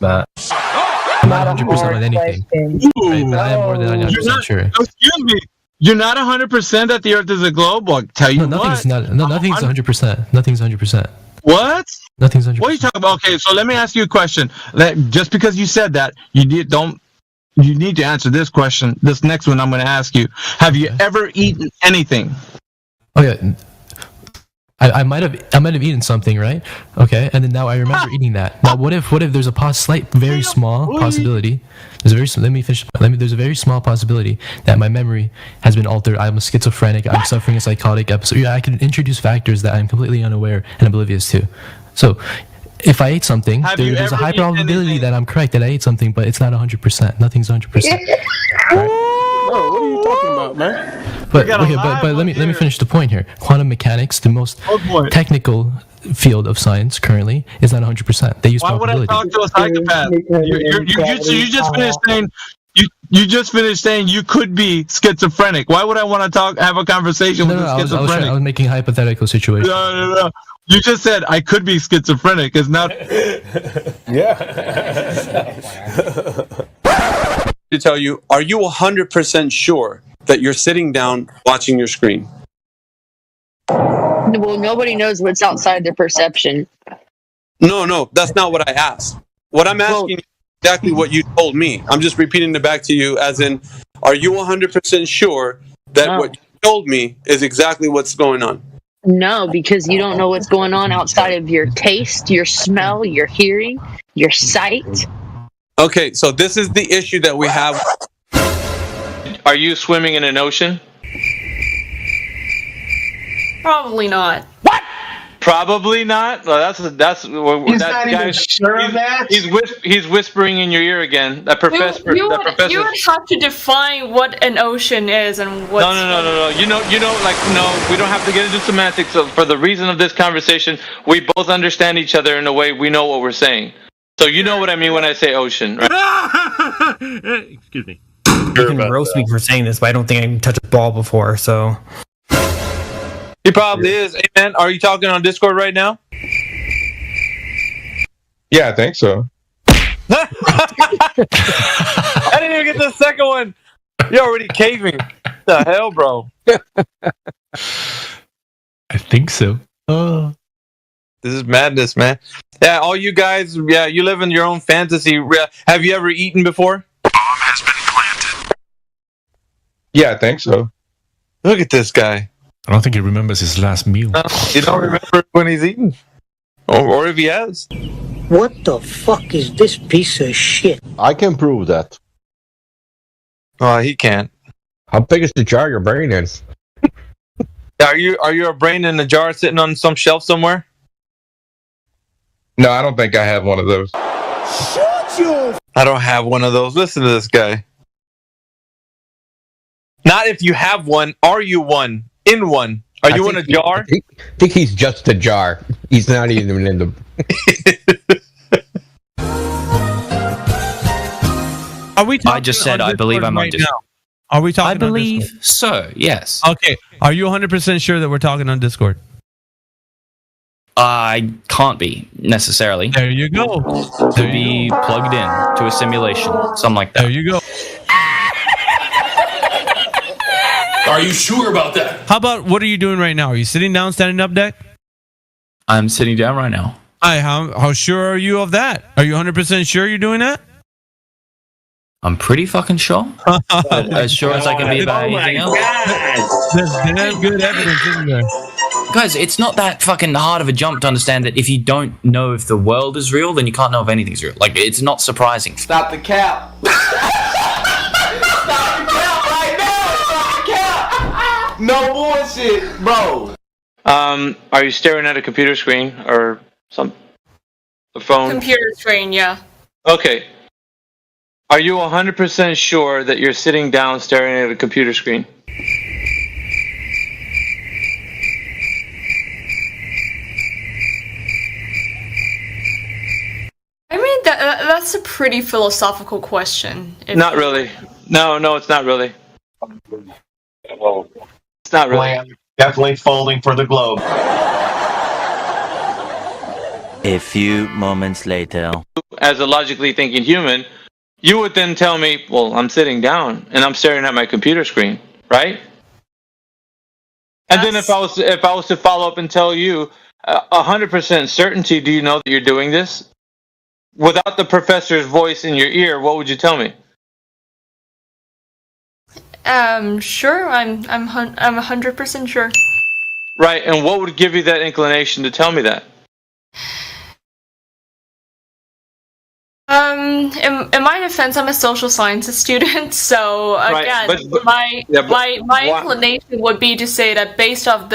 Matt. I'm not 100% on anything. Right, but I am more than 99% sure. Excuse me. You're not 100% that the Earth is a globe? Well, tell you nothing's 100%. Nothing's 100%. What? Nothing's 100%. What are you talking about? Okay, so let me ask you a question. Just because you said that, you need to answer this question. This next one I'm going to ask you. Have you ever eaten anything? Oh yeah. I might have eaten something, right? Okay, and then now I remember eating that. Now, what if there's a very small possibility? Let me finish. There's a very small possibility that my memory has been altered. I'm a schizophrenic. I'm suffering a psychotic episode. Yeah, I can introduce factors that I'm completely unaware and oblivious to. So, if I ate something, there's a high probability that I'm correct that I ate something, but it's not 100%. Nothing's 100%. Right? Bro, what are you talking about, man? But let me finish the point here. Quantum mechanics, the most technical field of science currently, is not 100%. They use probability. Why would I talk to a psychopath? You just finished saying you just finished saying you could be schizophrenic. Why would I want to have a conversation with a schizophrenic? I was making a hypothetical situation. No. You just said I could be schizophrenic. It's not. Yeah. To tell you, are you 100% sure that you're sitting down watching your screen? Well, nobody knows what's outside their perception. No, that's not what I asked. What I'm asking is exactly what you told me. I'm just repeating it back to you as in, are you 100% sure that what you told me is exactly what's going on? No, because you don't know what's going on outside of your taste, your smell, your hearing, your sight. Okay, so this is the issue that we have. Are you swimming in an ocean? Probably not. What? Probably not. Well, that's He's that not guy. even sure of that. He's whispering in your ear again. That professor. You would have to define what an ocean is and what. No. You know. No. We don't have to get into semantics. So for the reason of this conversation, we both understand each other in a way we know what we're saying. So you know what I mean when I say ocean, right? Excuse me. You can roast me for saying this, but I don't think I can touch a ball before, so. He probably is. Hey, man, are you talking on Discord right now? Yeah, I think so. I didn't even get the second one. You're already caving. What the hell, bro? I think so. Oh. This is madness, man. Yeah, all you guys, you live in your own fantasy. Have you ever eaten before? Bomb has been planted. Yeah, I think so. Look at this guy. I don't think he remembers his last meal. You don't remember when he's eaten? Or if he has? What the fuck is this piece of shit? I can prove that. Oh, he can't. How big is the jar your brain in? Are you a brain in a jar sitting on some shelf somewhere? No, I don't think I have one of those. Shut your... I don't have one of those. Listen to this guy. Not if you have one. Are you one? In one? Are you in a jar? I think he's just a jar. He's not even in the... Are we talking I just said I believe I'm on Discord. Are we talking I believe so, yes. Okay. Are you 100% sure that we're talking on Discord? I can't be, necessarily. There you go. Could be plugged in to a simulation, something like that. There you go. Are you sure about that? How about, what are you doing right now? Are you sitting down, standing up, Deck? I'm sitting down right now. How sure are you of that? Are you 100% sure you're doing that? I'm pretty fucking sure. As sure as I can be about anything else. There's damn good evidence in there. Guys, it's not that fucking hard of a jump to understand that if you don't know if the world is real, then you can't know if anything's real. Like, it's not surprising. Stop the cap. Stop the cap right now. Stop the cap. No bullshit, bro. Are you staring at a computer screen or a phone? Computer screen, yeah. Okay. Are you 100% sure that you're sitting down staring at a computer screen? I mean, that's a pretty philosophical question. Not really. No, it's not really. It's not really. Definitely folding for the globe. A few moments later. as a logically thinking human, you would then tell me, well, I'm sitting down and I'm staring at my computer screen, right? And then if I was to follow up and tell you 100% certainty, do you know that you're doing this? Without the professor's voice in your ear, what would you tell me? Sure. I'm 100% sure. Right, and what would give you that inclination to tell me that? In my defense, I'm a social sciences student, so again, my inclination would be to say that based off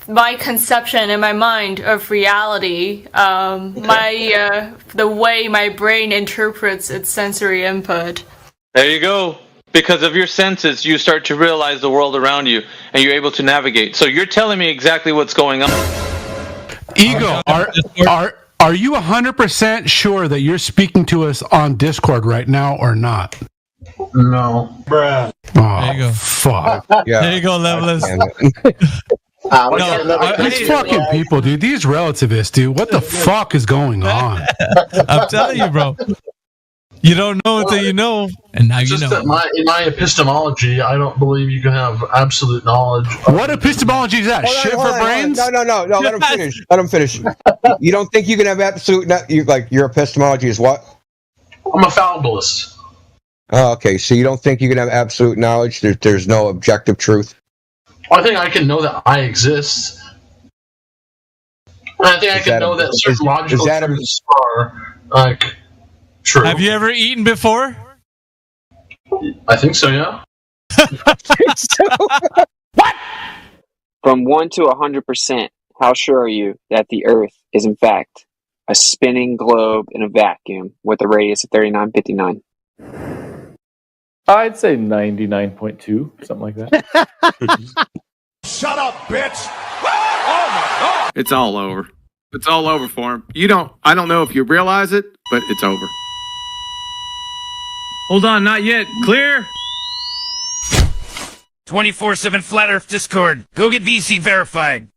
my conception in my mind of reality, the way my brain interprets its sensory input. There you go. Because of your senses, you start to realize the world around you, and you're able to navigate. So you're telling me exactly what's going on. Ego, are you 100% sure that you're speaking to us on Discord right now or not? No. Bruh. Oh, there you go. Fuck. Yeah. There you go, Levelist. These fucking people, dude. These relativists, dude. What the fuck is going on? I'm telling you, bro. You don't know until you know, and now you know. That in my epistemology, I don't believe you can have absolute knowledge. What epistemology is that? Shit for brains? No. Let him finish. Let him finish. You don't think you can have absolute? Your epistemology is what? I'm a fallibilist. Oh, okay. So you don't think you can have absolute knowledge? There's no objective truth. Well, I think I can know that I exist. And I think I can know that certain logical truths are like. True. Have you ever eaten before? I think so, yeah. What? From 1 to 100%, how sure are you that the Earth is in fact a spinning globe in a vacuum with a radius of 3959? I'd say 99.2, something like that. Shut up, bitch! Oh my god! It's all over. It's all over for him. I don't know if you realize it, but it's over. Hold on, not yet. Clear? 24/7 Flat Earth Discord. Go get VC verified.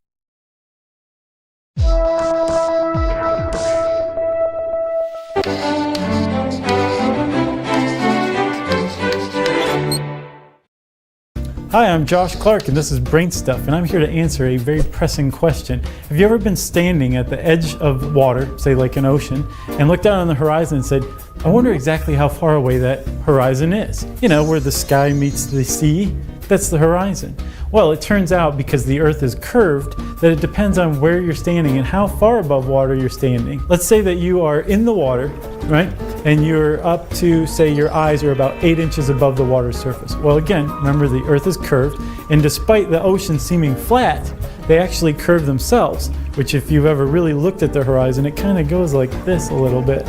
Hi, I'm Josh Clark, and this is Brain Stuff, and I'm here to answer a very pressing question. Have you ever been standing at the edge of water, say like an ocean, and looked out on the horizon and said, I wonder exactly how far away that horizon is? You know, where the sky meets the sea, that's the horizon. Well, it turns out because the Earth is curved that it depends on where you're standing and how far above water you're standing. Let's say that you are in the water, right? And you're up to, say, your eyes are about 8 inches above the water surface. Well, again, remember the Earth is curved, and despite the ocean seeming flat, they actually curve themselves, which if you've ever really looked at the horizon, it kind of goes like this a little bit,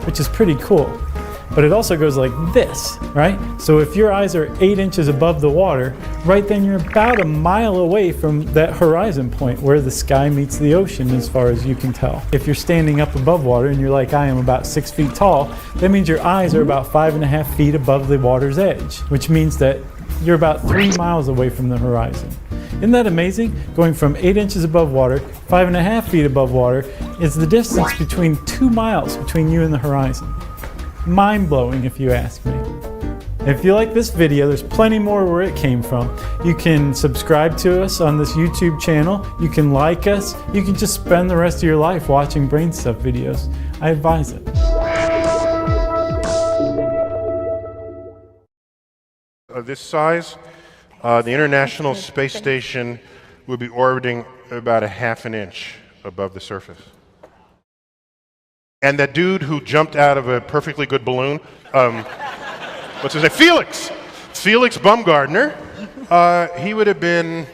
which is pretty cool. But it also goes like this, right? So if your eyes are 8 inches above the water, right then you're about a mile away from that horizon point where the sky meets the ocean as far as you can tell. If you're standing up above water and you're like I am about 6 feet tall, that means your eyes are about 5.5 feet above the water's edge, which means that you're about 3 miles away from the horizon. Isn't that amazing? Going from 8 inches above water, 5.5 feet above water, is the distance between 2 miles between you and the horizon. Mind-blowing, if you ask me. If you like this video, there's plenty more where it came from. You can subscribe to us on this YouTube channel. You can like us. You can just spend the rest of your life watching Brain Stuff videos. I advise it. This size, the International Space Station will be orbiting about a half an inch above the surface. And that dude who jumped out of a perfectly good balloon, what's his name? Felix Baumgartner, he would have been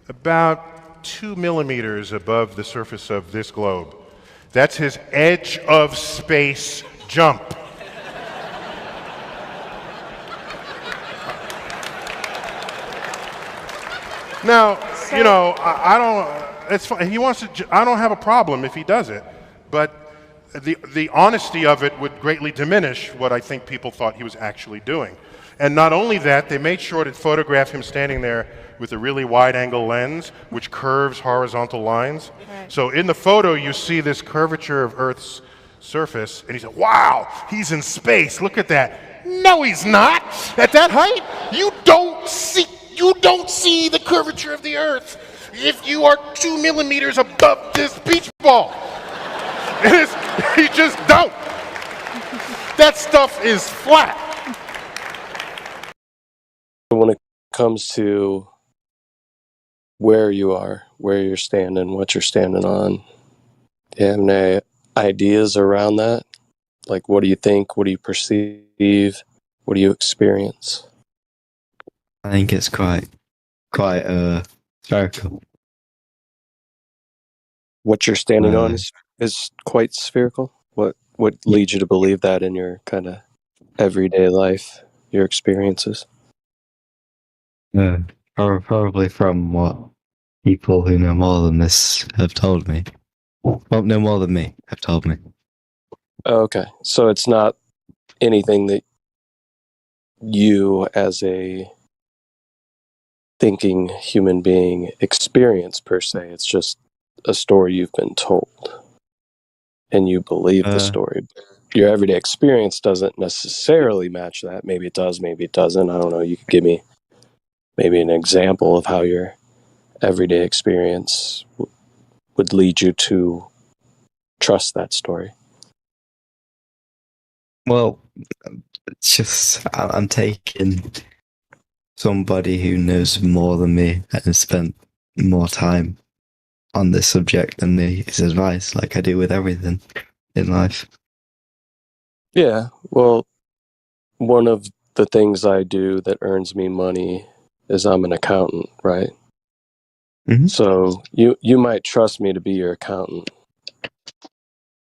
about 2 millimeters above the surface of this globe. That's his edge of space jump. Now, you know, I don't. It's fine. He wants to. I don't have a problem if he does it, but the honesty of it would greatly diminish what I think people thought he was actually doing. And not only that, they made sure to photograph him standing there with a really wide-angle lens, which curves horizontal lines. Right. So in the photo, you see this curvature of Earth's surface, and he said, "Wow, he's in space. Look at that." No, he's not. At that height, you don't see the curvature of the Earth if you are 2 millimeters above this beach ball. You just don't. That stuff is flat. When it comes to where you are, where you're standing, what you're standing on, do you have any ideas around that? Like, what do you think? What do you perceive? What do you experience? I think it's quite spherical. What you're standing on is quite spherical. What leads you to believe that in your kind of everyday life, your experiences? Probably from what people who know more than this have told me. Well, know more than me have told me. Okay, so it's not anything that you, as a thinking human being, experience per se. It's just a story you've been told, and you believe the story. Your everyday experience doesn't necessarily match that. Maybe it does, maybe it doesn't. I don't know. You could give me maybe an example of how your everyday experience would lead you to trust that story. Well, it's just I'm taking somebody who knows more than me and has spent more time on this subject than me, his advice, like I do with everything in life. Yeah, well, one of the things I do that earns me money is I'm an accountant, right? Mm-hmm. So you might trust me to be your accountant,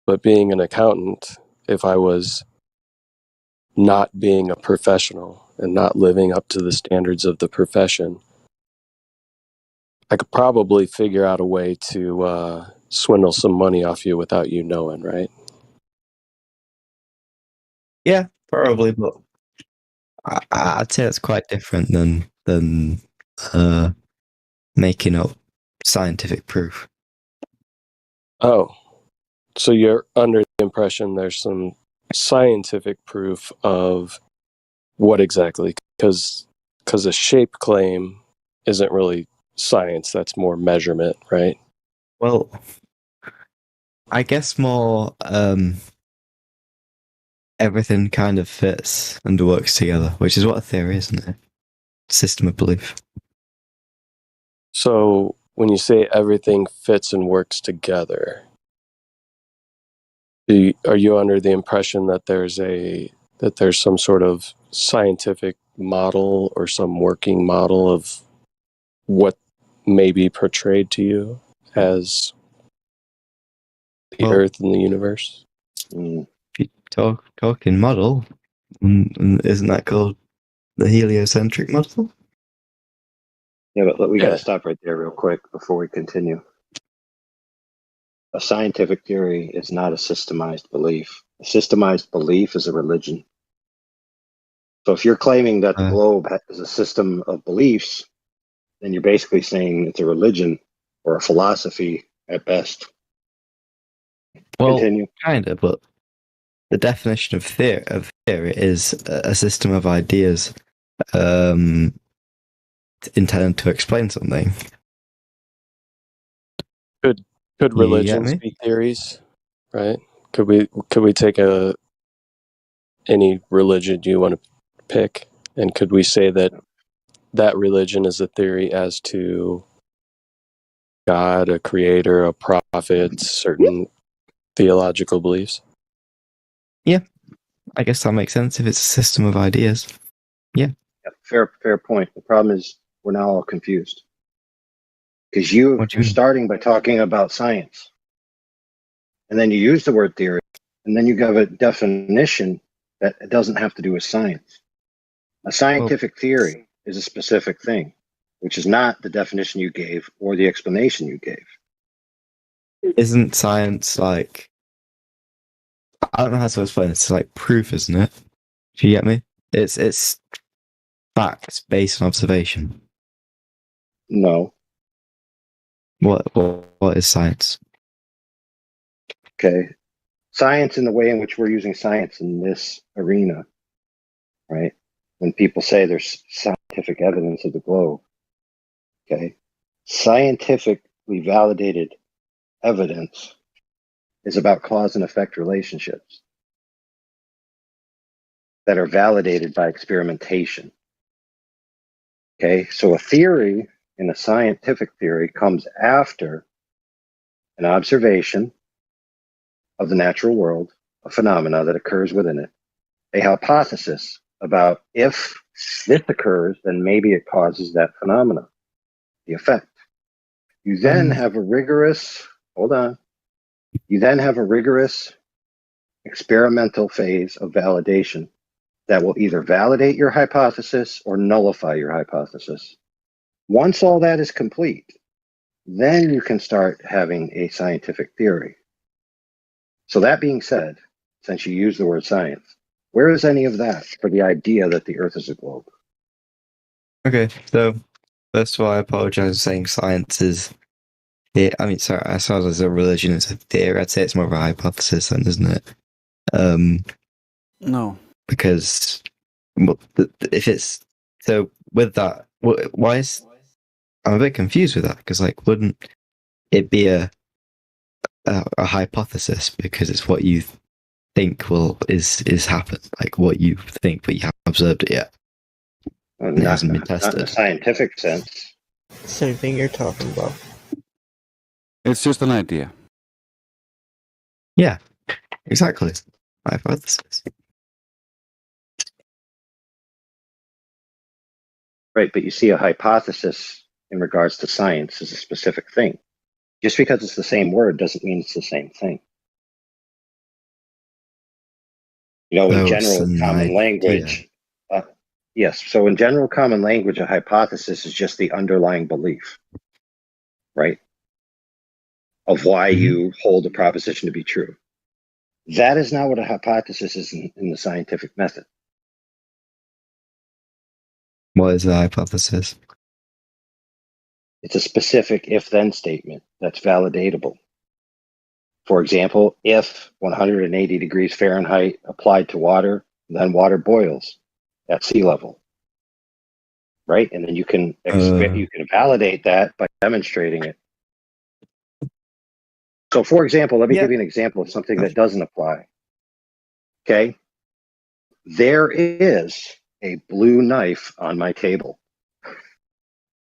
but being an accountant, if I was not being a professional and not living up to the standards of the profession, I could probably figure out a way to swindle some money off you without you knowing, right? Yeah, probably, but I'd say it's quite different than making up scientific proof. Oh, so you're under the impression there's some scientific proof of what exactly? Because a shape claim isn't really science, that's more measurement, right? Well, I guess more everything kind of fits and works together, which is what a theory is, isn't it? System of belief. So when you say everything fits and works together, are you under the impression that there's some sort of scientific model or some working model of what may be portrayed to you as the Earth and the universe? If you talking model, isn't that called the heliocentric model? Yeah, but we got to stop right there real quick before we continue. A scientific theory is not a systemized belief. A systemized belief is a religion. So if you're claiming that the globe is a system of beliefs, then you're basically saying it's a religion or a philosophy at best. Well, Continue. kind of, but the definition of theory is a system of ideas intended to explain something. Could religions be theories, right? Could we take any religion you want to pick, and could we say that religion is a theory as to God, a creator, a prophet, certain theological beliefs? Yeah, I guess that makes sense if it's a system of ideas. Yeah. Fair point. The problem is we're now all confused. Because you're starting by talking about science. And then you use the word theory. And then you give a definition that it doesn't have to do with science. A scientific theory is a specific thing, which is not the definition you gave or the explanation you gave. Isn't science like I don't know how to explain it. It's like proof, isn't it? Do you get me? It's facts based on observation. No. What is science? Okay. Science, in the way in which we're using science in this arena, right? When people say there's scientific evidence of the globe, okay, scientifically validated evidence is about cause and effect relationships that are validated by experimentation. Okay, so a theory in a scientific theory comes after an observation of the natural world, a phenomena that occurs within it, a hypothesis about if this occurs, then maybe it causes that phenomena, the effect. You then have a rigorous, you then have a rigorous experimental phase of validation that will either validate your hypothesis or nullify your hypothesis. Once all that is complete, then you can start having a scientific theory. So that being said, since you use the word science, where is any of that for the idea that the Earth is a globe? Okay, so first of all, I apologize for saying science is. I mean, sorry, as far as a religion is a theory, I'd say it's more of a hypothesis, then, isn't it? No. Because if it's so with that, why is I'm a bit confused with that? Because like, wouldn't it be a hypothesis because it's what you think is happened, like what you think, but you haven't observed it yet. It hasn't been tested. Not in a scientific sense. Same thing you're talking about. It's just an idea. Yeah, exactly. Hypothesis. Right, but you see, a hypothesis in regards to science is a specific thing. Just because it's the same word doesn't mean it's the same thing. You know, in general common language, yes. So in general common language, a hypothesis is just the underlying belief, right? Of why you hold a proposition to be true. That is not what a hypothesis is in the scientific method. What is a hypothesis? It's a specific if-then statement that's validatable. For example, if 180 degrees Fahrenheit applied to water, then water boils at sea level, right? And then you can validate that by demonstrating it. So, for example, let me give you an example of something that doesn't apply. Okay, there is a blue knife on my table,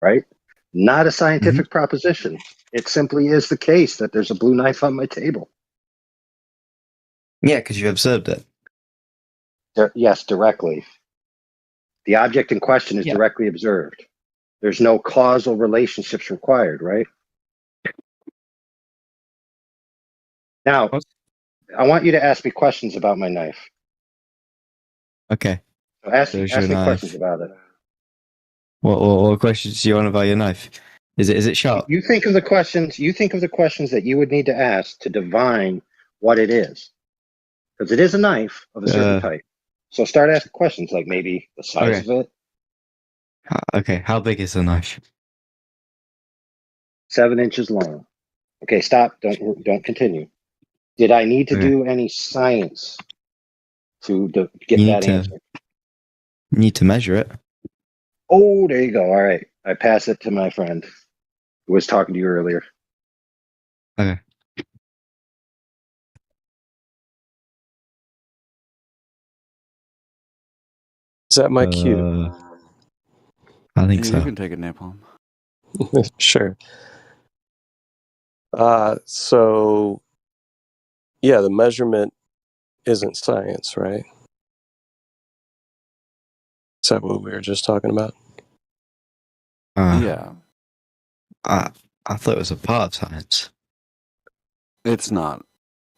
right? Not a scientific proposition. It simply is the case that there's a blue knife on my table. Yeah, because you observed it. Yes, directly. The object in question is directly observed. There's no causal relationships required, right? Now, I want you to ask me questions about my knife. Okay. So ask me questions about it. What questions do you want about your knife? Is it sharp? You think of the questions. You think of the questions that you would need to ask to divine what it is, because it is a knife of a certain type. So start asking questions like maybe the size of it. Okay, how big is the knife? 7 inches long. Okay, stop. Don't continue. Did I need to do any science to get that answer? You need to measure it. Oh, there you go. All right. I pass it to my friend who was talking to you earlier. Okay. Is that my cue? I think so. You can take a nap home. Sure. So, yeah, the measurement isn't science, right? Is that what we were just talking about? Yeah. I thought it was a part of science. It's not.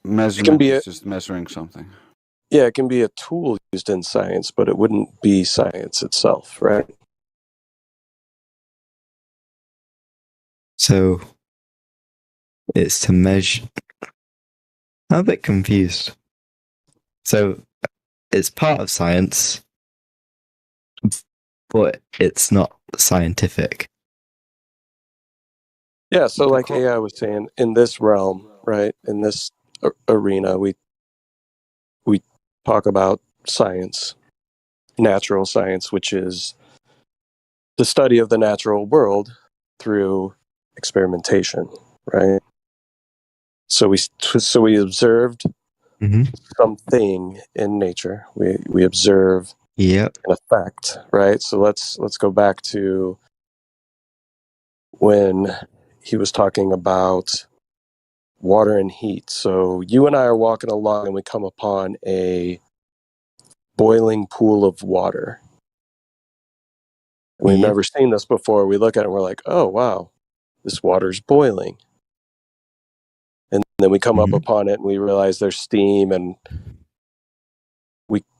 Measurement is just measuring something. Yeah, it can be a tool used in science, but it wouldn't be science itself, right? So, it's to measure. I'm a bit confused. So it's part of science, but it's not scientific. Yeah, so like AI was saying, in this realm, right, in this arena, we talk about science, natural science, which is the study of the natural world through experimentation, right? So we observed something in nature. We observe an effect, right? So let's go back to when he was talking about water and heat. So you and I are walking along and we come upon a boiling pool of water. We've never seen this before. We look at it and we're like, oh, wow, this water's boiling. And then we come up upon it and we realize there's steam, and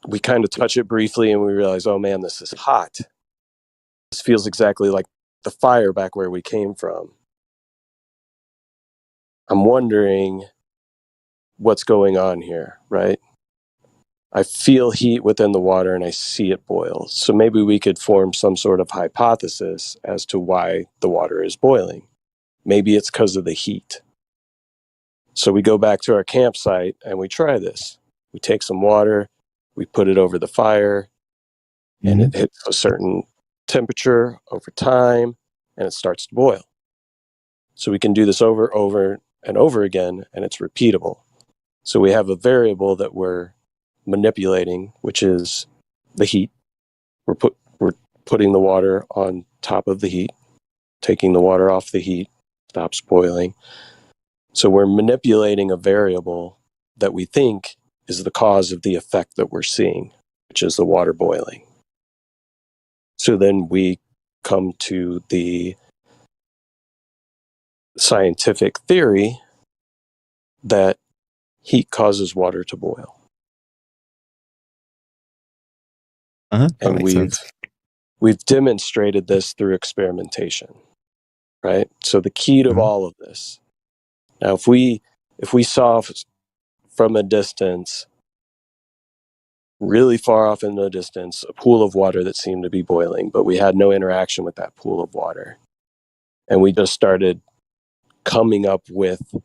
we kind of touch it briefly and we realize, oh man, this is hot. This feels exactly like the fire back where we came from. I'm wondering what's going on here, right? I feel heat within the water and I see it boil. So maybe we could form some sort of hypothesis as to why the water is boiling. Maybe it's because of the heat. So we go back to our campsite and we try this. We take some water, we put it over the fire, and it hits a certain temperature over time, and it starts to boil. So we can do this over and over again, and it's repeatable. So we have a variable that we're manipulating, which is the heat. We're putting the water on top of the heat, taking the water off the heat, stops boiling. So we're manipulating a variable that we think is the cause of the effect that we're seeing, which is the water boiling. So then we come to the scientific theory that heat causes water to boil. And we've demonstrated this through experimentation, right? So the key to all of this. Now, if we saw from a distance, really far off in the distance, a pool of water that seemed to be boiling, but we had no interaction with that pool of water, and we just started coming up with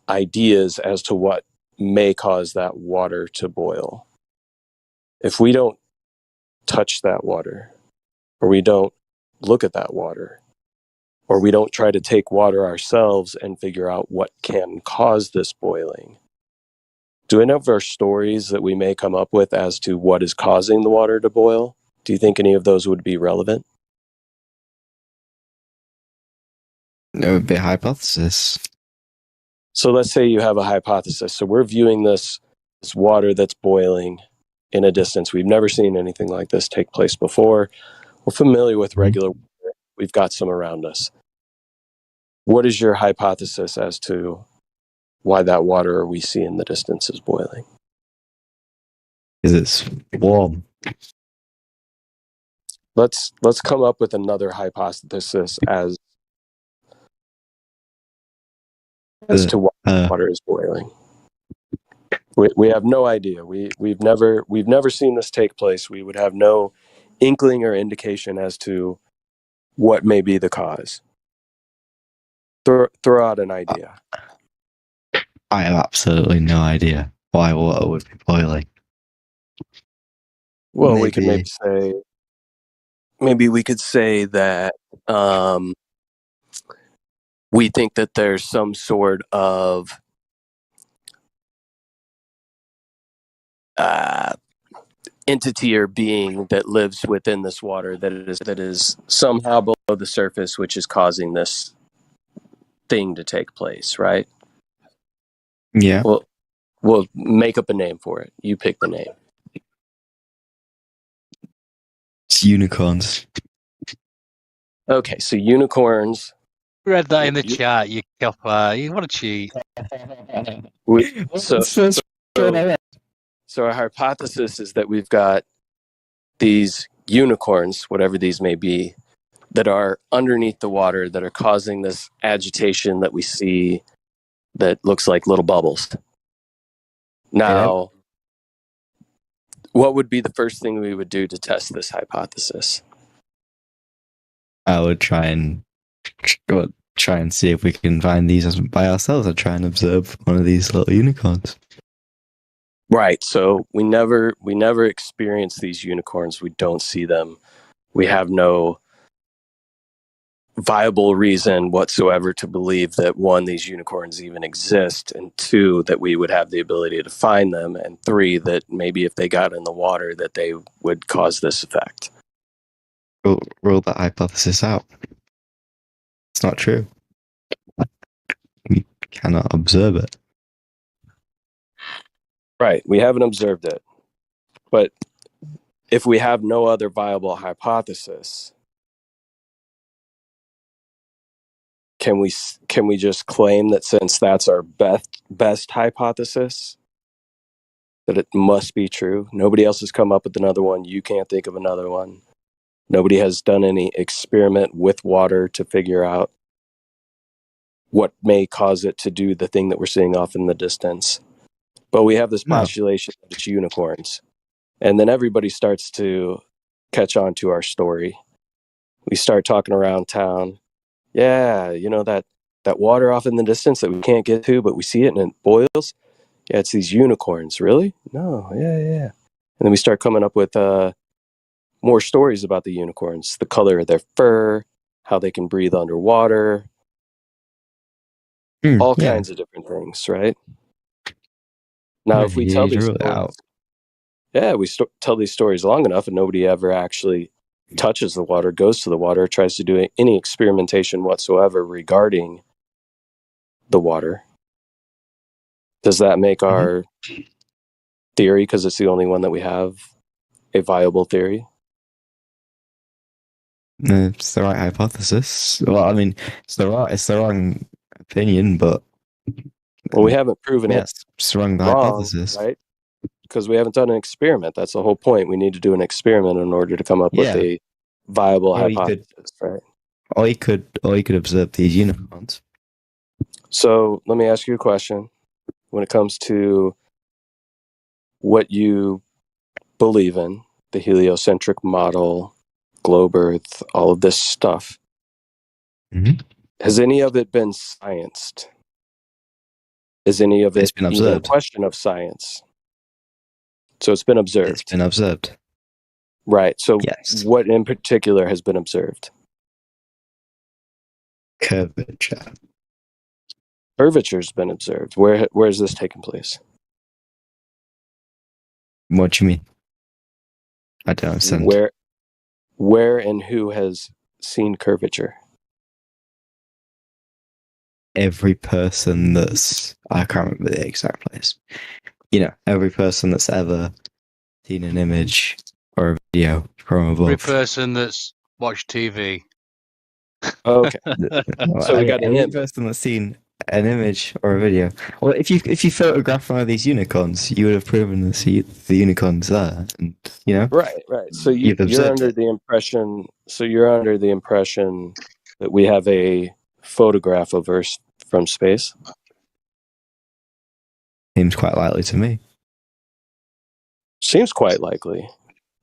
ideas as to what may cause that water to boil. If we don't touch that water, or we don't look at that water, or we don't try to take water ourselves and figure out what can cause this boiling, do any of our stories that we may come up with as to what is causing the water to boil, do you think any of those would be relevant? It would be a hypothesis. So let's say you have a hypothesis. So we're viewing this water that's boiling in a distance. We've never seen anything like this take place before. We're familiar with regular water. We've got some around us. What is your hypothesis as to why that water we see in the distance is boiling? Because it's warm. Let's come up with another hypothesis as to why water is boiling. We have no idea. We've never seen this take place. We would have no inkling or indication as to what may be the cause. Throw out an idea. I have absolutely no idea why water would be boiling. Well, we could maybe we could say that we think that there's some sort of entity or being that lives within this water that is somehow below the surface, which is causing this thing to take place, right? Yeah. Well, we'll make up a name for it. You pick the name. It's unicorns. Okay, so unicorns. Read that in the chat, you copper. You want to cheat. So our hypothesis is that we've got these unicorns, whatever these may be, that are underneath the water that are causing this agitation that we see that looks like little bubbles. Now, What would be the first thing we would do to test this hypothesis? I would try and see if we can find these by ourselves. I'd try and observe one of these little unicorns. Right. So we never experience these unicorns. We don't see them. We have no viable reason whatsoever to believe that, one, these unicorns even exist, and two, that we would have the ability to find them, and three, that maybe if they got in the water that they would cause this effect. Rule that hypothesis out. It's not true. We cannot observe it. Right. We haven't observed it. But if we have no other viable hypothesis, can we just claim that since that's our best hypothesis, that it must be true? Nobody else has come up with another one. You can't think of another one. Nobody has done any experiment with water to figure out what may cause it to do the thing that we're seeing off in the distance. But we have this postulation that it's unicorns. And then everybody starts to catch on to our story. We start talking around town. Yeah, you know, that water off in the distance that we can't get to, but we see it and it boils. Yeah, it's these unicorns. Really? No, yeah. And then we start coming up with more stories about the unicorns, the color of their fur, how they can breathe underwater, all kinds of different things, right? Now, if we tell these stories, tell these stories long enough and nobody ever actually touches the water, goes to the water, tries to do any experimentation whatsoever regarding the water, does that make our theory, because it's the only one that we have, a viable theory? It's the right hypothesis. Well, I mean, it's the wrong opinion, but we haven't proven it. It's the wrong hypothesis, right? Because we haven't done an experiment. That's the whole point. We need to do an experiment in order to come up with a viable hypothesis, right? Or you could observe these unicorns. So let me ask you a question. When it comes to what you believe in, the heliocentric model, globe Earth, all of this stuff, has any of it been scienced? Is any of it been even a question of science? So it's been observed. It's been observed. Right. So what in particular has been observed? Curvature. Curvature's been observed. Where is this taking place? What do you mean? I don't understand. Where and who has seen curvature? Every person that's... I can't remember the exact place. You know, every person that's ever seen an image or a video from above. Every person that's watched TV. Okay. So we got every person that's seen an image or a video. Well, if you photograph one of these unicorns, you would have proven to see the unicorns there, and you know. Right. So you're under the impression. So you're under the impression that we have a photograph of Earth from space. Seems quite likely to me. Seems quite likely,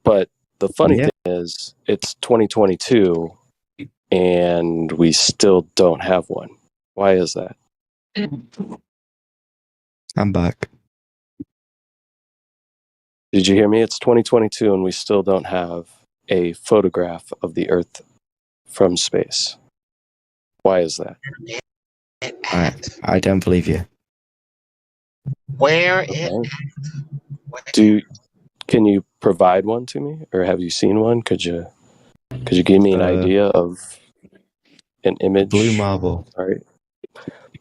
but the funny thing is, it's 2022, and we still don't have one. Why is that? I'm back. Did you hear me? It's 2022, and we still don't have a photograph of the Earth from space. Why is that? I don't believe you. Where Can you provide one to me, or have you seen one? Could you give me an idea of an image? Blue marble. All right.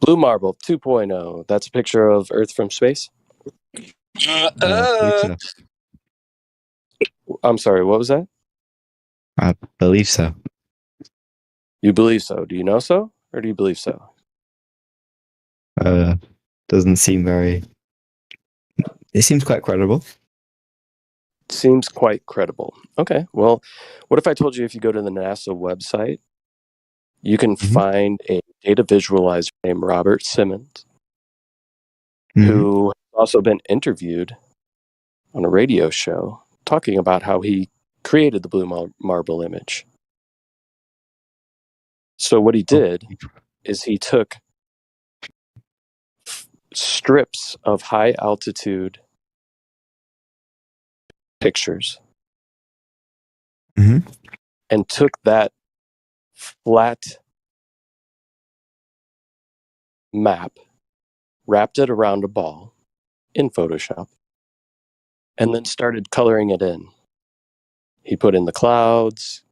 Blue marble 2.0. That's a picture of Earth from space? I'm sorry, what was that? I believe so. You believe so? Do you know so? Or do you believe so? Doesn't seem very... It seems quite credible. Seems quite credible. Okay, well, what if I told you if you go to the NASA website, you can find a data visualizer named Robert Simmons, who has also been interviewed on a radio show, talking about how he created the blue marble image. So what he did is he took strips of high altitude pictures and took that flat map, wrapped it around a ball in Photoshop, and then started coloring it in. He put in the clouds.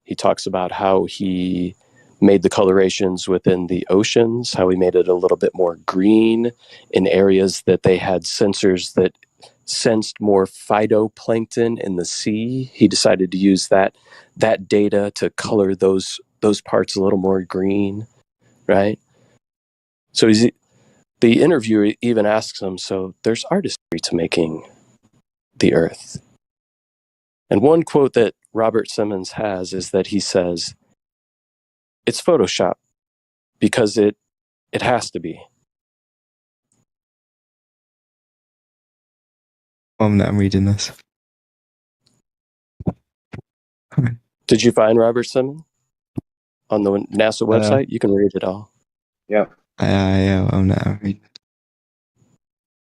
He talks about how he made the colorations within the oceans, how he made it a little bit more green in areas that they had sensors that sensed more phytoplankton in the sea. He decided to use that data to color those parts a little more green, right? So the interviewer even asks him, so there's artistry to making the Earth. And one quote that Robert Simmons has is that he says, it's Photoshop because it has to be. I'm reading this. Did you find Robert Simmons on the NASA website? You can read it all. Yeah. I'm not reading.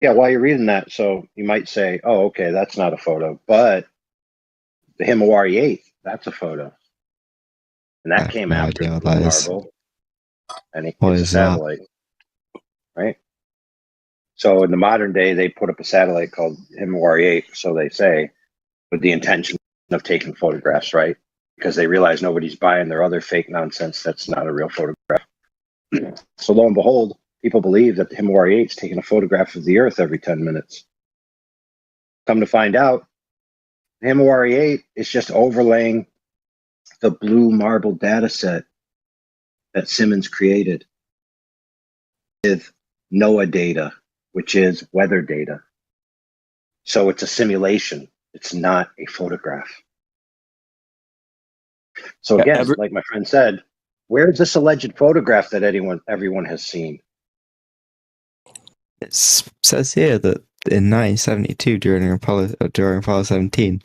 Yeah, while you're reading that, so you might say, oh, okay, that's not a photo. But the Himawari 8, that's a photo. And that came after the Blue Marble. And it's a satellite. Right? So in the modern day, they put up a satellite called Himawari 8, so they say, with the intention of taking photographs, right? Because they realize nobody's buying their other fake nonsense that's not a real photograph. So lo and behold, people believe that the Himawari 8 is taking a photograph of the Earth every 10 minutes. Come to find out, the Himawari 8 is just overlaying the blue marble data set that Simmons created with NOAA data, which is weather data. So it's a simulation. It's not a photograph. So again, like my friend said, where's this alleged photograph that everyone has seen? It says here that in 1972, during Apollo 17,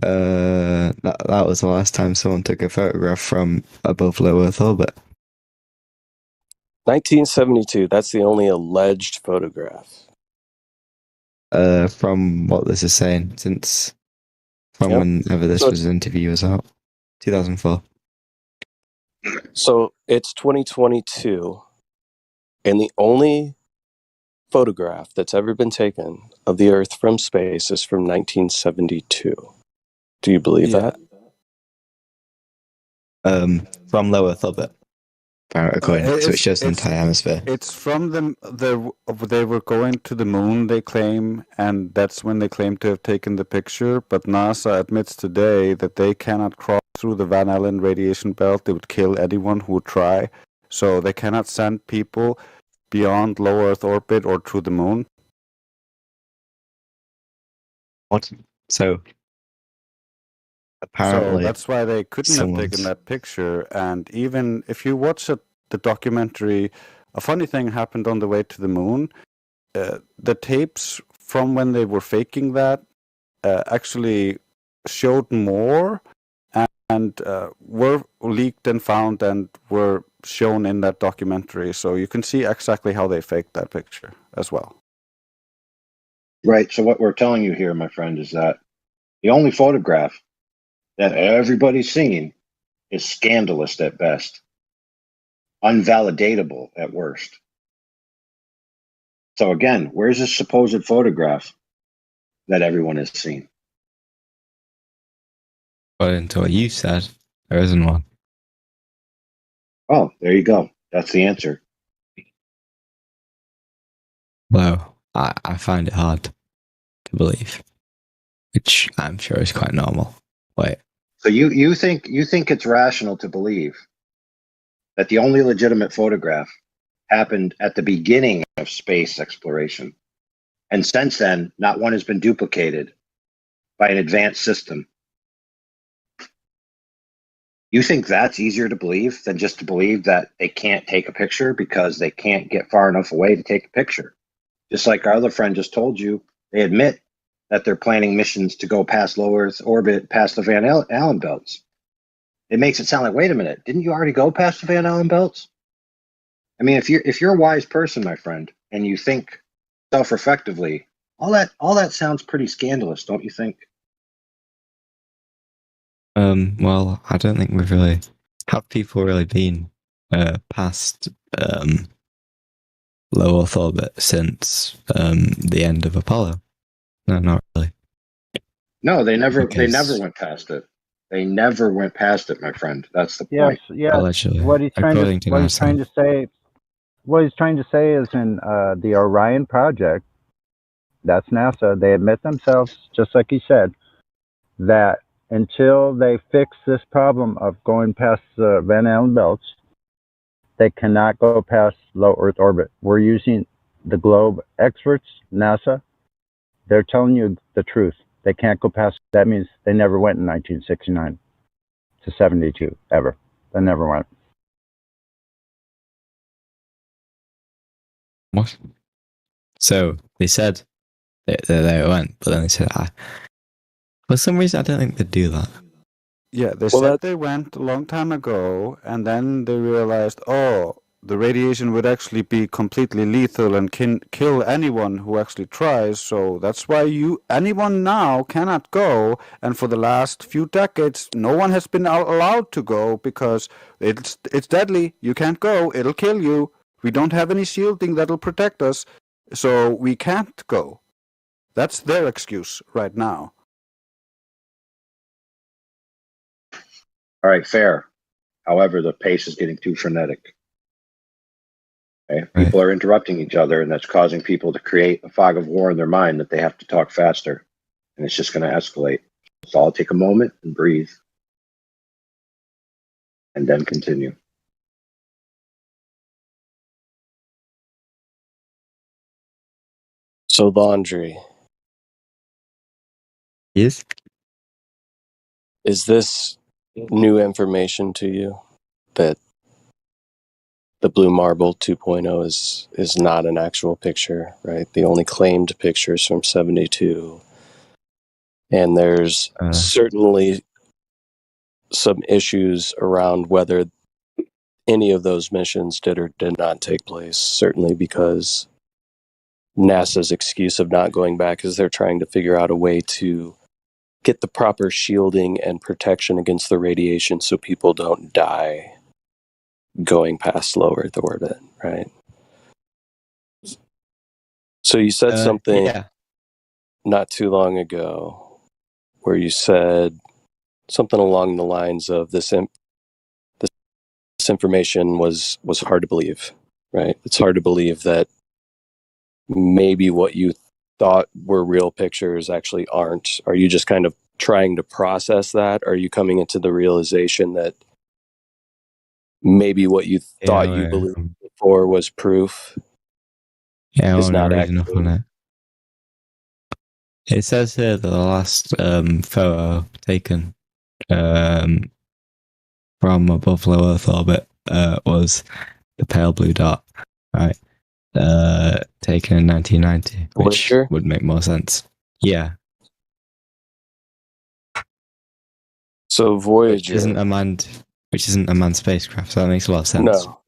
that was the last time someone took a photograph from above low Earth orbit. 1972. That's the only alleged photograph. From what this is saying, whenever this interview was out, 2004. So it's 2022, and the only photograph that's ever been taken of the Earth from space is from 1972. Do you believe that? From low Earth orbit. According to it shows the entire hemisphere. It's from they were going to the moon, they claim, and that's when they claim to have taken the picture. But NASA admits today that they cannot cross through the Van Allen radiation belt. They would kill anyone who would try. So they cannot send people beyond low Earth orbit or to the moon. What? So apparently, so that's why they couldn't have taken that picture. And even if you watch the documentary, a funny thing happened on the way to the moon. The tapes from when they were faking that actually showed more and were leaked and found and were shown in that documentary. So you can see exactly how they faked that picture as well. Right. So what we're telling you here, my friend, is that the only photograph that everybody's seen is scandalous at best, unvalidatable at worst. So again, where's this supposed photograph that everyone has seen? According to what you said, there isn't one. Oh, there you go. That's the answer. Well, I find it hard to believe, which I'm sure is quite normal. Wait. So you think it's rational to believe that the only legitimate photograph happened at the beginning of space exploration, and since then, not one has been duplicated by an advanced system? You think that's easier to believe than just to believe that they can't take a picture because they can't get far enough away to take a picture? Just like our other friend just told you, they admit that they're planning missions to go past low Earth orbit, past the Van Allen belts. It makes it sound like, wait a minute, didn't you already go past the Van Allen belts? I mean, if you're a wise person, my friend, and you think self-reflectively, all that sounds pretty scandalous, don't you think? Well, I don't think we've really have people really been past low Earth orbit since the end of Apollo. No, not really. No, they never went past it. They never went past it, my friend. That's the point. Yes. Allegedly. What he's trying According to NASA. What he's trying to say is in the Orion project, that's NASA. They admit themselves, just like he said, that until they fix this problem of going past the Van Allen belts, they cannot go past low Earth orbit. We're using the globe experts, NASA. They're telling you the truth. They can't go past. That means they never went in 1969 to 72 ever. They never went. What? So they said they went, but then they said, for some reason, I don't think they'd do that. Yeah, they said they went a long time ago, and then they realized, oh, the radiation would actually be completely lethal and can kill anyone who actually tries. So that's why anyone now cannot go. And for the last few decades, no one has been allowed to go because it's deadly. You can't go. It'll kill you. We don't have any shielding that'll protect us, so we can't go. That's their excuse right now. All right, fair. However, the pace is getting too frenetic. Okay? People are interrupting each other, and that's causing people to create a fog of war in their mind that they have to talk faster, and it's just going to escalate. So I'll take a moment and breathe, and then continue. So, Laundry. Yes? Is this new information to you that the Blue Marble 2.0 is not an actual picture, right? The only claimed pictures from 72. And there's certainly some issues around whether any of those missions did or did not take place, certainly because NASA's excuse of not going back is they're trying to figure out a way to get the proper shielding and protection against the radiation so people don't die going past low Earth orbit, right? So you said something not too long ago where you said something along the lines of this information was hard to believe, right? It's hard to believe that maybe what you thought were real pictures actually aren't. Are you just kind of trying to process that? Are you coming into the realization that maybe what you thought you believed before was proof is not accurate? It says here that the last photo taken from above low Earth orbit was the pale blue dot, right? Taken in 1990, which would make more sense. Yeah. So Voyager, which isn't a manned spacecraft. So that makes a lot of sense. No,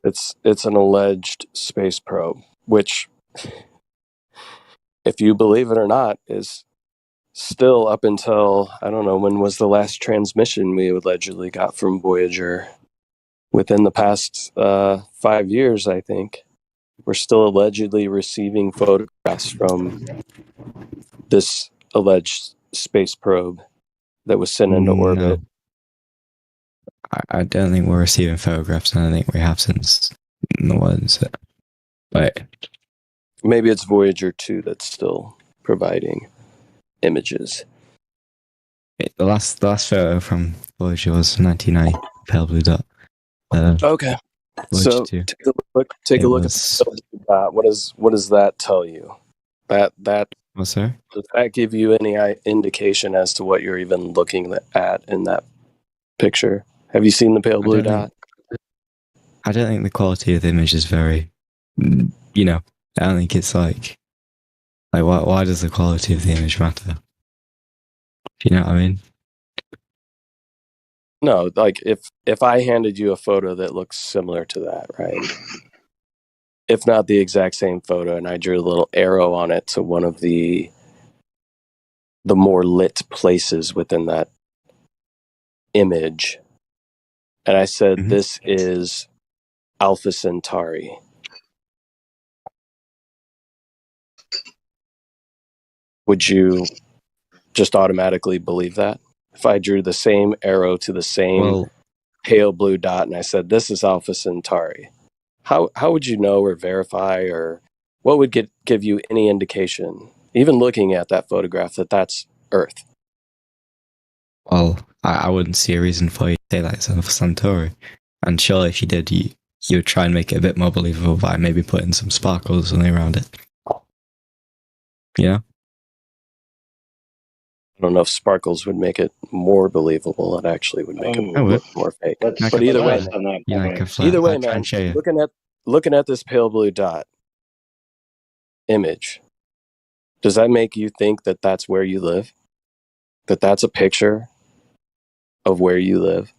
it's an alleged space probe, which, if you believe it or not, is still up until, I don't know, when was the last transmission we allegedly got from Voyager? Within the past 5 years, I think. We're still allegedly receiving photographs from this alleged space probe that was sent into orbit. I don't think we're receiving photographs, and I think we have since the ones. But maybe it's Voyager 2 that's still providing images. The last photo from Voyager was 1990, pale blue dot. Okay. So take a look at that. What does that tell you? What's that? Does that give you any indication as to what you're even looking at in that picture? Have you seen the pale blue dot? I don't think the quality of the image is very, I don't think it's like Like, why does the quality of the image matter? Do you know what I mean? No, like if I handed you a photo that looks similar to that, right? If not the exact same photo, and I drew a little arrow on it to one of the more lit places within that image, and I said, this is Alpha Centauri. Would you just automatically believe that? If I drew the same arrow to the same pale blue dot and I said, this is Alpha Centauri, how would you know or verify, or what would give you any indication, even looking at that photograph, that that's Earth? Well, I wouldn't see a reason for you to say that it's Alpha Centauri. And surely if you did, you would try and make it a bit more believable by maybe putting some sparkles or something around it. Yeah? I don't know if sparkles would make it more believable. It actually would make it look more fake. But either way, man, looking at this pale blue dot image, does that make you think that that's where you live? That that's a picture of where you live?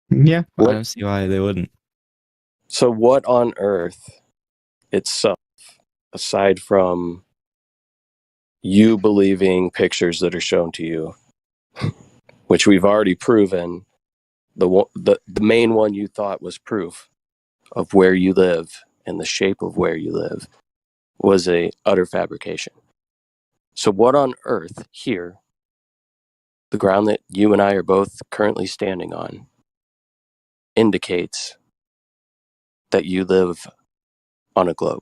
Yeah, I don't see why they wouldn't. So what on Earth itself, aside from you believing pictures that are shown to you, which we've already proven, the main one you thought was proof of where you live and the shape of where you live, was a utter fabrication. So what on Earth here, the ground that you and I are both currently standing on, indicates that you live on a globe?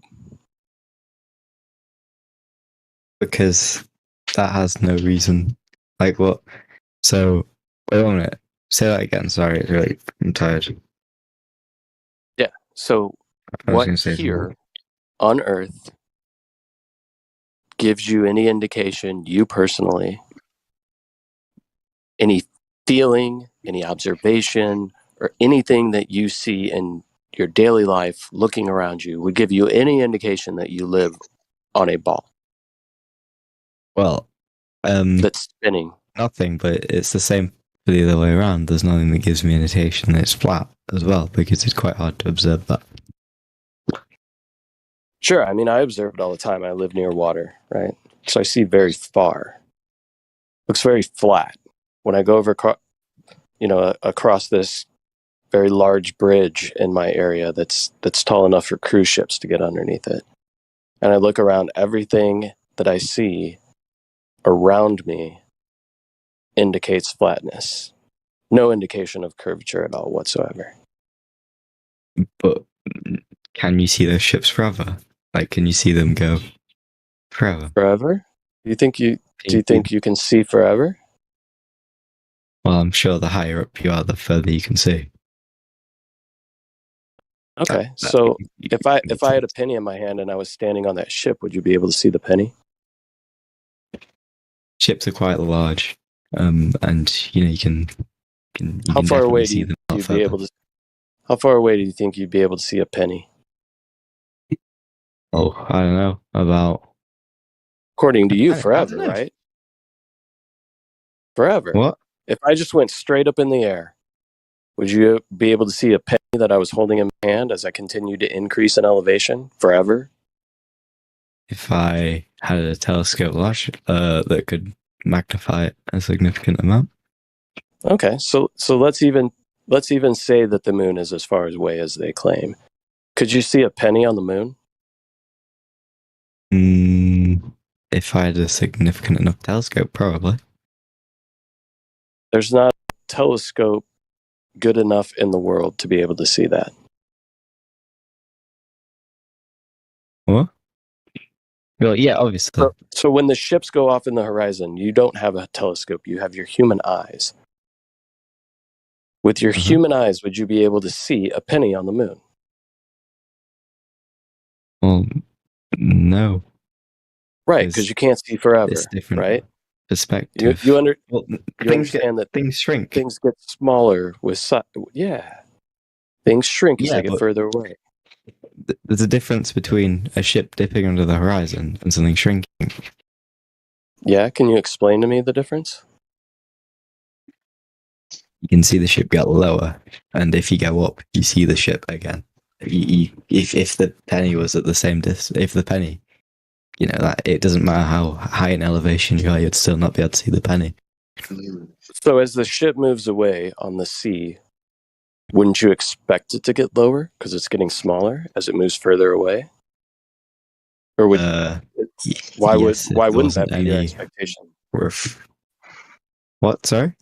Because that has no reason. Like what? So, wait a minute. Say that again. Sorry, I'm tired. Yeah. So, what here on Earth gives you any indication, you personally, any feeling, any observation, or anything that you see in your daily life looking around you would give you any indication that you live on a ball? Well, that's spinning. Nothing, but it's the same for the other way around. There's nothing that gives me an indication that it's flat as well, because it's quite hard to observe that. Sure, I mean, I observe it all the time. I live near water, right? So I see very far. Looks very flat. When I go over, across this very large bridge in my area that's tall enough for cruise ships to get underneath it, and I look around, everything that I see around me indicates flatness. No indication of curvature at all whatsoever. But can you see those ships forever? Like, can you see them go forever? Forever? Do you think you can see forever? Well, I'm sure the higher up you are, the further you can see. Okay, so if I had a penny in my hand and I was standing on that ship, would you be able to see the penny? Ships are quite large, and you can. How far away do you be able to? How far away do you think you'd be able to see a penny? Oh, I don't know. About. According to you, forever, right? Forever. What? If I just went straight up in the air, would you be able to see a penny that I was holding in my hand as I continued to increase in elevation forever? If I had a telescope large that could magnify it a significant amount. Okay, so let's even say that the moon is as far away as they claim. Could you see a penny on the moon? If I had a significant enough telescope, probably. There's not a telescope good enough in the world to be able to see that. What? Well, yeah, obviously. So when the ships go off in the horizon, you don't have a telescope. You have your human eyes. With your human eyes, would you be able to see a penny on the moon? Well, no. Right, because you can't see forever, right? Perspective. You Things understand that things shrink. Things get smaller with things shrink as they get further away. there's a difference between a ship dipping under the horizon and something shrinking. Yeah, can you explain to me the difference? You can see the ship get lower, and if you go up, you see the ship again. If the penny was at the same distance, if the penny, that it doesn't matter how high in elevation you are, you'd still not be able to see the penny. So as the ship moves away on the sea, wouldn't you expect it to get lower because it's getting smaller as it moves further away? Or would why wouldn't that be your expectation? What? Sorry.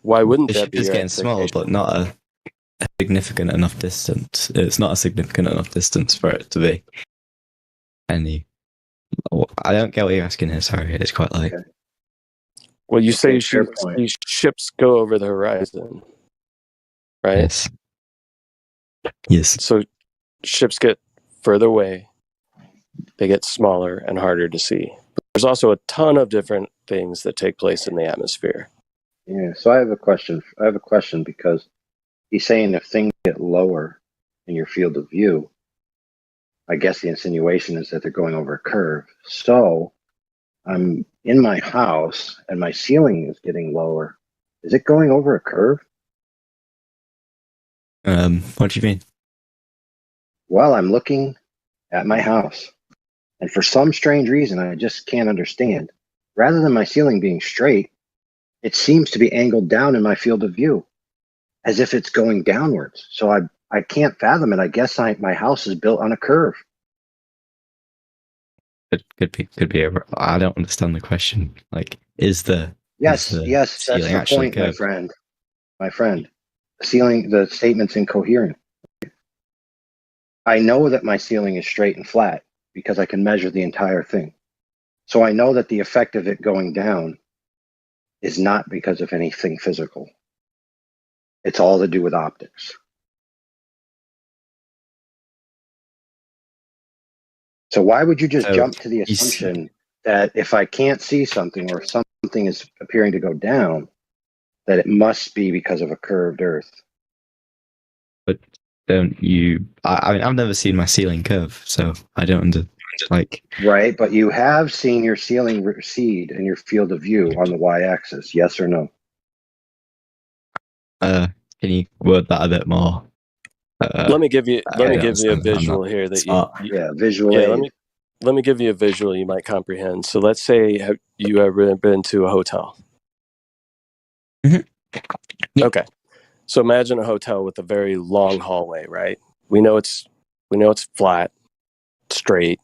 Why wouldn't the that ship be is your getting smaller, but not a significant enough distance. It's not a significant enough distance for it to be any. I don't get what you're asking here. Sorry, it's quite late. Okay. Well, you say fair point. these ships go over the horizon, right? Yes. Yes. So ships get further away, they get smaller and harder to see. But there's also a ton of different things that take place in the atmosphere. Yeah, so I have a question. Because he's saying if things get lower in your field of view, I guess the insinuation is that they're going over a curve. So I'm in my house and my ceiling is getting lower. Is it going over a curve? What do you mean? Well, I'm looking at my house, and for some strange reason I just can't understand, rather than my ceiling being straight, it seems to be angled down in my field of view, as if it's going downwards. So I can't fathom it. I guess my house is built on a curve. Could be. I don't understand the question. Like, is the Yes, ceiling that's the actually point, my curved? friend. My friend, the statement's incoherent. I know that my ceiling is straight and flat because I can measure the entire thing. So I know that the effect of it going down is not because of anything physical. It's all to do with optics. So why would you just jump to the assumption that if I can't see something or something is appearing to go down, that it must be because of a curved Earth? But don't you? I mean, I've never seen my ceiling curve, so I don't Right, but you have seen your ceiling recede in your field of view on the y-axis. Yes or no? Can you word that a bit more? Let me give you a visual here that visual. Yeah, let me give you a visual you might comprehend. So let's say you ever been to a hotel. Mm-hmm. Okay, so imagine a hotel with a very long hallway, right? We know it's flat, straight,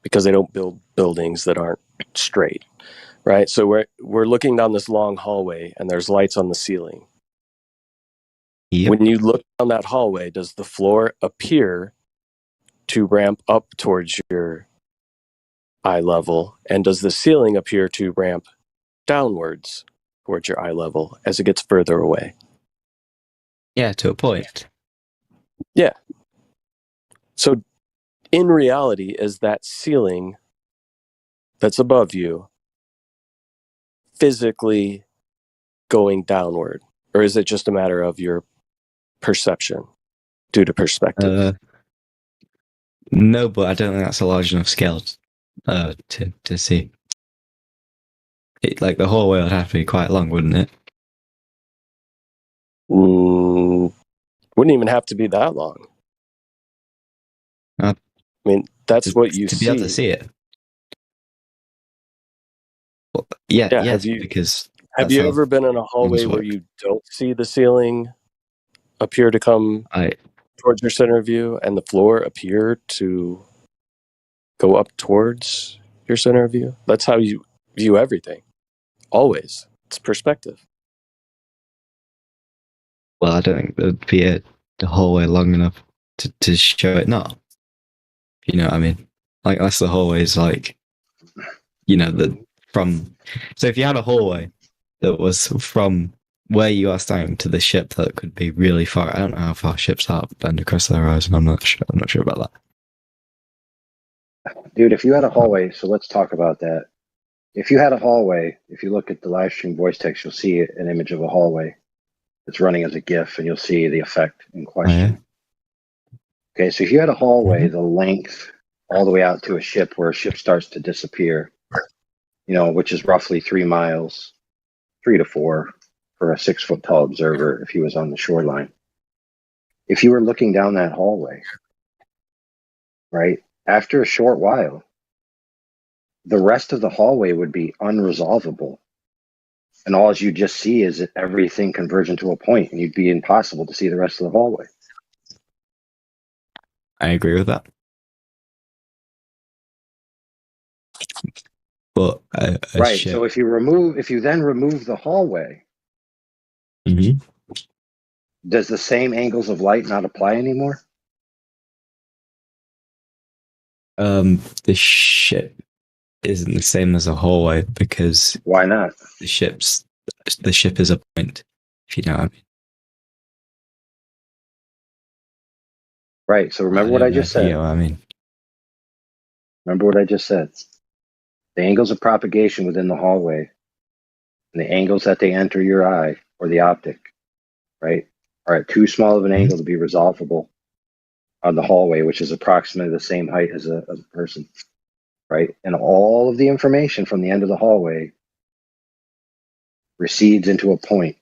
because they don't build buildings that aren't straight, right? So we're looking down this long hallway, and there's lights on the ceiling. Yep. When you look down that hallway, does the floor appear to ramp up towards your eye level? And does the ceiling appear to ramp downwards towards your eye level as it gets further away? Yeah, to a point. Yeah. So in reality, is that ceiling that's above you physically going downward? Or is it just a matter of your perception due to perspective? No, but I don't think that's a large enough scale to see. Like the hallway would have to be quite long, wouldn't it? Wouldn't even have to be that long. I mean, that's what you to see. be able to see it. Well, yeah. Have you ever been in a hallway where you don't see the ceiling appear to come towards your center view and the floor appear to go up towards your center view? That's how you view everything. Always. It's perspective. Well, I don't think there'd be a hallway long enough to show it not. You know what I mean? Like, unless the hallway is like, so if you had a hallway that was from where you are standing to the ship, that could be really far. I don't know how far ships are bend across the horizon. I'm not sure about that. Dude, if you had a hallway, so let's talk about that. If you had a hallway, if you look at the live stream voice text, you'll see an image of a hallway that's running as a GIF, and you'll see the effect in question. Okay, so if you had a hallway, the length all the way out to a ship where a ship starts to disappear, which is roughly 3 miles, 3 to 4 for a 6-foot tall observer if he was on the shoreline. If you were looking down that hallway, right, after a short while, the rest of the hallway would be unresolvable. And all you just see is everything converging to a point, and you'd be impossible to see the rest of the hallway. I agree with that. But right. ship... So if you then remove the hallway, does the same angles of light not apply anymore? The ship isn't the same as a hallway because why not? The ship is a point, if you know what I mean. Right. So remember what I just said. You know what I mean. Remember what I just said. The angles of propagation within the hallway and the angles that they enter your eye or the optic, right, are at too small of an angle to be resolvable on the hallway, which is approximately the same height as a person, right? And all of the information from the end of the hallway recedes into a point.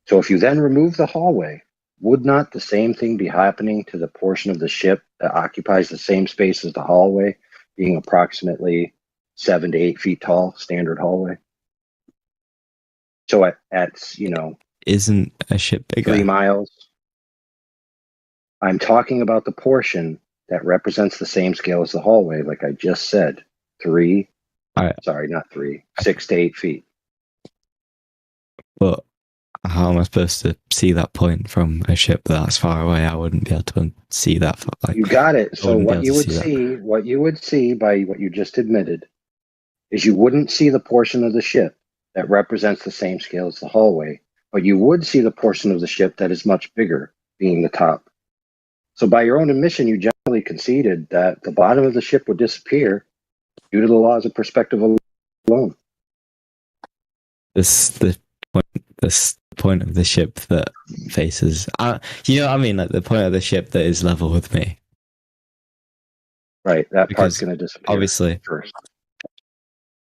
So if you then remove the hallway, would not the same thing be happening to the portion of the ship that occupies the same space as the hallway, being approximately 7 to 8 feet tall, standard hallway? So at isn't a ship bigger? 3 miles. I'm talking about the portion that represents the same scale as the hallway, like I just said. 6 to 8 feet. But how am I supposed to see that point from a ship that's far away? I wouldn't be able to see that. You got it. So what you would see by what you just admitted is you wouldn't see the portion of the ship that represents the same scale as the hallway, but you would see the portion of the ship that is much bigger, being the top. So by your own admission, you generally conceded that the bottom of the ship would disappear due to the laws of perspective alone. The point of the ship that faces, you know what I mean? Like the point of the ship that is level with me. Right, that part's going to disappear. Obviously, first.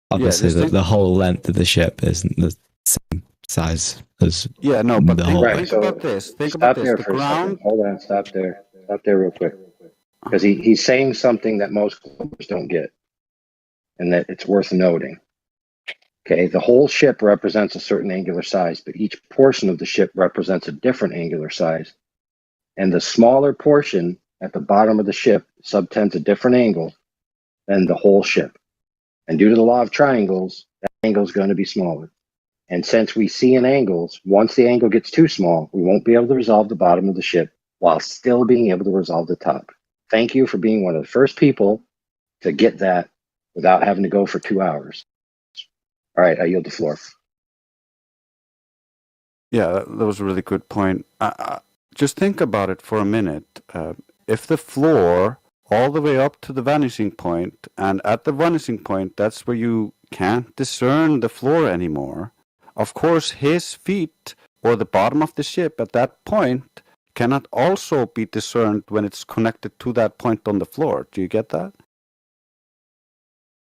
Obviously, the whole length of the ship isn't the same size as but the think, whole. think about this. Think about this. The ground. Hold on, stop there real quick, because he's saying something that most climbers don't get, and that it's worth noting. Okay, the whole ship represents a certain angular size, but each portion of the ship represents a different angular size, and the smaller portion at the bottom of the ship subtends a different angle than the whole ship. And due to the law of triangles, that angle is going to be smaller. And since we see in angles, once the angle gets too small, we won't be able to resolve the bottom of the ship while still being able to resolve the top. Thank you for being one of the first people to get that without having to go for 2 hours. All right, I yield the floor. Yeah, that was a really good point. Just think about it for a minute. If the floor all the way up to the vanishing point, and at the vanishing point, that's where you can't discern the floor anymore. Of course, his feet or the bottom of the ship at that point cannot also be discerned when it's connected to that point on the floor. Do you get that?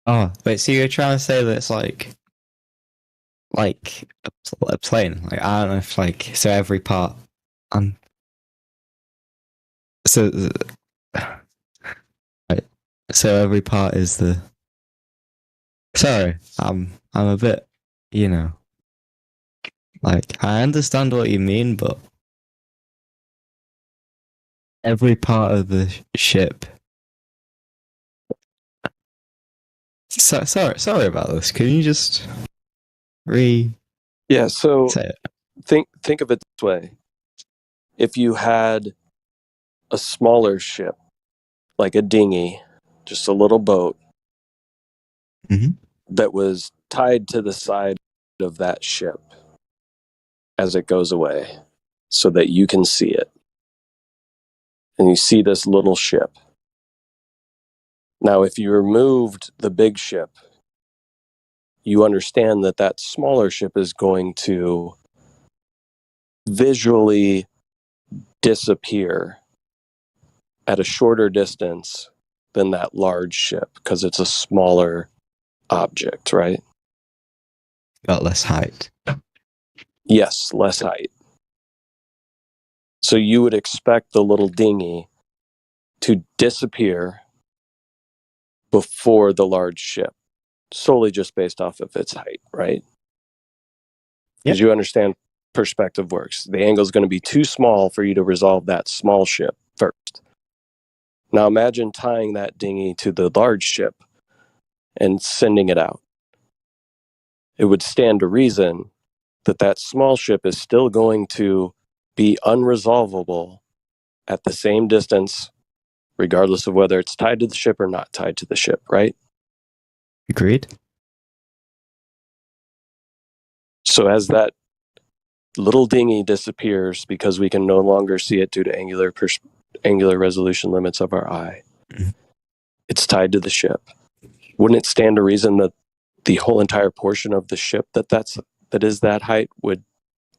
Oh, wait, so you're trying to say that it's like a plane? Like, I don't know if so every part, so every part is the. Sorry, I'm a bit, I understand what you mean, but every part of the ship. Sorry about this. Can you just Yeah, so say it? Think of it this way. If you had a smaller ship, like a dinghy, just a little boat, that was tied to the side of that ship as it goes away so that you can see it. And you see this little ship. Now, if you removed the big ship, you understand that that smaller ship is going to visually disappear at a shorter distance than that large ship because it's a smaller object, right? Got less height. Yes, less height. So you would expect the little dinghy to disappear before the large ship, solely just based off of its height, right? Because you understand perspective works. The angle is going to be too small for you to resolve that small ship first. Now imagine tying that dinghy to the large ship and sending it out. It would stand to reason that that small ship is still going to be unresolvable at the same distance, regardless of whether it's tied to the ship or not tied to the ship, right? Agreed. So as that little dinghy disappears because we can no longer see it due to angular resolution limits of our eye, it's tied to the ship. Wouldn't it stand to reason that the whole entire portion of the ship that is that height would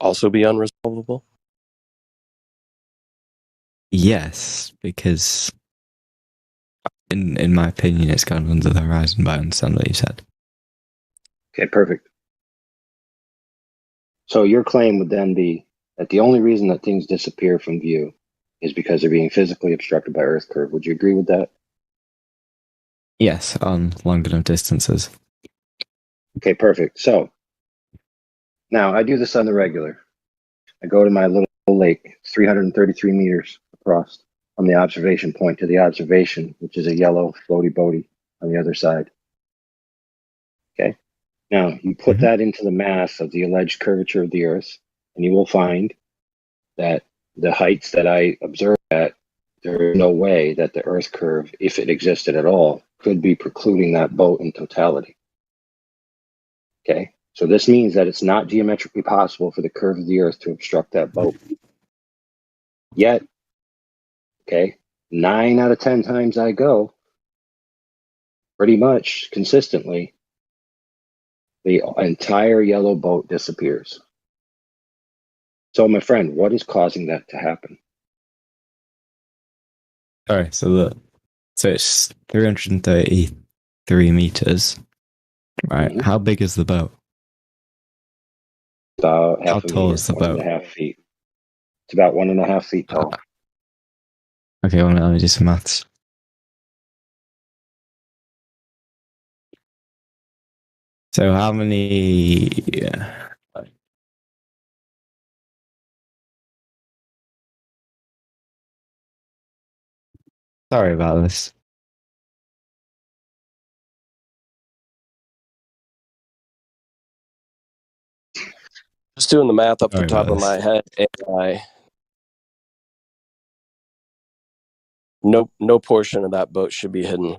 also be unresolvable? Yes, because in my opinion, it's gone under the horizon, but I understand what you said. Okay, perfect. So your claim would then be that the only reason that things disappear from view is because they're being physically obstructed by Earth curve. Would you agree with that? Yes, on long enough distances. Okay, perfect. So now I do this on the regular. I go to my little lake, 333 meters across from the observation point to the observation, which is a yellow floaty boaty on the other side. Okay. Now you put that into the math of the alleged curvature of the Earth, and you will find that the heights that I observed at, there is no way that the Earth curve, if it existed at all, could be precluding that boat in totality. Okay, so this means that it's not geometrically possible for the curve of the Earth to obstruct that boat. Yet, okay, 9 out of 10 times I go, pretty much consistently, the entire yellow boat disappears. So, my friend, what is causing that to happen? All right, so it's 333 meters. Right. How big is the boat? About half How a tall meter, is the boat? 1.5 feet. It's about 1.5 feet tall. Okay, well, let me do some maths. So how many? Sorry about this. Just doing the math up the Sorry top about of my head, no portion of that boat should be hidden.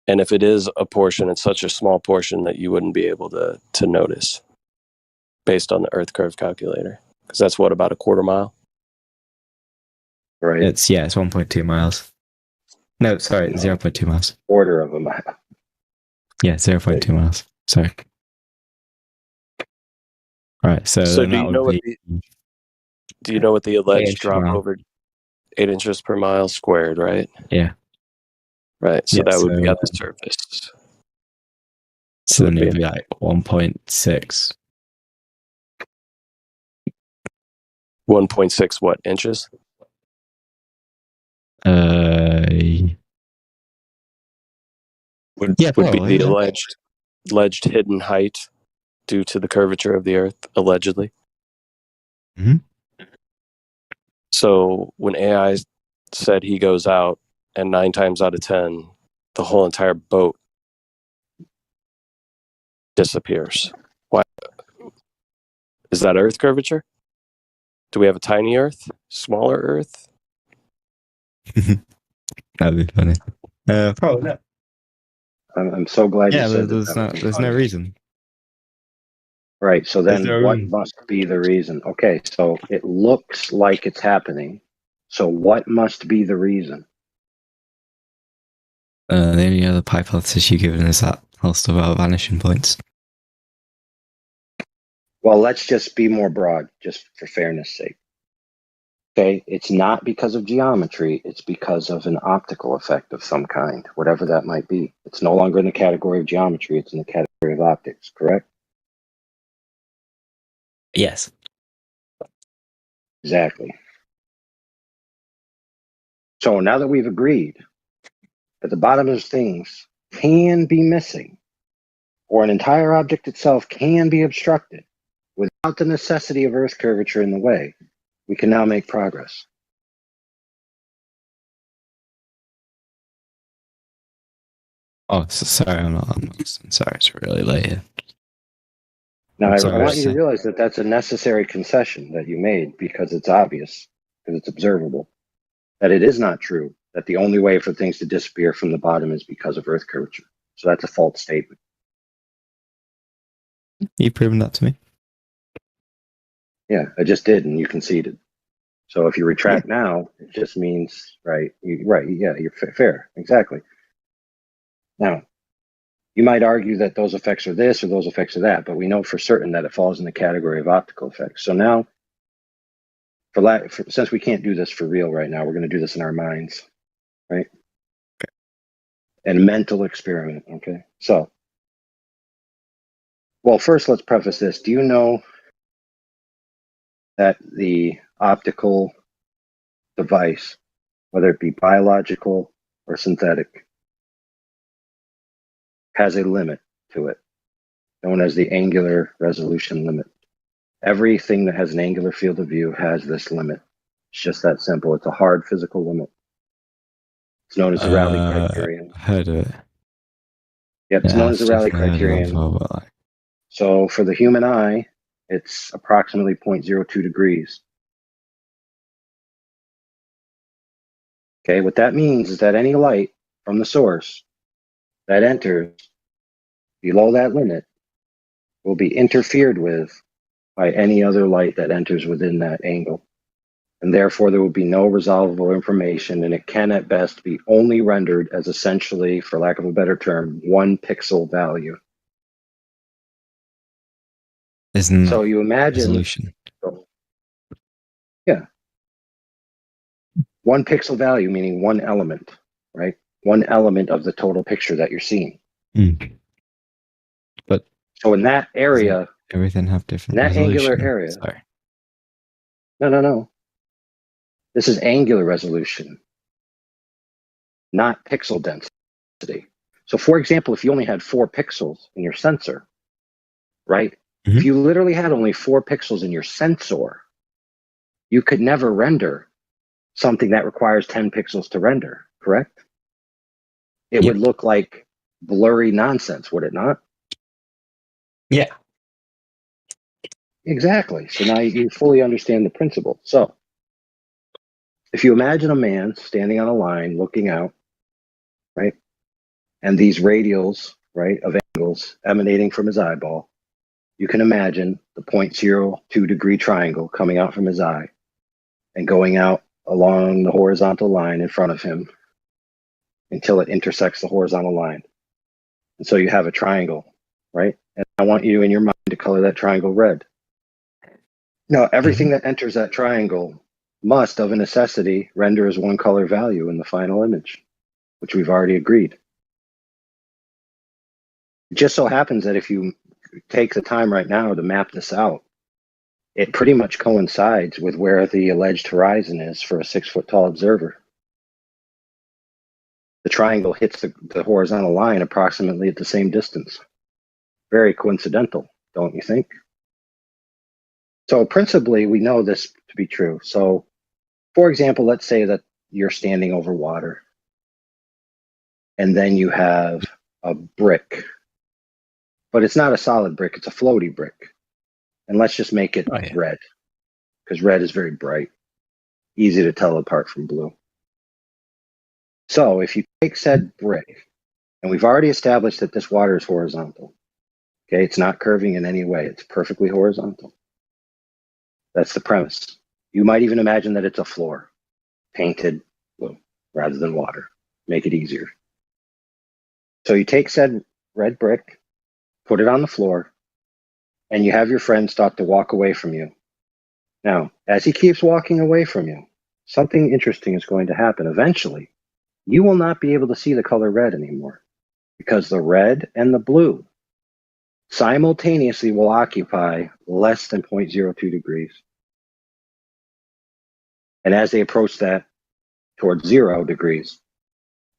And if it is a portion, it's such a small portion that you wouldn't be able to notice based on the Earth curve calculator. Because that's what, about a quarter mile? Right. It's 1.2 miles. No, sorry, 0.2 miles. Quarter of a mile. Yeah, 0.2 miles. Sorry. All right, so So do you know what the alleged drop over 8 inches per mile squared, right? Yeah. Right, so Yeah, that would be so- at the surface. So then it'd be like 1.6. 1.6 what, inches? Would be probably, the yeah. alleged hidden height due to the curvature of the Earth, allegedly. Mhm. So when AI said he goes out, and 9 times out of 10, the whole entire boat disappears. Why? Is that Earth curvature? Do we have a tiny Earth? Smaller Earth? That'd be funny. Probably not. I'm so glad you said that. There's no reason. Right, so then there what room? must be the reason? Okay, so it looks like it's happening. So what must be the reason? The only other hypothesis you've given is that whole stuff about vanishing points. Well, let's just be more broad, just for fairness sake. Okay, it's not because of geometry, it's because of an optical effect of some kind, whatever that might be. It's no longer in the category of geometry, it's in the category of optics, correct? Yes. Exactly. So now that we've agreed that the bottom of things can be missing, or an entire object itself can be obstructed without the necessity of Earth curvature in the way, we can now make progress. Oh, sorry, I'm sorry, it's really late here. Now, I Sorry, want you to realize that that's a necessary concession that you made because it's obvious, because it's observable, that it is not true, that the only way for things to disappear from the bottom is because of Earth curvature. So that's a false statement. You proven that to me. Yeah, I just did, and you conceded. So if you retract now, it just means, right, you're fair, exactly. Now, you might argue that those effects are this or those effects are that, but we know for certain that it falls in the category of optical effects. So now, since we can't do this for real right now, we're going to do this in our minds, right? Okay. And mental experiment, okay? So, well, first let's preface this. Do you know that the optical device, whether it be biological or synthetic, has a limit to it, known as the angular resolution limit. Everything that has an angular field of view has this limit. It's just that simple. It's a hard physical limit. It's known as the Rayleigh criterion. Heard of it. Yep, it's known as the Rayleigh definitely heard of it criterion. before, but, So for the human eye, it's approximately 0.02 degrees. Okay, what that means is that any light from the source that enters below that limit will be interfered with by any other light that enters within that angle. And therefore, there will be no resolvable information, and it can at best be only rendered as essentially, for lack of a better term, 1 pixel value. Isn't So you imagine, resolution? yeah, 1 pixel value, meaning 1 element, right? 1 element of the total picture that you're seeing. But so in that area, everything have different in that resolution. angular area. Sorry. No. This is angular resolution, not pixel density. So for example, if you only had 4 pixels in your sensor, right? If you literally had only 4 pixels in your sensor, you could never render something that requires 10 pixels to render, correct? It would look like blurry nonsense, would it not? Yeah. Exactly. So now you fully understand the principle. So if you imagine a man standing on a line looking out, right? And these radials, right, of angles emanating from his eyeball, you can imagine the 0.02 degree triangle coming out from his eye and going out along the horizontal line in front of him until it intersects the horizontal line. And so you have a triangle, right? And I want you in your mind to color that triangle red. Now, everything that enters that triangle must, of a necessity, render as 1 color value in the final image, which we've already agreed. It just so happens that if you take the time right now to map this out, it pretty much coincides with where the alleged horizon is for a 6-foot-tall observer. The triangle hits the horizontal line approximately at the same distance. Very coincidental, don't you think? So principally, we know this to be true. So, for example, let's say that you're standing over water, and then you have a brick, but it's not a solid brick, it's a floaty brick. And let's just make it red, because red is very bright, easy to tell apart from blue. So if you take said brick, and we've already established that this water is horizontal, okay, it's not curving in any way, it's perfectly horizontal. That's the premise. You might even imagine that it's a floor, painted blue rather than water, make it easier. So you take said red brick, put it on the floor, and you have your friend start to walk away from you. Now, as he keeps walking away from you, something interesting is going to happen. Eventually, you will not be able to see the color red anymore because the red and the blue simultaneously will occupy less than 0.02 degrees. And as they approach that towards 0 degrees,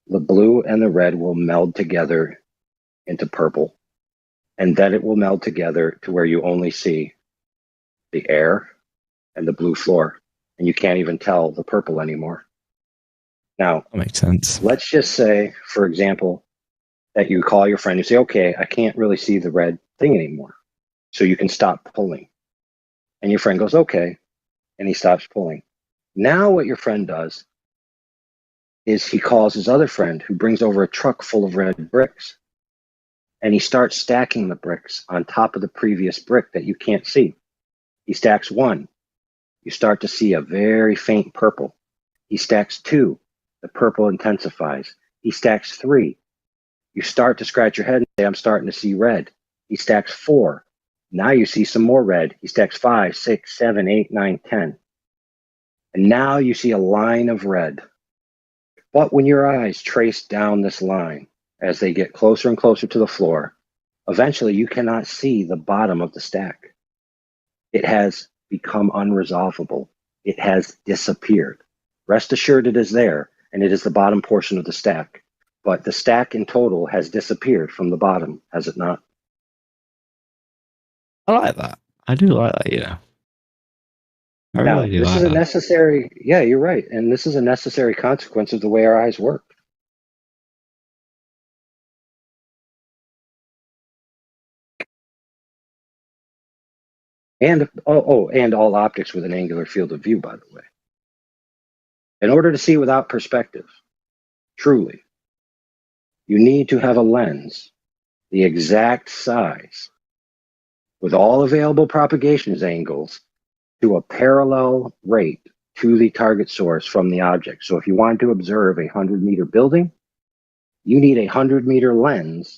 the blue and the red will meld together into purple. And then it will meld together to where you only see the air and the blue floor. And you can't even tell the purple anymore. Now, That makes sense. let's just say, for example, that you call your friend and say, okay, I can't really see the red thing anymore. So you can stop pulling. And your friend goes, okay. And he stops pulling. Now what your friend does is he calls his other friend who brings over a truck full of red bricks. And he starts stacking the bricks on top of the previous brick that you can't see. He stacks 1. You start to see a very faint purple. He stacks 2. The purple intensifies. He stacks 3. You start to scratch your head and say, I'm starting to see red. He stacks 4. Now you see some more red. He stacks 5, 6, 7, 8, 9, 10. And now you see a line of red. But when your eyes trace down this line, as they get closer and closer to the floor, eventually you cannot see the bottom of the stack. It has become unresolvable. It has disappeared. Rest assured it is there, and it is the bottom portion of the stack. But the stack in total has disappeared from the bottom, has it not? I like that. I do like that, yeah. I Now, really do this like is a that. necessary, yeah, you're right. And this is a necessary consequence of the way our eyes work. And and all optics with an angular field of view, by the way. In order to see without perspective, truly, you need to have a lens the exact size with all available propagation angles to a parallel rate to the target source from the object. So if you want to observe a 100-meter building, you need a 100-meter lens,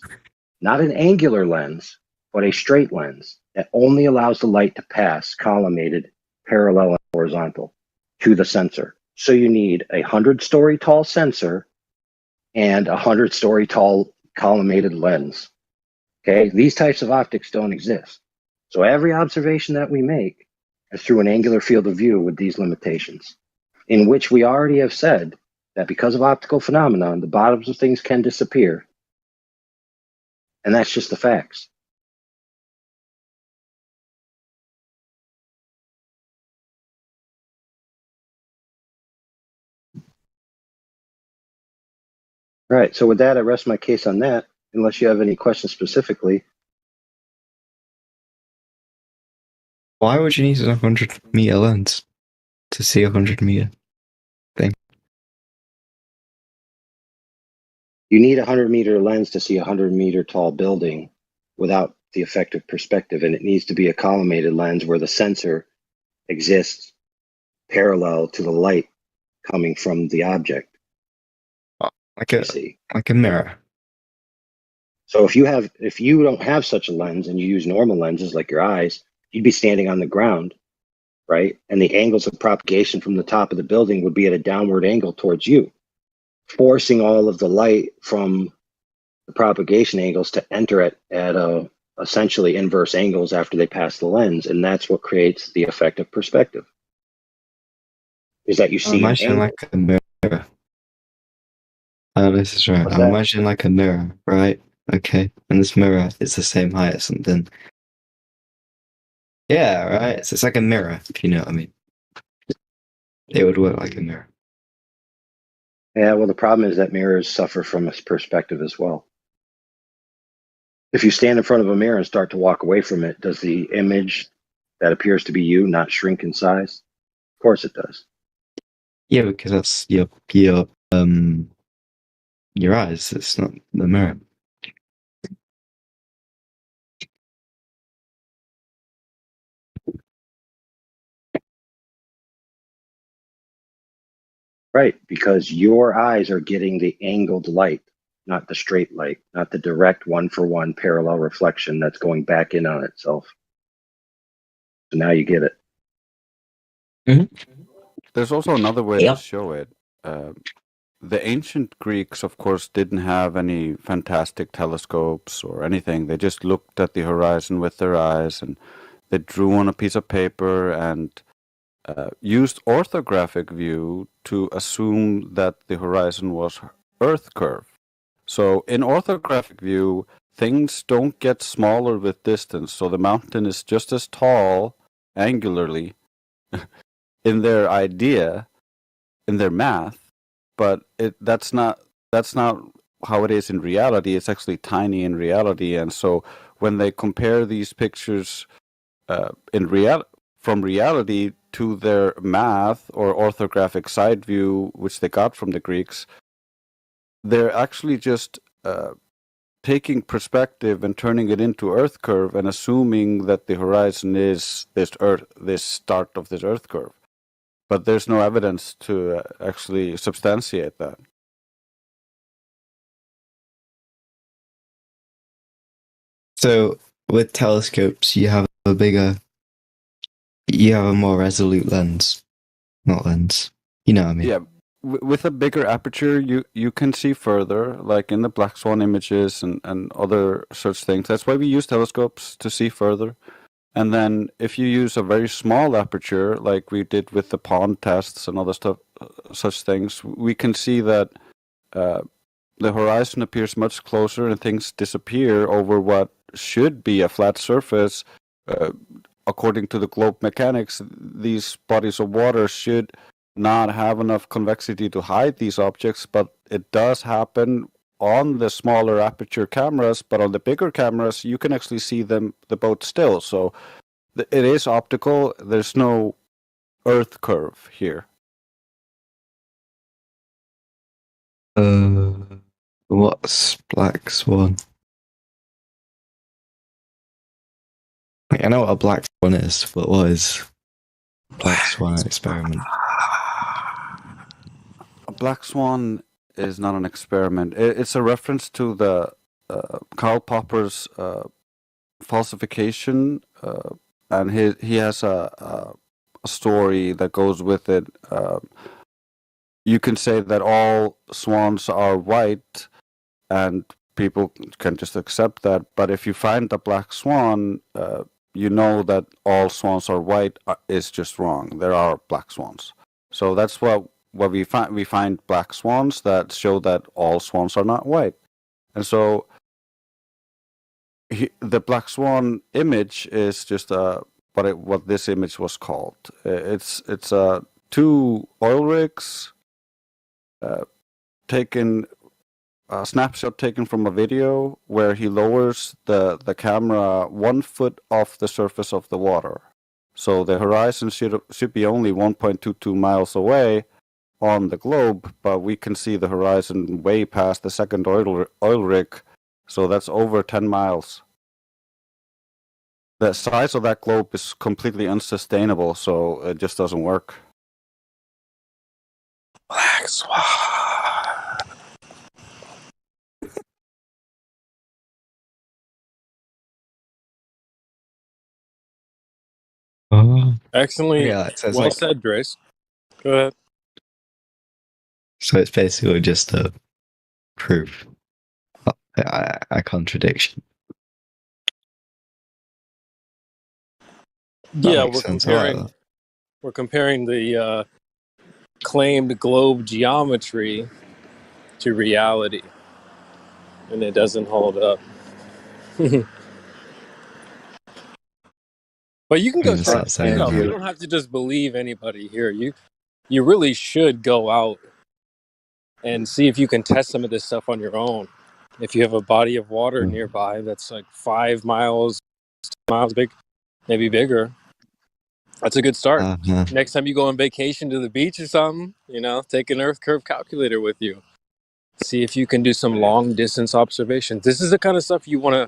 not an angular lens, but a straight lens that only allows the light to pass collimated, parallel, and horizontal to the sensor. So you need a 100-story tall sensor and a 100-story tall collimated lens. Okay, these types of optics don't exist. So every observation that we make is through an angular field of view with these limitations, in which we already have said that because of optical phenomenon, the bottoms of things can disappear. And that's just the facts. Right. So with that, I rest my case on that, unless you have any questions specifically. Why would you need a 100-meter lens to see a 100-meter thing? You need a 100-meter lens to see a 100-meter tall building without the effective perspective, and it needs to be a collimated lens where the sensor exists parallel to the light coming from the object. Like a mirror. So if you don't have such a lens and you use normal lenses like your eyes, you'd be standing on the ground, right? And the angles of propagation from the top of the building would be at a downward angle towards you, forcing all of the light from the propagation angles to enter at essentially inverse angles after they pass the lens, and that's what creates the effect of perspective. Is that you see Imagine like a mirror. Oh, this is right. I imagine like a mirror, right? Okay, and this mirror is the same height as something. Yeah, right. So it's like a mirror, if you know what I mean. It would work like a mirror. Yeah, well, the problem is that mirrors suffer from a perspective as well. If you stand in front of a mirror and start to walk away from it, does the image that appears to be you not shrink in size? Of course it does. Yeah, because that's your eyes. It's not the mirror. Right, because your eyes are getting the angled light, not the straight light, not the direct one-for-one parallel reflection that's going back in on itself. So now you get it. There's also another way Yeah. to show it. The ancient Greeks, of course, didn't have any fantastic telescopes or anything. They just looked at the horizon with their eyes, and they drew on a piece of paper and used orthographic view to assume that the horizon was Earth curve. So in orthographic view, things don't get smaller with distance. So the mountain is just as tall angularly in their idea, in their math, but that's not how it is in reality. It's actually tiny in reality, and so when they compare these pictures from reality to their math or orthographic side view, which they got from the Greeks, they're actually just taking perspective and turning it into Earth curve and assuming that the horizon is this start of this Earth curve. But there's no evidence to actually substantiate that. So with telescopes, you have a more resolute lens, not lens. You know what I mean? Yeah, with a bigger aperture, you can see further, like in the Black Swan images and other such things. That's why we use telescopes, to see further. And then if you use a very small aperture, like we did with the pond tests and other stuff, such things, we can see that the horizon appears much closer and things disappear over what should be a flat surface. According to the globe mechanics, these bodies of water should not have enough convexity to hide these objects, but it does happen on the smaller aperture cameras. But on the bigger cameras, you can actually see the boat still. So it is optical. There's no Earth curve here. What's Black Swan? I know what a Black Swan is, but what is Black Swan experiment? A Black Swan is not an experiment. It's a reference to the Karl Popper's falsification, and he has a story that goes with it. You can say that all swans are white, and people can just accept that. But if you find a black swan, you know that all swans are white is just wrong. There are black swans. So that's what we find. We find black swans that show that all swans are not white. And so the black swan image is just what this image was called. It's two oil rigs taken. A snapshot taken from a video where he lowers the camera 1 foot off the surface of the water. So the horizon should be only 1.22 miles away on the globe, but we can see the horizon way past the second oil rig. So that's over 10 miles. The size of that globe is completely unsustainable, so it just doesn't work. Black Swan. Excellent. Yeah, so it's well like- said, Grace. Go ahead. So it's basically just a proof, a contradiction. That Yeah, makes sense. I like that. we're comparing the claimed globe geometry to reality, and it doesn't hold up. But you can go It's check that it same out. view. You don't have to just believe anybody here. You really should go out and see if you can test some of this stuff on your own. If you have a body of water nearby that's like 5 miles, 10 miles big, maybe bigger, that's a good start. Next time you go on vacation to the beach or something, take an Earth curve calculator with you. See if you can do some long distance observations. This is the kind of stuff you don't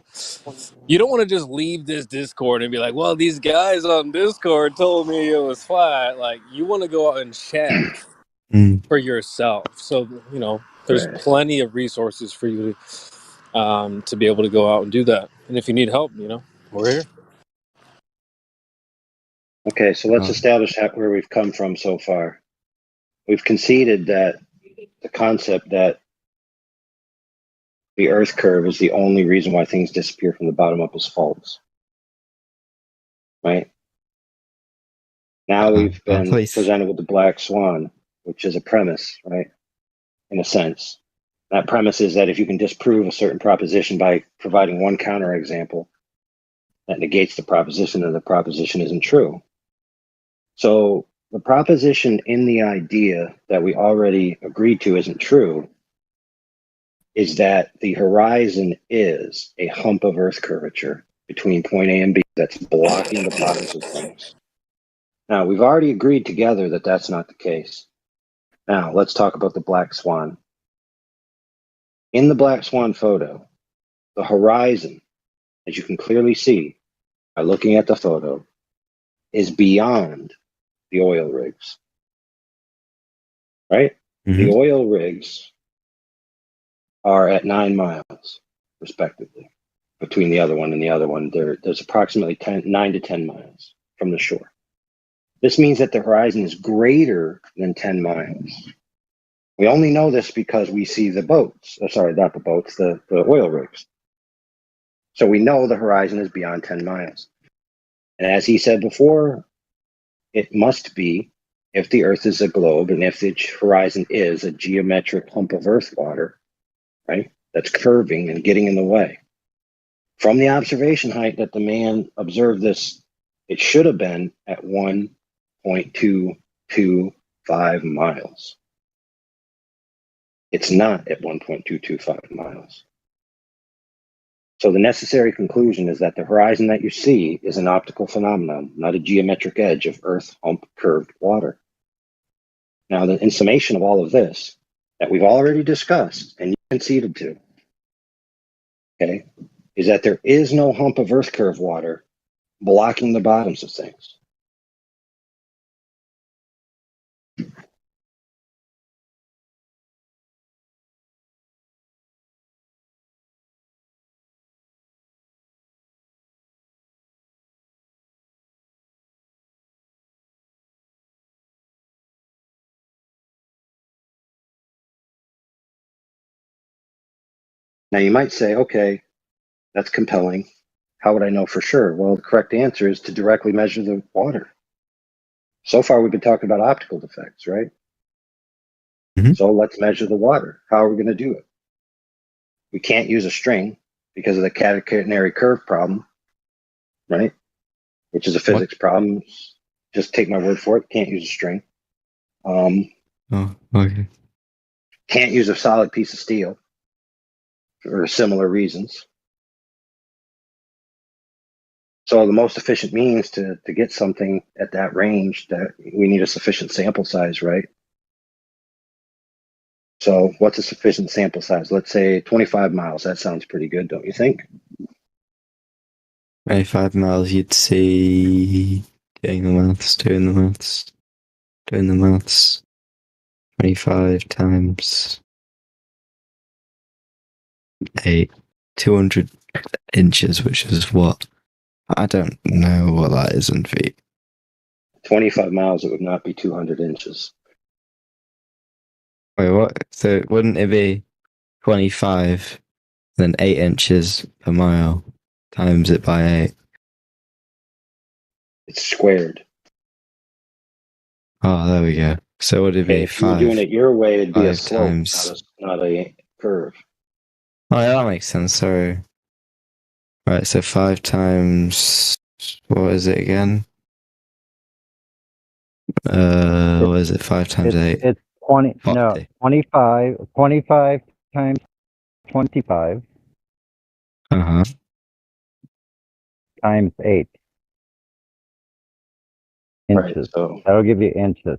want to just leave this Discord and be like, well, these guys on Discord told me it was flat. Like, you want to go out and check for yourself. So, there's plenty of resources for you to be able to go out and do that. And if you need help, we're here. Okay, so let's establish where we've come from so far. We've conceded that the concept that the Earth curve is the only reason why things disappear from the bottom up is false. Right? Now we've been presented with the black swan, which is a premise, right? In a sense. That premise is that if you can disprove a certain proposition by providing one counterexample, that negates the proposition, and the proposition isn't true. So the proposition in the idea that we already agreed to isn't true is that the horizon is a hump of Earth curvature between point A and B that's blocking the bottoms of things. Now, we've already agreed together that that's not the case. Now, let's talk about the black swan. In the black swan photo, the horizon, as you can clearly see by looking at the photo, is beyond the oil rigs. Right? Mm-hmm. The oil rigs are at 9 miles, respectively. Between the other one and the other one, there's approximately 9 to 10 miles from the shore. This means that the horizon is greater than 10 miles. We only know this because we see the boats. Sorry, not the boats, the oil rigs. So we know the horizon is beyond 10 miles. And as he said before, it must be, if the Earth is a globe and if the horizon is a geometric hump of Earth water, right, that's curving and getting in the way. From the observation height that the man observed this, it should have been at 1.225 miles. It's not at 1.225 miles. So the necessary conclusion is that the horizon that you see is an optical phenomenon, not a geometric edge of Earth hump curved water. Now, in summation of all of this that we've already discussed and you conceded to, okay, is that there is no hump of Earth curved water blocking the bottoms of things. Now you might say, okay, that's compelling. How would I know for sure? Well, the correct answer is to directly measure the water. So far, we've been talking about optical defects, right? Mm-hmm. So let's measure the water. How are we going to do it? We can't use a string because of the catenary curve problem, right? Which is a physics problem. Just take my word for it. Can't use a string. Okay. Can't use a solid piece of steel for similar reasons. So the most efficient means to get something at that range, that we need a sufficient sample size, right? So what's a sufficient sample size? Let's say 25 miles. That sounds pretty good, don't you think? 25 miles, you'd see, doing the maths. 25 times 8, 200 inches, which is what? I don't know what that is in feet. 25 miles, it would not be 200 inches. Wait, what? So wouldn't it be 25, then 8 inches per mile, times it by 8? It's squared. Oh, there we go. So would it be if 5? If you were doing it your way, it'd be a slope, times... not a curve. Oh, yeah, that makes sense. Sorry. Right, so 5 times... What is it again? What is it? 5 times 8? It's 20. 40. No, 25. 25 times 25. Times 8 inches. Right, so that'll give you inches.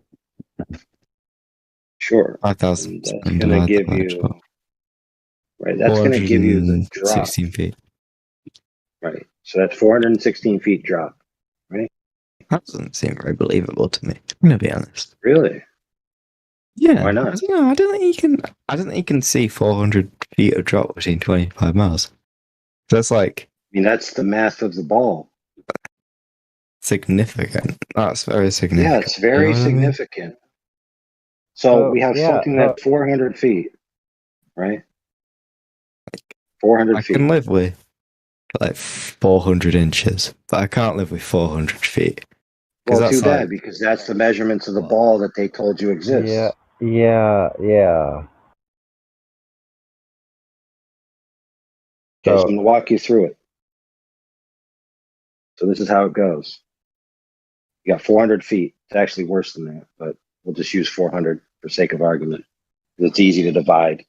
Sure. 5,000. That's going to give you. Right, that's going to give you the drop. 16 feet. Right, so that's 416 feet drop. Right. That doesn't seem very believable to me. I'm gonna be honest. Really? Yeah. Why not? I don't think you can see 400 feet of drop between 25 miles. That's like. I mean, that's the math of the ball. Significant. That's very significant. Yeah, it's very You know what I mean? significant. So we have yeah, something that's 400 feet, right? 400 I feet. can live with like 400 inches, but I can't live with 400 feet. Well, that's too bad, like, because that's the measurements of the ball that they told you exists. Yeah. Okay, so I'm going to walk you through it. So this is how it goes. You got 400 feet. It's actually worse than that, but we'll just use 400 for sake of argument. It's easy to divide.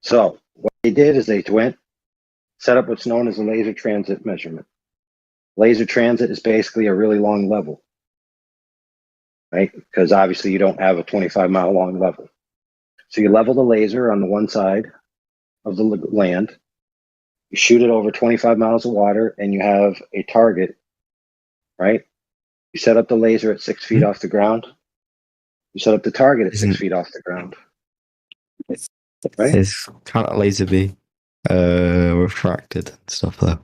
So what they did is they went, set up what's known as a laser transit measurement. Laser transit is basically a really long level, right? Because obviously you don't have a 25-mile long level. So you level the laser on the one side of the land, you shoot it over 25 miles of water, and you have a target, right? You set up the laser at 6 feet off the ground. You set up the target at 6 feet off the ground. Right? It's can't a laser be refracted and stuff though?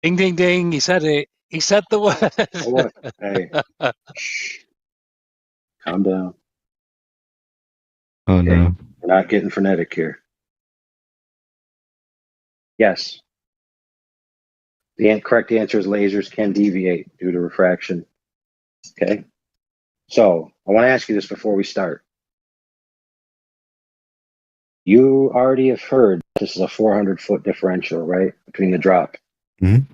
Ding, ding, ding. He said it. He said the word. Oh, hey. Shh. Calm down. Oh no. We're not getting frenetic here. Yes. The correct answer is lasers can deviate due to refraction. Okay. So I want to ask you this before we start. You already have heard this is a 400-foot differential, right, between the drop. Mm-hmm.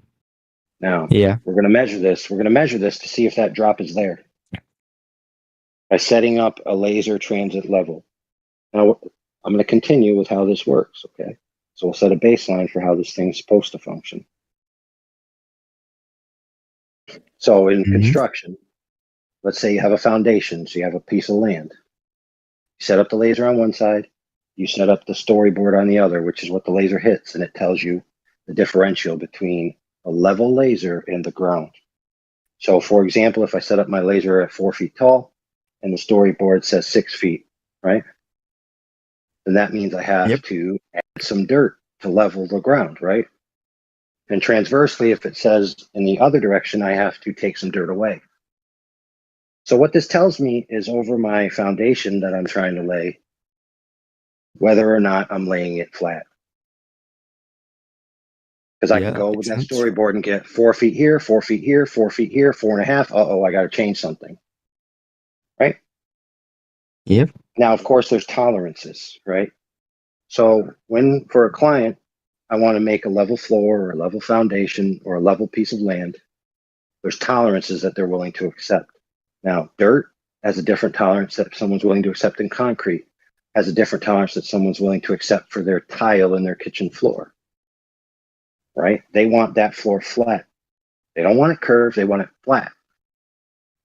Now, yeah, we're going to measure this. We're going to measure this to see if that drop is there by setting up a laser transit level. Now, I'm going to continue with how this works, okay? So we'll set a baseline for how this thing's supposed to function. So in construction, let's say you have a foundation, so you have a piece of land. You set up the laser on one side, you set up the storyboard on the other, which is what the laser hits, and it tells you the differential between a level laser and the ground. So for example, if I set up my laser at 4 feet tall and the storyboard says 6 feet, right? Then that means I have to add some dirt to level the ground, right? And transversely, if it says in the other direction, I have to take some dirt away. So what this tells me is over my foundation that I'm trying to lay, whether or not I'm laying it flat. Because I can go with that storyboard and get 4 feet here, 4 feet here, 4 feet here, 4.5. Uh-oh, I got to change something. Right? Yep. Now, of course, there's tolerances, right? So when, for a client, I want to make a level floor or a level foundation or a level piece of land, there's tolerances that they're willing to accept. Now, dirt has a different tolerance that someone's willing to accept in concrete, has a different tolerance that someone's willing to accept for their tile in their kitchen floor, right? They want that floor flat. They don't want it curved, they want it flat.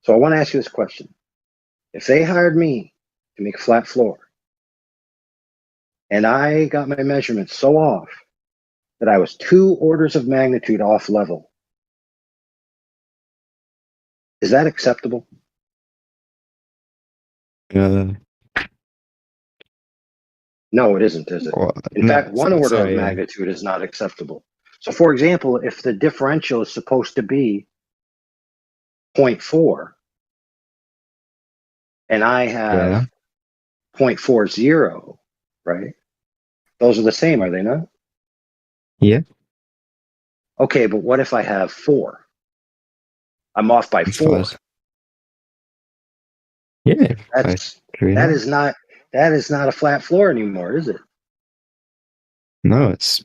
So I want to ask you this question. If they hired me to make a flat floor, and I got my measurements so off that I was 2 orders of magnitude off level, is that acceptable? No, it isn't, is it? In fact, 1 order of magnitude is not acceptable. So for example, if the differential is supposed to be 0.4 and I have 0.40, right? Those are the same, are they not? Yeah. Okay, but what if I have 4? I'm off by 4. Yeah. That is not a flat floor anymore, is it? No, it's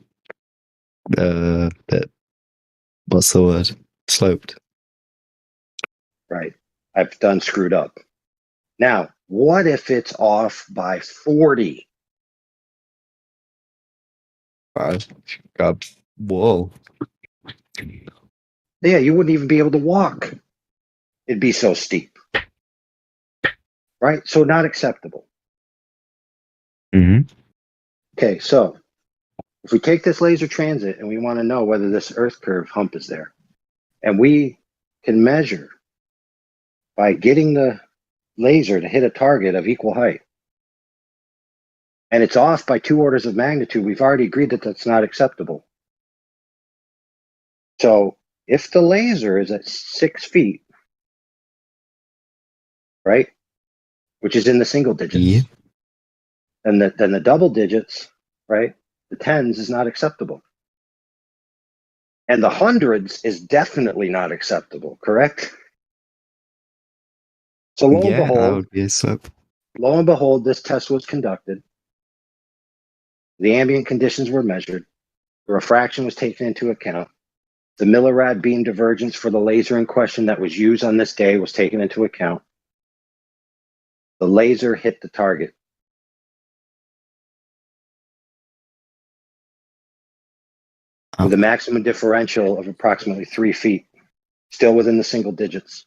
what's the word? Sloped. Right. I've done screwed up. Now, what if it's off by 40? God, whoa. Yeah, you wouldn't even be able to walk. It'd be so steep. Right? So not acceptable. Mm-hmm. Okay, so if we take this laser transit and we want to know whether this Earth curve hump is there, and we can measure by getting the laser to hit a target of equal height, and it's off by 2 orders of magnitude, we've already agreed that that's not acceptable. So if the laser is at 6 feet, right, which is in the single digits, then the double digits, right, the tens is not acceptable. And the hundreds is definitely not acceptable, correct? So lo and that behold, would be a slip. lo and behold, this test was conducted. The ambient conditions were measured. The refraction was taken into account. The Miller-Rad beam divergence for the laser in question that was used on this day was taken into account. The laser hit the target. With a maximum differential of approximately 3 feet, still within the single digits.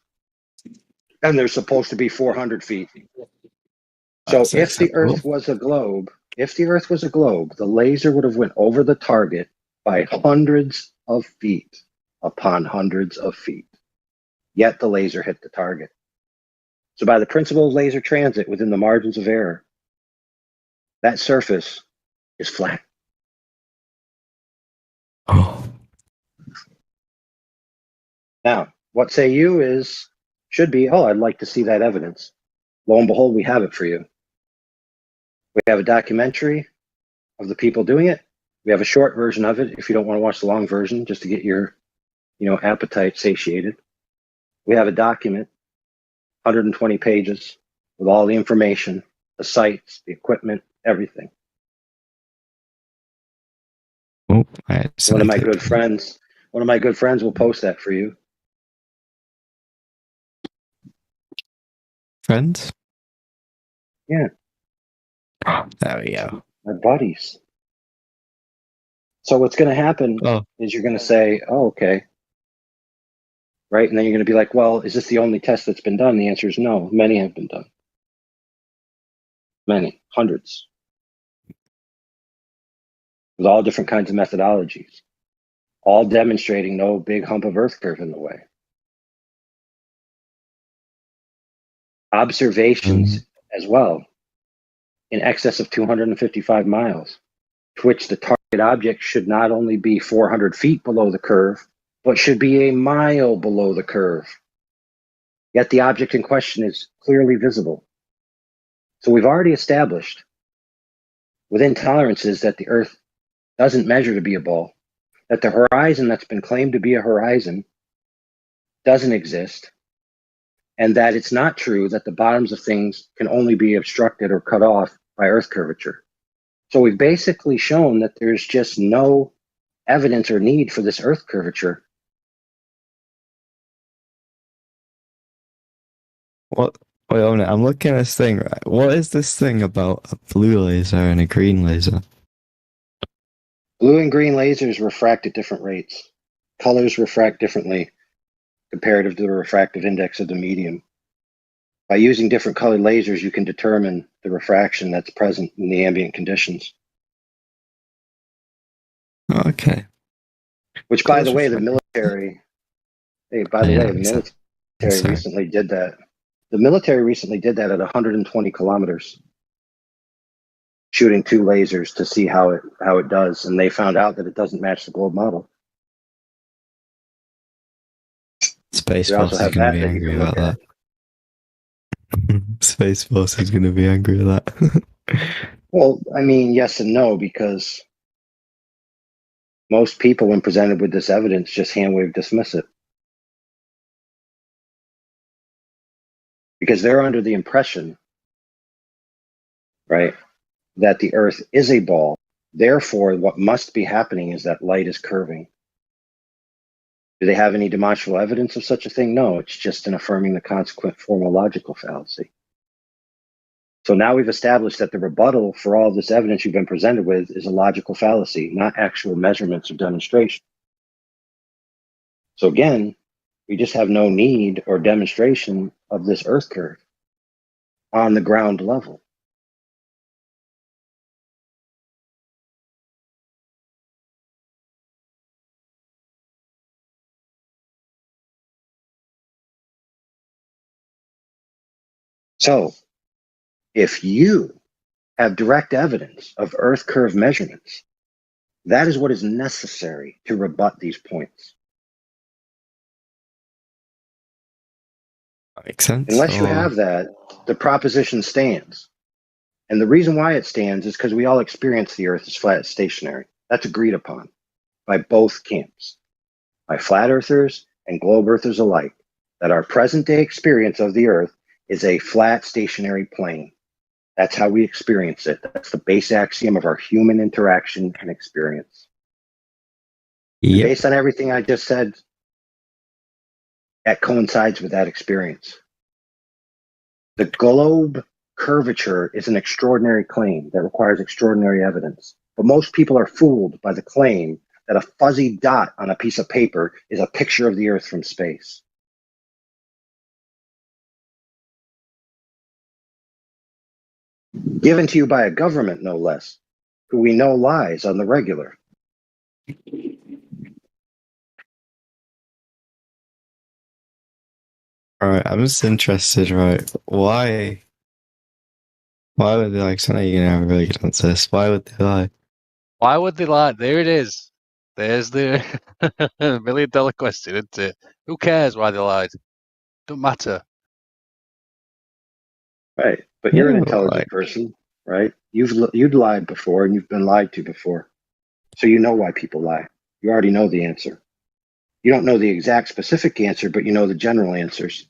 And they're supposed to be 400 feet. So if the Earth was a globe, the laser would have went over the target by hundreds of feet upon hundreds of feet. Yet the laser hit the target. So by the principle of laser transit within the margins of error, that surface is flat. Now, what say you should be, I'd like to see that evidence. Lo and behold, we have it for you. We have a documentary of the people doing it. We have a short version of it if you don't want to watch the long version, just to get your, appetite satiated. We have a document, 120 pages, with all the information, the sites, the equipment, everything. Oh, One of my good friends will post that for you. Friends? Yeah. There we go. My buddies. So what's going to happen is you're going to say, oh, okay. Right? And then you're going to be like, well, is this the only test that's been done? The answer is no. Many have been done. Many. Hundreds. With all different kinds of methodologies. All demonstrating no big hump of Earth curve in the way. Observations as well in excess of 255 miles, to which the target object should not only be 400 feet below the curve, but should be a mile below the curve. Yet the object in question is clearly visible. So we've already established within tolerances that the Earth doesn't measure to be a ball, that the horizon that's been claimed to be a horizon doesn't exist, and that it's not true that the bottoms of things can only be obstructed or cut off by Earth curvature. So we've basically shown that there's just no evidence or need for this Earth curvature. What? Wait a minute, I'm looking at this thing, right? What is this thing about a blue laser and a green laser? Blue and green lasers refract at different rates. Colors refract differently comparative to the refractive index of the medium. By using different colored lasers, you can determine the refraction that's present in the ambient conditions. Okay. Which, by the way, the military recently did that. The military recently did that at 120 kilometers, shooting 2 lasers to see how it does, and they found out that it doesn't match the globe model. Space Force is going to be angry about that. Space Force is going to be angry at that. Well, I mean, yes and no, because most people, when presented with this evidence, just hand-wave dismiss it. Because they're under the impression, right, that the Earth is a ball. Therefore, what must be happening is that light is curving. Do they have any demonstrable evidence of such a thing? No, it's just an affirming the consequent formal logical fallacy. So now we've established that the rebuttal for all of this evidence you've been presented with is a logical fallacy, not actual measurements or demonstration. So again, we just have no need or demonstration of this Earth curve on the ground level. So, if you have direct evidence of Earth curve measurements, that is what is necessary to rebut these points. That makes sense. Unless you have that, the proposition stands. And the reason why it stands is because we all experience the Earth as flat, stationary. That's agreed upon by both camps, by flat earthers and globe earthers alike, that our present day experience of the Earth is a flat, stationary plane. That's how we experience it. That's the base axiom of our human interaction and experience. And based on everything I just said, that coincides with that experience. The globe curvature is an extraordinary claim that requires extraordinary evidence. But most people are fooled by the claim that a fuzzy dot on a piece of paper is a picture of the Earth from space. Given to you by a government, no less, who we know lies on the regular. All right, I'm just interested, right? Why would they like? So now you're gonna have a really good answer. Why would they lie? Why would they lie? There it is. There's the $1 million question, isn't it? Who cares why they lied? Don't matter. Right, but you're an intelligent person, right? You've lied before, and you've been lied to before, so you know why people lie. You already know the answer. You don't know the exact specific answer, but you know the general answers.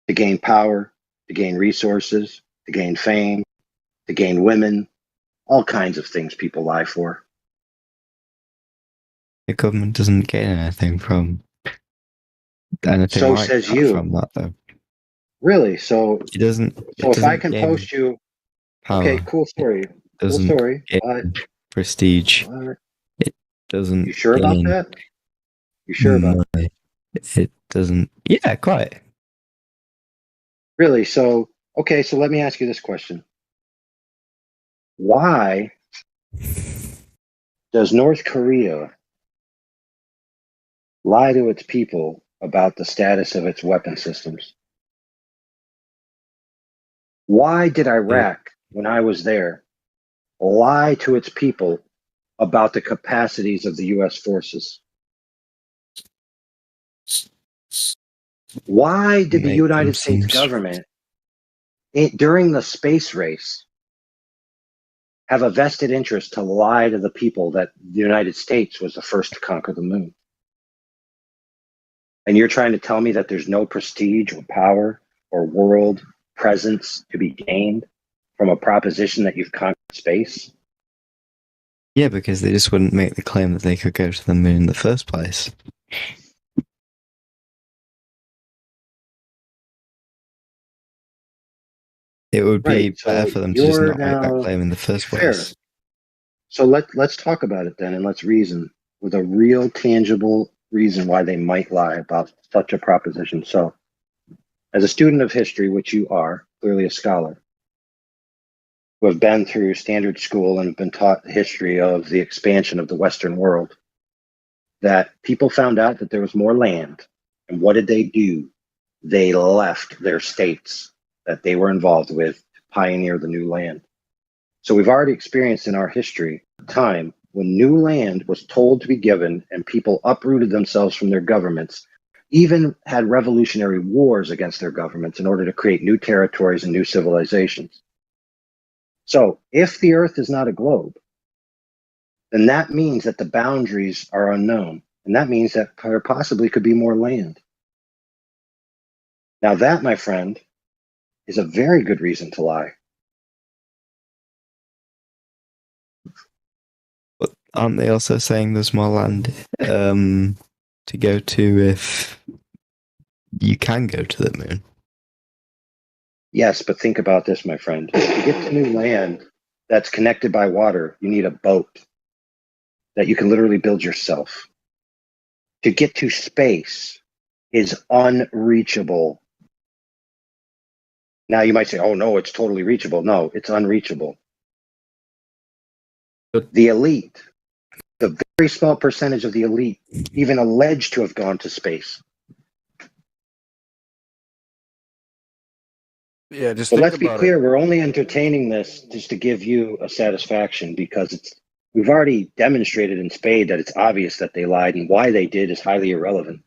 To gain power, to gain resources, to gain fame, to gain women, all kinds of things people lie for. The government doesn't gain anything from anything. So like says that you. From that, though. Really? So it doesn't. So if I can post you, power. Okay, cool story. Cool story. Prestige. It doesn't. You sure about that? You sure about that? It doesn't. Yeah, quite. Really? So, okay, so let me ask you this question. Why does North Korea lie to its people about the status of its weapon systems? Why did Iraq, when I was there, lie to its people about the capacities of the U.S. forces? Why did the United States government, during the space race, have a vested interest to lie to the people that the United States was the first to conquer the moon? And you're trying to tell me that there's no prestige or power or world presence to be gained from a proposition that you've conquered space? Yeah, because they just wouldn't make the claim that they could go to the moon in the first place. It would be better for them to just not make that claim in the first place. So let's talk about it then, and let's reason with a real tangible reason why they might lie about such a proposition. So, as a student of history, which you are, clearly a scholar, who have been through standard school and have been taught the history of the expansion of the Western world, that people found out that there was more land. And what did they do? They left their states that they were involved with to pioneer the new land. So we've already experienced in our history a time when new land was told to be given and people uprooted themselves from their governments, even had revolutionary wars against their governments in order to create new territories and new civilizations. So if the Earth is not a globe, then that means that the boundaries are unknown. And that means that there possibly could be more land. Now that, my friend, is a very good reason to lie. But aren't they also saying there's more land to go to if you can go to the moon? Yes, but think about this, my friend. To get to new land that's connected by water, you need a boat that you can literally build yourself. To get to space is unreachable. Now you might say, oh no, it's totally reachable. No, it's unreachable. The elite, the very small percentage of the elite, even alleged to have gone to space. Yeah, just But think let's be about clear, it. we're only entertaining this just to give you a satisfaction because we've already demonstrated in spade that it's obvious that they lied, and why they did is highly irrelevant.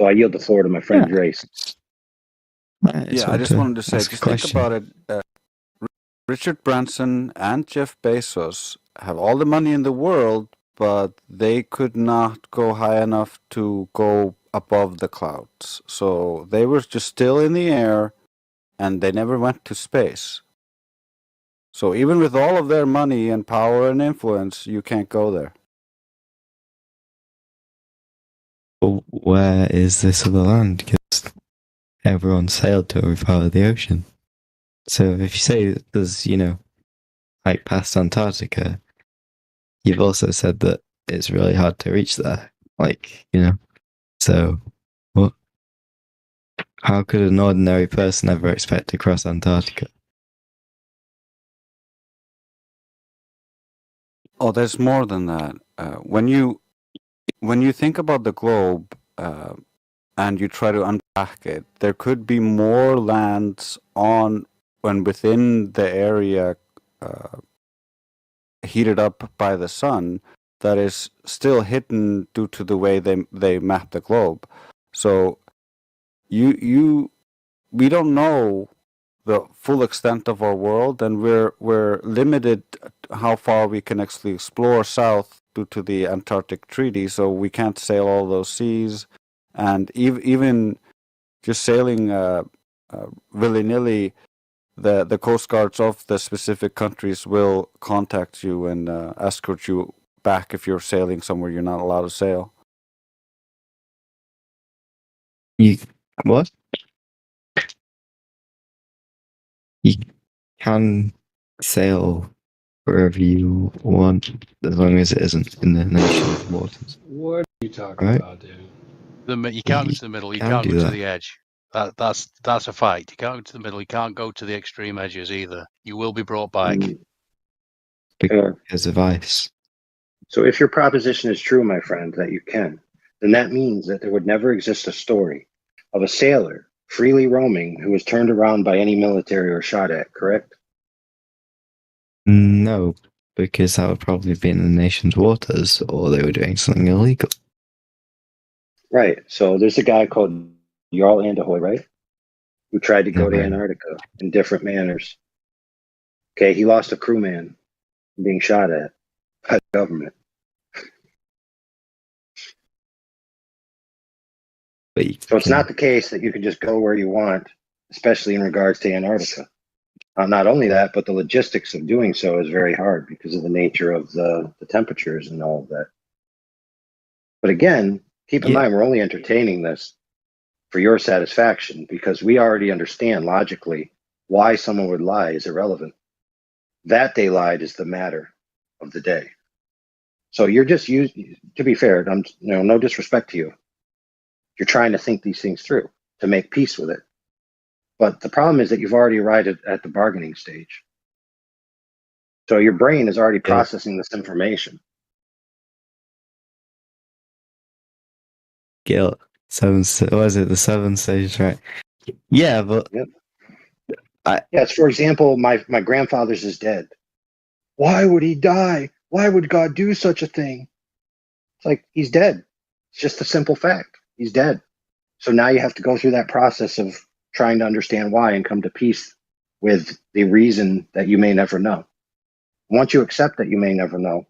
So I yield the floor to my friend Drace. I just wanted to say, just think about it. Richard Branson and Jeff Bezos have all the money in the world, but they could not go high enough to go above the clouds. So they were just still in the air, and they never went to space. So even with all of their money and power and influence, you can't go there. Well, where is this other land? Because everyone sailed to every part of the ocean. So if you say there's, like past Antarctica, you've also said that it's really hard to reach there. So what? How could an ordinary person ever expect to cross Antarctica? Oh, there's more than that. When you think about the globe and you try to unpack it, there could be more lands on and within the area heated up by the sun that is still hidden due to the way they map the globe. So we don't know the full extent of our world, and we're limited how far we can actually explore south due to the Antarctic Treaty. So we can't sail all those seas, and even just sailing willy-nilly, the coast guards of the specific countries will contact you and escort you back if you're sailing somewhere you're not allowed to sail. What? You can sail wherever you want, as long as it isn't in the nation's waters. What are you talking about, dude? You can't go to the middle. You can't go to the edge. That's a fact. You can't go to the middle. You can't go to the extreme edges either. You will be brought back because of ice. So if your proposition is true, my friend, that you can, then that means that there would never exist a story of a sailor freely roaming who was turned around by any military or shot at, correct? No, because that would probably be in the nation's waters, or they were doing something illegal. Right. So there's a guy called Jarl Anderhoy, right? Who tried to go to Antarctica in different manners. Okay, he lost a crewman being shot at by the government. So it's not the case that you can just go where you want, especially in regards to Antarctica. Not only that, but the logistics of doing so is very hard because of the nature of the temperatures and all of that. But again, keep in mind, we're only entertaining this for your satisfaction because we already understand logically why someone would lie is irrelevant. That they lied is the matter of the day. So you're just to be fair, no disrespect to you. You're trying to think these things through to make peace with it. But the problem is that you've already arrived at the bargaining stage. So your brain is already processing this information. Guilt. Was it the 7 stages, right? Yeah, but yes, for example, my grandfather's is dead. Why would he die? Why would God do such a thing? It's like he's dead. It's just a simple fact. He's dead. So now you have to go through that process of trying to understand why and come to peace with the reason that you may never know. Once you accept that you may never know,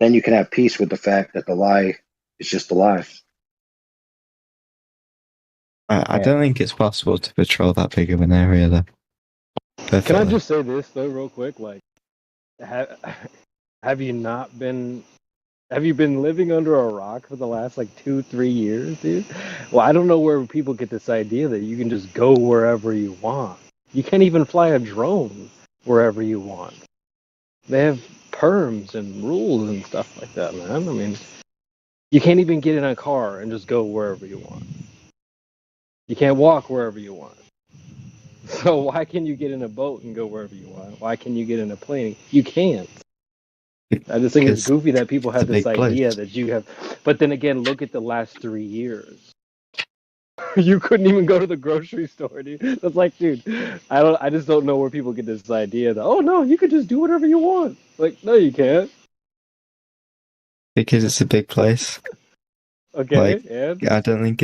then you can have peace with the fact that the lie is just a lie. I don't think it's possible to patrol that big of an area, though. Perfectly. Can I just say this, though, real quick? Like, have you been living under a rock for the last 2-3 years, dude? Well, I don't know where people get this idea that you can just go wherever you want. You can't even fly a drone wherever you want. They have perms and rules and stuff like that, man. I mean, you can't even get in a car and just go wherever you want. You can't walk wherever you want. So why can you get in a boat and go wherever you want? Why can you get in a plane? You can't. I just think it's goofy that people have this idea that you have. But then again, look at the last 3 years. You couldn't even go to the grocery store, dude. That's like, dude, I just don't know where people get this idea that, oh no, you could just do whatever you want. Like, no, you can't. Because it's a big place. Okay, Like, and I don't think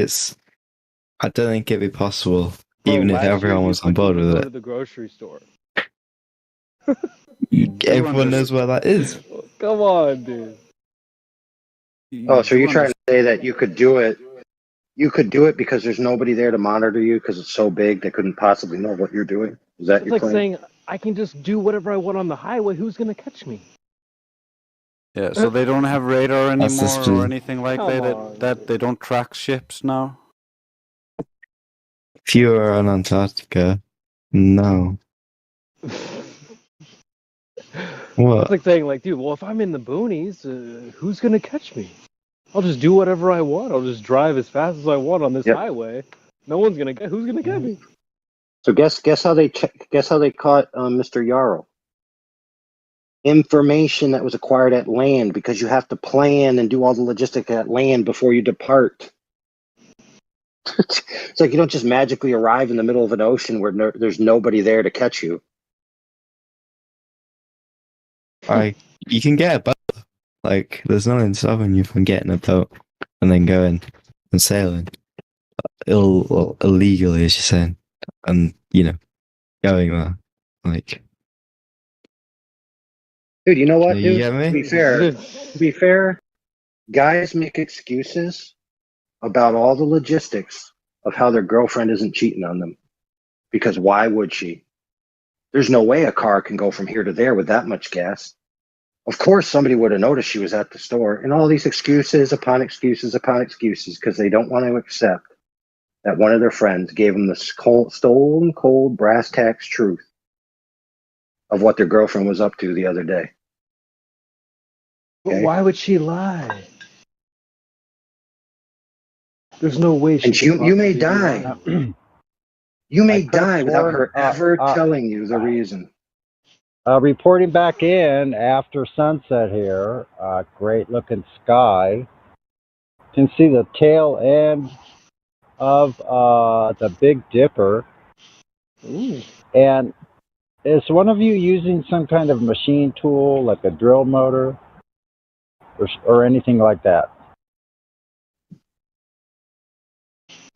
it'd be possible, bro, even if last year everyone you was on couldn't board even with go it. to the grocery store. Everyone knows where that is. Come on, dude. Oh, so you're trying to say that you could do it? You could do it because there's nobody there to monitor you because it's so big they couldn't possibly know what you're doing. Is that It's your like claim? saying I can just do whatever I want on the highway. Who's gonna catch me? Yeah, so they don't have radar That's the anymore or spirit. anything like Come that. on, That they don't track ships now. If you were on Antarctica, no. What? It's like saying, like, dude, well, if I'm in the boonies, who's gonna catch me? I'll just do whatever I want. I'll just drive as fast as I want on this Yep. highway. No one's gonna get. Who's gonna get me? So guess how they caught Mr. Yarrow? Information that was acquired at land, because you have to plan and do all the logistics at land before you depart. It's like you don't just magically arrive in the middle of an ocean where there's nobody there to catch you. You can get a boat. Like, there's nothing stopping you from getting a boat and then going and sailing. Illegally, as you're saying. And, going there. Like, Dude, you know what, You dude? get me? To be fair, guys make excuses about all the logistics of how their girlfriend isn't cheating on them. Because why would she? There's no way a car can go from here to there with that much gas. Of course, somebody would have noticed she was at the store. And all these excuses upon excuses upon excuses because they don't want to accept that one of their friends gave them the stone cold brass tacks truth of what their girlfriend was up to the other day. But why would she lie? There's no way she. And you may die. You may die without her ever telling you the reason. Reporting back in after sunset here, great looking sky. You can see the tail end of the Big Dipper. Ooh. And is one of you using some kind of machine tool, like a drill motor, or anything like that?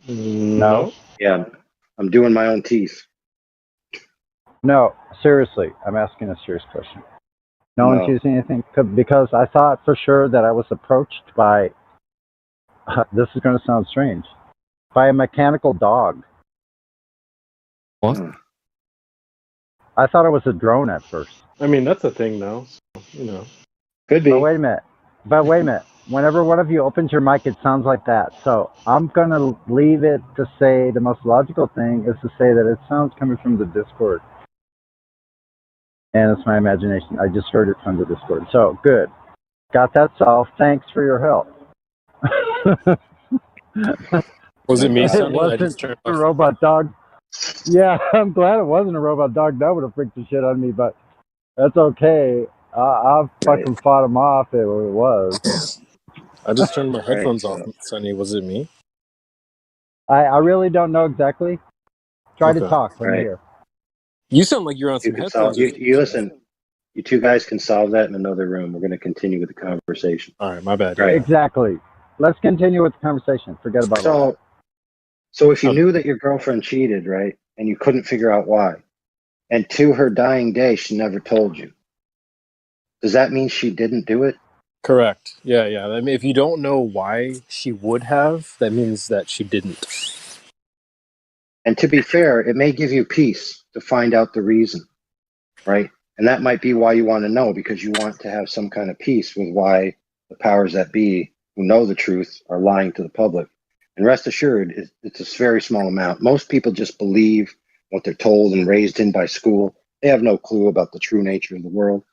No? Yeah, I'm doing my own teeth. No, seriously, I'm asking a serious question. No one's No. using anything? Because I thought for sure that I was approached by, this is going to sound strange, by a mechanical dog. What? I thought it was a drone at first. I mean, that's a thing now. So, Could be. But wait a minute. Whenever one of you opens your mic, it sounds like that. So I'm going to leave it to say the most logical thing is to say that it sounds coming from the Discord. And it's my imagination. I just heard it from the Discord. So, good. Got that solved. Thanks for your help. Was it me, It Sonny? I wasn't just turned a off. robot dog. Yeah, I'm glad it wasn't a robot dog. That would have freaked the shit out of me, but that's okay. I fucking fought him off if it was. I just turned my Right, headphones so- off, Sonny. Was it me? I really don't know exactly. Try to Okay. talk. Let me Right. hear. You sound like you're on You some can headphones. solve. You listen. You two guys can solve that in another room. We're going to continue with the conversation. All right, my bad. Right. Exactly. Let's continue with the conversation. Forget about it. So if you knew that your girlfriend cheated, right, and you couldn't figure out why, and to her dying day she never told you, does that mean she didn't do it? Correct. Yeah. I mean, if you don't know why she would have, that means that she didn't. And to be fair, it may give you peace to find out the reason, right? And that might be why you want to know, because you want to have some kind of peace with why the powers that be who know the truth are lying to the public. And rest assured, it's a very small amount. Most people just believe what they're told and raised in by school. They have no clue about the true nature of the world.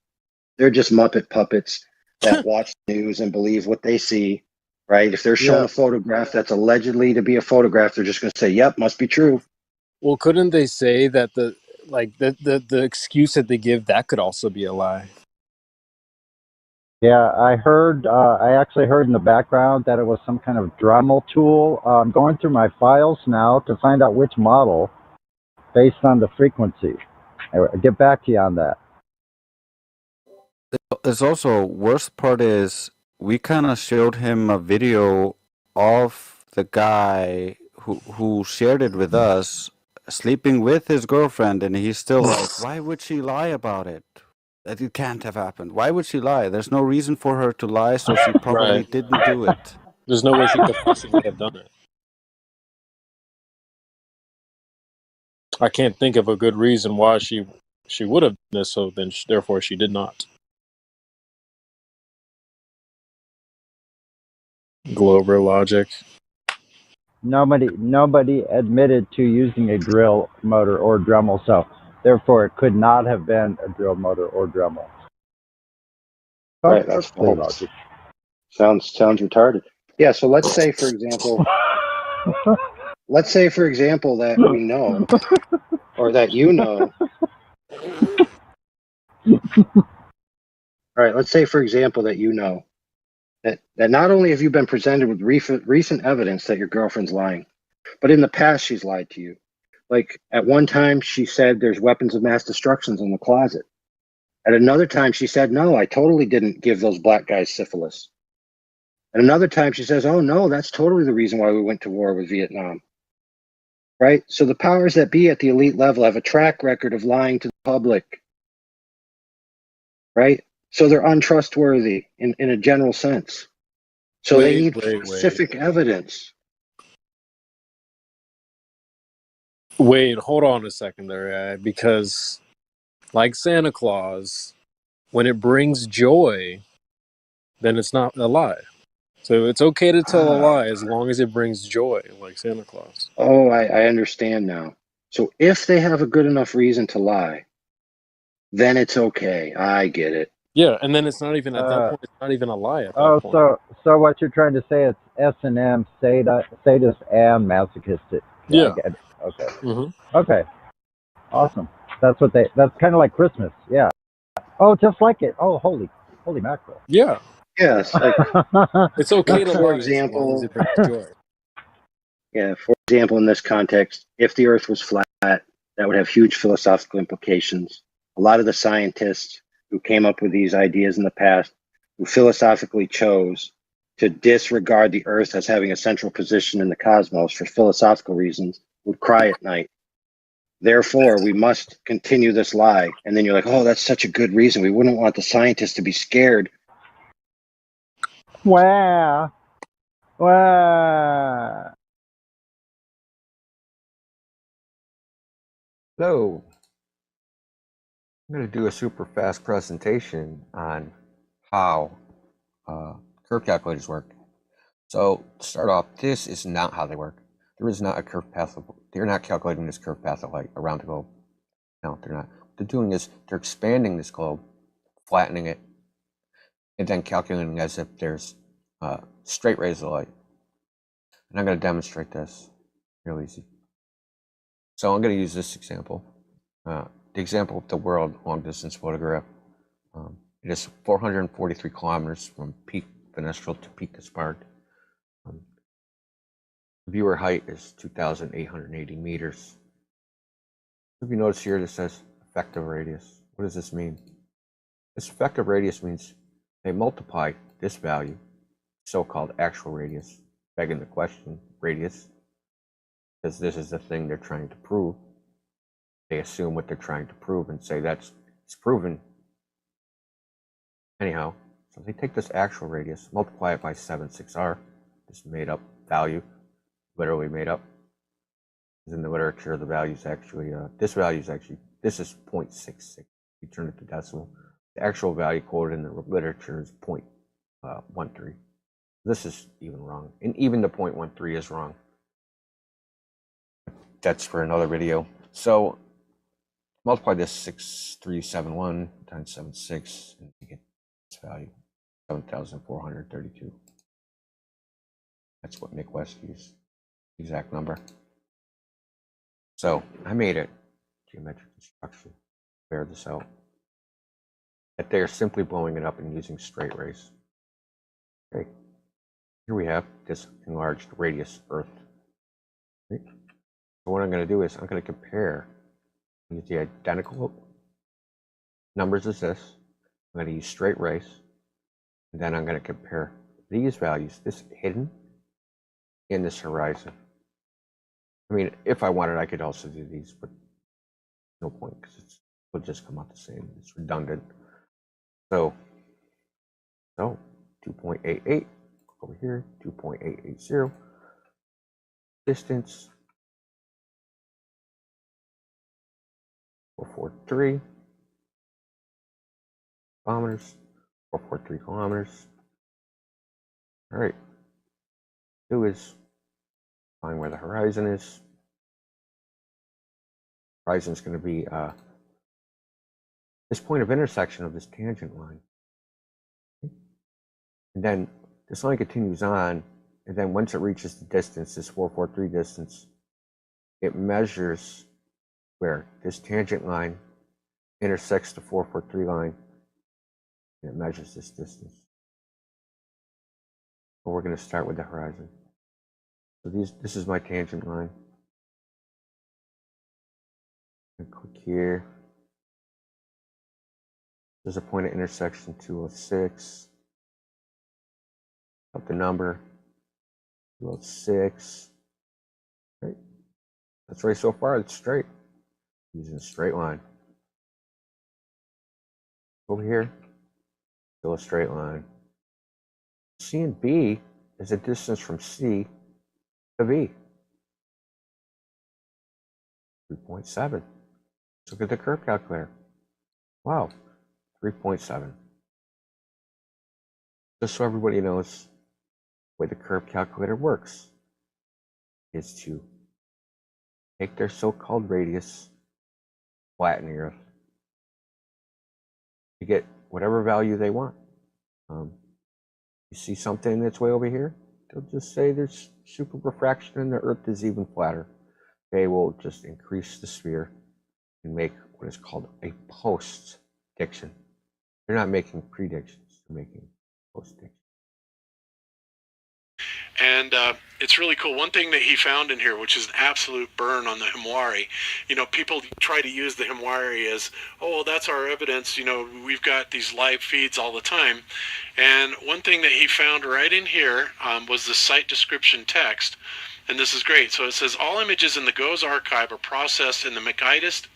They're just Muppet puppets that watch the news and believe what they see, right? If they're shown a photograph that's allegedly to be a photograph, they're just going to say, yep, must be true. Well, couldn't they say that the excuse that they give, that could also be a lie? Yeah, I actually heard in the background that it was some kind of Dremel tool. I'm going through my files now to find out which model based on the frequency. I'll get back to you on that. There's also, worst part is we kind of showed him a video of the guy who shared it with us sleeping with his girlfriend, and he's still like, why would she lie about it? That it can't have happened. Why would she lie? There's no reason for her to lie, so she probably Right. didn't do it. There's no way she could possibly have done it. I can't think of a good reason why she would have done this, so then therefore she did not. Glober logic. Nobody admitted to using a drill motor or Dremel, so therefore it could not have been a drill motor or Dremel. Right, that's false. Logic. Sounds retarded. Yeah, so let's say for example that we know, or that you know. All right, let's say for example that you know that not only have you been presented with recent evidence that your girlfriend's lying, but in the past she's lied to you. Like at one time she said there's weapons of mass destruction in the closet. At another time she said, no, I totally didn't give those black guys syphilis. At another time she says, oh no, that's totally the reason why we went to war with Vietnam. Right? So the powers that be at the elite level have a track record of lying to the public. Right? So they're untrustworthy in a general sense. So they need specific evidence. Wait, hold on a second there, because like Santa Claus, when it brings joy, then it's not a lie. So it's okay to tell a lie as long as it brings joy, like Santa Claus. Oh, I understand now. So if they have a good enough reason to lie, then it's okay. I get it. Yeah, and then it's not even at that point. It's not even a lie at that point. So what you're trying to say is S&M, sadist and masochistic. Yeah. I get it. Okay. Mm-hmm. Okay. Awesome. That's kind of like Christmas. Yeah. Oh, just like it. Oh, holy mackerel. Yeah. Yes. Like, it's okay to for lie example, as long as it brings joy. Yeah. For example, in this context, if the Earth was flat, that would have huge philosophical implications. A lot of the scientists who came up with these ideas in the past, who philosophically chose to disregard the Earth as having a central position in the cosmos for philosophical reasons, would cry at night. Therefore, we must continue this lie. And then you're like, oh, that's such a good reason. We wouldn't want the scientists to be scared. Wow. So, I'm going to do a super fast presentation on how curve calculators work. So, to start off, this is not how they work. There is not a curve path. They're not calculating this curve path of light around the globe. No, they're not. What they're doing is they're expanding this globe, flattening it, and then calculating as if there's straight rays of light. And I'm going to demonstrate this real easy. So I'm going to use this example, the example of the world long distance photograph. It is 443 kilometers from Peak Fenestrel to Peak Gaspard. The viewer height is 2,880 meters. If you notice here, this says effective radius. What does this mean? This effective radius means they multiply this value, so-called actual radius, begging the question, radius, because this is the thing they're trying to prove. They assume what they're trying to prove and say it's proven. Anyhow, so they take this actual radius, multiply it by 76R, this made up value, literally made up. In the literature, the value is actually, this is 0.66. You turn it to decimal. The actual value quoted in the literature is 0.13. This is even wrong. And even the 0.13 is wrong. That's for another video. So multiply this 6371 times 76 and you get this value, 7,432. That's what Nick West used, exact number. So I made it geometric construction, bear this out. That they're simply blowing it up and using straight rays. Okay, here we have this enlarged radius Earth. Okay. So what I'm going to do is I'm going to compare the identical numbers as this. I'm going to use straight rays, and then I'm going to compare these values, this hidden in this horizon. I mean, if I wanted, I could also do these, but no point because it'll just come out the same. It's redundant. So 2.88 over here, 2.880. Distance 443 kilometers. 443 kilometers. All right. Do is find where the horizon is. Horizon is going to be this point of intersection of this tangent line. And then this line continues on, and then once it reaches the distance, this 443 distance, it measures where this tangent line intersects the 443 line, and it measures this distance. So we're going to start with the horizon. So this is my tangent line. And click here. There's a point of intersection 206. Up the number 206. Right. That's right so far. It's straight. Using a straight line. Over here, still a straight line. C and B is a distance from C to B. 3.7. Let's look at the curve calculator. Wow, 3.7. Just so everybody knows the way the curve calculator works is to take their so-called radius, flatten the Earth to get whatever value they want. You see something that's way over here, they'll just say there's super refraction and the Earth is even flatter. They will just increase the sphere and make what is called a post-diction. They're not making predictions, they're making post-dictions. And it's really cool. One thing that he found in here, which is an absolute burn on the Himwari, people try to use the Himwari as, oh, that's our evidence. We've got these live feeds all the time. And one thing that he found right in here was the site description text. And this is great. So it says, all images in the GOES archive are processed in the McIDIS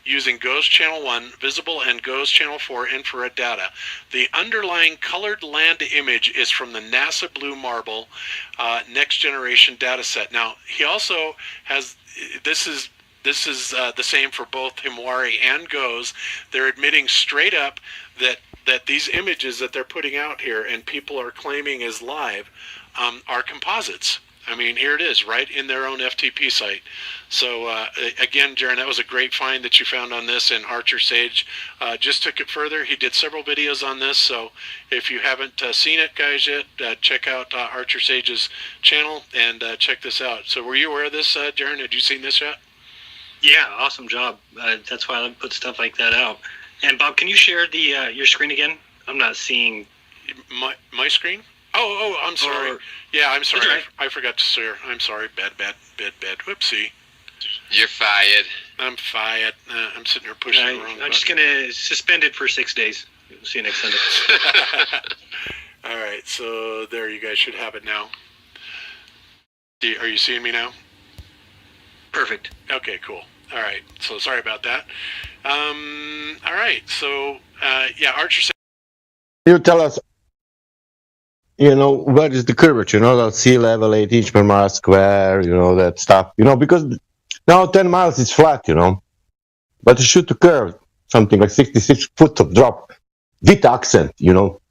using GOES Channel 1 visible and GOES Channel 4 infrared data. The underlying colored land image is from the NASA Blue Marble Next Generation dataset. Now, he also has, this is the same for both Himwari and GOES. They're admitting straight up that these images that they're putting out here and people are claiming is live are composites. I mean, here it is, right in their own FTP site. So again, Jaron, that was a great find that you found on this, and Archer Sage just took it further. He did several videos on this, so if you haven't seen it, guys, yet, check out Archer Sage's channel and check this out. So were you aware of this, Jaron? Had you seen this yet? Yeah, awesome job. That's why I put stuff like that out. And Bob, can you share the your screen again? I'm not seeing my screen. Oh, I'm sorry. Yeah, I'm sorry. Right. I forgot to share. I'm sorry. Bad. Whoopsie. You're fired. I'm fired. I'm sitting here pushing the wrong button. I'm just going to suspend it for 6 days. We'll see you next Sunday. All right, so there, you guys should have it now. Are you seeing me now? Perfect. Okay, cool. All right, so sorry about that. All right, so, yeah, Archer said... You tell us, what is the curvature, the sea level, 8 inch per mile square, that stuff, because now 10 miles is flat, but you shoot a curve, something like 66 foot of drop, with accent,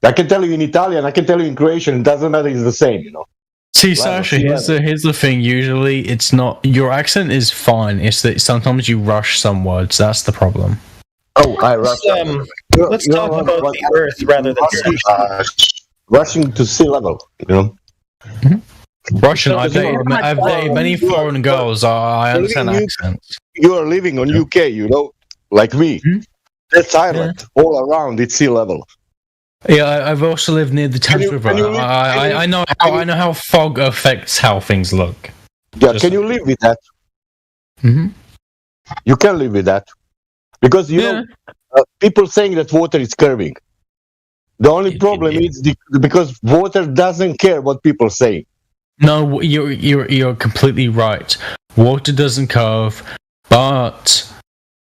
I can tell you in Italian, I can tell you in Croatian, it doesn't matter, it's the same, See, Sasha, here's the thing, usually it's not, your accent is fine, it's that sometimes you rush some words, that's the problem. Oh, I rush. Let's talk about the Earth rather than rushing to sea level, Russian, I've dated many foreign girls, I understand accents. You are living on UK, like me. That's Ireland. All around, it's sea level. Yeah, I've also lived near the Thames River. I know how fog affects how things look. Yeah, can you live with that? You can live with that. Because, people saying that water is curving. The only problem is because water doesn't care what people say. No, you're completely right. Water doesn't curve, but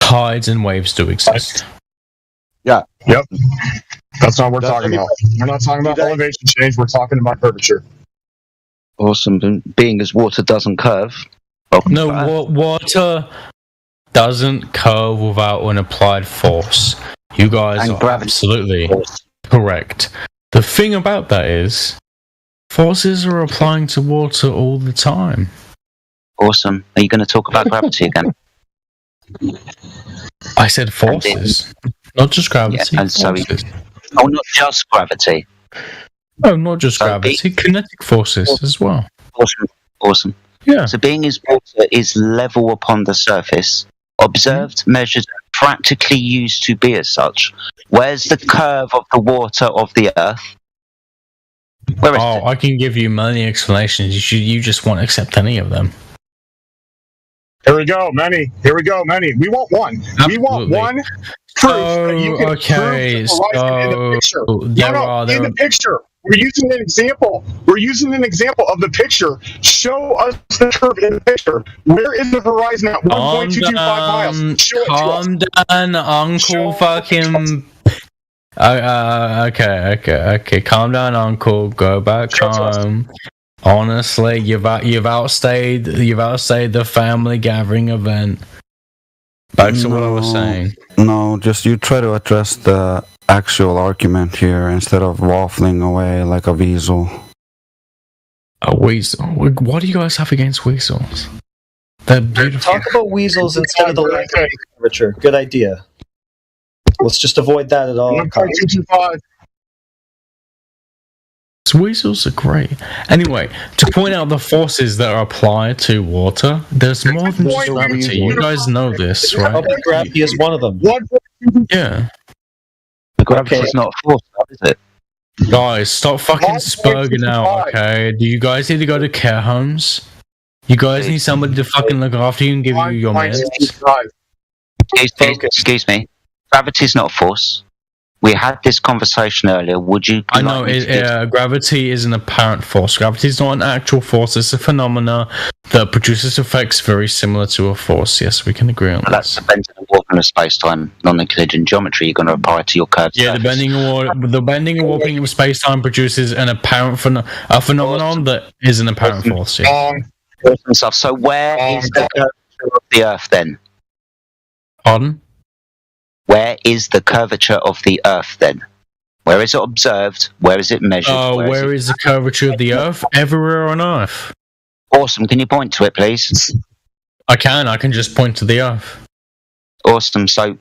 tides and waves do exist. Yeah. Yep. That's not what we're talking about. We're not talking about elevation change. We're talking about curvature. Awesome. Being as water doesn't curve. No, water doesn't curve without an applied force. You guys are absolutely correct. The thing about that is, forces are applying to water all the time. Awesome. Are you going to talk about gravity again? I said forces, not just gravity. Yeah, oh, not just gravity. Oh, not just gravity. Kinetic forces as well. Awesome. Yeah. So being as water is level upon the surface, observed, measured, practically used to be as such. Where's the curve of the water of the Earth? Where is it? I can give you many explanations. You just won't accept any of them. Here we go, many. We want one. Absolutely. We want one proof that you can prove the horizon in the picture. In the picture. We're using an example. Of the picture. Show us the curve in the picture. Where is the horizon at 1.225 miles? Show it to us. Calm down, Uncle fucking... Okay. Calm down, Uncle. Go back home. Honestly, you've outstayed the family gathering event. Back to what I was saying. No, just you try to address the actual argument here instead of waffling away like a weasel. A weasel? What do you guys have against weasels? They're beautiful. Talk about weasels instead of the lack of curvature. Good idea. Let's just avoid that at all costs. Weasels are great. Anyway, to point out the forces that are applied to water, there's more than just gravity. You guys know this, right? Gravity is one of them. Yeah. Gravity is not a force, is it? Guys, stop fucking spurging out, okay? Do you guys need to go to care homes? You guys need somebody to fucking look after you and give you your meds? Excuse me. Gravity is not a force. We had this conversation earlier. Would you? I know gravity is an apparent force. Gravity is not an actual force. It's a phenomena that produces effects very similar to a force. Yes, we can agree on that. That's the bending and warping of space-time, non-Euclidean geometry. You're going to apply to your curved surface. The bending and warping of space-time produces an apparent phenomenon that is an apparent force. Yeah. Awesome stuff. So where is the curvature of the Earth then? Pardon? Where is the curvature of the Earth then? Where is it observed? Where is it measured? Where is the curvature of the Earth? Everywhere on Earth. Awesome. Can you point to it, please? I can just point to the Earth. Awesome. So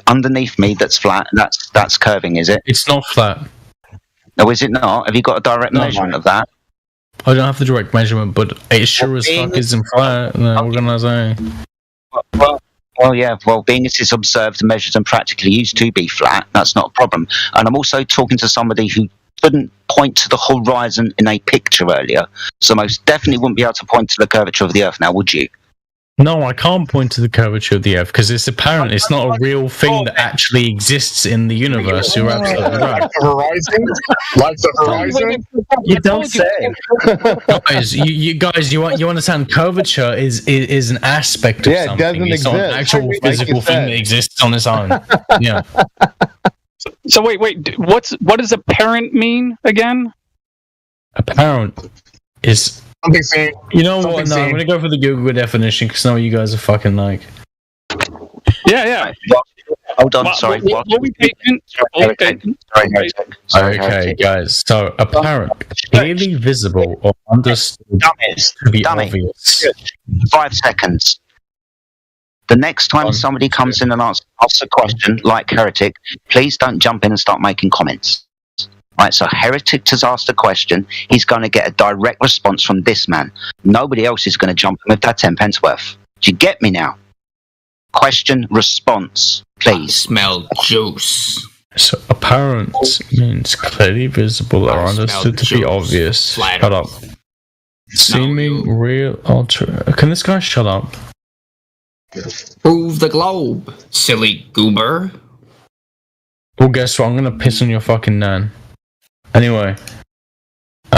underneath me, that's flat. That's curving, is it? It's not flat. No, is it not? Have you got a direct measurement of that? I don't have the direct measurement, but it sure as fuck isn't flat. What can I say? Well, being it is observed, measured, and practically used to be flat, that's not a problem. And I'm also talking to somebody who couldn't point to the horizon in a picture earlier, so most definitely wouldn't be able to point to the curvature of the Earth now, would you? No, I can't point to the curvature of the Earth because it's apparent. It's not a real thing that actually exists in the universe. You're absolutely right. Like the horizon? You don't say. Guys, you understand? Curvature is an aspect of something. It doesn't it's not an actual physical thing that exists on its own. Yeah. So wait. What does apparent mean again? Apparent is. Something seen. You know what? No, I'm gonna go for the Google definition because I know what you guys are fucking like. Yeah. Hold on, sorry. Okay, guys. So apparent, clearly visible, or understood to be obvious. 5 seconds. The next time somebody comes in and asks a question, like Heretic, please don't jump in and start making comments. Right, so Heretic has asked a question. He's going to get a direct response from this man. Nobody else is going to jump in with that 10 pence worth. Do you get me now? Question, response, please. Smell juice. So apparent means clearly visible or understood to be obvious. Shut up. Seeming real alter. Can this guy shut up? Prove the globe, silly goober. Well, guess what? I'm going to piss on your fucking nan. Anyway,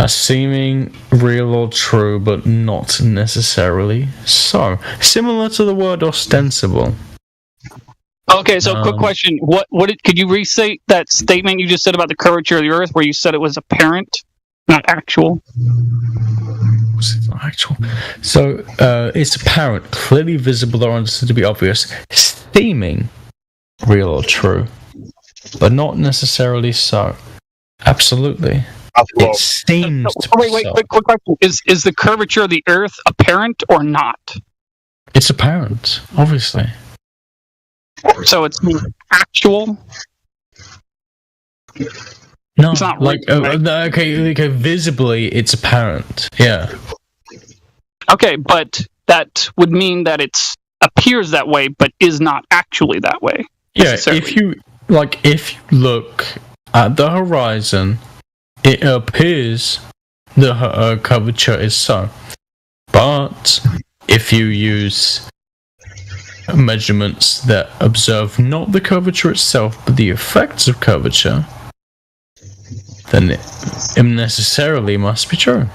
Seeming real or true, but not necessarily so. Similar to the word ostensible. Okay, so quick question. Could you restate that statement you just said about the curvature of the Earth, where you said it was apparent, not actual? It's not actual. So it's apparent, clearly visible or understood to be obvious, seeming real or true, but not necessarily so. Absolutely. It seems to be Wait, so. quick question. Is the curvature of the Earth apparent or not? It's apparent, obviously. So it's actual? No, it's not like real, right? okay, visibly it's apparent. Yeah. Okay, but that would mean that it appears that way, but is not actually that way. Yeah, if you look at the horizon, it appears the curvature is so. But if you use measurements that observe not the curvature itself, but the effects of curvature, then it necessarily must be true.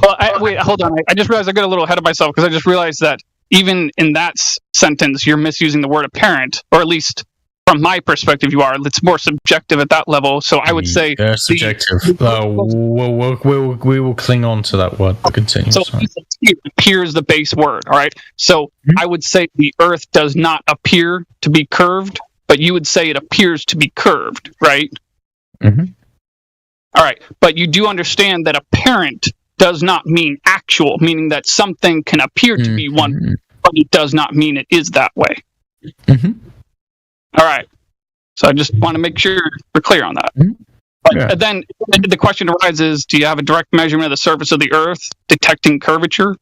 Well, wait, hold on. I just realized I got a little ahead of myself because I just realized that even in that sentence, you're misusing the word apparent, or at least from my perspective, you are. It's more subjective at that level. So I would say subjective. We will cling on to that word. Continue. So it appears the base word. All right. So I would say the Earth does not appear to be curved, but you would say it appears to be curved, right? Mm-hmm. All right. But you do understand that apparent does not mean actual, meaning that something can appear to be one, but it does not mean it is that way. Mm-hmm. All right. So I just want to make sure we're clear on that. But then the question arises, do you have a direct measurement of the surface of the Earth detecting curvature?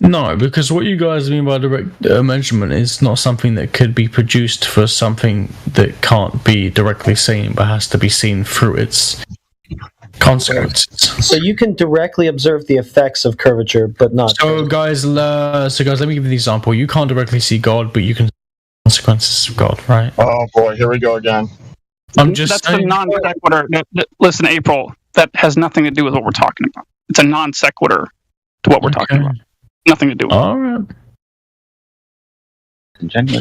No, because what you guys mean by direct measurement is not something that could be produced for something that can't be directly seen, but has to be seen through its consequences. So you can directly observe the effects of curvature, but not. So guys, let me give you the example. You can't directly see God, but you can see consequences of God, right? Oh boy, here we go again. That's the non sequitur. Listen, April, that has nothing to do with what we're talking about. It's a non sequitur to what we're talking about. Nothing to do with it. All right.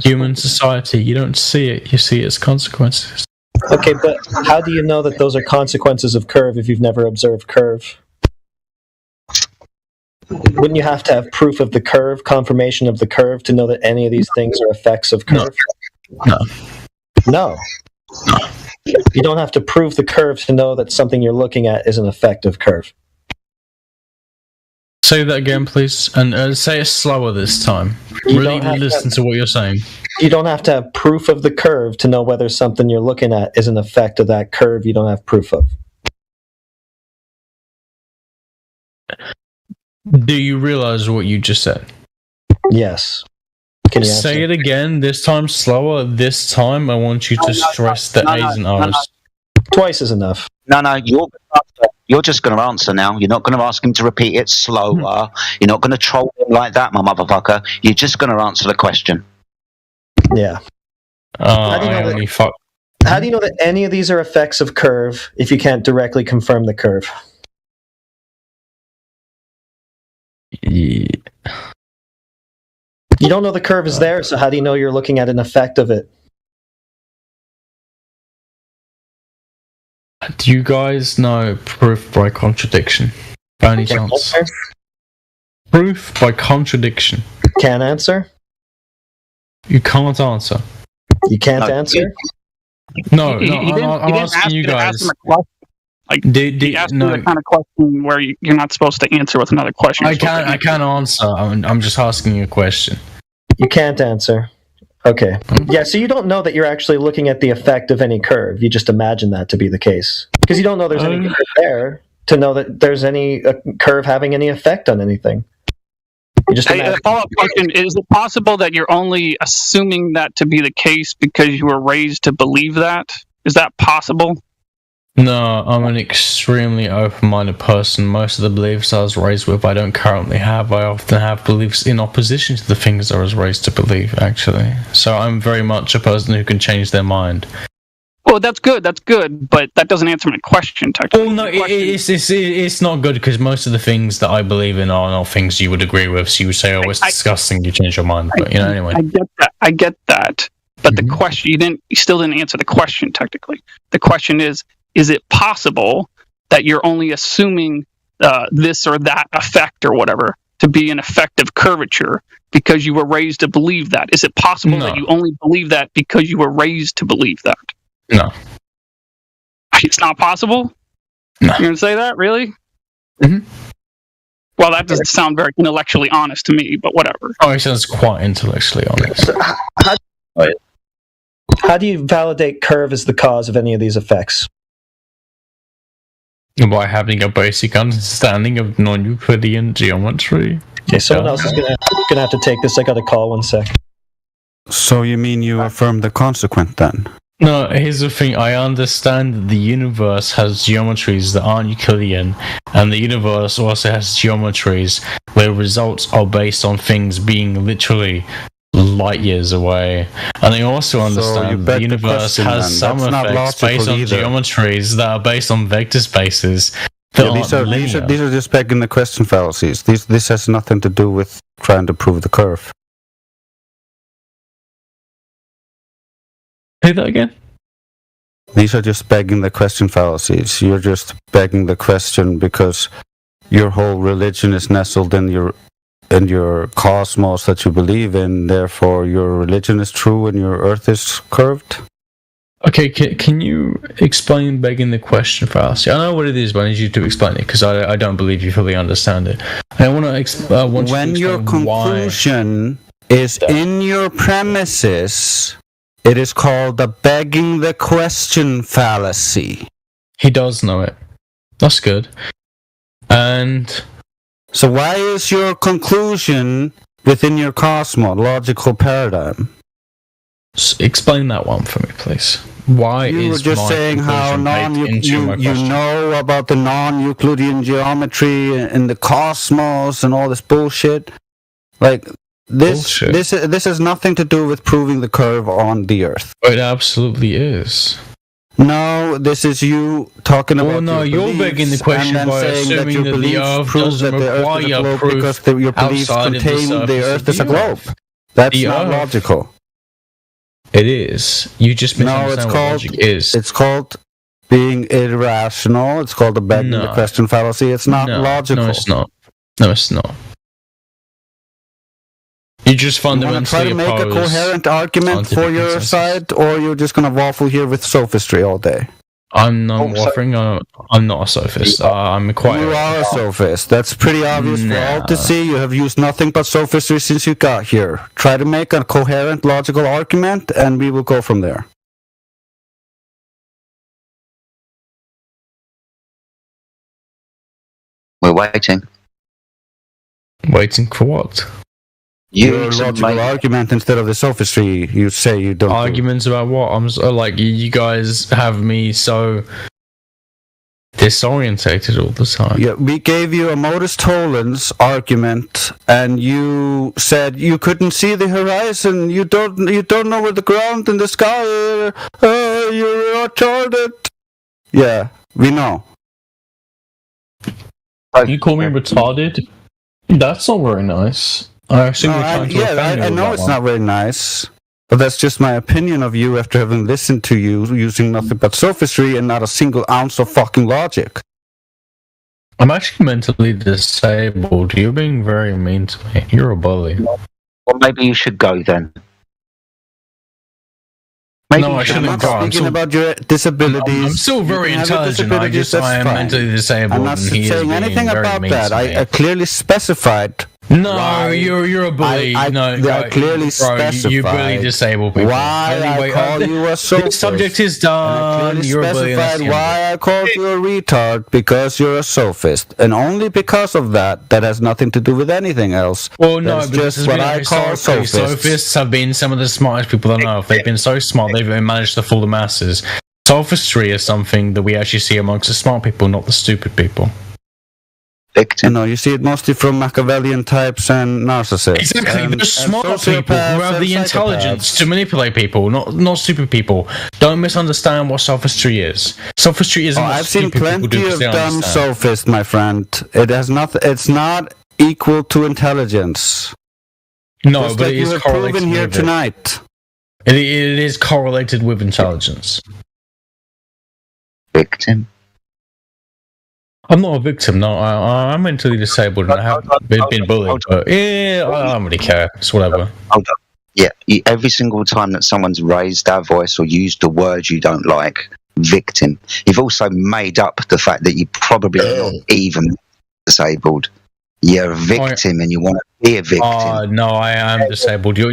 Human society, you don't see it, you see its consequences. Okay, but how do you know that those are consequences of curve if you've never observed curve? Wouldn't you have to have proof of the curve, confirmation of the curve, to know that any of these things are effects of curve? No. You don't have to prove the curve to know that something you're looking at is an effect of curve. Say that again, please, and say it slower this time. Really listen to what you're saying. You don't have to have proof of the curve to know whether something you're looking at is an effect of that curve you don't have proof of. Do you realize what you just said? Yes. Can you say it again, this time slower. This time I want you to stress the A's and R's. Twice is enough. No, you're just going to answer now. You're not going to ask him to repeat it slower. You're not going to troll him like that, my motherfucker. You're just going to answer the question. Yeah. How do you know that any of these are effects of curve if you can't directly confirm the curve? Yeah. You don't know the curve is there, so how do you know you're looking at an effect of it? Do you guys know proof by contradiction? By any chance? Proof by contradiction. Can't answer? You can't answer. You can't answer? No, I'm asking you guys. He asked you the kind of question where you're not supposed to answer with another question. I can't answer. I'm just asking you a question. You can't answer. Okay. Yeah, so you don't know that you're actually looking at the effect of any curve. You just imagine that to be the case. Because you don't know there's any curve there to know that there's any curve having any effect on anything. You just a follow-up question, is it possible that you're only assuming that to be the case because you were raised to believe that? Is that possible? No, I'm an extremely open-minded person. Most of the beliefs I was raised with, I don't currently have. I often have beliefs in opposition to the things I was raised to believe, actually. So I'm very much a person who can change their mind. Well, that's good, but that doesn't answer my question, technically. Well, no, it's not good because most of the things that I believe in are not things you would agree with. So you would say, "Oh, it's disgusting." You change your mind, but anyway. I get that, but the question you still didn't answer the question. Technically, the question is it possible that you're only assuming this or that effect or whatever to be an effect of curvature because you were raised to believe that? Is it possible that you only believe that because you were raised to believe that? No. It's not possible? No. You're going to say that? Really? Mm-hmm. Well, that doesn't sound very intellectually honest to me, but whatever. Oh, it sounds quite intellectually honest. How do you validate curve as the cause of any of these effects? By having a basic understanding of non-Euclidean geometry. Okay, someone else is gonna have to take this. I got a call. 1 sec. So you mean you affirm the consequent then? No, here's the thing. I understand that the universe has geometries that aren't Euclidean, and the universe also has geometries where results are based on things being literally light years away. And I also understand the universe has some effects based on geometries that are based on vector spaces. These are just begging the question fallacies. This has nothing to do with trying to prove the curve. Say that again? These are just begging the question fallacies. You're just begging the question because your whole religion is nestled in your cosmos that you believe in. Therefore, your religion is true and your Earth is curved. Okay, can you explain begging the question fallacy? I know what it is, but I need you to explain it because I don't believe you fully understand it. I want to when your conclusion is in your premises, it is called the begging the question fallacy. He does know it. That's good. And so why is your conclusion within your cosmological paradigm? Explain that one for me, please. Why you is were just saying how you know about the non-Euclidean geometry and the cosmos and all this bullshit? Like this has nothing to do with proving the curve on the Earth. It absolutely is. No, this is you talking about. Well, no, you're begging the question by assuming that the Earth doesn't require proof because your beliefs contain the Earth as a globe. That's not logical. It is. You just misunderstand what logic is. It's called being irrational. It's called the begging the question fallacy. It's not logical. No, it's not. No, it's not. You just fundamentally try to make a coherent argument for your side, or you're just going to waffle here with sophistry all day? I'm not waffling. I'm not a sophist. I'm quite. You are a sophist. That's pretty obvious for all to see. You have used nothing but sophistry since you got here. Try to make a coherent, logical argument, and we will go from there. We're waiting. Waiting for what? Your logical argument instead of the sophistry you say you don't. Arguments about what? I'm so, like, you guys have me so disorientated all the time. Yeah, we gave you a modus tollens argument, and you said you couldn't see the horizon. You don't know where the ground and the sky are. You're retarded. Yeah, we know. You call me retarded? That's not very nice. I assume you're trying to offend me. I know it's not very nice, but that's just my opinion of you after having listened to you using nothing but sophistry and not a single ounce of fucking logic. I'm actually mentally disabled. You're being very mean to me. You're a bully. Well, maybe you should go then. No, I shouldn't go. I'm speaking about your disabilities. I'm still very intelligent. I am mentally disabled. I'm not saying anything about that. I clearly specified. No, you're a bully. I clearly specified. You bully disabled people. Why anyway, I call you a sophist. This subject is done. You're specified why I called you a retard, because you're a sophist, and only because of that. That has nothing to do with anything else. Well, no, that's but just what I call sophists. Sophists have been some of the smartest people on earth. They've been so smart they've managed to fool the masses. Sophistry is something that we actually see amongst the smart people, not the stupid people. victim. No, you see it mostly from Machiavellian types and narcissists. Exactly, they're smart people who have the intelligence to manipulate people, not stupid people. Don't misunderstand what sophistry is. Sophistry isn't. I've seen plenty of dumb sophists, my friend. It has not. It's not equal to intelligence. No, Just but like it is you have correlated proven here with tonight. It is correlated with intelligence. Victim. I'm not a victim. No, I'm mentally disabled and I have been bullied. But yeah, I don't really care. It's whatever. Hold on. Yeah, every single time that someone's raised their voice or used a word you don't like, victim. You've also made up the fact that you're probably not even disabled. You're a victim and you want to be a victim. No, I am disabled. Do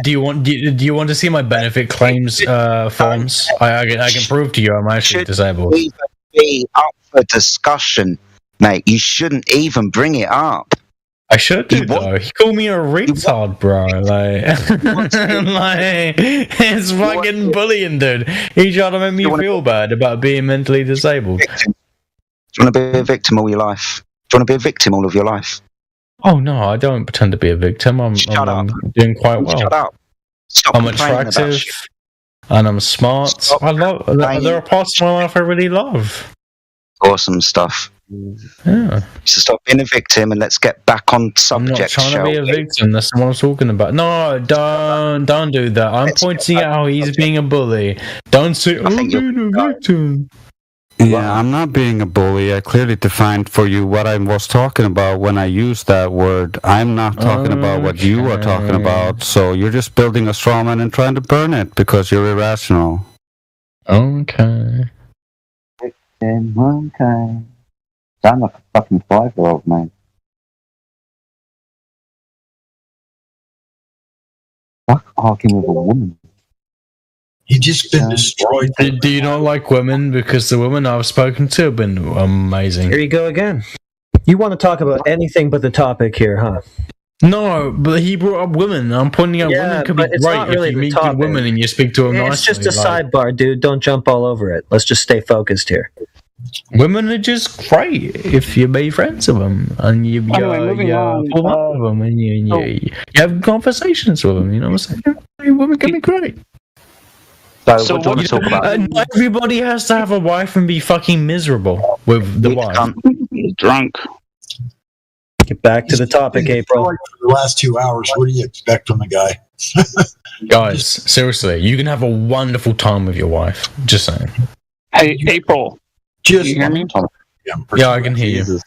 you want to see my benefit claims forms? I can prove to you I'm actually disabled. Even be up for discussion, mate. You shouldn't even bring it up. I should do though. He called me a retard, bro. Like, it's fucking bullying, dude. He tried to make me feel bad about being mentally disabled. Do you want to be a victim all your life? Do you want to be a victim all of your life? Oh no, I don't pretend to be a victim. I'm doing quite well. Shut up. I'm attractive and I'm smart. There are parts of my life I really love. Awesome stuff. Yeah. So stop being a victim and let's get back on subject. I'm not trying to be a victim. That's what I'm talking about. No, don't do that. I'm pointing out how he's being a bully. Don't say, I'm being a victim. Yeah, I'm not being a bully. I clearly defined for you what I was talking about when I used that word. I'm not talking about what you are talking about. So you're just building a straw man and trying to burn it because you're irrational. Okay. Okay. Sound like a fucking 5-year-old, man. Fuck arguing with a woman. You just been destroyed. Do you not like women? Because the women I've spoken to have been amazing. Here you go again. You want to talk about anything but the topic here, huh? No, but he brought up women. I'm pointing out women could be great really if you meet good women and you speak to them nicely. It's just a sidebar, dude. Don't jump all over it. Let's just stay focused here. Women are just great if you be friends with them and you pull up with them and you have conversations with them. You know what I'm saying? Women can be great. So what do you want to talk about? Not everybody has to have a wife and be fucking miserable with the wife. Drunk. Get back to the topic, April. For the last 2 hours, what do you expect from the guy? Guys, seriously, you can have a wonderful time with your wife. Just saying. Hey, April. Just you hear me? Yeah, I can hear you.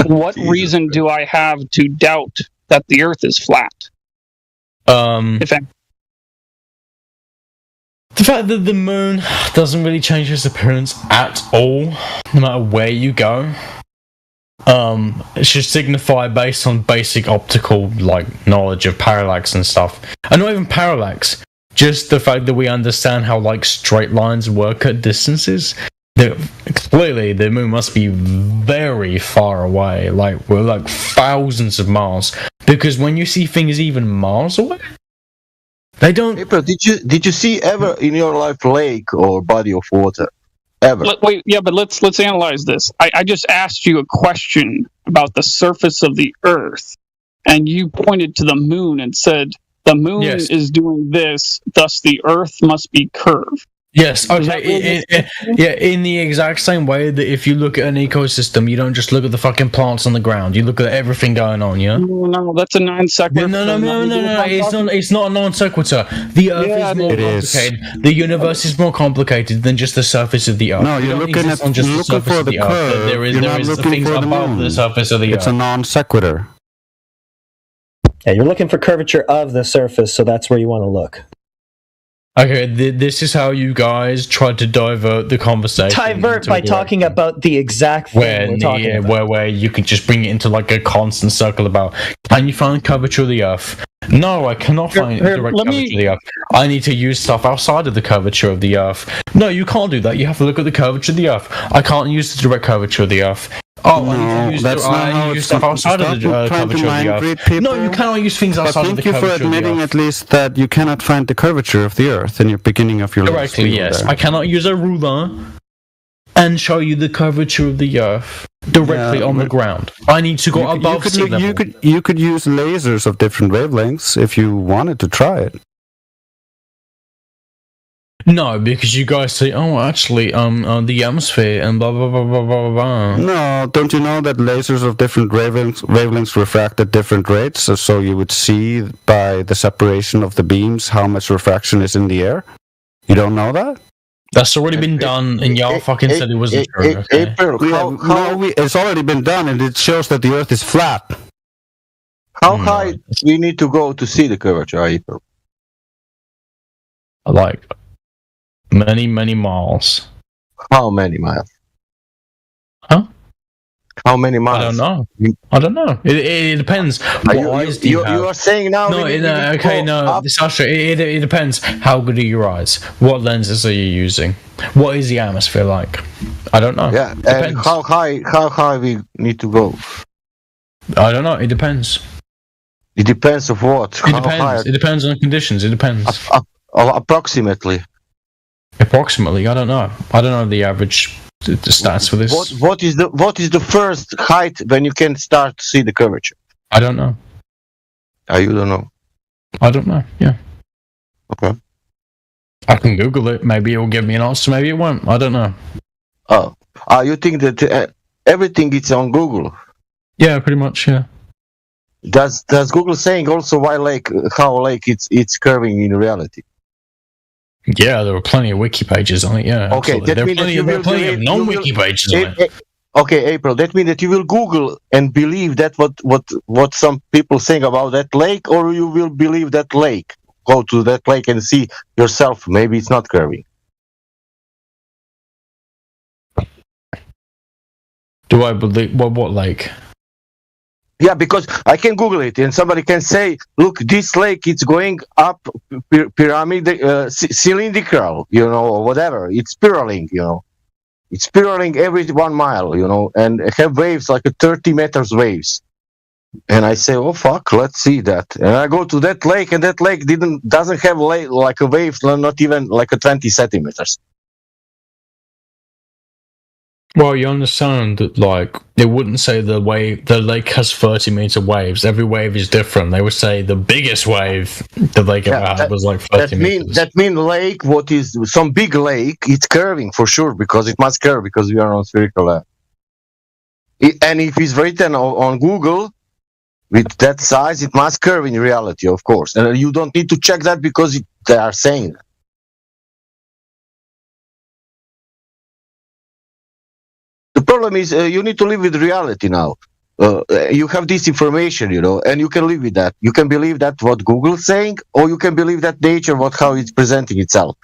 What reason do I have to doubt that the Earth is flat? The fact that the moon doesn't really change its appearance at all, no matter where you go, it should signify based on basic optical knowledge of parallax and stuff. And not even parallax, just the fact that we understand how straight lines work at distances. Clearly, the moon must be very far away, we're thousands of miles. Because when you see things even miles away, they don't. April, did you see ever in your life lake or body of water? Ever? Wait, yeah, but let's analyze this. I just asked you a question about the surface of the Earth, and you pointed to the moon and said the moon is doing this, thus the Earth must be curved. Yes, okay. In the exact same way that if you look at an ecosystem, you don't just look at the fucking plants on the ground. You look at everything going on, yeah? No, that's a non sequitur. No. It's not a non sequitur. The Earth is more complicated. The universe is more complicated than just the surface of the Earth. No, you're looking for the curve. There is things above the surface of the Earth. It's a non sequitur. Yeah, you're looking for curvature of the surface, so that's where you want to look. Okay, this is how you guys tried to divert the conversation. Divert by talking about the exact thing we're talking about. Where you can just bring it into a constant circle about, can you find curvature of the Earth? No, I cannot find direct curvature of the Earth. I need to use stuff outside of the curvature of the Earth. No, you can't do that. You have to look at the curvature of the Earth. I can't use the direct curvature of the Earth. Oh, I need to use stuff outside of the curvature of the Earth. No, you cannot use things outside of the curvature of the Earth. Thank you for admitting at least that you cannot find the curvature of the Earth in your beginning of your Correctly, yes. I cannot use a ruler and show you the curvature of the Earth. directly on the ground. I need to go above sea level. You could use lasers of different wavelengths if you wanted to try it. No, because you guys say, "Oh, actually, the atmosphere and blah blah blah blah blah blah." No, don't you know that lasers of different wavelengths refract at different rates? So you would see by the separation of the beams how much refraction is in the air. You don't know that? That's already been done, and y'all fucking said it wasn't true. Okay? It's already been done, and it shows that the Earth is flat. How high do we need to go to see the curvature, April? Like many, many miles. How many miles? Huh? How many miles? I don't know. It depends. What eyes do you have? You are saying now... Sasha, it depends. How good are your eyes? What lenses are you using? What is the atmosphere like? I don't know. Yeah, and how high we need to go? I don't know. It depends. It depends of what? It depends. It depends on conditions. It depends. Approximately. Approximately, I don't know. I don't know the average the stats for this. What is the first height when you can start to see the curvature? I don't know. You don't know. I don't know. Yeah. Okay. I can Google it. Maybe it will give me an answer. Maybe it won't. I don't know. Oh, you think that everything is on Google? Yeah, pretty much. Yeah. Does Google saying also how lake it's curving in reality? Yeah, there were plenty of wiki pages on it. Yeah. Okay, absolutely. There are plenty of non-wiki pages on it. Okay, April. That means that you will Google and believe that what some people saying about that lake, or you will believe that lake. Go to that lake and see yourself. Maybe it's not curving. Do I believe what lake? Yeah, because I can Google it and somebody can say, look, this lake, it's going up pyramid, cylindrical, or whatever. It's spiraling, It's spiraling every 1 mile, and have waves like 30 meters waves. And I say, oh fuck, let's see that. And I go to that lake, and that lake doesn't have like a wave, not even like 20 centimeters. Well, you understand that, it wouldn't say the lake has 30-meter waves. Every wave is different. They would say the biggest wave the lake ever had was 30 meters. That means lake, what is some big lake, it's curving for sure, because it must curve, because we are on spherical land. And if it's written on Google, with that size, it must curve in reality, of course. And you don't need to check that because they are saying that. The problem is you need to live with reality now. You have this information, and you can live with that. You can believe that what Google's saying, or you can believe that nature, how it's presenting itself.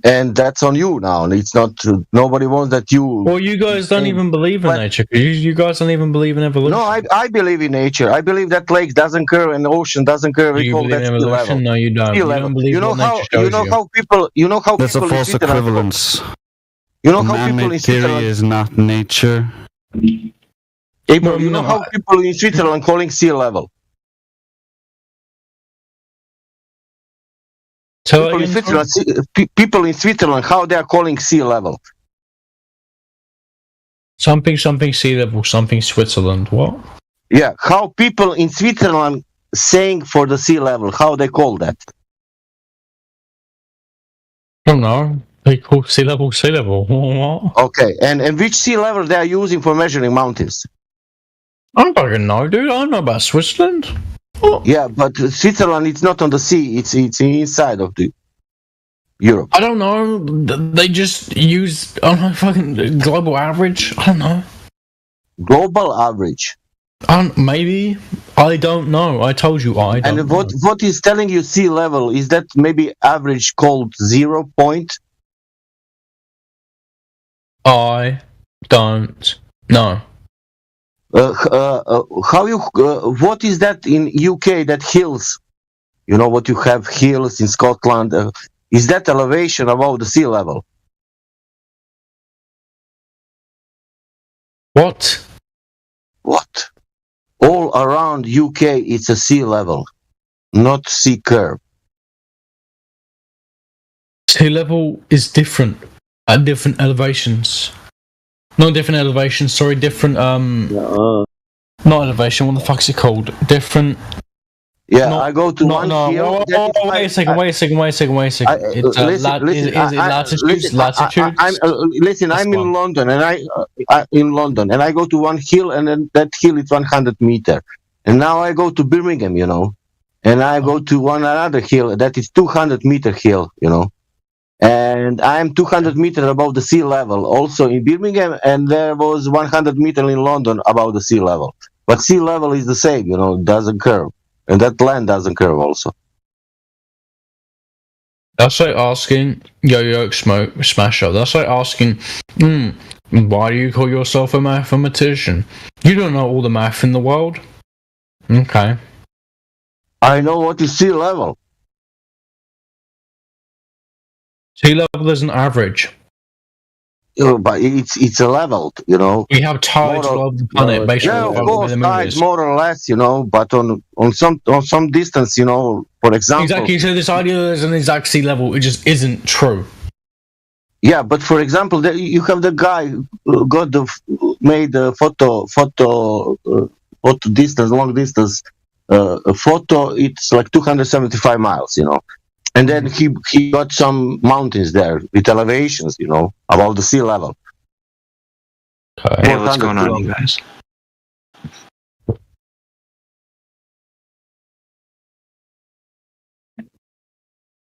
And that's on you now. It's not, nobody wants that you... Well, you guys don't even believe in nature. You guys don't even believe in evolution. No, I believe in nature. I believe that lake doesn't curve and the ocean doesn't curve. You believe in evolution? No, you don't. You don't believe what nature shows you. That's a false equivalence. Man-made theory is not nature. April, how people in Switzerland calling sea level? People in Switzerland, how they are calling sea level? Something sea level, something Switzerland. What? Yeah, how people in Switzerland saying for the sea level, how they call that? I don't know. They call sea level. What? Okay, and which sea level they are using for measuring mountains? I don't fucking know, dude. I don't know about Switzerland. What? Yeah, but Switzerland, it's not on the sea. It's inside of the Europe. I don't know. They just use fucking global average. I don't know. Global average. Maybe. I don't know. I told you I don't. And what is telling you sea level? Is that maybe average called 0 point? I don't know. What is that in UK? That hills, what you have hills in Scotland. Is that elevation above the sea level? What? All around UK, it's a sea level, not sea curve. Sea level is different at different elevations. Not different elevation, sorry, different, not elevation, what the fuck's it called? Different... Yeah, I go to one hill. Wait a second. It's latitudes? Listen, I'm in London, and I go to one hill, and then that hill is 100 meter. And now I go to Birmingham, and I go to another hill that is 200 meter hill, and I'm 200 meters above the sea level also in Birmingham, and there was 100 meters in London above the sea level. But sea level is the same, it doesn't curve, and that land doesn't curve also. That's like asking Yo-Yo Smash Up. That's like asking, why do you call yourself a mathematician? You don't know all the math in the world. Okay. I know what is sea level. Sea level is an average. But it's a level, We have tides all over the planet, basically. Yeah, of course, tides more or less, but on some distance, for example. Exactly. So this idea there's an exact sea level, it just isn't true. Yeah, but for example, you have the guy who made a photo distance, long distance photo. It's like 275 miles, And then he got some mountains there with elevations, above the sea level. Okay. Hey, what's going on, you guys?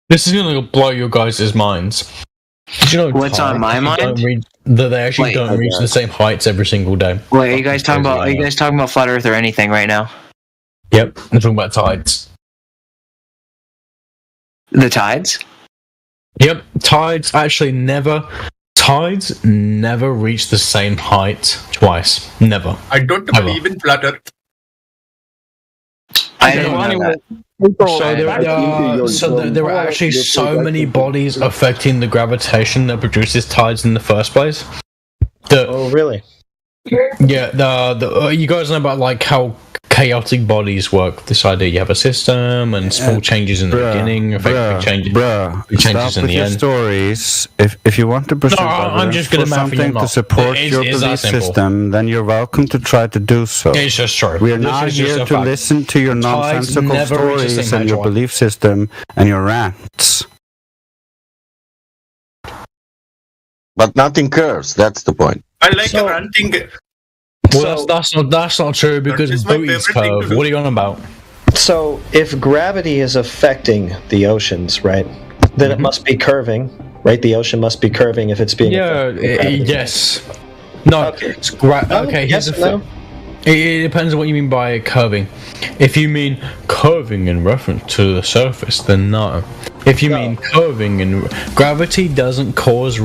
This is going to blow your guys' minds. Did you know what's on my mind? That they actually don't reach the same heights every single day. Wait, are you guys talking about? Are you guys talking about flat Earth or anything right now? Yep, I'm talking about tides. The tides? Yep, tides never reach the same height twice. Never. I don't believe in flat Earth. I didn't know that. So there are actually so many bodies affecting the gravitation that produces tides in the first place. Oh, really? Yeah, you guys know about like how chaotic bodies work. This idea you have a system and small changes in the beginning affect changes in the end. Stories. If you want to present I'm just for something to support your belief system, then you're welcome to try to do so. It's just true. We are not here to listen to your nonsensical stories and your belief system and your rants. But nothing curves. That's the point. I like ranting. Well, that's not true because booties curve. What are you on about? So, if gravity is affecting the oceans, right, then it must be curving, right? The ocean must be curving if it's being. Yes. No. Okay. Here's the thing. It depends on what you mean by curving. If you mean curving in reference to the surface, then no. If you mean curving in gravity doesn't cause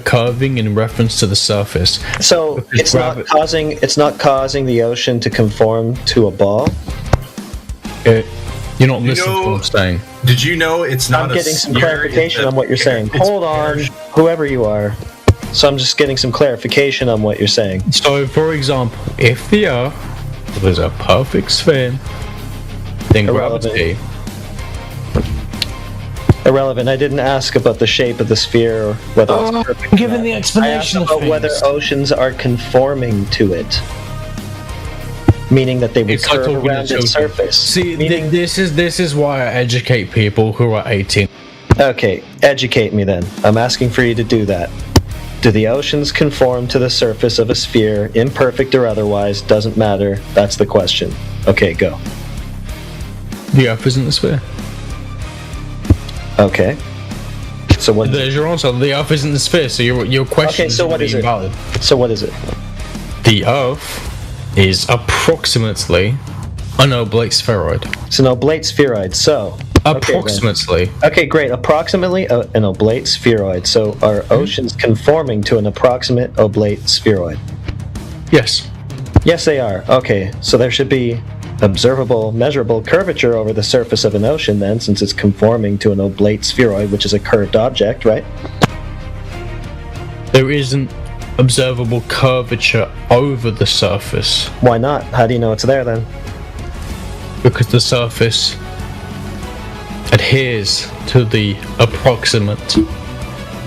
curving in reference to the surface. So it's not causing the ocean to conform to a ball. You're not listening to what I'm saying. Did you know it's not? I'm getting some clarification on what you're saying. Hold on, whoever you are. So I'm just getting some clarification on what you're saying. So, for example, if the Earth was a perfect sphere, then gravity. Irrelevant. I didn't ask about the shape of the sphere or whether it's perfect. Given the explanation I asked about whether oceans are conforming to it, meaning that they would curve around its surface. See, this is why I educate people who are 18. Okay, educate me then. I'm asking for you to do that. Do the oceans conform to the surface of a sphere, imperfect or otherwise? Doesn't matter. That's the question. Okay, go. The Earth isn't a sphere. Okay. So what? There's your answer. The Earth isn't a sphere. So your question is invalid. So what is it? The Earth is approximately an oblate spheroid. It's an oblate spheroid. So. Approximately. Okay, great. Approximately an oblate spheroid. So are oceans conforming to an approximate oblate spheroid? Yes. Yes, they are. Okay, so there should be observable, measurable curvature over the surface of an ocean then, since it's conforming to an oblate spheroid, which is a curved object, right? There isn't observable curvature over the surface. Why not? How do you know it's there then? Because the surface adheres to the approximate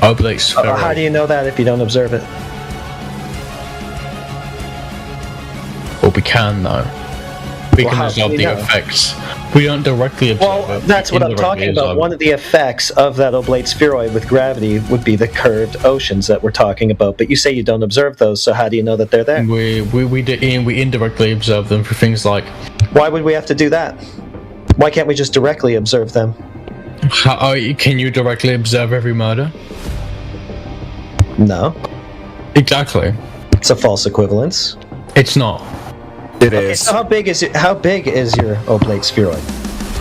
oblate spheroid. How do you know that if you don't observe it? but we can though. We can observe the effects. We don't directly observe it. Well, that's what I'm talking about. One of the effects of that oblate spheroid with gravity would be the curved oceans that we're talking about. But you say you don't observe those, so how do you know that they're there? We indirectly observe them for things like. Why would we have to do that? Why can't we just directly observe them? Can you directly observe every murder? No. Exactly. It's a false equivalence. It's not. It is. So how big is it? How big is your oblate spheroid?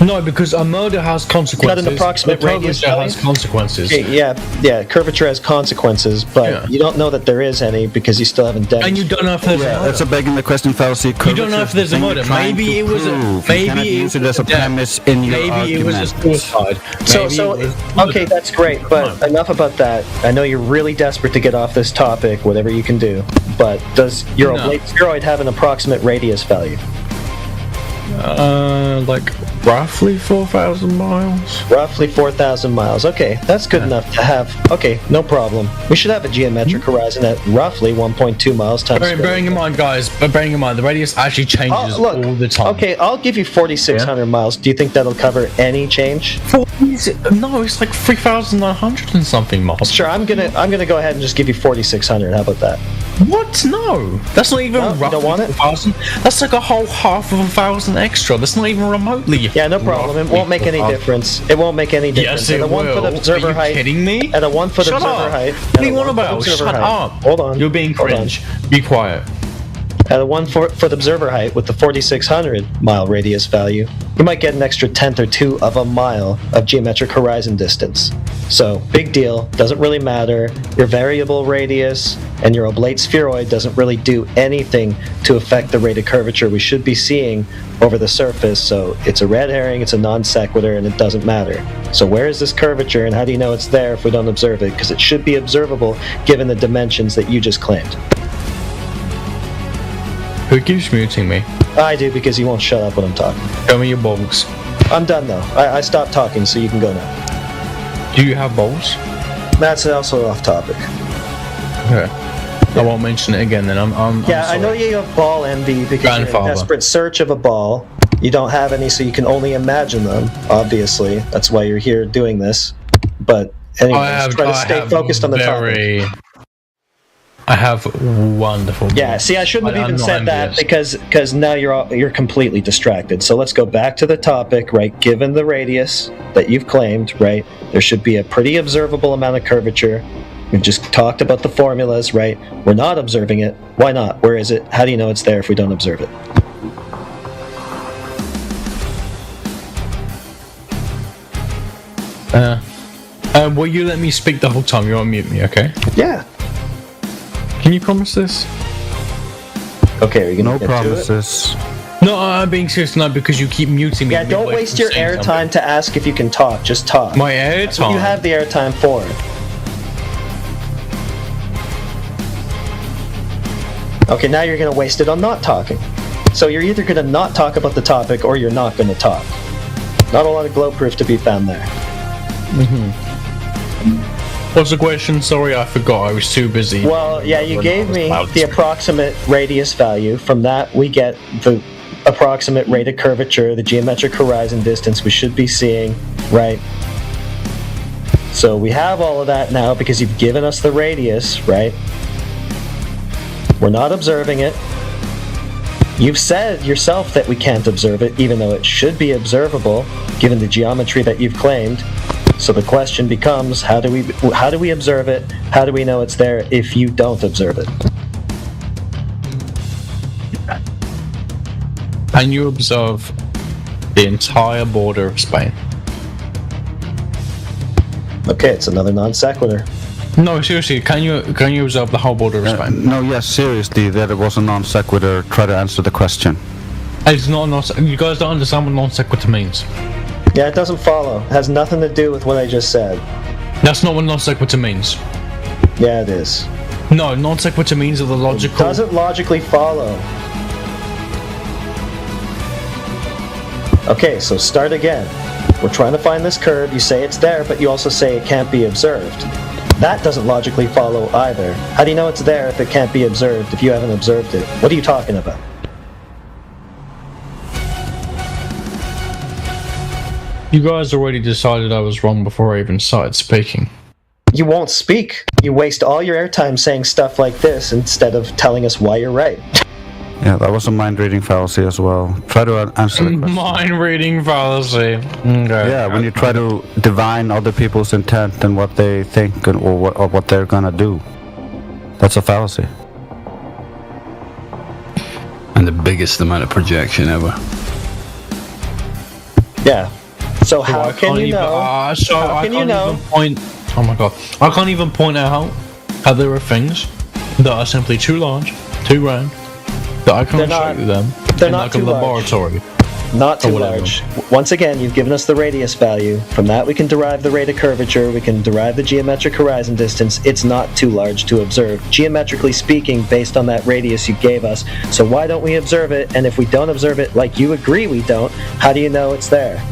No, because a murder has consequences. Got an approximate radius has consequences. Okay, yeah. Curvature has consequences, but you don't know that there is any because you still haven't demonstrated. And you don't know if there's a murder. That's a begging the question fallacy. You don't know if there's a murder. Maybe it was use it as a premise in your argument. Maybe it was a suicide. Okay, that's great, but enough about that. I know you're really desperate to get off this topic, whatever you can do. But does your oblate spheroid have an approximate radius value? Like roughly 4,000 miles. Roughly 4,000 miles. Okay, that's good enough to have. Okay, no problem. We should have a geometric horizon at roughly 1.2 miles times. Bearing in mind, guys, the radius actually changes all the time. Okay, I'll give you 4,600 miles. Do you think that'll cover any change? No, it's like 3,900 and something miles. Sure, I'm gonna go ahead and just give you 4,600. How about that? What? No, that's not even roughly 4,000. That's like a whole half of 1,000 extra. That's not even remotely. Yeah, no problem. It won't make any difference. It won't make any difference. Yes, it will. Are you kidding me? At a 1 foot observer height. What do you want about? Shut up. Hold on. You're being cringe. Be quiet. At a 1 foot observer height with the 4,600 mile radius value, you might get an extra tenth or two of a mile of geometric horizon distance. So, big deal, doesn't really matter. Your variable radius and your oblate spheroid doesn't really do anything to affect the rate of curvature we should be seeing over the surface, so it's a red herring, it's a non sequitur, and it doesn't matter. So where is this curvature, and how do you know it's there if we don't observe it? Because it should be observable given the dimensions that you just claimed. Who keeps muting me? I do, because you won't shut up when I'm talking. Show me your balls. I'm done, though. I stopped talking, so you can go now. Do you have balls? That's also off topic. Okay. I won't mention it again then. I'm I know you have ball envy because you're in desperate search of a ball. You don't have any, so you can only imagine them, obviously. That's why you're here doing this. But anyways, try to stay focused on the topic. I have wonderful. Yeah, see, I shouldn't have even said that because now you're completely distracted. So let's go back to the topic, right? Given the radius that you've claimed, right, there should be a pretty observable amount of curvature. We've just talked about the formulas, right? We're not observing it. Why not? Where is it? How do you know it's there if we don't observe it? Will you let me speak the whole time? You won't mute me, okay? Yeah. Can you promise this? Okay, are you gonna No promises. No, I'm being serious now because you keep muting me. Yeah, don't waste your airtime to ask if you can talk. Just talk. My airtime? That's what you have the airtime for. Okay, now you're going to waste it on not talking. So you're either going to not talk about the topic or you're not going to talk. Not a lot of glow proof to be found there. What's the question? Sorry, I forgot. I was too busy. Well, yeah, you gave me the approximate radius value. From that, we get the approximate rate of curvature, the geometric horizon distance we should be seeing, right? So we have all of that now because you've given us the radius, right? We're not observing it. You've said yourself that we can't observe it, even though it should be observable, given the geometry that you've claimed. So the question becomes, how do we observe it? How do we know it's there if you don't observe it? Can you observe the entire border of Spain? Okay, it's another non sequitur. No, seriously, can you observe the whole border of Spain? No, yes, seriously, that it was a non sequitur. Try to answer the question. It's not you guys don't understand what non sequitur means. Yeah, it doesn't follow. It has nothing to do with what I just said. That's not what non sequitur means. Yeah, it is. No, non sequitur means that the logical... It doesn't logically follow. Okay, so start again. We're trying to find this curve. You say it's there, but you also say it can't be observed. That doesn't logically follow either. How do you know it's there if it can't be observed if you haven't observed it? What are you talking about? You guys already decided I was wrong before I even started speaking. You won't speak. You waste all your airtime saying stuff like this instead of telling us why you're right. Yeah, that was a mind-reading fallacy as well. Try to answer the question. Mind-reading fallacy. Okay. Yeah, when you try to divine other people's intent and what they think or what they're gonna do. That's a fallacy. And the biggest amount of projection ever. Yeah. So how can you know? How can you know? Oh my god! I can't even point out how there are things that are simply too large, too round, that I can't show you them. They're in not like too a laboratory. Not too whatever. large. Once again, you've given us the radius value. From that, we can derive the rate of curvature. We can derive the geometric horizon distance. It's not too large to observe, geometrically speaking, based on that radius you gave us. So why don't we observe it? And if we don't observe it like you agree we don't, how do you know it's there?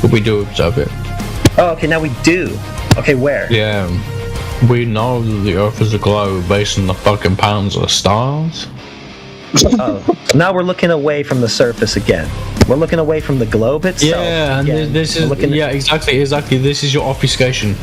But we do observe it. Oh, okay, now we do. Okay, where? Yeah. We know that the Earth is a globe based on the fucking pounds of stars. Oh, now we're looking away from the surface again. We're looking away from the globe itself. Yeah, and again. this is exactly. This is your obfuscation.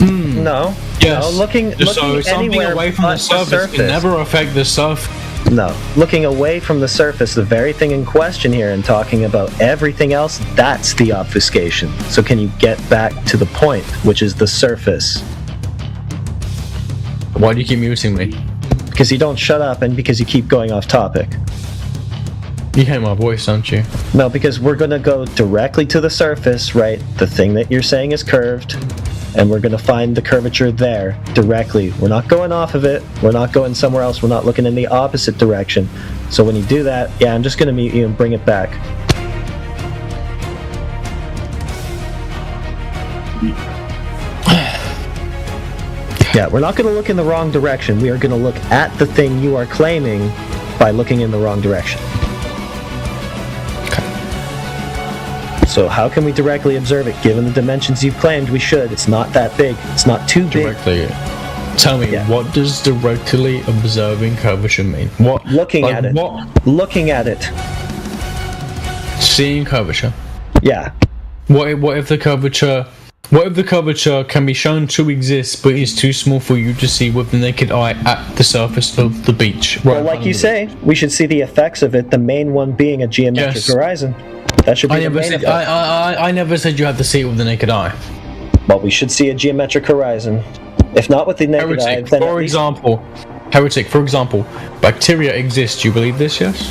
No. Yes. No, looking so something anywhere away from the surface can never affect the surface. No, looking away from the surface, the very thing in question here, and talking about everything else, that's the obfuscation. So can you get back to the point, which is the surface? Why do you keep muting me? Because you don't shut up and because you keep going off topic. You hate my voice, don't you? No, because we're going to go directly to the surface, right? The thing that you're saying is curved, and we're going to find the curvature there directly. We're not going off of it. We're not going somewhere else. We're not looking in the opposite direction. So when you do that, yeah, I'm just going to mute you and bring it back. Yeah, we're not going to look in the wrong direction. We are going to look at the thing you are claiming by looking in the wrong direction. So how can we directly observe it? Given the dimensions you've claimed we should. It's not that big. It's not too big. Directly. Tell me, what does directly observing curvature mean? What? Looking at it. What? Looking at it. Seeing curvature. Yeah. What if the curvature can be shown to exist but is too small for you to see with the naked eye at the surface of the beach? Right. Well, like you say, we should see the effects of it, the main one being a geometric horizon. That should be the main effect. I never said you had to see it with the naked eye. Well, we should see a geometric horizon. If not with the naked eye, then for example, bacteria exist. You believe this, yes?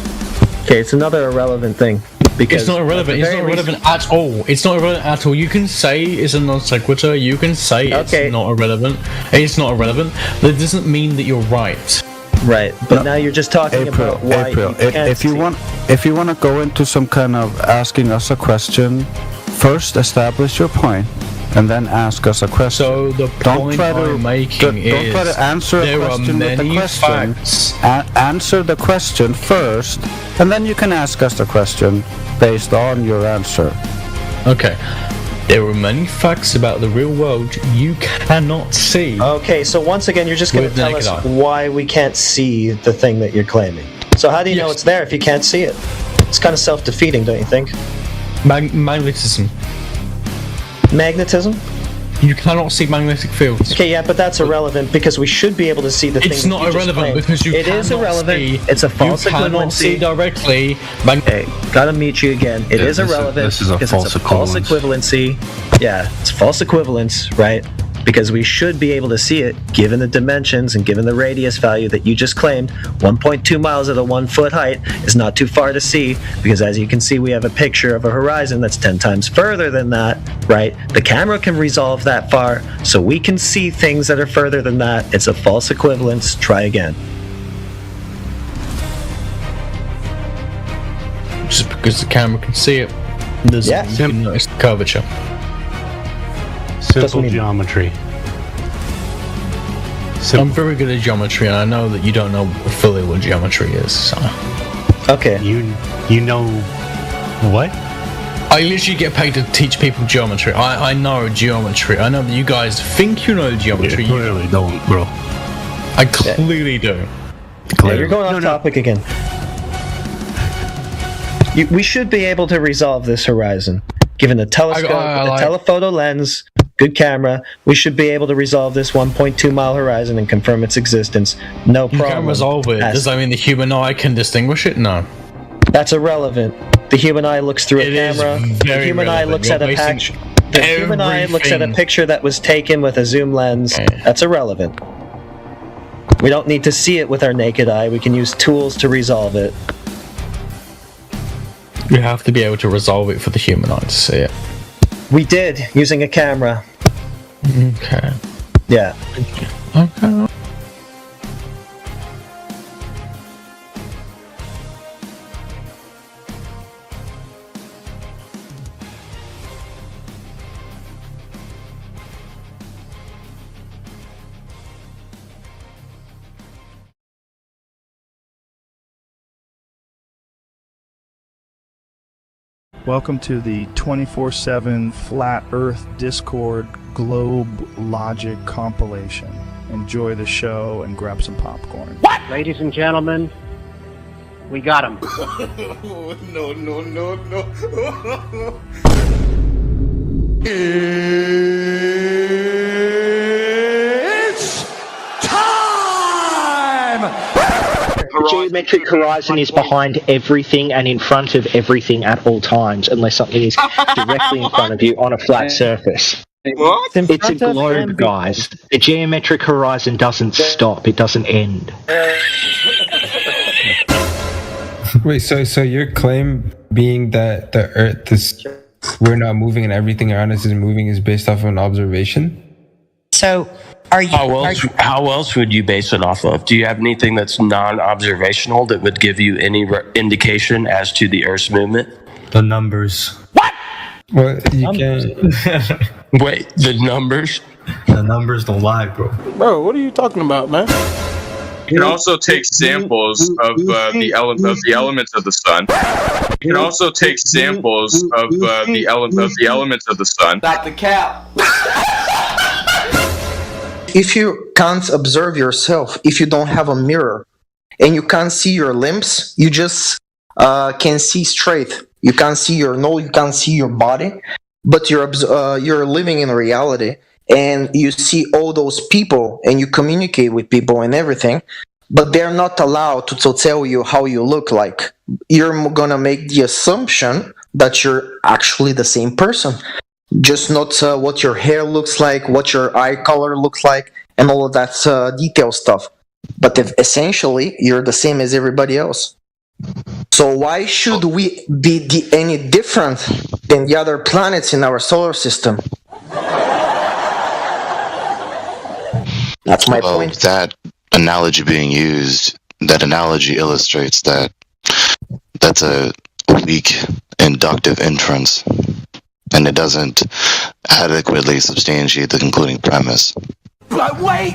Okay, it's another irrelevant thing. Because it's not irrelevant. It's not irrelevant at all. It's not irrelevant at all. You can say it's a non sequitur. You can say it's not irrelevant. It's not irrelevant. That doesn't mean that you're right. Right, but now you're just talking about why April. you can't If you want to go into some kind of asking us a question, first establish your point, and then ask us a question. So the point I'm making is don't try to answer a question with a question. Answer the question first, and then you can ask us the question based on your answer. Okay. There are many facts about the real world you cannot see. Okay, so once again, you're just going to tell us why we can't see the thing that you're claiming. So how do you know it's there if you can't see it? It's kind of self-defeating, don't you think? Magnetism. Magnetism? You cannot see magnetic fields. Okay, yeah, but that's irrelevant because we should be able to see the thing. It's not irrelevant because you cannot is irrelevant. See. It's a false equivalency. You cannot see directly. Okay, gotta meet you again. It is irrelevant. This is a false equivalency. Yeah, it's false equivalence, right? Because we should be able to see it given the dimensions and given the radius value that you just claimed. 1.2 miles at a 1 foot height is not too far to see because as you can see we have a picture of a horizon that's 10 times further than that, right? The camera can resolve that far so we can see things that are further than that. It's a false equivalence. Try again. Just because the camera can see it doesn't mean you can notice the curvature. Simple geometry. I'm very good at geometry, and I know that you don't know fully what geometry is. So. Okay. You know what? I literally get paid to teach people geometry. I know geometry. I know that you guys think you know geometry. You clearly don't, bro. I clearly do. Yeah, you're going off topic again. We should be able to resolve this horizon. given the telescope, the telephoto lens, good camera, we should be able to resolve this 1.2 mile horizon and confirm its existence. No problem. You can resolve it. Does that mean the human eye can distinguish it? No. That's irrelevant. The human eye looks through a camera. The human eye looks at a picture. The human eye looks at a picture that was taken with a zoom lens. That's irrelevant. We don't need to see it with our naked eye. We can use tools to resolve it. You have to be able to resolve it for the human eye to see it. We did, using a camera. Okay. Yeah. Okay. Welcome to the 24/7 Flat Earth Discord Globe Logic compilation. Enjoy the show and grab some popcorn. What? Ladies and gentlemen, we got him. No. It's time! The geometric horizon is behind everything and in front of everything at all times, unless something is directly in front of you on a flat surface. What? It's a globe, guys. The geometric horizon doesn't stop, it doesn't end. Wait, so your claim being that the Earth is, we're not moving and everything around us is moving is based off of an observation? So, how else would you base it off of? Do you have anything that's non-observational that would give you any indication as to the Earth's movement? The numbers. Well, you can't. Wait, the numbers? The numbers don't lie, bro. Bro, what are you talking about, man? You can also take samples of the elements of the sun. You can also take samples of the elements of the sun. Not the cap. If you can't observe yourself, if you don't have a mirror, and you can't see your limbs, you just can see straight. You can't see your nose, you can't see your body, but you're living in reality, and you see all those people, and you communicate with people and everything, but they're not allowed to tell you how you look like. You're gonna make the assumption that you're actually the same person. Just not what your hair looks like, what your eye color looks like, and all of that detail stuff. But if essentially, you're the same as everybody else. So why should we be any different than the other planets in our solar system? That's my point. That analogy being used, that analogy illustrates that that's a weak inductive inference. And it doesn't adequately substantiate the concluding premise. But wait!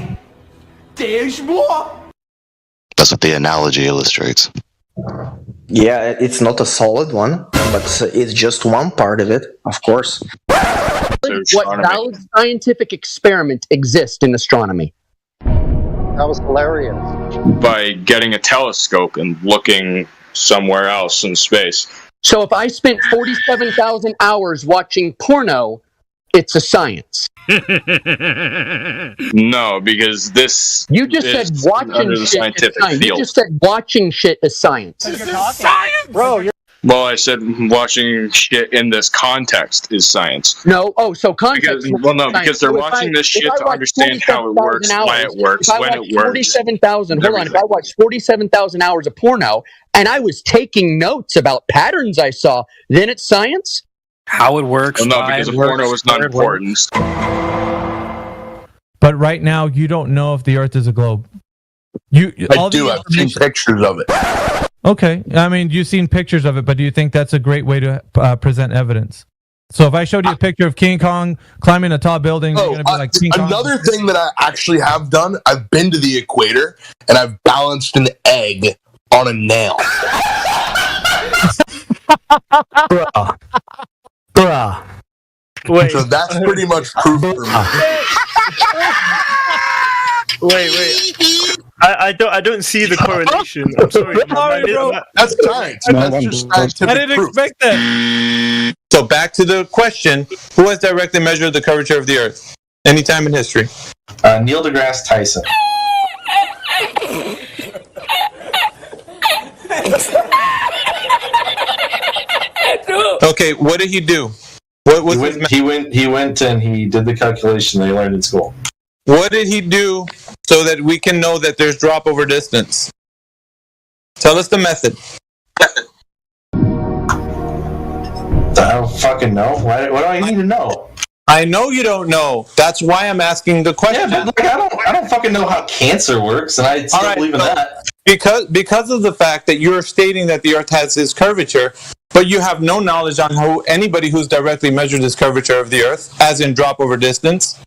There's more! That's what the analogy illustrates. Yeah, it's not a solid one, but it's just one part of it, of course. What valid scientific experiment exists in astronomy? That was hilarious. By getting a telescope and looking somewhere else in space. So if I spent 47,000 hours watching porno, it's a science. No, because this You just said watching shit is science. You just said watching shit is science. Bro, well, I said watching shit in this context is science. No, so context. Because they're watching this shit to understand how it works, why it works, when it works. 47,000. Hold on. If I watched 47,000 hours of porno and I was taking notes about patterns I saw, then it's science. How it works. Well, no, because the porno is not important. But right now, you don't know if the Earth is a globe. I do. I've seen pictures of it. Okay, I mean, you've seen pictures of it, but do you think that's a great way to present evidence? So if I showed you a picture of King Kong climbing a tall building, you're going to be like, King Kong. Another thing that I actually have done, I've been to the equator, and I've balanced an egg on a nail. Bruh. Wait. So that's pretty much proof for me. Wait. I don't see the correlation. I'm sorry. Bro. That's science. That's just scientific I didn't proof. expect that. So back to the question: who has directly measured the curvature of the Earth anytime in history? Neil deGrasse Tyson. Okay, what did he do? What was he went and he did the calculation they learned in school. What did he do so that we can know that there's drop over distance? Tell us the method. I don't fucking know. What do I need to know? I know you don't know. That's why I'm asking the question. Yeah, but I don't fucking know how cancer works, and I still believe in that. Because of the fact that you're stating that the Earth has this curvature, but you have no knowledge on anybody who's directly measured this curvature of the Earth, as in drop over distance,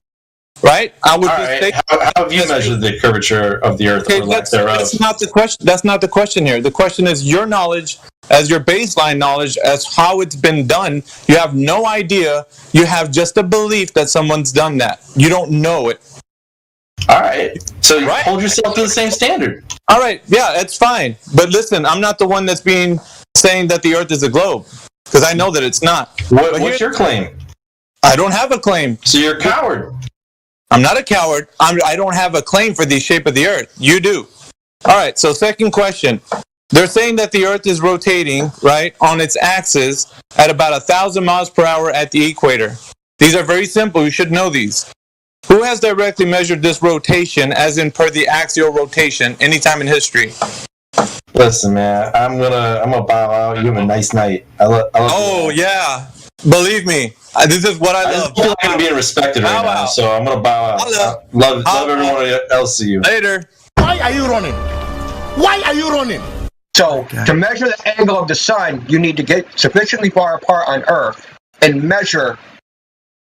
right? I would say, how have you measured the curvature of the Earth or lack thereof? That's not the question. That's not the question here. The question is your knowledge, as your baseline knowledge, as how it's been done. You have no idea. You have just a belief that someone's done that. You don't know it. All right. So you hold yourself to the same standard. All right. Yeah, it's fine. But listen, I'm not the one that's saying that the Earth is a globe, because I know that it's not. What's your claim? I don't have a claim. So you're a coward. I'm not a coward. I don't have a claim for the shape of the Earth. You do. All right. So second question. They're saying that the Earth is rotating, right, on its axis at about 1,000 miles per hour at the equator. These are very simple. You should know these. Who has directly measured this rotation, as in per the axial rotation, anytime in history? Listen, man, I'm gonna bow out. You have a nice night. I love you. Yeah, believe me, this is what I love. I feel like I'm being respected right now, so I'm gonna bow out. Love everyone else. See you later. Why are you running? Why are you running? So, to measure the angle of the sun, you need to get sufficiently far apart on Earth and measure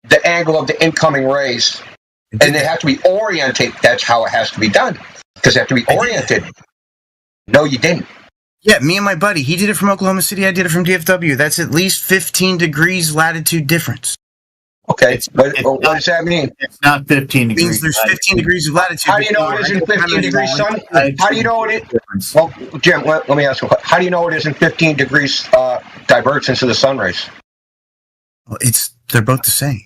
the angle of the incoming rays. And they have to be oriented. That's how it has to be done. Because they have to be oriented. No, you didn't. Yeah, me and my buddy. He did it from Oklahoma City. I did it from DFW. That's at least 15 degrees latitude difference. Okay, what does that mean? It's not 15 degrees. It means there's 15 degrees of latitude. How do you know it isn't 15 degrees sun? How do you know it is? Well, Jim, let me ask you a question. How do you know it isn't 15 degrees divergence of the sun rays? Well, they're both the same.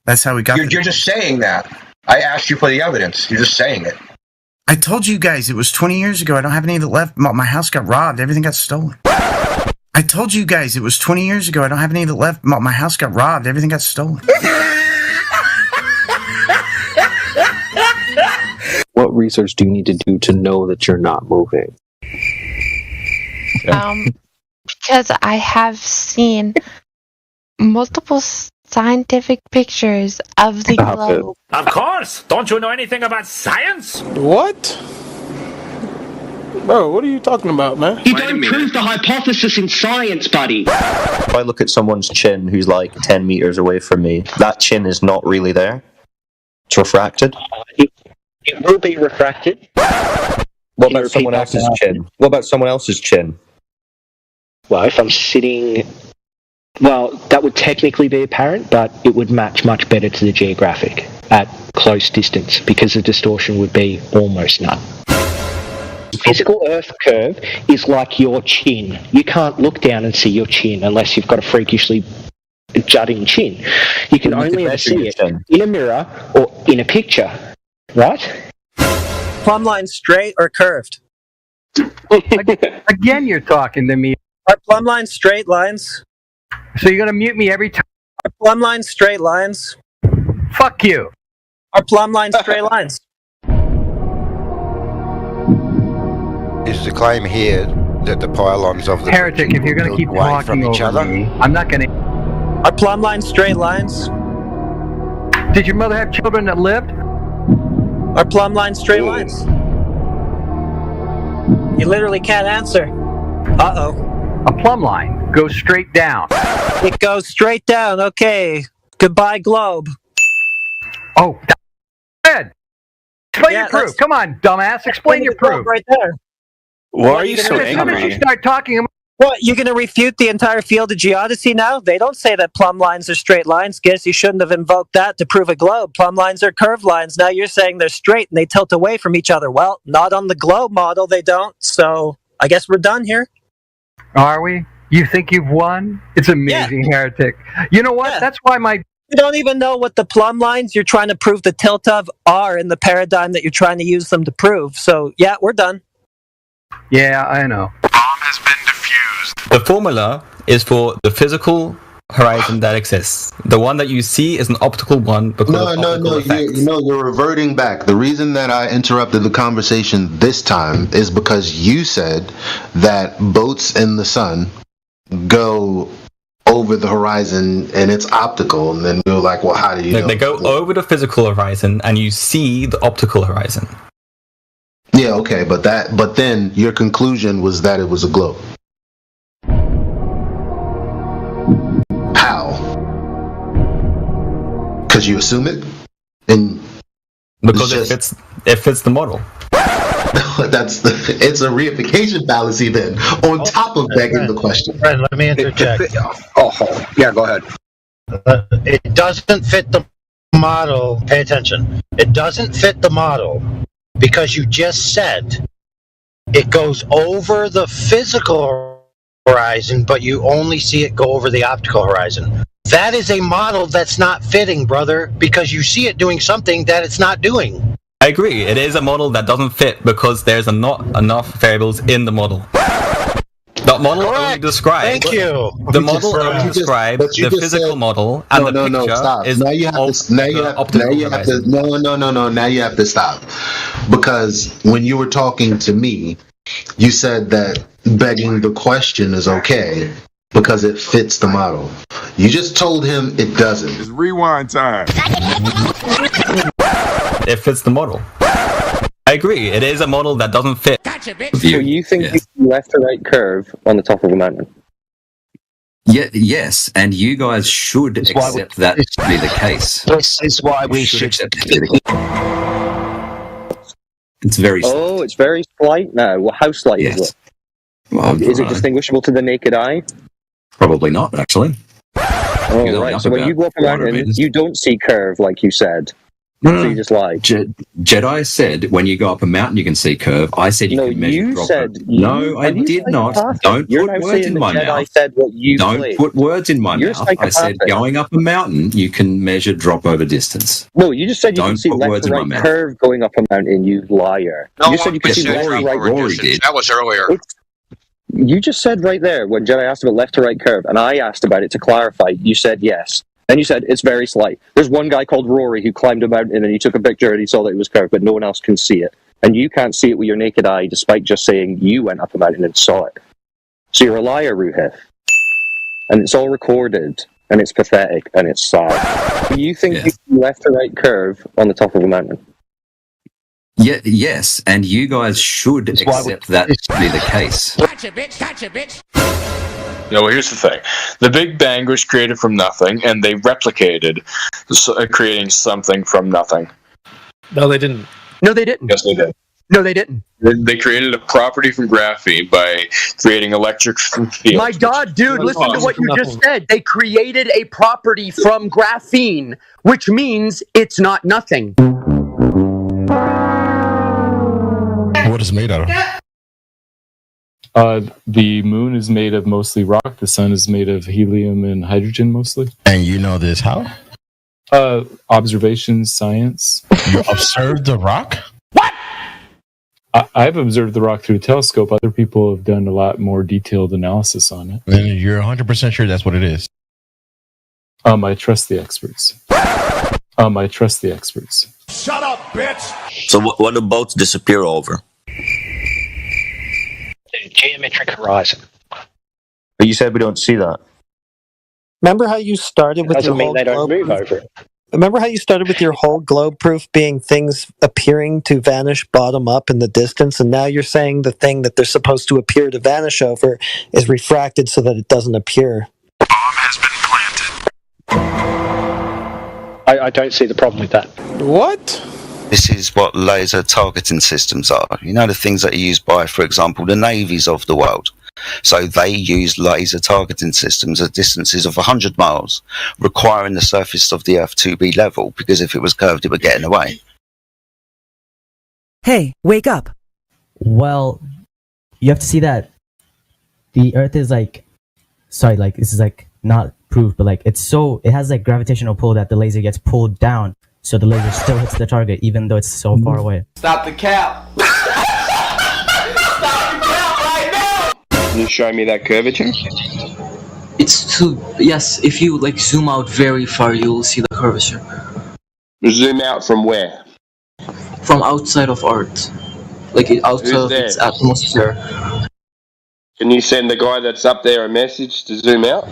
That's how we got. You're just saying that. I asked you for the evidence. You're just saying it. I told you guys it was 20 years ago. I don't have any of it left. My house got robbed. Everything got stolen. I told you guys it was 20 years ago. I don't have any of it left. My house got robbed. Everything got stolen. What research do you need to do to know that you're not moving? Because I have seen multiple scientific pictures of the globe. Of course! Don't you know anything about science? What? Bro, what are you talking about, man? You don't prove the hypothesis in science, buddy. If I look at someone's chin who's like 10 meters away from me, that chin is not really there. It's refracted. It will be refracted. What about someone else's chin? What about someone else's chin? Well, if I'm sitting... Well, that would technically be apparent, but it would match much better to the geographic at close distance, because the distortion would be almost none. Physical Earth curve is like your chin. You can't look down and see your chin unless you've got a freakishly jutting chin. You can only ever see it in a mirror or in a picture, right? Plumb line straight or curved? Again, you're talking to me. Are plumb lines straight lines? So you're gonna mute me every time? Are plumb lines straight lines? Fuck you. Are plumb lines straight lines? Is the claim here that the pylons of the heretic? If you're gonna keep talking from each over other, me, I'm not gonna. Are plumb lines straight lines? Did your mother have children that lived? Are plumb lines straight lines? You literally can't answer. Uh-oh. A plumb line goes straight down. It goes straight down. Okay. Goodbye, globe. Oh, good. Explain your proof. Come on, dumbass. Explain your proof. Right there. Why are you so angry? As soon as you start talking, What, you going to refute the entire field of geodesy now? They don't say that plumb lines are straight lines. Guess you shouldn't have invoked that to prove a globe. Plumb lines are curved lines. Now you're saying they're straight and they tilt away from each other. Well, not on the globe model, they don't. So I guess we're done here. Are we? You think you've won? It's amazing, heretic. You know what? Yeah. That's why my... You don't even know what the plumb lines you're trying to prove the tilt of are in the paradigm that you're trying to use them to prove. So, yeah, we're done. Yeah, I know. The formula is for the physical horizon that exists. The one that you see is an optical one because of optical effects. You're reverting back. The reason that I interrupted the conversation this time is because you said that boats in the sun go over the horizon and it's optical, and then we were like, well, how do you know? They go over the physical horizon and you see the optical horizon. Yeah, okay, but then your conclusion was that it was a globe. How? Because you assume it, and because it fits the model. It's a reification fallacy then, on top of begging the question. Fred, let me interject. Yeah, go ahead. It doesn't fit the model. Pay attention. It doesn't fit the model because you just said it goes over the physical horizon, but you only see it go over the optical horizon. That is a model that's not fitting, brother, because you see it doing something that it's not doing. I agree. It is a model that doesn't fit because there's not enough variables in the model. The model only describes. Thank you. The model only describes the physical model, and the picture stop. is Now you have to stop, because when you were talking to me, you said that begging the question is okay because it fits the model. You just told him it doesn't. It's rewind time. It fits the model. I agree. It is a model that doesn't fit. So you think you see left to right curve on the top of a mountain? Yeah, yes, and you guys should accept that to be the case. This is why we should accept it to be the case. It's very slight. Oh, it's very slight now. Well, how slight is it? Well, is it distinguishable to the naked eye? Probably not, actually. Oh, right. So when you go up a mountain, you don't see curve like you said. No, so you just lied. Jedi said when you go up a mountain you can see curve. I said you can measure drop. No, I did not. Don't put words in my mouth. Don't put words in my mouth. I said going up a mountain you can measure drop over distance. No, you just said you can see left to right curve going up a mountain, you liar. You said you can see left to right. Rory did. That was earlier. You just said right there when Jedi asked about left to right curve, and I asked about it to clarify. You said yes. Then you said it's very slight. There's one guy called Rory who climbed a mountain and he took a picture and he saw that it was curved, but no one else can see it. And you can't see it with your naked eye, despite just saying you went up a mountain and saw it. So you're a liar, Ruhith. And it's all recorded, and it's pathetic, and it's sad. Do you think you see left to right curve on the top of a mountain? Yeah, yes, and you guys should accept that to be the case. Gotcha, bitch! Gotcha, bitch! No, well, here's the thing. The Big Bang was created from nothing, and they replicated creating something from nothing. No, they didn't. No, they didn't. Yes, they did. No, they didn't. They created a property from graphene by creating electric fields. My God, dude, listen to what you just said. They created a property from graphene, which means it's not nothing. What is it made out of? The moon is made of mostly rock. The sun is made of helium and hydrogen mostly. And you know this how? Observations, science. You observed the rock? What? I've observed the rock through a telescope. Other people have done a lot more detailed analysis on it. And you're 100% sure that's what it is? I trust the experts. I trust the experts. Shut up, bitch! So what do boats disappear over? The geometric horizon. But you said we don't see that. Remember how you started with your whole globe proof? Remember how you started with your whole globe proof being things appearing to vanish bottom up in the distance, and now you're saying the thing that they're supposed to appear to vanish over is refracted so that it doesn't appear. Bomb has been planted. I don't see the problem with that. What? This is what laser targeting systems are. You know, the things that are used by, for example, the navies of the world. So they use laser targeting systems at distances of 100 miles, requiring the surface of the Earth to be level, because if it was curved, it would get in the way. Hey, wake up! Well, you have to see that the Earth is like, sorry, like this is like not proof, but like it has like gravitational pull that the laser gets pulled down, so the laser still hits the target even though it's so far away. Stop the cap! Can you show me that curvature? It's too... Yes, if you like zoom out very far, you'll see the curvature. Zoom out from where? From outside of Earth. Like outside of its atmosphere. Can you send the guy that's up there a message to zoom out?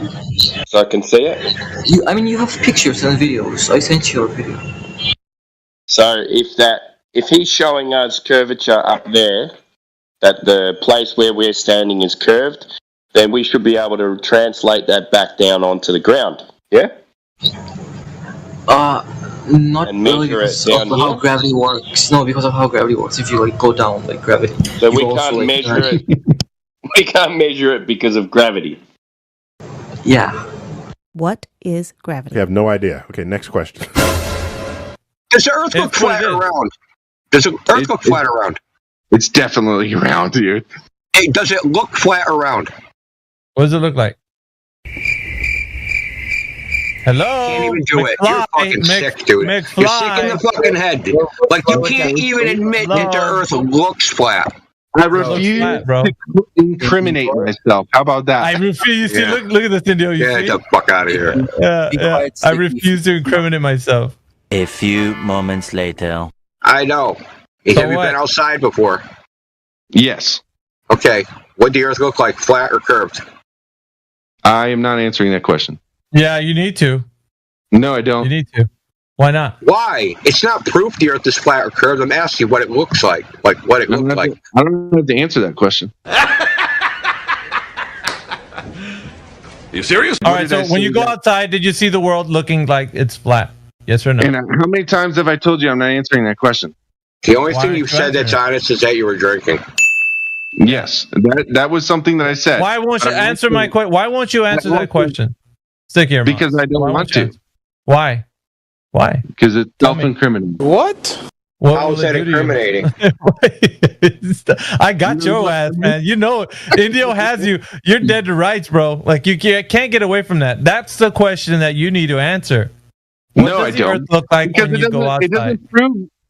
So I can see it? You have pictures and videos. I sent you a video. So if he's showing us curvature up there, that the place where we're standing is curved, then we should be able to translate that back down onto the ground. Yeah? Not really because of how gravity works. No, because of how gravity works. If you like go down like gravity. So we can't measure it. We can't measure it because of gravity. Yeah. What is gravity? I have no idea. Okay, next question. Does the Earth look flat or round? Does the Earth look flat or round? It's definitely round, dude. Hey, does it look flat or round? What does it look like? Hello? You can't even do it. You're fucking sick, dude. You're sick in the fucking head. Like, you can't even admit that the Earth looks flat. I refuse to incriminate myself. How about that? I refuse to. Look at this video. Get the fuck out of here. Yeah. I refuse to incriminate myself. A few moments later. I know. Have you been outside before? Yes. Okay. What the Earth look like, flat or curved? I am not answering that question. Yeah, you need to. No, I don't. You need to. Why not? Why? It's not proof the Earth is flat or curved. I'm asking you what it looks like. Like, what it looks like. I don't know how to answer that question. You serious? All right, so when you go outside, did you see the world looking like it's flat? Yes or no? And how many times have I told you I'm not answering that question? The only thing you've said that's honest is that you were drinking. Yes, that was something that I said. Why won't you answer my question? Why won't you answer that question? Stick here, because I don't want to. Why? Why? Because it's self-incriminating. What? How is that incriminating? I got your ass, man. You know, Indio has you. You're dead to rights, bro. Like you can't get away from that. That's the question that you need to answer. What no, does I don't. Earth look like because when you go outside?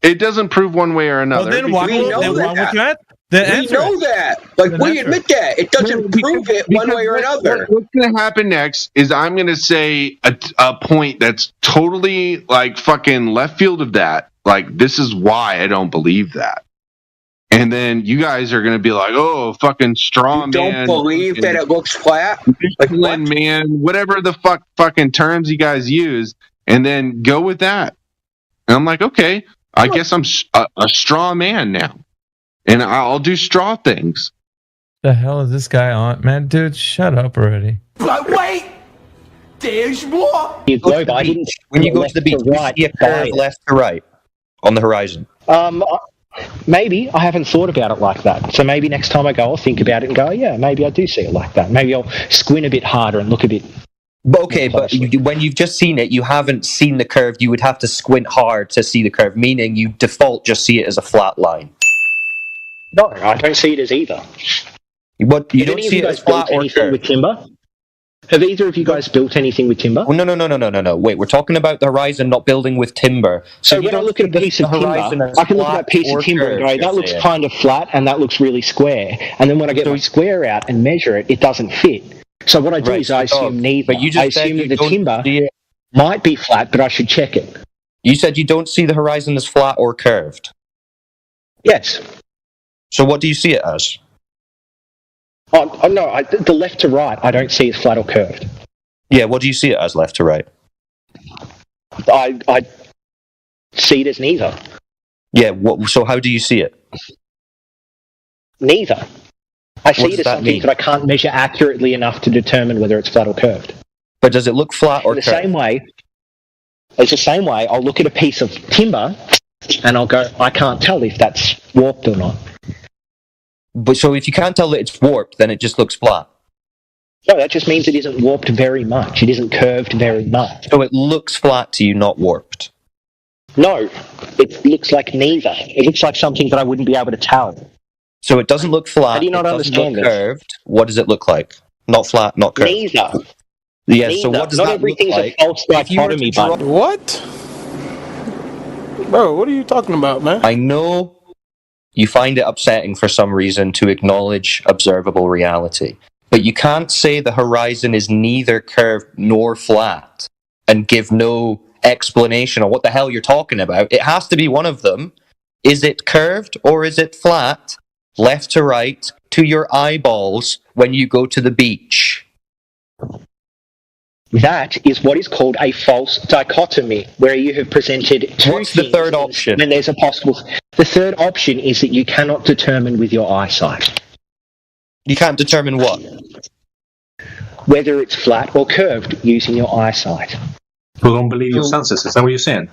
It doesn't prove one way or another. Well, then why would you answer? We know that. Like, we admit that. It doesn't prove it one way or another. What's going to happen next is I'm going to say a point that's totally, like, fucking left field of that. Like, this is why I don't believe that. And then you guys are going to be like, oh, fucking straw man. Don't believe that it looks flat? Like, man, whatever the fucking terms you guys use, and then go with that. And I'm like, okay, I guess I'm a straw man now. And I'll do straw things. The hell is this guy on? Man, dude, shut up already. But wait! There's more! When you go to the beach, you see a curve left to right on the horizon. Maybe. I haven't thought about it like that. So maybe next time I go, I'll think about it and go, yeah, maybe I do see it like that. Maybe I'll squint a bit harder and look a bit... Okay, but when you've just seen it, you haven't seen the curve. You would have to squint hard to see the curve, meaning you default just see it as a flat line. No, I don't see it as either. What, you don't see it as flat or curved? With timber? Have either of you guys built anything with timber? Oh, no. Wait, we're talking about the horizon, not building with timber. So when I look at a piece of timber, I can look at that piece of timber and go, that looks kind of flat and that looks really square. And then when I get my square out and measure it, it doesn't fit. So what I do is I assume neither. But I assume that the timber might be flat, but I should check it. You said you don't see the horizon as flat or curved? Yes. So what do you see it as? Oh no, the left to right, I don't see it flat or curved. Yeah, what do you see it as, left to right? I see it as neither. Yeah, so how do you see it? Neither. I see it as something that I can't measure accurately enough to determine whether it's flat or curved. But does it look flat or curved? It's the same way, I'll look at a piece of timber and I'll go, I can't tell if that's warped or not. But so if you can't tell that it's warped, then it just looks flat. No, that just means it isn't warped very much. It isn't curved very much. So it looks flat to you, not warped. No, it looks like neither. It looks like something that I wouldn't be able to tell. So it doesn't look flat. How do you not it doesn't understand look this? curved. What does it look like? Not flat, not curved. Neither. Yeah. Neither. So what does not that everything's look like? a false dichotomy, bud. What? Bro, what are you talking about, man? I know you find it upsetting for some reason to acknowledge observable reality, but you can't say the horizon is neither curved nor flat and give no explanation on what the hell you're talking about. It has to be one of them. Is it curved or is it flat, left to right, to your eyeballs when you go to the beach? That is what is called a false dichotomy, where you have presented two What's the third option? When there's a possible... The third option is that you cannot determine with your eyesight. You can't determine what? Whether it's flat or curved using your eyesight. You don't believe your senses, is that what you're saying?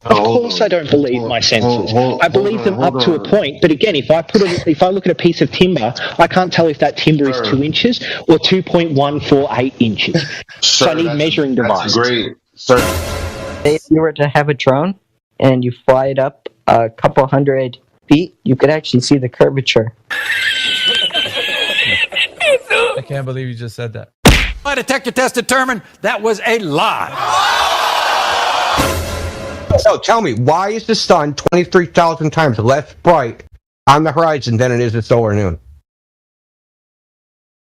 Of course I don't believe my senses. I believe them up to a point, but again, if I look at a piece of timber, I can't tell if that timber is 2 inches or 2.148 inches. So I need measuring devices. Great. Sir. If you were to have a drone and you fly it up a couple hundred feet, you could actually see the curvature. I can't believe you just said that. My detector test determined that was a lie. So tell me, why is the sun 23,000 times less bright on the horizon than it is at solar noon?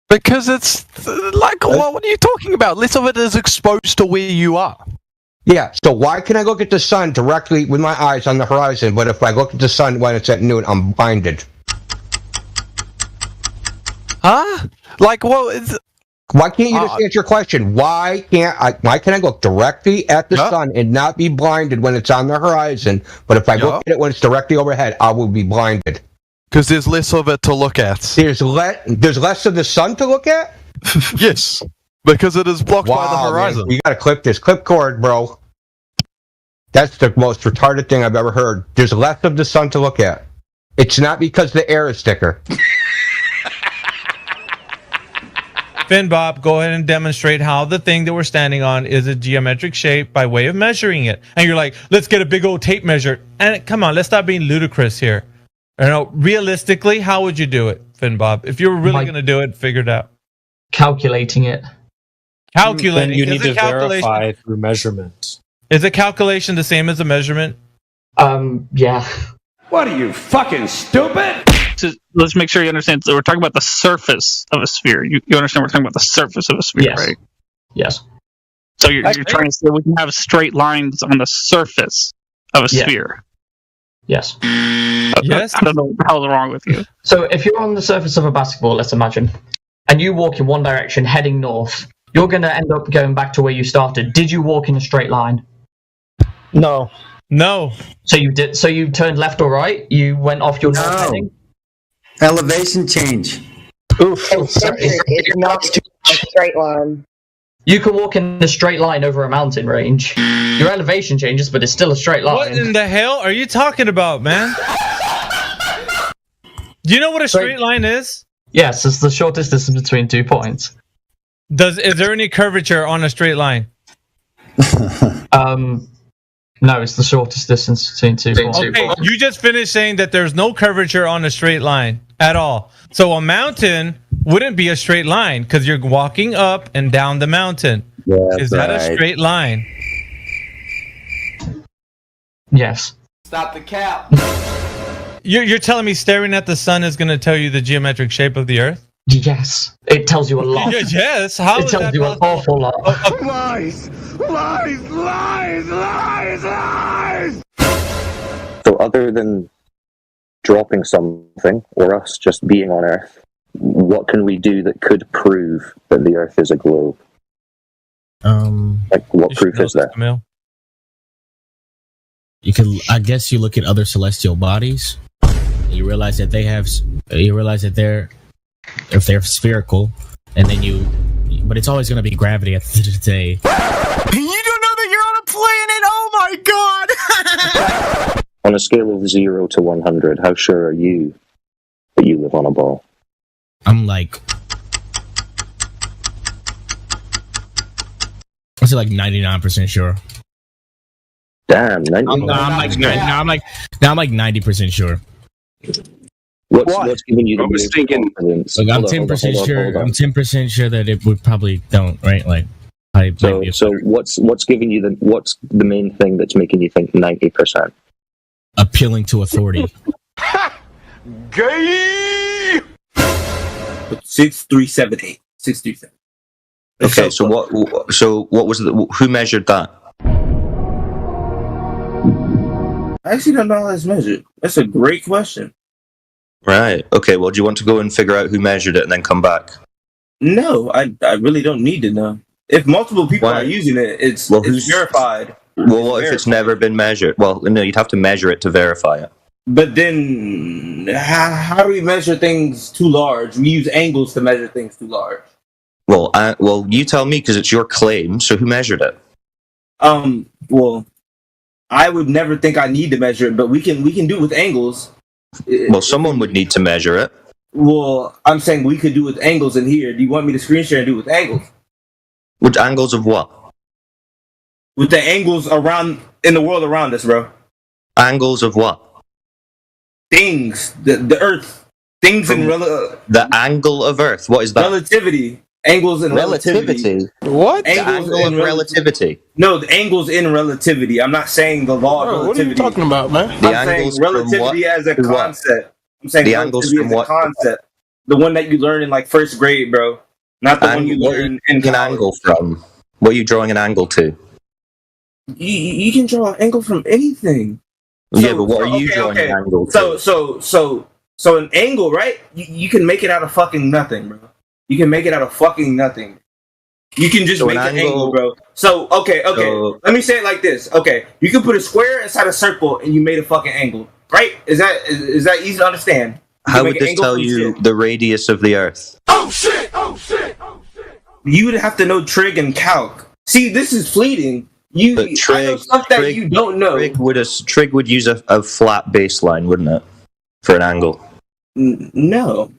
Because it's like, what are you talking about? Less of it is exposed to where you are. Yeah, so why can I look at the sun directly with my eyes on the horizon, but if I look at the sun when it's at noon, I'm blinded? Huh? Like, well, why can't you just answer your question? Why can I look directly at the sun and not be blinded when it's on the horizon, but if I look at it when it's directly overhead, I will be blinded? Because there's less of it to look at. There's less of the sun to look at? Yes, because it is blocked by the horizon. Man, you gotta clip this. Clip cord, bro. That's the most retarded thing I've ever heard. There's less of the sun to look at. It's not because the air is thicker. Finn Bob, go ahead and demonstrate how the thing that we're standing on is a geometric shape by way of measuring it. And you're like, let's get a big old tape measure. And come on, let's stop being ludicrous here. You know, realistically, how would you do it, Finn Bob? If you were really going to do it, figure it out. Calculating it. Calculating. Then you need to calculation verify through measurement. Is a calculation the same as a measurement? Yeah. What are you, fucking stupid? Let's make sure you understand. So we're talking about the surface of a sphere. You understand we're talking about the surface of a sphere, Yes. right? Yes. So you're trying to say we can have straight lines on the surface of a Yeah. sphere. Yes. Yes. I don't know what the hell's wrong with you. So if you're on the surface of a basketball, let's imagine, and you walk in one direction heading north, you're going to end up going back to where you started. Did you walk in a straight line? No. No. So you did. So you turned left or right? You went off your north heading? Elevation change. Oof. It's not a straight line. You can walk in a straight line over a mountain range. Your elevation changes, but it's still a straight line. What in the hell are you talking about, man? Do you know what a straight line is? Yes, it's the shortest distance between 2 points. Is there any curvature on a straight line? No, it's the shortest distance between 2 points. Okay, you just finished saying that there's no curvature on a straight line at all. So a mountain wouldn't be a straight line because you're walking up and down the mountain. Yeah, is that a straight line? Yes. Stop the cap. You're telling me staring at the sun is going to tell you the geometric shape of the Earth? Yes. It tells you a lot. Yes. How it is tells that you an awful lot. Lies! Lies! Lies! Lies! Lies! So other than dropping something, or us just being on Earth, what can we do that could prove that the Earth is a globe? Like, what proof is there? You can, I guess, you look at other celestial bodies. You realize that if they're spherical, and then but it's always going to be gravity at the end of the day. You don't know that you're on a planet! Oh my god! On a scale of 0 to 100, how sure are you but you live on a ball? I'm like, I say like 99% sure. Damn, I'm like 90% sure. What's giving you the was thinking, confidence? Like, I'm 10% sure. I'm 10% sure that it would probably don't, right? Like, so what's giving you what's the main thing that's making you think 90%? Appealing to authority. Gay. 6378. 637. Okay, so what was who measured that? I actually don't know how that's measured. That's a great question. Right. Okay, well, do you want to go and figure out who measured it and then come back? No, I really don't need to know. If multiple people are using it, it's verified. Well, what if it's never been measured? Well, no, you'd have to measure it to verify it. But then, how do we measure things too large? We use angles to measure things too large. Well, you tell me, because it's your claim. So who measured it? Well, I would never think I need to measure it, but we can do it with angles. Well, someone would need to measure it. Well, I'm saying we could do it with angles in here. Do you want me to screen share and do it with angles? With angles of what? With the angles around in the world around us, bro. Angles of what? Things, the Earth, things in the angle of Earth. What is that? Relativity. Angles in relativity. What? Angles the angle in relativity. No, the angles in relativity. I'm not saying the law of relativity. What are you talking about, man? I'm saying relativity as a concept. I'm saying the angles relativity as a concept. The one that you learn in like first grade, bro. Not the one you learn in an angle from. What are you drawing an angle to? You can draw an angle from anything. Yeah, but what are you drawing an angle to? So an angle, right? You can make it out of fucking nothing, bro. You can make it out of fucking nothing. You can just make an angle, bro. So, okay. Let me say it like this. Okay, you can put a square inside a circle and you made a fucking angle, right? Is that easy to understand? How would this tell you the radius of the Earth? Oh shit! Oh shit! Oh shit! You would have to know trig and calc. See, this is fleeting. I know stuff that you don't know. Trig would use a flat baseline, wouldn't it, for an angle? No.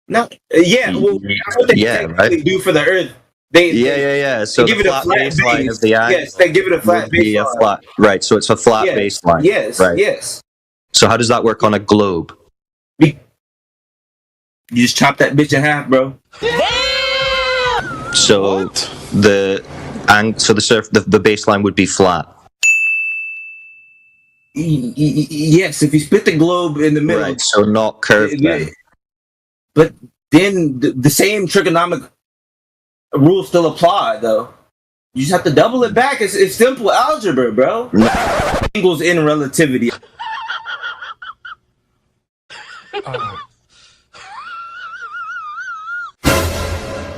Yeah, well, that's what they technically do for the Earth. Yeah. So they give the it a flat baseline base. of the angle. Yes, they give it a flat baseline. Right, so it's a flat baseline. Yes, right. Yes. So how does that work on a globe? You just chop that bitch in half, bro. So the baseline would be flat. Yes, if you split the globe in the middle. Right, so not curved then. But then the same trigonomic rules still apply, though. You just have to double it back. It's simple algebra, bro. Angles in relativity.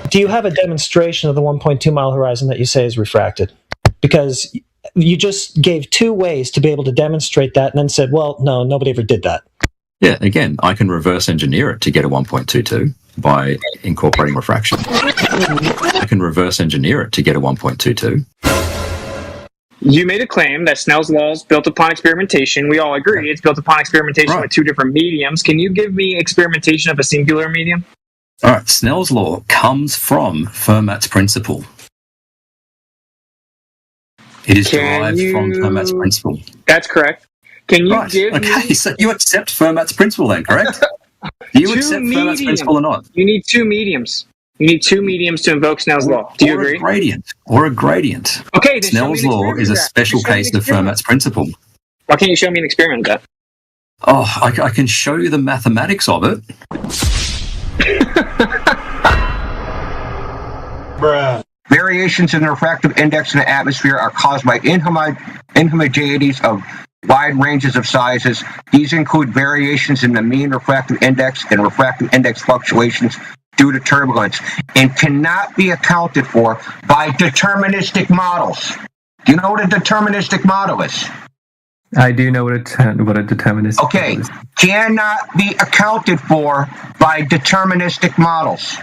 Do you have a demonstration of the 1.2 mile horizon that you say is refracted? Because you just gave two ways to be able to demonstrate that and then said, well, no, nobody ever did that. Yeah, again, I can reverse engineer it to get a 1.22 by incorporating refraction. I can reverse engineer it to get a 1.22. You made a claim that Snell's law is built upon experimentation. We all agree it's built upon experimentation with two different mediums. Can you give me experimentation of a singular medium? All right, Snell's law comes from Fermat's principle. It is derived from Fermat's principle. That's correct. Can you give me... so you accept Fermat's principle then, correct? Do you accept Fermat's principle or not? You need two mediums. You need two mediums to invoke Snell's law. Do you agree? Or a gradient. Okay, then Snell's law is a special case of Fermat's principle. Why can't you show me an experiment of that? Oh, I can show you the mathematics of it. Bruh. Variations in the refractive index in the atmosphere are caused by inhomogeneities of wide ranges of sizes. These include variations in the mean refractive index and refractive index fluctuations due to turbulence and cannot be accounted for by deterministic models. Do you know what a deterministic model is? I do know what a deterministic model is. Cannot be accounted for by deterministic models.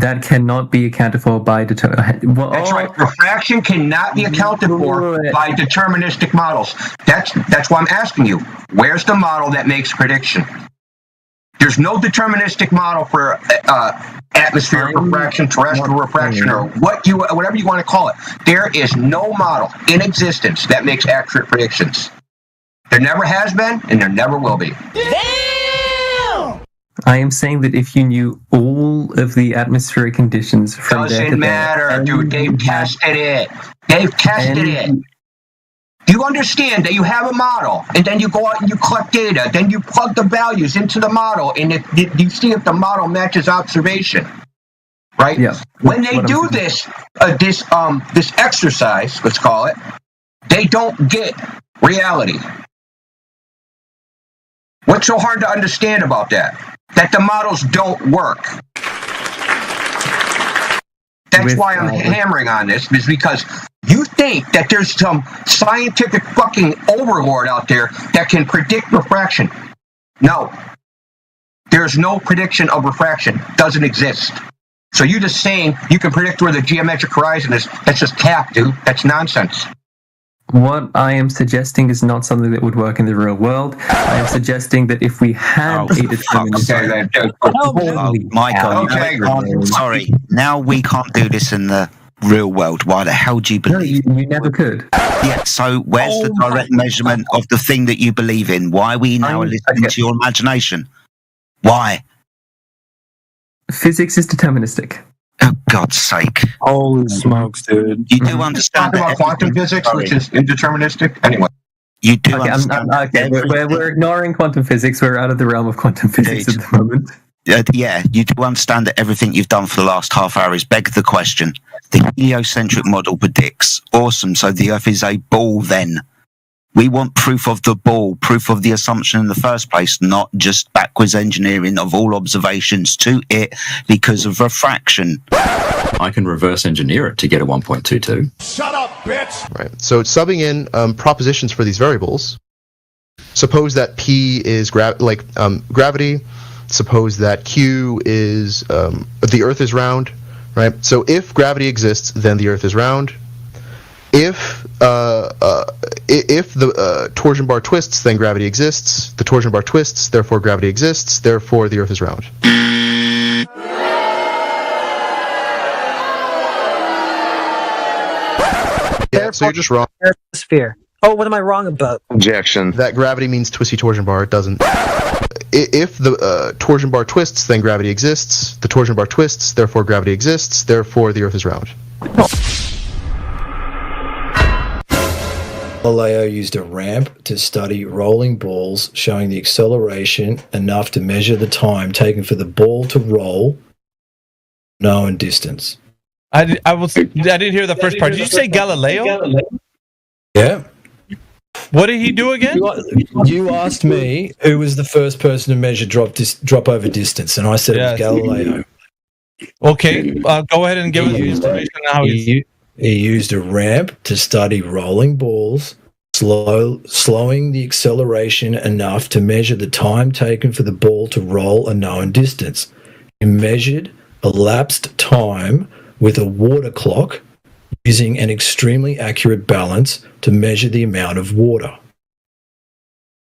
That cannot be accounted for by well, That's right. Refraction cannot be accounted for by deterministic models. That's why I'm asking you. Where's the model that makes prediction? There's no deterministic model for atmospheric refraction, terrestrial refraction, or whatever you want to call it. There is no model in existence that makes accurate predictions. There never has been, and there never will be. I am saying that if you knew all of the atmospheric conditions from doesn't matter, dude. They've tested it. They've tested it. You understand that you have a model, and then you go out and you collect data, then you plug the values into the model, and you see if the model matches observation, right? Yeah. When they do this exercise, let's call it, they don't get reality. What's so hard to understand about that? That the models don't work. That's why I'm hammering on this, is because you think that there's some scientific fucking overlord out there that can predict refraction. No. There's no prediction of refraction. Doesn't exist. So you just saying you can predict where the geometric horizon is, that's just cap, dude. That's nonsense. What I am suggesting is not something that would work in the real world. I am suggesting that if we had a deterministic... Michael, sorry. Now we can't do this in the real world. Why the hell do you believe? No, you never could. Yeah, so where's the direct measurement of the thing that you believe in? Why are we now listening to your imagination? Why? Physics is deterministic. Oh, God's sake. Holy smokes, dude. You do understand about quantum physics, which is indeterministic? Anyway. You do understand. We're ignoring quantum physics. We're out of the realm of quantum physics at the moment. Yeah, you do understand that everything you've done for the last half hour is beg the question. The heliocentric model predicts. Awesome. So the Earth is a ball then. We want proof of the ball, proof of the assumption in the first place, not just backwards engineering of all observations to it because of refraction. I can reverse engineer it to get a 1.22. Shut up, bitch! Right. So it's subbing in propositions for these variables. Suppose that P is gravity. Suppose that Q is the Earth is round. Right. So if gravity exists, then the Earth is round. If the torsion bar twists, then gravity exists. The torsion bar twists, therefore gravity exists. Therefore, the Earth is round. Yeah, so you're just wrong. Sphere. Oh, what am I wrong about? Objection. That gravity means twisty torsion bar. It doesn't. If the torsion bar twists, then gravity exists. The torsion bar twists, therefore gravity exists. Therefore, the Earth is round. Galileo used a ramp to study rolling balls, showing the acceleration enough to measure the time taken for the ball to roll, known distance. I didn't hear the first part. Did you say Galileo? Yeah. What did he do again? You asked me who was the first person to measure drop over distance, and I said it was Galileo. Okay, go ahead and give us the information on how he used a ramp to study rolling balls, slowing the acceleration enough to measure the time taken for the ball to roll a known distance. He measured elapsed time with a water clock using an extremely accurate balance to measure the amount of water.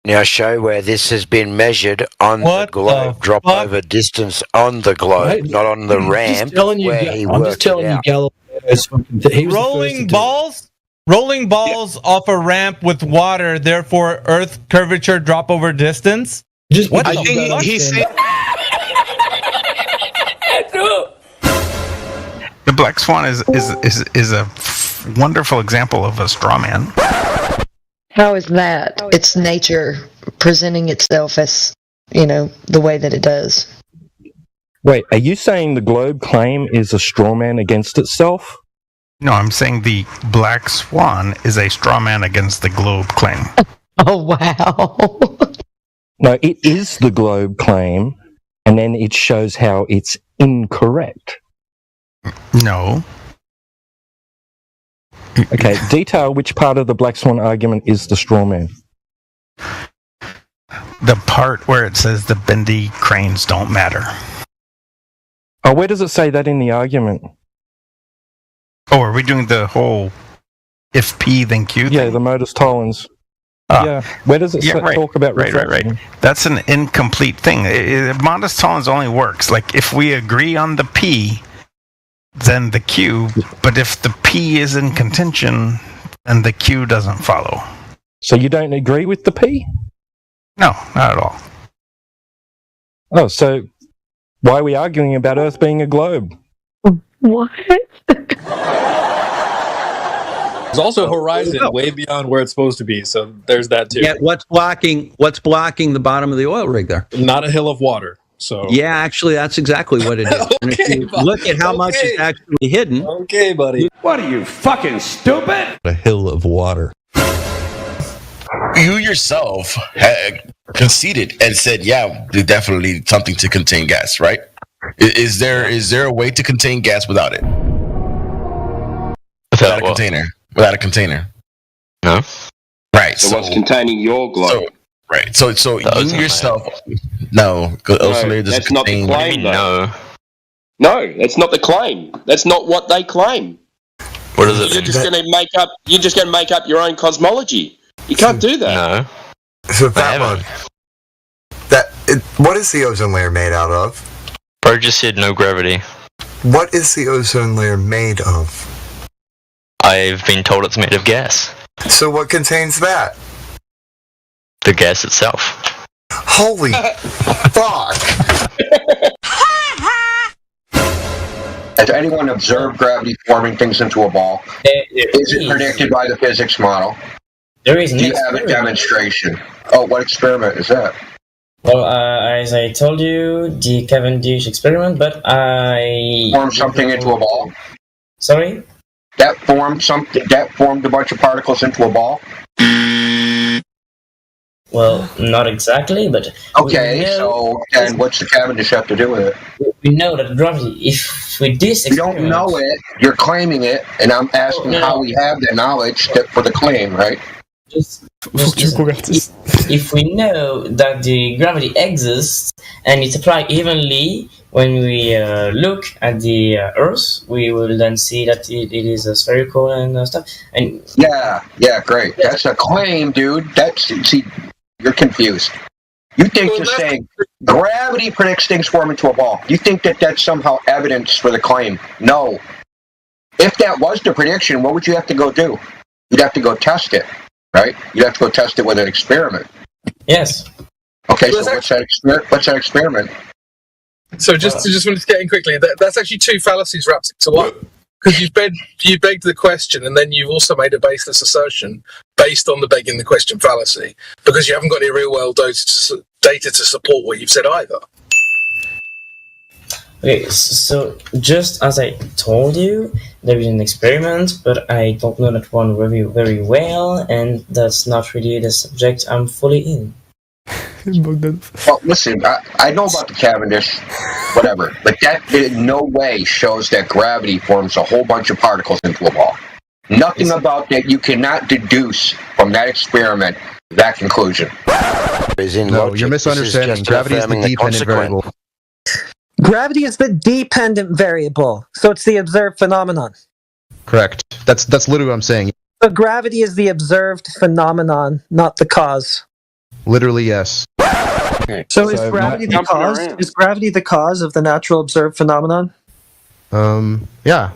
Now show where this has been measured on the globe. Drop over distance on the globe, not on the ramp. I'm just telling you, Galileo. Rolling balls off a ramp with water, therefore Earth curvature drop over distance. What? I think he said. The black swan is a wonderful example of a straw man. How is that? It's nature presenting itself as, the way that it does. Wait, are you saying the globe claim is a straw man against itself? No, I'm saying the black swan is a straw man against the globe claim. Oh, wow. No, it is the globe claim, and then it shows how it's incorrect. No. Okay, detail which part of the black swan argument is the straw man. The part where it says the bendy cranes don't matter. Oh, where does it say that in the argument? Oh, are we doing the whole if P then Q thing? Yeah, the modus tollens. Yeah, where does it talk about refraction? Right. That's an incomplete thing. Modus tollens only works like if we agree on the P, then the Q. But if the P is in contention, then the Q doesn't follow. So you don't agree with the P? No, not at all. Oh, so why are we arguing about Earth being a globe? What? There's also horizon way beyond where it's supposed to be, so there's that too. Yeah, what's blocking the bottom of the oil rig there? Not a hill of water. So yeah, actually, that's exactly what it is. And if you look at how much is actually hidden. Okay, buddy. What are you, fucking stupid? A hill of water. You yourself had conceded and said, "Yeah, there's definitely something to contain gas, right? Is there a way to contain gas without it? Without a container? Without a container? No. Right. So what's containing your globe? Right. So you yourself, no. That's not the claim. No, that's not the claim. That's not what they claim. What is it? You're just going to make up. You're just going to make up your own cosmology. You can't do that. No. So that one. What is the ozone layer made out of? Bro just said no gravity. What is the ozone layer made of? I've been told it's made of gas. So what contains that? The gas itself. Holy fuck! Has anyone observed gravity forming things into a ball? Is it predicted by the physics model? There is. Do you have a demonstration? Oh, what experiment is that? Well, as I told you, the Cavendish experiment, but I formed something into a ball. Sorry? That formed something. That formed a bunch of particles into a ball. Well, not exactly, but okay. So, and what's the Cavendish have to do with it? We know that gravity. If with this experiment, you don't know it. You're claiming it, and I'm asking how we have the knowledge for the claim, right? Just if we know that the gravity exists and it's applied evenly when we look at the Earth, we will then see that it is spherical and stuff. And yeah, great. That's a claim, dude. See, you're confused. You think just saying gravity predicts things form into a ball. You think that that's somehow evidence for the claim? No. If that was the prediction, what would you have to go do? You'd have to go test it. Right? You'd have to go test it with an experiment. Yes. Okay, so what's that experiment? So just wanted to get in quickly. That's actually two fallacies wrapped into one. Because you begged the question, and then you've also made a baseless assertion based on the begging the question fallacy, because you haven't got any real world data to support what you've said either. Okay, so just as I told you, there is an experiment, but I don't know that one very, very well, and that's not really the subject I'm fully in. Well, listen, I know about the Cavendish, whatever, but that in no way shows that gravity forms a whole bunch of particles into a ball. Nothing about that. You cannot deduce from that experiment that conclusion. No, you're misunderstanding. Gravity is the dependent variable. Gravity is the dependent variable, so it's the observed phenomenon. Correct. That's literally what I'm saying. So gravity is the observed phenomenon, not the cause. Literally, yes. So is gravity the cause? Is gravity the cause of the natural observed phenomenon? Yeah.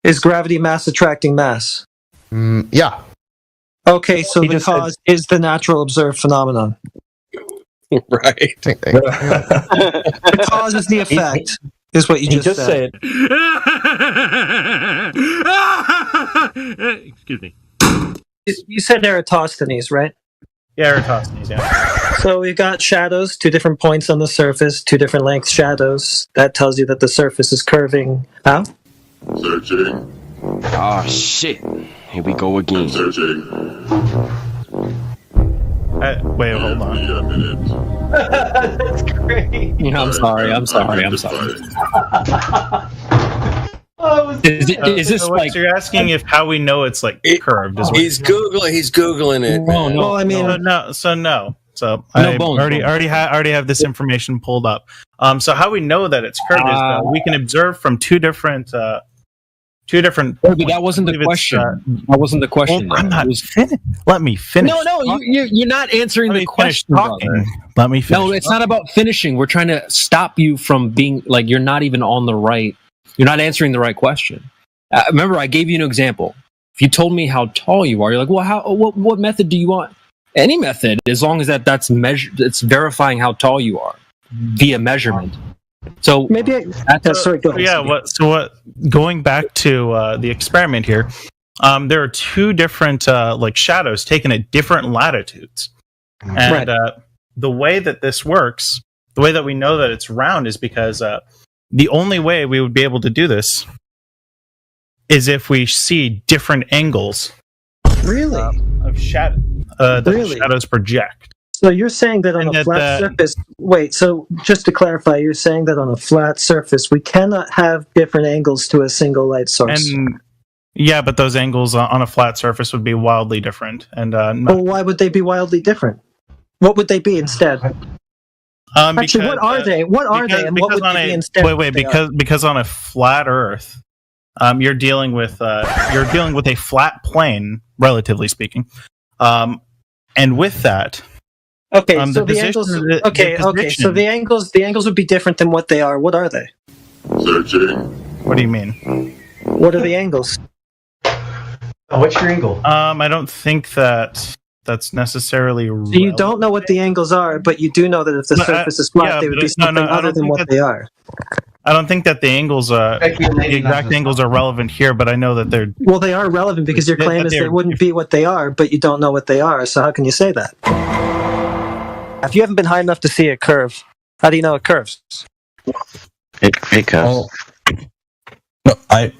Is gravity mass attracting mass? Yeah. Okay, so the cause is the natural observed phenomenon. Right. The cause is the effect, is what you just said. Excuse me. You said Eratosthenes, right? Yeah, Eratosthenes, yeah. So we've got shadows, 2 different points on the surface, 2 different length shadows. That tells you that the surface is curving. How? Searching. Ah, shit. Here we go again. Searching. Wait, hold on. That's great. Yeah, I'm sorry. Is this so like you're asking if how we know it's like curved? He's googling it. Man. Well, I mean, no. So I already have this information pulled up. So how we know that it's curved is we can observe from two different. But that wasn't the question. That wasn't the question. Well, I'm not finished. Let me finish. No, you're not answering the question. Let me finish. No, it's not about finishing. We're trying to stop you from being like you're not even on the right. You're not answering the right question. Remember, I gave you an example. If you told me how tall you are, you're like, well, what method do you want? Any method, as long as that's measured, it's verifying how tall you are via measurement. So maybe sorry, go ahead. Yeah. Going back to the experiment here, there are two different shadows taken at different latitudes, and the way that this works, the way that we know that it's round, is because the only way we would be able to do this is if we see different angles. Really? Of shadow. The shadows project. So you're saying that on a flat surface... Wait, so just to clarify, you're saying that on a flat surface, we cannot have different angles to a single light source. Yeah, but those angles on a flat surface would be wildly different. And well, why would they be wildly different? What would they be instead? Actually, what are they? What are they, and what would they be instead? Wait, because on a flat Earth, you're dealing with a flat plane, relatively speaking, and with that. Okay, so the angles. So the angles would be different than what they are. What are they? What do you mean? What are the angles? What's your angle? I don't think that's necessarily. So you don't know what the angles are, but you do know that if the surface is flat, they would be something other than what they are. I don't think that the angles, the exact angles are relevant here, but I know that they're. Well, they are relevant because your claim is they wouldn't be what they are, but you don't know what they are. So how can you say that? If you haven't been high enough to see a curve, how do you know it curves? It curves. No, I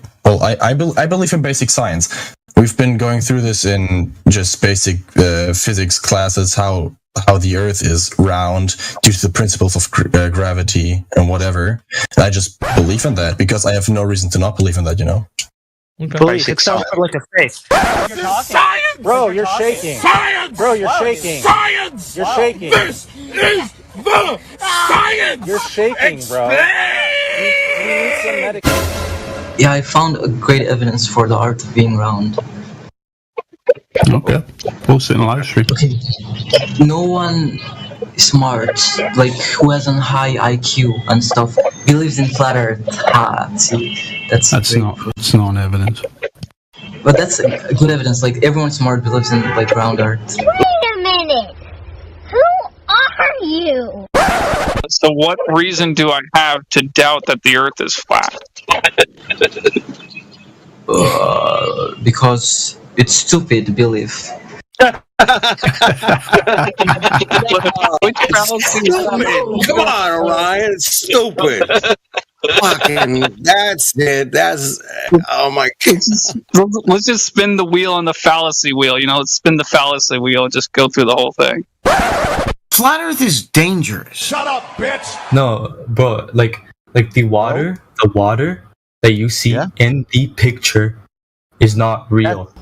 believe in basic science. We've been going through this in just basic physics classes, how the Earth is round due to the principles of gravity and whatever. And I just believe in that because I have no reason to not believe in that, you know. Belief. It sounds like a faith. Science! Bro, you're shaking. Science! Bro, you're shaking. Science! You're shaking. This is the science! You're shaking, bro. You need some medication. Yeah, I found a great evidence for the art of being round. Okay, post it in live stream. Okay. No one smart, like who has a high IQ and stuff, believes in flat Earth. See, that's not evidence. But that's a good evidence. Like everyone smart believes in like round Earth. Wait a minute. Who are you? So what reason do I have to doubt that the Earth is flat? Because it's stupid belief. Come on, Orion, it's stupid. Fucking, that's it. That's oh my god. Let's just spin the wheel on the fallacy wheel. Let's spin the fallacy wheel and just go through the whole thing. Flat Earth is dangerous. Shut up, bitch! No, bro, like the water that you see in the picture is not real.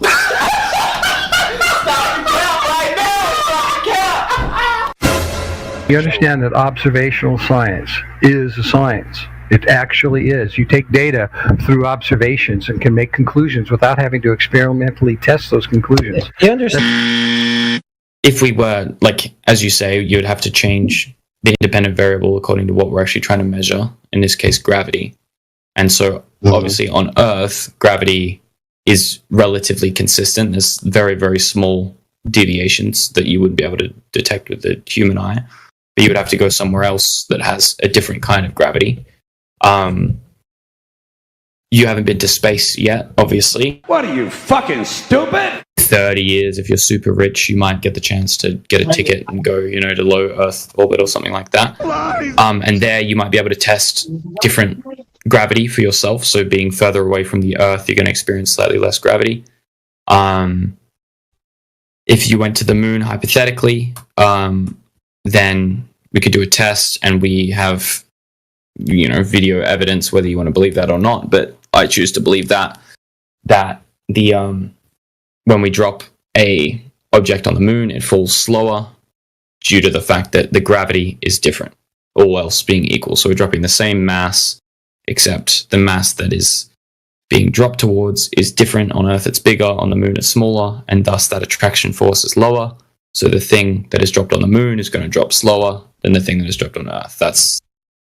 You understand that observational science is a science. It actually is. You take data through observations and can make conclusions without having to experimentally test those conclusions. You understand? If we were, like, as you say, you would have to change the independent variable according to what we're actually trying to measure, in this case, gravity. And so, obviously, on Earth, gravity is relatively consistent. There's very, very small deviations that you wouldn't be able to detect with the human eye. But you would have to go somewhere else that has a different kind of gravity. You haven't been to space yet, obviously. What are you, fucking stupid? 30 years, if you're super rich, you might get the chance to get a ticket and go, to low Earth orbit or something like that. And there you might be able to test different gravity for yourself. So being further away from the Earth, you're going to experience slightly less gravity. If you went to the moon, hypothetically, then we could do a test, and we have, video evidence, whether you want to believe that or not. But I choose to believe that the when we drop a object on the moon, it falls slower due to the fact that the gravity is different. all else being equal. So we're dropping the same mass, except the mass that is being dropped towards is different. On Earth it's bigger, on the moon it's smaller, and thus that attraction force is lower. So the thing that is dropped on the moon is going to drop slower than the thing that is dropped on Earth. That's,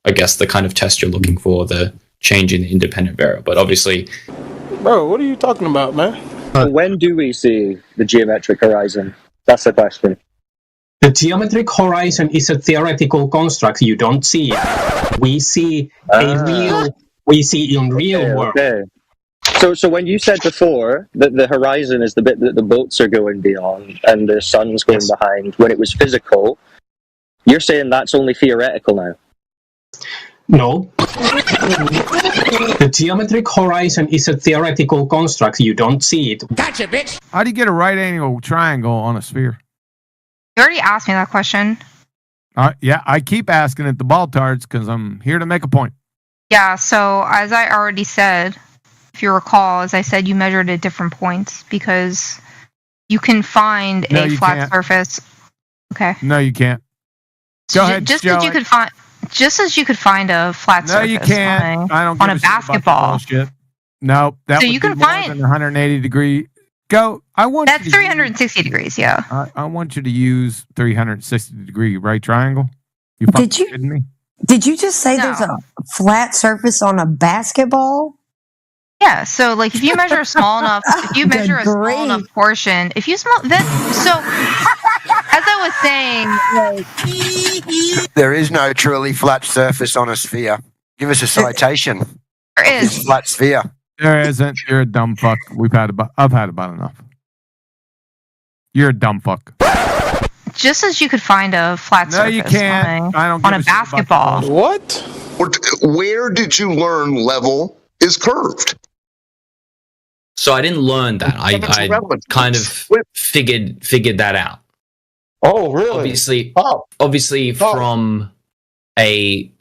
I guess, the kind of test you're looking for, the change in the independent variable. But obviously... Bro, what are you talking about, man? When do we see the geometric horizon? That's the question. The geometric horizon is a theoretical construct. You don't see it. We see we see in real world. Okay. So when you said before that the horizon is the bit that the boats are going beyond and the sun's going behind, when it was physical, you're saying that's only theoretical now? No. The geometric horizon is a theoretical construct. You don't see it. Gotcha, bitch! How do you get a right angle triangle on a sphere? You already asked me that question. Yeah, I keep asking it the Baltards because I'm here to make a point. Yeah, so as I already said, if you recall, as I said, you measured at different points because you can find a flat surface. Okay. No, you can't. Go ahead, just as you could find a flat surface. No, you can't. I don't on a basketball. No, that so would you be can more find than 180 degree. Go. I want. That's 360 degrees. Yeah. I want you to use 360 degree right triangle. Did you kidding me? Did you just say there's a flat surface on a basketball? Yeah, so like if you measure small enough, if you measure a small enough portion, if you then so as I was saying, like there is no truly flat surface on a sphere. Give us a citation. There is flat sphere. There isn't. You're a dumb fuck. I've had about enough. You're a dumb fuck. Just as you could find a flat surface you can't. on a basketball. What? Where did you learn level is curved? So I didn't learn that. I kind of figured that out. Oh, really? Obviously from a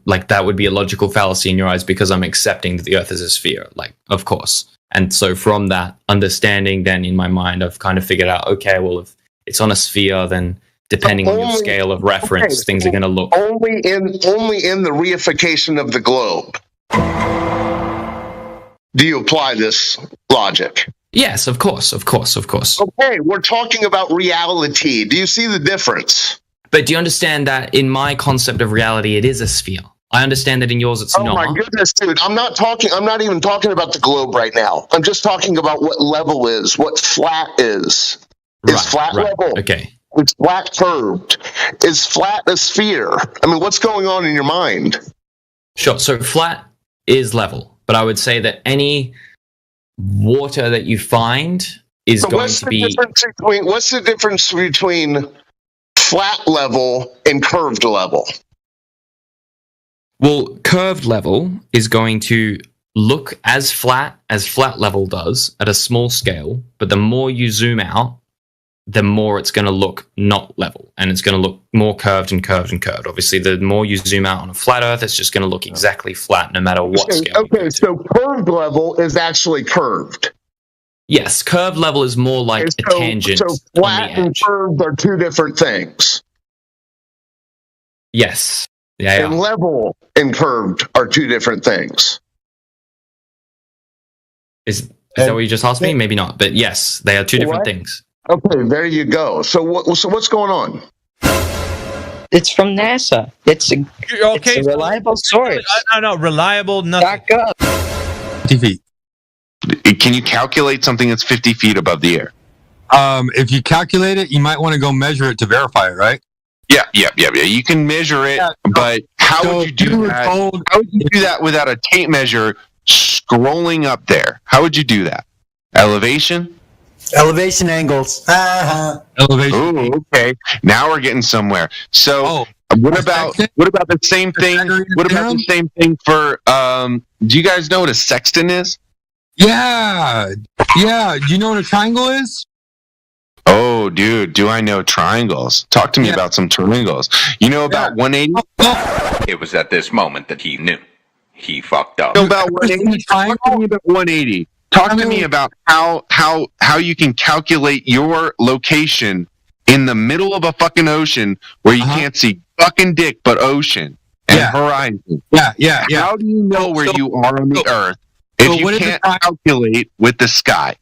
like that would be a logical fallacy in your eyes because I'm accepting that the Earth is a sphere, like of course. And so from that understanding, then in my mind, I've kind of figured out, okay, well, if it's on a sphere, then depending on your scale of reference, things are going to look only in the reification of the globe. Do you apply this logic? Yes, of course. Okay, we're talking about reality. Do you see the difference? But do you understand that in my concept of reality, it is a sphere? I understand that in yours it's not. Oh my goodness, dude. I'm not even talking about the globe right now. I'm just talking about what level is, what flat is. Is flat level? Okay. It's flat curved. Is flat a sphere? I mean, what's going on in your mind? Sure. So flat is level, but I would say that any water that you find is going to be. What's the difference between flat level and curved level? Well, curved level is going to look as flat level does at a small scale, but the more you zoom out, the more it's going to look not level, and it's going to look more curved and curved and curved. Obviously, the more you zoom out on a flat Earth, it's just going to look exactly flat no matter what scale. Okay, so curved level is actually curved. Yes, curved level is more like a tangent. So flat and curved are two different things. Yes. Yeah. And level and curved are two different things. Is that what you just asked me? Maybe not, but yes, they are two different things. Okay, there you go. So what's going on? It's from NASA. It's a reliable source. No, reliable nothing. Back up. 50 feet. Can you calculate something that's 50 feet above the air? If you calculate it, you might want to go measure it to verify it, right? Yeah. You can measure it, but how would you do that? How would you do that without a tape measure scrolling up there? How would you do that? Elevation angles. Elevation. Oh, okay. Now we're getting somewhere. So, what about the same thing? What about the same thing for? Do you guys know what a sextant is? Yeah. Do you know what a triangle is? Oh, dude, do I know triangles? Talk to me about some triangles. You know about 180? It was at this moment that he knew. He fucked up. You know about 180? Talk to me about 180. Talk to me about how you can calculate your location in the middle of a fucking ocean where you can't see fucking dick but ocean and horizon. Yeah. How do you know where you are on the Earth if you can't calculate with the sky?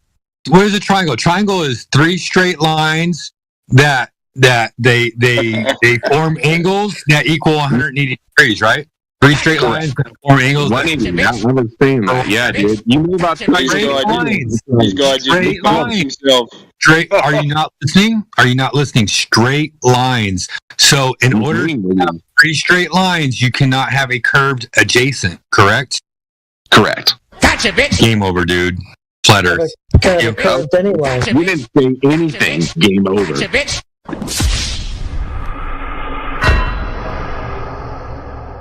What is a triangle? Triangle is 3 straight lines that they form angles that equal 180 degrees, right? 3 straight lines that form angles. I was saying that. Yeah, dude. You know about straight lines. Straight lines. Straight. Are you not listening? Are you not listening? Straight lines. So in order to have 3 straight lines, you cannot have a curved adjacent, correct? Correct. Gotcha, bitch. Game over, dude. Flat Earth. Anyway. We didn't say anything. Game over. Gotcha, bitch.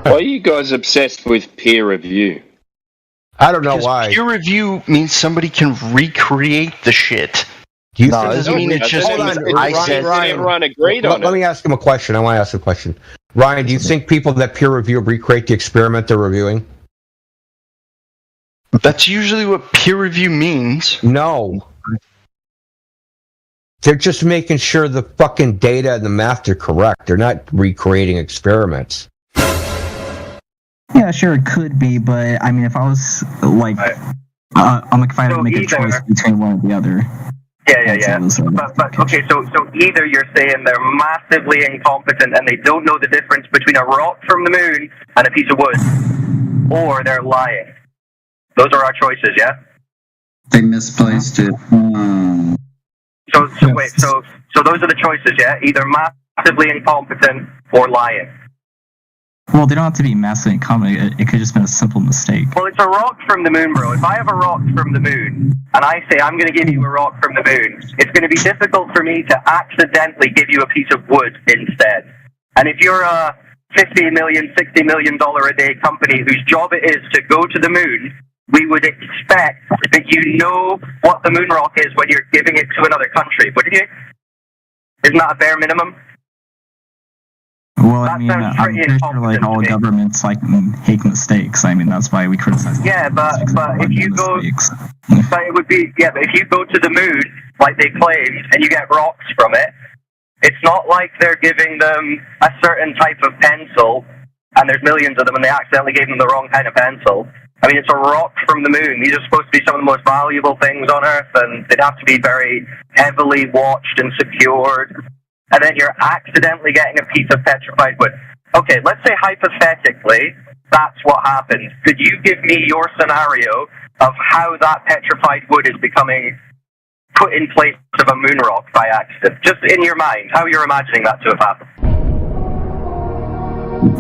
Why are you guys obsessed with peer review? I don't know why. Peer review means somebody can recreate the shit. Do you think it doesn't mean it just means I said everyone agreed on it? Let me ask him a question. I want to ask a question. Ryan, do you think people that peer review recreate the experiment they're reviewing? That's usually what peer review means. No. They're just making sure the fucking data and the math are correct. They're not recreating experiments. Yeah, sure, it could be, but I mean, if I was like, I'm like, if I had to make a choice between one or the other. Yeah. But okay, so either you're saying they're massively incompetent and they don't know the difference between a rock from the moon and a piece of wood, or they're lying. Those are our choices, yeah? They misplaced it. So wait, so those are the choices, yeah? Either massively incompetent or lying. Well, they don't have to be massively incompetent. It could just been a simple mistake. Well, it's a rock from the moon, bro. If I have a rock from the moon, and I say I'm going to give you a rock from the moon, it's going to be difficult for me to accidentally give you a piece of wood instead. And if you're a $50 million, $60 million a day company whose job it is to go to the moon, we would expect that you know what the moon rock is when you're giving it to another country, wouldn't you? Isn't that a bare minimum? Well, I mean, I'm pretty sure like all governments like make mistakes. I mean, that's why we criticize. Yeah, but if you go, but it would be but if you go to the moon like they claim and you get rocks from it, it's not like they're giving them a certain type of pencil and there's millions of them and they accidentally gave them the wrong kind of pencil. I mean, it's a rock from the moon. These are supposed to be some of the most valuable things on Earth, and they'd have to be very heavily watched and secured. And then you're accidentally getting a piece of petrified wood. Okay, let's say hypothetically that's what happened. Could you give me your scenario of how that petrified wood is becoming put in place of a moon rock by accident? Just in your mind, how you're imagining that to have happened.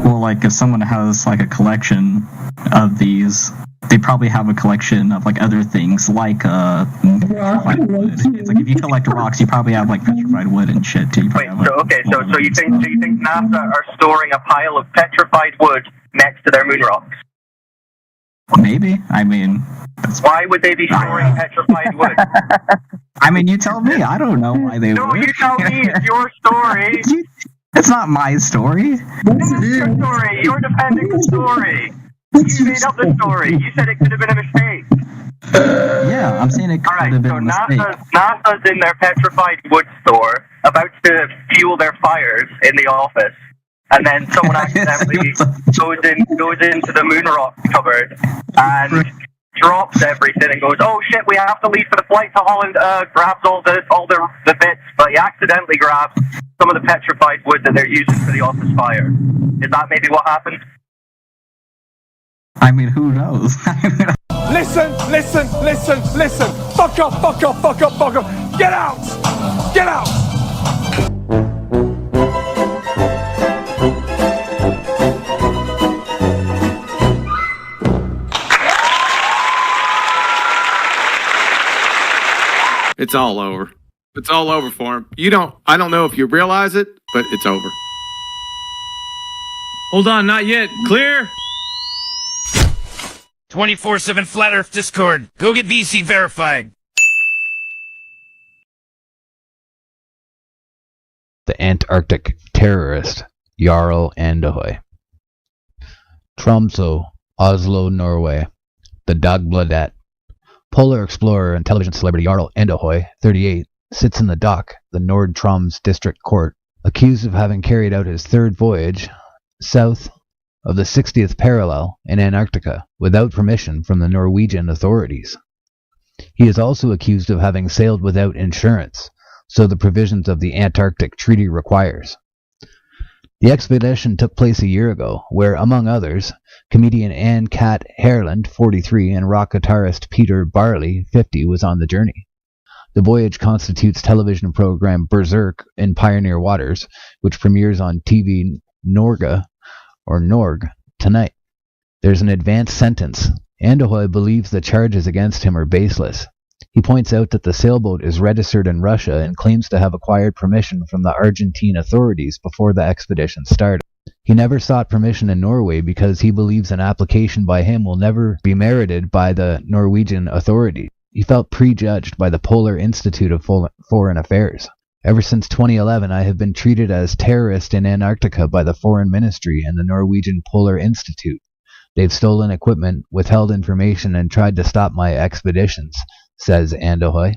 Well, like if someone has like a collection of these, they probably have a collection of like other things like petrified wood. It's like if you collect rocks, you probably have like petrified wood and shit too. Wait, so you think NASA are storing a pile of petrified wood next to their moon rocks? Maybe. I mean, why would they be storing petrified wood? I mean, you tell me. I don't know why they would. No, you tell me. It's your story. It's not my story. This is your story. You're defending the story. You made up the story. You said it could have been a mistake. Yeah, I'm saying it could have been a mistake. NASA's in their petrified wood store about to fuel their fires in the office. And then someone accidentally goes into the moon rock cupboard and drops everything and goes, "Oh shit, we have to leave for the flight to Holland." Grabs all the bits, but he accidentally grabs some of the petrified wood that they're using for the office fire. Is that maybe what happened? I mean, who knows? Listen. Fuck up. Get out. It's all over. It's all over for him. I don't know if you realize it, but it's over. Hold on, not yet. Clear? 24/7 Flat Earth Discord. Go get VC verified. The Antarctic terrorist Jarl Andøy. Tromsø, Oslo, Norway. The Dagbladet. Polar explorer and television celebrity Jarl Andøy, 38, sits in the dock, the Nord-Troms District Court accused of having carried out his third voyage south of the 60th parallel in Antarctica without permission from the Norwegian authorities. He is also accused of having sailed without insurance, so the provisions of the Antarctic Treaty requires. The expedition took place a year ago, where, among others, comedian Anne Cat Hareland, 43, and rock guitarist Peter Barley, 50, was on the journey. The voyage constitutes television program Berserk in Pioneer Waters, which premieres on TV Norge tonight. There's an advanced sentence. Andohoy believes the charges against him are baseless. He points out that the sailboat is registered in Russia and claims to have acquired permission from the Argentine authorities before the expedition started. He never sought permission in Norway because he believes an application by him will never be merited by the Norwegian authorities. He felt prejudged by the Polar Institute of Foreign Affairs. Ever since 2011, I have been treated as terrorist in Antarctica by the Foreign Ministry and the Norwegian Polar Institute. They've stolen equipment, withheld information, and tried to stop my expeditions, says Andohoy.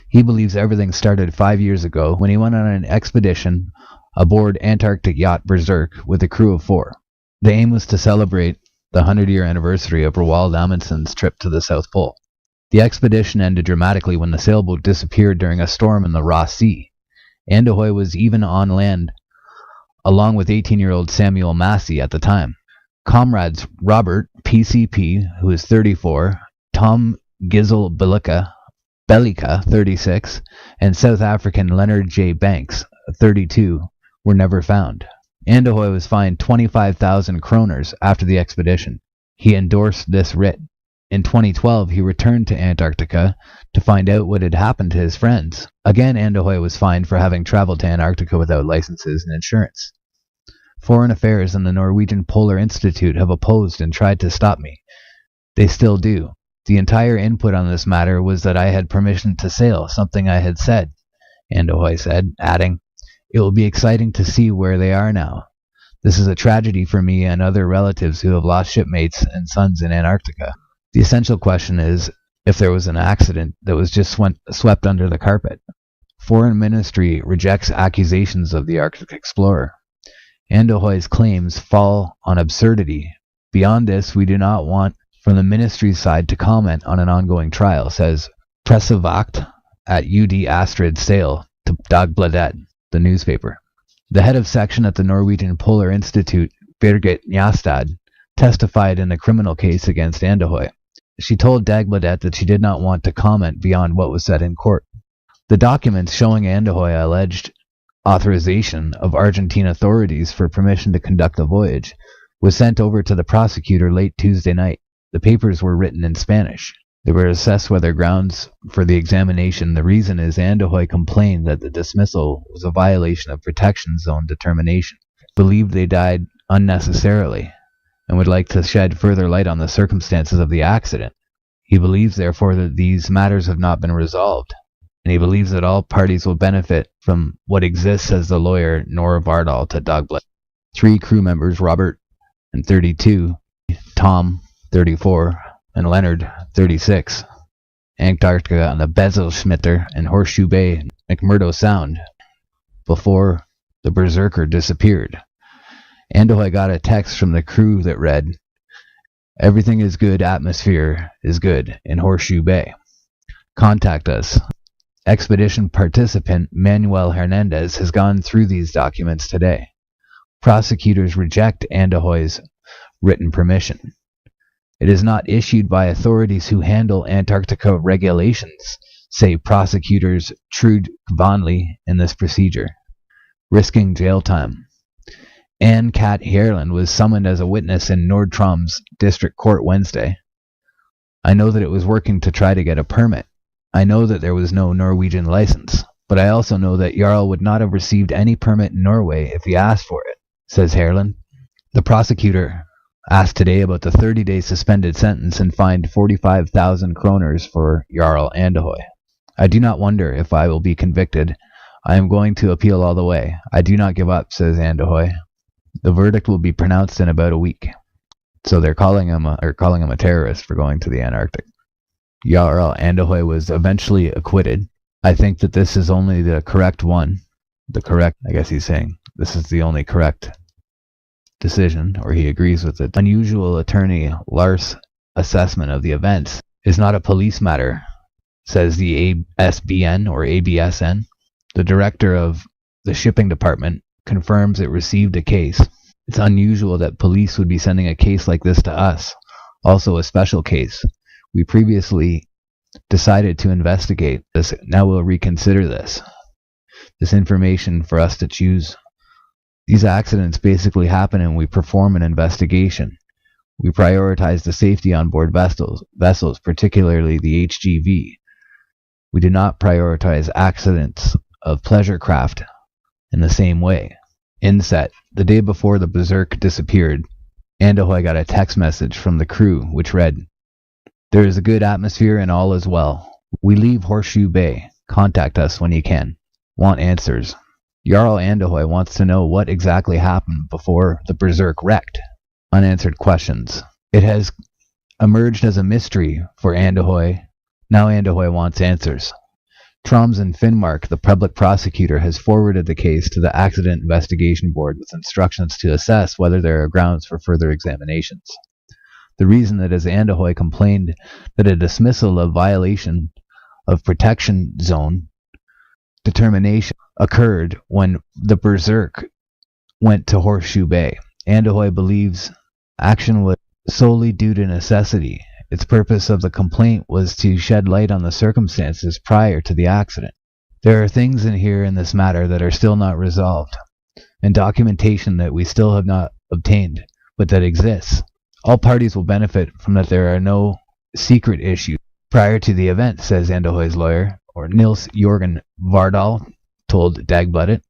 He believes everything started 5 years ago when he went on an expedition aboard Antarctic yacht Berserk with a crew of 4. The aim was to celebrate the 100-year anniversary of Roald Amundsen's trip to the South Pole. The expedition ended dramatically when the sailboat disappeared during a storm in the Ross Sea. Andohoy was even on land, along with 18-year-old Samuel Massey at the time. Comrades Robert PCP, who is 34, Tom Gizel Bellica, 36, and South African Leonard J. Banks, 32, were never found. Andohoy was fined 25,000 kroners after the expedition. He endorsed this writ. In 2012, he returned to Antarctica to find out what had happened to his friends. Again, Andohoy was fined for having traveled to Antarctica without licenses and insurance. Foreign Affairs and the Norwegian Polar Institute have opposed and tried to stop me. They still do. The entire input on this matter was that I had permission to sail, something I had said, Andohoy said, adding, "It will be exciting to see where they are now. This is a tragedy for me and other relatives who have lost shipmates and sons in Antarctica. The essential question is if there was an accident that was just swept under the carpet." Foreign Ministry rejects accusations of the Arctic explorer. Andohoy's claims fall on absurdity. Beyond this, we do not want from the ministry's side to comment on an ongoing trial, says Pressevakt at UD Astrid Sail to Dagbladet, the newspaper. The head of section at the Norwegian Polar Institute, Birgit Njastad, testified in a criminal case against Andohoy. She told Dagbladet that she did not want to comment beyond what was said in court. The documents showing Andohoy alleged authorization of Argentine authorities for permission to conduct the voyage was sent over to the prosecutor late Tuesday night. The papers were written in Spanish. They were assessed whether grounds for the examination. The reason is Andohoy complained that the dismissal was a violation of protection zone determination, believed they died unnecessarily, and would like to shed further light on the circumstances of the accident. He believes, therefore, that these matters have not been resolved, and he believes that all parties will benefit from what exists, says the lawyer Nora Vardahl to Dagbladet. 3 crew members, Robert and 32, Tom, 34, and Leonard, 36, Antarctica on the Bezelschmitter and Horseshoe Bay, McMurdo Sound, before the Berserker disappeared. Andohoy got a text from the crew that read, "Everything is good, atmosphere is good in Horseshoe Bay. Contact us." Expedition participant Manuel Hernandez has gone through these documents today. Prosecutors reject Andohoy's written permission. It is not issued by authorities who handle Antarctica regulations, say prosecutors Trude Vonley in this procedure, risking jail time. Anne Cat Hareland was summoned as a witness in Nord-Trom's district court Wednesday. "I know that it was working to try to get a permit. I know that there was no Norwegian license, but I also know that Jarl would not have received any permit in Norway if he asked for it," says Hareland. The prosecutor asked today about the 30-day suspended sentence and fined 45,000 kroners for Jarl Andohoy. "I do not wonder if I will be convicted. I am going to appeal all the way. I do not give up," says Andohoy. The verdict will be pronounced in about a week. So they're calling him a terrorist for going to the Antarctic. Jarl Andohoy was eventually acquitted. I think that this is only the correct one. the correct, I guess he's saying, this is the only correct decision, or he agrees with it. Unusual attorney Lars' assessment of the events is not a police matter, says the ASBN or ABSN. The director of the shipping department confirms it received a case. It's unusual that police would be sending a case like this to us, also a special case. We previously decided to investigate this. Now we'll reconsider this information for us to choose. These accidents basically happen and we perform an investigation. We prioritize the safety on board vessels, particularly the HGV. We do not prioritize accidents of pleasure craft in the same way. Inset. The day before the Berserk disappeared, Andahoy got a text message from the crew which read, "There is a good atmosphere and all is well. We leave Horseshoe Bay. Contact us when you can. Want answers." Jarl Andahoy wants to know what exactly happened before the Berserk wrecked. Unanswered questions. It has emerged as a mystery for Andahoy. Now Andahoy wants answers. Troms and Finnmark, the public prosecutor, has forwarded the case to the Accident Investigation Board with instructions to assess whether there are grounds for further examinations. The reason that as Andahoy complained that a dismissal of violation of protection zone determination occurred when the Berserk went to Horseshoe Bay. Andahoy believes action was solely due to necessity. Its purpose of the complaint was to shed light on the circumstances prior to the accident. There are things in here in this matter that are still not resolved, and documentation that we still have not obtained, but that exists. All parties will benefit from that there are no secret issues prior to the event, says Andahoy's lawyer, or Nils Jorgen Vardal, told Dagbladet.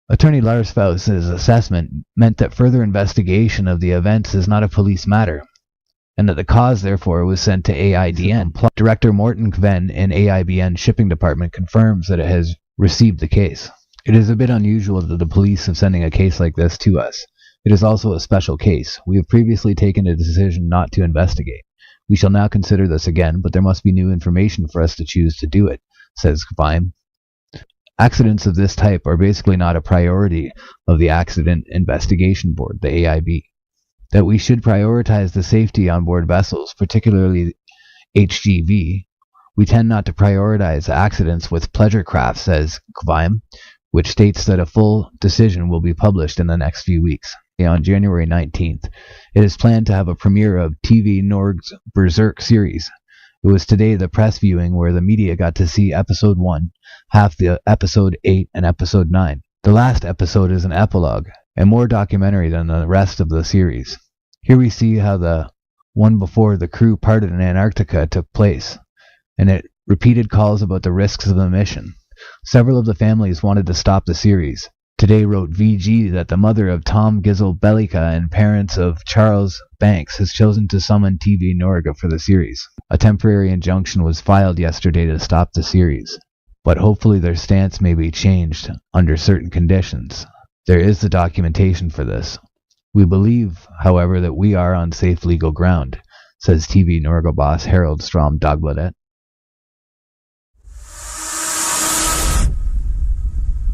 Attorney Lars Faust's assessment meant that further investigation of the events is not a police matter, and that the cause, therefore, was sent to AIDN. Director Morten Kven in AIBN Shipping Department confirms that it has received the case. It is a bit unusual that the police have sending a case like this to us. It is also a special case. We have previously taken a decision not to investigate. We shall now consider this again, but there must be new information for us to choose to do it, says Kveim. Accidents of this type are basically not a priority of the Accident Investigation Board, the AIB. That we should prioritize the safety on board vessels, particularly HGV. We tend not to prioritize accidents with pleasure craft, says Kveim, which states that a full decision will be published in the next few weeks. On January 19th, it is planned to have a premiere of TV Norg's Berserk series. It was today the press viewing where the media got to see episode 1, half the episode 8 and episode 9. The last episode is an epilogue, and more documentary than the rest of the series. Here we see how the one before the crew parted in Antarctica took place, and it repeated calls about the risks of the mission. Several of the families wanted to stop the series. Today wrote VG that the mother of Tom Gizzle Bellica and parents of Charles Banks has chosen to summon TV Norge for the series. A temporary injunction was filed yesterday to stop the series, but hopefully their stance may be changed under certain conditions. There is the documentation for this. We believe, however, that we are on safe legal ground, says TV Norge boss Harold Strom Dagbladet.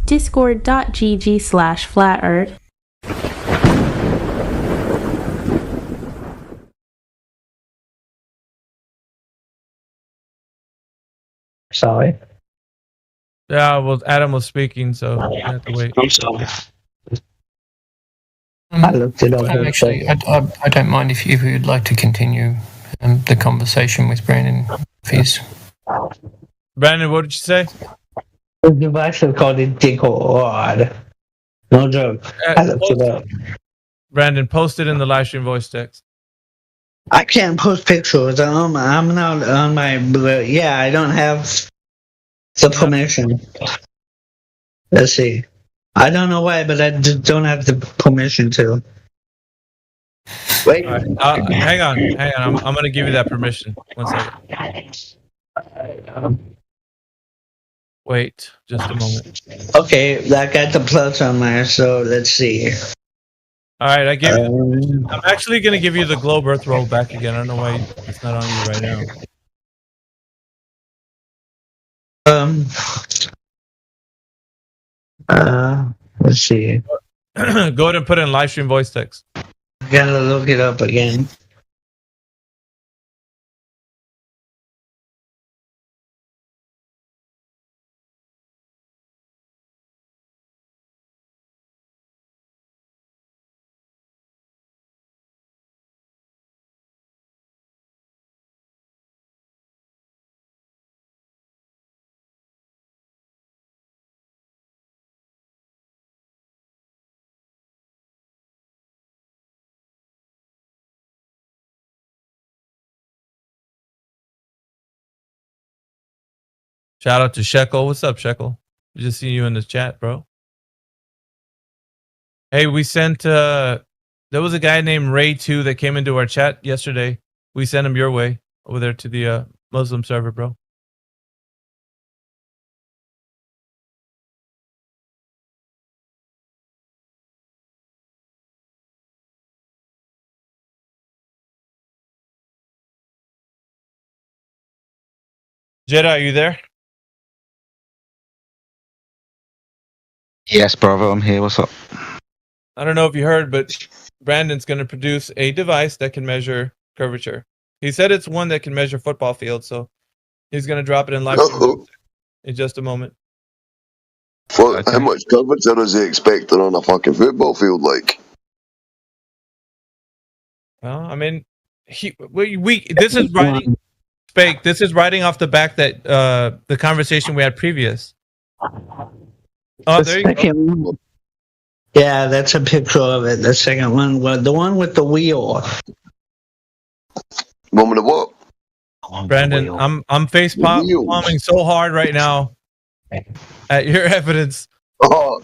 Discord.gg/flatearth. Sorry. Yeah, well, Adam was speaking, so you have to wait. I'm sorry. I looked it up. Actually, I don't mind if you'd like to continue the conversation with Brandon. Please. Brandon, what did you say? The device is called Discord. No joke. I looked it up. Brandon, post it in the live stream voice text. I can't post pictures. I'm not on my. Yeah, I don't have the permission. Let's see. I don't know why, but I just don't have the permission to. Wait. Right. Hang on. I'm going to give you that permission. 1 second. Wait, just a moment. Okay, I got the plus on there, so let's see. All right, I give you the permission. I'm actually going to give you the Globe Earth roll back again. I don't know why it's not on you right now. Let's see. Go ahead and put in live stream voice text. Gotta look it up again. Shout out to Shekel. What's up, Shekel? Just see you in the chat, bro. Hey, we sent there was a guy named Ray2 that came into our chat yesterday. We sent him your way over there to the Muslim server, bro. Jedi, are you there? Yes, brother, I'm here. What's up? I don't know if you heard, but Brandon's going to produce a device that can measure curvature. He said it's one that can measure football fields, so he's going to drop it in live in just a moment. How much curvature is he expecting on a fucking football field like? Well, I mean, this is writing fake. This is writing off the back that the conversation we had previous. Oh, there you go. Yeah, that's a picture of it. The second one, the one with the wheel. One with the what? Brandon, I'm face palming so hard right now at your evidence. Oh,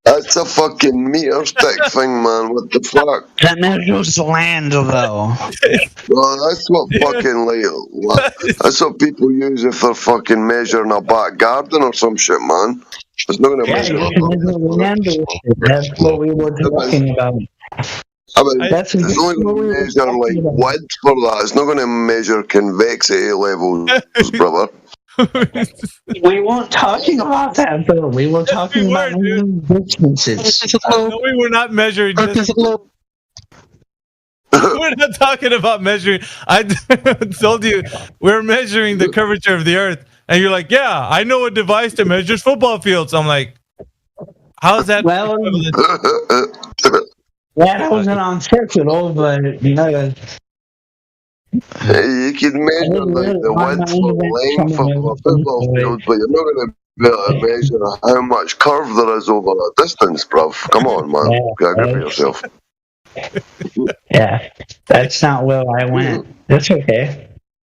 that's a fucking meter stick thing, man. What the fuck? That measures land, though. Well, that's what fucking that's what people use if they're fucking measuring a back garden or some shit, man. It's not going to measure. That's what we were talking about. I mean, it's only going to measure like width for that. It's not going to measure convexity levels, brother. We weren't talking about that, though. We were talking about distances. No, we were not measuring distance. We're not talking about measuring. I told you we're measuring the curvature of the Earth, and you're like, "Yeah, I know a device that measures football fields." I'm like, "How is that?" Well, that wasn't on circular, but you know. You can measure like the width or length of a football field, but you're not going to be able to measure how much curve there is over a distance, bruv. Come on, man. Get a grip of yourself. Yeah, that's not where I went. That's okay.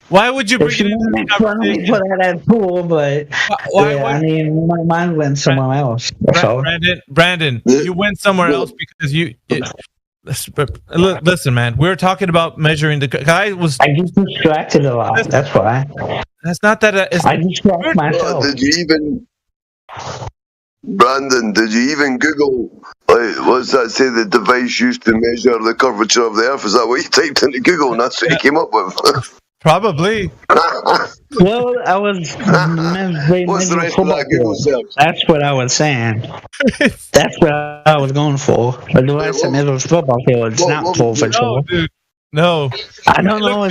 Why would you bring it into the conversation? For that pool, but I mean, my mind went somewhere else. Brandon, you went somewhere else because you. Listen, man. We were talking about measuring the guy was. I get distracted a lot. That's why. That's not that. I distract myself. Did you even, Brandon? Did you even Google? Like, what's that say? The device used to measure the curvature of the Earth. Is that what you typed into Google, and that's what you came up with? Probably. Well, I was. What's the rest of that Google search? That's what I was saying. That's what I was going for. But the rest of it football field, it's not full for sure. No. I don't know.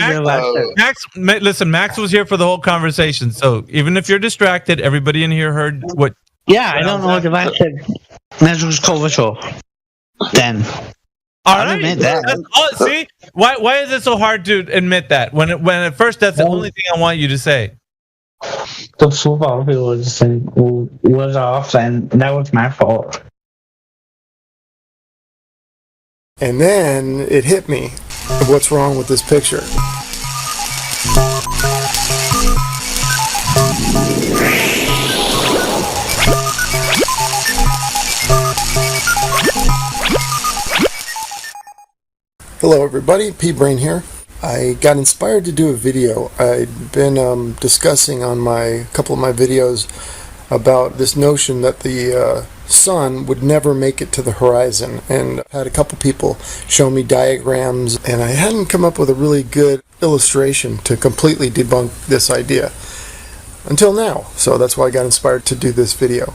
Max was here for the whole conversation. So even if you're distracted, everybody in here heard what. Yeah, I don't know what device said measures curvature. Then. All right. See, why is it so hard to admit that when at first that's the only thing I want you to say? The football field was off, and that was my fault. And then it hit me. What's wrong with this picture? Hello everybody, P-Brain here. I got inspired to do a video. I'd been discussing on a couple of my videos about this notion that the sun would never make it to the horizon, and I had a couple people show me diagrams, and I hadn't come up with a really good illustration to completely debunk this idea until now. So that's why I got inspired to do this video.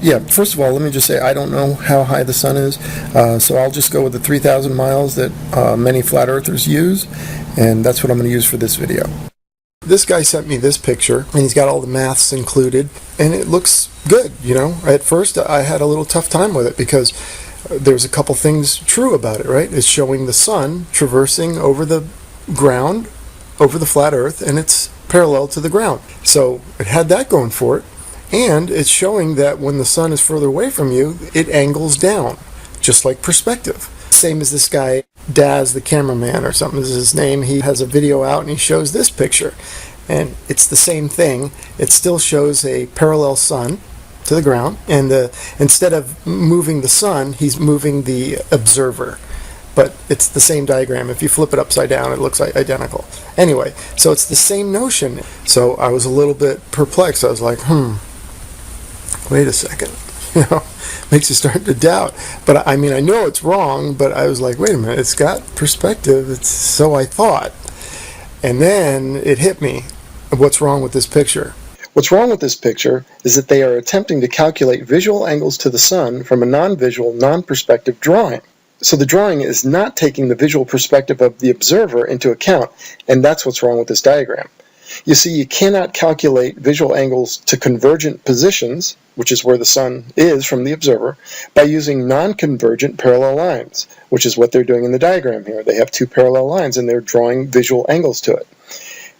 Yeah, first of all, let me just say I don't know how high the sun is, so I'll just go with the 3,000 miles that many flat earthers use, and that's what I'm going to use for this video. This guy sent me this picture, and he's got all the maths included, and it looks good, you know. At first, I had a little tough time with it because there's a couple things true about it, right? It's showing the sun traversing over the ground, over the flat earth, and it's parallel to the ground. So it had that going for it, and it's showing that when the sun is further away from you, it angles down, just like perspective. Same as this guy, Daz the cameraman or something is his name. He has a video out and he shows this picture, and it's the same thing. It still shows a parallel sun to the ground, and instead of moving the sun, he's moving the observer. But it's the same diagram. If you flip it upside down, it looks identical. Anyway, so it's the same notion. So I was a little bit perplexed. I was like, wait a second. You know, makes you start to doubt. But I mean, I know it's wrong, but I was like, wait a minute, it's got perspective. It's so I thought. And then it hit me. What's wrong with this picture? What's wrong with this picture is that they are attempting to calculate visual angles to the sun from a non-visual, non-perspective drawing. So the drawing is not taking the visual perspective of the observer into account, and that's what's wrong with this diagram. You see, you cannot calculate visual angles to convergent positions, which is where the sun is from the observer, by using non-convergent parallel lines, which is what they're doing in the diagram here. They have two parallel lines and they're drawing visual angles to it.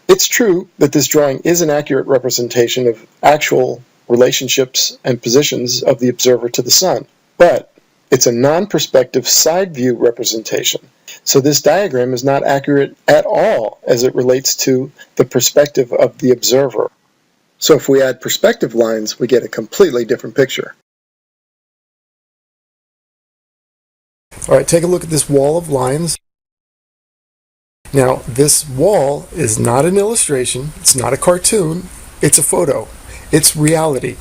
It's true that this drawing is an accurate representation of actual relationships and positions of the observer to the sun, but it's a non-perspective side view representation. So this diagram is not accurate at all as it relates to the perspective of the observer. So if we add perspective lines, we get a completely different picture. All right, take a look at this wall of lines. Now, this wall is not an illustration, it's not a cartoon, it's a photo. It's reality,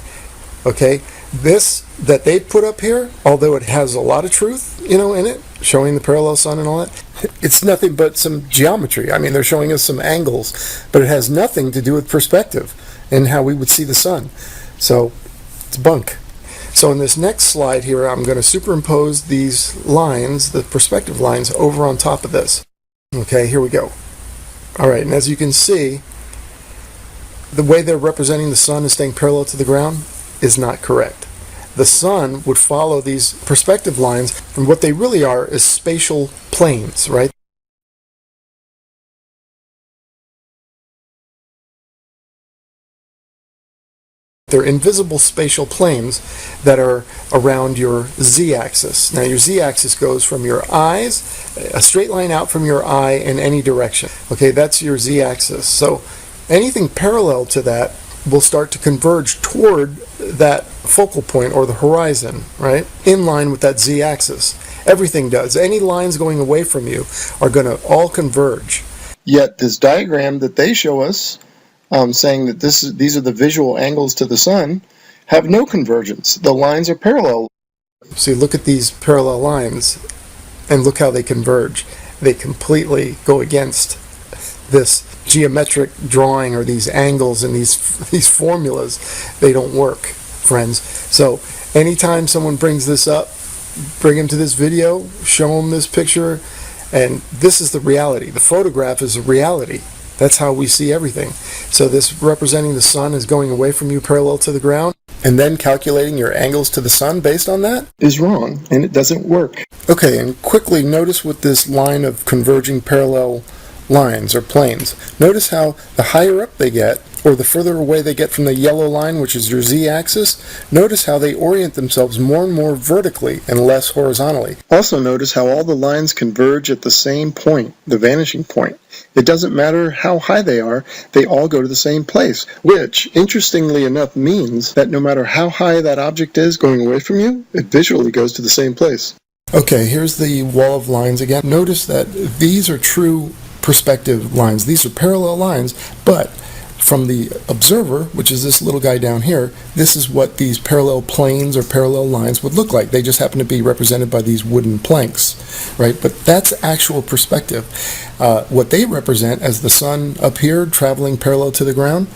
okay? This that they put up here, although it has a lot of truth, you know, in it, showing the parallel sun and all that, it's nothing but some geometry. I mean, they're showing us some angles, but it has nothing to do with perspective and how we would see the sun. So, it's bunk. So in this next slide here, I'm going to superimpose these lines, the perspective lines, over on top of this. Okay, here we go. All right, and as you can see, the way they're representing the sun as staying parallel to the ground is not correct. The sun would follow these perspective lines, and what they really are is spatial planes, right? They're invisible spatial planes that are around your z-axis. Now your z-axis goes from your eyes, a straight line out from your eye in any direction. Okay, that's your z-axis. So anything parallel to that will start to converge toward that focal point or the horizon, right? In line with that z-axis. Everything does. Any lines going away from you are going to all converge. Yet this diagram that they show us, saying that these are the visual angles to the sun, have no convergence. The lines are parallel. See, look at these parallel lines and look how they converge. They completely go against this geometric drawing or these angles and these formulas. They don't work, friends. So anytime someone brings this up, bring them to this video, show them this picture, and this is the reality. The photograph is a reality. That's how we see everything. So this representing the sun is going away from you parallel to the ground, and then calculating your angles to the sun based on that is wrong, and it doesn't work. Okay, and quickly notice with this line of converging parallel lines or planes. Notice how the higher up they get, or the further away they get from the yellow line, which is your z-axis, notice how they orient themselves more and more vertically and less horizontally. Also notice how all the lines converge at the same point, the vanishing point. It doesn't matter how high they are, they all go to the same place, which, interestingly enough, means that no matter how high that object is going away from you, it visually goes to the same place. Okay, here's the wall of lines again. Notice that these are true perspective lines. These are parallel lines, but from the observer, which is this little guy down here, this is what these parallel planes or parallel lines would look like. They just happen to be represented by these wooden planks, right? But that's actual perspective. What they represent as the sun up here traveling parallel to the ground,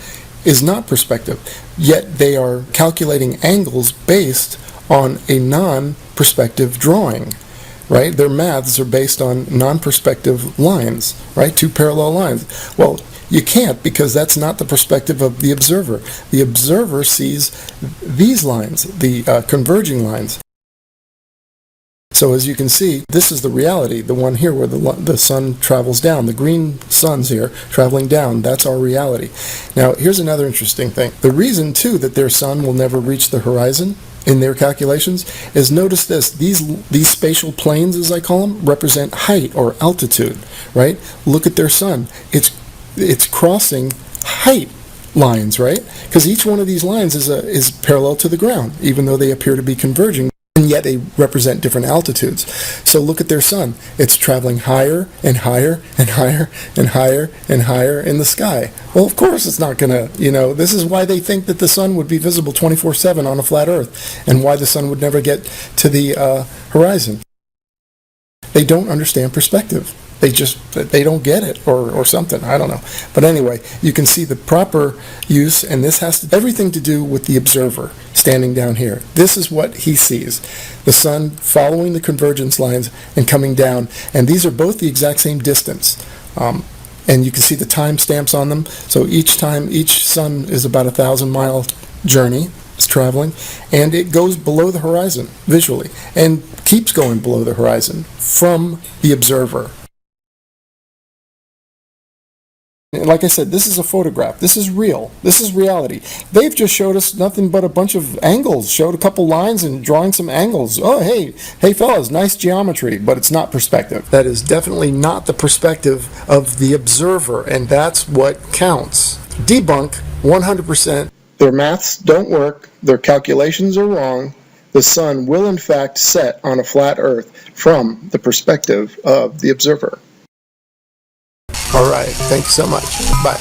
is not perspective. Yet they are calculating angles based on a non-perspective drawing, right? Their maths are based on non-perspective lines, right? Two parallel lines. Well, you can't, because that's not the perspective of the observer. The observer sees these lines, the converging lines. So as you can see, this is the reality, the one here where the sun travels down. The green sun's here traveling down. That's our reality. Now, here's another interesting thing. The reason, too, that their sun will never reach the horizon in their calculations is, notice this, these spatial planes, as I call them, represent height or altitude, right? Look at their sun. It's crossing height lines, right? Because each one of these lines is parallel to the ground, even though they appear to be converging, and yet they represent different altitudes. So look at their sun. It's traveling higher and higher and higher and higher and higher in the sky. Well, of course it's not going to, this is why they think that the sun would be visible 24/7 on a flat Earth, and why the sun would never get to the horizon. They don't understand perspective. They don't get it, or something, I don't know. But anyway, you can see the proper use, and this has everything to do with the observer standing down here. This is what he sees. The sun following the convergence lines and coming down, and these are both the exact same distance. And you can see the time stamps on them. So each sun is about 1,000-mile journey. It's traveling, and it goes below the horizon visually, and keeps going below the horizon from the observer. Like I said, this is a photograph. This is real. This is reality. They've just showed us nothing but a bunch of angles, showed a couple lines and drawing some angles. Oh, hey fellas, nice geometry, but it's not perspective. That is definitely not the perspective of the observer, and that's what counts. Debunk 100%. Their maths don't work. Their calculations are wrong. The sun will in fact set on a flat Earth from the perspective of the observer. All right. Thanks so much. Bye.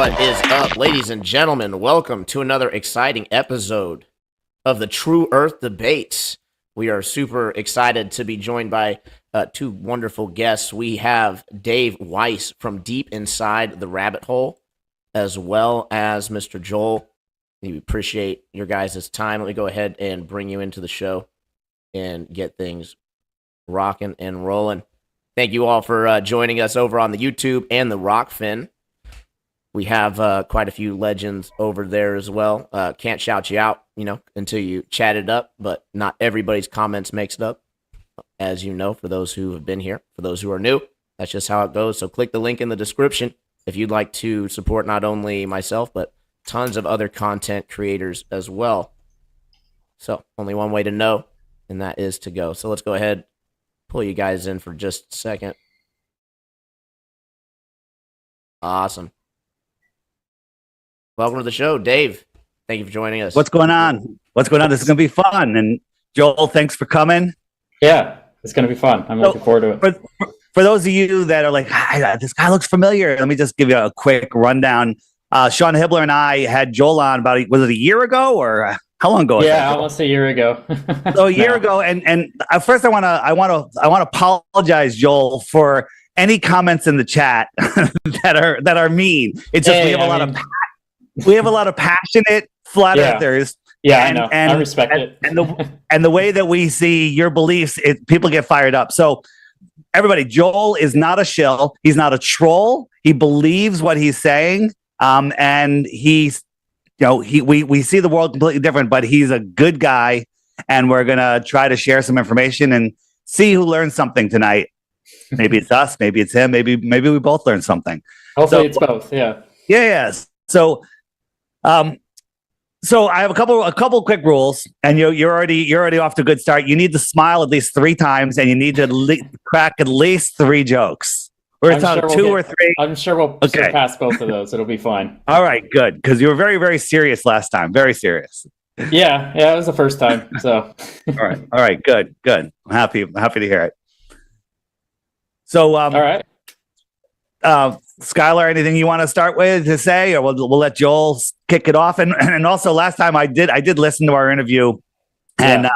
What is up, ladies and gentlemen? Welcome to another exciting episode of the True Earth Debates. We are super excited to be joined by two wonderful guests. We have Dave Weiss from deep inside the rabbit hole, as well as Mr. Joel. We appreciate your guys' time. Let me go ahead and bring you into the show and get things rocking and rolling. Thank you all for joining us over on the YouTube and the Rockfin. We have quite a few legends over there as well. Can't shout you out, until you chat it up, but not everybody's comments makes it up, as you know, for those who have been here. For those who are new, that's just how it goes. So click the link in the description if you'd like to support not only myself, but tons of other content creators as well. So only one way to know, and that is to go. So let's go ahead, pull you guys in for just a second. Awesome. Welcome to the show, Dave. Thank you for joining us. What's going on? This is going to be fun. And Joel, thanks for coming. Yeah, it's going to be fun. I'm looking forward to it. For those of you that are like, this guy looks familiar, let me just give you a quick rundown. Sean Hibbler and I had Joel on was it a year ago or how long ago? Yeah, almost a year ago. So a year ago, and first I want to apologize, Joel, for any comments in the chat that are mean. It's just we have a lot of passionate flat earthers. Yeah, I know. I respect it. And the way that we see your beliefs, people get fired up. So everybody, Joel is not a shill. He's not a troll. He believes what he's saying. And he's, we see the world completely different, but he's a good guy. And we're going to try to share some information and see who learns something tonight. Maybe it's us, maybe it's him, maybe we both learn something. Hopefully it's both. Yeah. Yeah. So I have a couple quick rules, and you're already off to a good start. You need to smile at least 3 times, and you need to crack at least 3 jokes. Or two or three. I'm sure we'll surpass both of those. It'll be fine. All right, good, because you were very, very serious last time. Very serious. Yeah, it was the first time. So. All right, good. I'm happy to hear it. So, all right. Skylar, anything you want to start with to say, or we'll let Joel kick it off? And also, last time I did listen to our interview, and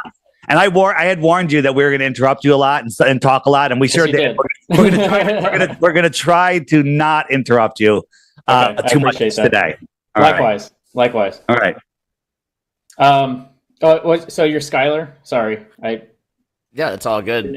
I had warned you that we were going to interrupt you a lot and talk a lot, and we sure did. We're going to try to not interrupt you too much today. Likewise. All right. So you're Skylar? Sorry, Yeah, it's all good.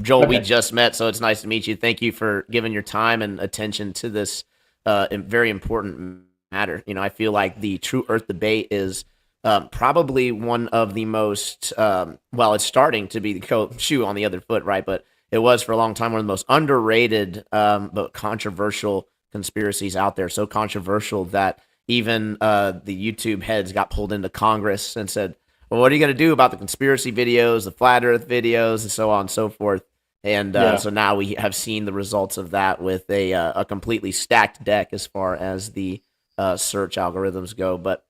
Joel, we just met, so it's nice to meet you. Thank you for giving your time and attention to this very important matter. I feel like the True Earth Debate is probably one of the most, it's starting to be the shoe on the other foot, right? But it was for a long time one of the most underrated but controversial conspiracies out there. So controversial that even the YouTube heads got pulled into Congress and said, well, what are you going to do about the conspiracy videos, the flat earth videos, and so on and so forth? And so now we have seen the results of that with a completely stacked deck as far as the search algorithms go. But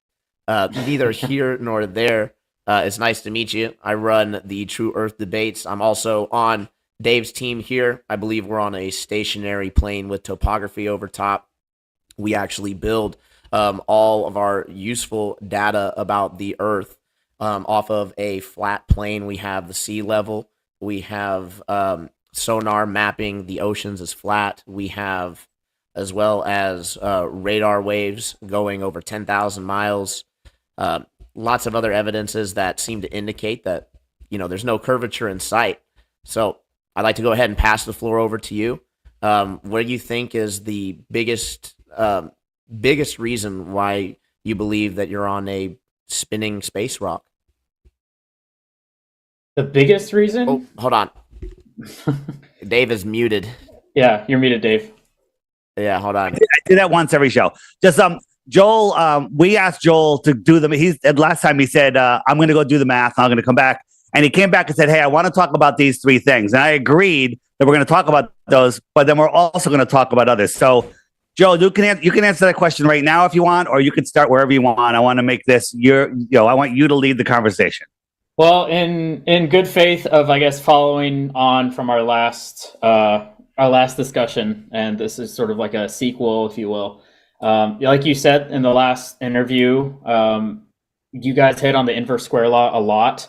neither here nor there. It's nice to meet you. I run the True Earth Debates. I'm also on Dave's team here. I believe we're on a stationary plane with topography over top. We actually build all of our useful data about the Earth off of a flat plane. We have the sea level. We have sonar mapping the oceans as flat. We have, as well as radar waves going over 10,000 miles. Lots of other evidences that seem to indicate that, there's no curvature in sight. So I'd like to go ahead and pass the floor over to you. What do you think is the biggest reason why you believe that you're on a spinning space rock? The biggest reason? Oh, hold on. Dave is muted. Yeah, you're muted, Dave. Yeah, hold on. I do that once every show. Just Joel, we asked Joel to do last time he said, I'm going to go do the math. I'm going to come back. And he came back and said, hey, I want to talk about these 3 things. And I agreed that we're going to talk about those, but then we're also going to talk about others. So, Joel, you can answer that question right now if you want, or you can start wherever you want. I want to make this I want you to lead the conversation. Well, in good faith of, I guess, following on from our last discussion, and this is sort of like a sequel, if you will. Like you said in the last interview, you guys hit on the inverse square law a lot,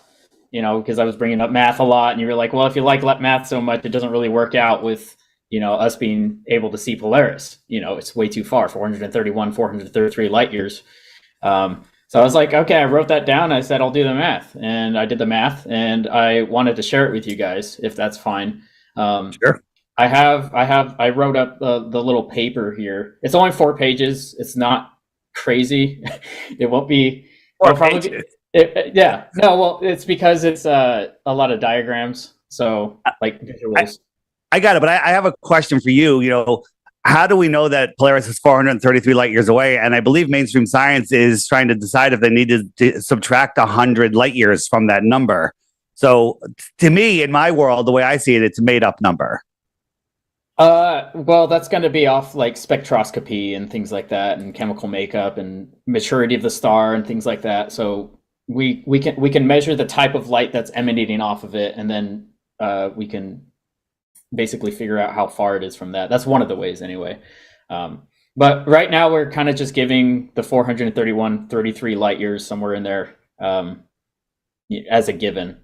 because I was bringing up math a lot, and you were like, well, if you like math so much, it doesn't really work out with, us being able to see Polaris. It's way too far, 433 light years. So I was like, okay, I wrote that down. I said, I'll do the math, and I did the math, and I wanted to share it with you guys, if that's fine. Sure. I wrote up the little paper here. It's only 4 pages. It's not crazy. It won't be. Four pages. Yeah. No. Well, it's because it's a lot of diagrams. So like visuals. I got it, but I have a question for you. How do we know that Polaris is 433 light years away? And I believe mainstream science is trying to decide if they need to subtract 100 light years from that number. So to me, in my world, the way I see it, it's a made up number. Well, that's going to be off like spectroscopy and things like that, and chemical makeup and maturity of the star and things like that. So we can measure the type of light that's emanating off of it, and then we can basically figure out how far it is from that. That's one of the ways, anyway. But right now we're kind of just giving the 433 light years somewhere in there as a given.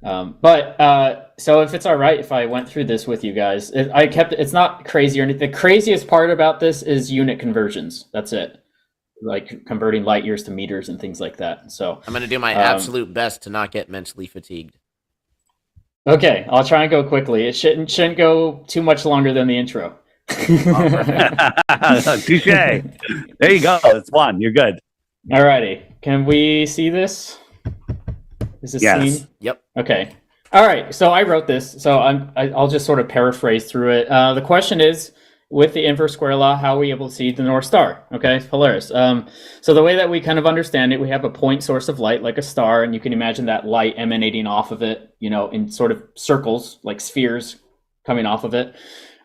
So if it's all right if I went through this with you guys, it's not crazy or anything. The craziest part about this is unit conversions. That's it. Like converting light years to meters and things like that. So I'm going to do my absolute best to not get mentally fatigued. Okay, I'll try and go quickly. It shouldn't go too much longer than the intro. Touche. There you go. It's one. You're good. Alrighty. Can we see this? Is this seen? Yep. Okay. All right. So I wrote this. So I'll just sort of paraphrase through it. The question is, with the inverse square law, how are we able to see the North Star? Okay, Polaris. So the way that we kind of understand it, we have a point source of light, like a star, and you can imagine that light emanating off of it, in sort of circles, like spheres coming off of it.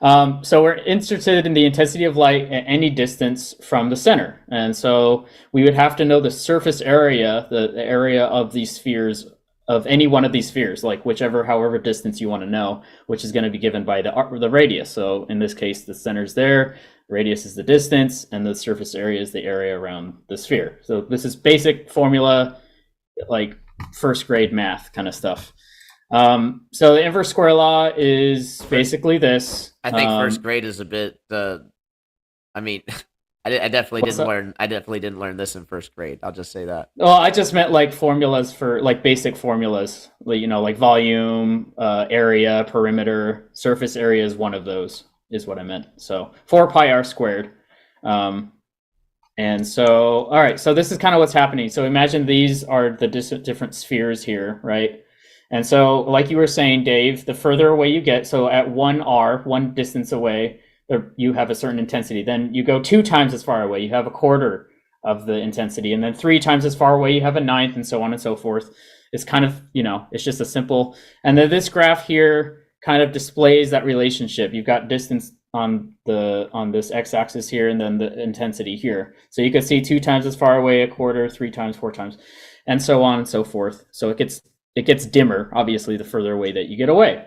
So we're interested in the intensity of light at any distance from the center. And so we would have to know the surface area, the area of these spheres, of any one of these spheres, like however distance you want to know, which is going to be given by the radius. So in this case, the center's there, radius is the distance, and the surface area is the area around the sphere. So this is basic formula, like first grade math kind of stuff. So the inverse square law is basically this. I think first grade is a bit. I definitely didn't learn. I definitely didn't learn this in first grade. I'll just say that. Well, I just meant like formulas for like basic formulas, like volume, area, perimeter, surface area is one of those. Is what I meant. So 4 pi r squared. And so, all right. So this is kind of what's happening. So imagine these are the different spheres here, right? And so, like you were saying, Dave, the further away you get, so at 1 distance away, you have a certain intensity. Then you go 2 times as far away, you have a quarter of the intensity. And then 3 times as far away, you have a ninth, and so on and so forth. It's kind of, it's just a simple. And then this graph here kind of displays that relationship. You've got distance on this x-axis here, and then the intensity here. So you can see 2 times as far away, a quarter, 3 times, 4 times, and so on and so forth. So it gets dimmer, obviously, the further away that you get away.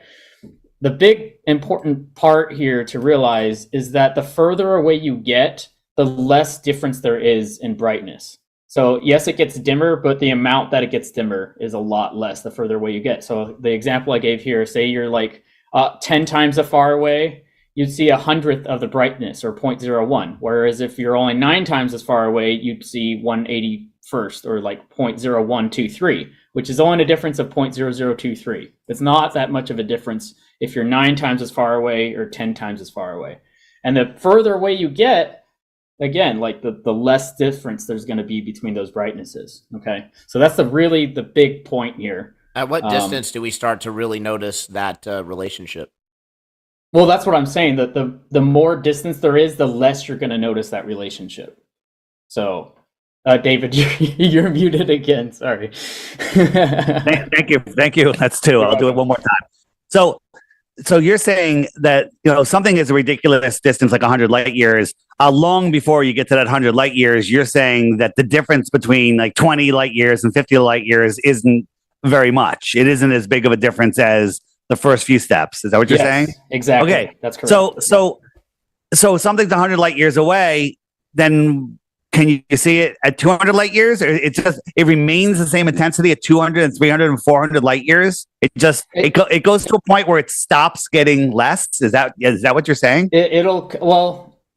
The big important part here to realize is that the further away you get, the less difference there is in brightness. So yes, it gets dimmer, but the amount that it gets dimmer is a lot less the further away you get. So the example I gave here, say you're like 10 times as far away, you'd see 1/100th of the brightness, or 0.01. Whereas if you're only 9 times as far away, you'd see 1/81st, or like 0.0123, which is only a difference of 0.0023. It's not that much of a difference if you're 9 times as far away or 10 times as far away. And the further away you get, again, like the less difference there's going to be between those brightnesses. Okay, so that's the big point here. At what distance do we start to really notice that relationship? Well, that's what I'm saying. That the more distance there is, the less you're going to notice that relationship. So, David, you're muted again. Sorry. Thank you. That's 2. I'll do it one more time. So you're saying that something is a ridiculous distance, like 100 light years. Long before you get to that 100 light years, you're saying that the difference between like 20 light years and 50 light years isn't very much. It isn't as big of a difference as the first few steps. Is that what you're saying? Exactly. Okay, that's correct. So something's 100 light years away. then can you see it at 200 light years? Or it remains the same intensity at 200 and 300 and 400 light years? It goes to a point where it stops getting less. Is that what you're saying?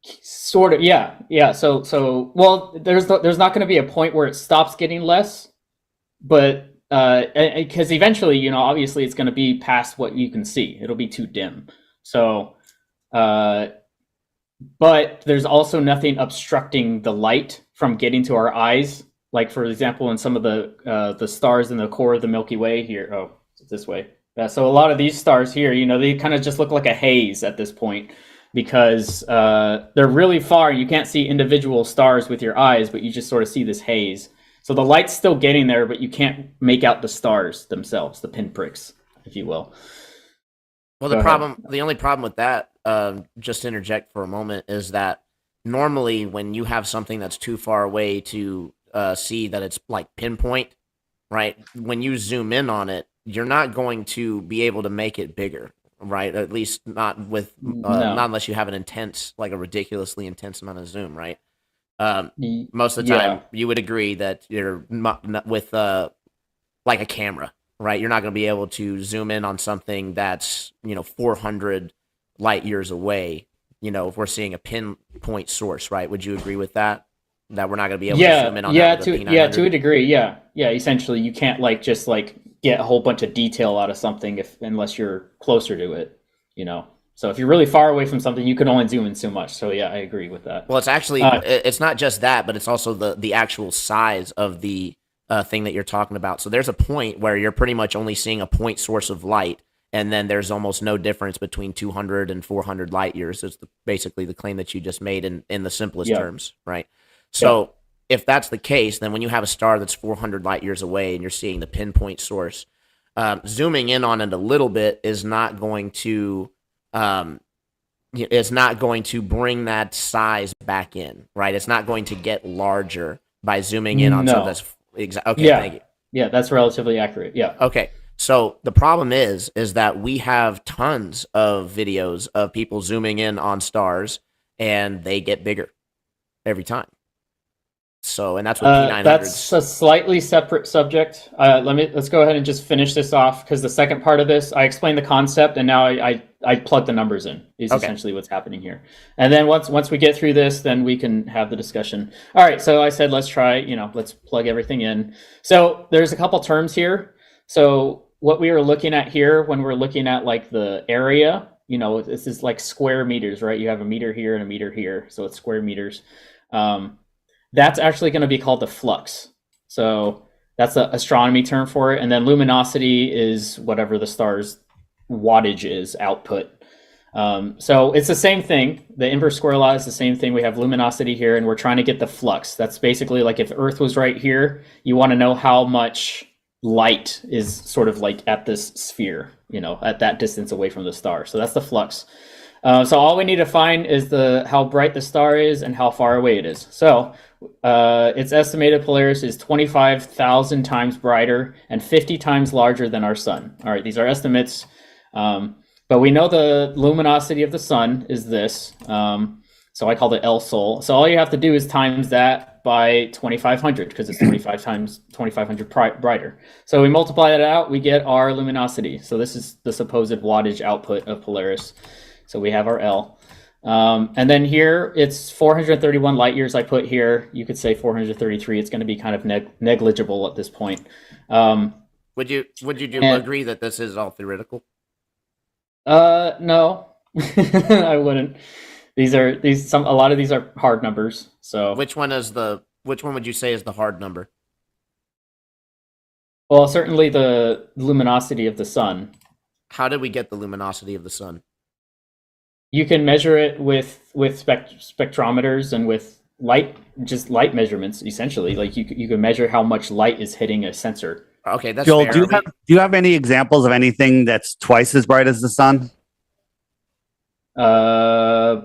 Sort of, yeah. So well, there's not going to be a point where it stops getting less, but because eventually, obviously, it's going to be past what you can see. It'll be too dim. So, but there's also nothing obstructing the light from getting to our eyes. Like, for example, in some of the stars in the core of the Milky Way here. Oh, it's this way. So a lot of these stars here, they kind of just look like a haze at this point because they're really far. You can't see individual stars with your eyes, but you just sort of see this haze. So the light's still getting there, but you can't make out the stars themselves, the pinpricks, if you will. Well, the only problem with that, just to interject for a moment, is that normally when you have something that's too far away to see that it's like pinpoint, right? When you zoom in on it, you're not going to be able to make it bigger, right? At least not with, not unless you have an intense, like a ridiculously intense amount of zoom, right? Most of the time, you would agree that you're not with like a camera, right? You're not going to be able to zoom in on something that's 400 light years away. If we're seeing a pinpoint source, right? Would you agree with that? That we're not going to be able to zoom in on that with a P900? To a degree, yeah. Essentially, you can't just get a whole bunch of detail out of something unless you're closer to it, So if you're really far away from something, you can only zoom in so much. So yeah, I agree with that. Well, it's actually it's not just that, but it's also the actual size of the thing that you're talking about. So there's a point where you're pretty much only seeing a point source of light, and then there's almost no difference between 200 and 400 light years. It's basically the claim that you just made in the simplest terms, right? So if that's the case, then when you have a star that's 400 light years away and you're seeing the pinpoint source, zooming in on it a little bit is not going to it's not going to bring that size back in, right? It's not going to get larger by zooming in on something that's okay. Thank you. Yeah, that's relatively accurate. Yeah. Okay. So the problem is that we have tons of videos of people zooming in on stars, and they get bigger every time. So, and that's what P900s. That's a slightly separate subject. Let's go ahead and just finish this off, because the second part of this, I explained the concept, and now I plug the numbers in. Is essentially what's happening here. And then once we get through this, then we can have the discussion. All right. So I said let's try. Let's plug everything in. So there's a couple terms here. So what we are looking at here, when we're looking at like the area, this is like square meters, right? You have a meter here and a meter here, so it's square meters. That's actually going to be called the flux. So that's the astronomy term for it. And then luminosity is whatever the star's wattage is, output. So it's the same thing. The inverse square law is the same thing. We have luminosity here, and we're trying to get the flux. That's basically like if Earth was right here, you want to know how much light is sort of like at this sphere, at that distance away from the star. So that's the flux. So all we need to find is how bright the star is and how far away it is. So its estimated Polaris is 25,000 times brighter and 50 times larger than our sun. All right, these are estimates, but we know the luminosity of the sun is this. So I call it L Sol. So all you have to do is times that by 2,500, because it's 2,500 brighter. So we multiply that out, we get our luminosity. So this is the supposed wattage output of Polaris. So we have our L. And then here it's 431 light years I put here. You could say 433. It's going to be kind of negligible at this point. Would you agree that this is all theoretical? No, I wouldn't. A lot of these are hard numbers. So which one would you say is the hard number? Well, certainly the luminosity of the sun. How did we get the luminosity of the sun? You can measure it with spectrometers and with light measurements, essentially. Like you can measure how much light is hitting a sensor. Okay, that's Joel, fair. do you have any examples of anything that's twice as bright as the sun? I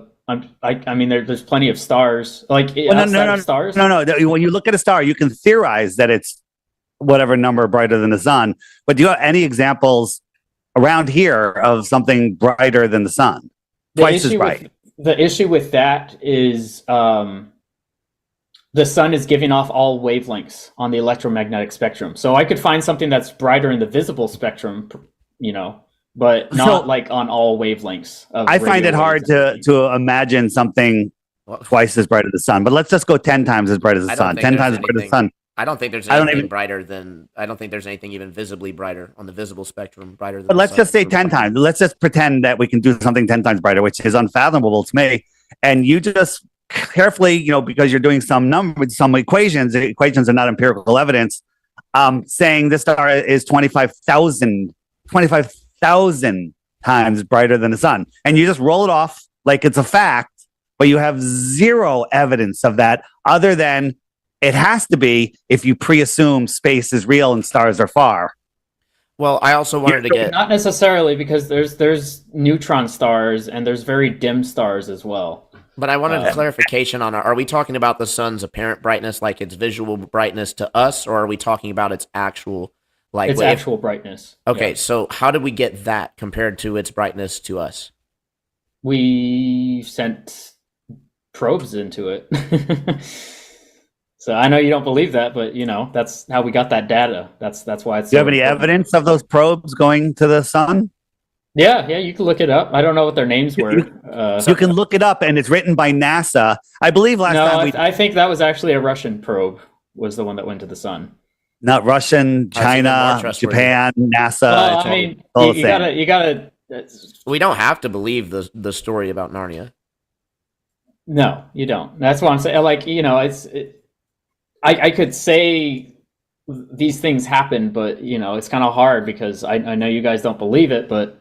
mean, there's plenty of stars. Like stars. No. When you look at a star, you can theorize that it's whatever number brighter than the sun. But do you have any examples around here of something brighter than the sun? Twice as bright. The issue with that is the sun is giving off all wavelengths on the electromagnetic spectrum. So I could find something that's brighter in the visible spectrum, but not like on all wavelengths. I find it hard to imagine something twice as bright as the sun. But let's just go 10 times as bright as the sun. 10 times as bright as the sun. I don't think there's anything brighter than. I don't think there's anything even visibly brighter on the visible spectrum brighter than. But let's just say 10 times. Let's just pretend that we can do something 10 times brighter, which is unfathomable to me. And you just carefully, because you're doing some equations. The equations are not empirical evidence. Saying this star is 25,000 times brighter than the sun, and you just roll it off like it's a fact, but you have zero evidence of that other than it has to be if you pre-assume space is real and stars are far. Well, I also wanted to get not necessarily because there's neutron stars and there's very dim stars as well. But I wanted clarification on are we talking about the sun's apparent brightness, like its visual brightness to us, or are we talking about its actual actual brightness? Okay, so how did we get that compared to its brightness to us? We sent probes into it. So I know you don't believe that, but that's how we got that data. That's why it's. Do you have any evidence of those probes going to the sun? Yeah, you can look it up. I don't know what their names were. You can look it up, and it's written by NASA. I believe I think that was actually a Russian probe. Was the one that went to the sun. Not Russian, China, Japan, NASA. Well, I mean, you gotta. We don't have to believe the story about Narnia. No, you don't. That's what I'm saying. I could say these things happen, but it's kind of hard because I know you guys don't believe it, but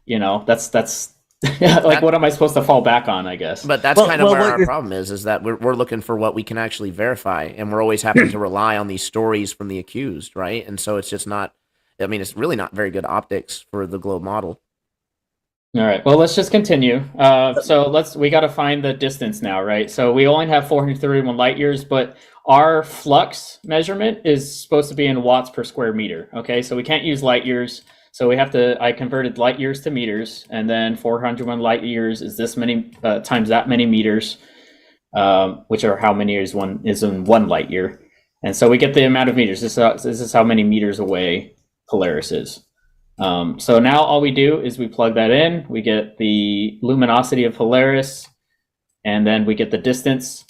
that's like what am I supposed to fall back on? I guess. But that's where our problem is that we're looking for what we can actually verify, and we're always having to rely on these stories from the accused, right? And so it's just not. I mean, it's really not very good optics for the globe model. All right. Well, let's just continue. We got to find the distance now, right? So we only have 431 light years, but our flux measurement is supposed to be in watts per square meter. Okay, so we can't use light years. So I converted light years to meters, and then 401 light years is this many times that many meters, which are how many years one is in 1 light year. And so we get the amount of meters. This is how many meters away Polaris is. So now all we do is we plug that in, we get the luminosity of Polaris, and then we get the distance.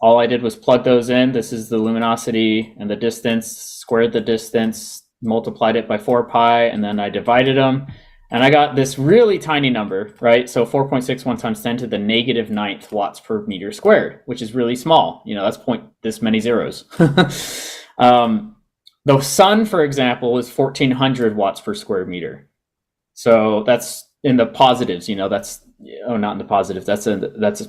All I did was plug those in. This is the luminosity and the distance, squared the distance, multiplied it by 4 pi, and then I divided them. And I got this really tiny number, right? So 4.61 times 10 to the negative 9th watts per meter squared, which is really small. That's this many zeros. The sun, for example, is 1,400 watts per square meter. So that's in the positives, not in the positive. That's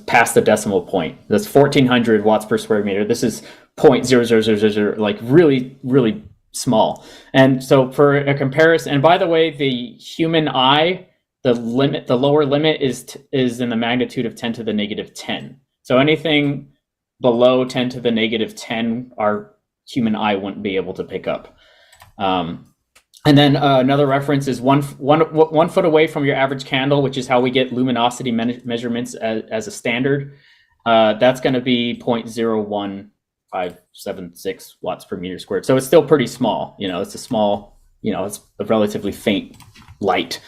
past the decimal point. That's 1,400 watts per square meter. This is 0.0000, like really, really small. And so for a comparison, and by the way, the human eye, the lower limit is in the magnitude of 10 to the negative 10. So anything below 10 to the negative 10, our human eye wouldn't be able to pick up. And then another reference is one foot away from your average candle, which is how we get luminosity measurements as a standard. That's going to be 0.01576 watts per meter squared. So it's still pretty small. It's a small, it's a relatively faint light.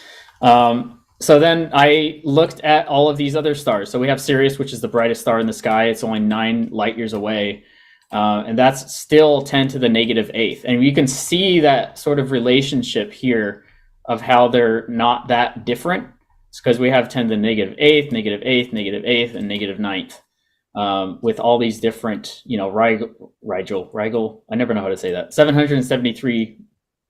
So then I looked at all of these other stars. So we have Sirius, which is the brightest star in the sky. It's only 9 light years away. And that's still 10 to the negative 8th. And you can see that sort of relationship here of how they're not that different. It's because we have 10 to the negative 8th, negative 8th, negative 8th, and negative 9th. With all these different, Rigel, I never know how to say that, 773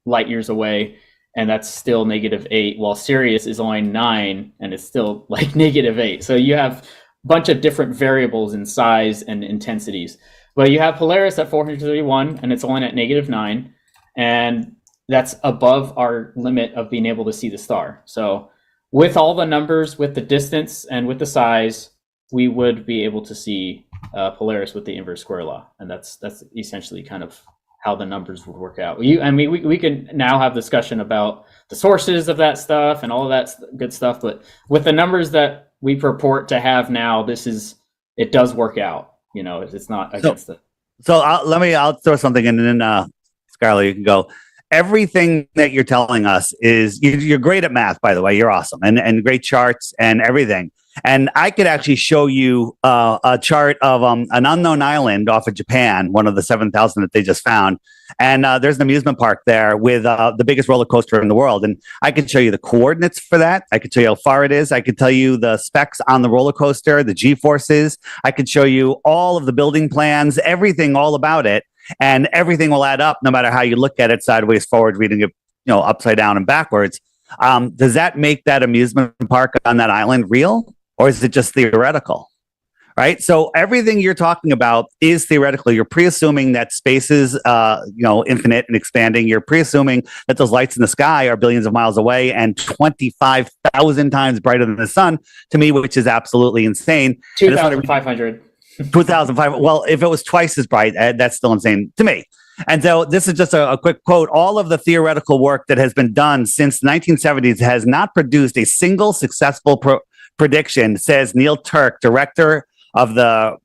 light years away, and that's still negative 8, while Sirius is only 9, and it's still like negative 8. So you have a bunch of different variables in size and intensities. But you have Polaris at 431, and it's only at negative 9, and that's above our limit of being able to see the star. So with all the numbers, with the distance, and with the size, we would be able to see Polaris with the inverse square law, and that's essentially kind of how the numbers would work out. We can now have discussion about the sources of that stuff and all of that good stuff, but with the numbers that we purport to have now, it does work out. It's not against I'll throw something in, and then Skylar, you can go. Everything that you're telling us is you're great at math, by the way. You're awesome, and great charts and everything. And I could actually show you a chart of an unknown island off of Japan, one of the 7,000 that they just found. And there's an amusement park there with the biggest roller coaster in the world. And I could show you the coordinates for that. I could show you how far it is. I could tell you the specs on the roller coaster, the G-forces. I could show you all of the building plans, everything all about it. And everything will add up no matter how you look at it, sideways, forward, reading it, upside down and backwards. Does that make that amusement park on that island real, or is it just theoretical? Right. So everything you're talking about is theoretical. You're pre-assuming that space is, infinite and expanding. You're pre-assuming that those lights in the sky are billions of miles away and 25,000 times brighter than the sun. To me, which is absolutely insane. 2,500. 2005. Well, if it was twice as bright, that's still insane to me. And so this is just a quick quote. All of the theoretical work that has been done since the 1970s has not produced a single successful prediction, says Neil Turk, director of the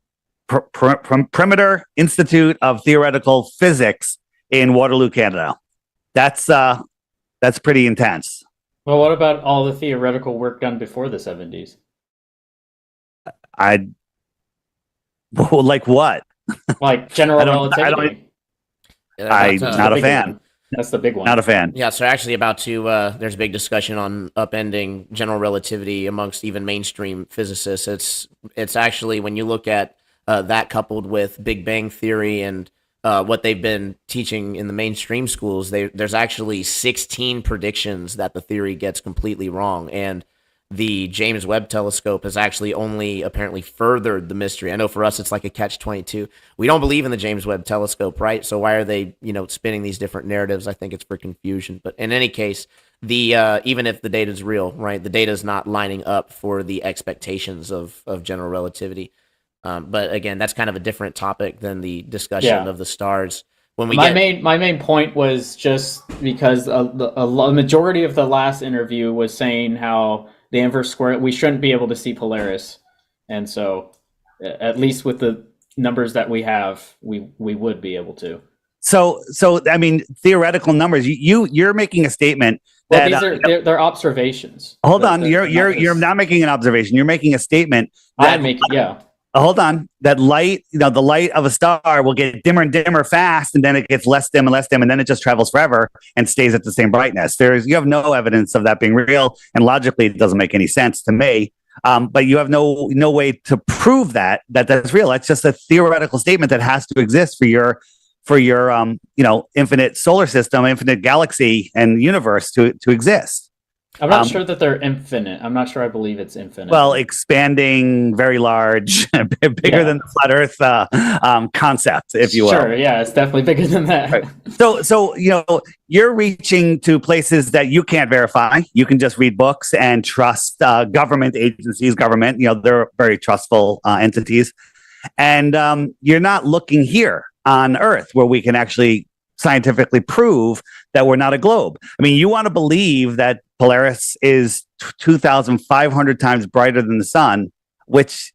Perimeter Institute of Theoretical Physics in Waterloo, Canada. That's pretty intense. Well, what about all the theoretical work done before the 70s? Like what? Like general relativity. I'm not a fan. That's the big one. Not a fan. Yeah, so actually about to, there's a big discussion on upending general relativity amongst even mainstream physicists. It's actually, when you look at that coupled with Big Bang Theory and what they've been teaching in the mainstream schools, there's actually 16 predictions that the theory gets completely wrong. And the James Webb Telescope has actually only apparently furthered the mystery. I know for us it's like a catch-22. We don't believe in the James Webb Telescope, right? So why are they, spinning these different narratives? I think it's for confusion. But in any case, even if the data is real, right, the data is not lining up for the expectations of general relativity. But again, that's kind of a different topic than the discussion of the stars. When we my main point was just because a majority of the last interview was saying how the inverse square, we shouldn't be able to see Polaris. And so at least with the numbers that we have, we would be able to. So I mean, theoretical numbers, you're making a statement that these they're observations. Hold on, you're not making an observation. You're making a statement. Hold on. That light, the light of a star will get dimmer and dimmer fast, and then it gets less dim and less dim, and then it just travels forever and stays at the same brightness. You have no evidence of that being real, and logically, it doesn't make any sense to me. But you have no way to prove that's real. That's just a theoretical statement that has to exist for your infinite solar system, infinite galaxy, and universe to exist. I'm not sure that they're infinite. I'm not sure I believe it's infinite. Well, expanding, very large, bigger than the flat Earth concept, if you will. Sure, yeah, it's definitely bigger than that. Right. So you're reaching to places that you can't verify. You can just read books and trust government agencies. They're very trustful entities. And you're not looking here on Earth where we can actually scientifically prove that we're not a globe. I mean, you want to believe that Polaris is 2,500 times brighter than the sun, which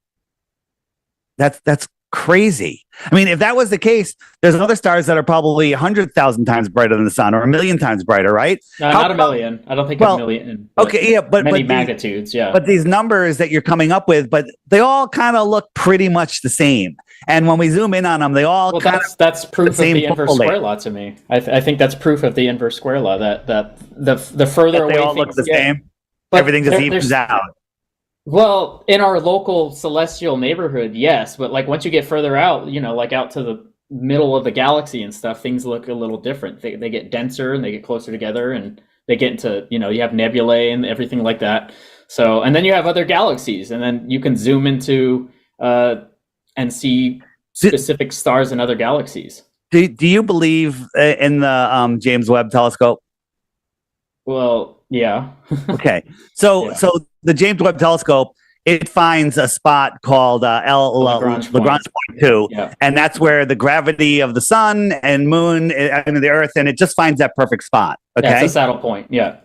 that's crazy. I mean, if that was the case, there's other stars that are probably 100,000 times brighter than the sun, or 1,000,000 times brighter, right? No, not a million. I don't think a million. Okay, yeah, but many magnitudes, yeah. But these numbers that you're coming up with, but they all kind of look pretty much the same. And when we zoom in on them, they all that's proof of the inverse square law to me. I think that's proof of the inverse square law that the further away they all things look the get, same. Everything just evens out. Well, in our local celestial neighborhood, yes, but like once you get further out, like out to the middle of the galaxy and stuff, things look a little different. They get denser and they get closer together, and they get into you have nebulae and everything like that. So, and then you have other galaxies, and then you can zoom into and see specific stars in other galaxies. Do you believe in the James Webb Telescope? Well, yeah. Okay. So the James Webb Telescope, it finds a spot called Lagrange point 2, and that's where the gravity of the sun and moon and the Earth, and it just finds that perfect spot. Okay, it's a saddle point. Yeah.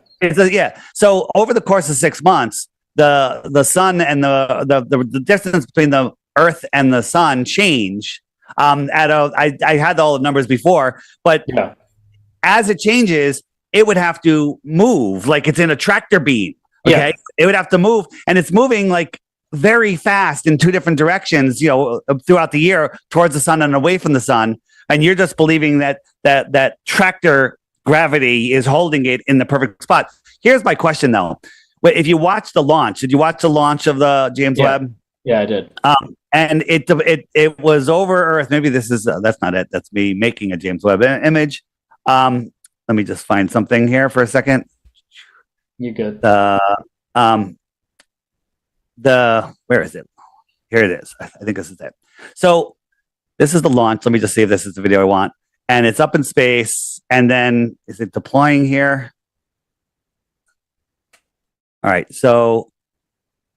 So over the course of 6 months, the sun and the distance between the Earth and the sun change I had all the numbers before, but as it changes, it would have to move like it's in a tractor beam. Okay, it would have to move, and it's moving like very fast in two different directions. Throughout the year, towards the sun and away from the sun, and you're just believing that tractor gravity is holding it in the perfect spot. Here's my question, though: if you watch the launch, did you watch the launch of the James Webb? Yeah, I did. And it was over Earth. Maybe this is that's not it. That's me making a James Webb image. Let me just find something here for a second. You good? Where is it? Here it is. I think this is it. So this is the launch. Let me just see if this is the video I want. And it's up in space. And then is it deploying here? All right. So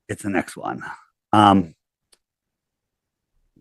it's the next one. You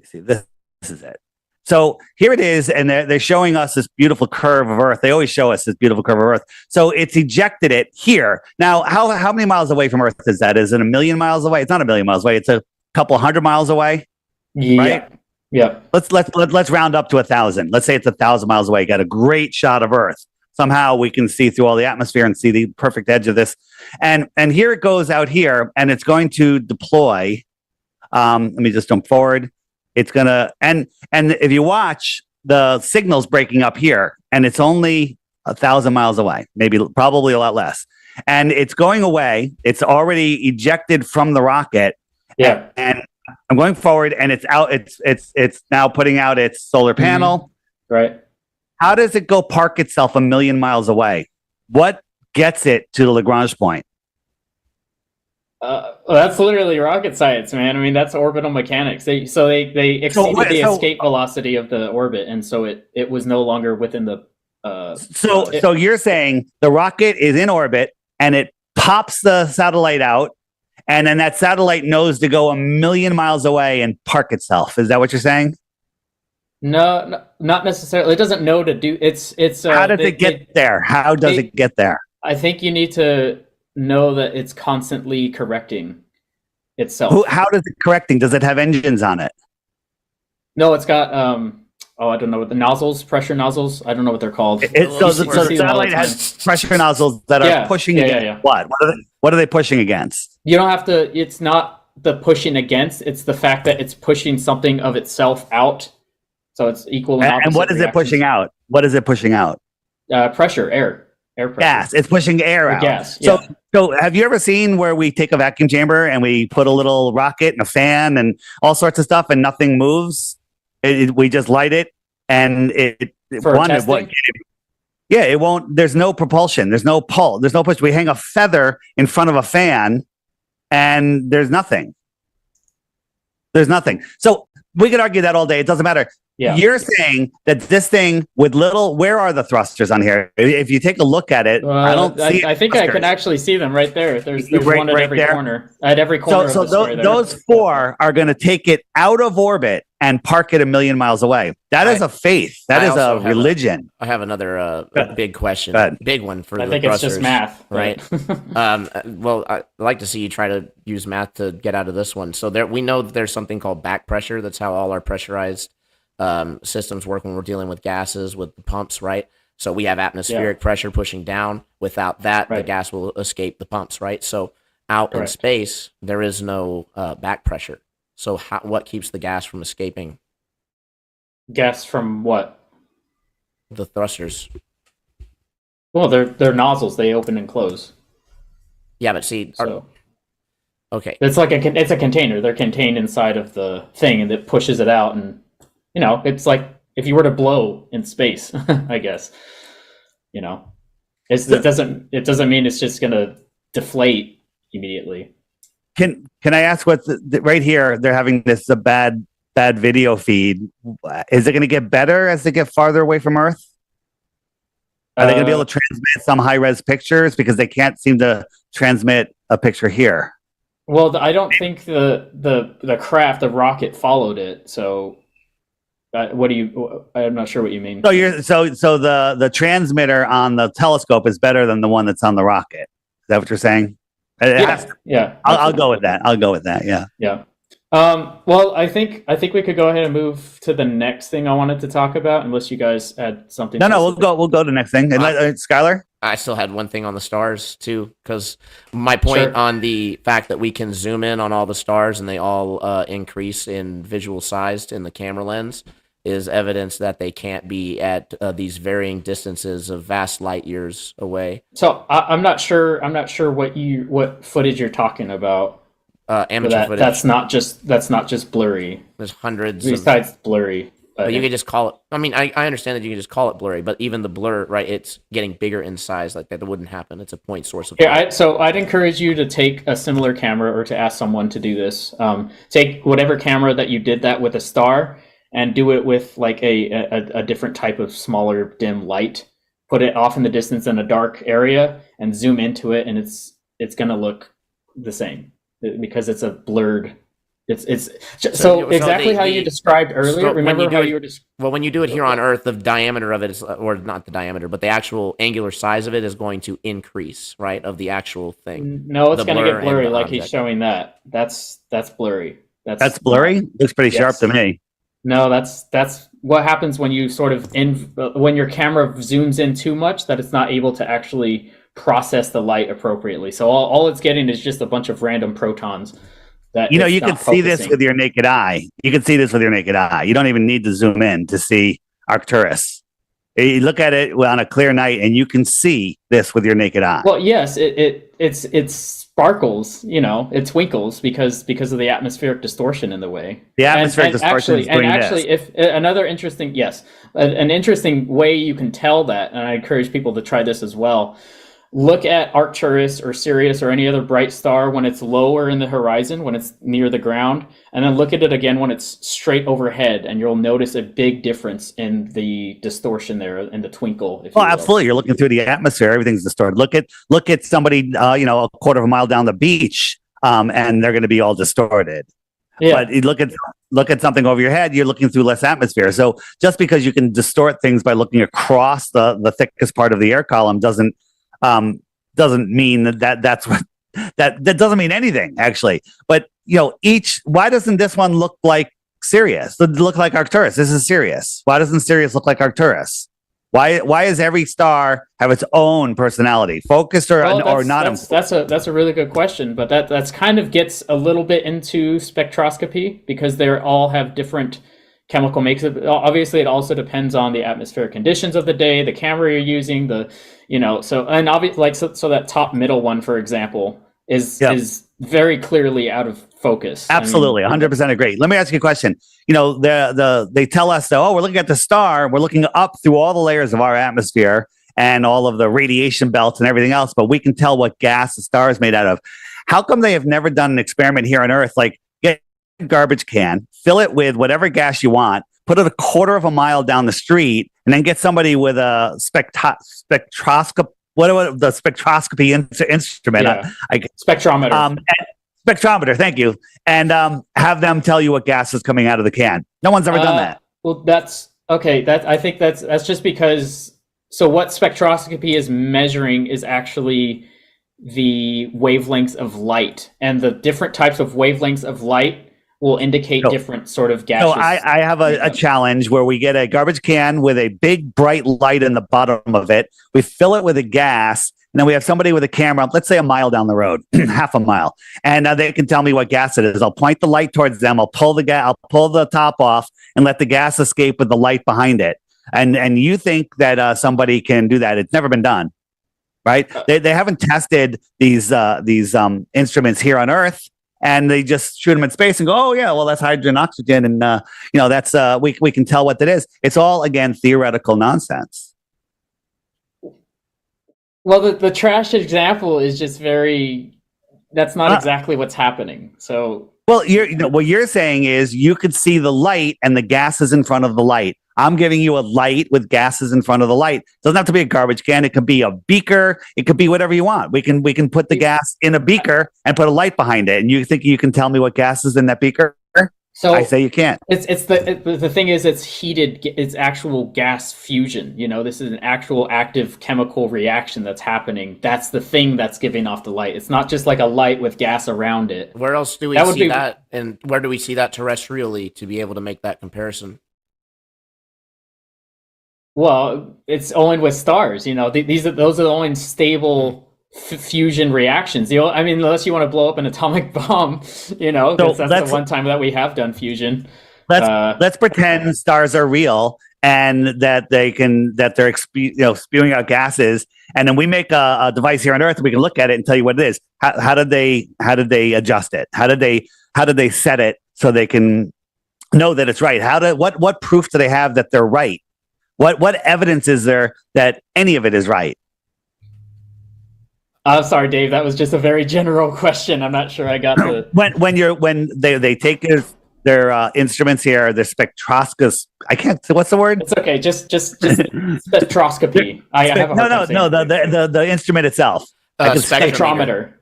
see, this is it. So here it is, and they're showing us this beautiful curve of Earth. They always show us this beautiful curve of Earth. So it's ejected it here. Now, how many miles away from Earth is that? Is it 1 million miles away? It's not 1 million miles away. It's a couple 100 miles away. Yeah. Right? Yeah. Let's round up to 1,000. Let's say it's 1,000 miles away. Got a great shot of Earth. Somehow we can see through all the atmosphere and see the perfect edge of this. And here it goes out here, and it's going to deploy. Let me just jump forward. It's gonna and if you watch, the signal's breaking up here, and it's only 1,000 miles away, probably a lot less. And it's going away. It's already ejected from the rocket. Yeah. And I'm going forward, and it's out. It's now putting out its solar panel. Right. How does it go park itself 1 million miles away? What gets it to the Lagrange point? Well, that's literally rocket science, man. I mean, that's orbital mechanics. They exceeded the escape velocity of the orbit, and so it was no longer within the. So you're saying the rocket is in orbit and it pops the satellite out, and then that satellite knows to go 1 million miles away and park itself. Is that what you're saying? No, not necessarily. It doesn't know to do. It's. How does it get there? How does it get there? I think you need to know that it's constantly correcting itself. How does it correcting? Does it have engines on it? No, it's got I don't know what the nozzles, pressure nozzles. I don't know what they're called. So the satellite has pressure nozzles that are pushing against what? What are they pushing against? You don't have to. It's not the pushing against. It's the fact that it's pushing something of itself out. So it's equal. And what is it pushing out? What is it pushing out? Pressure, air pressure. Gas. It's pushing air out. Gas. Yeah. So have you ever seen where we take a vacuum chamber and we put a little rocket and a fan and all sorts of stuff and nothing moves? We just light it and it won't. There's no propulsion. There's no pull. There's no push. We hang a feather in front of a fan and there's nothing. There's nothing. So we could argue that all day. It doesn't matter. Yeah. You're saying that this thing with where are the thrusters on here? If you take a look at it, I don't see. I think I can actually see them right there. There's one at every corner. At every corner. So those four are going to take it out of orbit and park it 1 million miles away. That is a faith. That is a religion. I have another big question. Big one for I the think it's just math, right? Well, I'd like to see you try to use math to get out of this one. So we know that there's something called back pressure. That's how all our pressurized systems work when we're dealing with gases with the pumps, right? So we have atmospheric pressure pushing down. Without that, the gas will escape the pumps, right? So out in space, there is no back pressure. So what keeps the gas from escaping? Gas from what? The thrusters. Well, they're nozzles. They open and close. Yeah, but see, okay, it's like it's a container. They're contained inside of the thing, and it pushes it out. And it's like if you were to blow in space, I guess. It doesn't mean it's just gonna deflate immediately. Can I ask what right here? They're having this bad video feed. Is it going to get better as they get farther away from Earth? Are they going to be able to transmit some high-res pictures because they can't seem to transmit a picture here? Well, I don't think the craft, the rocket, followed it. So, I'm not sure what you mean. So the transmitter on the telescope is better than the one that's on the rocket. Is that what you're saying? Yeah. I'll go with that. Yeah. Yeah. Well, I think we could go ahead and move to the next thing I wanted to talk about, unless you guys had something. No, we'll go to the next thing. And Skylar? I still had one thing on the stars too, because my point on the fact that we can zoom in on all the stars and they all increase in visual size in the camera lens is evidence that they can't be at these varying distances of vast light years away. So I'm not sure what footage you're talking about. Amateur footage. That's not just blurry. There's hundreds. Besides blurry. But you can just call it. I mean, I understand that you can just call it blurry, but even the blur, right? It's getting bigger in size. Like that wouldn't happen. It's a point source of. Yeah. So I'd encourage you to take a similar camera, or to ask someone to do this. Take whatever camera that you did that with a star, and do it with like a different type of smaller dim light. Put it off in the distance in a dark area, and zoom into it, and it's gonna look the same. Because it's a blurred, it's so exactly how you described earlier. Remember how you were well, when you do it here on Earth, the diameter of it is, or not the diameter, but the actual angular size of it is going to increase, right? Of the actual thing. No, it's going to get blurry, like he's showing that. That's blurry. That's blurry. Looks pretty sharp to me. No, that's what happens when you sort of when your camera zooms in too much, that it's not able to actually process the light appropriately. So all it's getting is just a bunch of random protons. That you can see this with your naked eye. You can see this with your naked eye. You don't even need to zoom in to see Arcturus. You look at it on a clear night, and you can see this with your naked eye. Well, yes, it sparkles. It twinkles because of the atmospheric distortion in the way. The atmospheric distortion is doing this. If another interesting, an interesting way you can tell that, and I encourage people to try this as well. Look at Arcturus or Sirius or any other bright star when it's lower in the horizon, when it's near the ground, and then look at it again when it's straight overhead, and you'll notice a big difference in the distortion there, in the twinkle. Well, absolutely. You're looking through the atmosphere; everything's distorted. Look at somebody, a quarter of a mile down the beach, and they're going to be all distorted. Yeah. But you look at something over your head, you're looking through less atmosphere. So just because you can distort things by looking across the thickest part of the air column doesn't mean that's what that doesn't mean anything, actually. But why doesn't this one look like Sirius? Look like Arcturus? This is Sirius. Why doesn't Sirius look like Arcturus? Why does every star have its own personality, focused or not? That's a really good question, but that's kind of gets a little bit into spectroscopy, because they all have different chemical makes. Obviously, it also depends on the atmospheric conditions of the day, the camera you're using, so that top middle one, for example, is very clearly out of focus. Absolutely, 100% agree. Let me ask you a question. They tell us that, we're looking at the star, we're looking up through all the layers of our atmosphere and all of the radiation belts and everything else, but we can tell what gas the star is made out of. How come they have never done an experiment here on Earth, like get a garbage can, fill it with whatever gas you want, put it a quarter of a mile down the street, and then get somebody with a spectroscopy instrument, spectrometer. Spectrometer, thank you, and have them tell you what gas is coming out of the can. No one's ever done that. Well, that's okay. I think that's just because. So what spectroscopy is measuring is actually the wavelengths of light, and the different types of wavelengths of light will indicate different sort of gases. So I have a challenge where we get a garbage can with a big bright light in the bottom of it. We fill it with a gas, and then we have somebody with a camera, let's say a mile down the road, half a mile, and they can tell me what gas it is. I'll point the light towards them. I'll pull the top off and let the gas escape with the light behind it. And you think that somebody can do that? It's never been done, right? They haven't tested these instruments here on Earth. And they just shoot them in space and go, oh yeah, well that's hydrogen, oxygen, and that's we can tell what that is. It's all again theoretical nonsense. Well, the trash example is just that's not exactly what's happening. So well, what you're saying is you could see the light and the gases in front of the light. I'm giving you a light with gases in front of the light. It doesn't have to be a garbage can. It could be a beaker. It could be whatever you want. We can put the gas in a beaker and put a light behind it. And you think you can tell me what gas is in that beaker? So I say you can't. The thing is, it's heated. It's actual gas fusion. You know, this is an actual active chemical reaction that's happening. That's the thing that's giving off the light. It's not just like a light with gas around it. Where else do we see that? And where do we see that terrestrially to be able to make that comparison? Well, it's only with stars. You know, those are the only stable fusion reactions. I mean, unless you want to blow up an atomic bomb, you know, because that's the one time that we have done fusion. Let's pretend stars are real and that they're spewing out gases, and then we make a device here on Earth. We can look at it and tell you what it is. How did they adjust it? How did they set it so they can know that it's right? What proof do they have that they're right? What evidence is there that any of it is right? I'm sorry, Dave. That was just a very general question. I'm not sure I got the. When they take their instruments here, their spectroscopy. I can't. What's the word? It's okay. Just spectroscopy. I have a hard time saying the instrument itself. Spectrometer.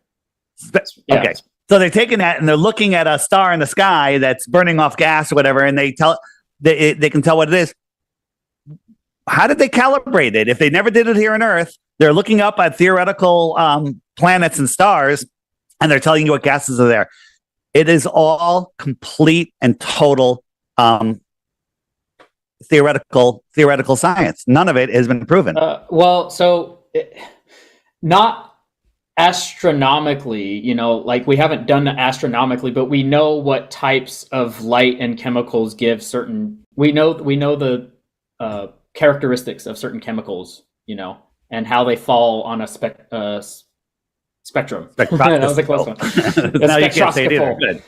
Okay. So they're taking that and they're looking at a star in the sky that's burning off gas or whatever, and they can tell what it is. How did they calibrate it? If they never did it here on Earth, they're looking up at theoretical planets and stars, and they're telling you what gases are there. It is all complete and total theoretical science. None of it has been proven. Not astronomically, you know, like we haven't done it astronomically, but we know what types of light and chemicals give certain. We know the characteristics of certain chemicals, you know, and how they fall on a spectrum. That was a close one. Now you can't say it either. Good.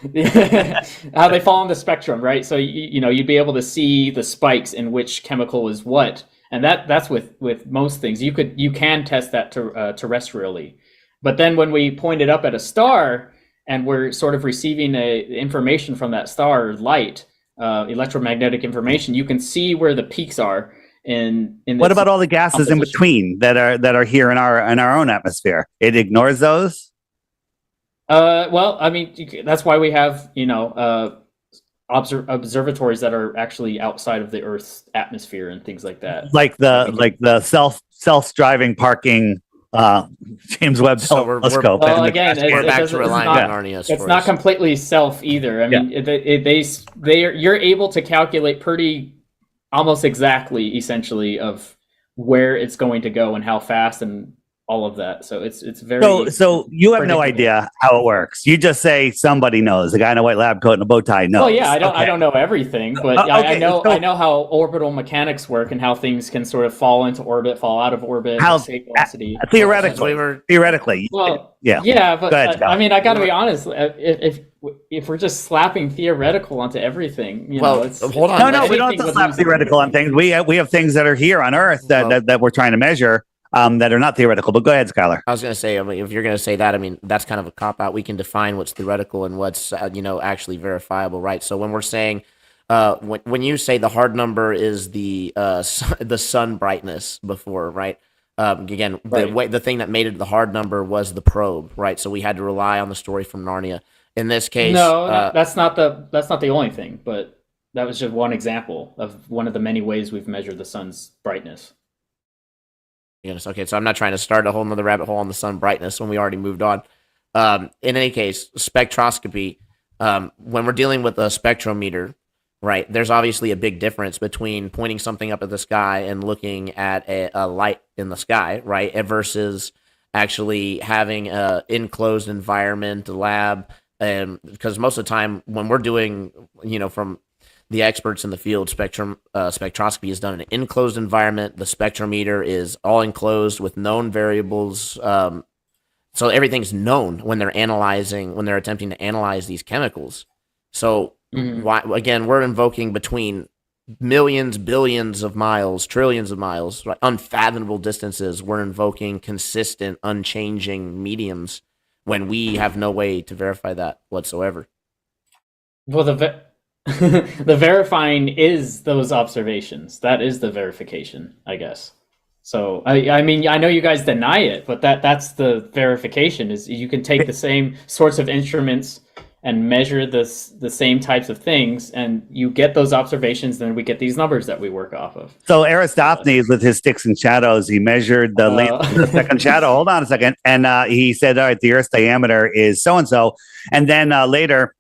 How they fall on the spectrum, right? So you know, you'd be able to see the spikes in which chemical is what, and that's with most things. You can test that terrestrially, but then when we point it up at a star and we're sort of receiving information from that star, light, electromagnetic information, you can see where the peaks are. What about all the gases in between that are here in our own atmosphere? It ignores those. Well, I mean, that's why we have, you know, observatories that are actually outside of the Earth's atmosphere and things like that. Like the self-driving parking James Webb Telescope. Well, again, we're back to relying on Narnia. It's not completely self either. I mean, you're able to calculate pretty. Almost exactly, essentially, of where it's going to go and how fast and all of that. So it's very. So you have no idea how it works. You just say somebody knows. The guy in a white lab coat and a bow tie knows. Well, yeah, I don't know everything, but I know how orbital mechanics work and how things can sort of fall into orbit, fall out of orbit, escape velocity. Theoretically. Well, yeah, but ahead, I mean, I got to be honest. If we're just slapping theoretical onto everything, you know, it's hold on. No, we don't have to slap theoretical on things. We have things that are here on Earth that we're trying to measure. That are not theoretical, but go ahead, Skylar. I was going to say, I mean, if you're going to say that, I mean, that's kind of a cop out. We can define what's theoretical and what's, actually verifiable, right? So when we're saying, when you say the hard number is the sun brightness before, right? Again, the thing that made it the hard number was the probe, right? So we had to rely on the story from Narnia. In this case, that's not the only thing, but that was just one example of one of the many ways we've measured the sun's brightness. Okay, so I'm not trying to start a whole nother rabbit hole on the sun brightness when we already moved on. In any case, spectroscopy, when we're dealing with a spectrometer, right, there's obviously a big difference between pointing something up at the sky and looking at a light in the sky, right, versus actually having an enclosed environment, a lab, because most of the time when we're doing, from the experts in the field, spectroscopy is done in an enclosed environment. The spectrometer is all enclosed with known variables. So everything's known when they're attempting to analyze these chemicals. So again, we're invoking between millions, billions of miles, trillions of miles, right? Unfathomable distances. We're invoking consistent, unchanging mediums when we have no way to verify that whatsoever. Well, the verifying is those observations. That is the verification, I guess. So I mean, I know you guys deny it, but that's the verification. Is you can take the same sorts of instruments and measure the same types of things, and you get those observations, then we get these numbers that we work off of. So Aristophanes, with his sticks and shadows, he measured the length of the second shadow. Hold on a second. And he said, all right, the Earth's diameter is so-and-so. And then later,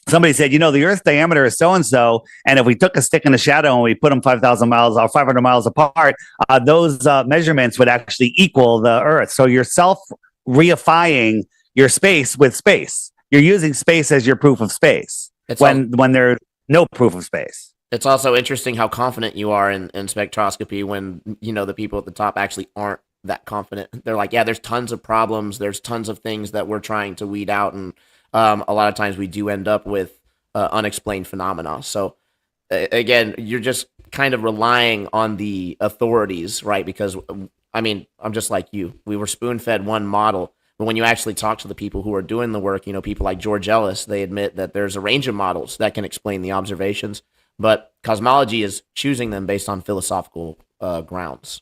somebody said, the Earth's diameter is so-and-so, and if we took a stick and a shadow and we put them 5,000 miles or 500 miles apart, those measurements would actually equal the Earth. So you're self-reifying your space with space. You're using space as your proof of space when there's no proof of space. It's also interesting how confident you are in spectroscopy when, the people at the top actually aren't that confident. They're like, yeah, there's tons of problems. There's tons of things that we're trying to weed out. And a lot of times we do end up with unexplained phenomena. So again, you're just kind of relying on the authorities, right? Because I'm just like you. We were spoon-fed one model. But when you actually talk to the people who are doing the work, people like George Ellis, they admit that there's a range of models that can explain the observations, but cosmology is choosing them based on philosophical grounds.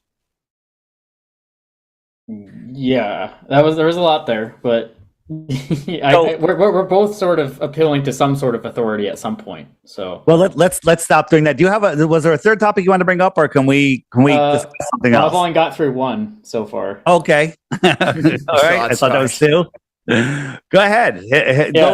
Yeah, there was a lot there, but we're both sort of appealing to some sort of authority at some point. So let's stop doing that. Was there a third topic you want to bring up, or can we discuss something else? I've only got through one so far. Okay, all right. I thought that was two. Go ahead.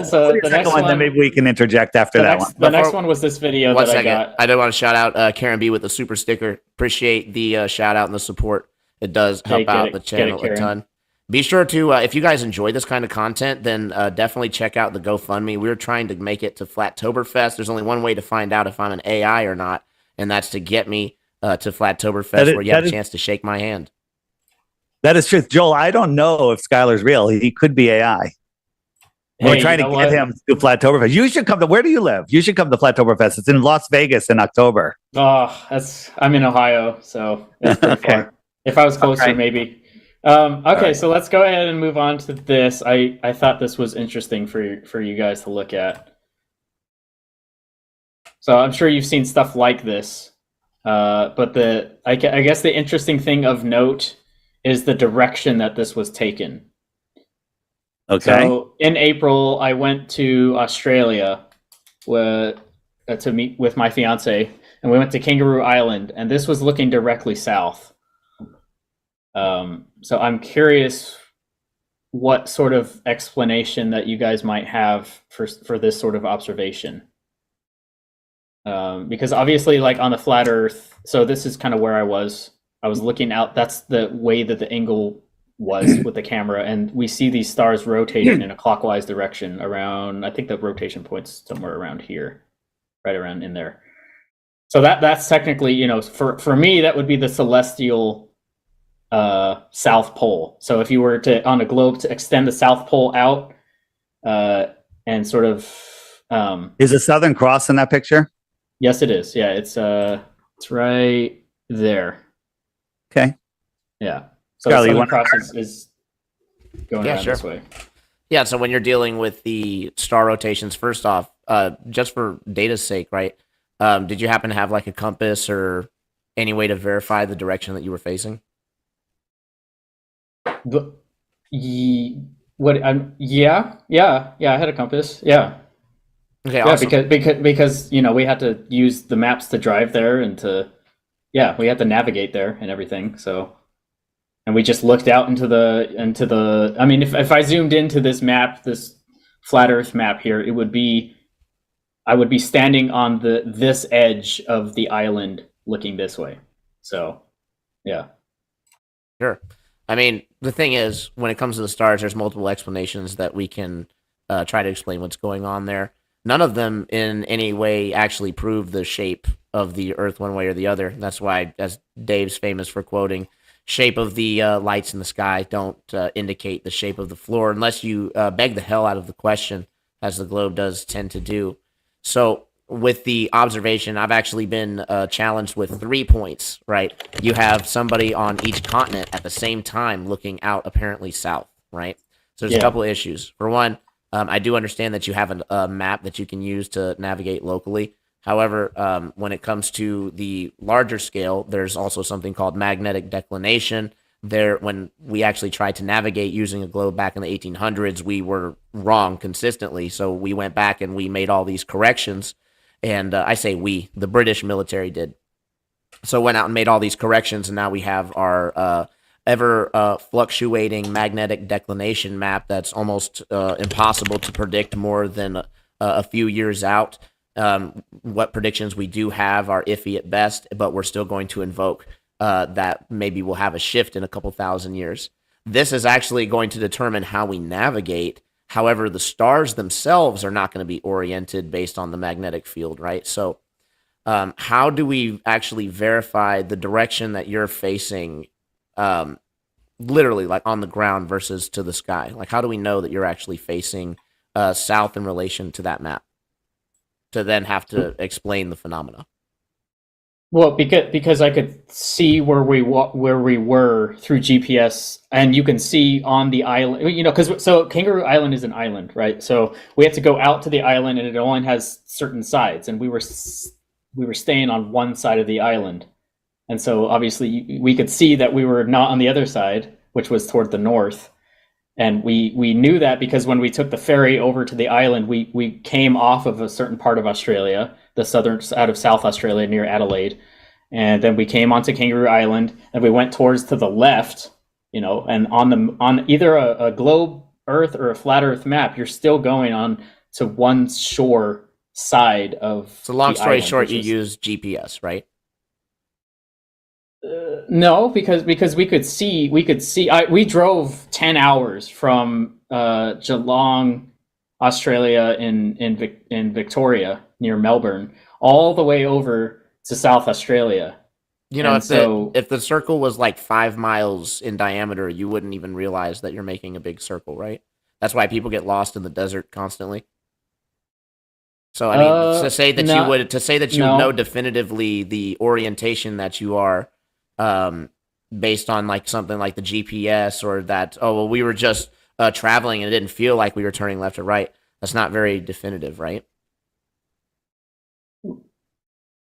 So the next one, then maybe we can interject after that one. The next one was this video that I got. I do want to shout out Karen B with the super sticker. Appreciate the shout out and the support. It does help out the channel a ton. Be sure to, if you guys enjoy this kind of content, then definitely check out the GoFundMe. We're trying to make it to Flattoberfest. There's only one way to find out if I'm an AI or not, and that's to get me to Flattoberfest, where you have a chance to shake my hand. That is true. Joel, I don't know if Skylar's real. He could be AI. We're trying to get him to Flattoberfest. You should come to, where do you live? You should come to Flattoberfest. It's in Las Vegas in October. I'm in Ohio, so it's pretty far. If I was closer, maybe. Okay, so let's go ahead and move on to this. I thought this was interesting for you guys to look at. So I'm sure you've seen stuff like this, but I guess the interesting thing of note is the direction that this was taken. Okay. So in April, I went to Australia to meet with my fiance, and we went to Kangaroo Island, and this was looking directly south. So I'm curious what sort of explanation that you guys might have for this sort of observation. Because obviously, like on the flat Earth, so this is kind of where I was looking out. That's the way that the angle was with the camera, and we see these stars rotating in a clockwise direction around, I think the rotation point's somewhere around here, right around in there. So that's technically, for me, that would be the celestial South Pole. So if you were to, on a globe, to extend the South Pole out and sort of... is the Southern Cross in that picture? Yes, it is. Yeah, it's right there. Okay. Yeah. So the Southern Cross is going around this way. Yeah, so when you're dealing with the star rotations, first off, just for data's sake, right? Did you happen to have like a compass or any way to verify the direction that you were facing? Yeah, I had a compass. Yeah. Okay, awesome. because we had to use the maps to drive there and we had to navigate there and everything. So, and we just looked out into the. I mean, if I zoomed into this map, this flat Earth map here, I would be standing on this edge of the island, looking this way. So, yeah. Sure. I mean, the thing is, when it comes to the stars, there's multiple explanations that we can try to explain what's going on there. None of them in any way actually prove the shape of the Earth one way or the other. That's why, as Dave's famous for quoting, shape of the lights in the sky don't indicate the shape of the floor unless you beg the hell out of the question, as the globe does tend to do. So with the observation, I've actually been challenged with 3 points, right? You have somebody on each continent at the same time looking out apparently south, right? So there's a couple of issues. For one, I do understand that you have a map that you can use to navigate locally. However, when it comes to the larger scale, there's also something called magnetic declination when we actually tried to navigate using a globe back in the 1800s, we were wrong consistently. So we went back and we made all these corrections. And I say we, the British military did. So went out and made all these corrections, and now we have our ever fluctuating magnetic declination map that's almost impossible to predict more than a few years out. What predictions we do have are iffy at best, but we're still going to invoke that maybe we'll have a shift in a couple thousand years. This is actually going to determine how we navigate. However, the stars themselves are not going to be oriented based on the magnetic field, right? So how do we actually verify the direction that you're facing, literally like on the ground versus to the sky? Like, how do we know that you're actually facing south in relation to that map to then have to explain the phenomena? Well, because I could see where we were through GPS, and you can see on the island, you know, so Kangaroo Island is an island, right? So we have to go out to the island, and it only has certain sides, and we were staying on one side of the island, and so obviously we could see that we were not on the other side, which was toward the north, and we knew that because when we took the ferry over to the island, we came off of a certain part of Australia, the southern out of South Australia near Adelaide, and then we came onto Kangaroo Island, and we went towards to the left, you know, and on either a globe Earth or a flat Earth map, you're still going on to one shore side of. So long story short, you use GPS, right? No, because we could see. We drove 10 hours from Geelong, Australia, in Victoria near Melbourne, all the way over to South Australia. You know, if the circle was like 5 miles in diameter, you wouldn't even realize that you're making a big circle, right? That's why people get lost in the desert constantly. So I mean, to say that you know definitively the orientation that you are, based on like something like the GPS, or that we were just traveling and it didn't feel like we were turning left or right. That's not very definitive, right?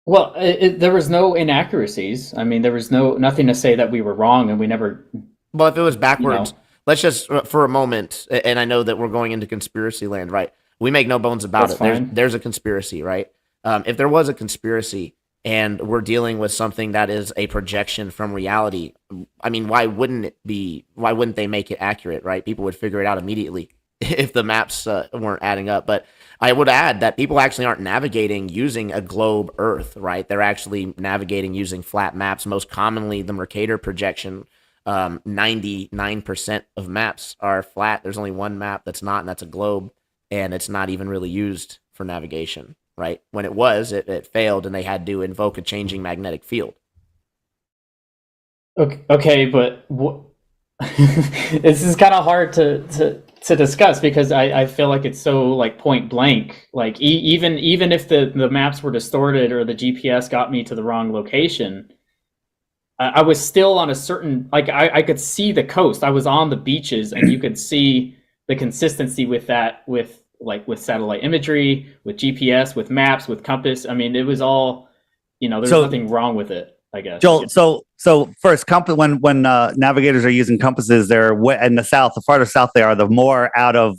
Well, there was no inaccuracies. I mean, there was nothing to say that we were wrong, and we never. Well, if it was backwards, let's just for a moment, and I know that we're going into conspiracy land, right? We make no bones about it. There's a conspiracy, right? If there was a conspiracy and we're dealing with something that is a projection from reality, I mean, why wouldn't they make it accurate, right? People would figure it out immediately if the maps weren't adding up. But I would add that people actually aren't navigating using a globe Earth, right? They're actually navigating using flat maps. Most commonly, the Mercator projection, 99% of maps are flat. There's only one map that's not, and that's a globe, and it's not even really used for navigation, right? When it was, it failed, and they had to invoke a changing magnetic field. Okay, but this is kind of hard to discuss because I feel like it's so like point blank. Like even if the maps were distorted or the GPS got me to the wrong location, I was still on a certain, like I could see the coast. I was on the beaches, and you could see the consistency with that, with satellite imagery, with GPS, with maps, with compass. I mean, it was all, there's nothing wrong with it, I guess. Joel, so first, compass, when navigators are using compasses, they're in the south, the farther south they are, the more out of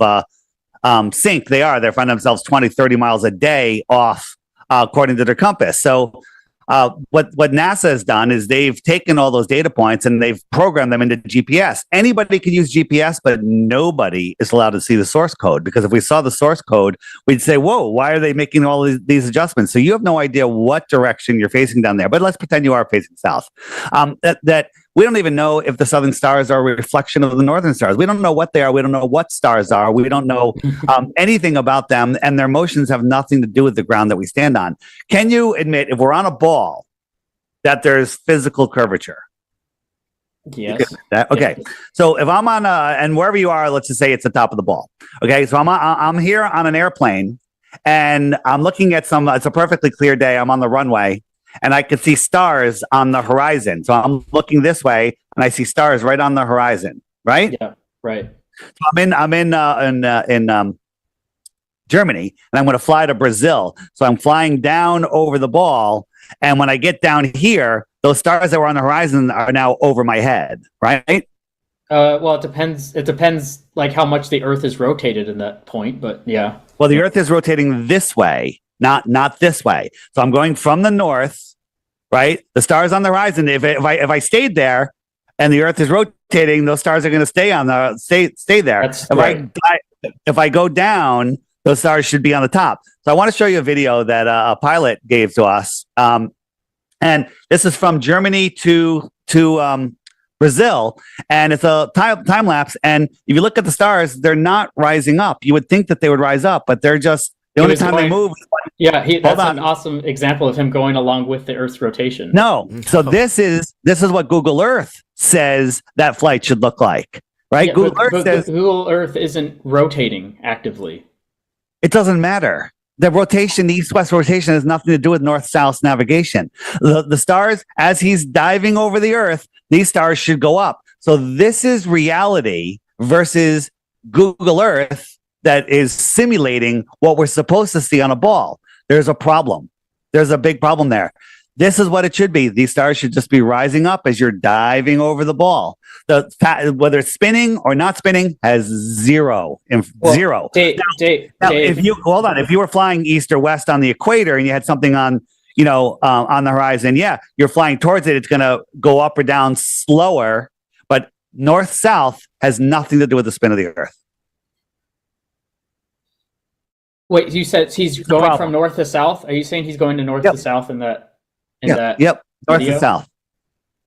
sync they are. They find themselves 20, 30 miles a day off, according to their compass. So what NASA has done is they've taken all those data points and they've programmed them into GPS. Anybody can use GPS, but nobody is allowed to see the source code, because if we saw the source code, we'd say, whoa, why are they making all these adjustments? So you have no idea what direction you're facing down there, but let's pretend you are facing south. That we don't even know if the southern stars are a reflection of the northern stars. We don't know what they are. We don't know what stars are. We don't know anything about them, and their motions have nothing to do with the ground that we stand on. Can you admit, if we're on a ball, that there's physical curvature? Yes. Okay. So if I'm on and wherever you are, let's just say it's the top of the ball. Okay. So I'm here on an airplane, and I'm looking at it's a perfectly clear day. I'm on the runway, and I can see stars on the horizon. So I'm looking this way, and I see stars right on the horizon. Right? Yeah. Right. So I'm in Germany, and I'm going to fly to Brazil. So I'm flying down over the ball, and when I get down here, those stars that were on the horizon are now over my head, right? Well, it depends. It depends, like how much the Earth is rotated in that point. But yeah. Well, the Earth is rotating this way, not this way. So I'm going from the north, right? The stars on the horizon. If I stayed there, and the Earth is rotating, those stars are going to stay there. That's right. If I go down, those stars should be on the top. So I want to show you a video that a pilot gave to us, and this is from Germany to Brazil, and it's a time lapse. And if you look at the stars, they're not rising up. You would think that they would rise up, but they're just the only time they move. Yeah, that's an awesome example of him going along with the Earth's rotation. No, so this is what Google Earth says that flight should look like, right? Yeah, Google Earth says Google Earth isn't rotating actively. it doesn't matter. The rotation, the east-west rotation, has nothing to do with north-south navigation. The stars, as he's diving over the Earth, these stars should go up. So this is reality versus Google Earth that is simulating what we're supposed to see on a ball. There's a problem. There's a big problem there. This is what it should be. These stars should just be rising up as you're diving over the ball. Whether it's spinning or not spinning has zero. Now, if you hold on, if you were flying east or west on the equator and you had something on the horizon, yeah, you're flying towards it. It's going to go up or down slower, but north-south has nothing to do with the spin of the Earth. Wait, you said he's going from north to south? Are you saying he's going to north to south in that? Yep. North to south.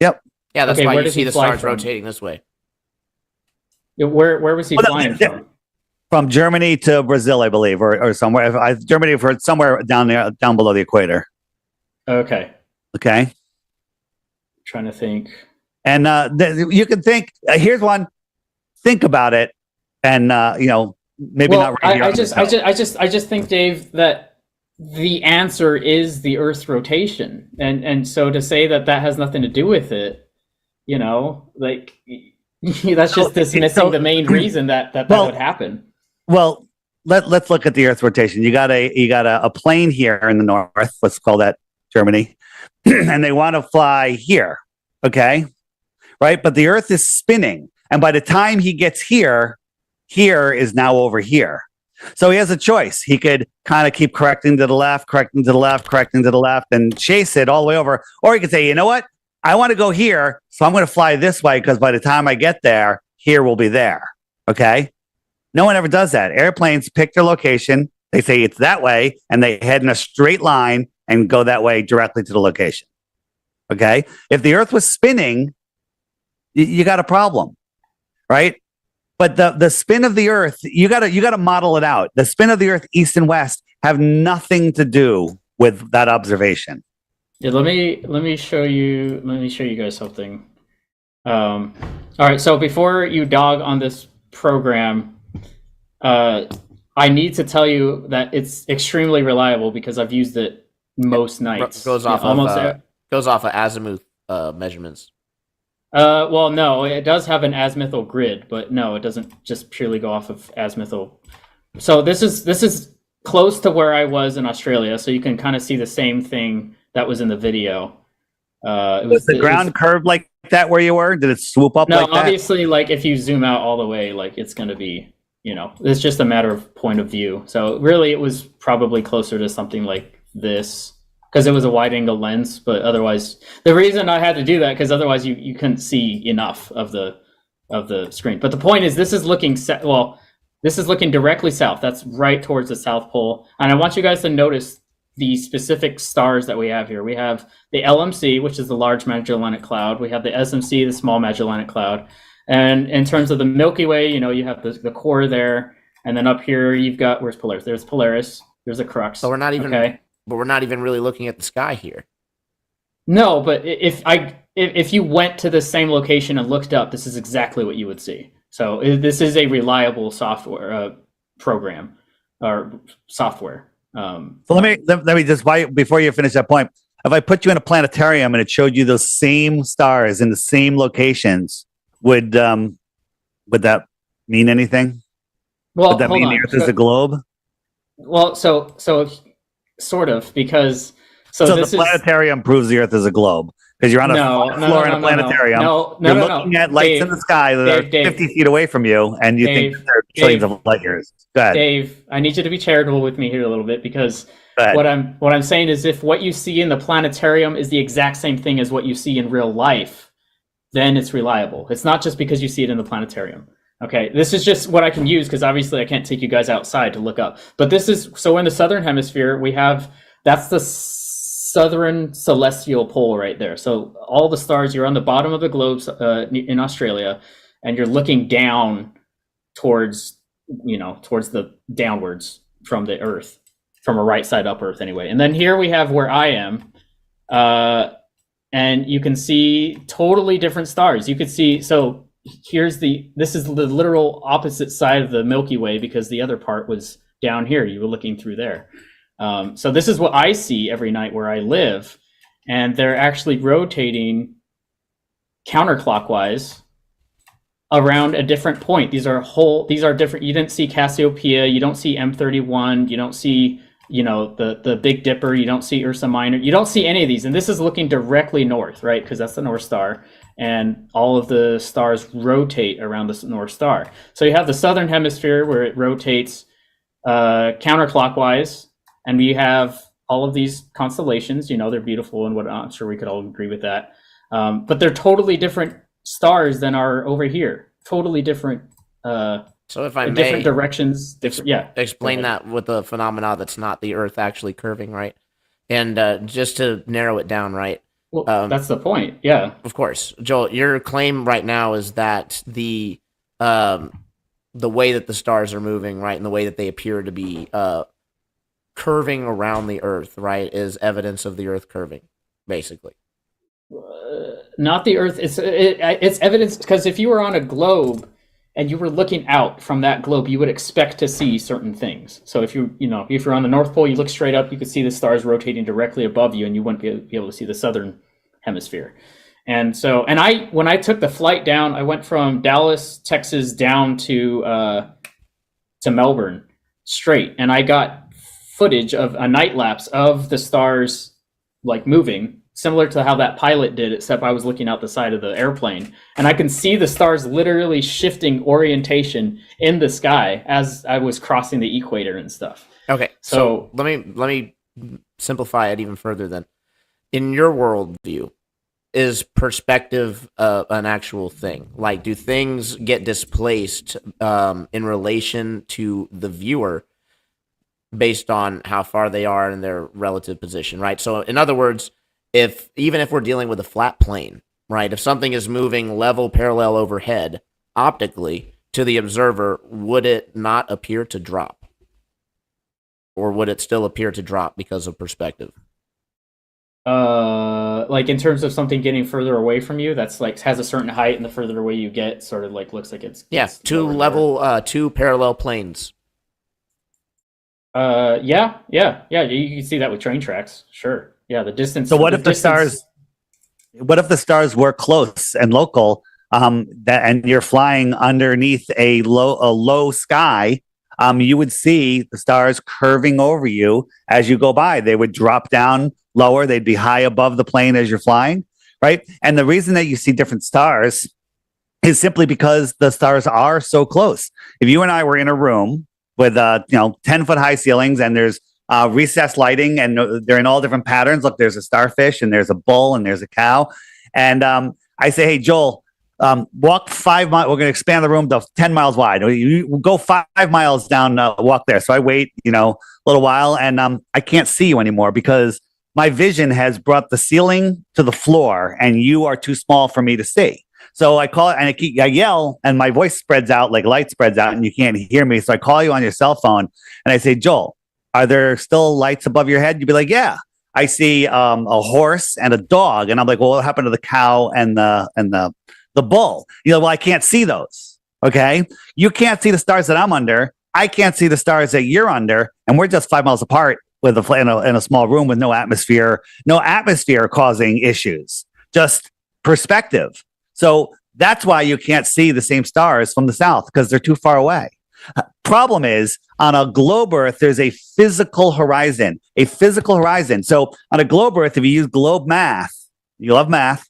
Yep. Yeah, that's why you see the stars rotating this way. Yeah, where was he flying from? From Germany to Brazil, I believe, or somewhere. Germany for somewhere down there, down below the equator. Okay. Okay. Trying to think. And you can think. Here's one. Think about it, and maybe not. I just think, Dave, that the answer is the Earth's rotation, and so to say that has nothing to do with it, that's just dismissing the main reason that would happen. Well, let's look at the Earth's rotation. You got a plane here in the north. Let's call that Germany, and they want to fly here. Okay, right? But the Earth is spinning, and by the time he gets here is now over here. So he has a choice. He could kind of keep correcting to the left, and chase it all the way over. Or he could say, you know what? I want to go here, so I'm going to fly this way because by the time I get there, here will be there. Okay? No one ever does that. Airplanes pick their location. They say it's that way, and they head in a straight line and go that way directly to the location. Okay? If the Earth was spinning, you got a problem, right? But the spin of the Earth, you gotta model it out. The spin of the Earth, east and west, have nothing to do with that observation. Yeah, let me show you guys something. All right, so before you dog on this program, I need to tell you that it's extremely reliable because I've used it most nights. Goes off of azimuth measurements. Well, no, it does have an azimuthal grid, but no, it doesn't just purely go off of azimuthal. So this is close to where I was in Australia, so you can kind of see the same thing that was in the video. Was the ground curved like that where you were? Did it swoop up like that? No, obviously, like if you zoom out all the way, like it's going to be, it's just a matter of point of view. So really, it was probably closer to something like this. Because it was a wide angle lens, but otherwise, the reason I had to do that because otherwise you couldn't see enough of the screen. But the point is, this is looking directly south. That's right towards the South Pole, and I want you guys to notice the specific stars that we have here. We have the LMC, which is the Large Magellanic Cloud. We have the SMC, the Small Magellanic Cloud, and in terms of the Milky Way, you have the core there, and then up here you've got where's Polaris? There's Polaris. There's the Crux. So we're not even. Okay. But we're not even really looking at the sky here. No, but if you went to the same location and looked up, this is exactly what you would see. So this is a reliable software program or software. So let me just before you finish that point. If I put you in a planetarium and it showed you those same stars in the same locations, would that mean anything? Well, would that mean the Earth is a globe? Well, so sort of, because so the planetarium proves the Earth is a globe. because you're on a floor in a planetarium. You're looking at lights in the sky that are 50 feet away from you, and you think they're trillions of light years. Go ahead. Dave, I need you to be charitable with me here a little bit, because what I'm saying is, if what you see in the planetarium is the exact same thing as what you see in real life, then it's reliable. It's not just because you see it in the planetarium. Okay, this is just what I can use, because obviously I can't take you guys outside to look up. But this is, so in the southern hemisphere, we have, that's the southern celestial pole right there. So all the stars, you're on the bottom of the globe in Australia, and you're looking down towards, towards the downwards from the Earth, from a right side up Earth anyway. And then here we have where I am, and you can see totally different stars. You could see, so this is the literal opposite side of the Milky Way, because the other part was down here. You were looking through there. So this is what I see every night where I live, and they're actually rotating counterclockwise around a different point. These are different. You didn't see Cassiopeia, you don't see M31, you don't see, the Big Dipper, you don't see Ursa Minor, you don't see any of these. And this is looking directly north, right? Because that's the North Star, and all of the stars rotate around the North Star. So you have the southern hemisphere where it rotates counterclockwise, and we have all of these constellations. They're beautiful and whatnot. I'm sure we could all agree with that. But they're totally different stars than are over here. Totally different. So if I may, different directions, explain that with a phenomena that's not the Earth actually curving, right? And just to narrow it down, right? Well, that's the point. Yeah, of course, Joel. Your claim right now is that the way that the stars are moving, right, and the way that they appear to be curving around the Earth, right, is evidence of the Earth curving, basically. Not the Earth. It's evidence, because if you were on a globe and you were looking out from that globe, you would expect to see certain things. So if you're on the North Pole, you look straight up, you could see the stars rotating directly above you, and you wouldn't be able to see the southern hemisphere. And so, when I took the flight down, I went from Dallas, Texas, down to Melbourne straight, and I got footage of a night lapse of the stars like moving, similar to how that pilot did, except I was looking out the side of the airplane, and I can see the stars literally shifting orientation in the sky as I was crossing the equator and stuff. Okay, so let me simplify it even further then. In your worldview, is perspective an actual thing? Like, do things get displaced in relation to the viewer based on how far they are in their relative position, right? So in other words, even if we're dealing with a flat plane, right, if something is moving level parallel overhead optically to the observer, would it not appear to drop? Or would it still appear to drop because of perspective? Like in terms of something getting further away from you, that's like has a certain height, and the further away you get, sort of like looks like it's two parallel planes. Yeah. You can see that with train tracks. Sure. Yeah, the distance. So what if the stars were close and local, and you're flying underneath a low sky? You would see the stars curving over you as you go by. They would drop down lower. They'd be high above the plane as you're flying, right? And the reason that you see different stars is simply because the stars are so close. If you and I were in a room with 10-foot high ceilings, and there's recessed lighting, and they're in all different patterns. Look, there's a starfish, and there's a bull, and there's a cow. And I say, hey, Joel, walk 5 miles. We're going to expand the room to 10 miles wide. You go 5 miles down, walk there. So I wait, a little while, and I can't see you anymore because my vision has brought the ceiling to the floor, and you are too small for me to see. So I call it, and I yell, and my voice spreads out like light spreads out, and you can't hear me. So I call you on your cell phone, and I say, Joel, are there still lights above your head? You'd be like, yeah. I see a horse and a dog, and I'm like, well, what happened to the cow and the bull? Well, I can't see those. Okay, you can't see the stars that I'm under. I can't see the stars that you're under, and we're just 5 miles apart with in a small room with no atmosphere causing issues, just perspective. So that's why you can't see the same stars from the south, because they're too far away. Problem is, on a globe Earth, there's a physical horizon. So on a globe Earth, if you use globe math, you love math.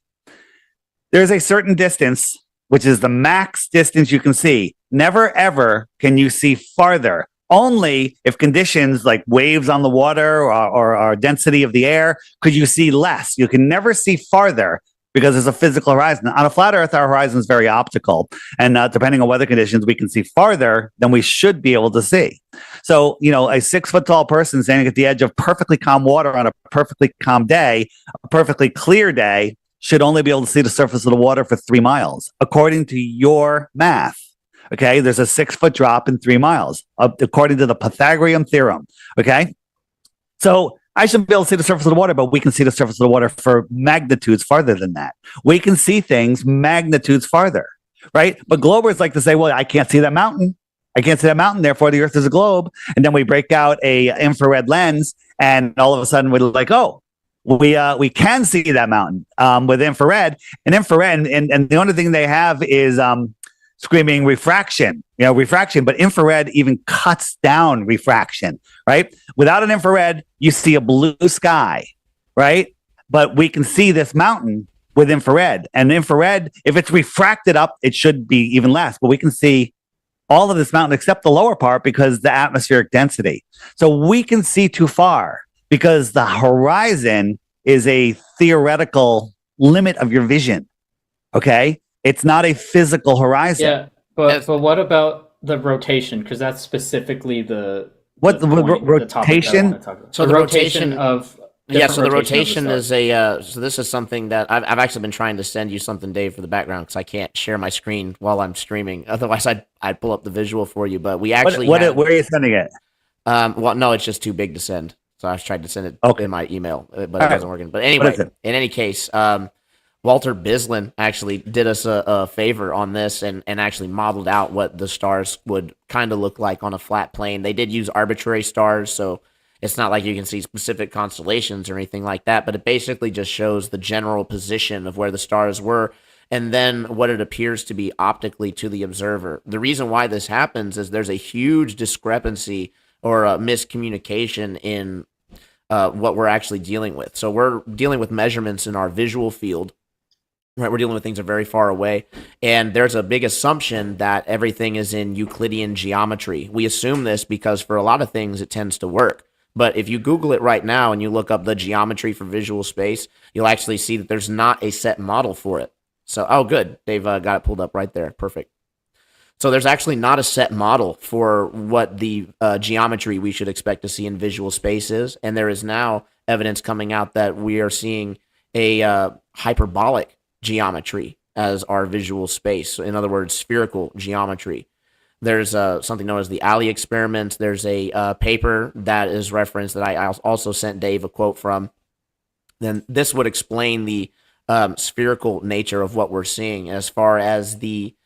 There's a certain distance, which is the max distance you can see. Never ever can you see farther. Only if conditions like waves on the water or density of the air could you see less. You can never see farther because there's a physical horizon. On a flat Earth, our horizon is very optical. And depending on weather conditions, we can see farther than we should be able to see. So, a 6 foot tall person standing at the edge of perfectly calm water on a perfectly calm day, a perfectly clear day, should only be able to see the surface of the water for 3 miles, according to your math. Okay, there's a 6 foot drop in 3 miles, according to the Pythagorean theorem. Okay, so I should be able to see the surface of the water, but we can see the surface of the water for magnitudes farther than that. We can see things magnitudes farther, right? But globers like to say, well, I can't see that mountain. I can't see that mountain, therefore the Earth is a globe. And then we break out a infrared lens, and all of a sudden we're like, oh, we can see that mountain with infrared. And infrared, and the only thing they have is screaming refraction, but infrared even cuts down refraction, right? Without an infrared, you see a blue sky, right? But we can see this mountain with infrared. And infrared, if it's refracted up, it should be even less, but we can see all of this mountain except the lower part because the atmospheric density. So we can see too far because the horizon is a theoretical limit of your vision, okay? It's not a physical horizon. Yeah, but what about the rotation? Because that's specifically the rotation. So the rotation of so the rotation is a so this is something that I've actually been trying to send you something, Dave, for the background because I can't share my screen while I'm streaming. Otherwise, I'd pull up the visual for you. But we actually where are you sending it? Well, no, it's just too big to send. So I tried to send it in my email, but it wasn't working. But anyway, in any case, Walter Bislin actually did us a favor on this and actually modeled out what the stars would kind of look like on a flat plane. They did use arbitrary stars, so it's not like you can see specific constellations or anything like that, but it basically just shows the general position of where the stars were and then what it appears to be optically to the observer. The reason why this happens is there's a huge discrepancy or a miscommunication in what we're actually dealing with. So we're dealing with measurements in our visual field. Right, we're dealing with things that are very far away, and there's a big assumption that everything is in Euclidean geometry. We assume this because for a lot of things it tends to work. But if you Google it right now and you look up the geometry for visual space, you'll actually see that there's not a set model for it. So, oh, good. They've got it pulled up right there. Perfect. So there's actually not a set model for what the geometry we should expect to see in visual space is. And there is now evidence coming out that we are seeing a hyperbolic geometry as our visual space. So in other words, spherical geometry. There's something known as the Alley experiment. There's a paper that is referenced that I also sent Dave a quote from. Then this would explain the spherical nature of what we're seeing. As far as the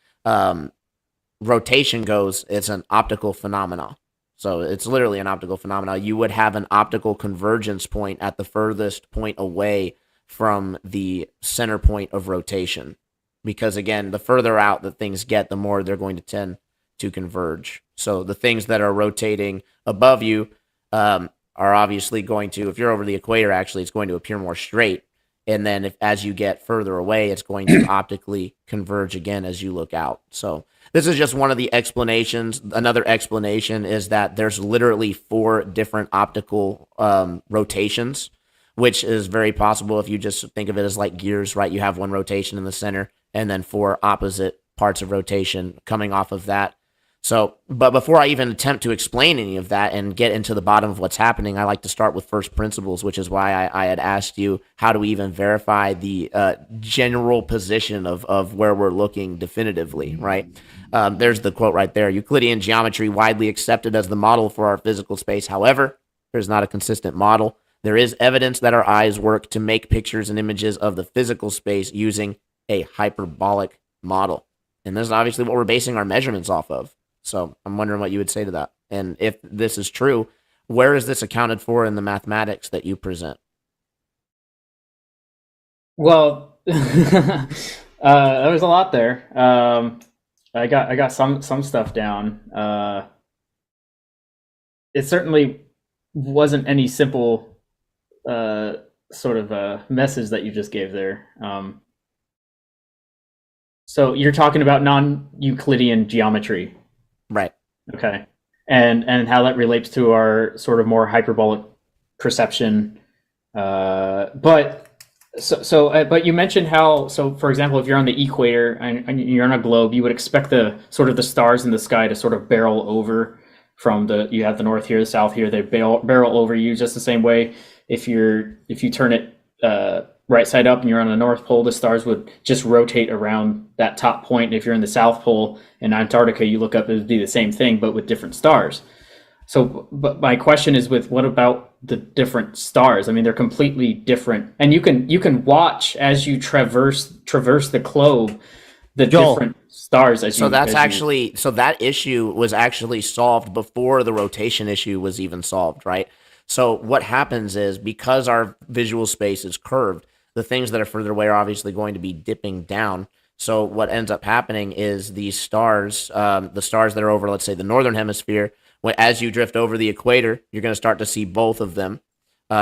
rotation goes, it's an optical phenomena. So it's literally an optical phenomena. You would have an optical convergence point at the furthest point away from the center point of rotation. Because again, the further out that things get, the more they're going to tend to converge. So the things that are rotating above you are obviously going to, if you're over the equator, actually, it's going to appear more straight. And then as you get further away, it's going to optically converge again as you look out. So this is just one of the explanations. Another explanation is that there's literally 4 different optical rotations, which is very possible if you just think of it as like gears, right? You have one rotation in the center and then 4 opposite parts of rotation coming off of that. So, but before I even attempt to explain any of that and get into the bottom of what's happening, I like to start with first principles, which is why I had asked you, how do we even verify the general position of where we're looking definitively, right? There's the quote right there. Euclidean geometry widely accepted as the model for our physical space. However, there's not a consistent model. There is evidence that our eyes work to make pictures and images of the physical space using a hyperbolic model. And this is obviously what we're basing our measurements off of. So I'm wondering what you would say to that. And if this is true, where is this accounted for in the mathematics that you present? Well, there was a lot there. I got some stuff down. It certainly wasn't any simple sort of message that you just gave there. So you're talking about non-Euclidean geometry, right? Okay, and how that relates to our sort of more hyperbolic perception. But you mentioned how, so for example, if you're on the equator and you're on a globe, you would expect the stars in the sky to sort of barrel over from you have the north here, the south here, they barrel over you just the same way. If you turn it right side up and you're on the North Pole, the stars would just rotate around that top point. And if you're in the South Pole in Antarctica, you look up, it would be the same thing, but with different stars. So, but my question is, what about the different stars? I mean, they're completely different, and you can watch as you traverse the globe, the different stars. So that issue was actually solved before the rotation issue was even solved, right? So what happens is, because our visual space is curved, the things that are further away are obviously going to be dipping down. So what ends up happening is these stars, the stars that are over, let's say, the northern hemisphere, as you drift over the equator, you're going to start to see both of them,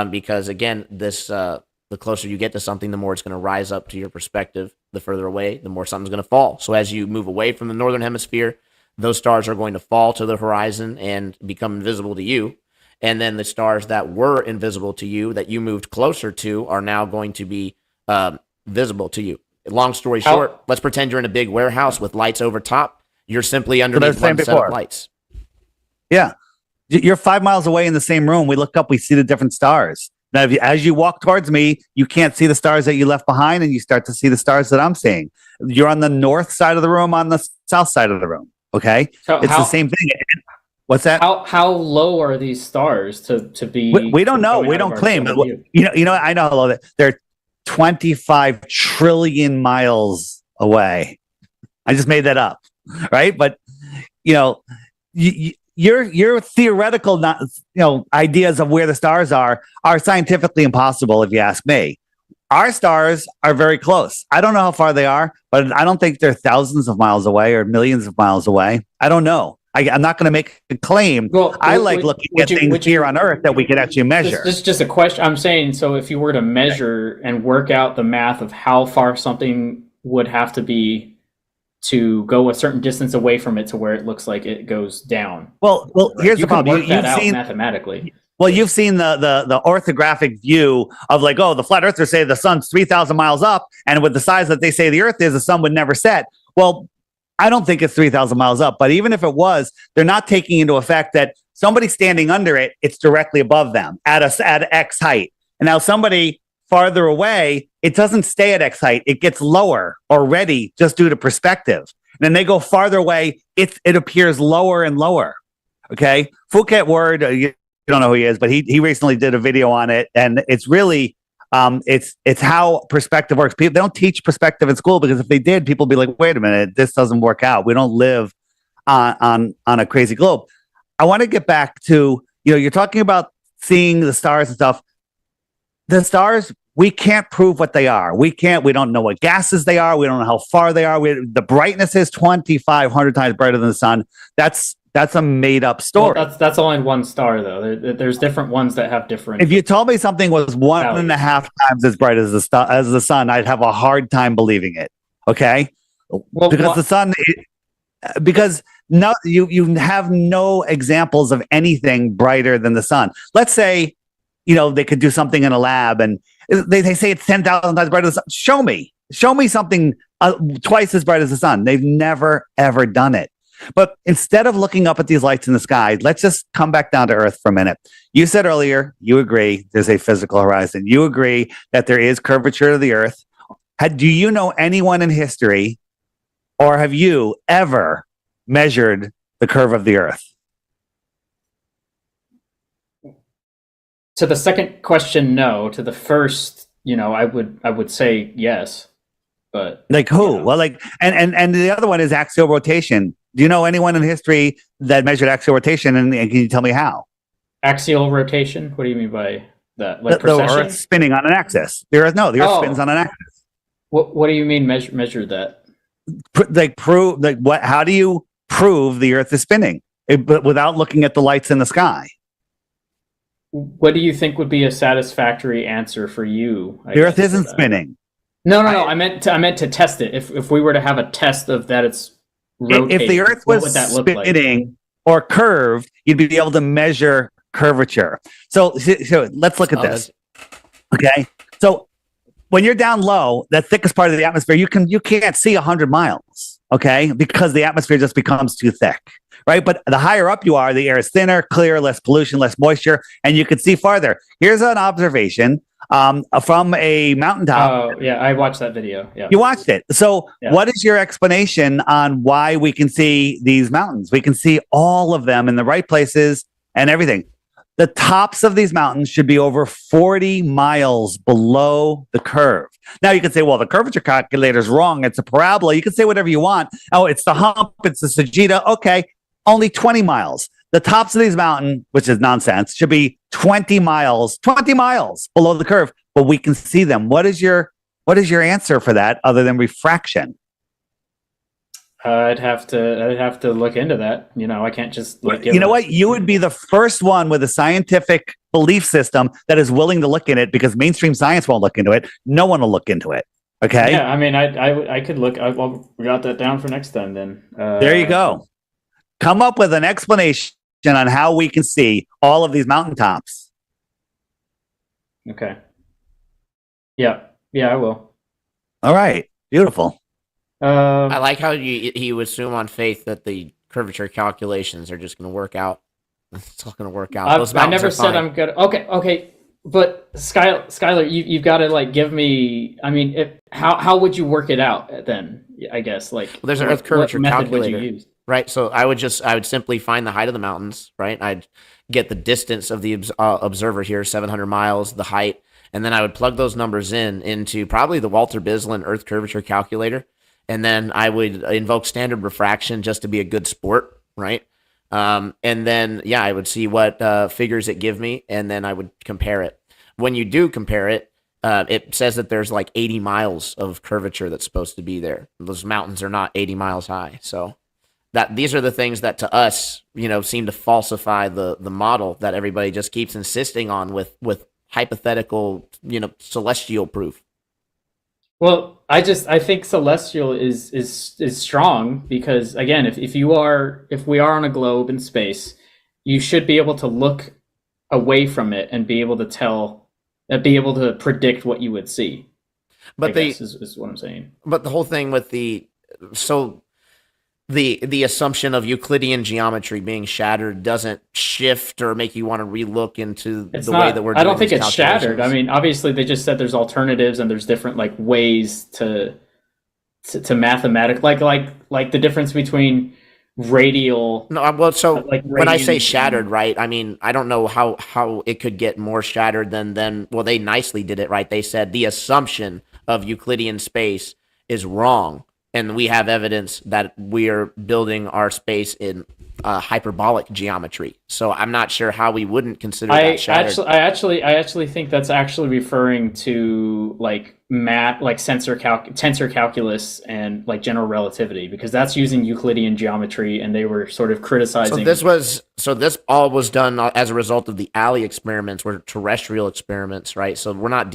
because again, the closer you get to something, the more it's going to rise up to your perspective. The further away, the more something's going to fall. So as you move away from the northern hemisphere, those stars are going to fall to the horizon and become invisible to you. And then the stars that were invisible to you, that you moved closer to, are now going to be visible to you. Long story short, let's pretend you're in a big warehouse with lights over top. You're simply underneath one set of lights. Yeah. You're 5 miles away in the same room. We look up, we see the different stars. Now, as you walk towards me, you can't see the stars that you left behind, and you start to see the stars that I'm seeing. You're on the north side of the room, on the south side of the room. Okay? It's the same thing. What's that? How low are these stars to be? We don't know. We don't claim. You know. I know how low they're 25 trillion miles away. I just made that up, right? But your theoretical, ideas of where the stars are scientifically impossible, if you ask me. Our stars are very close. I don't know how far they are, but I don't think they're thousands of miles away or millions of miles away. I don't know. I'm not going to make a claim. I like looking at things here on Earth that we can actually measure. This is just a question. I'm saying, so if you were to measure and work out the math of how far something would have to be to go a certain distance away from it to where it looks like it goes down. Well, here's the problem. You've seen mathematically. Well, you've seen the orthographic view of the flat earthers say the sun's 3,000 miles up, and with the size that they say the Earth is, the sun would never set. Well, I don't think it's 3,000 miles up, but even if it was, they're not taking into effect that somebody standing under it, it's directly above them at X height. And now somebody farther away, it doesn't stay at X height. It gets lower already just due to perspective. And then they go farther away, it appears lower and lower. Okay. Phuket Ward, you don't know who he is, but he recently did a video on it. And it's really, it's how perspective works. People, they don't teach perspective in school, because if they did, people would be like, wait a minute, this doesn't work out. We don't live on a crazy globe. I want to get back to, you're talking about seeing the stars and stuff. The stars, we can't prove what they are. We don't know what gases they are. We don't know how far they are. The brightness is 2,500 times brighter than the sun. That's a made up story. Well, that's only one star, though. There's different ones that have different. If you told me something was 1.5 times as bright as the sun, I'd have a hard time believing it. Okay, because the sun, because no, you have no examples of anything brighter than the sun. Let's say, they could do something in a lab, and they say it's 10,000 times brighter than the sun. Show me something twice as bright as the sun. They've never ever done it. But instead of looking up at these lights in the sky, let's just come back down to Earth for a minute. You said earlier, you agree there's a physical horizon. You agree that there is curvature of the Earth. Do you know anyone in history, or have you ever measured the curve of the Earth? To the second question, no. To the first, I would say yes. But like who? Well, and the other one is axial rotation. Do you know anyone in history that measured axial rotation, and can you tell me how? Axial rotation? What do you mean by that? Like the Earth spinning on an axis. The Earth spins on an axis. What do you mean measure that? How do you prove the Earth is spinning without looking at the lights in the sky? what do you think would be a satisfactory answer for you? The Earth isn't spinning. No. I meant to test it. If we were to have a test of that, it's rotating. If the Earth what was would that look like? spinning or curved, you'd be able to measure curvature. So let's look at this. Okay, so when you're down low, that thickest part of the atmosphere, you can't see 100 miles. Okay, because the atmosphere just becomes too thick. Right, but the higher up you are, the air is thinner, clear, less pollution, less moisture, and you can see farther. Here's an observation from a mountaintop. Oh, yeah, I watched that video. Yeah, you watched it. So, what is your explanation on why we can see these mountains? We can see all of them in the right places and everything. The tops of these mountains should be over 40 miles below the curve. Now you can say, well, the curvature calculator is wrong. It's a parabola. You can say whatever you want. Oh, it's the hump. It's the Sagitta. Okay. Only 20 miles. The tops of these mountains, which is nonsense, should be 20 miles below the curve, but we can see them. What is your answer for that other than refraction? I'd have to look into that. I can't just you know what? You would be the first one with a scientific belief system that is willing to look in it, because mainstream science won't look into it. No one will look into it. Okay. Yeah, I mean, I could look. We got that down for next time. Then there you go. Come up with an explanation on how we can see all of these mountaintops. Okay. Yeah, I will. All right. Beautiful. I like how you assume on faith that the curvature calculations are just going to work out. It's all going to work out. I never said I'm good. Okay. But Skylar, you've got to give me. I mean, how would you work it out then? I guess there's an Earth curvature calculator. Would you use? Right, so I would simply find the height of the mountains, right? I'd get the distance of the observer here, 700 miles, the height, and then I would plug those numbers into probably the Walter Bislin Earth curvature calculator, and then I would invoke standard refraction just to be a good sport, right? And then, I would see what figures it give me, and then I would compare it. When you do compare it, it says that there's 80 miles of curvature that's supposed to be there. Those mountains are not 80 miles high, so... these are the things that to us, seem to falsify the model that everybody just keeps insisting on with hypothetical, celestial proof. Well, I think celestial is strong because again, if we are on a globe in space, you should be able to look away from it and be able to predict what you would see. But is what I'm saying. But the whole thing with the assumption of Euclidean geometry being shattered doesn't shift or make you want to relook into way that we're doing. I don't think it's shattered. I mean, obviously they just said there's alternatives and there's different ways to mathematics, like the difference between radial. No, well, so when I say shattered, right? I mean, I don't know how it could get more shattered than well, they nicely did it, right? They said the assumption of Euclidean space is wrong. And we have evidence that we are building our space in hyperbolic geometry. So I'm not sure how we wouldn't consider that shattered. I actually think that's actually referring to math, tensor calculus and general relativity, because that's using Euclidean geometry, and they were sort of criticizing. So this all was done as a result of the Alley experiments, were terrestrial experiments, right? So we're not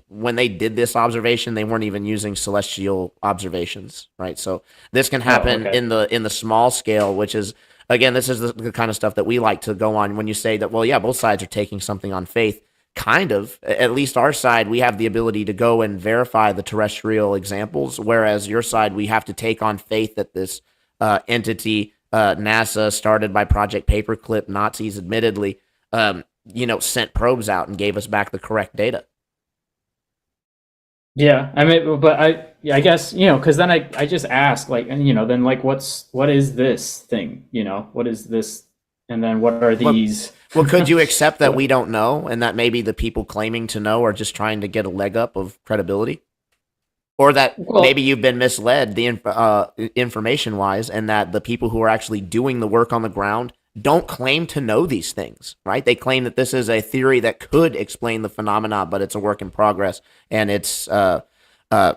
when they did this observation, they weren't even using celestial observations, right? So this can happen in the small scale, which is, again, this is the kind of stuff that we like to go on when you say that, well, yeah, both sides are taking something on faith. Kind of, at least our side, we have the ability to go and verify the terrestrial examples, whereas your side, we have to take on faith that this entity, NASA, started by Project Paperclip, Nazis, admittedly, sent probes out and gave us back the correct data. Yeah, I mean, but I guess, because then I just ask, then what is this thing? What is this? And then what are these? Well, could you accept that we don't know, and that maybe the people claiming to know are just trying to get a leg up of credibility? Or that maybe you've been misled information-wise, and that the people who are actually doing the work on the ground don't claim to know these things, right? They claim that this is a theory that could explain the phenomena, but it's a work in progress, and it's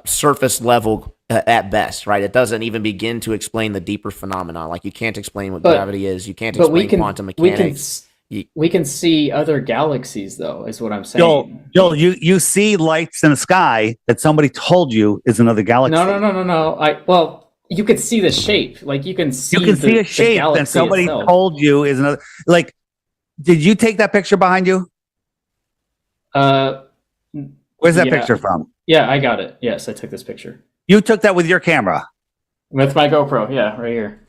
surface level at best, right? It doesn't even begin to explain the deeper phenomena. You can't explain what gravity is. You can't explain quantum mechanics. We can see other galaxies, though, is what I'm saying. Joel, you see lights in the sky that somebody told you is another galaxy. No. Well, you could see the shape. Like you can see. You can see a shape that somebody told you is another. Like, did you take that picture behind you? Where's that picture from? Yeah, I got it. Yes, I took this picture. You took that with your camera? With my GoPro, yeah, right here.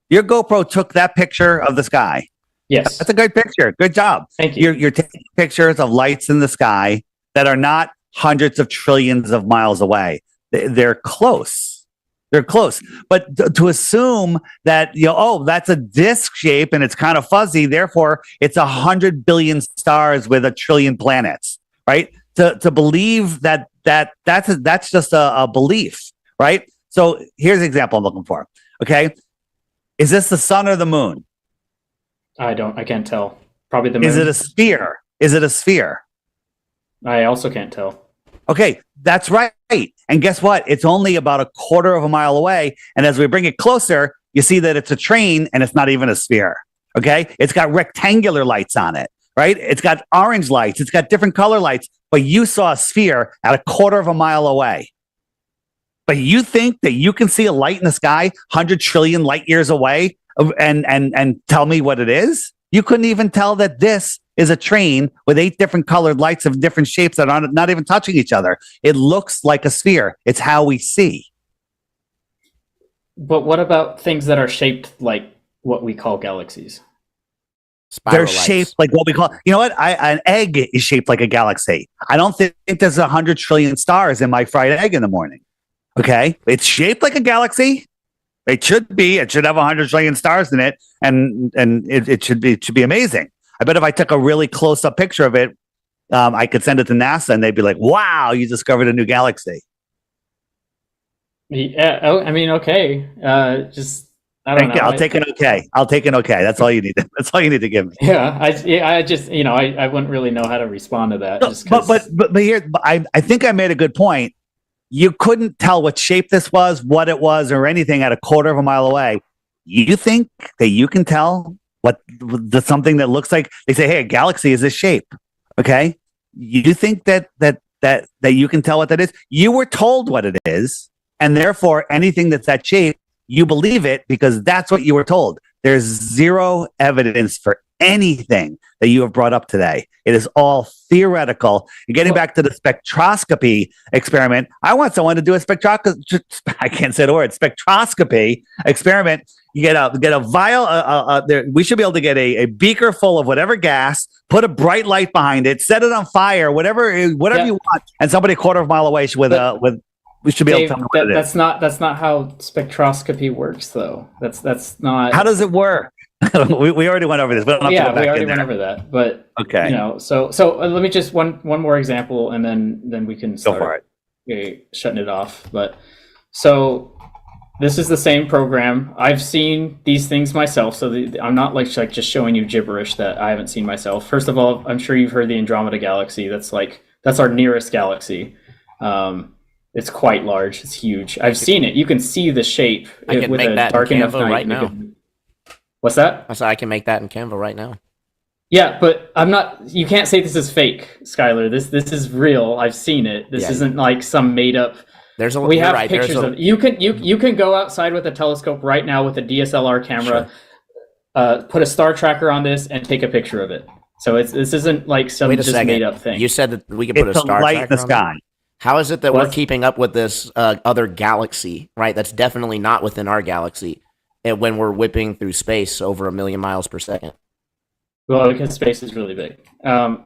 Your GoPro took that picture of the sky? Yes. That's a good picture. Good job. Thank you. You're taking pictures of lights in the sky that are not hundreds of trillions of miles away. They're close. They're close. But to assume that, that's a disc shape and it's kind of fuzzy, therefore it's 100 billion stars with 1 trillion planets, right? To believe that's just a belief, right? So here's the example I'm looking for. Okay. Is this the sun or the moon? I can't tell. Probably the moon. Is it a sphere? Is it a sphere? I also can't tell. Okay, that's right. And guess what? It's only about 1/4 of a mile away. And as we bring it closer, you see that it's a train and it's not even a sphere. Okay. It's got rectangular lights on it, right? It's got orange lights. It's got different color lights, but you saw a sphere at 1/4 of a mile away. But you think that you can see a light in the sky 100 trillion light years away and tell me what it is? You couldn't even tell that this is a train with 8 different colored lights of different shapes that are not even touching each other. It looks like a sphere. It's how we see. But what about things that are shaped like what we call galaxies? They're shaped like what we call, an egg is shaped like a galaxy. I don't think there's 100 trillion stars in my fried egg in the morning. Okay. It's shaped like a galaxy. It should be. It should have 100 trillion stars in it, and it should be amazing. I bet if I took a really close up picture of it, I could send it to NASA, and they'd be like, "Wow, you discovered a new galaxy." Yeah. Oh, I mean, okay. I don't know. I'll take an okay. I'll take an okay. That's all you need. That's all you need to give me. Yeah. I just I wouldn't really know how to respond to that. But here, I think I made a good point. You couldn't tell what shape this was, what it was, or anything at 1/4 of a mile away. You think that you can tell what something that looks like? They say, "Hey, a galaxy is this shape." Okay, you think that you can tell what that is? You were told what it is, and therefore anything that's that shape, you believe it because that's what you were told. There's zero evidence for anything that you have brought up today. It is all theoretical. And getting back to the spectroscopy experiment, I want someone to do a I can't say the word, spectroscopy experiment. You get a vial. We should be able to get a beaker full of whatever gas, put a bright light behind it, set it on fire, whatever you want, and somebody 1/4 of a mile away we should be able to tell me what it is. That's not how spectroscopy works, though. That's not. How does it work? we already went over this, but we already went over that. But okay, so let me just one more example, and then we can start go for it. Shutting it off. But so this is the same program. I've seen these things myself, so I'm not like just showing you gibberish that I haven't seen myself. First of all, I'm sure you've heard the Andromeda Galaxy. That's our nearest galaxy. It's quite large. It's huge. I've seen it. You can see the shape with a dark enough night right now. What's that? I said I can make that in Canva right now. Yeah, but I'm not. You can't say this is fake, Skylar. This is real. I've seen it. This isn't like some made up. We have pictures of. You can go outside with a telescope right now with a DSLR camera, put a star tracker on this, and take a picture of it. So this isn't like some just made up thing. You said that we could put a star light tracker in the sky. How is it that we're keeping up with this other galaxy, right? That's definitely not within our galaxy. And when we're whipping through space over 1 million miles per second. Well, because space is really big.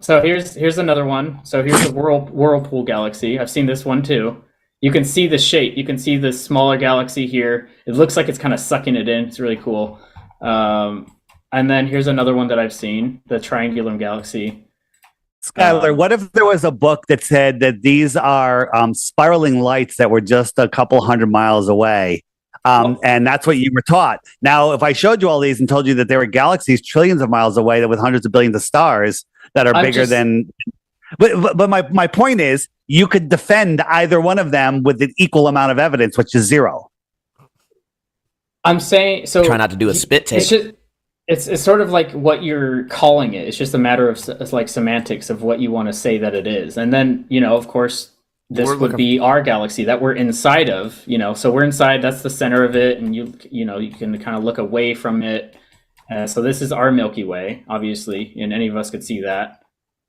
So here's another one. So here's the Whirlpool Galaxy. I've seen this one too. You can see the shape. You can see the smaller galaxy here. It looks like it's kind of sucking it in. It's really cool. And then here's another one that I've seen, the Triangulum Galaxy. Skylar, what if there was a book that said that these are spiraling lights that were just a couple hundred miles away? And that's what you were taught. Now, if I showed you all these and told you that there were galaxies trillions of miles away with hundreds of billions of stars that are bigger than... But my point is, you could defend either one of them with an equal amount of evidence, which is zero. I'm saying... so try not to do a spit take. It's sort of like what you're calling it. It's just a matter of it's like semantics of what you want to say that it is. And then, of course, this would be our galaxy that we're inside of, so we're inside, that's the center of it. And you can kind of look away from it. So this is our Milky Way, obviously, and any of us could see that.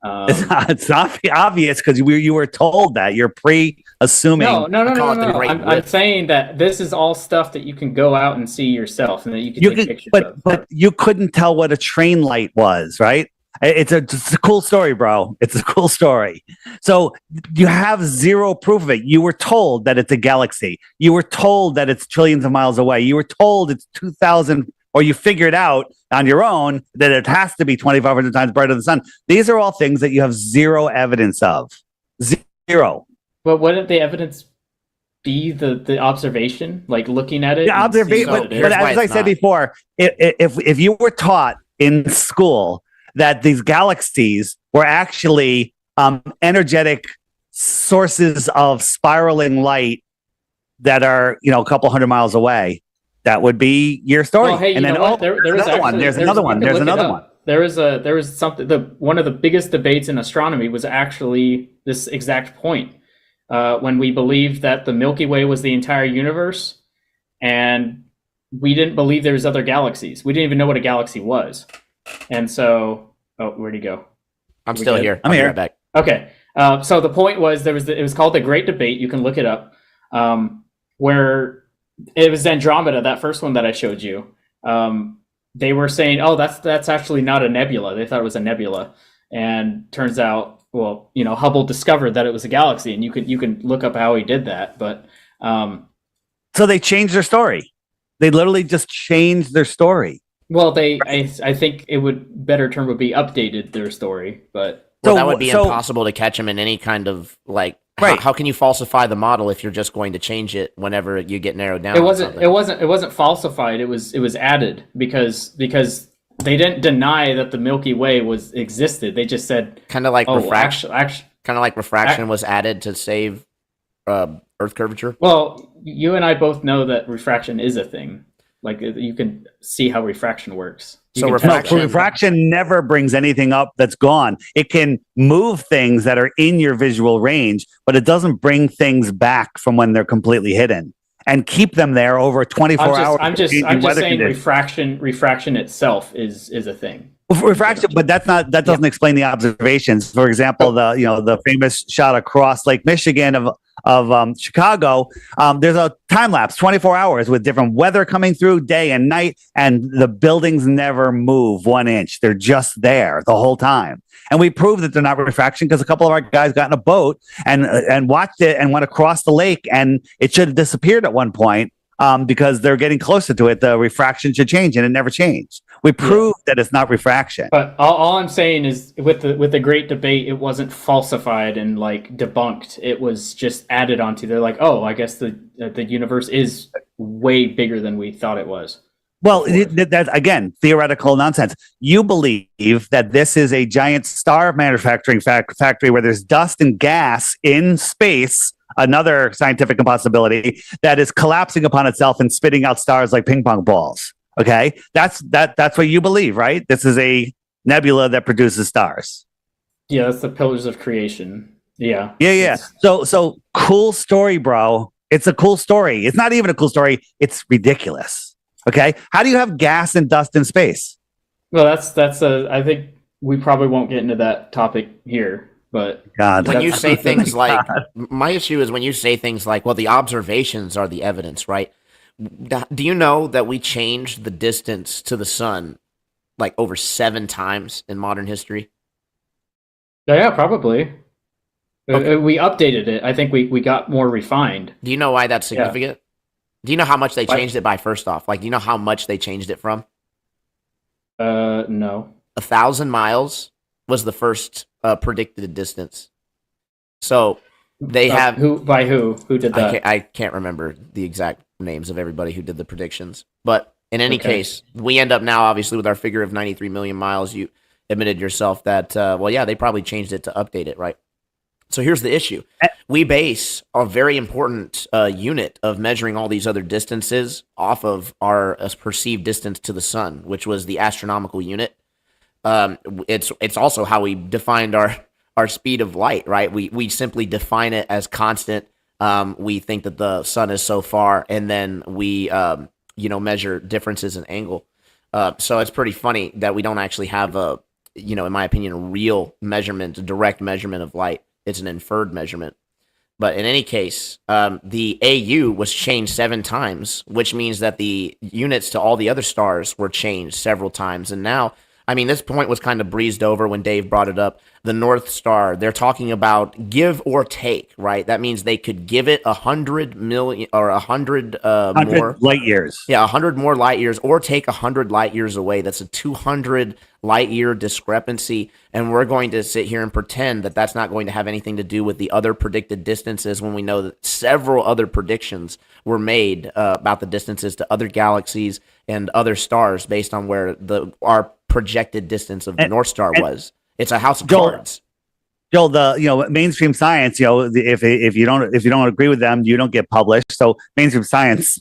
It's not obvious because you were told that. You're pre-assuming. No. I'm saying that this is all stuff that you can go out and see yourself, and that you can take pictures of. But you couldn't tell what a train light was, right? It's a cool story, bro. It's a cool story. So you have zero proof of it. You were told that it's a galaxy. You were told that it's trillions of miles away. You were told it's 2,000. Or you figured out on your own that it has to be 2,500 times brighter than the sun. These are all things that you have zero evidence of. Zero. But wouldn't the evidence be the observation, like looking at it? The observation. But as I said before, if you were taught in school that these galaxies were actually energetic sources of spiraling light that are a couple hundred miles away, that would be your story. Well, hey, and then there's another one. There was something. One of the biggest debates in astronomy was actually this exact point, when we believed that the Milky Way was the entire universe, and we didn't believe there was other galaxies. We didn't even know what a galaxy was, and so where'd he go? I'm still here. I'm here. Right back. Okay. So the point was it was called the Great Debate. You can look it up, where it was Andromeda, that first one that I showed you. They were saying, "Oh, that's actually not a nebula." They thought it was a nebula, and turns out, Hubble discovered that it was a galaxy, and you can look up how he did that. But so they changed their story. They literally just changed their story. Well, I think better term would be updated their story, but that would be impossible to catch them in any kind of like. Right. How can you falsify the model if you're just going to change it whenever you get narrowed down? It wasn't falsified. It was added because they didn't deny that the Milky Way existed. They just said kind of like refraction. Kind of like refraction was added to save Earth curvature. Well, you and I both know that refraction is a thing. Like you can see how refraction works. So refraction never brings anything up that's gone. It can move things that are in your visual range, but it doesn't bring things back from when they're completely hidden and keep them there over 24 hours. I'm just saying refraction itself is a thing. Refraction, but that doesn't explain the observations. For example, the famous shot across Lake Michigan of Chicago. There's a time lapse, 24 hours with different weather coming through day and night, and the buildings never move 1 inch. They're just there the whole time. And we proved that they're not refraction because a couple of our guys got in a boat and watched it and went across the lake, and it should have disappeared at one point because they're getting closer to it. The refraction should change, and it never changed. We proved that it's not refraction. But all I'm saying is, with the Great Debate, it wasn't falsified and like debunked. It was just added onto. They're like, oh, I guess the universe is way bigger than we thought it was. Well, that's again theoretical nonsense. You believe that this is a giant star manufacturing factory where there's dust and gas in space. Another scientific impossibility that is collapsing upon itself and spitting out stars like ping pong balls. Okay, that's what you believe, right? This is a nebula that produces stars. Yeah, that's the pillars of creation. Yeah. So cool story, bro. It's a cool story. It's not even a cool story. It's ridiculous. Okay, how do you have gas and dust in space? Well, I think we probably won't get into that topic here. But when you say things like, my issue is when you say things like, well, the observations are the evidence, right? Do you know that we changed the distance to the sun like over 7 times in modern history? Yeah, probably. Okay. We updated it. I think we got more refined. Do you know why that's significant? Yeah. Do you know how much they changed it by first off? Like, do you know how much they changed it from? No. 1,000 miles was the first predicted distance. So they have who did that? I can't remember the exact names of everybody who did the predictions, but in any case, we end up now obviously with our figure of 93 million miles. You admitted yourself that they probably changed it to update it, right? So here's the issue. We base a very important unit of measuring all these other distances off of our perceived distance to the sun, which was the astronomical unit. It's also how we defined our speed of light, right? We simply define it as constant. We think that the sun is so far, and then we measure differences in angle. So it's pretty funny that we don't actually have in my opinion, a real measurement, a direct measurement of light. It's an inferred measurement. But in any case, the AU was changed 7 times, which means that the units to all the other stars were changed several times. And now, I mean, this point was kind of breezed over when Dave brought it up. The North Star, they're talking about give or take, right? That means they could give it 100 million or 100 more light years. Yeah, 100 more light years, or take 100 light years away. That's a 200 light year discrepancy. And we're going to sit here and pretend that that's not going to have anything to do with the other predicted distances, when we know that several other predictions were made about the distances to other galaxies and other stars based on where our projected distance of the North Star was. It's a house of cards. Joel, the mainstream science, if you don't agree with them, you don't get published. So mainstream science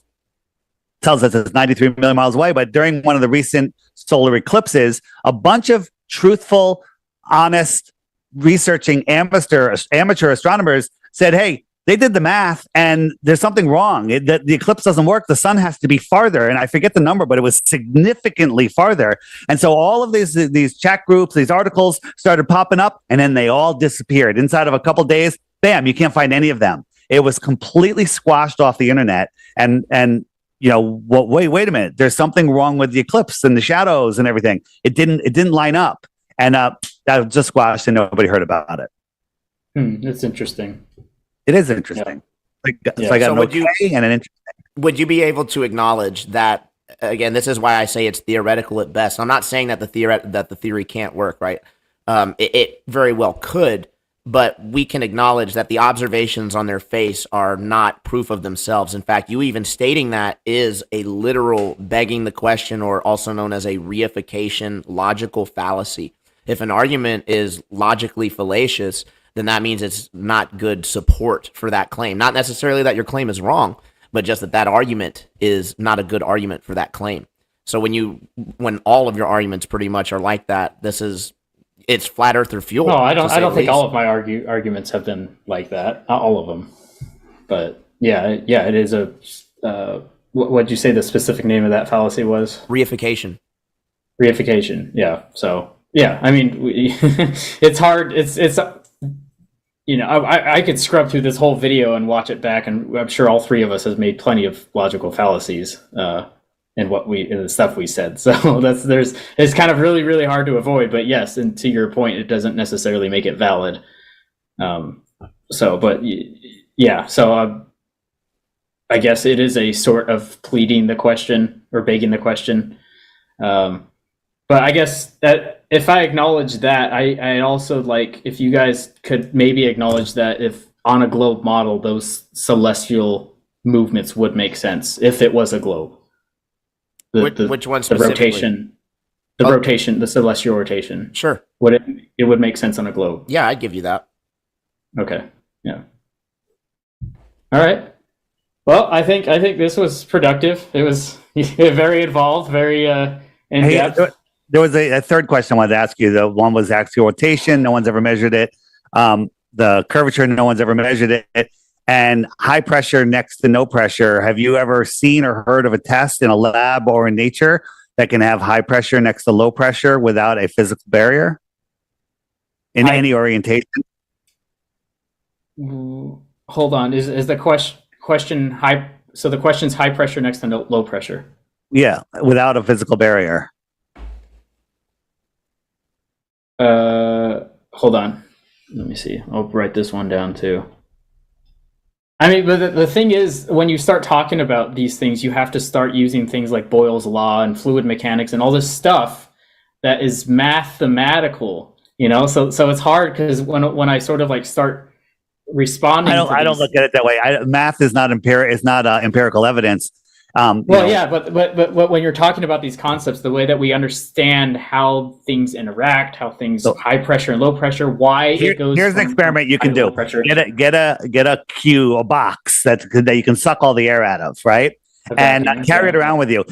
tells us it's 93 million miles away. But during one of the recent solar eclipses, a bunch of truthful, honest, researching amateur astronomers said, "Hey, they did the math, and there's something wrong. The eclipse doesn't work. The sun has to be farther." And I forget the number, but it was significantly farther. And so all of these chat groups, these articles started popping up, and then they all disappeared. Inside of a couple days, bam, you can't find any of them. It was completely squashed off the internet. And wait a minute. There's something wrong with the eclipse and the shadows and everything. It didn't line up. And that was just squashed, and nobody heard about it. That's interesting. It is interesting. Yeah. So I got an okay and an interesting. Would you be able to acknowledge that, again, this is why I say it's theoretical at best. I'm not saying that the theory can't work, right? It very well could, but we can acknowledge that the observations on their face are not proof of themselves. In fact, you even stating that is a literal begging the question, or also known as a reification logical fallacy. If an argument is logically fallacious, then that means it's not good support for that claim. Not necessarily that your claim is wrong, but just that argument is not a good argument for that claim. So when all of your arguments pretty much are like that, it's flat earth or fuel. No, I don't think all of my arguments have been like that. Not all of them. But yeah, it is a what'd you say the specific name of that fallacy was? Reification. Reification. Yeah. So, yeah, I mean, it's hard. It's I could scrub through this whole video and watch it back, and I'm sure all three of us has made plenty of logical fallacies in the stuff we said. So it's kind of really, really hard to avoid. But yes, and to your point, it doesn't necessarily make it valid. So I guess it is a sort of pleading the question or begging the question. But I guess that if I acknowledge that, I also like if you guys could maybe acknowledge that if on a globe model, those celestial movements would make sense if it was a globe. Which one specifically? The rotation, the celestial rotation. Sure. It would make sense on a globe. Yeah, I'd give you that. Okay. Yeah. All right. Well, I think this was productive. It was very involved, very in depth. There was a third question I wanted to ask you. The one was axial rotation. No one's ever measured it. The curvature, no one's ever measured it. And high pressure next to no pressure. Have you ever seen or heard of a test in a lab or in nature that can have high pressure next to low pressure without a physical barrier in any orientation? Hold on. Is the question high? So the question's high pressure next to low pressure. Yeah, without a physical barrier. Hold on. Let me see. I'll write this one down too. I mean, but the thing is, when you start talking about these things, you have to start using things like Boyle's law and fluid mechanics and all this stuff that is mathematical, So it's hard because when I sort of like start responding, I don't look at it that way. Math is not empirical evidence. But when you're talking about these concepts, the way that we understand how things interact, how things high pressure and low pressure, why it goes. Here's an experiment you can do. Get a cube, a box that you can suck all the air out of, right? And carry it around with you.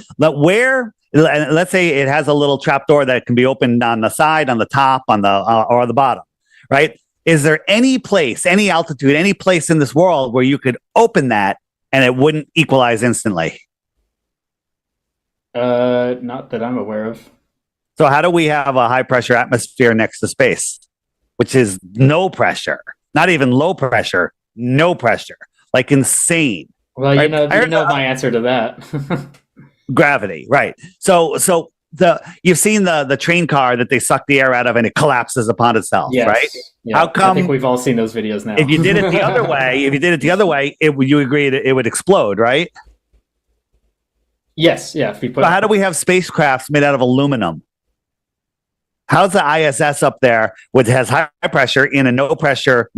Let's say it has a little trap door that can be opened on the side, on the top, on the or the bottom, right? Is there any place, any altitude, any place in this world where you could open that and it wouldn't equalize instantly? Not that I'm aware of. So how do we have a high pressure atmosphere next to space, which is no pressure, not even low pressure, no pressure, like insane? Well, right? you know my answer to that. Gravity, right? So you've seen the train car that they suck the air out of and it collapses upon itself, Yes. right? Yeah. How come? I think we've all seen those videos now. If you did it the other way, you agree it would explode, right? Yes, yeah. If we put So how do we have spacecrafts made out of aluminum? How's the ISS up there, which has high pressure in a no pressure,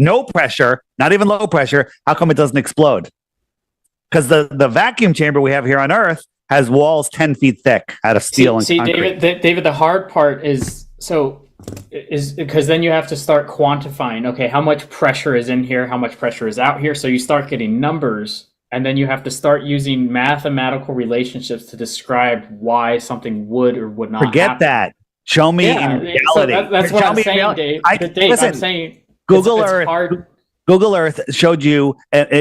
not even low pressure? How come it doesn't explode? Because the vacuum chamber we have here on Earth has walls 10 feet thick out of steel and concrete. David, the hard part is because then you have to start quantifying, okay, how much pressure is in here, how much pressure is out here. So you start getting numbers, and then you have to start using mathematical relationships to describe why something would or would not Forget happen. that. Show me in reality. So that's what I'm saying, Dave. Listen, I'm saying Google it's Earth. hard. Google Earth showed you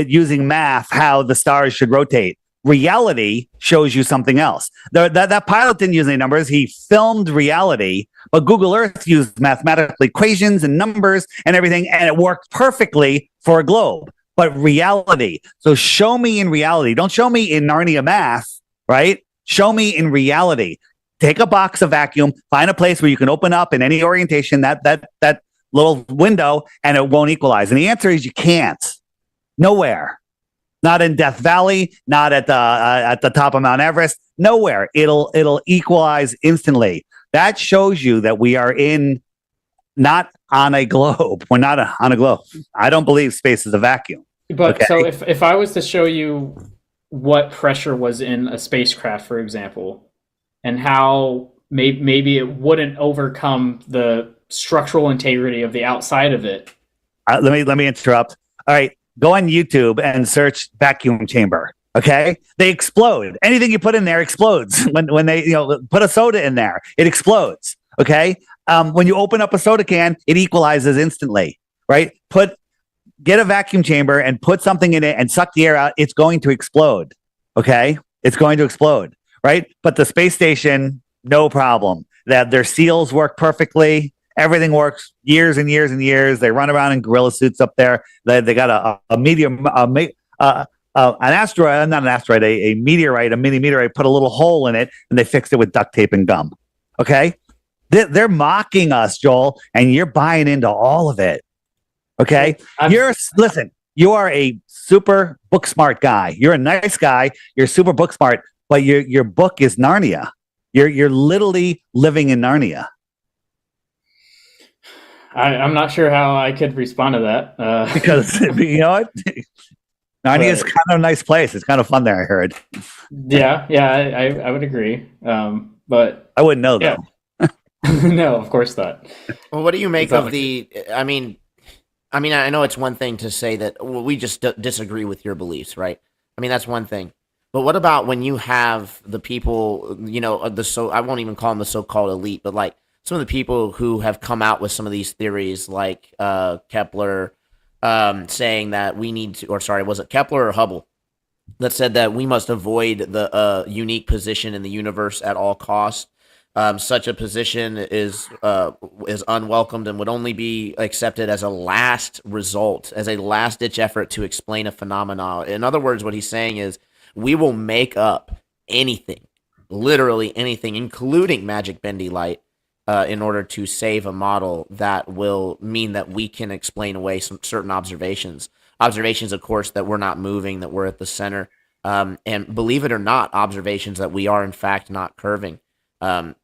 using math how the stars should rotate. Reality shows you something else. That pilot didn't use any numbers. He filmed reality, but Google Earth used mathematical equations and numbers and everything, and it worked perfectly for a globe. But reality. So show me in reality. Don't show me in Narnia math, right? Show me in reality. Take a box of vacuum, find a place where you can open up in any orientation that little window, and it won't equalize. And the answer is you can't. Nowhere. Not in Death Valley, not at the top of Mount Everest. Nowhere. It'll equalize instantly. That shows you that we are not on a globe. We're not on a globe. I don't believe space is a vacuum. But okay? So if I was to show you what pressure was in a spacecraft, for example, and how maybe it wouldn't overcome the structural integrity of the outside of it. Let me interrupt. All right, go on YouTube and search vacuum chamber. Okay, they explode. Anything you put in there explodes. When they put a soda in there, it explodes. Okay, when you open up a soda can, it equalizes instantly. Right? Get a vacuum chamber and put something in it and suck the air out. It's going to explode. Okay, it's going to explode. Right? But the space station, no problem. That their seals work perfectly. Everything works years and years and years. They run around in gorilla suits up there. They got a meteorite, an asteroid, not an asteroid, a meteorite, a mini meteorite, put a little hole in it, and they fixed it with duct tape and gum. Okay? They're mocking us, Joel, and you're buying into all of it. Okay? Listen, you are a super book smart guy. You're a nice guy. You're super book smart, but your book is Narnia. You're literally living in Narnia. I'm not sure how I could respond to that. Because you know what? Narnia is kind of a nice place. It's kind of fun there, I heard. Yeah, I would agree. But I wouldn't know though. No, of course not. Well, what do you make of the? I mean, I know it's one thing to say that we just disagree with your beliefs, right? I mean, that's one thing. But what about when you have the people, I won't even call them the so-called elite, but like some of the people who have come out with some of these theories, like Kepler, saying that we need to, or sorry, was it Kepler or Hubble that said that we must avoid the unique position in the universe at all costs? Such a position is unwelcomed and would only be accepted as a last result, as a last-ditch effort to explain a phenomenon. In other words, what he's saying is we will make up anything, literally anything, including magic bendy light, in order to save a model that will mean that we can explain away some certain observations. Observations, of course, that we're not moving, that we're at the center. And believe it or not, observations that we are, in fact, not curving. Again,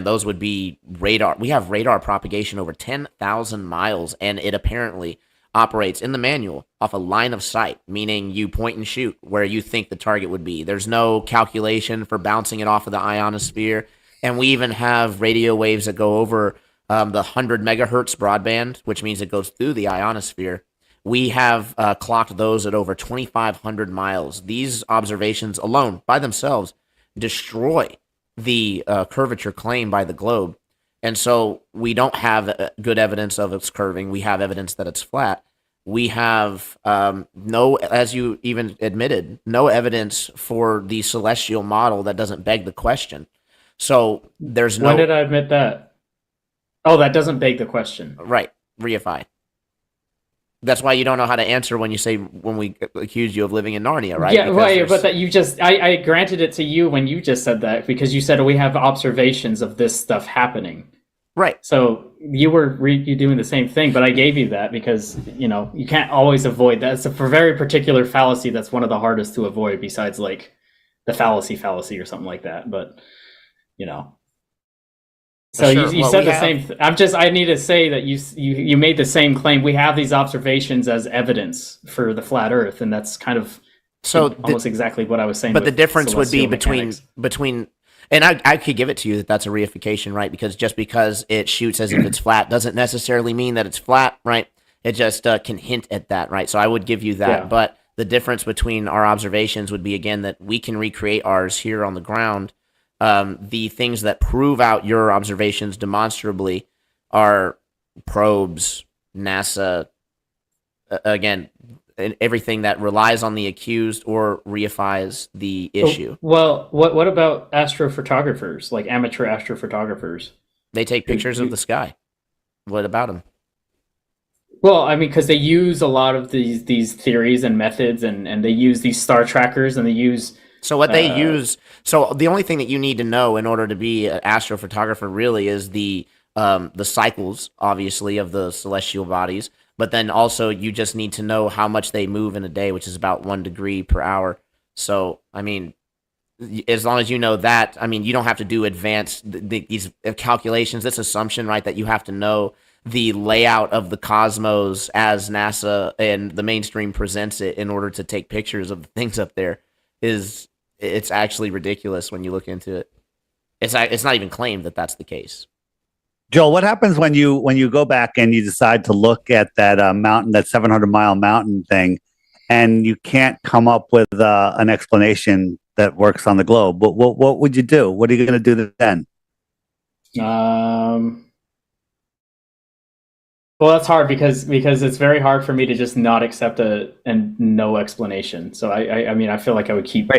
those would be radar. We have radar propagation over 10,000 miles, and it apparently operates in the manual off a line of sight, meaning you point and shoot where you think the target would be. There's no calculation for bouncing it off of the ionosphere. And we even have radio waves that go over the 100 megahertz broadband, which means it goes through the ionosphere. We have clocked those at over 2,500 miles. These observations alone, by themselves, destroy the curvature claimed by the globe. And so we don't have good evidence of its curving. We have evidence that it's flat. We have no, as you even admitted, no evidence for the celestial model that doesn't beg the question. So there's no. When did I admit that? Oh, that doesn't beg the question. Right. Reify. That's why you don't know how to answer when you say, when we accuse you of living in Narnia, right? Yeah, right. But that you just, I granted it to you when you just said that, because you said we have observations of this stuff happening. Right. So you were you doing the same thing, but I gave you that because, you know, you can't always avoid that. It's a very particular fallacy that's one of the hardest to avoid, besides like the fallacy or something like that. But, you know. So Sure. you Well, said we the have- same. I need to say that you made the same claim. We have these observations as evidence for the flat Earth, and that's kind of almost exactly what I was saying. But the with difference would be celestial between, and I could give it to you that that's a reification, right? Because just because it shoots as if it's flat doesn't necessarily mean that it's flat, right? It just can hint at that, right? So I would give you that. Yeah. But the difference between our observations would be, again, that we can recreate ours here on the ground. The things that prove out your observations demonstrably are probes, NASA, again, and everything that relies on the accused or reifies the issue. Well, what about astrophotographers, like amateur astrophotographers? They take pictures of the sky. What about them? Well, I mean, because they use a lot of these theories and methods, and they use these star trackers, and they use. So what they use. So the only thing that you need to know in order to be an astrophotographer really is the cycles, obviously, of the celestial bodies. But then also you just need to know how much they move in a day, which is about 1 degree per hour. So, I mean, as long as you know that, I mean, you don't have to do advanced these calculations, this assumption, right, that you have to know the layout of the cosmos as NASA and the mainstream presents it in order to take pictures of the things up there it's actually ridiculous when you look into it. It's not even claimed that that's the case. Joel, what happens when you go back and you decide to look at that mountain, that 700-mile mountain thing, and you can't come up with an explanation that works on the globe? What would you do? What are you going to do then? Well, that's hard because it's very hard for me to just not accept no explanation. So I mean, I feel like I would keep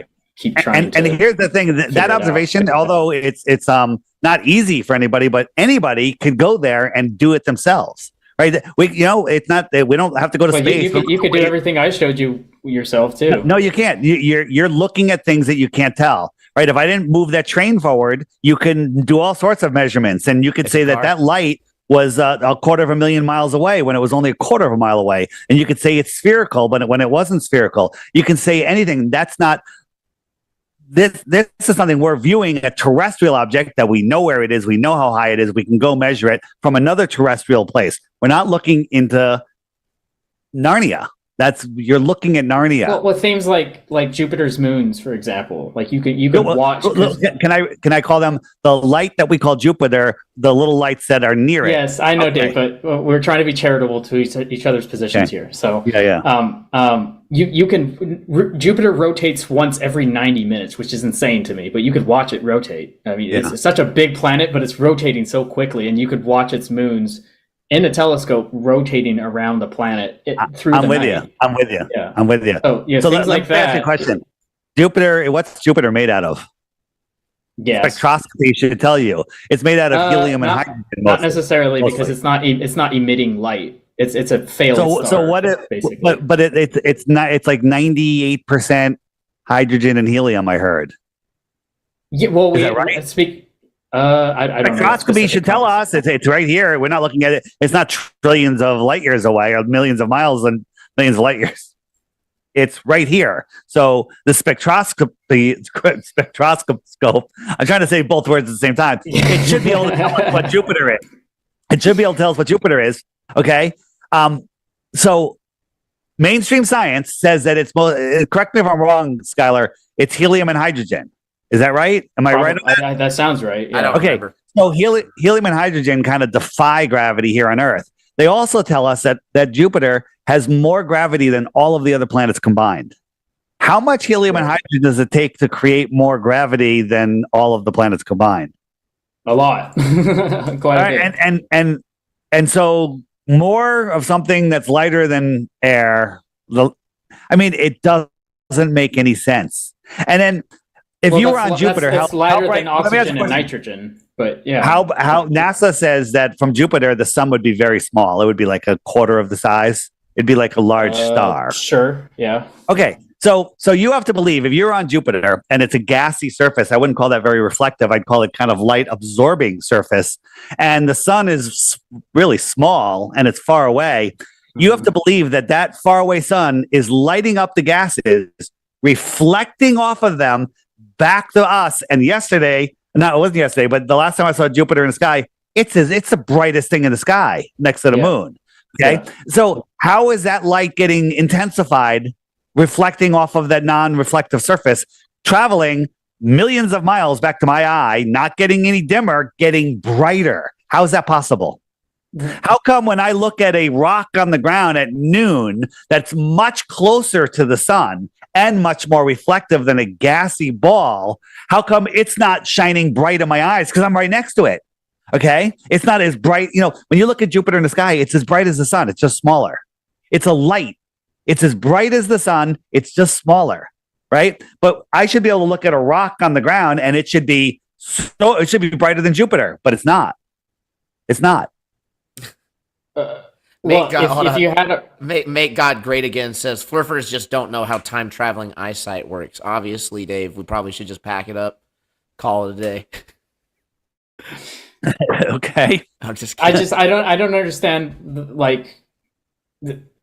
trying. And here's the thing: that observation, although it's not easy for anybody, but anybody could go there and do it themselves, right? It's not that we don't have to go to space. You could do everything I showed you yourself too. No, you can't. You're looking at things that you can't tell, right? If I didn't move that train forward, you can do all sorts of measurements, and you could say that light was 250,000 miles away when it was only 1/4 of a mile away, and you could say it's spherical, but when it wasn't spherical, you can say anything. That's not. This is something we're viewing, a terrestrial object that we know where it is, we know how high it is, we can go measure it from another terrestrial place. We're not looking into Narnia. You're looking at Narnia. Well, things like Jupiter's moons, for example, like you could watch. Can I call them the light that we call Jupiter? The little lights that are near it. Yes, I know, Dave, but we're trying to be charitable to each other's positions here. So you can. Jupiter rotates once every 90 minutes, which is insane to me. But you could watch it rotate. I mean, it's such a big planet, but it's rotating so quickly, and you could watch its moons in a telescope rotating around the planet through the night. I'm with you. Yeah. I'm with you. Oh, yeah, so things let's like ask you a question. Jupiter, what's Jupiter made out of? Yes. Spectroscopy should tell you. It's made out of helium and hydrogen. Not necessarily, because it's not emitting light. It's a failed star. So what? Basically, but it's not. It's like 98% hydrogen and helium. I heard. Yeah. Well, is that right? I don't know. Spectroscopy should tell us. It's right here. We're not looking at it. It's not trillions of light years away, or millions of miles and millions of light years. It's right here. So the spectroscope. I'm trying to say both words at the same time. It should be able to tell us what Jupiter is. It should be able to tell us what Jupiter is. Okay. so mainstream science says that it's correct me if I'm wrong, Skylar, it's helium and hydrogen. Is that right? Am I right on that? That sounds right. Yeah. Okay. So helium and hydrogen kind of defy gravity here on Earth. They also tell us that Jupiter has more gravity than all of the other planets combined. How much helium and hydrogen does it take to create more gravity than all of the planets combined? A lot. Quite a bit. And so more of something that's lighter than air. It doesn't make any sense. And then if you were on Jupiter, it's lighter than oxygen and nitrogen. But yeah, how NASA says that from Jupiter the sun would be very small. It would be like a quarter of the size. It'd be like a large star. Sure. Yeah. Okay. So you have to believe if you're on Jupiter and it's a gassy surface, I wouldn't call that very reflective. I'd call it kind of light absorbing surface. And the sun is really small and it's far away. You have to believe that faraway sun is lighting up the gases, reflecting off of them back to us. And it wasn't yesterday, but the last time I saw Jupiter in the sky, it's the brightest thing in the sky next to the moon. Okay. Yeah. So how is that light getting intensified, reflecting off of that non-reflective surface, traveling millions of miles back to my eye, not getting any dimmer, getting brighter? How is that possible? How come when I look at a rock on the ground at noon that's much closer to the sun and much more reflective than a gassy ball, how come it's not shining bright in my eyes? Because I'm right next to it. Okay? It's not as bright. When you look at Jupiter in the sky, it's as bright as the sun. It's just smaller. It's a light. It's as bright as the sun. It's just smaller. Right? But I should be able to look at a rock on the ground and it should be brighter than Jupiter, but it's not. It's not. Make God great again says Flurfers just don't know how time traveling eyesight works. Obviously, Dave, we probably should just pack it up, call it a day. Okay. I'm just kidding. I don't understand. Like,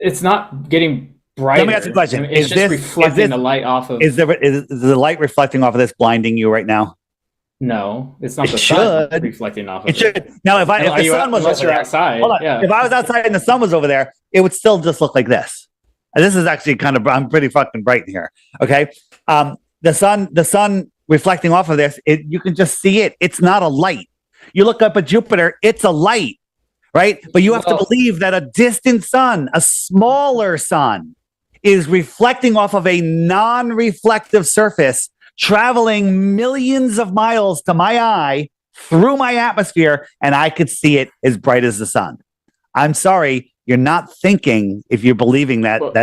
it's not getting brighter. Let me ask you a question. It's just reflecting the light off of. Is the light reflecting off of this blinding you right now? No, it's not the sun reflecting off of it. It should. Now, if the sun was unless over you're there, outside, if I was outside and the sun was over there, it would still just look like this. And this is actually I'm pretty fucking bright in here. Okay, the sun reflecting off of this, you can just see it. It's not a light. You look up at Jupiter, it's a light, right? But you have to believe that a distant sun, a smaller sun, is reflecting off of a non-reflective surface, traveling millions of miles to my eye through my atmosphere, and I could see it as bright as the sun. I'm sorry, you're not thinking if you're believing that's what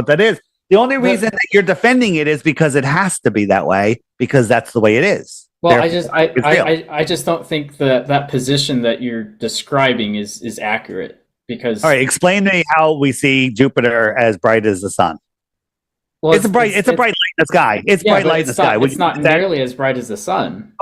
that is. The only reason that you're defending it is because it has to be that way, because that's the way it is. Well, I just don't think that position that you're describing is accurate, because. All right, explain to me how we see Jupiter as bright as the sun. Well, it's a bright light in the sky. It's bright light in the sky. It's not nearly as bright as the sun.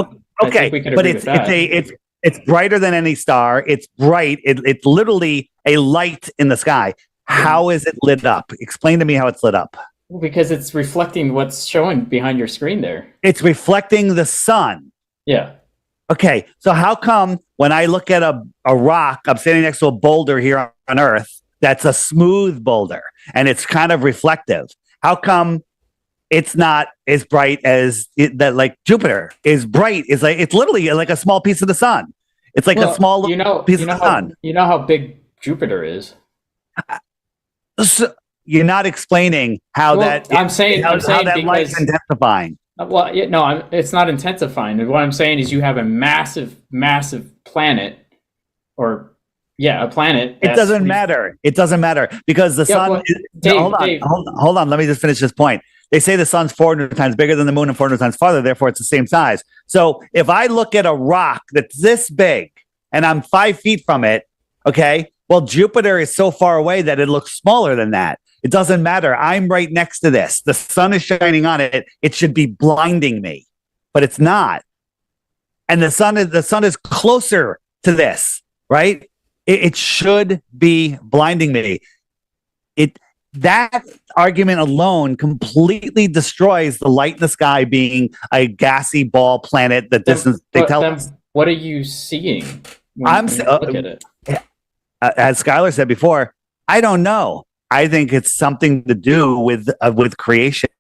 Okay, but it's brighter than any star. It's bright. It's literally a light in the sky. How is it lit up? Explain to me how it's lit up. Well, because it's reflecting what's showing behind your screen there. It's reflecting the sun. Yeah. Okay, so how come when I look at a rock, I'm standing next to a boulder here on Earth that's a smooth boulder and it's kind of reflective? How come it's not as bright as like Jupiter is bright? It's literally like a small piece of the sun. It's like a small piece of the sun. You know how big Jupiter is. So you're not explaining how I'm saying that light's intensifying. Well, it's not intensifying. What I'm saying is you have a massive, massive planet, a planet. It doesn't matter. It doesn't matter because the sun. Hold on. Let me just finish this point. They say the sun's 400 times bigger than the moon and 400 times farther. Therefore, it's the same size. So if I look at a rock that's this big and I'm 5 feet from it, okay, well, Jupiter is so far away that it looks smaller than that. It doesn't matter. I'm right next to this. The sun is shining on it. It should be blinding me, but it's not. And the sun is closer to this, right? It should be blinding me. That argument alone completely destroys the light in the sky being a gassy ball planet. What are you seeing? Look at it. As Skylar said before, I don't know. I think it's something to do with creation.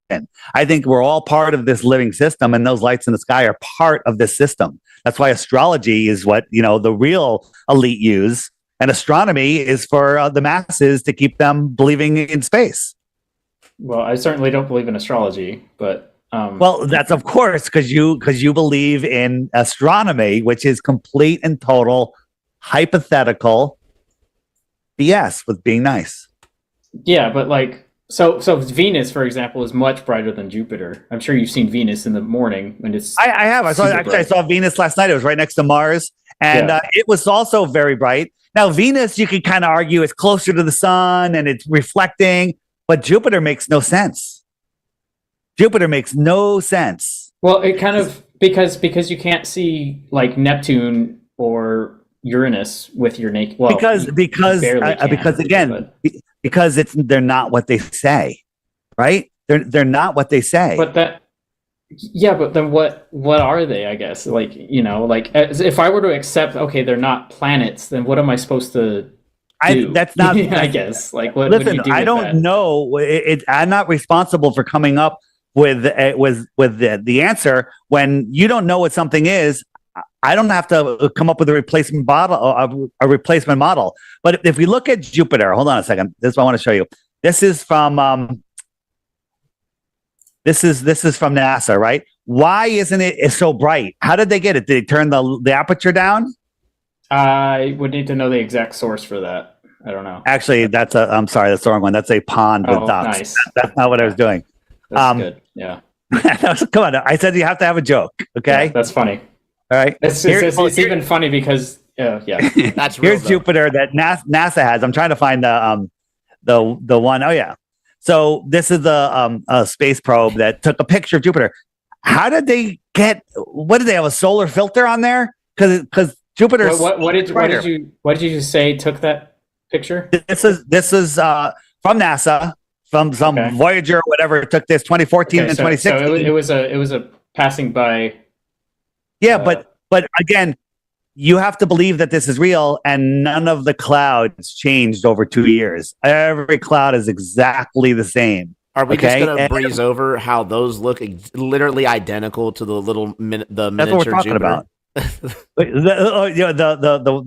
I think we're all part of this living system, and those lights in the sky are part of this system. That's why astrology is what the real elite use, and astronomy is for the masses to keep them believing in space. Well, I certainly don't believe in astrology, but well, that's of course because you believe in astronomy, which is complete and total hypothetical BS with being nice. Yeah, but like so Venus, for example, is much brighter than Jupiter. I'm sure you've seen Venus in the morning when it's. I have. I saw Venus last night. It was right next to Mars, and it was also very bright. Now Venus, you could kind of argue, is closer to the sun and it's reflecting, but Jupiter makes no sense. Jupiter makes no sense. Well, it kind of because you can't see like Neptune or Uranus with your naked. Well, because they're not what they say, right? They're not what they say. But then what are they? I guess if I were to accept, okay, they're not planets, then what am I supposed to do? That's not. I guess what do you do I don't know. I'm not responsible for coming up with the answer when you don't know what something is. I don't have to come up with a replacement model. But if we look at Jupiter, hold on a second. This is what I want to show you. This is from this is from NASA, right? Why isn't it so bright? How did they get it? Did they turn the aperture down? I would need to know the exact source for that. I don't know. Actually, I'm sorry, that's the wrong one. That's a pond with ducks. Nice. That's not what I was doing. That's good. Yeah. Come on. I said you have to have a joke. Okay. Yeah, that's funny. All right. It's even funny because that's real, here's Jupiter that NASA has. I'm trying to find the one. Oh yeah. So this is a space probe that took a picture of Jupiter. How did they get? What did they have, a solar filter on there? Because Jupiter. What did you say took that picture? This is from NASA, from some Voyager or whatever. It took this 2014 and 2016. So it was a passing by. Yeah, but again, you have to believe that this is real, and none of the clouds changed over 2 years. Every cloud is exactly the same. Are we just going to breeze over how those look literally identical to the little miniature That's what we're talking Jupiter? About.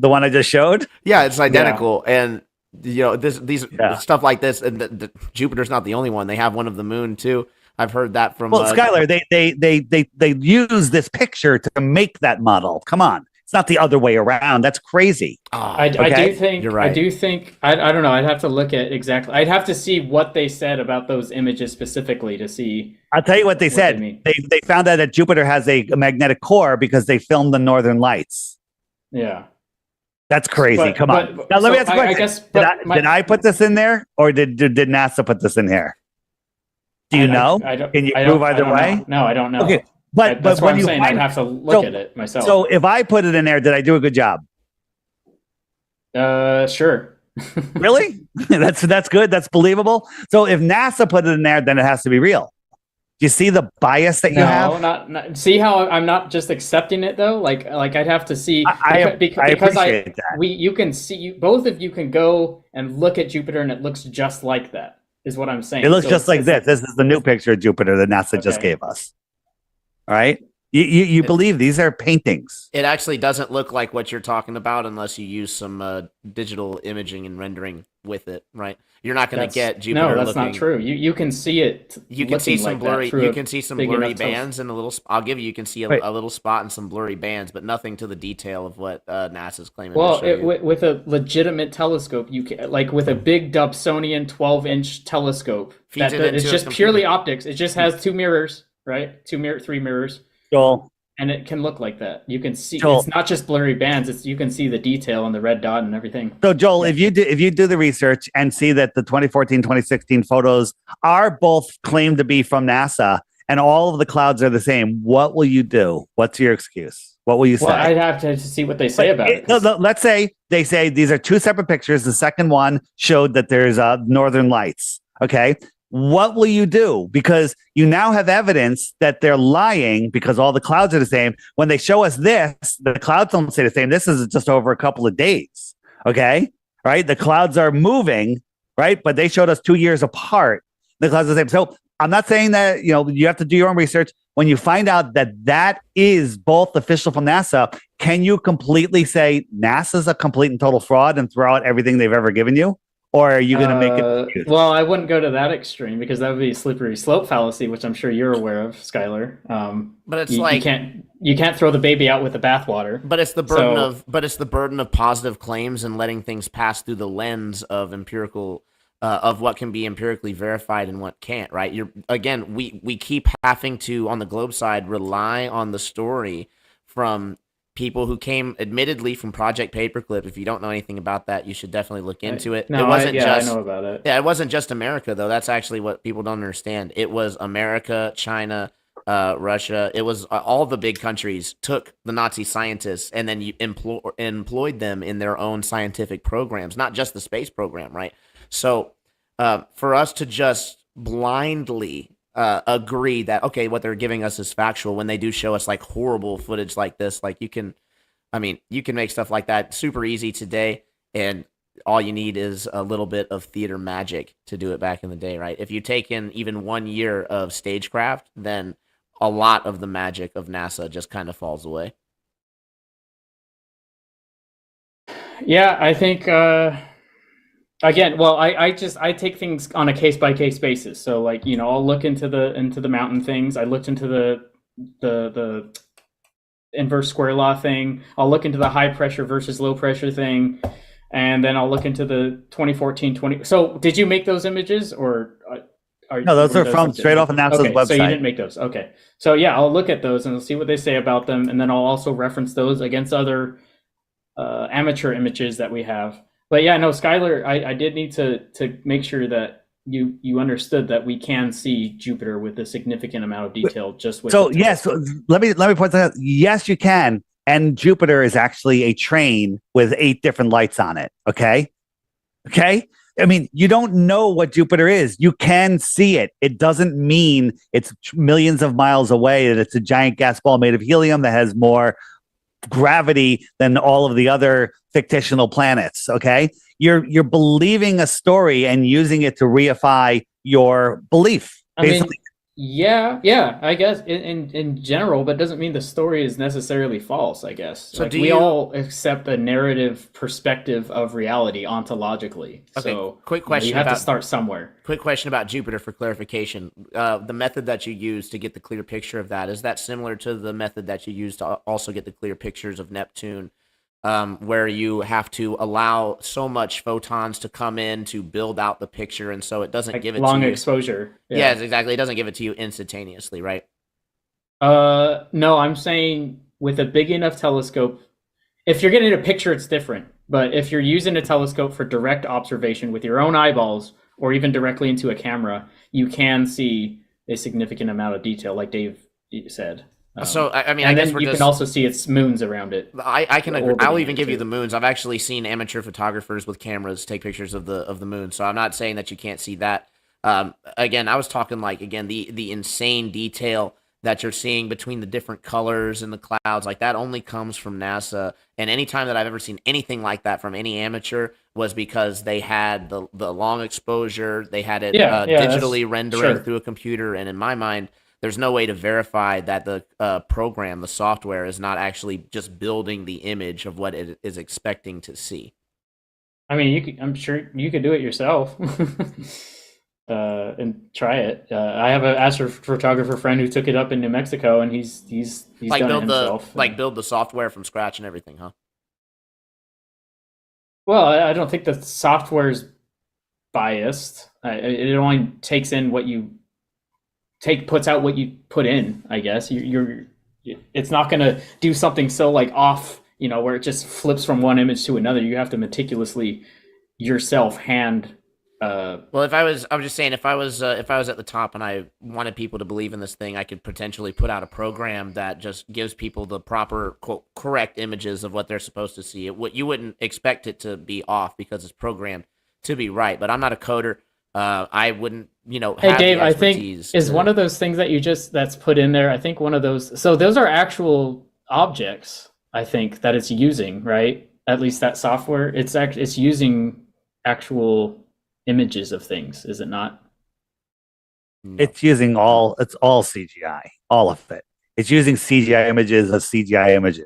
The one I just showed? Yeah, it's identical. Yeah. And these stuff like this, and the Jupiter's not the only one. They have one of the moon too. I've heard that from. Well, Skylar, they use this picture to make that model. Come on, it's not the other way around. That's crazy. I do think you're right. I do think I don't know. I'd have to look at exactly. I'd have to see what they said about those images specifically to see. I'll tell you what they said. They found out that Jupiter has a magnetic core because they filmed the Northern Lights. Yeah. That's crazy. Come on. Now let me ask a question. Did I put this in there, or did NASA put this in here? Do you know? Can you prove either way? No, I don't know. Okay, but that's when what I'm you saying. I'd have to look at it myself. So if I put it in there, did I do a good job? Sure. Really? That's good. That's believable. So if NASA put it in there, then it has to be real. Do you see the bias that you have? Not. See how I'm not just accepting it though. Like I'd have to see. I appreciate that. You can see both of you can go and look at Jupiter, and it looks just like that. Is what I'm saying. It looks just like this. This is the new picture of Jupiter that NASA just gave us. All right. You believe these are paintings. It actually doesn't look like what you're talking about unless you use some digital imaging and rendering with it, right? You're not going to get Jupiter. No, that's not true. You can see it. You can see some blurry. You can see some blurry bands and a little. I'll give you. You can see a little spot and some blurry bands, but nothing to the detail of what NASA's claiming. Well, with a legitimate telescope, you can with a big Dobsonian 12-inch telescope. It's just purely optics. It just has two mirrors, right? Three mirrors. Joel. And it can look like that. You can see it's not just blurry bands. You can see the detail and the red dot and everything. So Joel, if you do the research and see that the 2014, 2016 photos are both claimed to be from NASA and all of the clouds are the same, what will you do? What's your excuse? What will you say? Well, I'd have to see what they say about it. Let's say they say these are two separate pictures. The second one showed that there's Northern Lights. Okay. What will you do? Because you now have evidence that they're lying because all the clouds are the same. When they show us this, the clouds don't say the same. This is just over a couple of days. Okay. Right. The clouds are moving, right? But they showed us 2 years apart. The clouds are the same. So I'm not saying that, you have to do your own research. When you find out that is both official from NASA, can you completely say NASA's a complete and total fraud and throw out everything they've ever given you? Or are you going to make it? Well, I wouldn't go to that extreme because that would be a slippery slope fallacy, which I'm sure you're aware of, Skylar. But it's you can't throw the baby out with the bathwater. But it's the burden of positive claims and letting things pass through the lens of empirical. Of what can be empirically verified and what can't, right? We keep having to, on the Globe side, rely on the story from people who came admittedly from Project Paperclip. If you don't know anything about that, you should definitely look into it. I know about it. Yeah, it wasn't just America, though. That's actually what people don't understand. It was America, China, Russia. It was all the big countries took the Nazi scientists and then you employed them in their own scientific programs, not just the space program, right? So for us to just blindly agree that, okay, what they're giving us is factual when they do show us like horrible footage like this, like you can make stuff like that super easy today. And all you need is a little bit of theater magic to do it back in the day, right? If you take in even 1 year of stagecraft, then a lot of the magic of NASA just kind of falls away. Yeah, I think... Again, well, I take things on a case by case basis. So like, I'll look into the mountain things. I looked into the inverse square law thing. I'll look into the high pressure versus low pressure thing, and then I'll look into the 2014. So did you make those images or? No, those are from straight off of NASA's website. So you didn't make those. Okay. So yeah, I'll look at those and I'll see what they say about them, and then I'll also reference those against other amateur images that we have. But yeah, no, Skylar, I did need to make sure that you understood that we can see Jupiter with a significant amount of detail just with. So yes, let me point that out. Yes, you can, and Jupiter is actually a train with 8 different lights on it. Okay. I mean, you don't know what Jupiter is. You can see it. It doesn't mean it's millions of miles away and it's a giant gas ball made of helium that has more gravity than all of the other fictional planets. Okay, you're believing a story and using it to reify your belief. Basically. Yeah, I guess in general, but doesn't mean the story is necessarily false, I guess. So we all accept a narrative perspective of reality ontologically. Okay, so quick question. You have to start somewhere. Quick question about Jupiter for clarification. The method that you use to get the clear picture of that, is that similar to the method that you use to also get the clear pictures of Neptune? Where you have to allow so much photons to come in to build out the picture, and so it doesn't give it long to you. Exposure. Yeah, exactly. It doesn't give it to you instantaneously, right? No, I'm saying with a big enough telescope, if you're getting a picture, it's different. But if you're using a telescope for direct observation with your own eyeballs, or even directly into a camera, you can see a significant amount of detail, like Dave said. So I mean, and I guess then you can also see its moons around it. I can agree. I'll even give you the moons. I've actually seen amateur photographers with cameras take pictures of the moon. So I'm not saying that you can't see that. Again, I was talking the insane detail that you're seeing between the different colors and the clouds, like that only comes from NASA. And any time that I've ever seen anything like that from any amateur was because they had the long exposure, they had it digitally rendering through a computer, and in my mind, there's no way to verify that the program, the software, is not actually just building the image of what it is expecting to see. I mean, I'm sure you could do it yourself and try it. I have an astrophotographer friend who took it up in New Mexico, and he's like done build it himself. Build the software from scratch and everything, huh? Well, I don't think the software's biased. It only takes in what you puts out what you put in, I guess. It's not going to do something so like off, where it just flips from one image to another. You have to meticulously yourself hand. Well, if I was just saying, if I was at the top and I wanted people to believe in this thing, I could potentially put out a program that just gives people the proper, quote, correct images of what they're supposed to see. You wouldn't expect it to be off because it's programmed to be right. But I'm not a coder. I wouldn't, Hey, Dave, I think is one of those things that that's put in there. I think one of those. So those are actual objects. I think that it's using, right? At least that software. It's using actual images of things, is it not? It's using it's all CGI, all of it. It's using CGI images of CGI images.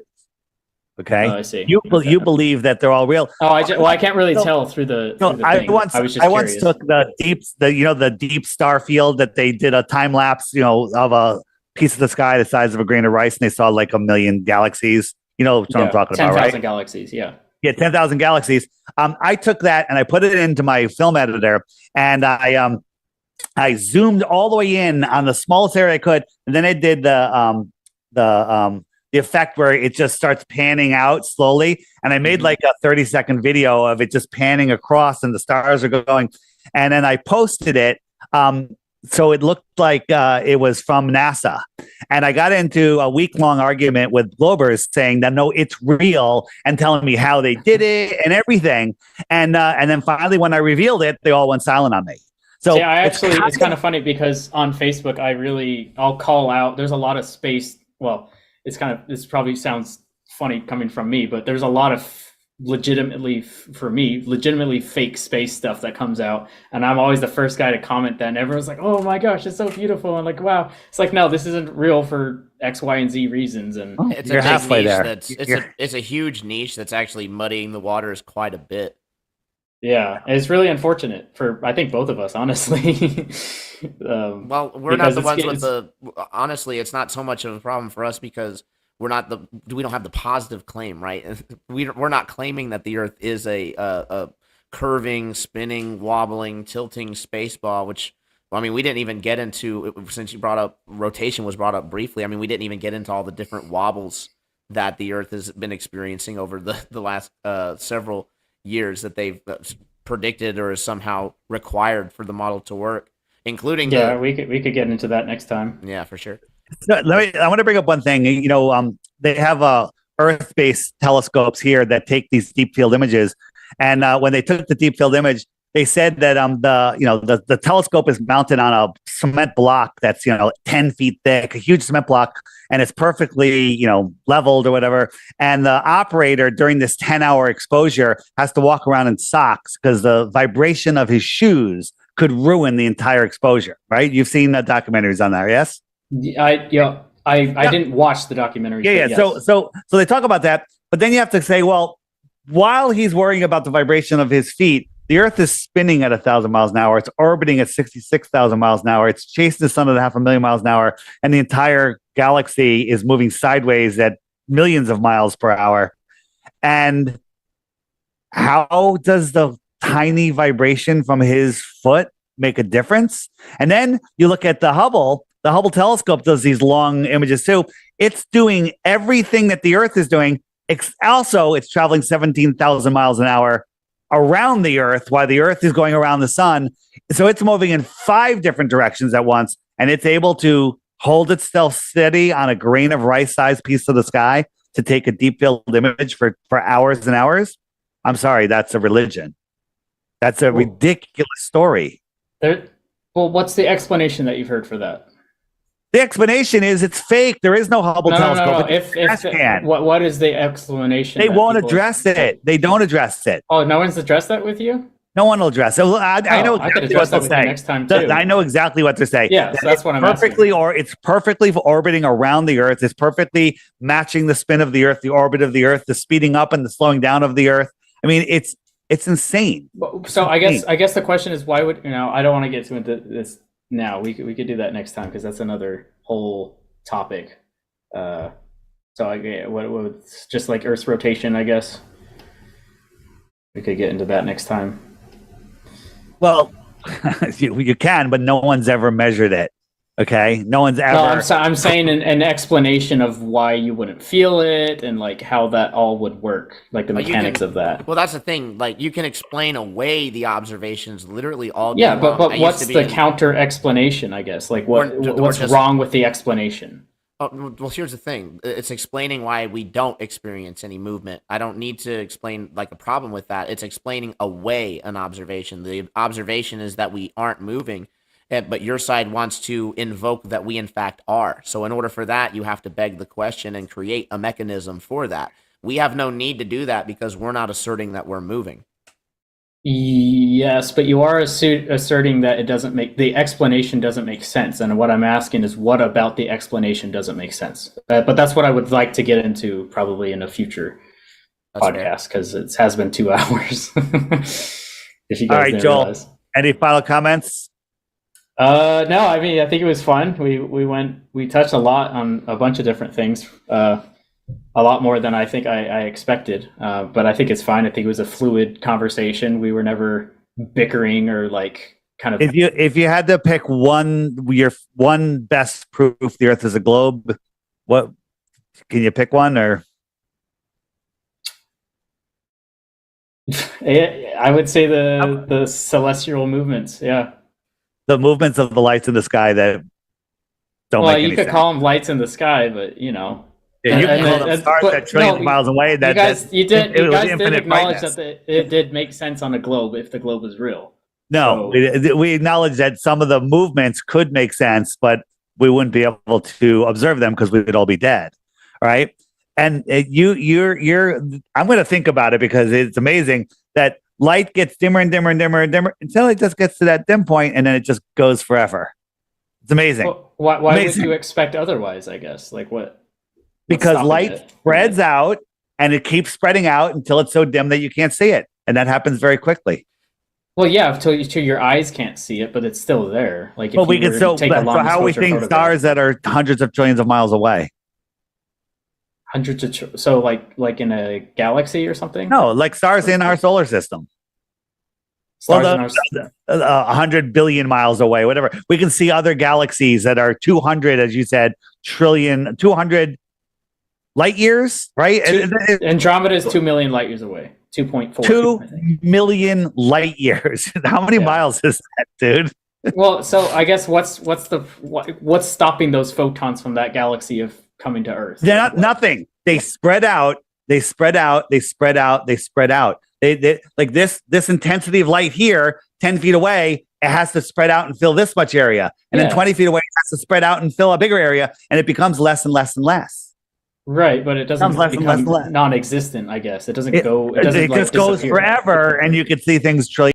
Okay. Oh, I see. You believe that they're all real. Oh, I can't really tell through the. No, through the I thing. once I was just once curious. took the deep star field that they did a time lapse, of a piece of the sky the size of a grain of rice, and they saw like 1 million galaxies. You know what I'm talking about, right? 10,000 galaxies. Yeah. Yeah, 10,000 galaxies. I took that and I put it into my film editor, and I zoomed all the way in on the smallest area I could, and then I did the effect where it just starts panning out slowly, and I made like a 30-second video of it just panning across, and the stars are going, and then I posted it. So it looked like it was from NASA. And I got into a week-long argument with Globers saying that, no, it's real, and telling me how they did it and everything. And then finally, when I revealed it, they all went silent on me. So yeah, it's kind of funny because on Facebook, I'll call out, there's a lot of space. Well, this probably sounds funny coming from me, but there's a lot of legitimately fake space stuff that comes out, and I'm always the first guy to comment that, and everyone's like, oh my gosh, it's so beautiful. I'm like, wow. It's like, no, this isn't real for X, Y, and Z reasons. And You're halfway there. It's a huge niche that's actually muddying the waters quite a bit. Yeah, it's really unfortunate for, I think, both of us, honestly. Well, we're not the ones with the. Honestly, it's not so much of a problem for us because we don't have the positive claim, right? We're not claiming that the Earth is a curving, spinning, wobbling, tilting space ball. Which, I mean, we didn't even get into, since you brought up rotation was brought up briefly. I mean, we didn't even get into all the different wobbles that the Earth has been experiencing over the last several years that they've predicted or is somehow required for the model to work, including we could get into that next time. Yeah, for sure. So I want to bring up one thing. They have Earth-based telescopes here that take these deep field images, and when they took the deep field image, they said that the telescope is mounted on a cement block that's 10 feet thick, a huge cement block, and it's perfectly leveled or whatever. And the operator during this 10-hour exposure has to walk around in socks because the vibration of his shoes could ruin the entire exposure. Right? You've seen the documentaries on that, yes? I didn't watch the documentary. Yeah. Yes. So they talk about that, but then you have to say, well, while he's worrying about the vibration of his feet, the Earth is spinning at 1,000 miles an hour. It's orbiting at 66,000 miles an hour. It's chasing the sun at 500,000 miles an hour, and the entire galaxy is moving sideways at millions of miles per hour. And how does the tiny vibration from his foot make a difference? And then you look at the Hubble. The Hubble telescope does these long images too. It's doing everything that the Earth is doing. Also, it's traveling 17,000 miles an hour around the Earth while the Earth is going around the sun. So it's moving in 5 different directions at once, and it's able to hold itself steady on a grain of rice-sized piece of the sky to take a deep field image for hours and hours. I'm sorry, that's a religion. That's a ridiculous story. Well, what's the explanation that you've heard for that? The explanation is it's fake. There is no Hubble telescope. No. What is the explanation? They won't address it. They don't address it. Oh, no one's addressed that with you? No one will address it. I know exactly what they'll say. Next time too. I know exactly what they're saying. Yeah, so that's what I'm perfectly, or it's perfectly orbiting around the Earth. It's perfectly matching the spin of the Earth, the orbit of the Earth, the speeding up and the slowing down of the Earth. I mean, it's insane. So I guess the question is, why would I don't want to get into this now. We could do that next time because that's another whole topic. So what just like Earth's rotation, I guess we could get into that next time. Well, you can, but no one's ever measured it. Okay, no one's ever. No, I'm saying an explanation of why you wouldn't feel it and like how that all would work, like the mechanics of that. Well, that's the thing. Like you can explain away the observations literally all day. Yeah, but what's the counter explanation? I guess like what's wrong with the explanation? Well, here's the thing. It's explaining why we don't experience any movement. I don't need to explain like a problem with that. It's explaining away an observation. The observation is that we aren't moving. But your side wants to invoke that we in fact are. So in order for that, you have to beg the question and create a mechanism for that. We have no need to do that because we're not asserting that we're moving. Yes, but you are asserting that it doesn't make the explanation doesn't make sense, and what I'm asking is, what about the explanation doesn't make sense? But that's what I would like to get into probably in a future podcast because it has been 2 hours. If you guys all right, didn't Joel. realize. Any final comments? No, I mean, I think it was fun. We touched a lot on a bunch of different things, a lot more than I think I expected. But I think it's fine. I think it was a fluid conversation. We were never bickering or like kind of. If you had to pick your one best proof the Earth is a globe, what can you pick one or? I would say the celestial movements. Yeah. The movements of the lights in the sky that don't make any sense. You could call them lights in the sky, but you know. Yeah, you can call them stars that trillions of miles away. You guys did acknowledge that it did make sense on a globe if the globe is real. No, we acknowledge that some of the movements could make sense, but we wouldn't be able to observe them because we would all be dead, right? And you're. I'm going to think about it because it's amazing that light gets dimmer and dimmer and dimmer and dimmer until it just gets to that dim point, and then it just goes forever. It's amazing. Well, why would you expect otherwise? I guess like what? Because light spreads out and it keeps spreading out until it's so dim that you can't see it, and that happens very quickly. Well, yeah, until your eyes can't see it, but it's still there. Like, well, we can so how we think stars that are hundreds of trillions of miles away. Hundreds of so like in a galaxy or something? No, like stars in our solar system. Stars 100 billion miles away, whatever. We can see other galaxies that are 200, as you said, 200 light years, right? Andromeda is 2 million light years away. 2.4. 2 million light years. How many miles is that, dude? Well, so I guess what's stopping those photons from that galaxy of coming to Earth? They're not nothing. They spread out. They spread out. They spread out. They spread out. They like this intensity of light here, 10 feet away, it has to spread out and fill this much area, and then 20 feet away, it has to spread out and fill a bigger area, and it becomes less and less and less. Right, but it doesn't become non-existent. I guess it doesn't go. It doesn't. It just goes forever, and you can see things trillion.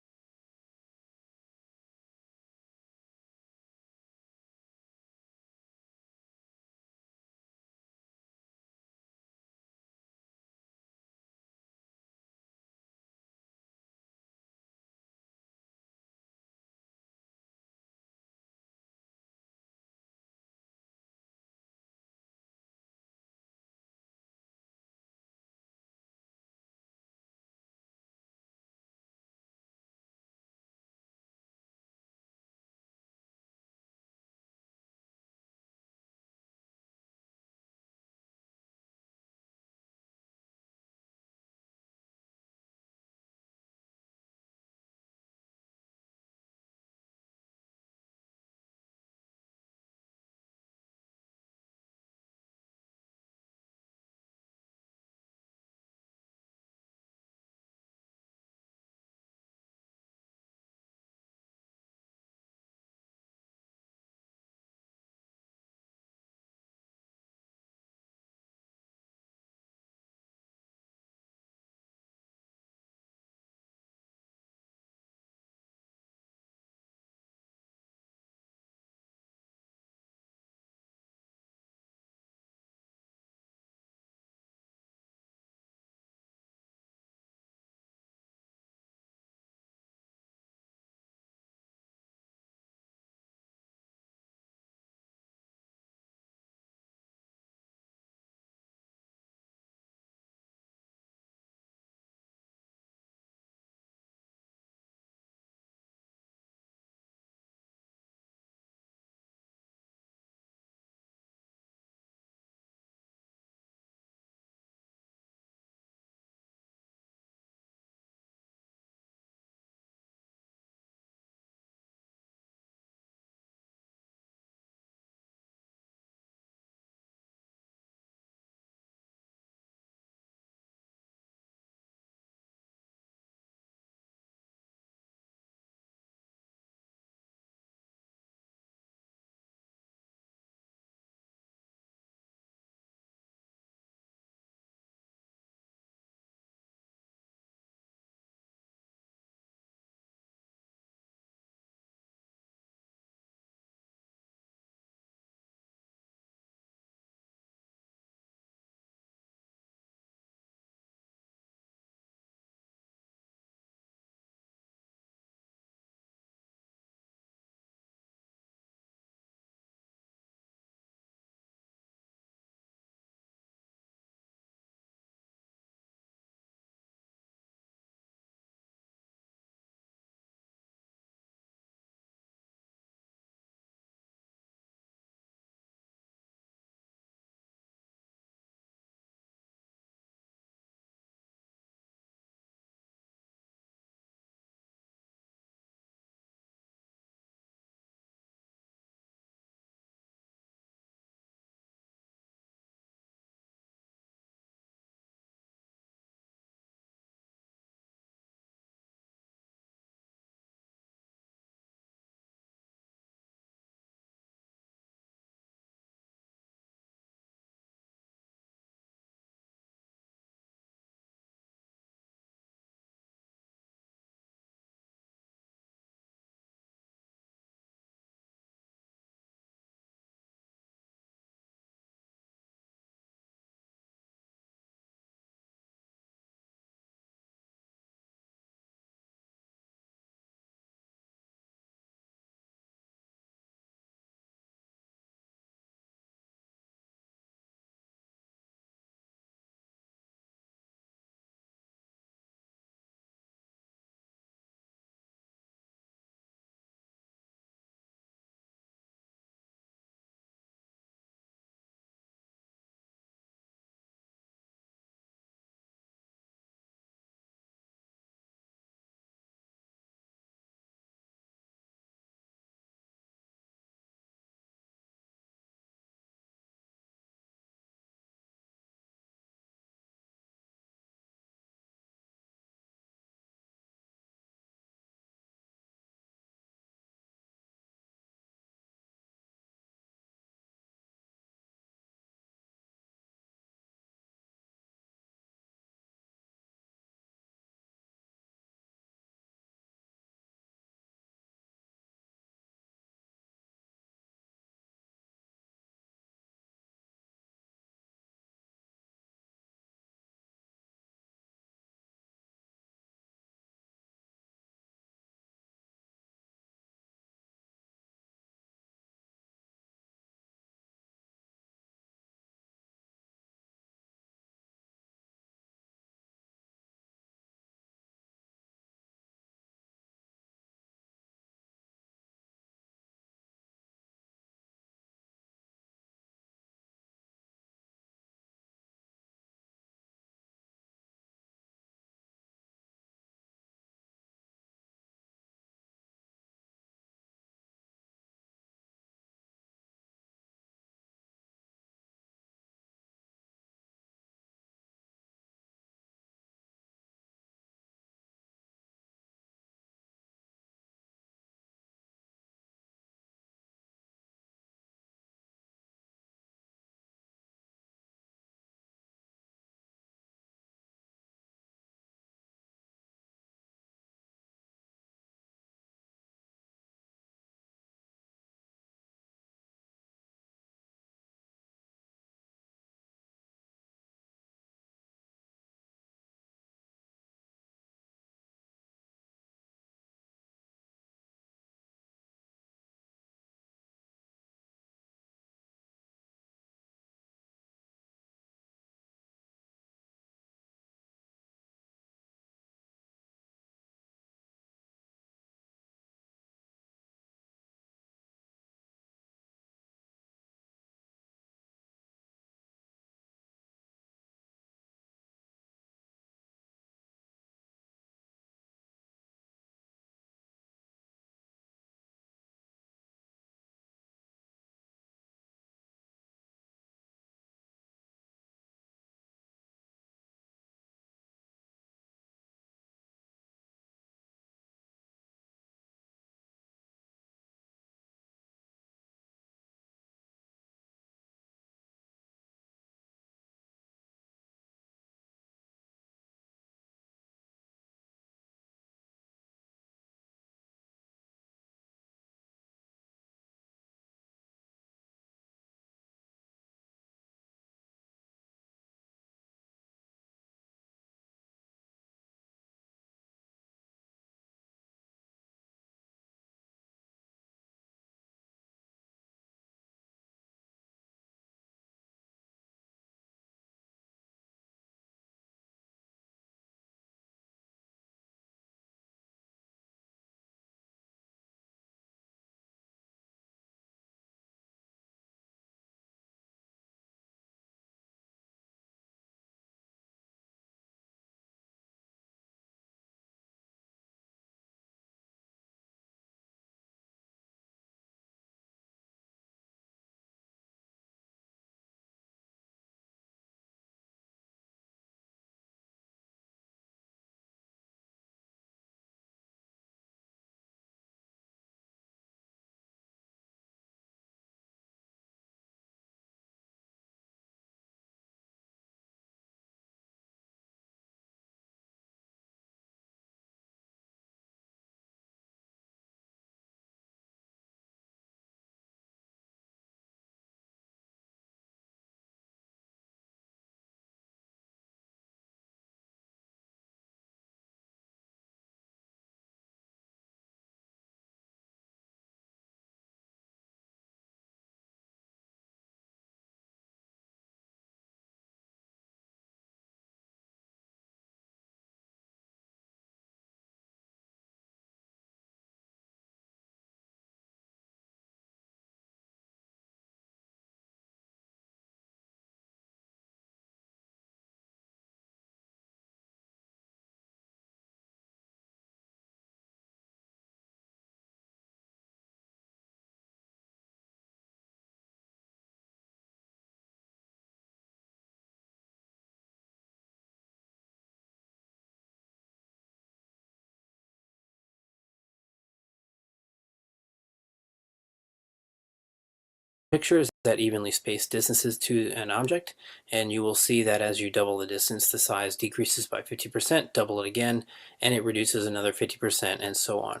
picture is that evenly spaced distances to an object, and you will see that as you double the distance, the size decreases by 50%, double it again, and it reduces another 50%, and so on.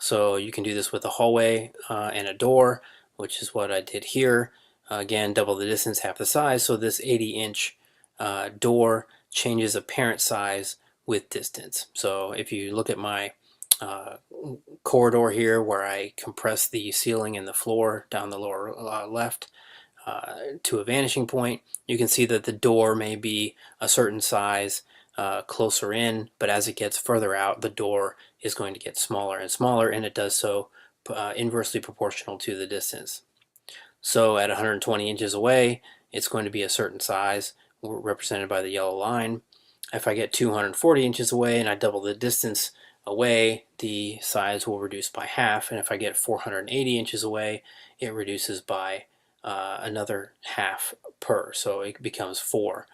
So you can do this with a hallway and a door, which is what I did here. Again, double the distance, half the size, so this 80-inch door changes apparent size with distance. So if you look at my corridor here where I compress the ceiling and the floor down the lower left to a vanishing point, you can see that the door may be a certain size closer in, but as it gets further out, the door is going to get smaller and smaller, and it does so inversely proportional to the distance. So at 120 inches away, it's going to be a certain size represented by the yellow line. If I get 240 inches away and I double the distance away, the size will reduce by half, and if I get 480 inches away, it reduces by another half per, so it becomes 4.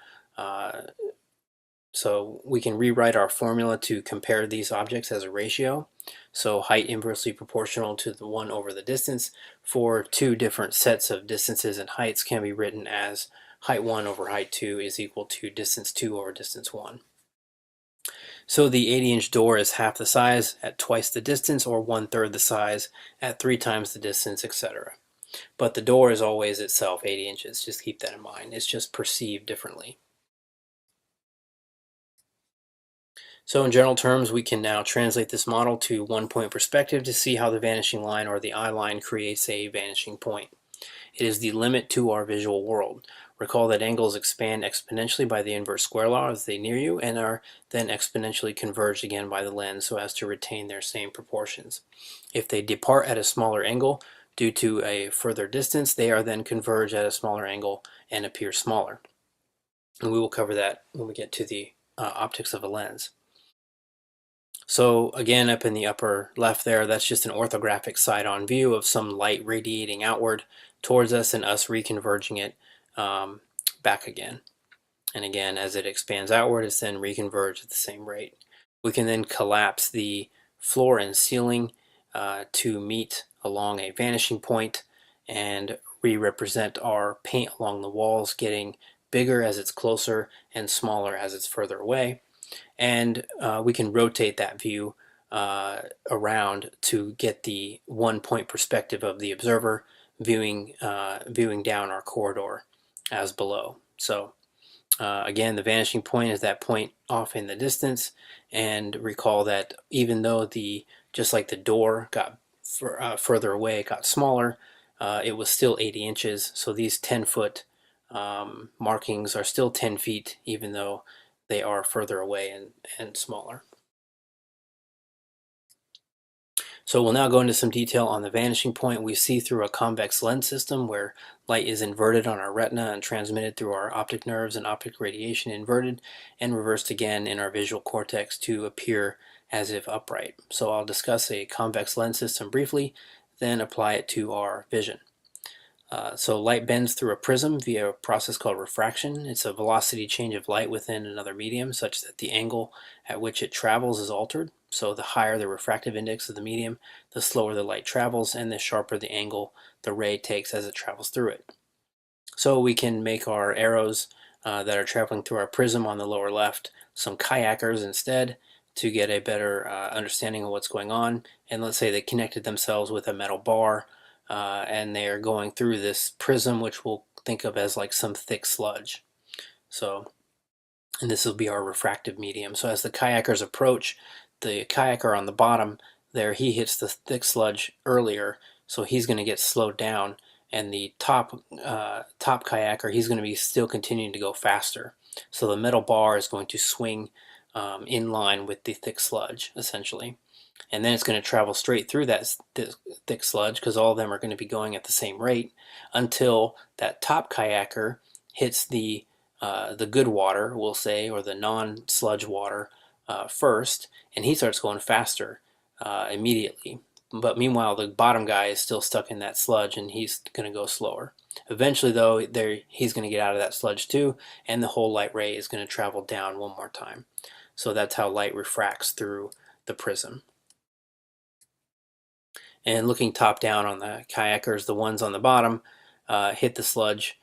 So we can rewrite our formula to compare these objects as a ratio. So height inversely proportional to the 1 over the distance for two different sets of distances and heights can be written as height 1 over height 2 is equal to distance 2 over distance 1. So the 80-inch door is half the size at twice the distance, or 1/3 the size at 3 times the distance, etc. But the door is always itself 80 inches. Just keep that in mind. It's just perceived differently. So in general terms, we can now translate this model to one-point perspective to see how the vanishing line or the eye line creates a vanishing point. It is the limit to our visual world. Recall that angles expand exponentially by the inverse square law as they near you and are then exponentially converged again by the lens so as to retain their same proportions. If they depart at a smaller angle due to a further distance, they are then converged at a smaller angle and appear smaller. And we will cover that when we get to the optics of a lens. So again, up in the upper left there, that's just an orthographic side-on view of some light radiating outward towards us and us reconverging it back again. And again, as it expands outward, it's then reconverged at the same rate. We can then collapse the floor and ceiling to meet along a vanishing point and re-represent our paint along the walls getting bigger as it's closer and smaller as it's further away. And we can rotate that view around to get the one-point perspective of the observer viewing down our corridor as below. So again, the vanishing point is that point off in the distance, and recall that even though just like the door got further away, it got smaller, it was still 80 inches. So these 10-foot markings are still 10 feet, even though they are further away and smaller. So we'll now go into some detail on the vanishing point. We see through a convex lens system where light is inverted on our retina and transmitted through our optic nerves, and optic radiation inverted and reversed again in our visual cortex to appear as if upright. So I'll discuss a convex lens system briefly, then apply it to our vision. So light bends through a prism via a process called refraction. It's a velocity change of light within another medium such that the angle at which it travels is altered. So the higher the refractive index of the medium, the slower the light travels, and the sharper the angle the ray takes as it travels through it. So we can make our arrows that are traveling through our prism on the lower left some kayakers instead to get a better understanding of what's going on. And let's say they connected themselves with a metal bar and they are going through this prism, which we'll think of as like some thick sludge. So, and this will be our refractive medium. So as the kayakers approach, the kayaker on the bottom there, he hits the thick sludge earlier, so he's going to get slowed down, and the top kayaker, he's going to be still continuing to go faster. So the metal bar is going to swing in line with the thick sludge, essentially. And then it's going to travel straight through that thick sludge, because all of them are going to be going at the same rate, until that top kayaker hits the good water, we'll say, or the non-sludge water first, and he starts going faster immediately. But meanwhile, the bottom guy is still stuck in that sludge, and he's going to go slower. Eventually, though, he's going to get out of that sludge too, and the whole light ray is going to travel down one more time. So that's how light refracts through the prism. And looking top down on the kayakers, the ones on the bottom hit the sludge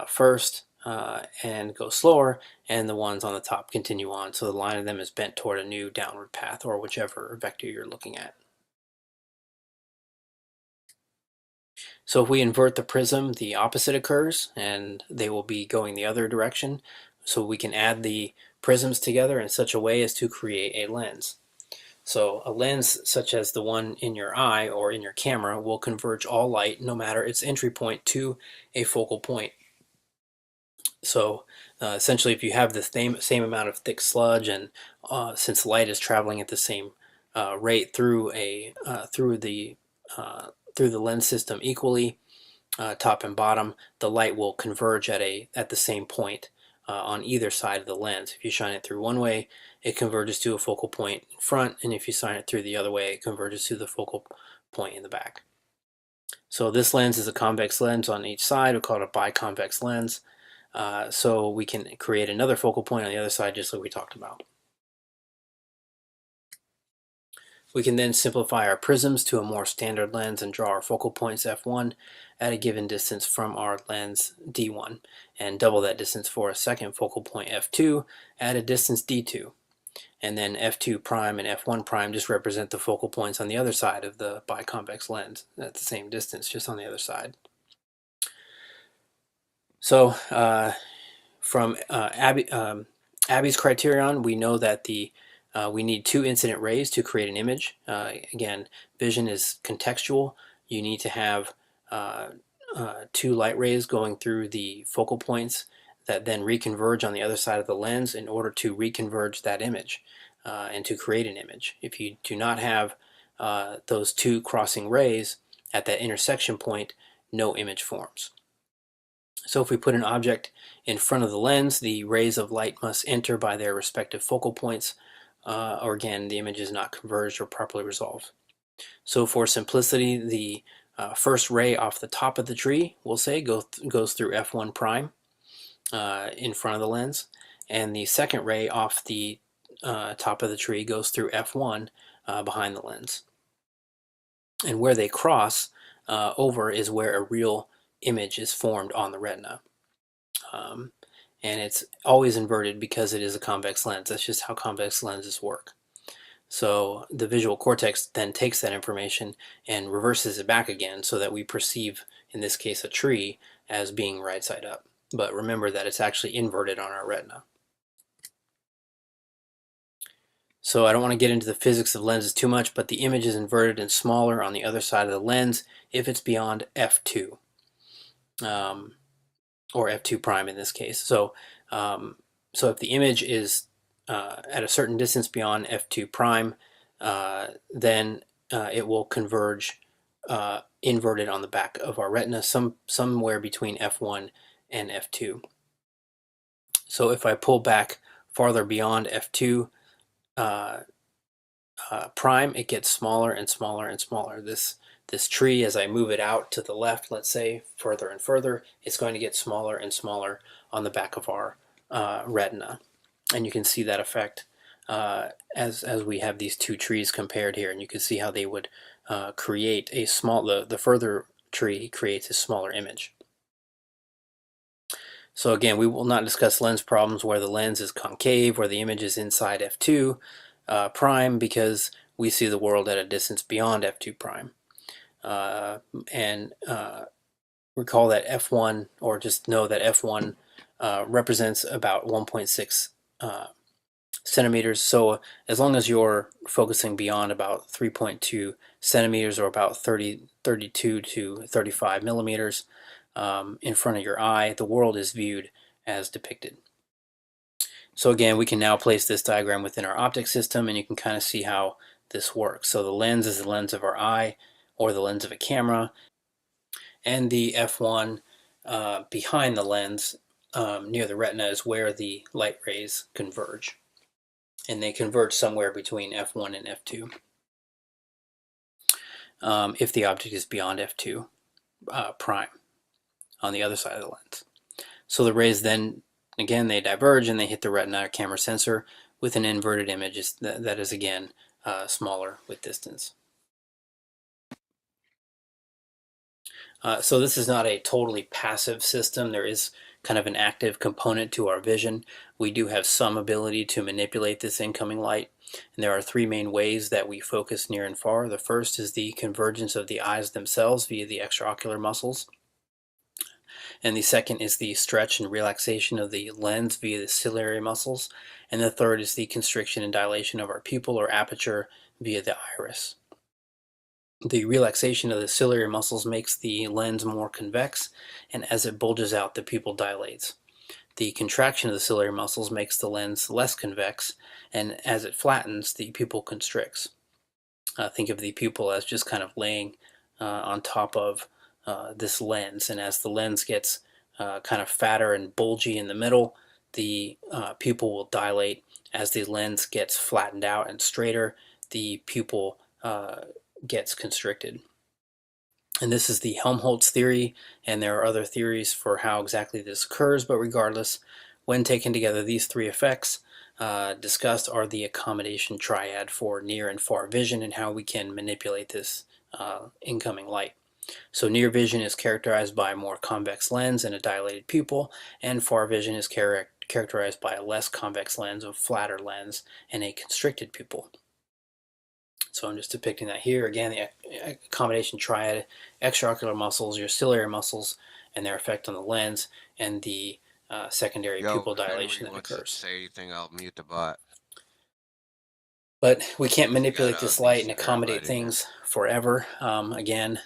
first and go slower, and the ones on the top continue on. So the line of them is bent toward a new downward path, or whichever vector you're looking at. So if we invert the prism, the opposite occurs, and they will be going the other direction. So we can add the prisms together in such a way as to create a lens. So a lens such as the one in your eye or in your camera will converge all light, no matter its entry point, to a focal point. So essentially, if you have the same amount of thick sludge, and since light is traveling at the same rate through the lens system equally, top and bottom, the light will converge at the same point on either side of the lens. If you shine it through one way, it converges to a focal point in front, and if you shine it through the other way, it converges to the focal point in the back. So this lens is a convex lens on each side. We call it a biconvex lens. So we can create another focal point on the other side, just like we talked about. We can then simplify our prisms to a more standard lens and draw our focal points f1 at a given distance from our lens d1, and double that distance for a second focal point f2 at a distance d2. And then f2 prime and f1 prime just represent the focal points on the other side of the biconvex lens at the same distance, just on the other side. So from Abbe's criterion, we know that we need 2 incident rays to create an image. Again, vision is contextual. You need to have 2 light rays going through the focal points that then reconverge on the other side of the lens in order to reconverge that image and to create an image. If you do not have those 2 crossing rays at that intersection point, no image forms. So if we put an object in front of the lens, the rays of light must enter by their respective focal points, or again, the image is not converged or properly resolved. So for simplicity, the first ray off the top of the tree, we'll say, goes through f1 prime in front of the lens, and the second ray off the top of the tree goes through f1 behind the lens. And where they cross over is where a real image is formed on the retina. And it's always inverted because it is a convex lens. That's just how convex lenses work. So the visual cortex then takes that information and reverses it back again so that we perceive, in this case, a tree as being right side up. But remember that it's actually inverted on our retina. So I don't want to get into the physics of lenses too much, but the image is inverted and smaller on the other side of the lens if it's beyond f2. Or f2 prime in this case. So if the image is at a certain distance beyond f2 prime, then it will converge inverted on the back of our retina, somewhere between f1 and f2. So if I pull back farther beyond f2 prime, it gets smaller and smaller and smaller. This tree, as I move it out to the left, let's say, further and further, it's going to get smaller and smaller on the back of our retina. And you can see that effect as we have these 2 trees compared here. And you can see how they would create a small, the further tree creates a smaller image. So again, we will not discuss lens problems where the lens is concave, where the image is inside f2 prime, because we see the world at a distance beyond f2 prime. Recall that f1, or just know that f1 represents about 1.6 centimeters. So as long as you're focusing beyond about 3.2 centimeters, or about 32 to 35 millimeters in front of your eye, the world is viewed as depicted. So again, we can now place this diagram within our optic system, and you can kind of see how this works. So the lens is the lens of our eye, or the lens of a camera, and the f1 behind the lens near the retina is where the light rays converge, and they converge somewhere between f1 and f2 if the object is beyond f2 prime on the other side of the lens. So the rays then, again, they diverge and they hit the retina or camera sensor with an inverted image that is again smaller with distance. So this is not a totally passive system. There is kind of an active component to our vision. We do have some ability to manipulate this incoming light. And there are three main ways that we focus near and far. The first is the convergence of the eyes themselves via the extraocular muscles. And the second is the stretch and relaxation of the lens via the ciliary muscles. And the third is the constriction and dilation of our pupil or aperture via the iris. The relaxation of the ciliary muscles makes the lens more convex, and as it bulges out, the pupil dilates. The contraction of the ciliary muscles makes the lens less convex, and as it flattens, the pupil constricts. Think of the pupil as just kind of laying on top of this lens, and as the lens gets kind of fatter and bulgy in the middle, the pupil will dilate. As the lens gets flattened out and straighter, the pupil gets constricted. And this is the Helmholtz theory, and there are other theories for how exactly this occurs, but regardless, when taken together, these three effects discussed are the accommodation triad for near and far vision and how we can manipulate this incoming light. So near vision is characterized by a more convex lens and a dilated pupil, and far vision is characterized by a less convex lens, a flatter lens, and a constricted pupil. So I'm just depicting that here. Again, the accommodation triad, extraocular muscles, your ciliary muscles, and their effect on the lens, and the secondary pupil dilation that occurs. Say anything, I'll mute the bot. But we can't manipulate this light and accommodate things forever. Again,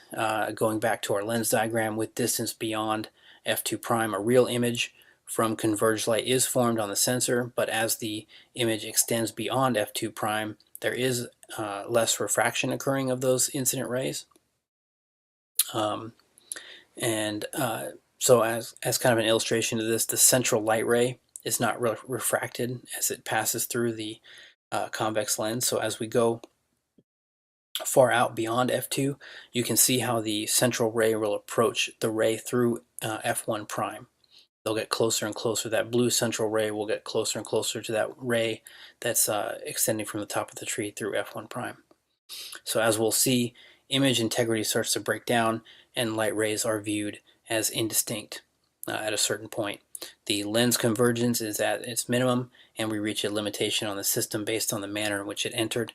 going back to our lens diagram, with distance beyond f2 prime, a real image from converged light is formed on the sensor, but as the image extends beyond f2 prime, there is less refraction occurring of those incident rays. So as kind of an illustration of this, the central light ray is not refracted as it passes through the convex lens. So as we go far out beyond f2, you can see how the central ray will approach the ray through f1 prime. They'll get closer and closer. That blue central ray will get closer and closer to that ray that's extending from the top of the tree through f1 prime. So as we'll see, image integrity starts to break down and light rays are viewed as indistinct at a certain point. The lens convergence is at its minimum, and we reach a limitation on the system based on the manner in which it entered.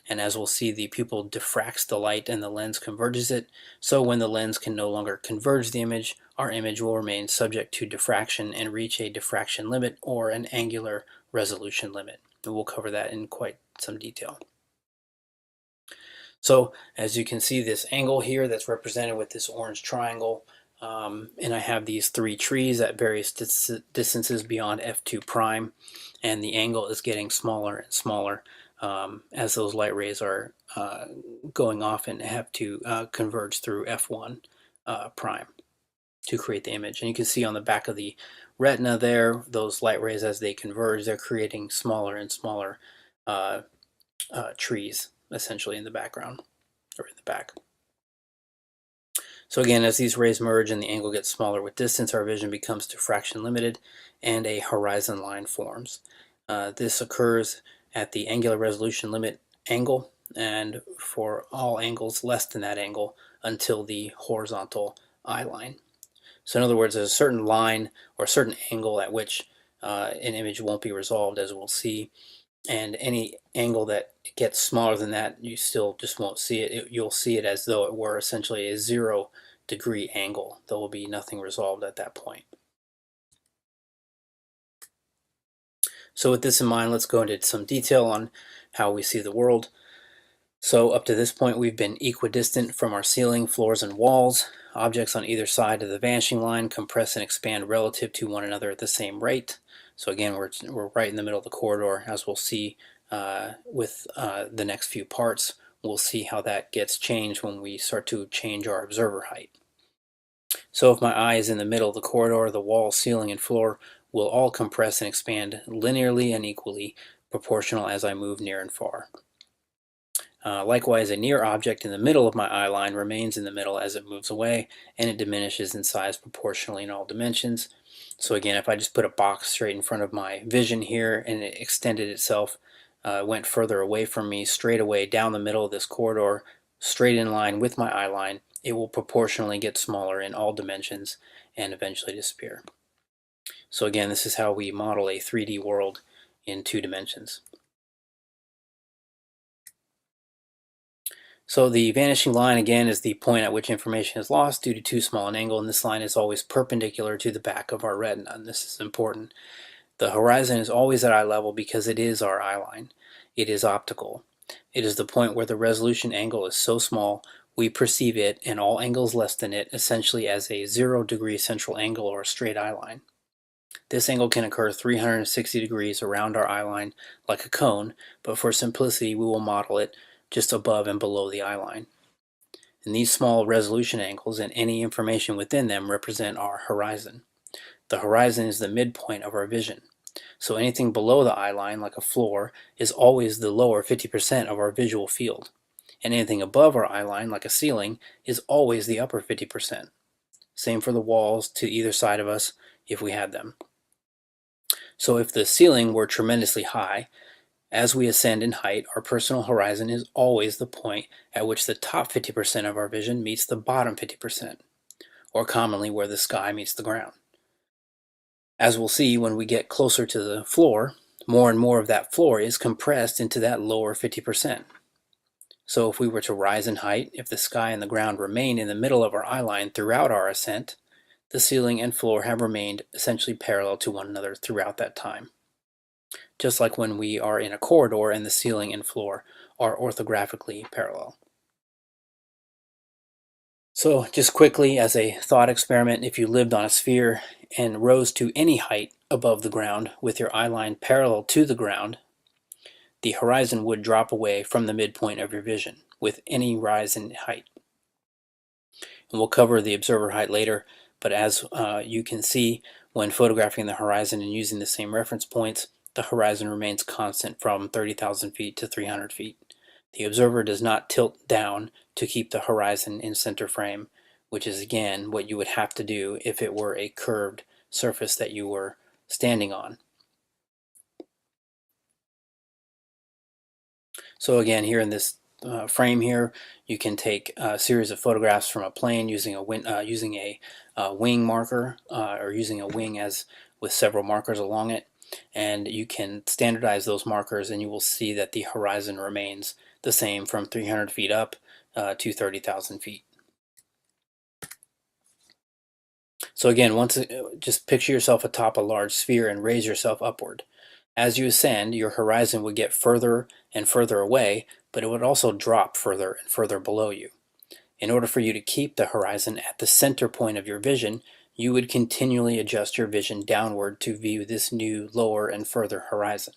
And as we'll see, the pupil diffracts the light and the lens converges it. So when the lens can no longer converge the image, our image will remain subject to diffraction and reach a diffraction limit or an angular resolution limit. And we'll cover that in quite some detail. So as you can see, this angle here that's represented with this orange triangle, and I have these three trees at various distances beyond f2 prime, and the angle is getting smaller and smaller as those light rays are going off and have to converge through f1 prime to create the image. And you can see on the back of the retina there, those light rays as they converge, they're creating smaller and smaller trees essentially in the background or in the back. So again, as these rays merge and the angle gets smaller with distance, our vision becomes diffraction limited and a horizon line forms. This occurs at the angular resolution limit angle and for all angles less than that angle until the horizontal eye line. So in other words, there's a certain line or a certain angle at which an image won't be resolved, as we'll see, and any angle that gets smaller than that, you still just won't see it. You'll see it as though it were essentially a 0 degree angle. There will be nothing resolved at that point. So with this in mind, let's go into some detail on how we see the world. So up to this point, we've been equidistant from our ceiling, floors, and walls. Objects on either side of the vanishing line compress and expand relative to one another at the same rate. So again, we're right in the middle of the corridor, as we'll see with the next few parts. We'll see how that gets changed when we start to change our observer height. So if my eye is in the middle of the corridor, the wall, ceiling, and floor will all compress and expand linearly and equally proportional as I move near and far. Likewise, a near object in the middle of my eye line remains in the middle as it moves away, and it diminishes in size proportionally in all dimensions. So again, if I just put a box straight in front of my vision here and it extended itself, went further away from me, straight away down the middle of this corridor, straight in line with my eye line, it will proportionally get smaller in all dimensions and eventually disappear. So again, this is how we model a 3D world in 2 dimensions. So the vanishing line, again, is the point at which information is lost due to too small an angle, and this line is always perpendicular to the back of our retina, and this is important. The horizon is always at eye level because it is our eye line. It is optical. It is the point where the resolution angle is so small we perceive it and all angles less than it essentially as a 0-degree central angle or a straight eye line. This angle can occur 360 degrees around our eye line like a cone, but for simplicity we will model it just above and below the eye line. And these small resolution angles and any information within them represent our horizon. The horizon is the midpoint of our vision. So anything below the eye line, like a floor, is always the lower 50% of our visual field. And anything above our eye line, like a ceiling, is always the upper 50%. Same for the walls to either side of us if we had them. So if the ceiling were tremendously high, as we ascend in height, our personal horizon is always the point at which the top 50% of our vision meets the bottom 50%, or commonly where the sky meets the ground. As we'll see when we get closer to the floor, more and more of that floor is compressed into that lower 50%. So if we were to rise in height, if the sky and the ground remain in the middle of our eye line throughout our ascent, the ceiling and floor have remained essentially parallel to one another throughout that time. Just like when we are in a corridor and the ceiling and floor are orthographically parallel. So just quickly as a thought experiment, if you lived on a sphere and rose to any height above the ground with your eye line parallel to the ground, the horizon would drop away from the midpoint of your vision with any rise in height. And we'll cover the observer height later, but as you can see, when photographing the horizon and using the same reference points, the horizon remains constant from 30,000 feet to 300 feet. The observer does not tilt down to keep the horizon in center frame, which is again what you would have to do if it were a curved surface that you were standing on. So again, here in this frame here, you can take a series of photographs from a plane using a wing marker or using a wing as with several markers along it, and you can standardize those markers and you will see that the horizon remains the same from 300 feet up to 30,000 feet. So again, just picture yourself atop a large sphere and raise yourself upward. As you ascend, your horizon would get further and further away, but it would also drop further and further below you. In order for you to keep the horizon at the center point of your vision, you would continually adjust your vision downward to view this new lower and further horizon.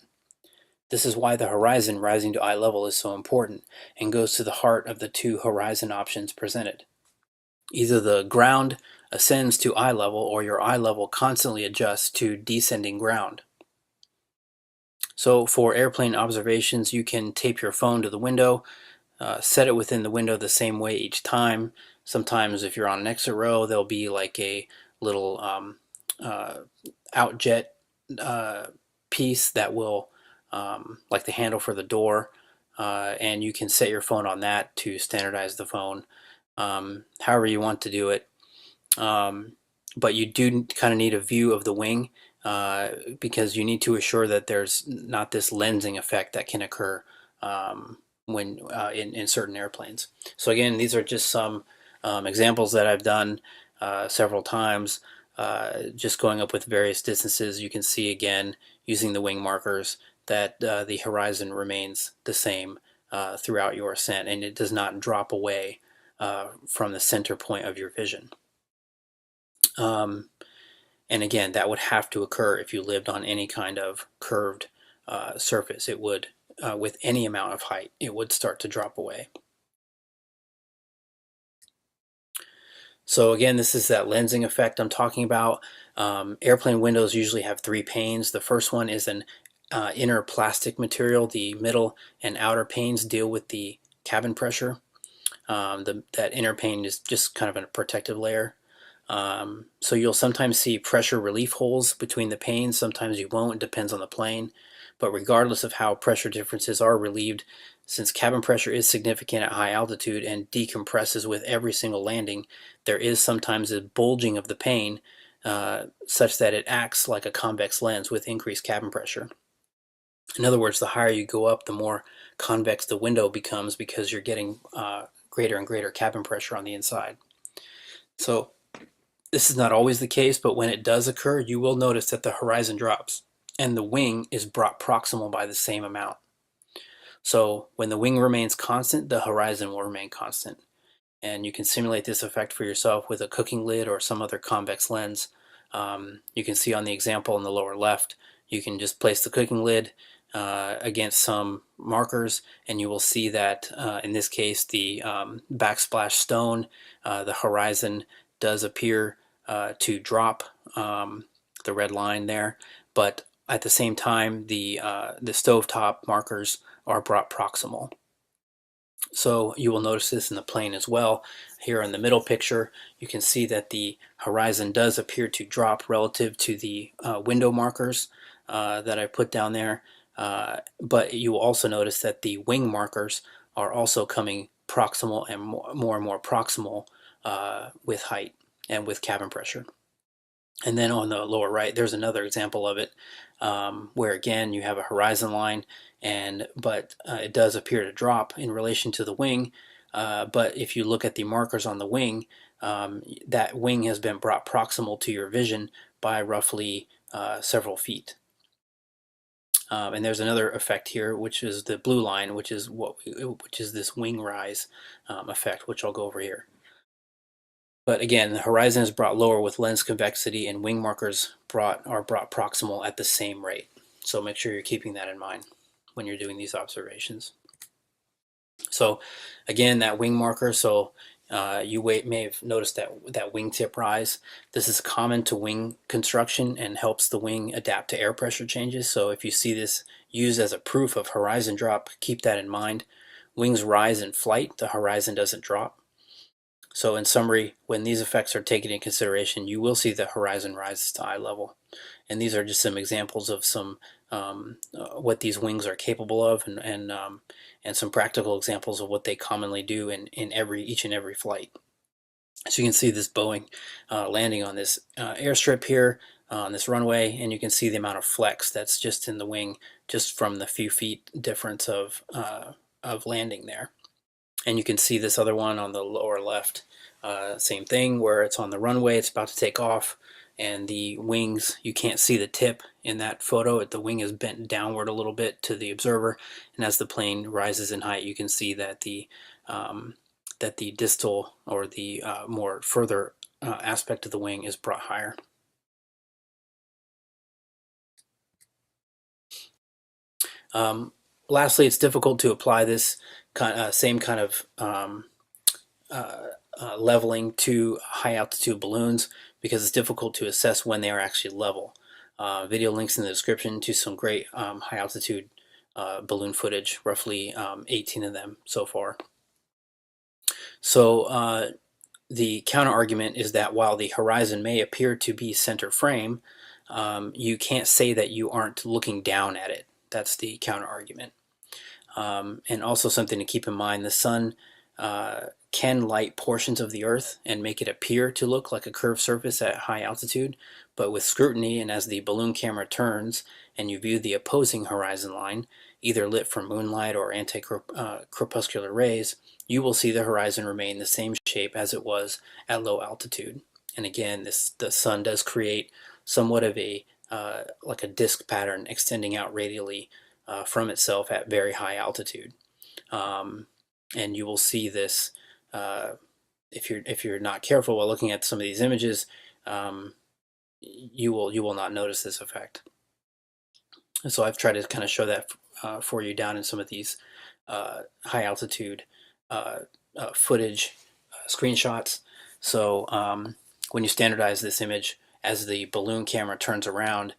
This is why the horizon rising to eye level is so important and goes to the heart of the 2 horizon options presented. Either the ground ascends to eye level or your eye level constantly adjusts to descending ground. So for airplane observations, you can tape your phone to the window, set it within the window the same way each time. Sometimes if you're on an exit row, there'll be like a little outjet piece that will, like the handle for the door, and you can set your phone on that to standardize the phone however you want to do it. But you do kind of need a view of the wing because you need to assure that there's not this lensing effect that can occur when in certain airplanes. So again, these are just some examples that I've done several times, just going up with various distances. You can see again using the wing markers that the horizon remains the same throughout your ascent, and it does not drop away from the center point of your vision. And again, that would have to occur if you lived on any kind of curved surface. It would, with any amount of height, it would start to drop away. So again, this is that lensing effect I'm talking about. Airplane windows usually have 3 panes. The first one is an inner plastic material. The middle and outer panes deal with the cabin pressure. That inner pane is just kind of a protective layer. So you'll sometimes see pressure relief holes between the panes, sometimes you won't, it depends on the plane. But regardless of how pressure differences are relieved, since cabin pressure is significant at high altitude and decompresses with every single landing, there is sometimes a bulging of the pane such that it acts like a convex lens with increased cabin pressure. In other words, the higher you go up, the more convex the window becomes because you're getting greater and greater cabin pressure on the inside. So this is not always the case, but when it does occur, you will notice that the horizon drops and the wing is brought proximal by the same amount. So when the wing remains constant, the horizon will remain constant. And you can simulate this effect for yourself with a cooking lid or some other convex lens. You can see on the example in the lower left, you can just place the cooking lid against some markers, and you will see that in this case the backsplash stone, the horizon does appear to drop, the red line there, but at the same time the stovetop markers are brought proximal. So you will notice this in the plane as well. Here in the middle picture, you can see that the horizon does appear to drop relative to the window markers that I put down there. But you will also notice that the wing markers are also coming proximal and more proximal with height and with cabin pressure. And then on the lower right, there's another example of it where again you have a horizon line, but it does appear to drop in relation to the wing. But if you look at the markers on the wing, that wing has been brought proximal to your vision by roughly several feet. And there's another effect here, which is the blue line, which is this wing rise effect, which I'll go over here. But again, the horizon is brought lower with lens convexity, and wing markers are brought proximal at the same rate. So make sure you're keeping that in mind when you're doing these observations. So again, that wing marker, so you may have noticed that wingtip rise. This is common to wing construction and helps the wing adapt to air pressure changes. So if you see this used as a proof of horizon drop, keep that in mind. Wings rise in flight, the horizon doesn't drop. So in summary, when these effects are taken into consideration, you will see the horizon rises to eye level. And these are just some examples of some what these wings are capable of, and some practical examples of what they commonly do in each and every flight. So you can see this Boeing landing on this airstrip here on this runway, and you can see the amount of flex that's just in the wing, just from the few feet difference of landing there. And you can see this other one on the lower left, same thing, where it's on the runway, it's about to take off, and the wings, you can't see the tip in that photo. The wing is bent downward a little bit to the observer, and as the plane rises in height, you can see that the distal, or the more further aspect of the wing, is brought higher. Lastly, it's difficult to apply this same kind of leveling to high altitude balloons because it's difficult to assess when they are actually level. Video links in the description to some great high altitude balloon footage, roughly 18 of them so far. So the counter argument is that while the horizon may appear to be center frame, you can't say that you aren't looking down at it. That's the counter argument. And also something to keep in mind, the sun can light portions of the earth and make it appear to look like a curved surface at high altitude, but with scrutiny, and as the balloon camera turns and you view the opposing horizon line, either lit from moonlight or anti-crepuscular rays, you will see the horizon remain the same shape as it was at low altitude. And again, the sun does create somewhat of a like a disk pattern extending out radially from itself at very high altitude. And you will see this if you're not careful while looking at some of these images, you will not notice this effect. And so I've tried to kind of show that for you down in some of these high altitude footage screenshots. So when you standardize this image, as the balloon camera turns around,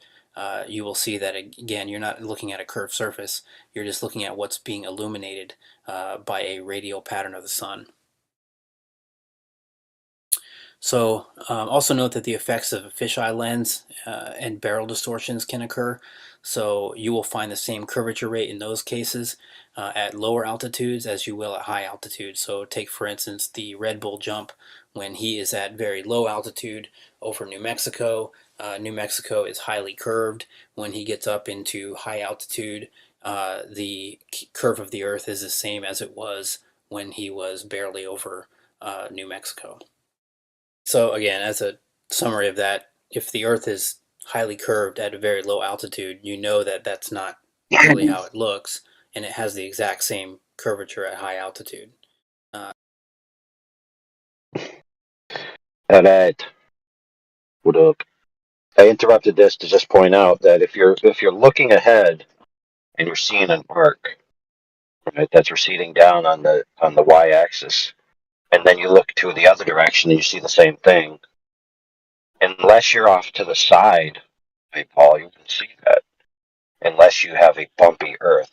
you will see that, again, you're not looking at a curved surface, you're just looking at what's being illuminated by a radial pattern of the sun. So also note that the effects of a fisheye lens and barrel distortions can occur. So you will find the same curvature rate in those cases at lower altitudes as you will at high altitude. So take for instance the Red Bull jump when he is at very low altitude over New Mexico. New Mexico is highly curved. When he gets up into high altitude, the curve of the Earth is the same as it was when he was barely over New Mexico. So again, as a summary of that, if the Earth is highly curved at a very low altitude, you know that that's not really how it looks, and it has the exact same curvature at high altitude. Ed, what up? I interrupted this to just point out that if you're looking ahead and you're seeing an arc, right, that's receding down on the y-axis, and then you look to the other direction and you see the same thing, unless you're off to the side, hey Paul, you can see that, unless you have a bumpy Earth.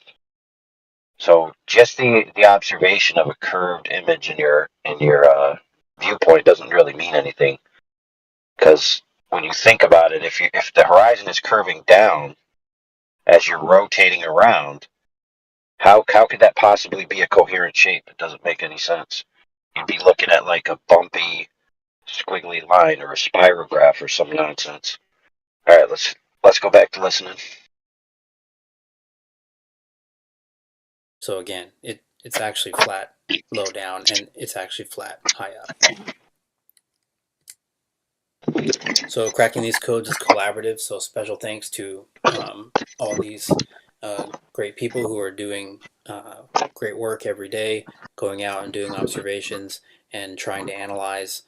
So just the observation of a curved image in your viewpoint doesn't really mean anything, because when you think about it, if the horizon is curving down as you're rotating around, how could that possibly be a coherent shape? It doesn't make any sense. You'd be looking at like a bumpy, squiggly line or a spirograph or some nonsense. All right, let's go back to listening. So again, it's actually flat low down, and it's actually flat high up. So cracking these codes is collaborative, so special thanks to all these great people who are doing great work every day, going out and doing observations and trying to analyze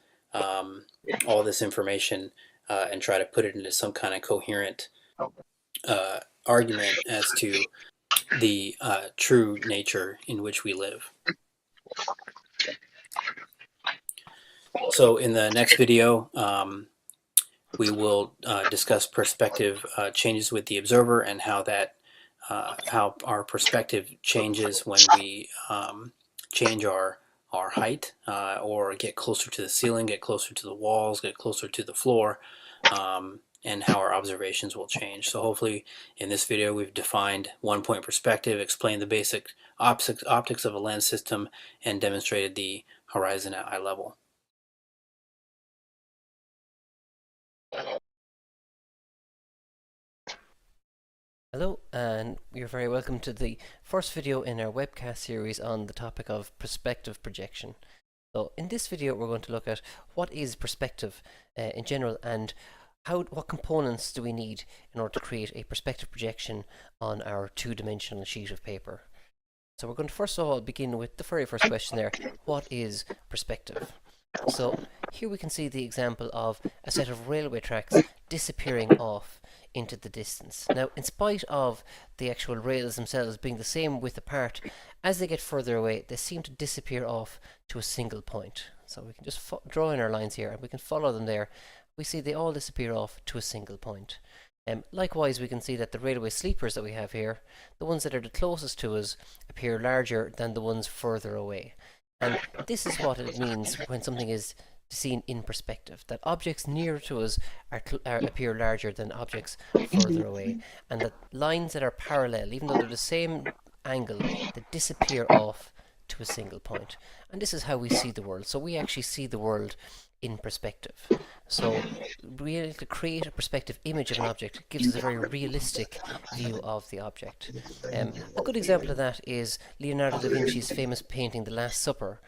all this information and try to put it into some kind of coherent argument as to the true nature in which we live. So in the next video, we will discuss perspective changes with the observer and how that how our perspective changes when we change our height or get closer to the ceiling, get closer to the walls, get closer to the floor, and how our observations will change. So hopefully in this video we've defined one-point perspective, explained the basic optics of a lens system, and demonstrated the horizon at eye level. Hello, and you're very welcome to the first video in our webcast series on the topic of perspective projection. So in this video we're going to look at what is perspective in general, and what components do we need in order to create a perspective projection on our two-dimensional sheet of paper. So we're going to first of all begin with the very first question there: what is perspective? So here we can see the example of a set of railway tracks disappearing off into the distance. Now, in spite of the actual rails themselves being the same width apart, as they get further away, they seem to disappear off to a single point. So we can just draw in our lines here, and we can follow them there. We see they all disappear off to a single point. Likewise, we can see that the railway sleepers that we have here, the ones that are the closest to us, appear larger than the ones further away. And this is what it means when something is seen in perspective, that objects nearer to us appear larger than objects further away, and that lines that are parallel, even though they're the same angle, they disappear off to a single point. And this is how we see the world. So we actually see the world in perspective. So really, to create a perspective image of an object gives us a very realistic view of the object. A good example of that is Leonardo da Vinci's famous painting The Last Supper.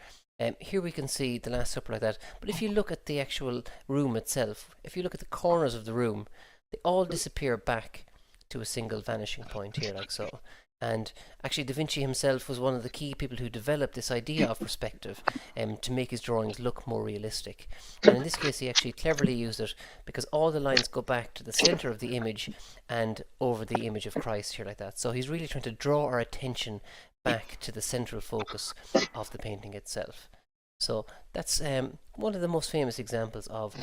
Here we can see The Last Supper like that, but if you look at the actual room itself, if you look at the corners of the room, they all disappear back to a single vanishing point here, like so. And actually Da Vinci himself was one of the key people who developed this idea of perspective to make his drawings look more realistic. And in this case he actually cleverly used it because all the lines go back to the center of the image and over the image of Christ here like that. So he's really trying to draw our attention back to the central focus of the painting itself. So that's one of the most famous examples of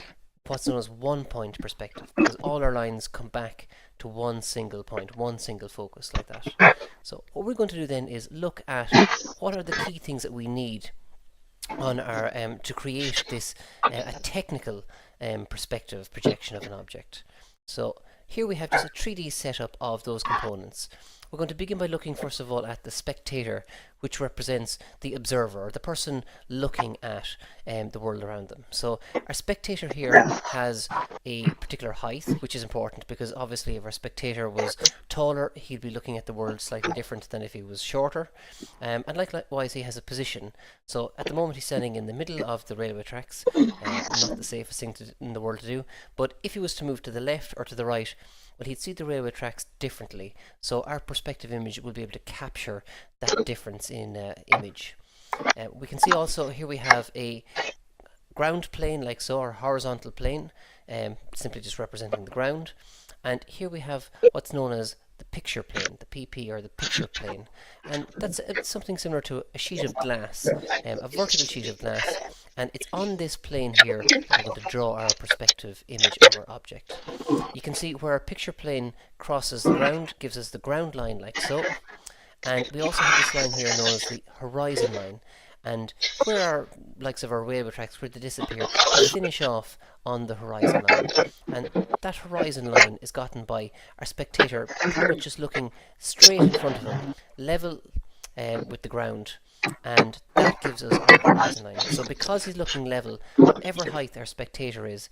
what's known as one-point perspective, because all our lines come back to one single point, one single focus like that. So what we're going to do then is look at what are the key things that we need on our to create this a technical perspective projection of an object. So here we have just a 3D setup of those components. We're going to begin by looking first of all at the spectator, which represents the observer, or the person looking at the world around them. So our spectator here has a particular height, which is important because obviously if our spectator was taller, he'd be looking at the world slightly different than if he was shorter. And likewise, he has a position. So at the moment he's standing in the middle of the railway tracks, not the safest thing in the world to do, but if he was to move to the left or to the right, well, he'd see the railway tracks differently. So our perspective image will be able to capture that difference in image. We can see also here we have a ground plane like so, or horizontal plane, simply just representing the ground. And here we have what's known as the picture plane, the PP, or the picture plane. And that's something similar to a sheet of glass, a vertical sheet of glass. And it's on this plane here that we're going to draw our perspective image of our object. You can see where our picture plane crosses the ground, gives us the ground line like so. And we also have this line here known as the horizon line. And where our likes of our railway tracks, where they disappear, they finish off on the horizon line. And that horizon line is gotten by our spectator pretty much just looking straight in front of him, level with the ground, and that gives us our horizon line. So because he's looking level, whatever height our spectator is,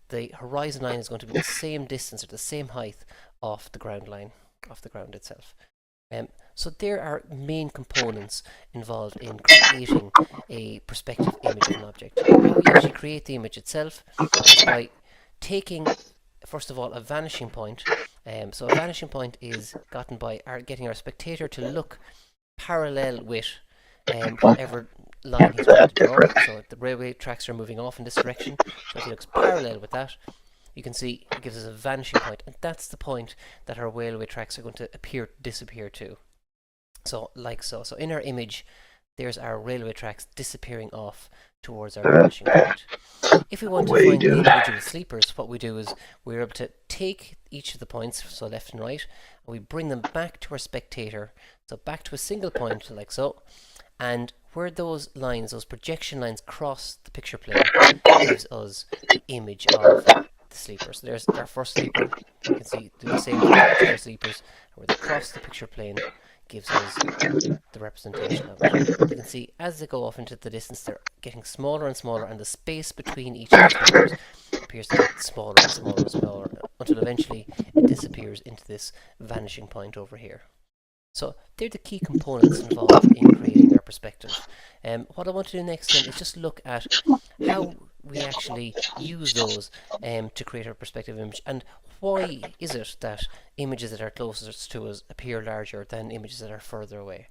the horizon line is going to be the same distance or the same height off the ground line, off the ground itself. So there are main components involved in creating a perspective image of an object. How we actually create the image itself is by taking, first of all, a vanishing point. So a vanishing point is gotten by getting our spectator to look parallel with whatever line he's going to draw. So the railway tracks are moving off in this direction. So if he looks parallel with that, you can see it gives us a vanishing point, and that's the point that our railway tracks are going to disappear to. So like so. So in our image, there's our railway tracks disappearing off towards our vanishing point. If we want to find the individual sleepers, what we do is we're able to take each of the points, so left and right, and we bring them back to our spectator, so back to a single point like so, and where those lines, those projection lines cross the picture plane, gives us the image of the sleepers. So there's our first sleeper. You can see do the same for the other sleepers, where they cross the picture plane gives us the representation of it. You can see as they go off into the distance, they're getting smaller and smaller, and the space between each of the sleepers appears to get smaller and smaller and smaller until eventually it disappears into this vanishing point over here. So they're the key components involved in creating our perspective. What I want to do next then is just look at how we actually use those to create our perspective image, and why is it that images that are closest to us appear larger than images that are further away.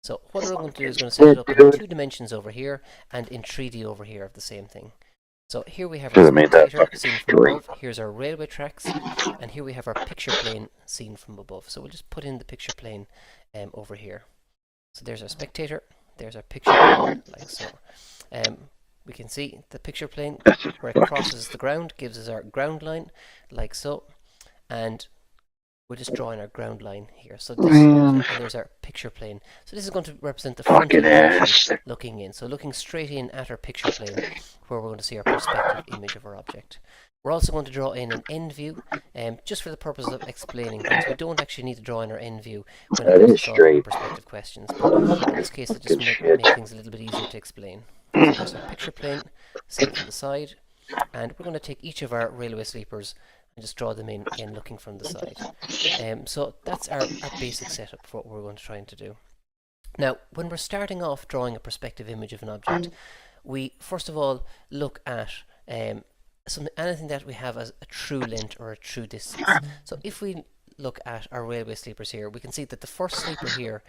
So what we're going to do is going to set it up in 2 dimensions over here and in 3D over here of the same thing. So here we have our spectator seen from above, here's our railway tracks, and here we have our picture plane seen from above. So we'll just put in the picture plane over here. So there's our spectator, there's our picture plane, like so. We can see the picture plane where it crosses the ground gives us our ground line, like so. And we're just drawing our ground line here. So this and there's our picture plane. So this is going to represent the front elevation looking in. So looking straight in at our picture plane, where we're going to see our perspective image of our object. We're also going to draw in an end view, just for the purpose of explaining things. We don't actually need to draw in our end view when it comes to solving perspective questions. But in this case, it just make things a little bit easier to explain. So there's our picture plane, seen from the side, and we're going to take each of our railway sleepers and just draw them in again looking from the side. So that's our basic setup for what we're going to try to do. Now, when we're starting off drawing a perspective image of an object, we first of all look at anything that we have as a true length or a true distance. So if we look at our railway sleepers here, we can see that the first sleeper here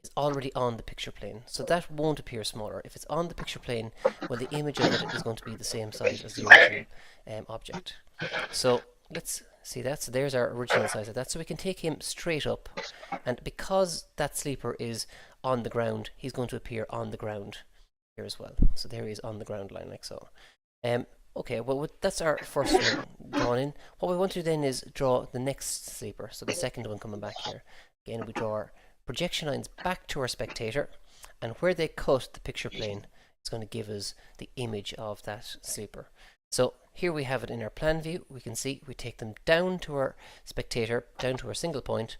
is already on the picture plane, so that won't appear smaller. If it's on the picture plane, well, the image of it is going to be the same size as the original object. So let's see that. So there's our original size of that. So we can take him straight up, and because that sleeper is on the ground, he's going to appear on the ground here as well. So there he is on the ground line, like so. Okay, well, that's our first one drawn in. What we want to do then is draw the next sleeper, so the second one coming back here. Again, we draw our projection lines back to our spectator, and where they cut the picture plane it's going to give us the image of that sleeper. So here we have it in our plan view. We can see we take them down to our spectator, down to our single point,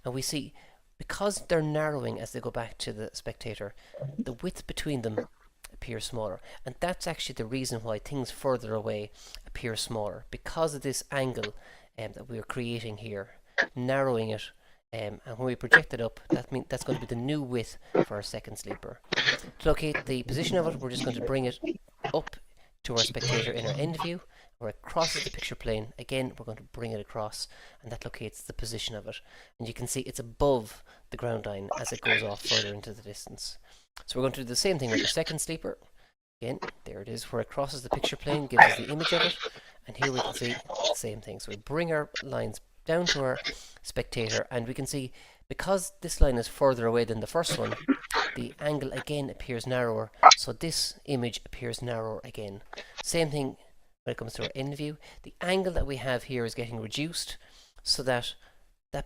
and we see because they're narrowing as they go back to the spectator, the width between them appears smaller. And that's actually the reason why things further away appear smaller, because of this angle that we're creating here, narrowing it. And when we project it up, that's going to be the new width for our second sleeper. To locate the position of it, we're just going to bring it up to our spectator in our end view, where it crosses the picture plane. Again, we're going to bring it across, and that locates the position of it. And you can see it's above the ground line as it goes off further into the distance. So we're going to do the same thing with the second sleeper. Again, there it is, where it crosses the picture plane, gives us the image of it. And here we can see the same thing. So we bring our lines down to our spectator, and we can see because this line is further away than the first one, the angle again appears narrower, so this image appears narrower again. Same thing when it comes to our end view. The angle that we have here is getting reduced, so that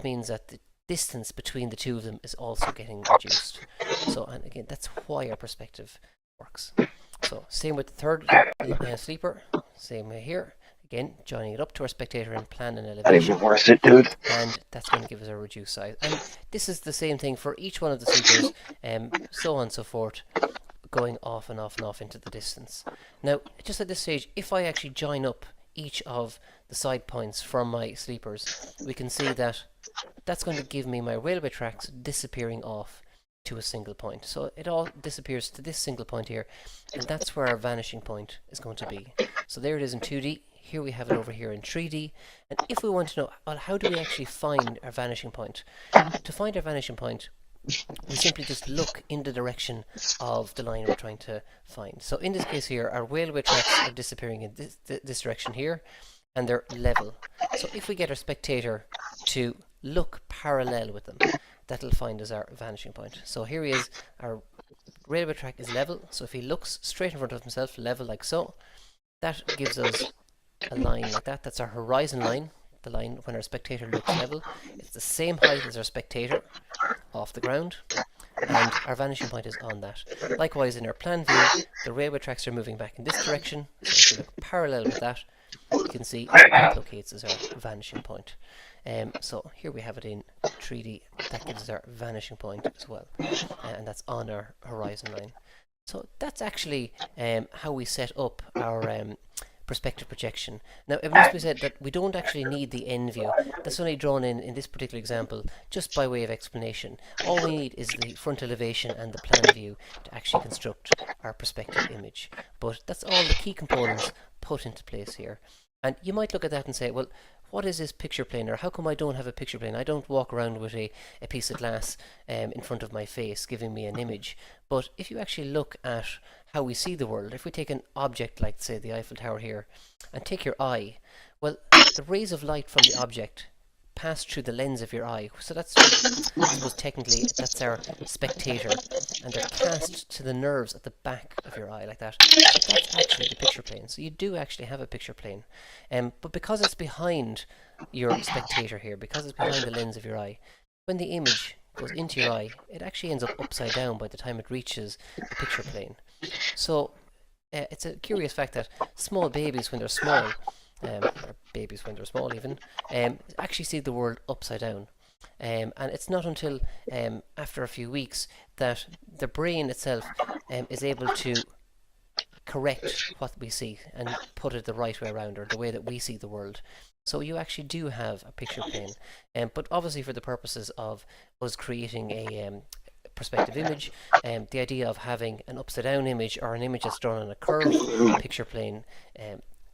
means that the distance between the two of them is also getting reduced. So, and again, that's why our perspective works. So same with the third sleeper, same way here. Again, joining it up to our spectator in plan and elevation. That ain't worth it, dude. And that's going to give us a reduced size. And this is the same thing for each one of the sleepers, so on and so forth, going off and off and off into the distance. Now, just at this stage, if I actually join up each of the side points from my sleepers, we can see that that's going to give me my railway tracks disappearing off to a single point. So it all disappears to this single point here, and that's where our vanishing point is going to be. So there it is in 2D. Here we have it over here in 3D. And if we want to know, well, how do we actually find our vanishing point? To find our vanishing point, we simply just look in the direction of the line we're trying to find. So in this case here, our railway tracks are disappearing in this direction here, and they're level. So if we get our spectator to look parallel with them, that'll find us our vanishing point. So here he is, our railway track is level, so if he looks straight in front of himself, level like so, that gives us a line like that. That's our horizon line, the line when our spectator looks level. It's the same height as our spectator off the ground, and our vanishing point is on that. Likewise, in our plan view, the railway tracks are moving back in this direction, so if we look parallel with that, you can see that locates as our vanishing point. So here we have it in 3D. That gives us our vanishing point as well, and that's on our horizon line. So that's actually how we set up our perspective projection. Now, it must be said that we don't actually need the end view. That's only drawn in this particular example just by way of explanation. All we need is the front elevation and the plan view to actually construct our perspective image. But that's all the key components put into place here. And you might look at that and say, well, what is this picture plane, or how come I don't have a picture plane? I don't walk around with a piece of glass in front of my face giving me an image. But if you actually look at how we see the world, if we take an object like, say, the Eiffel Tower here, and take your eye, well, the rays of light from the object pass through the lens of your eye. So that's, I suppose technically, that's our spectator, and they're cast to the nerves at the back of your eye like that. That's actually the picture plane. So you do actually have a picture plane. But because it's behind your spectator here, because it's behind the lens of your eye, when the image goes into your eye, it actually ends up upside down by the time it reaches the picture plane. So it's a curious fact that small babies, when they're small, or babies when they're small even, actually see the world upside down. And it's not until after a few weeks that the brain itself is able to correct what we see and put it the right way around, or the way that we see the world. So you actually do have a picture plane, but obviously for the purposes of us creating a perspective image, the idea of having an upside down image or an image that's drawn on a curved picture plane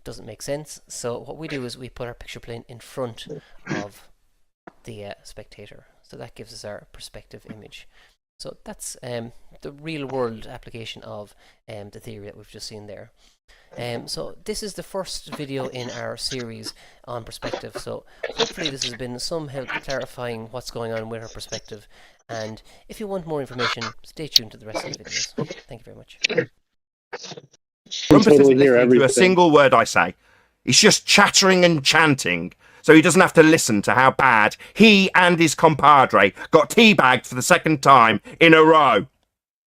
doesn't make sense. So what we do is we put our picture plane in front of the spectator. So that gives us our perspective image. So that's the real world application of the theory that we've just seen there. So this is the first video in our series on perspective. So hopefully this has been some help clarifying what's going on with our perspective. And if you want more information, stay tuned to the rest of the videos. Thank you very much. Rumpus isn't listening to a single word I say. He's just chattering and chanting, so he doesn't have to listen to how bad he and his compadre got teabagged for the second time in a row.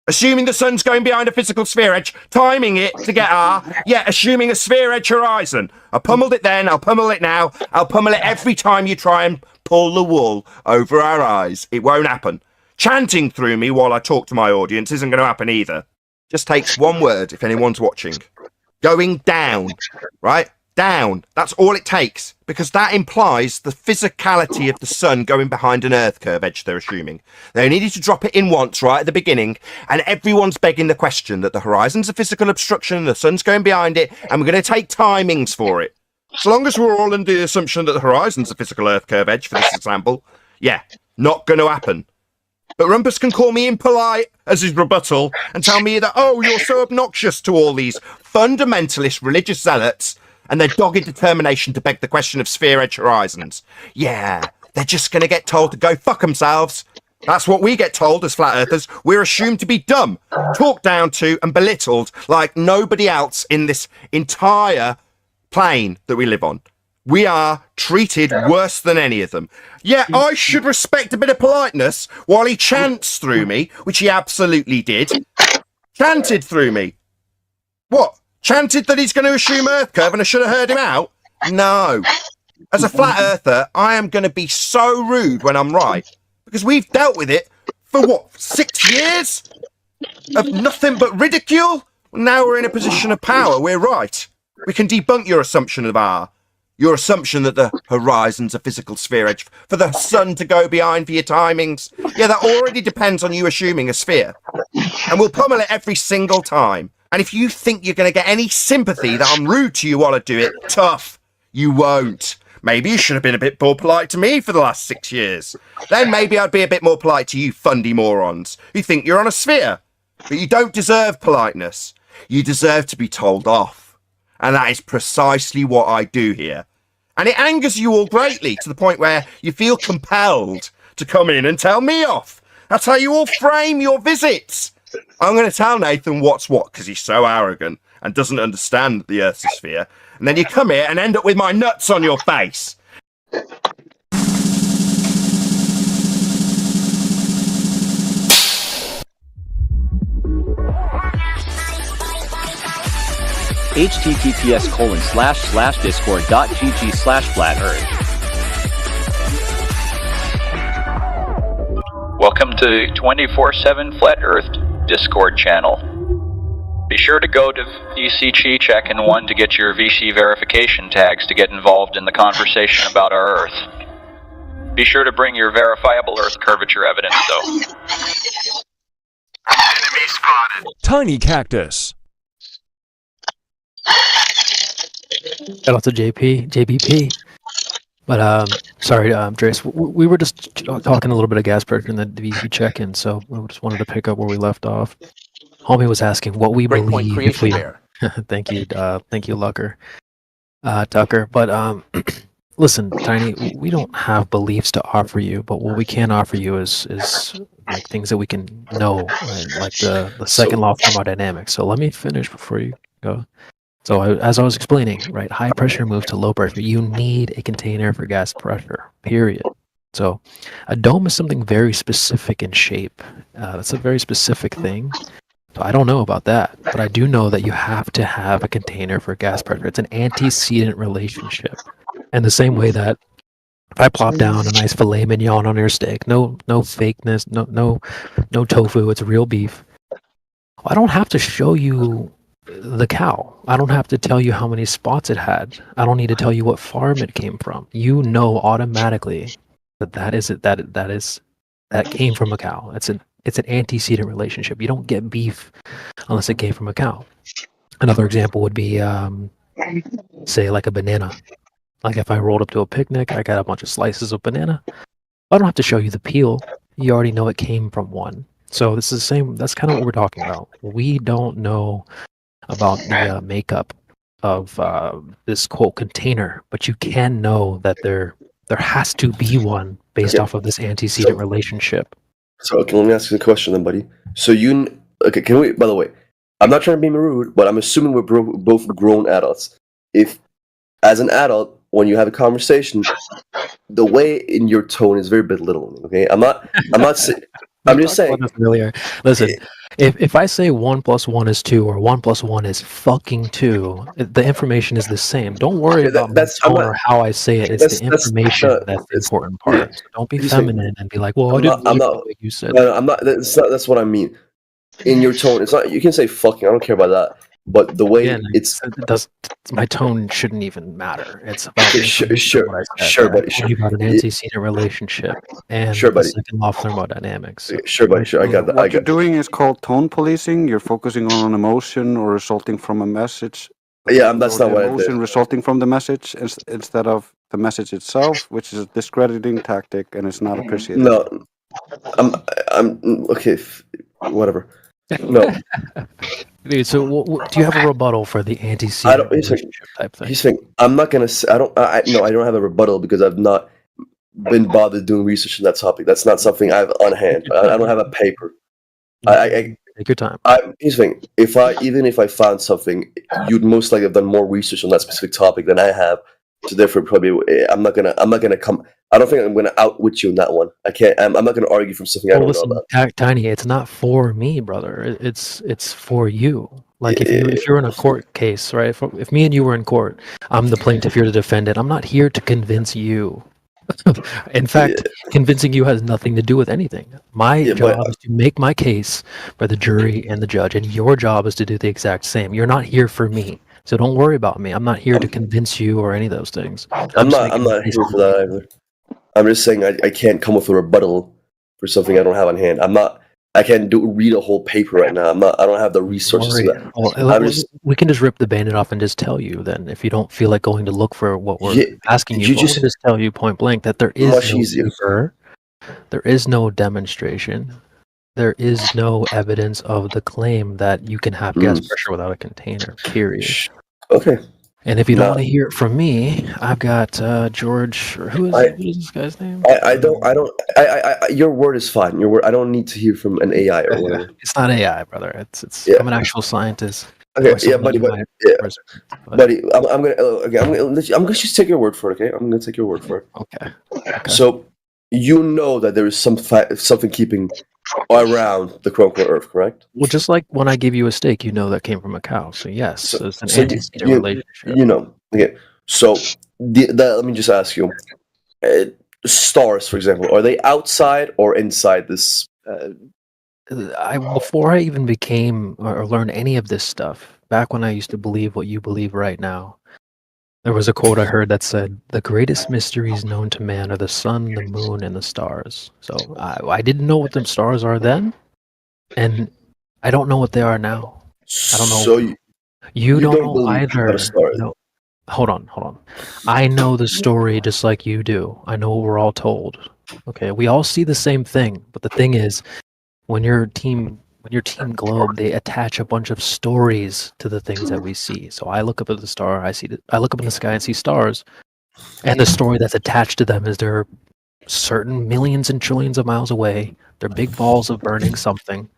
Assuming the sun's going behind a physical sphere edge, timing it to get R, assuming a sphere edge horizon. I pummeled it then, I'll pummel it now, I'll pummel it every time you try and pull the wool over our eyes. It won't happen. Chanting through me while I talk to my audience isn't going to happen either. Just takes one word if anyone's watching. Going down, right? Down. That's all it takes, because that implies the physicality of the sun going behind an Earth curve edge, they're assuming. They needed to drop it in once right at the beginning, and everyone's begging the question that the horizon's a physical obstruction, the sun's going behind it, and we're going to take timings for it. As long as we're all under the assumption that the horizon's a physical Earth curve edge, for this example, not going to happen. But Rumpus can call me impolite as his rebuttal and tell me that, oh, you're so obnoxious to all these fundamentalist religious zealots and their dogged determination to beg the question of sphere edge horizons. Yeah, they're just going to get told to go fuck themselves. That's what we get told as flat earthers. We're assumed to be dumb, talked down to and belittled like nobody else in this entire plane that we live on. We are treated worse than any of them. Yeah, I should respect a bit of politeness while he chants through me, which he absolutely did. Chanted through me. What? Chanted that he's going to assume Earth curve and I should have heard him out? No. As a flat earther, I am going to be so rude when I'm right. Because we've dealt with it for what, 6 years? Of nothing but ridicule? Now we're in a position of power. We're right. We can debunk your assumption of R. Your assumption that the horizon's a physical sphere edge for the sun to go behind for your timings. Yeah, that already depends on you assuming a sphere. And we'll pummel it every single time. And if you think you're going to get any sympathy that I'm rude to you while I do it, tough. You won't. Maybe you should have been a bit more polite to me for the last 6 years. Then maybe I'd be a bit more polite to you fundy morons who think you're on a sphere. But you don't deserve politeness. You deserve to be told off. And that is precisely what I do here. And it angers you all greatly to the point where you feel compelled to come in and tell me off. That's how you all frame your visits. I'm going to tell Nathan what's what because he's so arrogant and doesn't understand the Earth's a sphere. And then you come here and end up with my nuts on your face. https://discord.gg/flat-earth. Welcome to 24/7 Flat Earth Discord channel. Be sure to go to VC Chi Check and 1 to get your VC verification tags to get involved in the conversation about our Earth. Be sure to bring your verifiable Earth curvature evidence, though. Enemy spotted. Tiny Cactus. Shout out to JBP. But sorry, Drace, we were just talking a little bit of gas pressure in the VC check-in, so I just wanted to pick up where we left off. Homie was asking what we believe. If we, thank you, Tucker. But listen, Tiny, we don't have beliefs to offer you, but what we can offer you is like things that we can know, right? Like the second law of thermodynamics. So let me finish before you go. So as I was explaining, right, high pressure moves to low pressure. You need a container for gas pressure, period. So a dome is something very specific in shape. That's a very specific thing. So I don't know about that, but I do know that you have to have a container for gas pressure. It's an antecedent relationship. And the same way that if I plop down a nice filet mignon on your steak, no fakeness, no tofu, it's real beef. I don't have to show you the cow. I don't have to tell you how many spots it had. I don't need to tell you what farm it came from. You know automatically that came from a cow. It's an antecedent relationship. You don't get beef unless it came from a cow. Another example would be say like a banana. Like if I rolled up to a picnic, I got a bunch of slices of banana. I don't have to show you the peel. You already know it came from one. So this is the same. That's kind of what we're talking about. We don't know about the makeup of this quote container, but you can know that there has to be one based off of this antecedent relationship. So okay, let me ask you a question then, buddy. So can we, by the way, I'm not trying to be rude, but I'm assuming we're both grown adults. If, as an adult, when you have a conversation, the way in your tone is very belittling, okay? I'm just saying. Earlier. Listen, If I say 1 + 1 is 2 or 1 + 1 is fucking 2, the information is the same. Don't worry about my tone or how I say it. It's the information that's the important part. So don't be feminine and be like, "Well, I didn't like the way you said." No, I'm not. That's what I mean. In your tone, it's not. You can say fucking. I don't care about that. But the way my tone shouldn't even matter. It's about sure, buddy. Sure. About an antecedent relationship and the second law of thermodynamics. Sure, buddy. Sure, I got that. What you're doing is called tone policing. You're focusing on an emotion or resulting from a message. Yeah, that's not what I did. Emotion resulting from the message instead of the message itself, which is a discrediting tactic, and it's not appreciated. No, I'm okay. Whatever. No. Dude, so do you have a rebuttal for the antecedent relationship type thing? He's saying I'm not gonna. I don't have a rebuttal because I've not been bothered doing research on that topic. That's not something I have on hand. I don't have a paper. Take your time. Here's the thing: even if I found something, you'd most likely have done more research on that specific topic than I have. So therefore, probably I'm not gonna come. I don't think I'm gonna outwit you on that one. I can't. I'm not gonna argue from something I don't know about. Tiny, it's not for me, brother. It's for you. Like if you're in a court case, right? If me and you were in court, I'm the plaintiff, you're the defendant. I'm not here to convince you. In fact, convincing you has nothing to do with anything. My job is to make my case for the jury and the judge, and your job is to do the exact same. You're not here for me. So don't worry about me. I'm not here to convince you or any of those things. I'm not here for that either. I'm just saying I can't come with a rebuttal for something I don't have on hand. I can't read a whole paper right now. I don't have the resources for that. We can just rip the Band-Aid off and just tell you then, if you don't feel like going to look for what we're asking you, we can just tell you point blank that there is no paper, there is no demonstration, there is no evidence of the claim that you can have gas pressure without a container, period. Okay. And if you don't want to hear it from me, I've got George. Who is this guy's name? Your word is fine. Your word. I don't need to hear from an AI or whatever. It's not AI, brother. I'm an actual scientist. Okay, buddy. Buddy, I'm gonna just take your word for it. Okay, I'm gonna take your word for it. Okay. So you know that there is something keeping around the quote-unquote Earth, correct? Well, just like when I give you a steak, you know that came from a cow. So yes, it's an antecedent relationship. You know. Okay. So let me just ask you: stars, for example, are they outside or inside this? Before I even became or learned any of this stuff, back when I used to believe what you believe right now, there was a quote I heard that said, "The greatest mysteries known to man are the sun, the moon, and the stars." So I didn't know what them stars are then, and I don't know what they are now. I don't know. So you don't know either. No. Hold on. I know the story just like you do. I know what we're all told. Okay, we all see the same thing, but the thing is, when your team globe, they attach a bunch of stories to the things that we see. So I look up at the star, I look up in the sky and see stars, and the story that's attached to them is they're certain millions and trillions of miles away. They're big balls of burning something.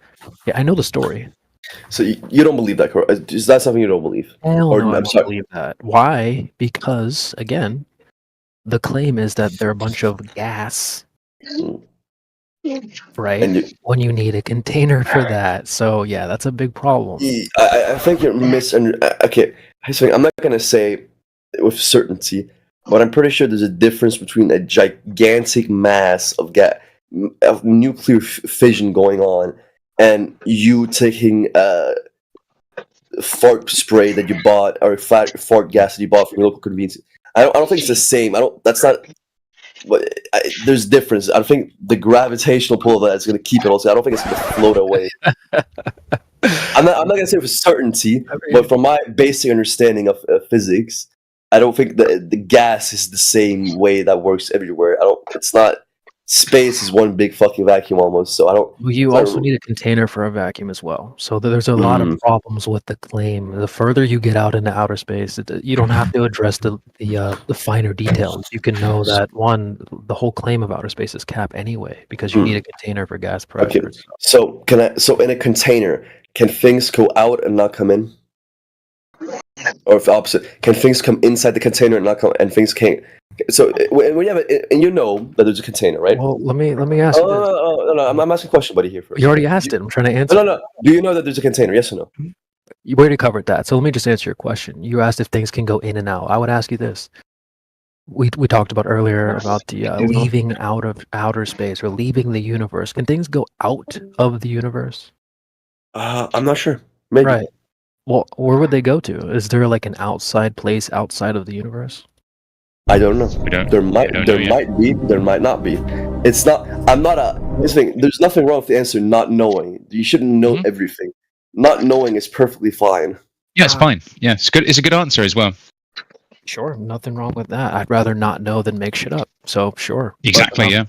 Yeah, I know the story. So you don't believe that, correct? Is that something you don't believe? Hell no, I don't believe that. Why? Because again, the claim is that they're a bunch of gas. Right, when you need a container for that. So yeah, that's a big problem. I think you're okay, I'm not going to say with certainty, but I'm pretty sure there's a difference between a gigantic mass of nuclear fission going on and you taking fart spray that you bought or fart gas that you bought from your local convenience. I don't think it's the same. That's not. But there's difference. I think the gravitational pull of that is going to keep it also. I don't think it's going to float away. I'm not going to say with certainty, but from my basic understanding of physics, I don't think the gas is the same way that works everywhere. It's not. Space is one big fucking vacuum almost. So I don't. Well, you also need a container for a vacuum as well. So there's a lot of problems with the claim. The further you get out into outer space, you don't have to address the finer details. You can know that the whole claim of outer space is cap anyway, because you need a container for gas pressure. Okay. So in a container, can things go out and not come in? Or if the opposite, can things come inside the container and not come, and things can So when you have it, and you know that there's a container, right? Well, let me ask you this. No, I'm asking a question, buddy. Here first. You already asked it. I'm trying to answer. No. Do you know that there's a container? Yes or no? You already covered that. So let me just answer your question. You asked if things can go in and out. I would ask you this. We talked about earlier about the leaving out of outer space or leaving the universe. Can things go out of the universe? I'm not sure. Maybe. Right. Well, where would they go to? Is there like an outside place outside of the universe? I don't know. There might be. There might not be. It's not. I'm not a. This thing. There's nothing wrong with the answer not knowing. You shouldn't know everything. Not knowing is perfectly fine. Yeah, it's fine. Yeah, it's good. It's a good answer as well. Sure, nothing wrong with that. I'd rather not know than make shit up. So sure. Exactly. Yeah.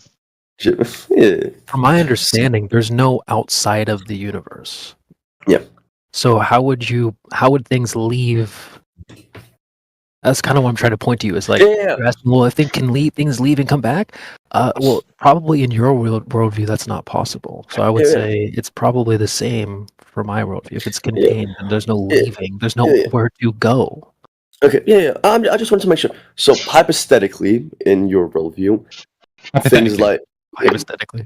Yeah. From my understanding, there's no outside of the universe. Yeah. So how would things leave? That's kind of what I'm trying to point to you. Is like, you're asking, well, if things leave and come back, well, probably in your worldview, that's not possible. So I would say it's probably the same for my worldview. If it's contained and there's no leaving, there's nowhere to go. Okay. Yeah. I just wanted to make sure. So hypothetically, in your worldview, things like hypothetically.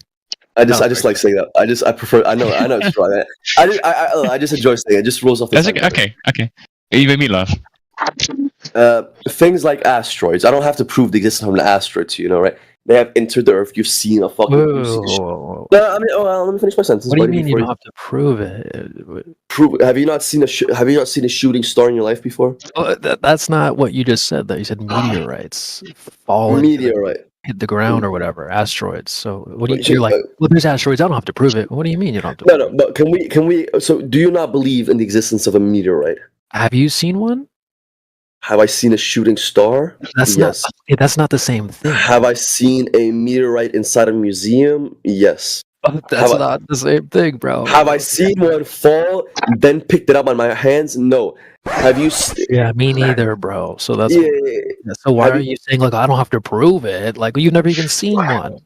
I just like saying that. I prefer. I know it's wrong. I just enjoy saying it. It just rolls off the tongue. Okay. You made me laugh. Things like asteroids. I don't have to prove the existence of an asteroid to you, know, right? They have entered the Earth. You've seen a fucking. Whoa. No, I mean, let me finish my sentence. What do you mean you don't have to prove it? Have you not seen a shooting star in your life before? That's not what you just said. Though you said meteorites fall. Meteorite. Hit the ground or whatever, asteroids. So what do you're like? Well, there's asteroids. I don't have to prove it. What do you mean you don't have to? No. But can we? So, do you not believe in the existence of a meteorite? Have you seen one? Have I seen a shooting star? That's not the same thing. Have I seen a meteorite inside a museum? Yes. That's not the same thing, bro. Have I seen one fall, then picked it up on my hands? No. Have you? Yeah, me neither, bro. So that's so why are you saying like I don't have to prove it? Like you've never even seen one.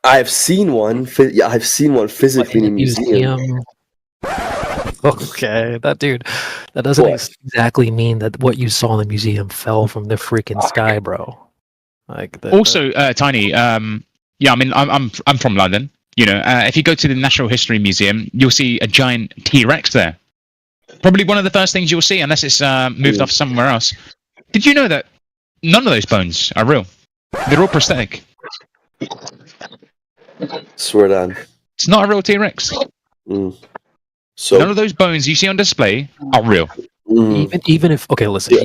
I've seen one. Yeah, I've seen one physically in a museum. Okay, that doesn't exactly mean that what you saw in the museum fell from the freaking sky, bro. Like also, Tiny. Yeah, I mean, I'm from London. You know, if you go to the Natural History Museum, you'll see a giant T-Rex there. Probably one of the first things you'll see, unless it's moved off somewhere else. Did you know that none of those bones are real? They're all prosthetic. Swear down. It's not a real T-Rex. So none of those bones you see on display are real. Even if listen.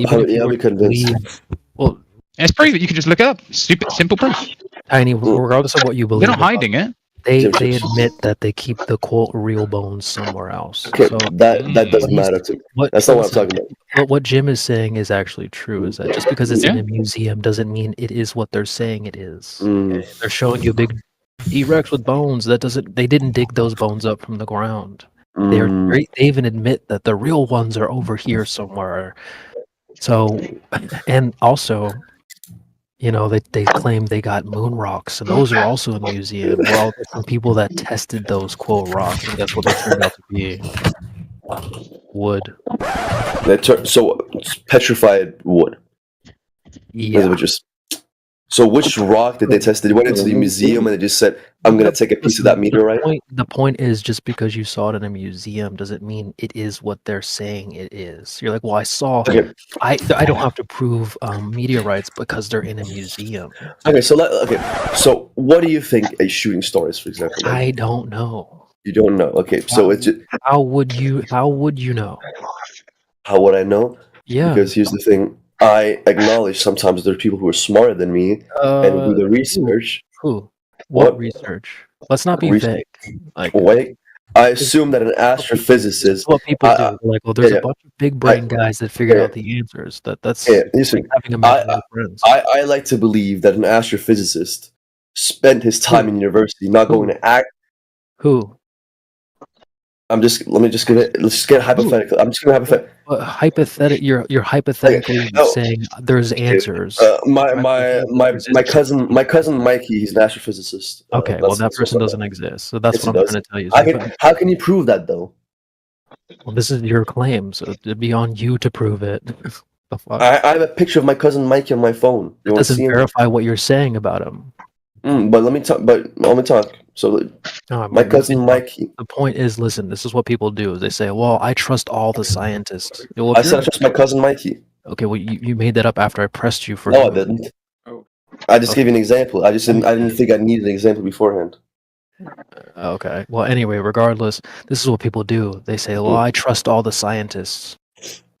Well, it's proof. You can just look it up. Simple proof. Tiny, regardless of what you believe, they're not hiding it. They admit that they keep the quote real bones somewhere else. Okay, so that doesn't matter to me. That's not what I'm talking about. What Jim is saying is actually true. Is that just because it's in a museum doesn't mean it is what they're saying it is. Okay? They're showing you a big T-Rex with bones. They didn't dig those bones up from the ground. They even admit that the real ones are over here somewhere. So, and also, you know, they claim they got moon rocks, and those are also in a museum. We're all different people that tested those quote rocks, and that's what they turned out to be. Wood. So it's petrified wood. Yeah. So which rock did they test? They went into the museum and they just said, "I'm going to take a piece of that meteorite." The point is, just because you saw it in a museum doesn't mean it is what they're saying it is. You're like, well, I saw. Okay. I don't have to prove meteorites because they're in a museum. Okay, so what do you think a shooting star is, for example? I don't know. You don't know. Okay, so it's just, how would you know? How would I know? Yeah. Because here's the thing. I acknowledge sometimes there are people who are smarter than me and do the research. Who? What research? Let's not be vague. Wait. I assume that an astrophysicist. What people do, like, well, there's a bunch of big brain guys that figured out the answers. That's listen, having imaginary friends. I like to believe that an astrophysicist spent his time in university not going to act. Who? Let's get hypothetical. I'm just gonna hypothetical. You're hypothetically saying there's answers. My cousin Mikey, he's an astrophysicist. Okay, well that person doesn't exist, so that's what I'm trying to tell you. How can you prove that though? Well, this is your claim, so it'd be on you to prove it. The fuck? I have a picture of my cousin Mikey on my phone. It You want to doesn't see him? verify what you're saying about him. But let me talk. So No, my cousin Mikey. The point is, listen, this is what people do. Is they say, well, I trust all the scientists. Well, if I said I you're- trust my cousin Mikey. Okay, well, you made that up after I pressed you for. No, I didn't. I just gave you an example. I didn't think I needed an example beforehand. Okay. Well, anyway, regardless, this is what people do. They say, well, I trust all the scientists.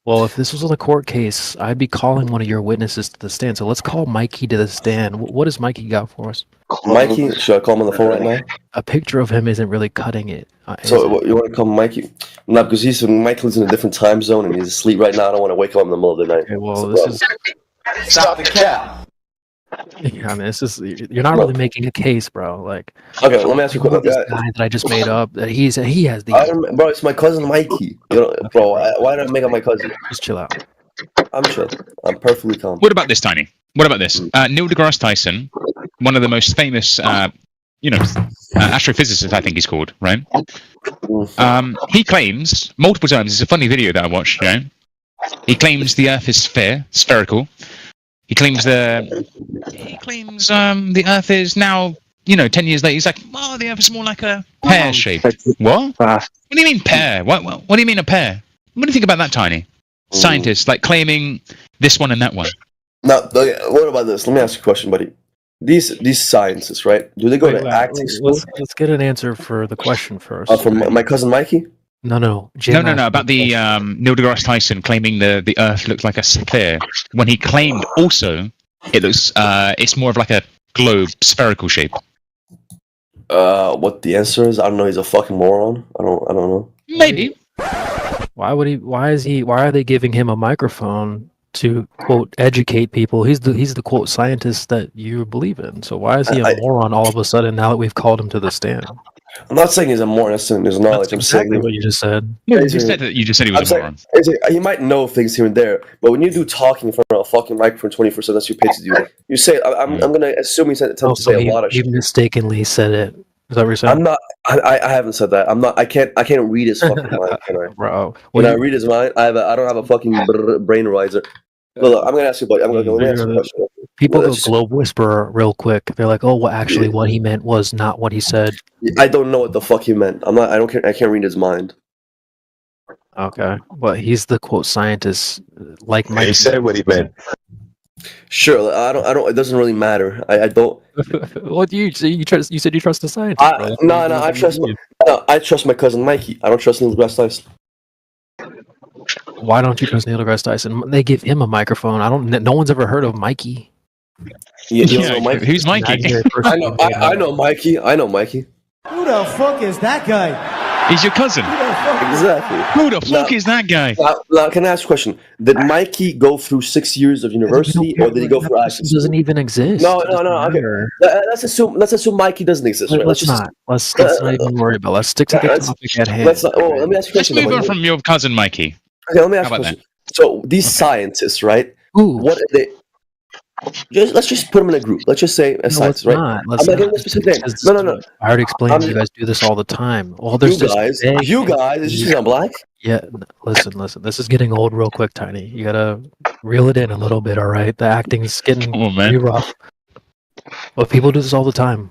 Well, if this was a court case, I'd be calling one of your witnesses to the stand. So let's call Mikey to the stand. What does Mikey got for us? Mikey, should I call him on the phone right now? A picture of him isn't really cutting it. So what, you want to call Mikey? No, because Mike lives in a different time zone and he's asleep right now. I don't want to wake him up in the middle of the night. Okay, well, this is. Stop the cap. Yeah, I mean, it's just you're not really making a case, bro. Like, Okay, let me ask you a question. this guy that I just made up. That he has these. Bro, it's my cousin Mikey. Bro, why did I make up my cousin? Just chill out. I'm chill. I'm perfectly calm. What about this, Tiny? What about this? Neil deGrasse Tyson, one of the most famous, astrophysicists, I think he's called, right? He claims multiple times. It's a funny video that I watched. He claims the Earth is spherical. He claims the Earth is now, 10 years later. He's like, oh, the Earth is more like a pear shape. What? What do you mean pear? What do you mean a pear? What do you think about that, Tiny? Scientists like claiming this one and that one. Now, what about this? Let me ask you a question, buddy. These scientists, right? Do they go to acting school? Let's get an answer for the question first. From my cousin Mikey? No. No. About the Neil deGrasse Tyson claiming the Earth looks like a sphere when he claimed also it looks it's more of like a globe, spherical shape. What the answer is? I don't know. He's a fucking moron. I don't know. Maybe. Why are they giving him a microphone to quote educate people? He's the quote scientist that you believe in. So why is he a moron all of a sudden now that we've called him to the stand? I'm not saying he's a moron. That's his knowledge. That's exactly what you just said. Yeah, you just said he was a moron. He might know things here and there, but when you do talking in front of a fucking microphone 24/7, that's your paid to do. You say, I'm gonna assume he tends to say a lot of He shit. mistakenly said it. Is that what you're saying? I'm not. I haven't said that. I'm not. I can't read his fucking mind. Can I? Bro, When I read his mind, I don't have a fucking brain riser. Look, I'm gonna ask you, buddy. I'm gonna ask you a question. People go globe whisperer real quick. They're like, "Oh, well, actually, what he meant was not what he said." I don't know what the fuck he meant. I'm not. I don't care. I can't read his mind. Okay, but he's the quote scientist, like Mike. He said what he meant. Sure, I don't. It doesn't really matter. I don't. What do you say? You said you trust the scientist. Bro. No. I trust my cousin Mikey. I don't trust Neil deGrasse Tyson. Why don't you trust Neil deGrasse Tyson? They give him a microphone. No one's ever heard of Mikey. You don't know Mikey? Who's Mikey? I know Mikey. I know Mikey. Who the fuck is that guy? He's your cousin. Exactly. Who the fuck is that guy? Now, can I ask a question? Did Mikey go through 6 years of university, or did he go for acting? Doesn't even exist. No. Okay. Let's assume Mikey doesn't exist. Right? Let's not even worry about. Let's stick to the topic at hand. Let me ask you a question. Let's move on from your cousin Mikey. Okay, let me ask How you a about question. So these scientists, right? What are they? Let's just put them in a group. Let's just say scientists, right? I'm not giving a specific name. No. I already explained. You guys do this all the time. Well, there's You guys, is you on black? Yeah, listen. This is getting old real quick, Tiny. You gotta reel it in a little bit, all right? The acting's getting pretty rough. But people do this all the time.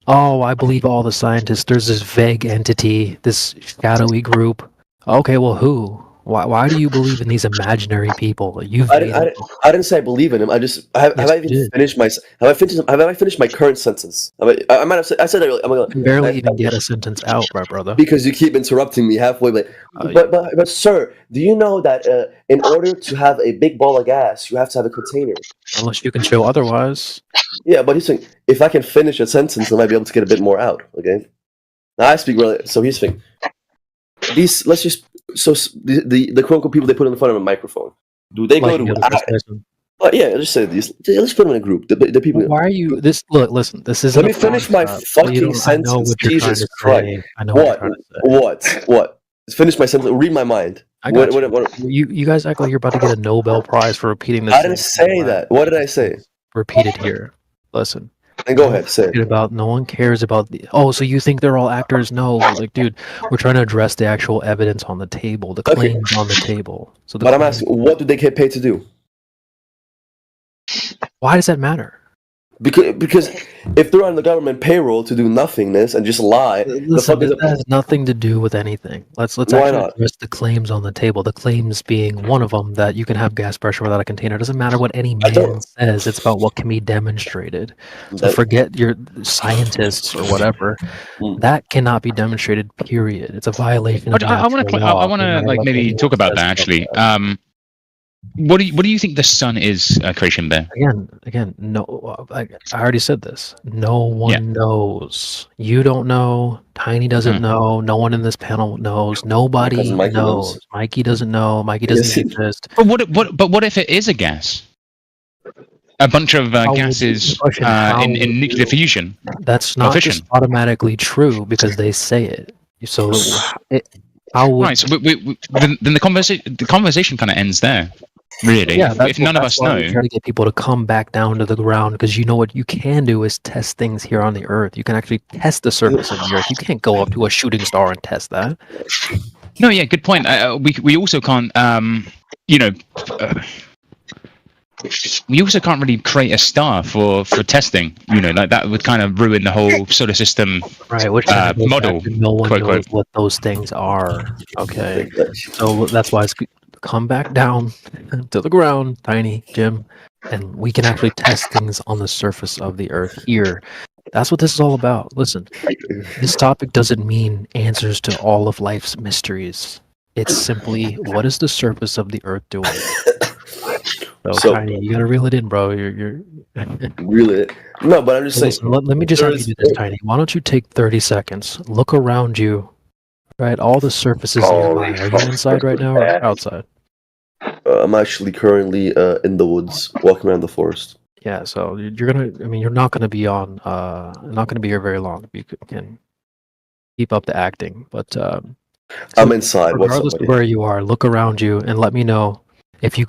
Oh, I believe all the scientists. There's this vague entity, this shadowy group. Okay, well, who? Why do you believe in these imaginary people? I didn't say I believe in him. I just have I finished my current sentence? I might have said. I said that. You can barely even get a sentence out, my brother. Because you keep interrupting me halfway. But sir, do you know that in order to have a big ball of gas, you have to have a container? Unless you can show otherwise. Yeah, but he's saying if I can finish a sentence, I might be able to get a bit more out. Okay. Now I speak really. So he's saying these. Let's just. So the quote unquote people they put in front of a microphone. Do they go to? Yeah, just say these. Let's put them in a group. The people. Why are you this? Look, listen. This is. Let me finish my fucking sentence. Jesus Christ! I know What? Finish my sentence. Read my mind. I got you guys act like you're about to get a Nobel Prize for repeating this. I didn't say that. What did I say? Repeat it here. Listen. And go ahead, say it. No one cares about the. Oh, so you think they're all actors? No, like, dude, we're trying to address the actual evidence on the table, the claims on the table. But I'm asking, what do they get paid to do? Why does that matter? Because if they're on the government payroll to do nothingness and just lie, Listen, that has nothing to do with anything. Let's Why actually not? address the claims on the table. The claims being one of them that you can have gas pressure without a container. It doesn't matter what any man says. It's about what can be demonstrated. So That- forget your scientists or whatever. That cannot be demonstrated. Period. It's a violation of I want natural to law. I want to like maybe talk about that actually. What do you think the sun is, Creation Bear? Again, no. I already said this. No one knows. You don't know. Tiny doesn't know. No one in this panel knows. Nobody cousin Mikey knows. knows. Mikey doesn't know. Mikey doesn't exist. But what if it is a gas? A bunch of gases in nuclear fusion. That's Or not fission. just automatically true because they say it. So how would Right. So then the conversation kind of ends there. Really, Yeah, if none of us why know. we try to get people to come back down to the ground because you know what you can do is test things here on the Earth. You can actually test the surface of the Earth. You can't go up to a shooting star and test that. No, yeah, good point. We also can't, we also can't really create a star for testing. Like that would kind of ruin the whole solar system Right, which kind of goes model. back to no one quote, knows quote. what those things are. Okay, so that's why it's come back down to the ground, Tiny Jim, and we can actually test things on the surface of the Earth here. That's what this is all about. Listen, this topic doesn't mean answers to all of life's mysteries. It's simply what is the surface of the Earth doing. So Tiny, you gotta reel it in, bro. You're Really? No, but I'm just saying. Listen, let me just have you do this, Tiny. Why don't you take 30 seconds, look around you, right? All the surfaces nearby. Are you inside right now or outside? I'm actually currently in the woods, walking around the forest. Yeah, so you're not gonna be on, not gonna be here very long. If you can keep up the acting, but I'm inside. What's up, regardless of buddy? where you are, look around you and let me know if you.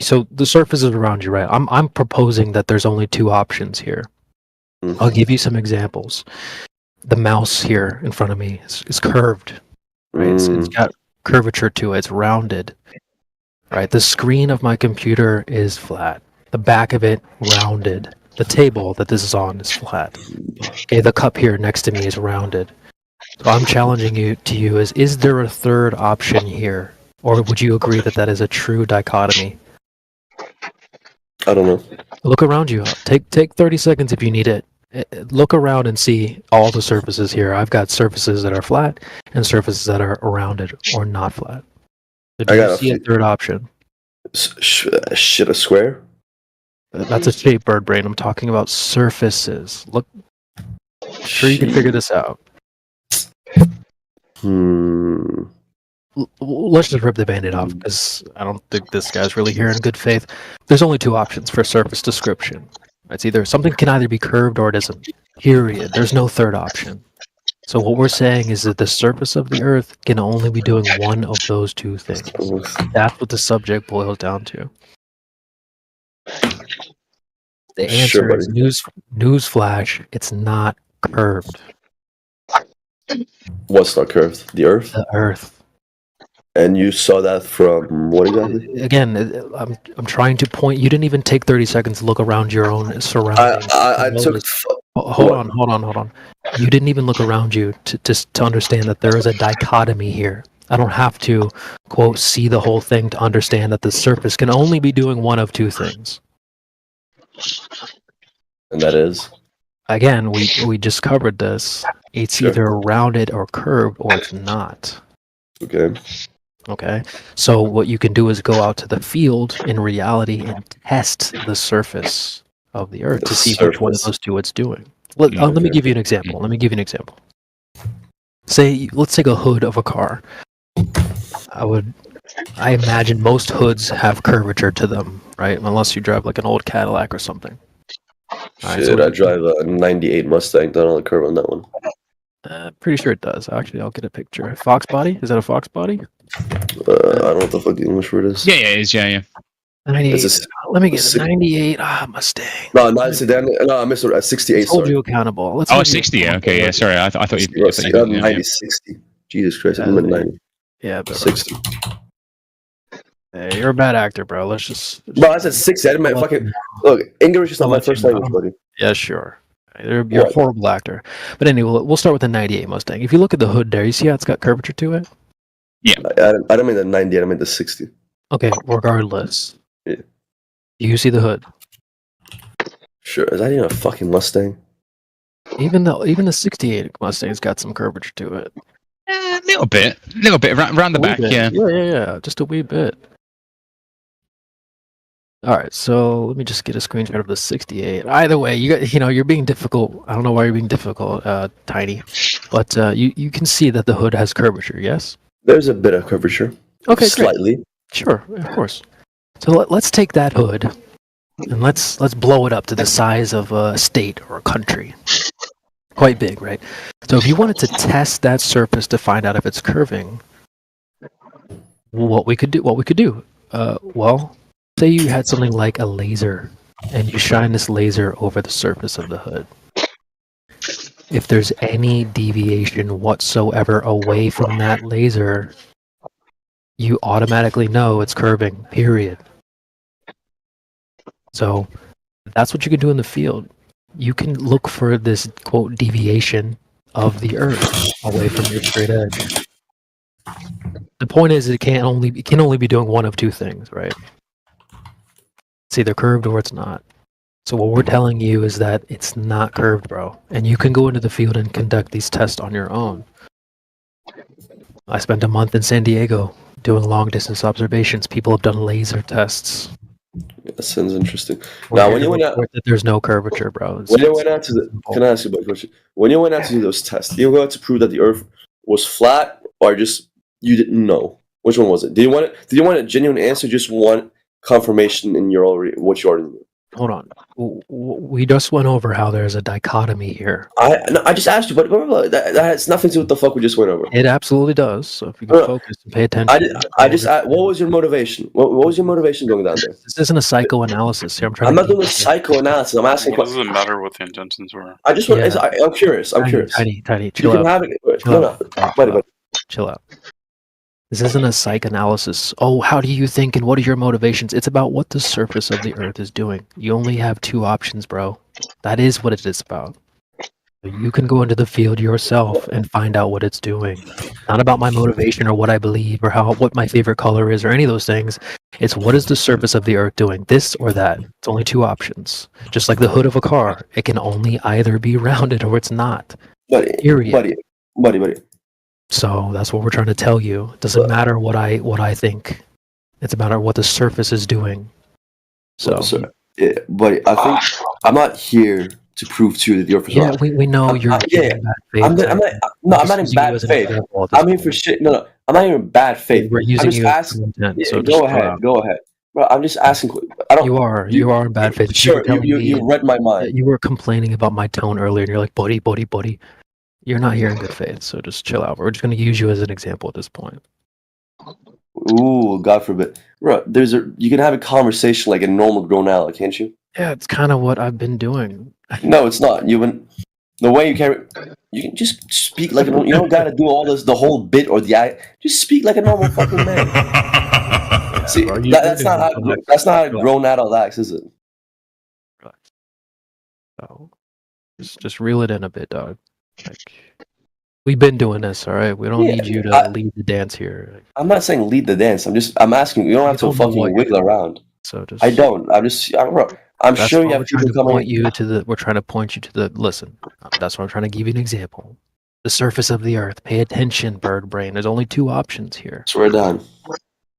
So the surface is around you, right? I'm proposing that there's only two options here. I'll give you some examples. The mouse here in front of me is curved, right? It's got curvature to it. It's rounded, right? The screen of my computer is flat. The back of it rounded. The table that this is on is flat. Okay, the cup here next to me is rounded. So I'm challenging you is there a third option here? Or would you agree that that is a true dichotomy? I don't know. Look around you. Take 30 seconds if you need it. Look around and see all the surfaces here. I've got surfaces that are flat and surfaces that are rounded or not flat. So do you see a third option? Shit, a square? That's a shape, bird brain. I'm talking about surfaces. Look, sure you can figure this out. Let's just rip the band-aid off because I don't think this guy's really here in good faith. There's only two options for surface description. It's either something can either be curved or it isn't. Period. There's no third option. So what we're saying is that the surface of the Earth can only be doing one of those two things. That's what the subject boils down to. The answer is newsflash. It's not curved. What's not curved? The Earth? The Earth. And you saw that from what exactly? Again, I'm trying to point. You didn't even take 30 seconds to look around your own surroundings. I took. Hold on. You didn't even look around you to understand that there is a dichotomy here. I don't have to, quote, see the whole thing to understand that the surface can only be doing one of two things. And that is? Again, we just covered this. It's either rounded or curved or it's not. Okay. So what you can do is go out to the field in reality and test the surface of the Earth to see which one of those two it's doing. Let me give you an example. Say, let's take a hood of a car. I imagine most hoods have curvature to them, right? Unless you drive like an old Cadillac or something. Shit, I drive a 98 Mustang. Don't know the curve on that one. Pretty sure it does. Actually, I'll get a picture. Fox body? Is that a Fox body? I don't know what the fuck the English word is. Yeah, it is. Yeah. 98. Let me get it. 98. Mustang. No, not sedan. No, I missed it. 68. I told sorry. you accountable. Let's 60. Yeah, okay. Yeah. Sorry. I thought you. Yeah, 90, 60. Jesus Christ, I'm at 90. Yeah, but 60. Hey, you're a bad actor, bro. Let's just. Bro, I said 60. I didn't mean fucking. Look, English is not my first language, buddy. Yeah, sure. You're a horrible actor. But anyway, we'll start with the 98 Mustang. If you look at the hood there, you see how it's got curvature to it? Yeah. I don't mean the 90, I mean the 60. Okay, regardless. Yeah. You see the hood. Sure. Is that even a fucking Mustang? Even the 68 Mustang's got some curvature to it. A little bit around the back, yeah. Yeah, just a wee bit. All right, so let me just get a screenshot of the 68. Either way, you're being difficult. I don't know why you're being difficult, Tiny, but you can see that the hood has curvature. Yes. There's a bit of curvature. Okay, slightly. Great. Sure, of course. So let's take that hood and let's blow it up to the size of a state or a country. Quite big, right? So if you wanted to test that surface to find out if it's curving, what we could do, well, say you had something like a laser and you shine this laser over the surface of the hood. If there's any deviation whatsoever away from that laser, you automatically know it's curving, period. So that's what you can do in the field. You can look for this, quote, deviation of the Earth away from your straight edge. The point is, it can only be doing one of two things, right? It's either curved or it's not. So what we're telling you is that it's not curved, bro. And you can go into the field and conduct these tests on your own. I spent a month in San Diego doing long distance observations. People have done laser tests. That sounds interesting. Now, when you went out, there's no curvature, bro. When you went out to can I ask you a question? When you went out to do those tests, you went out to prove that the Earth was flat, or just you didn't know? Which one was it? Did you want a genuine answer? Just want confirmation in what you already knew? Hold on. We just went over how there's a dichotomy here. I just asked you, but that has nothing to do with the fuck we just went over. It absolutely does. So if you can focus and pay attention. What was your motivation? What was your motivation going down there? This isn't a psychoanalysis here. I'm not doing a psychoanalysis. I'm asking. What does it matter what the intentions were? I just want. I'm curious. I'm curious. Tiny, chill out. Chill out. This isn't a psych analysis. Oh, how do you think and what are your motivations? It's about what the surface of the Earth is doing. You only have two options, bro. That is what it is about. You can go into the field yourself and find out what it's doing. Not about my motivation or what I believe or what my favorite color is or any of those things. It's what is the surface of the Earth doing, this or that. It's only two options. Just like the hood of a car, it can only either be rounded or it's not. Period. Buddy. So that's what we're trying to tell you. It doesn't matter what I think. It's a matter of what the surface is doing. So, yeah, buddy, I think I'm not here to prove to you that the Earth is wrong. Yeah, we know you're in bad faith. I'm not in bad faith. I'm here for shit. No, I'm not even in bad faith. We're using you as content. So go ahead. Bro, I'm just asking. You are in bad faith. Sure, you read my mind. You were complaining about my tone earlier, and you're like, buddy. You're not here in good faith, so just chill out. We're just going to use you as an example at this point. Ooh, God forbid. Bro, you can have a conversation like a normal grown adult, can't you? Yeah, it's kind of what I've been doing. No, it's not. The way you can just speak like you don't got to do all this, the whole bit or just speak like a normal fucking man. See, that's not how a grown adult acts, is it? So, just reel it in a bit, dog. We've been doing this, all right? We don't need you to lead the dance here. I'm not saying lead the dance. I'm asking. You don't have to fucking wiggle around. So I don't. I'm sure you have people coming. We're trying to point you to the. Listen, that's why I'm trying to give you an example. The surface of the Earth. Pay attention, bird brain. There's only two options here. Swear down.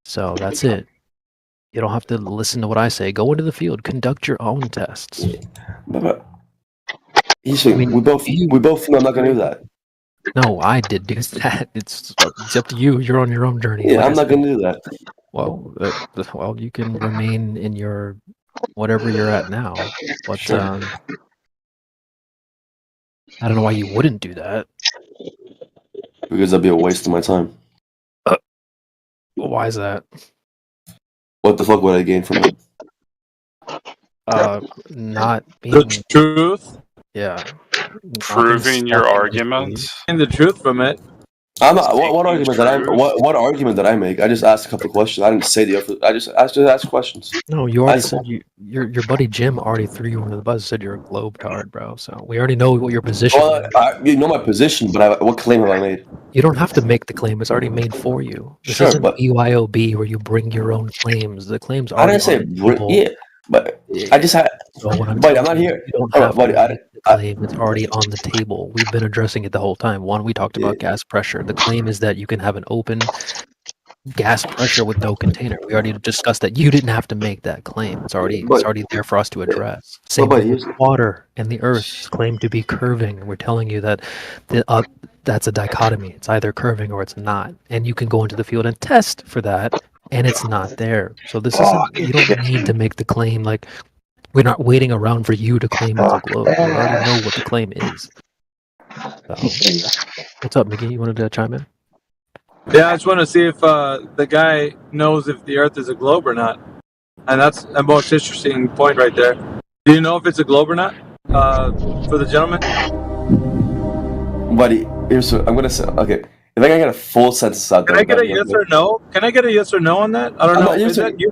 So that's it. You don't have to listen to what I say. Go into the field. Conduct your own tests. But we both know I'm not gonna do that. No, I did do that. It's up to you. You're on your own journey. Yeah, I'm not gonna do that. Well, you can remain in your whatever you're at now. But Sure. I don't know why you wouldn't do that. Because that'd be a waste of my time. Why is that? What the fuck would I gain from it? Not being The truth. Yeah. Proving your arguments. And the truth from it. I'm not. What argument that what argument did I make? I just asked a couple of questions. I didn't say the other. I just asked questions. No, you already said your buddy Jim already threw you under the bus. Said you're a globetard, bro. So we already know what your position is. You know my position, but what claim have I made? You don't have to make the claim. It's already made for you. This Sure, isn't but BYOB where you bring your own claims. The claims I already didn't say on the table. yeah, but I just had. So what I'm Buddy, I'm telling not you, here. you don't Hold have on, buddy. to make the claim. It's already on the table. We've been addressing it the whole time. One, we talked about gas pressure. The claim is that you can have an open gas pressure with no container. We already discussed that. You didn't have to make that claim. It's already there for us to address. Same but thing with water and the earth is claimed to be curving. We're telling you that that's a dichotomy. It's either curving or it's not. And you can go into the field and test for that, and it's not there. So this isn't, you don't need to make the claim. Like, we're not waiting around for you to claim it's a globe. We already know what the claim is. So, what's up, Mickey? You wanted to chime in? Yeah, I just want to see if the guy knows if the Earth is a globe or not, and that's a most interesting point right there. Do you know if it's a globe or not, for the gentleman? Buddy, here's what I'm gonna say. Okay, if I can get a full sentence out there. Can I get a yes or no? Can I get a yes or no on that? I don't know. Is that, you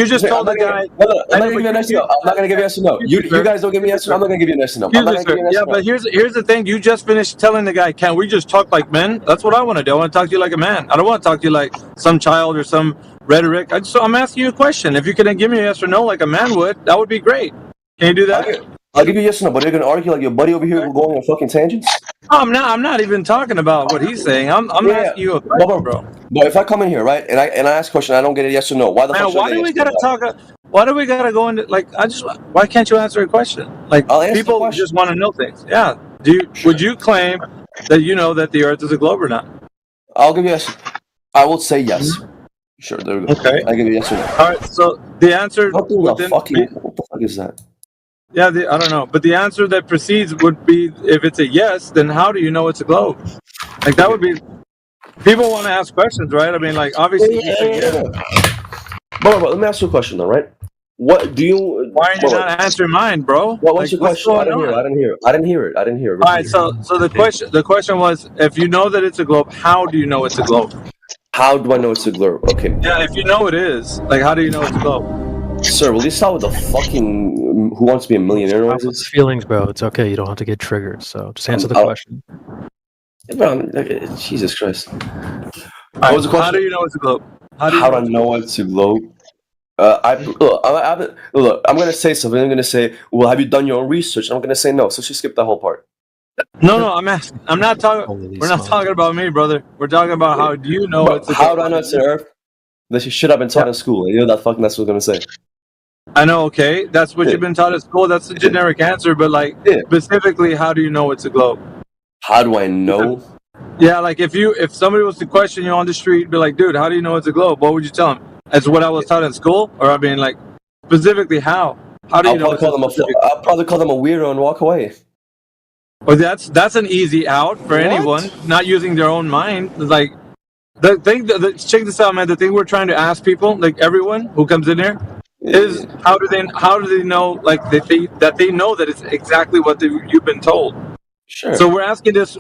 just told the guy. I'm not gonna give you a yes or no. I'm not gonna give you a yes or no. You guys don't give me a yes or no. I'm not gonna give you a yes or no. I'm not gonna give you a yes Yeah, or no. but here's the thing. You just finished telling the guy, "Can we just talk like men?" That's what I want to do. I want to talk to you like a man. I don't want to talk to you like some child or some rhetoric. I'm asking you a question. If you can give me a yes or no like a man would, that would be great. Can you do that? I'll give you a yes or no, but you're gonna argue like your buddy over here going on fucking tangents. I'm not even talking about what he's saying. I'm asking you a question, bro. But if I come in here, right, and I ask a question, I don't get a yes or no. Why the fuck? Man, why do we gotta talk? Why do we gotta go into like? Why can't you answer a question? Like people just want to know things. Yeah. Would you claim that you know that the Earth is a globe or not? I'll give you a yes. I will say yes. Sure. There we go. Okay. I give you a yes or no. All right. So the answer. What the fuck is that? Yeah, I don't know, but the answer that precedes would be if it's a yes, then how do you know it's a globe? Like that would be. People want to ask questions, right? I mean, like obviously. But let me ask you a question, though, right? What do you? Why are you not answering mine, bro? What's your question? I didn't hear it. All right, so the question was, if you know that it's a globe, how do you know it's a globe? How do I know it's a globe? Okay. Yeah, if you know it is, like, how do you know it's a globe? Sir, will you start with the fucking Who Wants to Be a Millionaire noises? Feelings, bro. It's okay. You don't have to get triggered. So just answer the question. Jesus Christ. What was the question? How do you know it's a globe? How do I know it's a globe? Look, I'm gonna say something. I'm gonna say, well, have you done your own research? I'm gonna say no. So she skipped that whole part. No, I'm asking. I'm not talking. We're not talking about me, brother. We're talking about how do you know it's a globe? How do I know it's an Earth? That should have been taught in school. You know that's what I'm gonna say. I know. Okay, that's what you've been taught at school. That's the generic answer. But like specifically, how do you know it's a globe? How do I know? Yeah, like if somebody was to question you on the street, be like, dude, how do you know it's a globe? What would you tell them? That's what I was taught in school, or I mean, like specifically how? How do you know? I'll probably call them a weirdo and walk away. Well, that's an easy out for anyone not using their own mind. Like the thing. Check this out, man. The thing we're trying to ask people, like everyone who comes in here, is how do they know, like that they know that it's exactly what you've been told. Sure. So we're asking this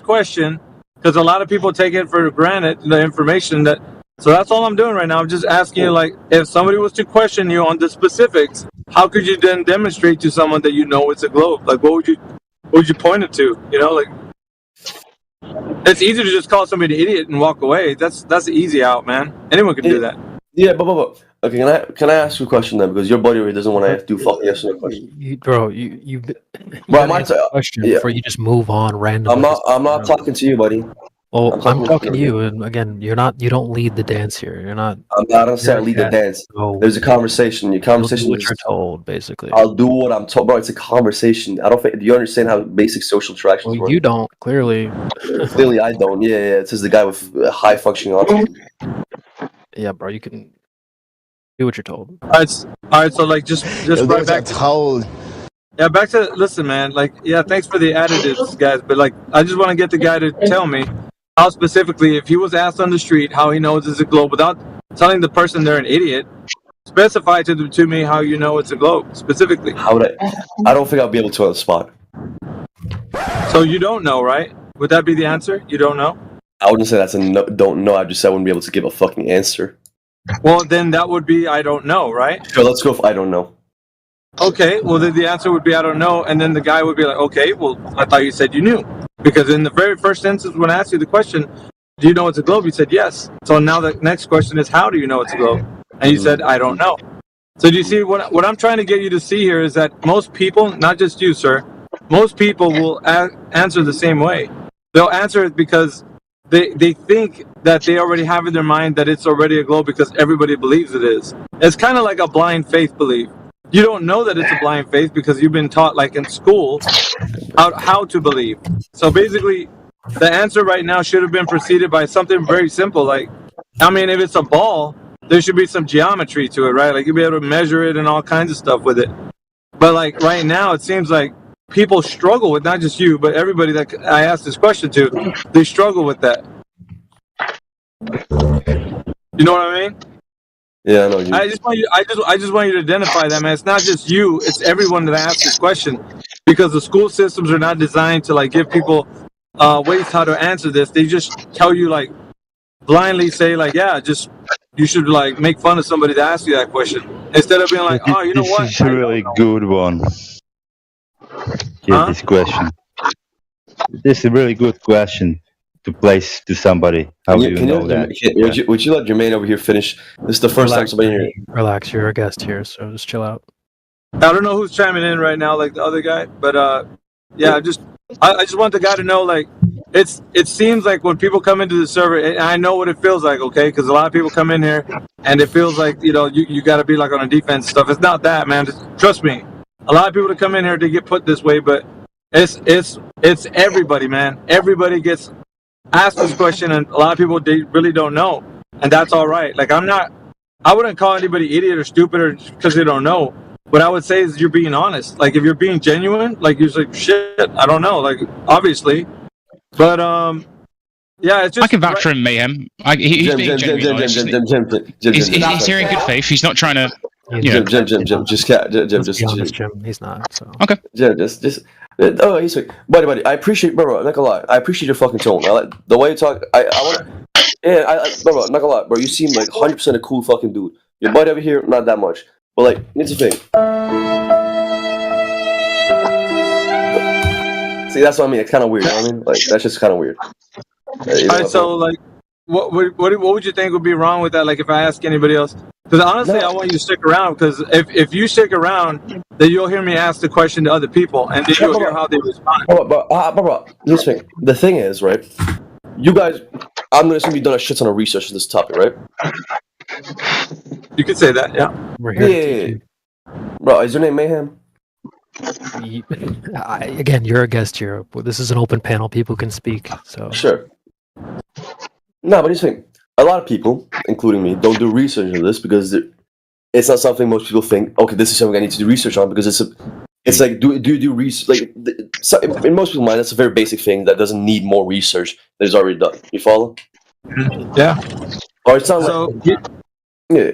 question because a lot of people take it for granted, the information that. So that's all I'm doing right now. I'm just asking you, like, if somebody was to question you on the specifics, how could you then demonstrate to someone that you know it's a globe? Like, what would you point it to? You know, like, it's easy to just call somebody an idiot and walk away. That's the easy out, man. Anyone can do that. Yeah, but okay, can I ask you a question then? Because your buddy really doesn't want to do fucking yes or no question. You question before you just move on randomly. I'm not talking to you, buddy. Well, I'm talking to you, and again, you don't lead the dance here. You're not. I don't say I lead the dance. No. There's a conversation. Your conversation. Do what you're told, basically. I'll do what I'm told, bro. It's a conversation. I don't think. Do you understand how basic social interactions work? You don't clearly. Clearly, I don't. Yeah. It says the guy with high functioning autism. Yeah, bro. You can do what you're told. All right. So like, just right back to. Yeah, back to listen, man. Like, yeah, thanks for the additives, guys. But like, I just want to get the guy to tell me how specifically, if he was asked on the street how he knows it's a globe, without telling the person they're an idiot, specify to me how you know it's a globe specifically. How would I don't think I'll be able to on the spot. So you don't know, right? Would that be the answer? You don't know? I wouldn't say that's a no, don't know. I just said I wouldn't be able to give a fucking answer. Well, then that would be I don't know, right? So let's go. I don't know. Okay, well then the answer would be I don't know, and then the guy would be like, okay, well I thought you said you knew, because in the very first instance when I asked you the question, do you know it's a globe? You said yes. So now the next question is, how do you know it's a globe? And you said I don't know. So do you see what I'm trying to get you to see here is that most people, not just you, sir, most people will answer the same way. They'll answer it because they think that they already have in their mind that it's already a globe because everybody believes it is. It's kind of like a blind faith belief. You don't know that it's a blind faith because you've been taught, like in school, how to believe. So basically, the answer right now should have been preceded by something very simple. Like, I mean, if it's a ball, there should be some geometry to it, right? Like you'll be able to measure it and all kinds of stuff with it. But like right now, it seems like people struggle with, not just you, but everybody that I asked this question to, they struggle with that. You know what I mean? Yeah, I know. I just want you to identify that, man. It's not just you; it's everyone that asks this question, because the school systems are not designed to like give people ways how to answer this. They just tell you like blindly say like, yeah, just you should like make fun of somebody that asks you that question instead of being like, oh, you know what? This is a really good one. This question. This is a really good question to place to somebody. How do you know that? Would you let Jermaine over here finish? This is the first time somebody here. Relax, you're a guest here, so just chill out. I don't know who's chiming in right now, like the other guy, but yeah, I just want the guy to know, like, it seems like when people come into the server, and I know what it feels like, okay, because a lot of people come in here, and it feels like, you know, you got to be like on a defense stuff. It's not that, man. Trust me. A lot of people that come in here to get put this way, but it's everybody, man. Everybody gets asked this question, and a lot of people, they really don't know, and that's all right. Like I wouldn't call anybody idiot or stupid or because they don't know. What I would say is you're being honest. Like if you're being genuine, like you're like, shit, I don't know. Like obviously, but yeah, it's just. I can vouch for him, Mayhem. He's being genuine. He's here in good faith. He's not trying to. Jim, just Jim, he's not. So. Okay. Jim, just. Oh, he's like, buddy. I appreciate, bro. Not gonna lie, I appreciate your fucking tone. I like the way you talk. I want. Yeah, bro. Not gonna lie, bro. You seem like 100% a cool fucking dude. Your buddy over here, not that much. But like, here's the thing. See, that's what I mean. It's kind of weird. You know what I mean, like that's just kind of weird. All right, so like, what would you think would be wrong with that? Like, if I ask anybody else, because honestly, I want you to stick around. Because if you stick around, then you'll hear me ask the question to other people, and then you'll hear how they respond. Bro, listen. The thing is, right? You guys, I'm gonna assume you've done a shit ton of research on this topic, right? You could say that, yeah. We're here. Yeah. Bro, is your name Mayhem? Again, you're a guest here. This is an open panel. People can speak. So sure. No, but here's the thing. A lot of people, including me, don't do research on this because it's not something most people think. Okay, this is something I need to do research on because it's like do you do research? Like in most people's mind, that's a very basic thing that doesn't need more research that is already done. You follow? Yeah. Or it sounds like yeah.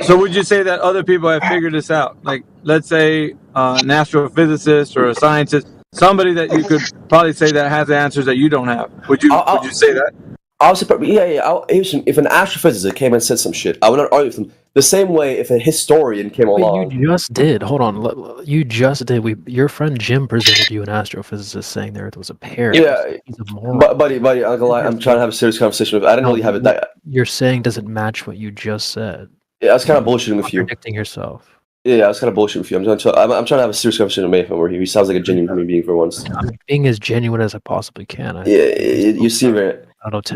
So would you say that other people have figured this out? Like, let's say an astrophysicist or a scientist, somebody that you could probably say that has answers that you don't have. Would you say that? I was if an astrophysicist came and said some shit, I would not argue with them. The same way if a historian came along. You just did. Hold on. You just did. Your friend Jim presented you an astrophysicist saying the Earth was a pear. Yeah. He's a moron. Buddy, I'm gonna lie. I'm trying to have a serious conversation with. I didn't really have it. That you're saying doesn't match what you just said. Yeah, I was kind of bullshitting with you. Contradicting yourself. Yeah, I was kind of bullshitting with you. I'm trying to have a serious conversation with Mayhem where he sounds like a genuine human being for once. I'm being as genuine as I possibly can. You seem very. It's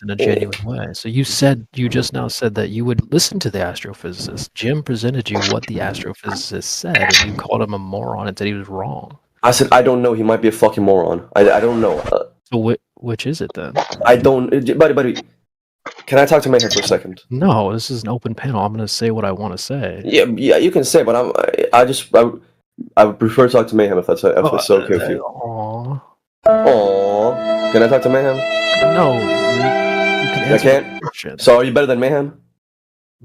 in a genuine way. So you just now said that you would listen to the astrophysicist. Jim presented you what the astrophysicist said, and you called him a moron and said he was wrong. I said I don't know. He might be a fucking moron. I don't know. So which is it then? I don't, buddy. Can I talk to Mayhem for a second? No, this is an open panel. I'm going to say what I want to say. Yeah, you can say, but I would prefer to talk to Mayhem if that's okay with you. Aww. Can I talk to Mayhem? No. You can I can't? So are you better than Mayhem?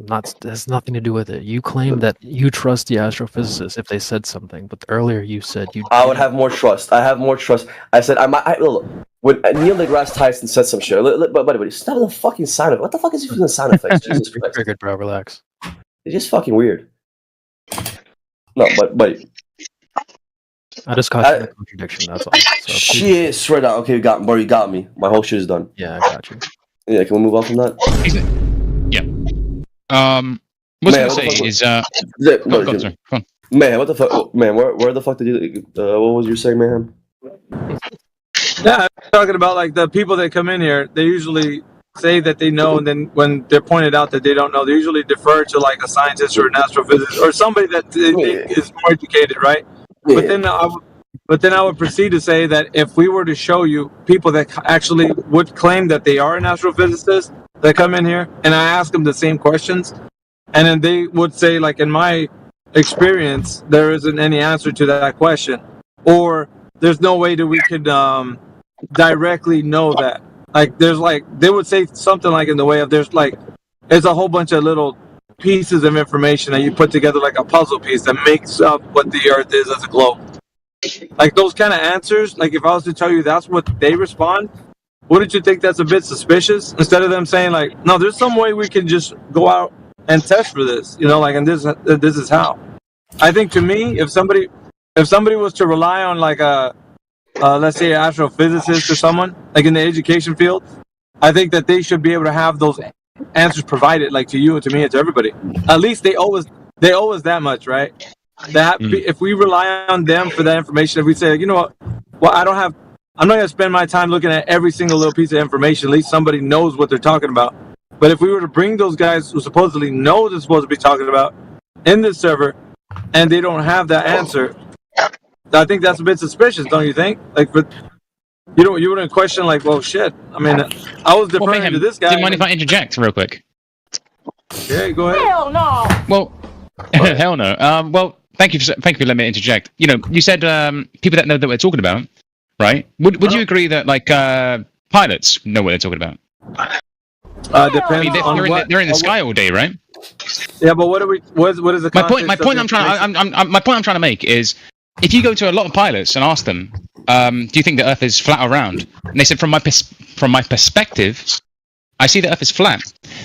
has nothing to do with it. You claim that you trust the astrophysicists if they said something, but earlier you said you. I would have more trust. I have more trust. I said look, when Neil deGrasse Tyson said some shit, buddy, stop the fucking sound effect. What the fuck is he using sound effects? Jesus Christ. Triggered, bro. Relax. It's just fucking weird. No, but I just caught you in a contradiction. That's all. So shit, swear down. Okay, you got me. My whole shit is done. Yeah, I got you. Yeah, can we move on from that? Yeah. What I was gonna say is sorry. Go on. Man, what the fuck? Man, where the fuck did you? What was you saying, man? Yeah, I'm talking about like the people that come in here. They usually say that they know, and then when they're pointed out that they don't know, they usually defer to like a scientist or an astrophysicist or somebody that they think is more educated, right? Yeah. But then I would proceed to say that if we were to show you people that actually would claim that they are an astrophysicist that come in here, and I ask them the same questions, and then they would say, like, in my experience, there isn't any answer to that question, or there's no way that we could directly know that. Like, there's like, they would say something like in the way of there's a whole bunch of little pieces of information that you put together like a puzzle piece that makes up what the Earth is as a globe. Like those kind of answers, like if I was to tell you that's what they respond, wouldn't you think that's a bit suspicious? Instead of them saying like, no, there's some way we can just go out and test for this, like, and this is how. I think to me, if somebody was to rely on like let's say an astrophysicist or someone like in the education field, I think that they should be able to have those answers provided, like to you and to me and to everybody. At least they owe us that much, right? That if we rely on them for that information, if we say, you know what, well, I'm not going to spend my time looking at every single little piece of information. At least somebody knows what they're talking about. But if we were to bring those guys who supposedly know what they're supposed to be talking about in this server, and they don't have that answer, I think that's a bit suspicious, don't you think? Like, but you wouldn't question like, well, shit. I mean, I was deferring to this guy. Do you mind if I interject real quick? Yeah, go ahead. Hell no. Well, hell no. Well, thank you for letting me interject. You said people that know that we're talking about, right? Would you agree that like pilots know what they're talking about? Depends. I mean, on what, they're in the sky all day, right? Yeah, but what is the context my point I'm trying to make is, if you go to a lot of pilots and ask them, do you think the Earth is flat or round? And they said, from my perspective, I see the Earth is flat.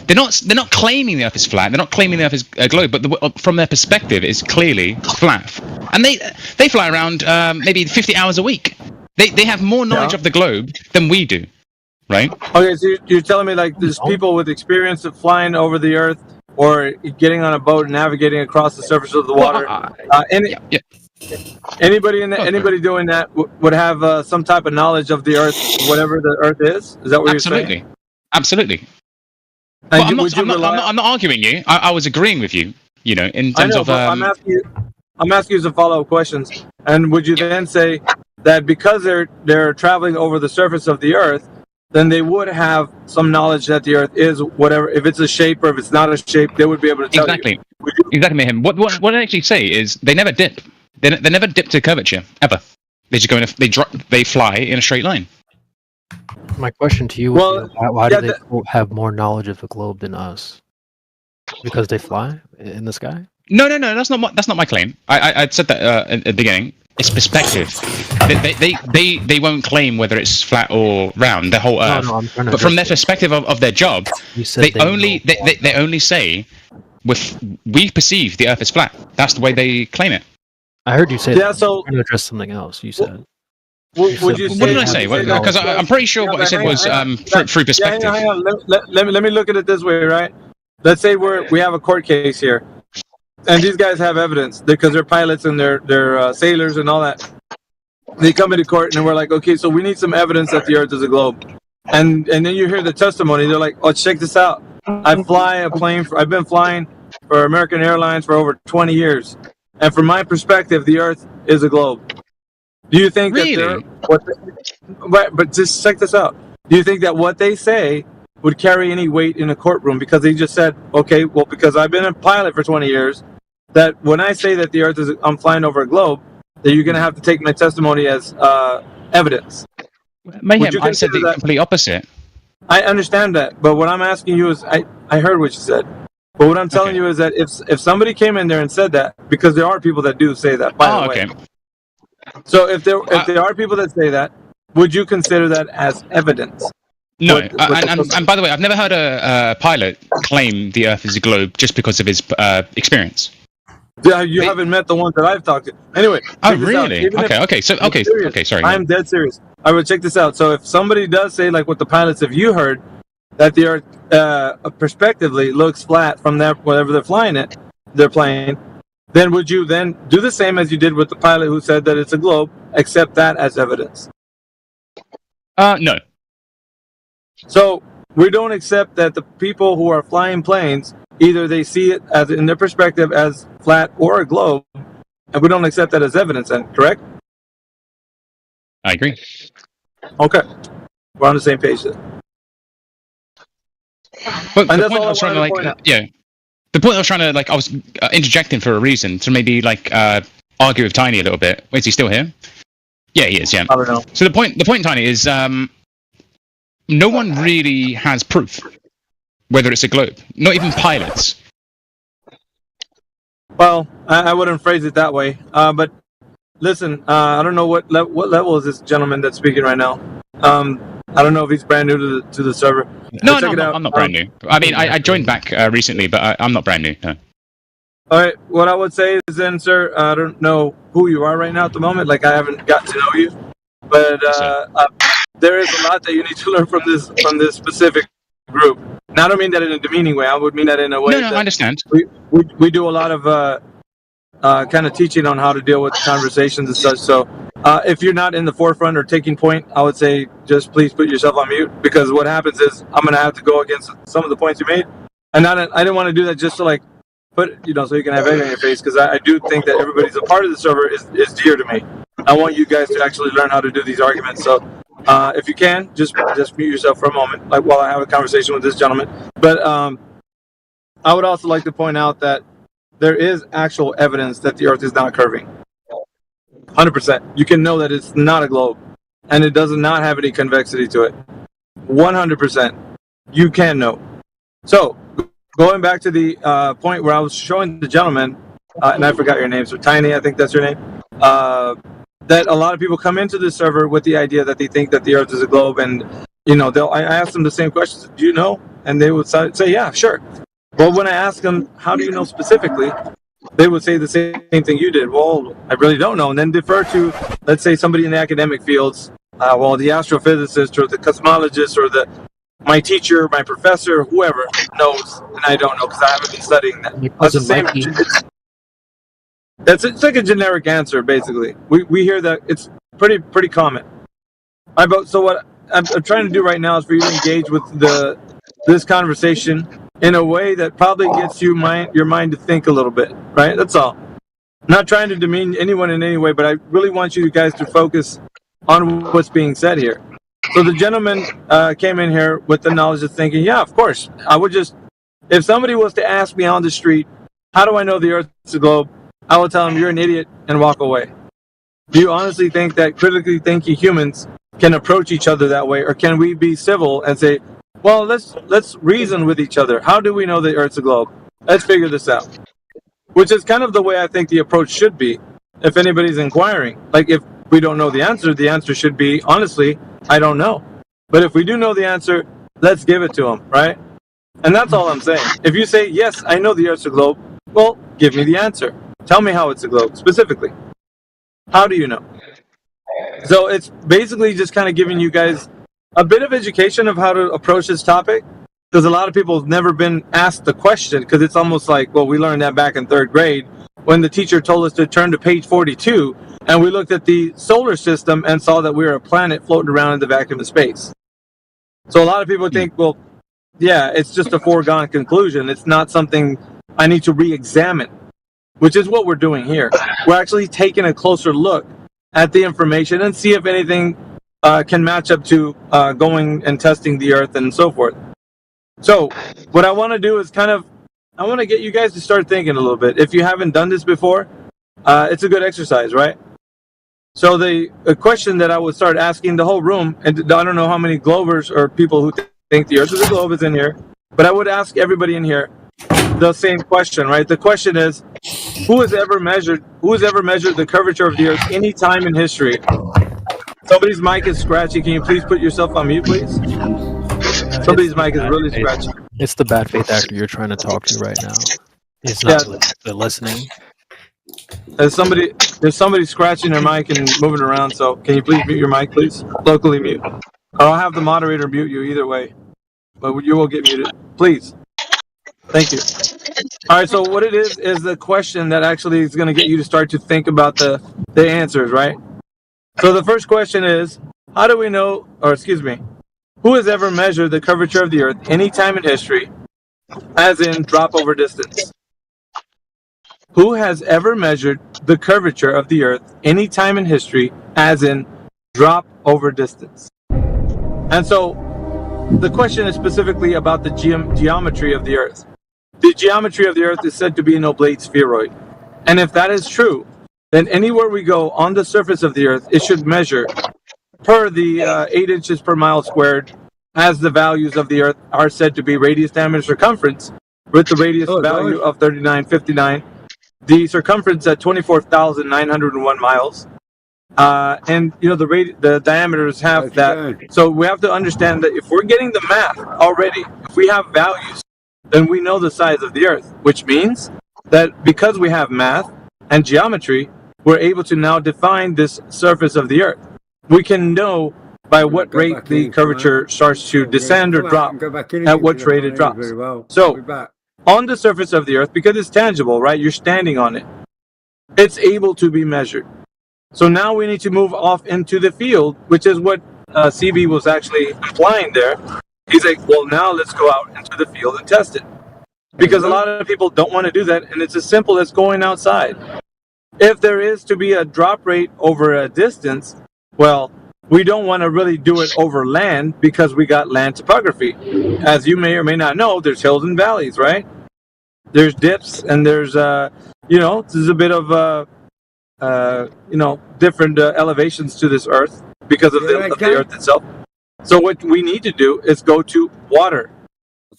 They're not claiming the Earth is flat. They're not claiming the Earth is a globe. But from their perspective, it's clearly flat. And they fly around maybe 50 hours a week. They have more knowledge of the globe than we do, right? Okay, so you're telling me like there's people with experience of flying over the Earth or getting on a boat and navigating across the surface of the water. Anybody doing that would have some type of knowledge of the Earth, whatever the Earth is. Is that what you're saying? Absolutely. But I'm not arguing you. I was agreeing with you. In terms of. I'm asking you some follow-up questions. And would you then say that because they're traveling over the surface of the Earth, then they would have some knowledge that the Earth is whatever, if it's a shape or if it's not a shape, they would be able to tell you. Exactly, Mayhem. What I actually say is they never dip. They never dip to curvature ever. They just go they fly in a straight line. My question to you would be, why do they have more knowledge of the globe than us? Because they fly in the sky? No. That's not my claim. I said that at the beginning. It's perspective. They won't claim whether it's flat or round, the whole Earth. But from their perspective of their job, they only say we perceive the Earth is flat. That's the way they claim it. I heard you say that. So I'm going to address something else. You said. What did I say? Because I'm pretty sure what I said was through perspective. Hang on. Let me look at it this way, right? Let's say we have a court case here, and these guys have evidence because they're pilots and they're sailors and all that. They come into court and we're like, okay, so we need some evidence that the Earth is a globe, and then you hear the testimony. They're like, oh, check this out. I've been flying for American Airlines for over 20 years, and from my perspective, the Earth is a globe. Do you think but just check this out. Do you think that what they say would carry any weight in a courtroom because they just said, okay, well, because I've been a pilot for 20 years, that when I say that the Earth I'm flying over a globe, that you're going to have to take my testimony as evidence? Mayhem, I said the complete opposite. I understand that, but what I'm asking you is, I heard what you said. But what I'm telling you is that if somebody came in there and said that, because there are people that do say that, by the way. So if there are people that say that, would you consider that as evidence? No, and by the way, I've never heard a pilot claim the Earth is a globe just because of his experience. Yeah, you haven't met the ones that I've talked to. Anyway. Oh, really? Okay, sorry. I'm dead serious. I would check this out. So if somebody does say, like what the pilots have you heard, that the Earth perspectively looks flat from that whatever they're playing, then would you then do the same as you did with the pilot who said that it's a globe, accept that as evidence? No. So we don't accept that the people who are flying planes, either they see it as in their perspective as flat or a globe, and we don't accept that as evidence then, correct? I agree. Okay. We're on the same page then. But the point I was trying to I was interjecting for a reason to maybe argue with Tiny a little bit. Wait, is he still here? Yeah, he is. Yeah. I don't know. So the point, Tiny, is no one really has proof whether it's a globe. Not even pilots. Well, I wouldn't phrase it that way. But listen, I don't know what level is this gentleman that's speaking right now. I don't know if he's brand new to the server. No, I'm not brand new. I mean, I joined back recently, but I'm not brand new. No. All right. What I would say is then, sir, I don't know who you are right now at the moment. Like, I haven't got to know you. But there is a lot that you need to learn from this specific group. Now, I don't mean that in a demeaning way. I would mean that in a way that I understand. We do a lot of kind of teaching on how to deal with conversations and such. So if you're not in the forefront or taking point, I would say just please put yourself on mute, because what happens is I'm going to have to go against some of the points you made. And I didn't want to do that just to put, so you can have egg on your face, because I do think that everybody's a part of the server is dear to me. I want you guys to actually learn how to do these arguments. So if you can, just mute yourself for a moment, while I have a conversation with this gentleman. But I would also like to point out that there is actual evidence that the Earth is not curving. 100%. You can know that it's not a globe, and it does not have any convexity to it. 100%. You can know. So, going back to the point where I was showing the gentleman, and I forgot your name, so Tiny, I think that's your name, that a lot of people come into the server with the idea that they think that the Earth is a globe, and I ask them the same questions. Do you know? And they would say, yeah, sure. Well, when I ask them, how do you know specifically? They would say the same thing you did. Well, I really don't know. And then defer to, let's say, somebody in the academic fields. Well, the astrophysicist or the cosmologist or my teacher, my professor, whoever knows, and I don't know because I haven't been studying that. That's the same. It's like a generic answer, basically. We hear that. It's pretty common. So what I'm trying to do right now is for you to engage with this conversation in a way that probably gets your mind to think a little bit, right? That's all. I'm not trying to demean anyone in any way, but I really want you guys to focus on what's being said here. So the gentleman came in here with the knowledge of thinking, yeah, of course. If somebody was to ask me on the street, how do I know the Earth is a globe? I will tell him you're an idiot and walk away. Do you honestly think that critically thinking humans can approach each other that way, or can we be civil and say, well, let's reason with each other. How do we know the Earth's a globe? Let's figure this out. Which is kind of the way I think the approach should be if anybody's inquiring. If we don't know the answer should be, honestly, I don't know. But if we do know the answer, let's give it to them, right? And that's all I'm saying. If you say, yes, I know the Earth's a globe, well, give me the answer. Tell me how it's a globe, specifically. How do you know? So it's basically just kind of giving you guys a bit of education of how to approach this topic, because a lot of people have never been asked the question, because it's almost like, well, we learned that back in 3rd grade when the teacher told us to turn to page 42, and we looked at the solar system and saw that we were a planet floating around in the vacuum of space. So a lot of people think, well, yeah, it's just a foregone conclusion. It's not something I need to re-examine, which is what we're doing here. We're actually taking a closer look at the information and see if anything can match up to going and testing the Earth and so forth. So what I want to do is I want to get you guys to start thinking a little bit. If you haven't done this before, it's a good exercise, right? So the question that I would start asking the whole room, and I don't know how many Glovers or people who think the Earth is a globe is in here, but I would ask everybody in here, the same question, right? The question is, who has ever measured the curvature of the Earth any time in history? Somebody's mic is scratchy. Can you please put yourself on mute, please? Somebody's mic is really scratchy. It's the bad faith actor you're trying to talk to right now. He's not listening. There's somebody scratching their mic and moving around. So can you please mute your mic, please? Locally mute. Or I'll have the moderator mute you either way. But you will get muted. Please. Thank you. All right, so what it is the question that actually is going to get you to start to think about the answers, right? So the first question is, how do we know, or excuse me, who has ever measured the curvature of the Earth any time in history, as in drop over distance? Who has ever measured the curvature of the Earth any time in history, as in drop over distance? And so the question is specifically about the geometry of the Earth. The geometry of the Earth is said to be an oblate spheroid. And if that is true, then anywhere we go on the surface of the Earth, it should measure per the 8 inches per mile squared, as the values of the Earth are said to be radius, diameter, circumference, with the radius value of 3959, the circumference at 24,901 miles. And the diameters have that. So we have to understand that if we're getting the math already, if we have values, then we know the size of the Earth, which means that because we have math and geometry, we're able to now define this surface of the Earth. We can know by what rate the curvature starts to descend or drop, at what rate it drops. So on the surface of the Earth, because it's tangible, right? You're standing on it. It's able to be measured. So now we need to move off into the field, which is what CB was actually implying there. He's like, well, now let's go out into the field and test it. Because a lot of people don't want to do that, and it's as simple as going outside. If there is to be a drop rate over a distance, well, we don't want to really do it over land because we got land topography. As you may or may not know, there's hills and valleys, right? There's dips, and there's, there's a bit of, different elevations to this Earth because of the Earth itself. So what we need to do is go to water.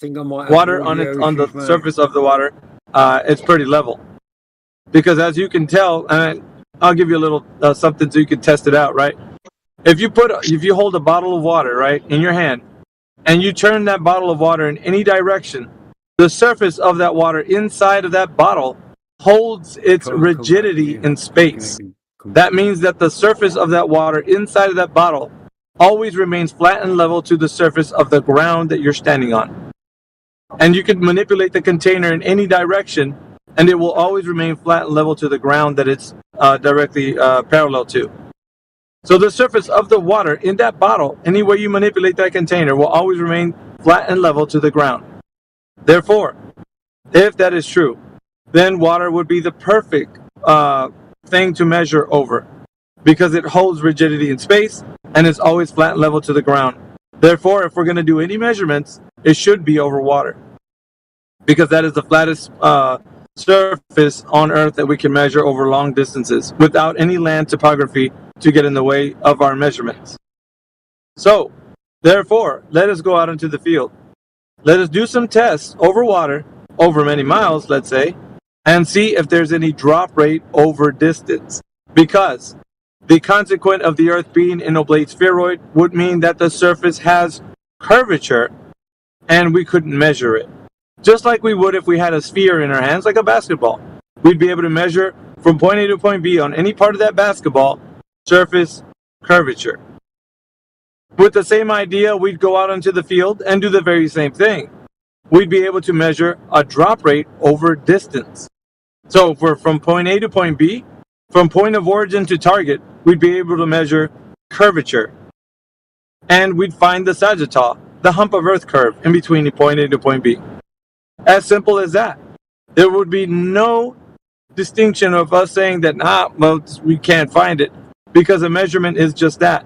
Water on the surface of the water, it's pretty level. Because as you can tell, and I'll give you a little something so you can test it out, right? If you hold a bottle of water, right, in your hand, and you turn that bottle of water in any direction, the surface of that water inside of that bottle holds its rigidity in space. That means that the surface of that water inside of that bottle always remains flat and level to the surface of the ground that you're standing on. And you can manipulate the container in any direction, and it will always remain flat and level to the ground that it's directly parallel to. So the surface of the water in that bottle, any way you manipulate that container, will always remain flat and level to the ground. Therefore, if that is true, then water would be the perfect thing to measure over, because it holds rigidity in space and is always flat and level to the ground. Therefore, if we're going to do any measurements, it should be over water, because that is the flattest surface on Earth that we can measure over long distances without any land topography to get in the way of our measurements. So, therefore, let us go out into the field. Let us do some tests over water, over many miles, let's say, and see if there's any drop rate over distance. Because the consequent of the Earth being an oblate spheroid would mean that the surface has curvature, and we couldn't measure it. Just like we would if we had a sphere in our hands, like a basketball. We'd be able to measure from point A to point B on any part of that basketball, surface curvature. With the same idea, we'd go out into the field and do the very same thing. We'd be able to measure a drop rate over distance. So if we're from point A to point B, from point of origin to target, we'd be able to measure curvature. And we'd find the sagittale, the hump of Earth curve, in between the point A to point B. As simple as that. There would be no distinction of us saying that, we can't find it, because a measurement is just that.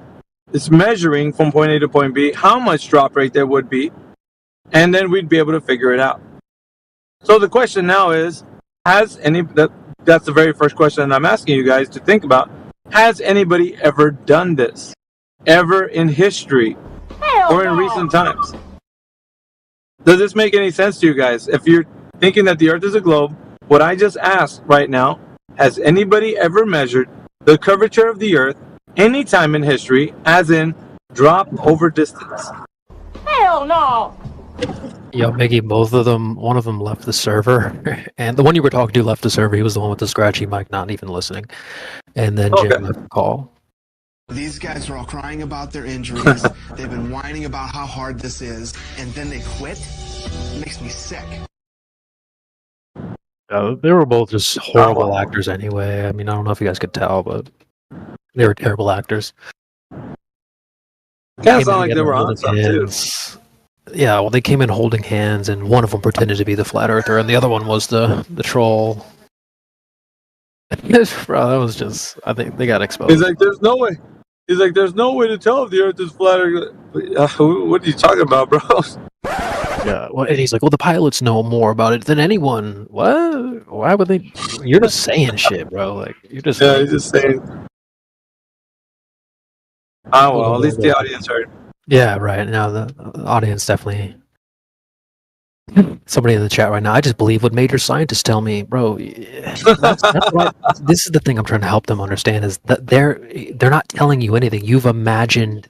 It's measuring from point A to point B how much drop rate there would be, and then we'd be able to figure it out. So the question now is, that's the very first question I'm asking you guys to think about. Has anybody ever done this? Ever in history? Or in recent times? Does this make any sense to you guys? If you're thinking that the Earth is a globe. What I just asked right now, has anybody ever measured the curvature of the Earth any time in history, as in drop over distance? Hell no! Yo, Mickey, both of them, one of them left the server, and the one you were talking to left the server. He was the one with the scratchy mic, not even listening. And then Jim left the call. These guys are all crying about their injuries. They've been whining about how hard this is, and then they quit. It makes me sick. They were both just horrible actors anyway. I mean, I don't know if you guys could tell, but they were terrible actors. Kind of sound like they were on something too. Yeah, well, they came in holding hands, and one of them pretended to be the flat earther, and the other one was the troll. Bro, that was just, I think they got exposed. He's like, there's no way. He's like, there's no way to tell if the Earth is flat or. What are you talking about, bro? Yeah, well, and he's like, well, the pilots know more about it than anyone. What? Why would they? You're just saying shit, bro. Like, you're just. Yeah, he's just saying. Oh, well, at least the audience heard. Yeah, right. Now the audience definitely. Somebody in the chat right now, I just believe what major scientists tell me, bro. That's this is the thing I'm trying to help them understand is that they're not telling you anything. You've imagined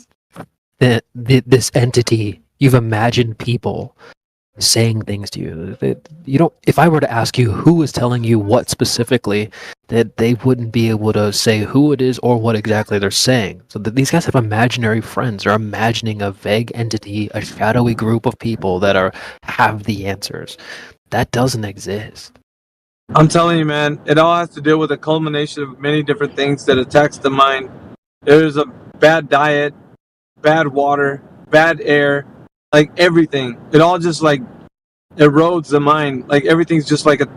this entity. You've imagined people saying things to you. You don't. If I were to ask you who is telling you what specifically, that they wouldn't be able to say who it is or what exactly they're saying. So these guys have imaginary friends. They're imagining a vague entity, a shadowy group of people that have the answers. That doesn't exist. I'm telling you, man, it all has to do with a culmination of many different things that attacks the mind. There's a bad diet, bad water, bad air, like everything. It all just like erodes the mind. Like everything's just like it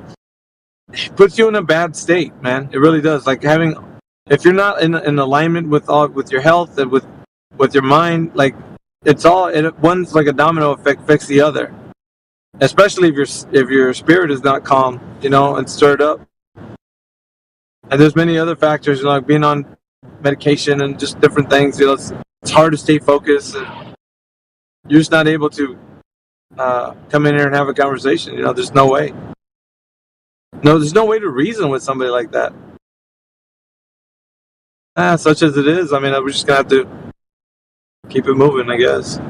puts you in a bad state, man. It really does. Like if you're not in alignment with your health and with your mind, like one's like a domino effect affects the other. Especially if your spirit is not calm, and stirred up. And there's many other factors, like being on medication and just different things. It's hard to stay focused, and you're just not able to come in here and have a conversation. There's no way. No, there's no way to reason with somebody like that. Such as it is. I mean, we're just gonna have to keep it moving, I guess.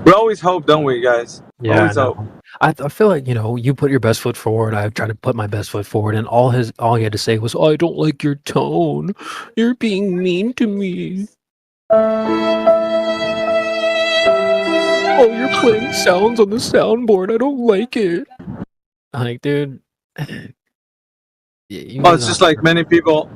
We always hope, don't we, guys? Yeah, always hope. I feel like you put your best foot forward. I've tried to put my best foot forward, and all he had to say was, "I don't like your tone. You're being mean to me. Oh, you're playing sounds on the soundboard. I don't like it." Like, dude. Well, it's just like many people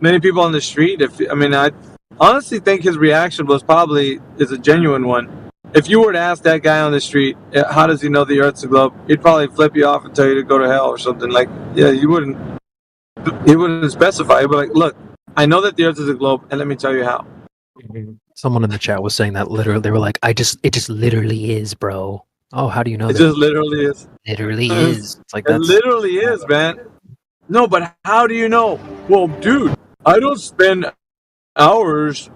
on the street. I honestly think his reaction is a genuine one. If you were to ask that guy on the street, how does he know the Earth's a globe? He'd probably flip you off and tell you to go to hell or something. Like, yeah, he wouldn't specify. He'd be like, look, I know that the Earth is a globe, and let me tell you how. Someone in the chat was saying that literally. They were like, it just literally is, bro. Oh, how do you know It that? just literally is. Literally is. It's like It literally is, man. No, but how do you know? Well, dude, I don't spend hours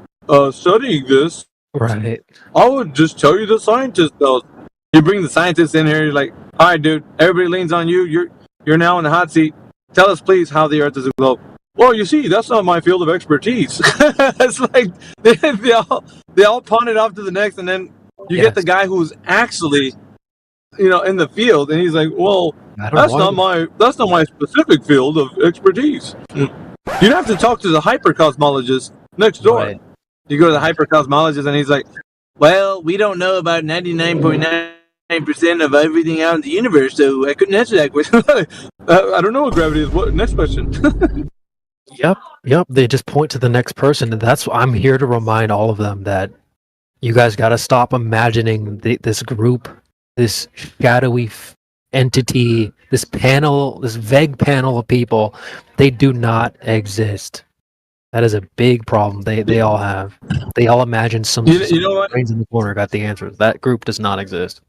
studying this. Right. I would just tell you the scientist knows. You bring the scientist in here, you're like, all right, dude, everybody leans on you. You're now in the hot seat. Tell us, please, how the Earth is a globe. Well, you see, that's not my field of expertise. It's like they all pawn it off to the next, and then you get the guy who's actually, in the field, and he's like, well, that's not my specific field of expertise. You'd have to talk to the hypercosmologist next door. Right. You go to the hypercosmologist, and he's like, well, we don't know about 99.9% of everything out in the universe, so I couldn't answer that question. I don't know what gravity is. What? Next question. Yep. They just point to the next person, and I'm here to remind all of them that you guys got to stop imagining this group, this shadowy entity, this vague panel of people. They do not exist. That is a big problem. They all have. They all imagine some brains in the corner got the answers. That group does not exist.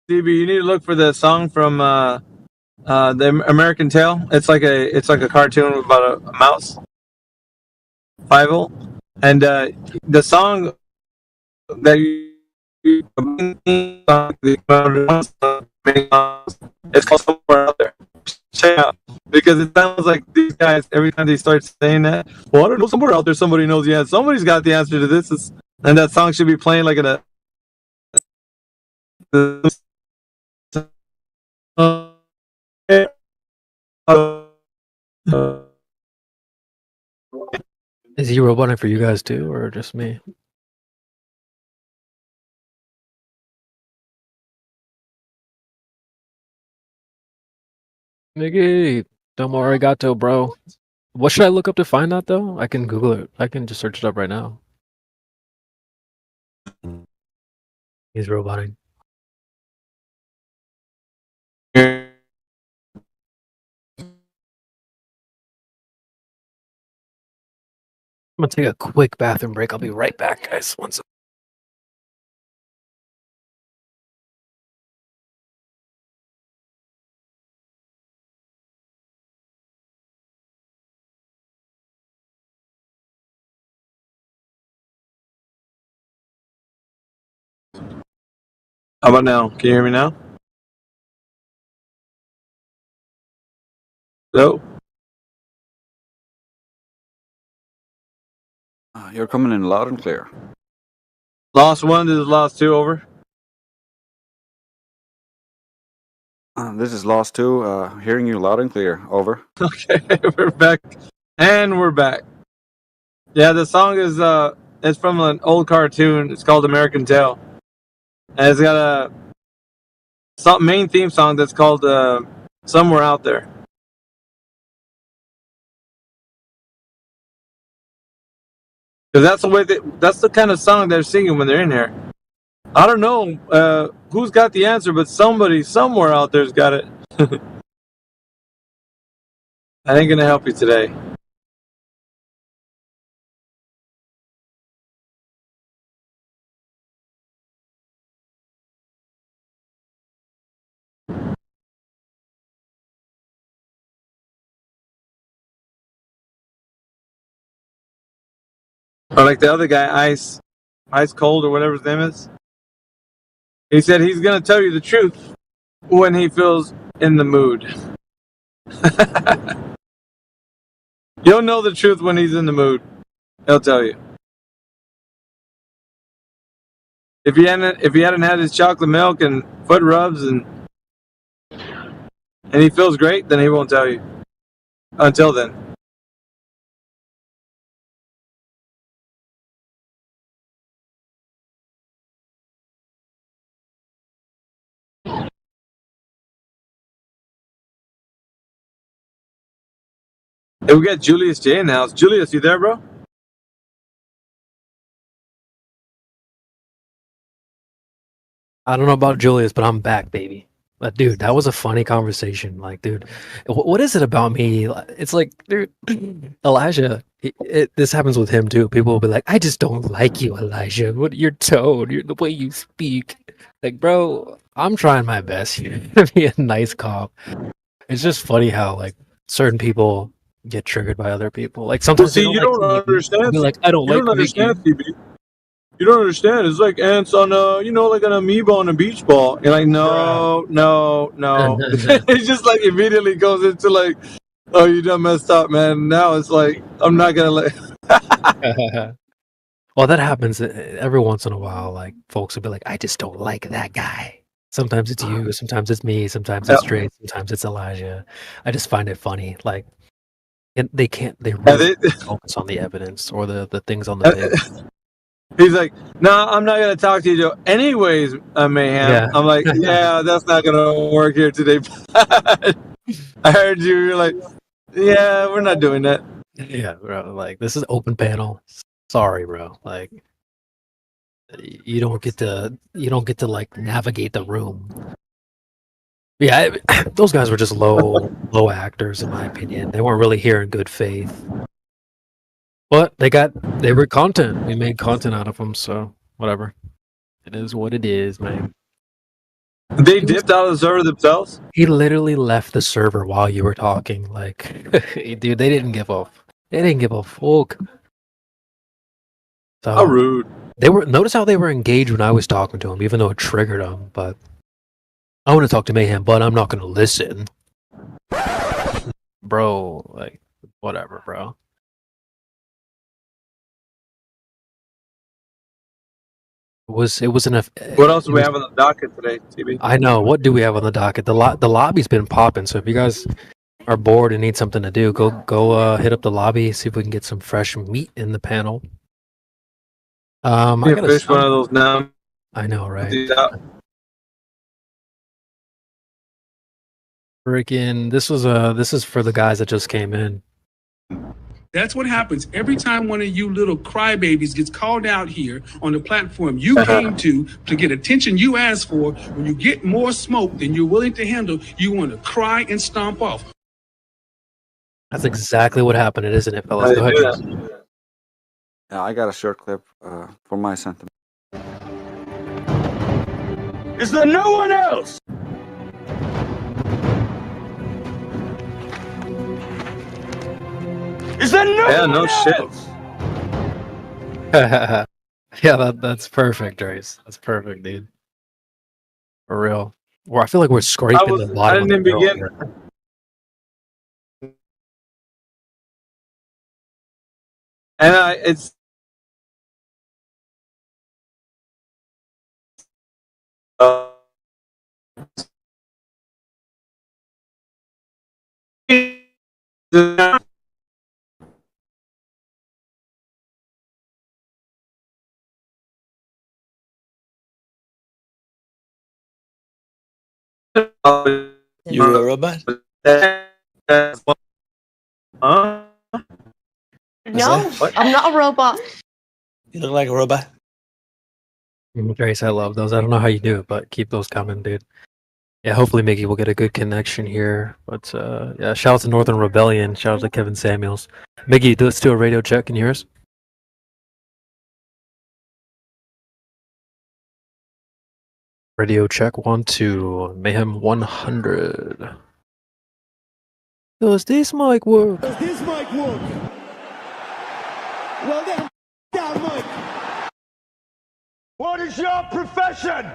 DB, you need to look for the song from the American Tail. It's like a cartoon about a mouse. Fievel. And the song that It's called Somewhere Out There. Check it out. Because it sounds like these guys, every time they start saying that, well, I don't know, somewhere out there somebody knows the answer. Somebody's got the answer to this. And that song should be playing like in a... Is he roboting for you guys too, or just me? Nigga, domo arigato, bro. What should I look up to find that though? I can Google it. I can just search it up right now. He's roboting. I'm gonna take a quick bathroom break. I'll be right back, guys. One second. How about now? Can you hear me now? Hello? You're coming in loud and clear. Lost 1, this is Lost 2, over. This is Lost 2. Hearing you loud and clear. Over. Okay, we're back. And we're back. Yeah, the song is it's from an old cartoon. It's called American Tail. And it's got a main theme song that's called Somewhere Out There. Because that's the kind of song they're singing when they're in here. I don't know who's got the answer, but somebody somewhere out there's got it. I ain't gonna help you today. Or like the other guy, Ice Cold or whatever his name is. He said he's gonna tell you the truth when he feels in the mood. You'll know the truth when he's in the mood. He'll tell you. If he hadn't had his chocolate milk and foot rubs and he feels great, then he won't tell you. Until then. Hey, we got Julius J in the house. Julius, you there, bro? I don't know about Julius, but I'm back, baby. But dude, that was a funny conversation. Like, dude, what is it about me? It's like, dude, Elijah. This happens with him too. People will be like, "I just don't like you, Elijah. What your tone, the way you speak." Like, bro, I'm trying my best here to be a nice cop. It's just funny how like certain people get triggered by other people. Like sometimes you don't understand. Like, I don't you don't understand, CB. You don't understand. It's like ants on like an amoeba on a beach ball. You're like, no. It just like immediately goes into like, oh, you done messed up, man. Now it's like, I'm not gonna let. Well, that happens every once in a while. Like folks will be like, I just don't like that guy. Sometimes it's you, sometimes it's me, sometimes it's Drake, sometimes it's Elijah. I just find it funny. Like, they really focus on the evidence or the things on the table. He's like, no, I'm not gonna talk to you, Joe. Anyways, Mayhem. Yeah. I'm like, yeah, that's not gonna work here today. I heard you. You're like, yeah, we're not doing that. Yeah, bro. Like, this is open panel. Sorry, bro. Like, you don't get to like navigate the room. Yeah, those guys were just low actors, in my opinion. They weren't really here in good faith. But they were content. We made content out of them, so whatever. It is what it is, man. They dipped out of the server themselves? He literally left the server while you were talking. Like, dude, they didn't give a fuck. So, how rude. Notice how they were engaged when I was talking to him, even though it triggered them, but I want to talk to Mayhem, but I'm not going to listen. Bro, like, whatever, bro. It was enough. What else do we have on the docket today, TB? I know. What do we have on the docket? The lobby's been popping. So if you guys are bored and need something to do, go hit up the lobby. See if we can get some fresh meat in the panel. I gotta fish one of those now. I know, right? Freaking! This is for the guys that just came in. That's what happens every time one of you little crybabies gets called out here on the platform you came to get attention you asked for. When you get more smoke than you're willing to handle, you want to cry and stomp off. That's exactly what happened, isn't it, fellas? Go ahead. Yeah, I got a short clip for my sentiment. Is there no one else? Is there no shit. Yeah, that's perfect, Trace. That's perfect, dude. For real. Well, I feel like we're scraping the bottom of the barrel here. And it's You're a robot? Huh? No, I'm not a robot. You look like a robot. Trace, I love those. I don't know how you do it, but keep those coming, dude. Yeah, hopefully Mickey will get a good connection here. But yeah, shout out to Northern Rebellion. Shout out to Kevin Samuels. Mickey, let's do a radio check. Can you hear us? Radio check 1 2 Mayhem 100. Does this mic work? Does this mic work? Well then, down mic. What is your profession?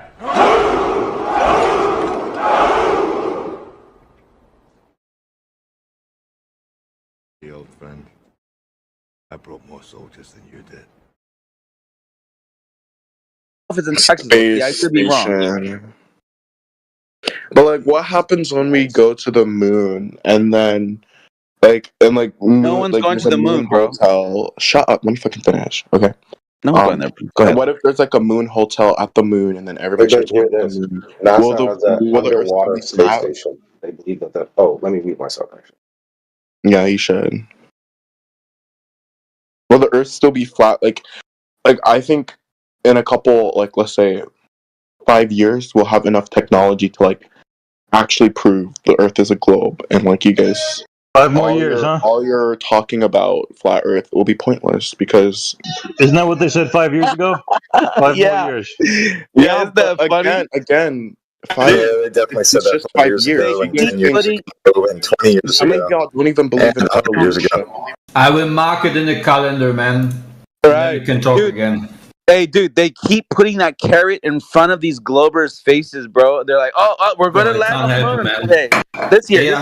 The old friend. I brought more soldiers than you did. If it's in Texas, yeah, I could be wrong. But like, what happens when we go to the moon and then, no one's going to the moon, bro. Hotel. Shut up. Let me fucking finish. Okay. No one's going there. Go ahead. What if there's like a moon hotel at the moon and then everybody should go to the moon? NASA has an underwater space station. They believe that. Oh, let me mute myself. Actually. Yeah, you should. Will the Earth still be flat? Like I think in a couple, like let's say, 5 years, we'll have enough technology to like actually prove the Earth is a globe, and like you guys. 5 more years, huh? All you're talking about flat Earth will be pointless because isn't that what they said 5 years ago? 5 more years. Yeah, isn't that funny? Again, 5 they definitely said that just 5 years. 10 years ago and 20 years I mean, ago. y'all don't even believe in 100 years ago. I will mark it in the calendar, man. Right. You can talk again. Hey, dude, they keep putting that carrot in front of these Globers' faces, bro. They're like, oh, we're going to land on the moon today. This year.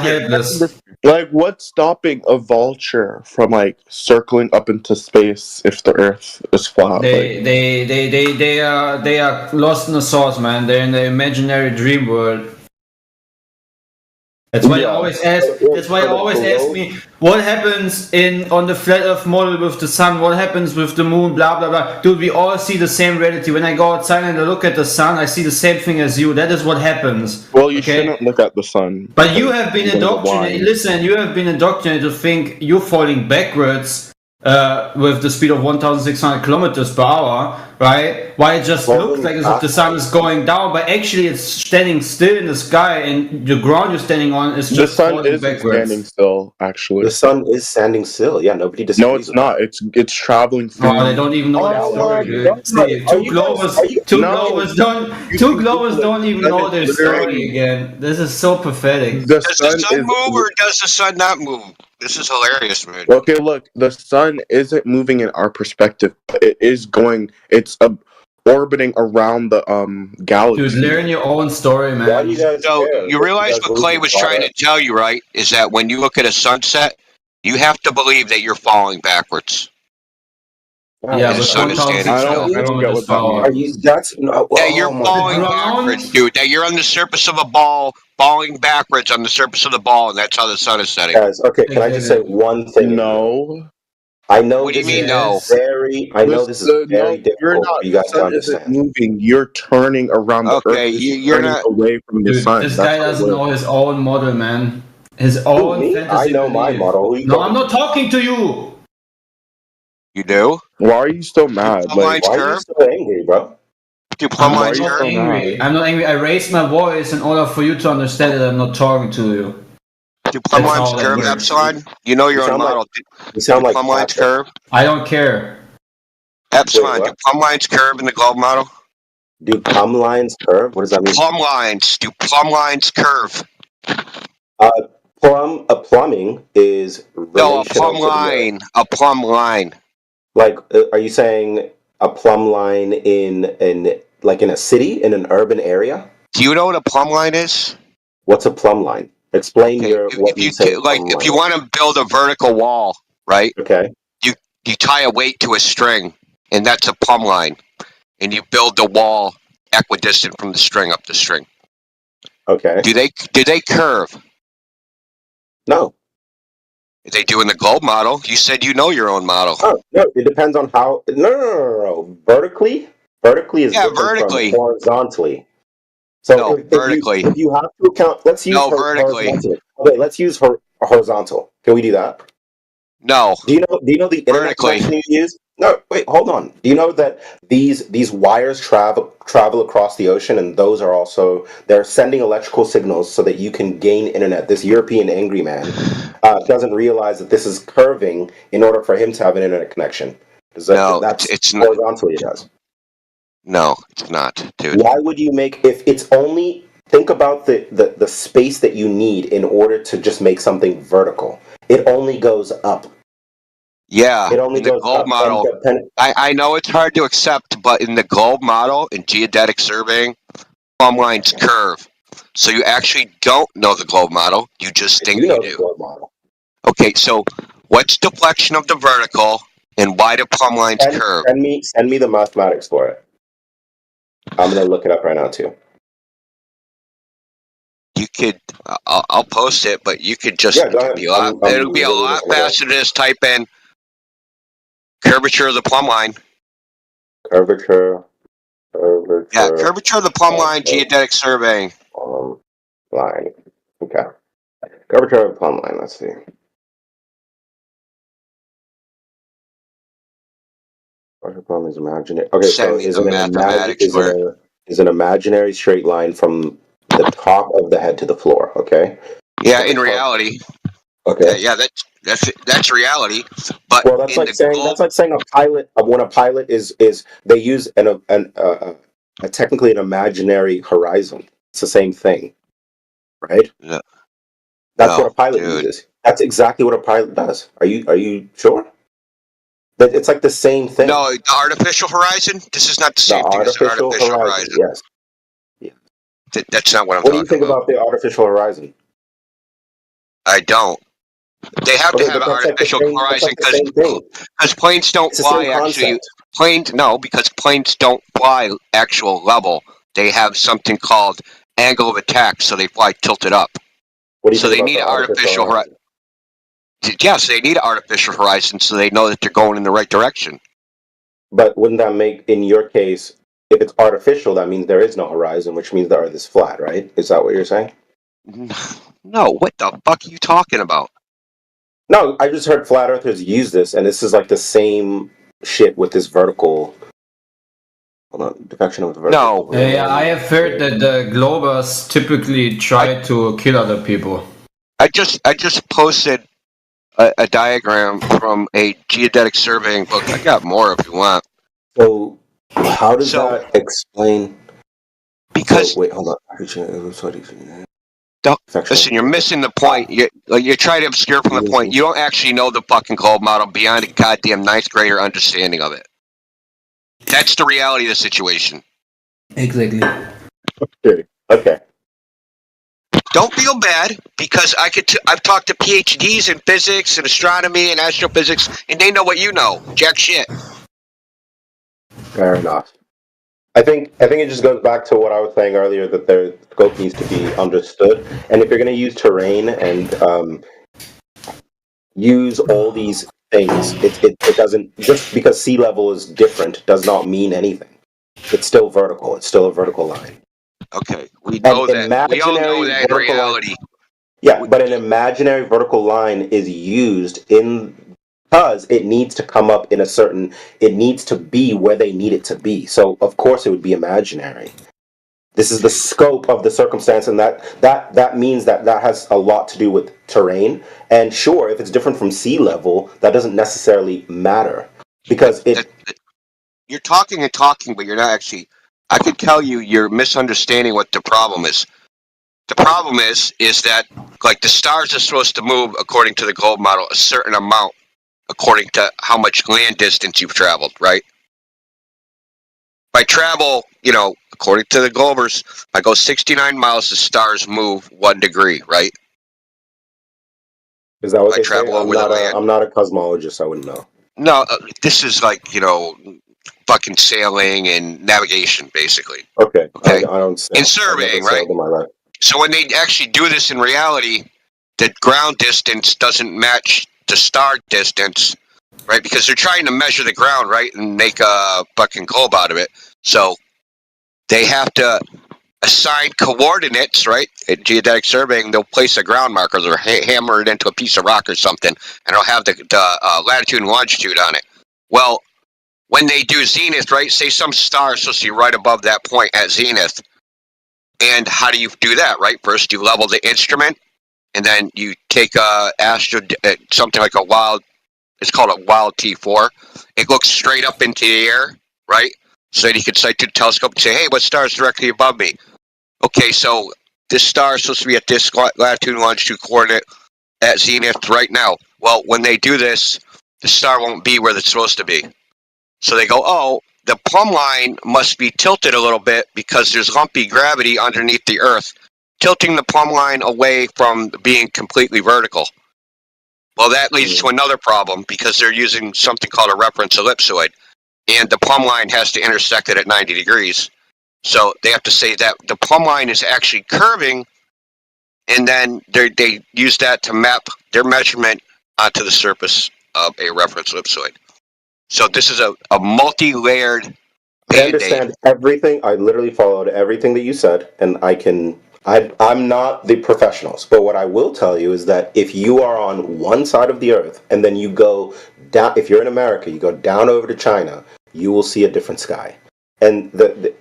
Like, what's stopping a vulture from like circling up into space if the Earth is flat? They are lost in the sauce, man. They're in the imaginary dream world. That's why you always ask. That's why you always ask me what happens on the flat Earth model with the sun. What happens with the moon? Blah blah blah. Dude, we all see the same reality. When I go outside and I look at the sun, I see the same thing as you. That is what happens. Well, you shouldn't look at the sun. But you have been indoctrinated. Listen, you have been indoctrinated to think you're falling backwards with the speed of 1,600 kilometers per hour, right? Why it just looks like as if the sun is going down, but actually it's standing still in the sky, and the ground you're standing on is just falling backwards. Standing still. Actually, the sun is standing still. Yeah, nobody disagrees. No, it's not. It's traveling through. Oh, they don't even know that story. Two Globers don't even know their story again. This is so pathetic. Does the sun move or does the sun not move? This is hilarious, man. Okay, look, the sun isn't moving in our perspective, but it is going. It's orbiting around the galaxy. Dude, learn your own story, man. Why do you guys So care? you realize guys what Clay losing was fire? trying to tell you, right? Is that when you look at a sunset, you have to believe that you're falling backwards. Yeah, The with sun is standing 1,600 still. I don't get kilometers what per that hour. means. Are you? That's no. That you're Oh my falling God. backwards, dude. That you're on the surface of a ball, falling backwards on the surface of the ball, and that's how the sun is setting. Guys, okay. Can I just say one thing? No. I know What do you this mean, is no? very. I know this is very no, you're difficult not. for you The guys to sun isn't understand. moving. You're turning around the Okay, Earth. Is you're turning not. away from the Dude, sun. this That's guy how it doesn't works. know his own model, man. His Who, own me? fantasy I know my belief. model. Who you No, I'm talking not talking to you. You do? Why are you still mad? Plumb Like, lines Why are you curve? so angry, bro? Dude, plumb I'm why are lines you not curve? so angry. mad? I'm not angry. I raised my voice in order for you to understand that I'm not talking to you. Dude, plumb That's lines how that curve, works. Epsilon? You know your own sound like model. you sound Do like plumb lines Patrick. curve? I don't care. Epsilon, Wait, do what? plumb lines curve in the globe model? Do plumb lines curve? What does that mean? Plumb lines. Do plumb lines curve? Plumbing is No, a relational plumb to the earth. line. A plumb line. Like, are you saying a plumb line in like in a city in an urban area? Do you know what a plumb line is? What's a plumb line? Explain Okay, what you say. like, if you want to build a vertical wall, right? Okay. You tie a weight to a string, and that's a plumb line, and you build the wall equidistant from the string up the string. Okay. Do they curve? No. They do in the globe model. You said you know your own model. Oh no, it depends on how. No. Vertically is different vertically. from horizontally. So No, vertically. If you have to account, let's use vertically. horizontal. Okay, let's use horizontal. Can we do that? No. Do you know the internet Vertically. connection you use? No, wait, hold on. Do you know that these wires travel across the ocean, and those are also they're sending electrical signals so that you can gain internet. This European angry man doesn't realize that this is curving in order for him to have an internet connection. No, That's it's not. horizontally it does. No, it's not, dude. Why would you make if it's only think about the space that you need in order to just make something vertical? It only goes up. Yeah, It only in the goes globe up. model. I know it's hard to accept, but in the globe model, in geodetic surveying, plumb lines curve. So you actually don't know the globe model. You just think you do. Globe model. Okay, so what's deflection of the vertical, and why do plumb lines curve? Send me the mathematics for it. I'm gonna look it up right now too. You could, I'll post it, but you could just, it'll be a lot faster to just type in curvature of the plumb line. Curvature. Yeah, curvature of the plumb line, geodetic surveying. Line. Okay. Curvature of the plumb line. Let's see. Curvature plumb is imaginary. Okay, so is an imaginary straight line from the top of the head to the floor? Okay. Yeah, in reality. Okay. Yeah, that's reality. But well, that's like saying a pilot. When a pilot is they use technically an imaginary horizon. It's the same thing, right? Yeah. That's what a pilot uses. That's exactly what a pilot does. Are you sure? That it's like the same thing. No, the artificial horizon. This is not the same thing as the artificial horizon. Yes. Yeah. That's not what I'm What talking about. do you think about the artificial horizon? I don't. They have to have an artificial horizon because planes don't fly actually. Because planes don't fly actual level. They have something called angle of attack, so they fly tilted up. What do you so think they about need the an artificial horizon. Yes, they need an artificial horizon so they know that they're going in the right direction. But wouldn't that make, in your case, if it's artificial, that means there is no horizon, which means the Earth is flat, right? Is that what you're saying? No, what the fuck are you talking about? No, I just heard flat earthers use this, and this is like the same shit with this vertical. Hold on, deflection of the vertical. No. Yeah, I have heard that the Globers typically try to kill other people. I just posted a diagram from a geodetic surveying book. I got more if you want. So, how does that explain? Because wait, hold on. Listen, you're missing the point. You're trying to obscure from the point. You don't actually know the fucking globe model beyond a goddamn ninth grader understanding of it. That's the reality of the situation. Exactly. Okay. Don't feel bad because I've talked to PhDs in physics and astronomy and astrophysics, and they know what you know. Jack shit. Fair enough. I think it just goes back to what I was saying earlier, that their scope needs to be understood. And if you're going to use terrain and use all these things, it doesn't, just because sea level is different does not mean anything. It's still vertical. It's still a vertical line. Okay, we know that. We all know that in reality. Yeah, but an imaginary vertical line is used because it needs to come up in it needs to be where they need it to be. So of course it would be imaginary. This is the scope of the circumstance, and that means that has a lot to do with terrain. And sure, if it's different from sea level, that doesn't necessarily matter because you're talking and talking, but you're not actually. I could tell you're misunderstanding what the problem is. The problem is that like the stars are supposed to move according to the globe model a certain amount according to how much land distance you've traveled, right? By travel, according to the Globers, I go 69 miles, the stars move 1 degree, right? Is that what they travel say? over the land. I'm not a cosmologist. I wouldn't know. No, this is like fucking sailing and navigation, basically. Okay. I don't. In surveying, right? So when they actually do this in reality, the ground distance doesn't match the star distance, right? Because they're trying to measure the ground, right, and make a fucking globe out of it. So they have to assign coordinates, right? At geodetic surveying, they'll place a ground marker or hammer it into a piece of rock or something, and it'll have the latitude and longitude on it. Well, when they do zenith, right, say some star is supposed to be right above that point at zenith. And how do you do that, right? First, you level the instrument, and then you take something like it's called a wild T4. It looks straight up into the air, right? So then you can sight to the telescope and say, hey, what star is directly above me? Okay, so this star is supposed to be at this latitude and longitude coordinate at zenith right now. Well, when they do this, the star won't be where it's supposed to be. So they go, oh, the plumb line must be tilted a little bit because there's lumpy gravity underneath the Earth, tilting the plumb line away from being completely vertical. Well, that leads to another problem because they're using something called a reference ellipsoid, and the plumb line has to intersect it at 90 degrees. So they have to say that the plumb line is actually curving, and then they use that to map their measurement onto the surface of a reference ellipsoid. So this is a multi-layered I understand everything. I literally followed everything that you said, and I'm not the professionals, but what I will tell you is that if you are on one side of the earth and then you go down, if you're in America, you go down over to China, you will see a different sky. And it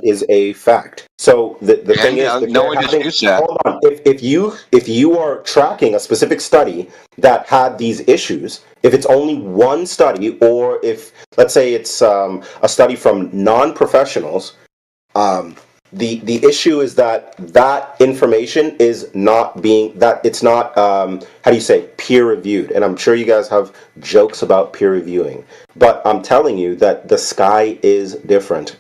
is a fact. So the thing is, hold on. If you are tracking a specific study that had these issues, if it's only one study, or if let's say it's a study from non-professionals, the issue is that information is not it's not how do you say, peer reviewed. And I'm sure you guys have jokes about peer reviewing, but I'm telling you that the sky is different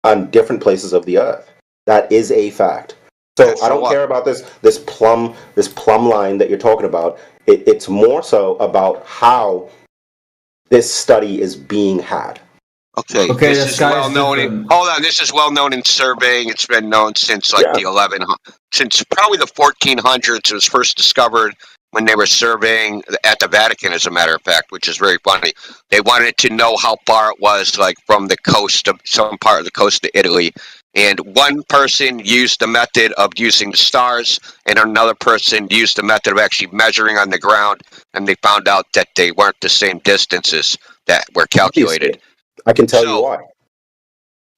on different places of the earth. That is a fact. So I don't care about this plumb line that you're talking about. It's more so about how this study is being had. Okay, this is well known. Hold on, this is well known in surveying. It's been known since since probably the 1400s. It was first discovered when they were surveying at the Vatican, as a matter of fact, which is very funny. They wanted to know how far it was, like from the coast of some part of the coast of Italy. And one person used the method of using the stars, and another person used the method of actually measuring on the ground, and they found out that they weren't the same distances that were calculated. I can tell you why.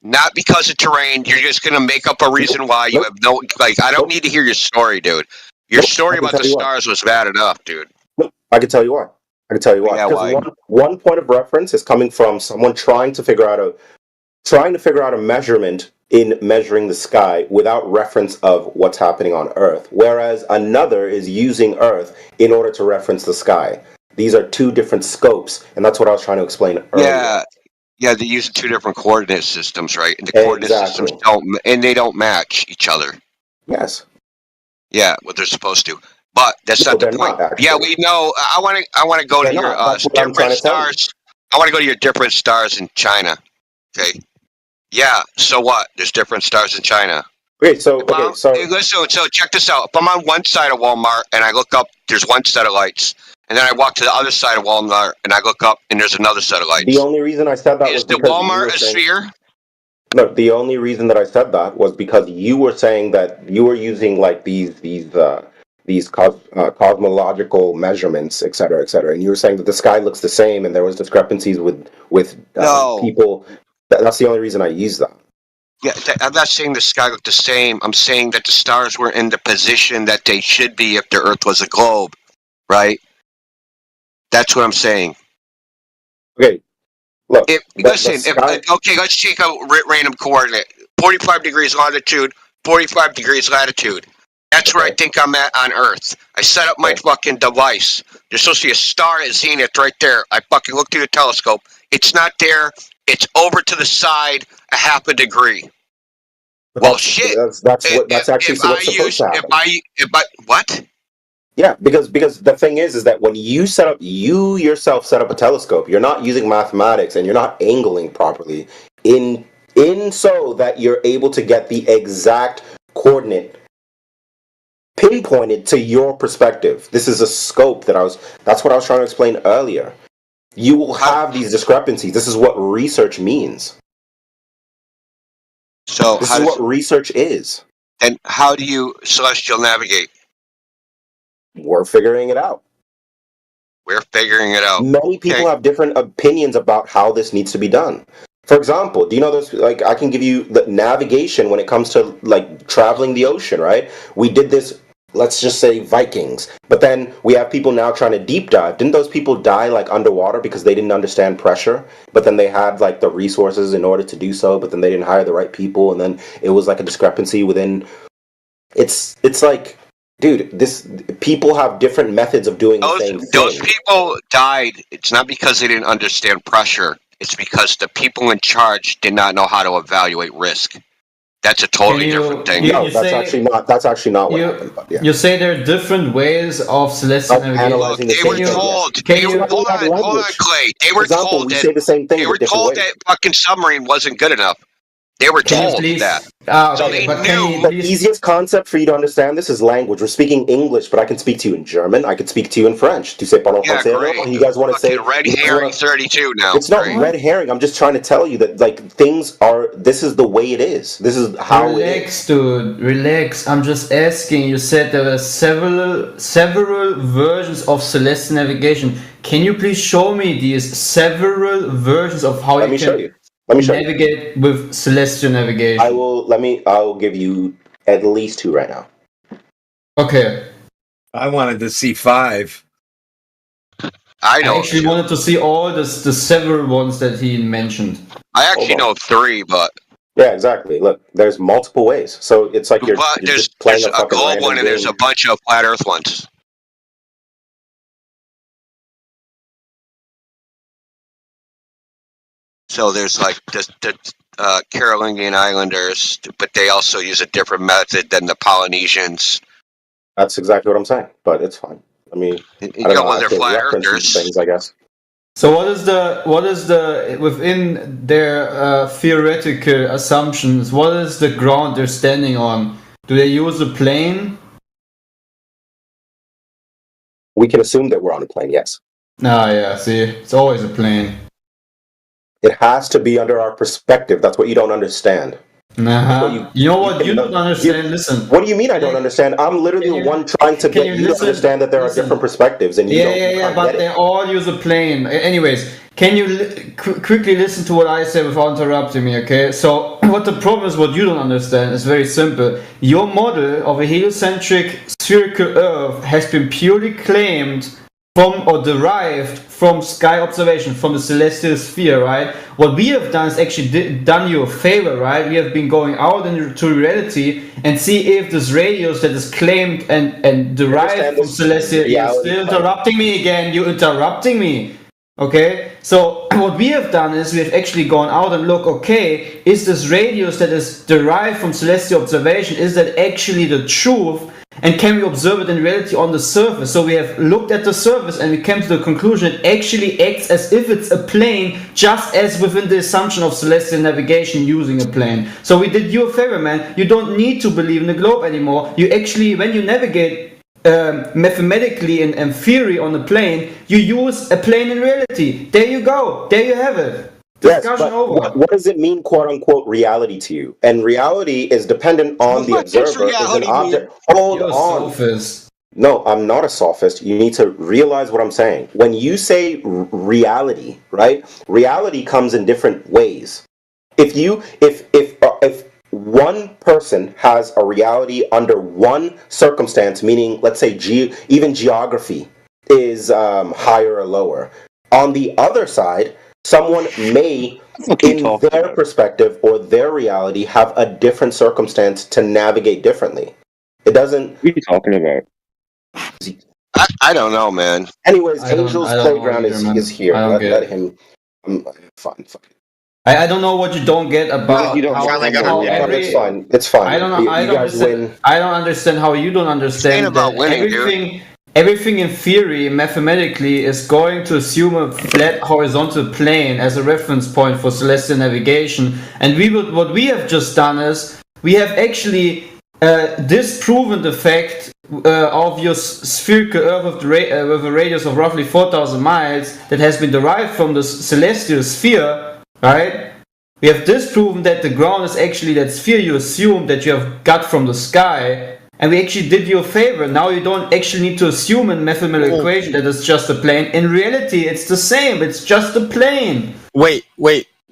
Not because of terrain. You're just going to make up a reason why. You have no, I don't need to hear your story, dude. Your story about the stars was bad enough, dude. I can tell you why. Because one point of reference is coming from someone trying to figure out a measurement in measuring the sky without reference of what's happening on Earth, whereas another is using Earth in order to reference the sky. These are two different scopes, and that's what I was trying to explain earlier. Yeah, they're using two different coordinate systems, right? And the coordinate systems don't match each other. Yes. Yeah, what they're supposed to. But that's not the point. Yeah, we know. I want to go to your different stars. I want to go to your different stars in China. Okay. Yeah. So what? There's different stars in China. Okay. So hey, listen. So check this out. If I'm on one side of Walmart and I look up, there's one set of lights, and then I walk to the other side of Walmart and I look up and there's another set of lights. The only reason I said that is was the because Walmart a sphere. No, the only reason that I said that was because you were saying that you were using like these cosmological measurements, et cetera, and you were saying that the sky looks the same, and there was discrepancies with people. That's the only reason I used that. Yeah, I'm not saying the sky looked the same. I'm saying that the stars were in the position that they should be if the Earth was a globe, right? That's what I'm saying. Okay. Look, let's take a random coordinate. 45 degrees longitude, 45 degrees latitude. That's where I think I'm at on Earth. I set up my fucking device. There's supposed to be a star at zenith right there. I fucking look through the telescope. It's not there. It's over to the side a half a degree. Well, shit. That's actually what's supposed to happen. What? Yeah, because the thing is that when you yourself set up a telescope, you're not using mathematics and you're not angling properly in so that you're able to get the exact coordinate pinpointed to your perspective. This is a scope that's what I was trying to explain earlier. You will have these discrepancies. This is what research means. So this is what research is. And how do you celestial navigate? We're figuring it out. We're figuring it out. Many people have different opinions about how this needs to be done. For example, do you know those, like, I can give you the navigation when it comes to, like, traveling the ocean, right? We did this, let's just say Vikings, but then we have people now trying to deep dive. Didn't those people die, like, underwater because they didn't understand pressure? But then they had, like, the resources in order to do so, but then they didn't hire the right people, and then it was, like, a discrepancy within... It's like... Dude, people have different methods of doing the same thing. Those people died. It's not because they didn't understand pressure. It's because the people in charge did not know how to evaluate risk. That's a totally different thing. No, that's actually not what happened. But yeah. You say there are different ways of celestial navigation. They were told. Hold on, Clay. They were told that. Say the same thing. They were told that fucking submarine wasn't good enough. They were told that. So they knew. The easiest concept for you to understand this is language. We're speaking English, but I can speak to you in German. I can speak to you in French. Tu sais parler français? You guys want to say red herring 32 now? It's not red herring. I'm just trying to tell you that, like, things are. This is the way it is. This is how it is. Relax, dude. Relax. I'm just asking. You said there were several versions of celestial navigation. Can you please show me these several versions of how you can navigate with celestial navigation? I'll give you at least 2 right now. Okay. I wanted to see 5. I actually wanted to see all the several ones that he mentioned. I actually know 3, but yeah, exactly. Look, there's multiple ways. So it's like you're just playing a globe one, and there's a bunch of flat Earth ones. So there's like the Carolingian Islanders, but they also use a different method than the Polynesians. That's exactly what I'm saying, but it's fine. I mean, I don't know, they're flat earthers. Things, I guess. So what is the within their theoretical assumptions? What is the ground they're standing on? Do they use a plane? We can assume that we're on a plane. Yes. Yeah. See, it's always a plane. It has to be under our perspective. That's what you don't understand. You know what you don't understand? Listen. What do you mean I don't understand? I'm literally the one trying to get you to understand that there are different perspectives, and you don't. But they all use a plane. Anyways, can you quickly listen to what I say without interrupting me? Okay. So what the problem is, what you don't understand, is very simple. Your model of a heliocentric spherical Earth has been purely claimed from or derived from sky observation, from the celestial sphere, right? What we have done is actually done you a favor, right? We have been going out into reality and see if this radius that is claimed and derived from celestial... You're still interrupting me again. You're interrupting me. Okay, so what we have done is we've actually gone out and look, okay, is this radius that is derived from celestial observation, is that actually the truth? And can we observe it in reality on the surface? So we have looked at the surface and we came to the conclusion it actually acts as if it's a plane, just as within the assumption of celestial navigation using a plane. So we did you a favor, man. You don't need to believe in the globe anymore. You actually, when you navigate mathematically and theory on a plane, you use a plane in reality. There you go. There you have it. Discussion over. What does it mean, quote unquote, reality to you? And reality is dependent on the observer. Is an object. Hold on. No, I'm not a sophist. You need to realize what I'm saying. When you say reality, right? Reality comes in different ways. If one person has a reality under one circumstance, meaning, let's say, even geography is higher or lower. On the other side, someone may, in their perspective or their reality, have a different circumstance to navigate differently. It doesn't... What are you talking about? I don't know, man. Anyways, Angel's Playground is here. Let him... fine. I don't know what you don't get about It's fine. It's fine. I don't understand how you don't understand about winning, everything in theory, mathematically, is going to assume a flat horizontal plane as a reference point for celestial navigation. And what we have just done is we have actually disproven the fact of your spherical Earth with a radius of roughly 4,000 miles that has been derived from the celestial sphere. Right? We have disproven that the ground is actually that sphere you assume that you have got from the sky, and we actually did you a favor. Now you don't actually need to assume a mathematical equation that it's just a plane. In reality, it's the same. It's just a plane. Wait.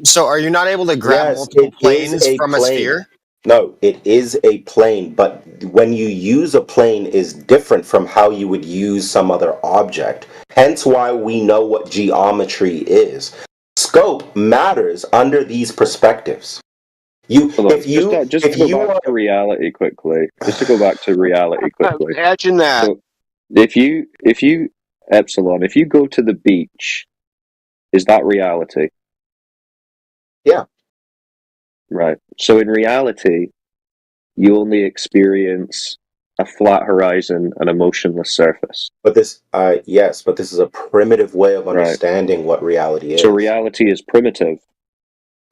So are you not able to grab multiple planes from a sphere? No, it is a plane, but when you use a plane is different from how you would use some other object. Hence why we know what geometry is. Scope matters under these perspectives. Just to go back to reality quickly. Imagine that. So if you Epsilon, if you go to the beach, is that reality? Yeah. Right. So in reality, you only experience a flat horizon and a motionless surface. But this is a primitive way of understanding what reality is. So reality is primitive.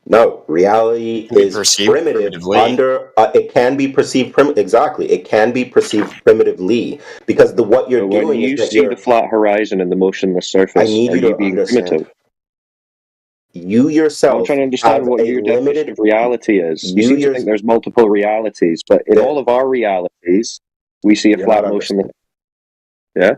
No, reality is primitive under. It can be perceived exactly. It can be perceived primitively because what you're doing when you is that see the flat horizon and the motionless surface. I need you to being understand. Primitive? You yourself. I'm trying to understand what your definition of reality is. You seem to think there's multiple realities, but in all of our realities, we see a flat motionless. Yeah.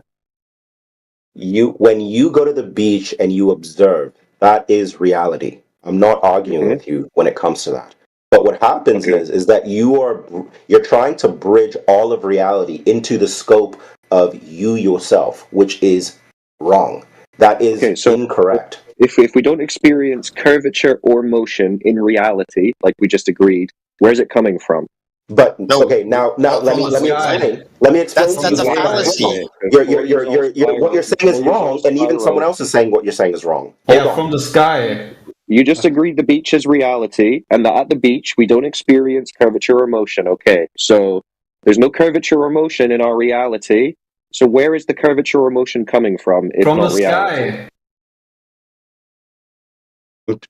When you go to the beach and you observe, that is reality. I'm not arguing with you when it comes to that. But what happens is that you're trying to bridge all of reality into the scope of you yourself, which is wrong. That is incorrect. If we don't experience curvature or motion in reality, like we just agreed, where's it coming from? But now let me explain. Let me explain. That's a fallacy. What you're saying is wrong, and even someone else is saying what you're saying is wrong. From the sky. You just agreed the beach is reality, and that at the beach we don't experience curvature or motion. Okay, so there's no curvature or motion in our reality. So where is the curvature or motion coming from? If from not the reality? sky.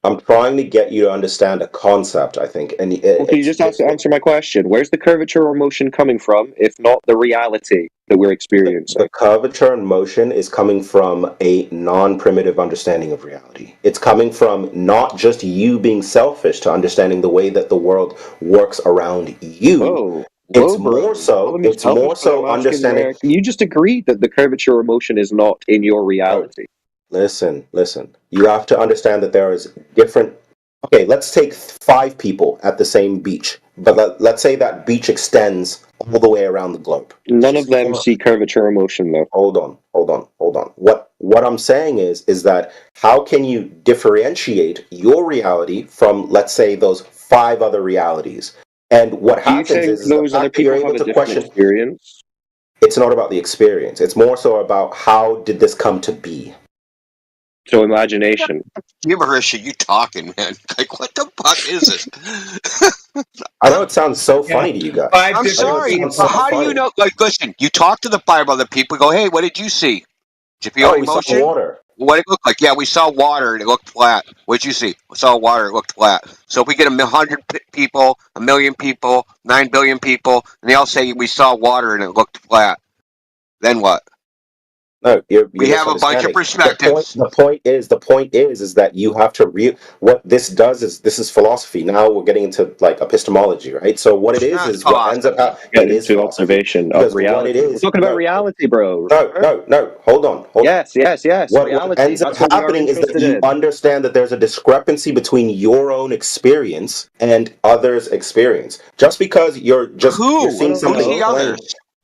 I'm trying to get you to understand a concept, I think. And can you just answer my question? Where's the curvature or motion coming from, if not the reality that we're experiencing? The curvature and motion is coming from a non-primitive understanding of reality. It's coming from not just you being selfish to understanding the way that the world works around you. It's more so understanding. You just agreed that the curvature or motion is not in your reality. Listen. You have to understand that there is different... Okay, let's take 5 people at the same beach. But let's say that beach extends all the way around the globe. None of them see curvature or motion, though. Hold on. What I'm saying is that how can you differentiate your reality from, let's say, those 5 other realities? And what happens is those other people have a different experience? It's not about the experience. It's more so about how did this come to be? So imagination. You ever heard shit? You talking, man? Like, what the fuck is this? I know it sounds so funny to you guys. I'm sorry. How do you know? Like, listen, you talk to the 5 other people. Go, hey, what did you see? Did you feel we saw emotion? water. What did it look like? Yeah, we saw water and it looked flat. What did you see? We saw water. It looked flat. So if we get 100 people, 1 million people, 9 billion people, and they all say we saw water and it looked flat, then what? No, we have a bunch of perspectives. The point is that you have to what this does is this is philosophy. Now we're getting into like epistemology, right? So what it is what ends up it is to observation of reality. We're talking about reality, bro. No. Hold on. Yes. What reality. ends up happening is that you understand that there's a discrepancy between your own experience and others' experience. Just because you're seeing something plain.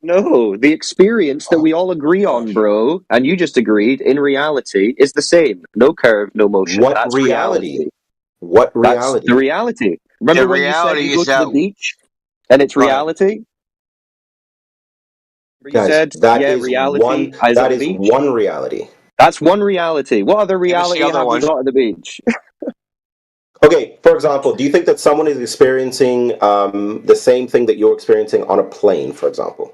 No, the experience that we all agree on, bro, and you just agreed, in reality, is the same. No curve, no motion. What That's reality? What reality? That's the reality. Remember The when reality you said you is go to the that- beach, and it's reality? You Guys, said, that yeah, is reality one. is That a is beach. one reality. That's one reality. What other reality other have we ones. got at the beach? Okay, for example, do you think that someone is experiencing the same thing that you're experiencing on a plane, for example?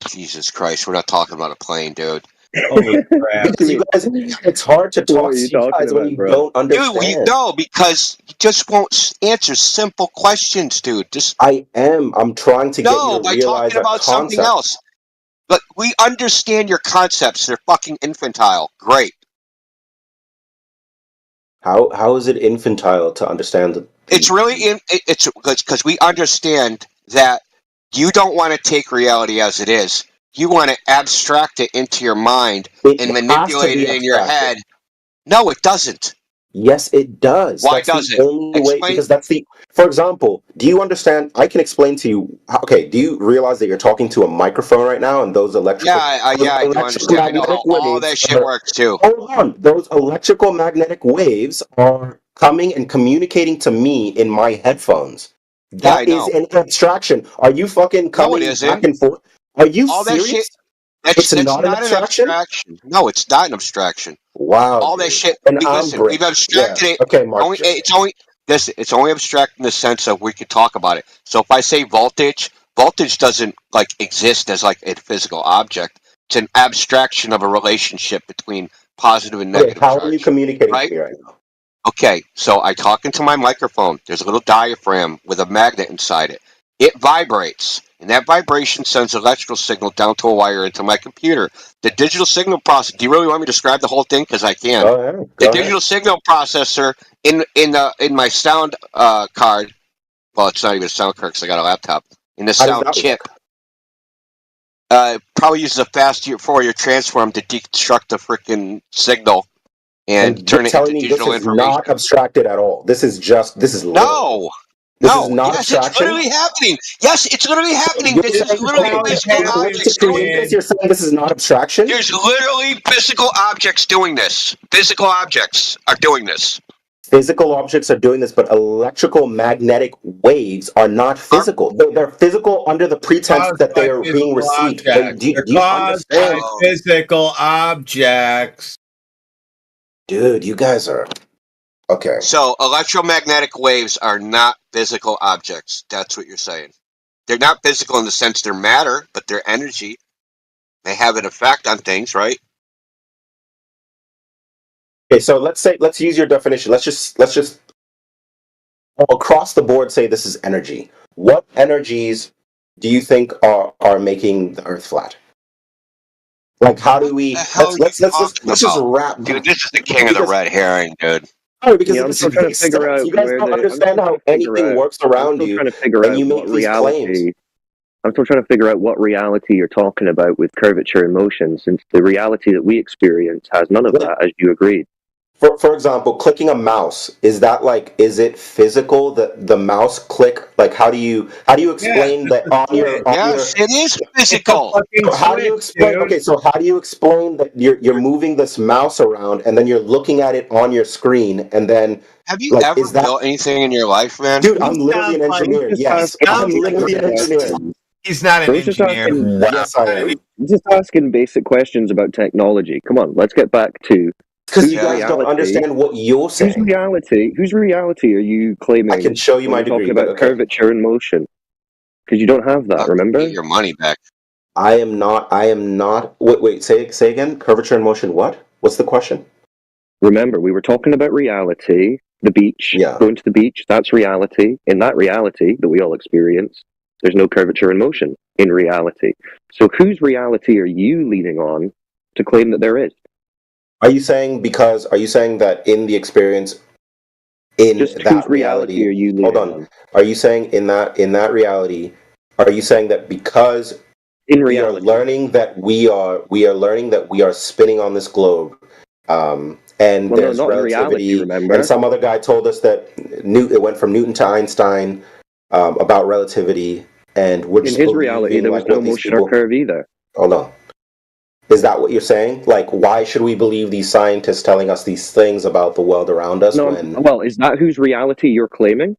Jesus Christ, we're not talking about a plane, dude. Holy crap. Because you guys, it's hard to talk to you guys when you don't understand. Dude, no, because you just won't answer simple questions, dude. I'm trying to get you to by realize talking a about something concept. else. But we understand your concepts. They're fucking infantile. Great. How is it infantile to understand that? It's really it's because we understand that you don't want to take reality as it is. You want to abstract it into your mind and manipulate it in your head. No, it doesn't. Yes, it does. Why That's does the it? only way, because that's the. For example, do you understand? I can explain to you. Okay, do you realize that you're talking to a microphone right now, and those electrical? I do understand. I know how all that shit works too. Hold on, those electrical magnetic waves are coming and communicating to me in my headphones. That is an abstraction. Are you fucking coming back and forth? Are you all serious? That shit, It's that's not an abstraction? No, it's not an abstraction. Wow. All that shit. And Listen, we've abstracted it. Okay, Mark. It's only abstract in the sense of we could talk about it. So if I say voltage doesn't like exist as like a physical object. It's an abstraction of a relationship between positive and negative. How are you communicating to me right now? Okay, so I talk into my microphone. There's a little diaphragm with a magnet inside it. It vibrates, and that vibration sends an electrical signal down to a wire into my computer. The digital signal process. Do you really want me to describe the whole thing? Because I can. The digital signal processor in my sound card. Well, it's not even a sound card because I got a laptop. In the sound chip. Probably uses a fast Fourier transform to deconstruct the freaking signal and turn it into digital information. This is not abstracted at all. This is no. This is not yes, abstraction. It's literally happening. Yes, it's literally happening. You're This is literally physical objects doing this. You're saying this is not abstraction? There's literally physical objects doing this. Physical objects are doing this. Physical objects are doing this, but electrical magnetic waves are not physical. They're physical under the pretense that they are being received. They're caused by physical objects. Dude, you guys are... Okay. So electromagnetic waves are not physical objects. That's what you're saying. They're not physical in the sense they're matter, but they're energy. They have an effect on things, right? Okay, so let's use your definition. Let's just across the board say this is energy. What energies do you think are making the Earth flat? Like, how do we? Let's just wrap. Dude, this is the king of the red herring, dude. Oh, because I'm still trying to figure out. You guys don't understand how anything works around you, and you make these claims. I'm still trying to figure out what reality you're talking about with curvature and motion, since the reality that we experience has none of that, as you agreed. For example, clicking a mouse, is it physical that the mouse click? Like, how do you explain that on your it is physical. How do you explain? Okay, so how do you explain that you're moving this mouse around and then you're looking at it on your screen and then have you ever built anything in your life, man? Dude, I'm literally an engineer. Yes, I'm literally an engineer. He's not an engineer. Yes, I am. Just asking basic questions about technology. Come on, let's get back to Because you guys don't understand what you're saying. Whose reality are you claiming? I can show you my when we're degree. talking about curvature and motion. Because you don't have that, remember? Get your money back. I am not. Wait. Say again. Curvature and motion. What? What's the question? Remember, we were talking about reality. The beach. Going to the beach. That's reality. In that reality that we all experience, there's no curvature and motion in reality. So whose reality are you leaning on to claim that there is? Are you saying that in the experience, in Just that whose reality are you hold leaning on. Are you saying in that reality? Are you saying that because in we are learning that we are learning that we are spinning on this globe, and Well, no, there's not in relativity, reality, remember? and some other guy told us that it went from Newton to Einstein about relativity, and we're In just his reality, believing there was like no what these motion people. or curve either. Hold on. Is that what you're saying? Like, why should we believe these scientists telling us these things about the world around us No, when? well, is that whose reality you're claiming?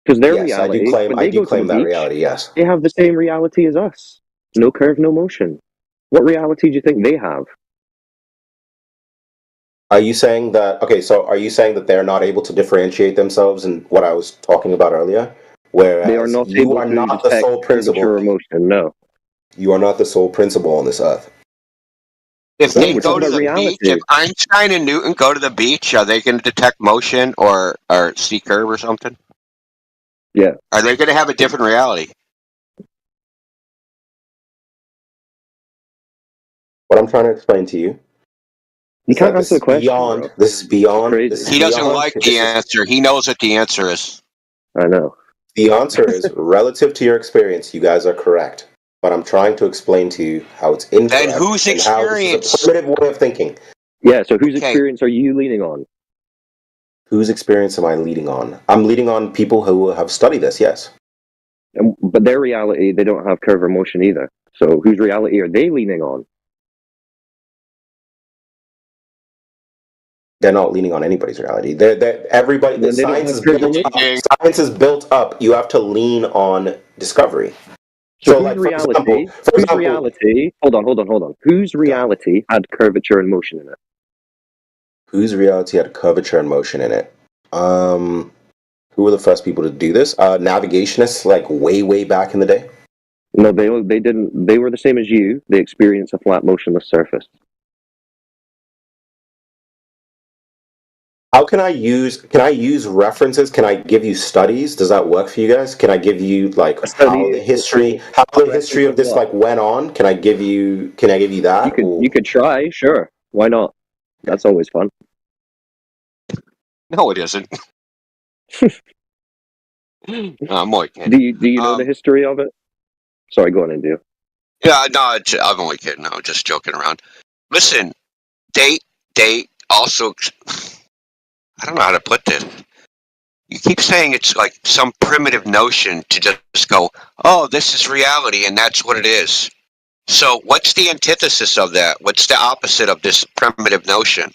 Because their Yes, I reality, do claim. when I they do go to claim the that beach, reality. Yes. they have the same reality as us. No curve, no motion. What reality do you think they have? Are you saying that? Okay, so are you saying that they're not able to differentiate themselves in what I was talking about earlier? Whereas They are not you able are to not the detect sole principle. curvature or motion. No. You are not the sole principle on this earth. If No, they we're go talking to about the reality. beach, if Einstein and Newton go to the beach, are they going to detect motion or see curve or something? Yeah. Are they going to have a different reality? What I'm trying to explain to you. You can't answer the question, bro. This is beyond. Crazy. This is He doesn't beyond, like this the is- answer. He knows what the answer is. I know. The answer is relative to your experience. You guys are correct, but I'm trying to explain to you how it's incorrect. And whose and how this is experience? a primitive way of thinking. Yeah, so whose Okay. experience are you leaning on? Whose experience am I leading on? I'm leading on people who have studied this. Yes. But their reality, they don't have curve or motion either. So whose reality are they leaning on? They're not leaning on anybody's reality. They're everybody. The Then they don't science have is curve or built up. motion. Science is built up. You have to lean on discovery. So So, whose like, for reality? example, reality? Hold on. Whose reality had curvature and motion in it? whose reality had curvature and motion in it? Who were the first people to do this? Navigationists, like way back in the day. No, they didn't. They were the same as you. They experienced a flat, motionless surface. How can I use references? Can I give you studies? Does that work for you guys? Can I give you like how the history of this like went on? Can I give you that? You could try, sure. Why not? That's always fun. No, it isn't. I'm only kidding. Do you know the history of it? Sorry, go on, India. Yeah, no, I'm only kidding. No, just joking around. Listen, they also. I don't know how to put this. You keep saying it's like some primitive notion to just go, oh, this is reality, and that's what it is. So what's the antithesis of that? What's the opposite of this primitive notion?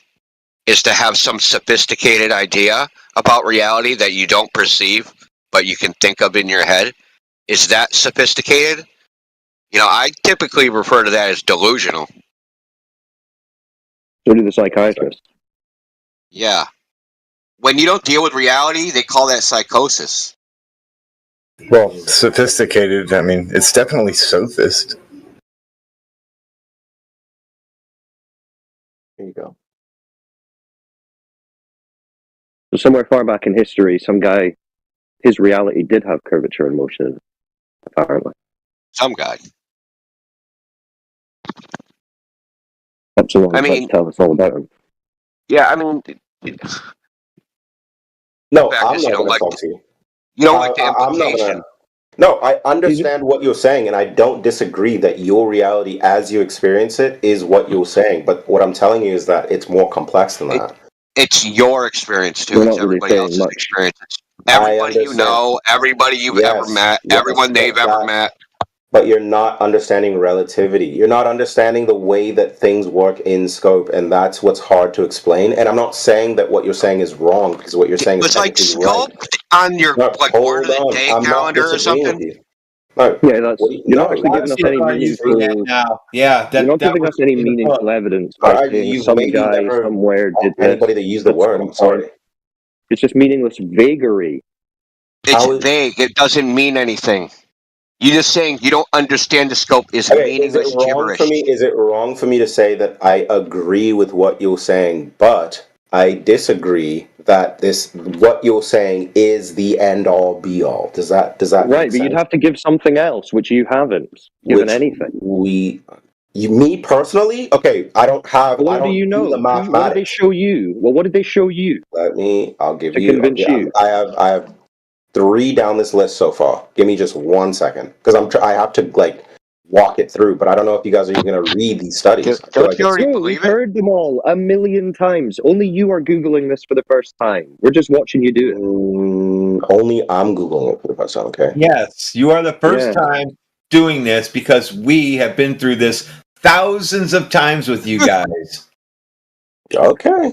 Is to have some sophisticated idea about reality that you don't perceive, but you can think of in your head. Is that sophisticated? You know, I typically refer to that as delusional. So do the psychiatrists. Yeah. When you don't deal with reality, they call that psychosis. Well, sophisticated, I mean, it's definitely sophist. There you go. So somewhere far back in history, some guy, his reality did have curvature and motion, apparently. Some guy. That's the one I who's mean- about to tell us all about him. Yeah, I mean, No, fact I'm is not you don't going to like talk to you. you don't like the I'm not implication. gonna. No, I understand what you're saying, and I don't disagree that your reality, as you experience it, is what you're saying. But what I'm telling you is that it's more complex than that. It's your experience too. We're It's not really everybody saying else's much. experience. It's I everybody you understand. know, everybody you've ever Yes, met, yes, everyone they've but ever that- met. But you're not understanding relativity. You're not understanding the way that things work in scope, and that's what's hard to explain. And I'm not saying that what you're saying is wrong, because what you're saying is It's like technically scope right. on your No, like hold word of the on. day I'm not calendar or disagreeing with something. you. No. Yeah, that's you're not no, actually giving us See, any I'm using that meaningful. now. Yeah, You're not giving was us any the meaningful thought. evidence by saying you've some maybe guy never somewhere did talked to this anybody that used the at word. some I'm sorry. point. It's just meaningless vagary. It's vague. It doesn't mean anything. You're just saying you don't understand the scope is Okay, is it meaningless wrong gibberish. for me? Is it wrong for me to say that I agree with what you're saying, but I disagree that this what you're saying is the end all be all? Does that Right, make but sense? you'd have to give something else, which you haven't given Which anything. me personally, okay, I don't have. What I do don't you do know? the What did they mathematics. show you? Well, what did they show you I'll give to you. convince you? I have 3 down this list so far. Give me just 1 second, because I have to like walk it through. But I don't know if you guys are even going to read these studies. I feel like it's, No, we've heard them all 1,000,000 times. Only you are Googling this for the first time. We're just watching you do it. only I'm Googling it for the first time, okay? Yes, you are the first Yeah. time doing this because we have been through this thousands of times with you guys. Okay.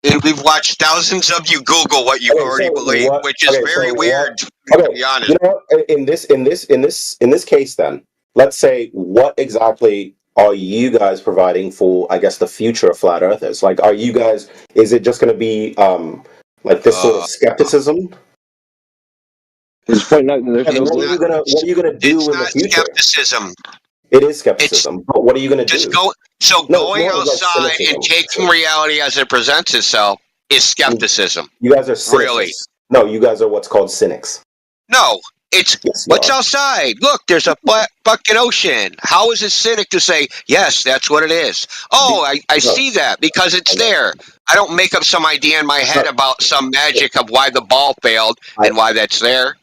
And we've watched thousands of you Google what you already believe, which is very weird, to be honest. You know what? In this case, then let's say what exactly are you guys providing for? I guess the future of flat earthers. Like, are you guys? Is it just going to be like this sort of skepticism? Just pointing out that there's And no. what are you gonna do in the future? Skepticism. It is skepticism. But what are you gonna do? Just go. So No, going it's more like outside and cynicism. taking reality as it presents itself is skepticism. You guys are cynics. Really? No, you guys are what's called cynics. No, it's Yes, you what's are. outside. Look, there's a fucking ocean. How is it cynic to say, yes, that's what it is? Oh, I see that because it's there. I don't make up some idea in my head about some magic of why the ball failed and why that's there.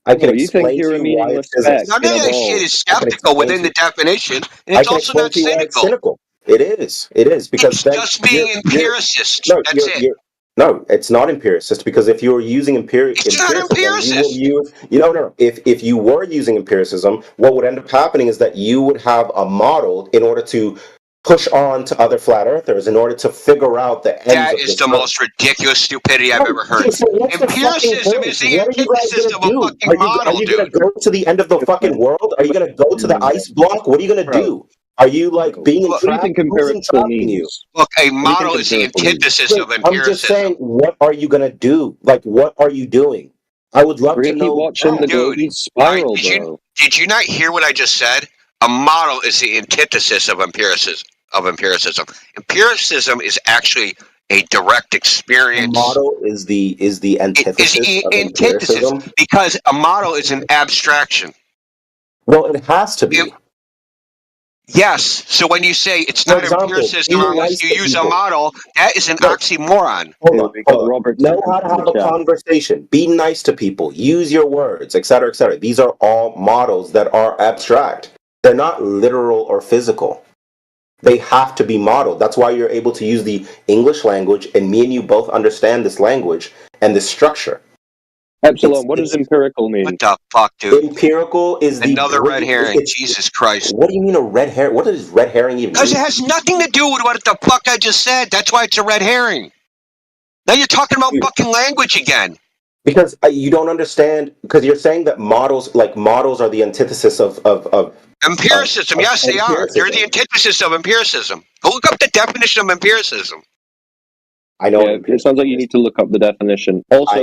I can you explain think you're to a you why meaningless it's speck None in of a that ball. shit is skeptical within the definition, and I it's can also explain not to you why it's cynical. cynical. It is. It is because It's then just being empiricist. No, That's it. no, it's not empiricist because if you were using It's not empiricism, you will use no. If you were using empiricism, what would end up happening is that you would have a model in order to push on to other flat earthers in order to figure out the ends That of is this the earth. most ridiculous stupidity I've ever heard. Okay, so what's the fucking Empiricism point? is the What are you guys antithesis of gonna a do? fucking model, Are you gonna dude. go to the end of the fucking world? Are you gonna go to the ice block? What are you gonna do? Are you like being What do you entrapped? think Who's empirical entrapping you? means? Look, a What do you think model is the empirical means? antithesis of I'm just empiricism. saying, what are you gonna do? Like, what are you doing? I would love We're to gonna keep know. watching the Dude, globe spiral, did bro. you not hear what I just said? A model is the antithesis of empiricism. Empiricism is actually a direct A experience. model is the antithesis of empiricism. Because a model is an abstraction. Well, it has to be. Yes. So when you say it's For not example, empiricism being unless nice you to use a people. model, that is an No. oxymoron. Hold We got on. Robert Know Simmons how to in have the a chat. conversation. Be nice to people. Use your words, etc., etc. These are all models that are abstract. They're not literal or physical. They have to be modeled. That's why you're able to use the English language, and me and you both understand this language and this structure. Epsilon, what does empirical mean? What the fuck, dude? Empirical is the Another red herring. Jesus Christ. What do you mean a red herring? What does red herring even Because it mean? has nothing to do with what the fuck I just said. That's why it's a red herring. Now you're talking about fucking language again. Because you don't understand. Because you're saying that models are the antithesis of Empiricism, yes, they are. They're the antithesis of empiricism. Go look up the definition of empiricism. I know. Yeah, it sounds like you need to look up the definition. Also,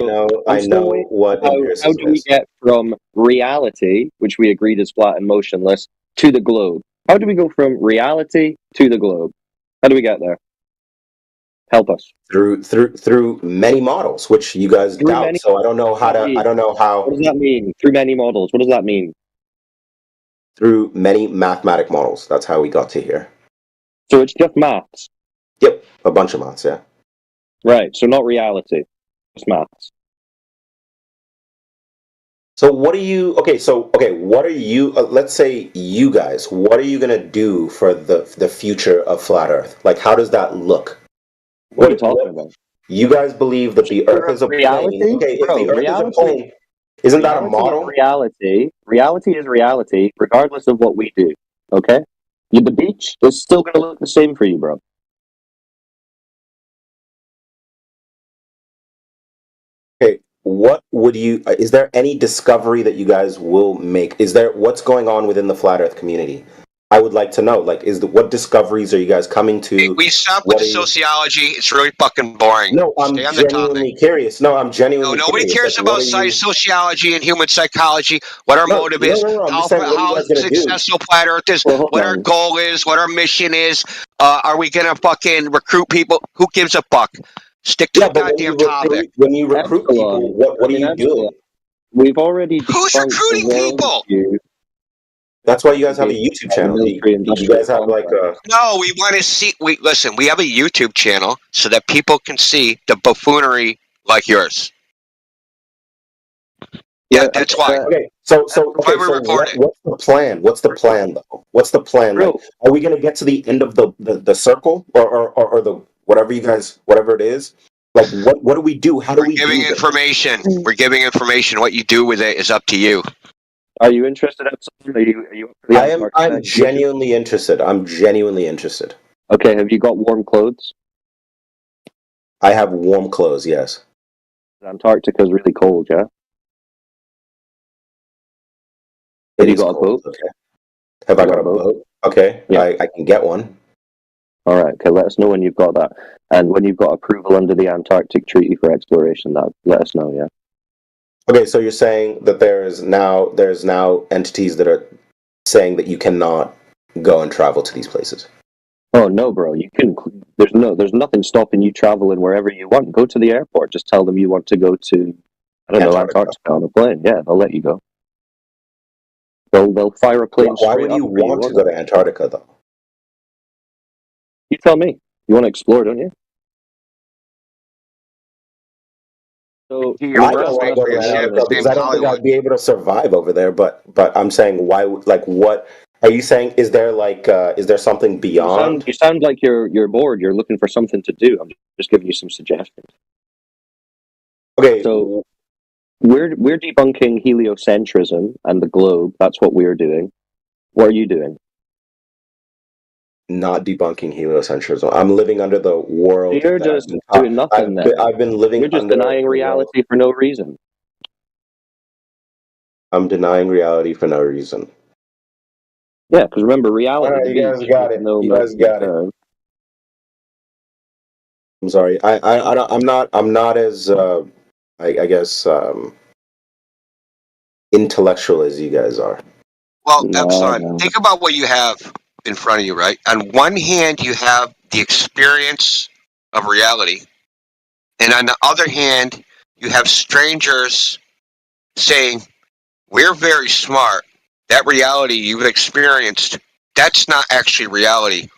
I know what how empiricism do we is. get from reality, which we agreed is flat and motionless, to the globe? How do we go from reality to the globe? How do we get there? Help us. Through many models, which you guys doubt. So I don't know how to. I don't know how. What does that mean? Through many models. What does that mean? Through many mathematic models. That's how we got to here. So it's just maths. Yep, a bunch of maths. Yeah. Right. So not reality, just maths. So what are you? Okay. What are you? Let's say you guys. What are you gonna do for the future of flat Earth? Like, how does that look? What are you talking about? You guys believe that the Earth is a reality? plane. Okay, Bro, if the Earth reality, is a plane, isn't that a reality model? is reality. Reality is reality, regardless of what we do. Okay? The beach is still going to look the same for you, bro. Okay, what would you? Is there any discovery that you guys will make? Is there what's going on within the flat Earth community? I would like to know. Like, what discoveries are you guys coming to? We stop with the sociology. It's really fucking boring. No, I'm Stay on the genuinely topic. curious. No, I'm genuinely. No, nobody curious. cares Like, about what are you- sociology and human psychology. What our motive is, I'm how just saying, what are you guys gonna do? successful flat Earth is, what our goal is, what our mission is. Are we gonna fucking recruit people? Who gives a fuck? Stick to the goddamn topic. When you recruit people, what are you doing? We've already Who's recruiting people? That's why you guys have a YouTube channel. You guys have like a. No, we want to see. Listen. We have a YouTube channel so that people can see the buffoonery like yours. Yeah, that's why. Okay, so what's the plan? What's the plan though? What's the plan? Like, are we gonna get to the end of the circle or the whatever it is? Like, what do we do? How do we giving do information? We're giving information. What you do with it is up to you. Are you interested in something? Are you I'm genuinely interested. I'm genuinely interested. Okay, have you got warm clothes? I have warm clothes, yes. Antarctica's really cold, yeah? Have you got a boat? Okay. Have I got a boat? Okay, yeah. I can get one. All right, okay, let us know when you've got that. And when you've got approval under the Antarctic Treaty for exploration, let us know, yeah? Okay, so you're saying that there's now entities that are saying that you cannot go and travel to these places. Oh no, bro! You can. There's nothing stopping you traveling wherever you want. Go to the airport. Just tell them you want to go to, Antarctica on a plane. Yeah, they'll let you go. They'll fire a plane. Why would you want to go to Antarctica though? You tell me. You want to explore, don't you? So I don't want to go to Antarctica because I don't think I'd be able to survive over there. But I'm saying, why? Like, what are you saying? Is there is there something beyond? You sound like you're bored. You're looking for something to do. I'm just giving you some suggestions. Okay. So we're debunking heliocentrism and the globe. That's what we're doing. What are you doing? Not debunking heliocentrism. I'm living under the world. You're just doing nothing. I've been living. You're just denying reality for no reason. I'm denying reality for no reason. Yeah, because remember, reality. All right, you guys got it. You guys got it. I'm sorry. I'm not as I guess intellectual as you guys are. Well, Epsilon, think about what you have in front of you, right? On one hand, you have the experience of reality, and on the other hand, you have strangers saying, "We're very smart. That reality you've experienced, that's not actually reality.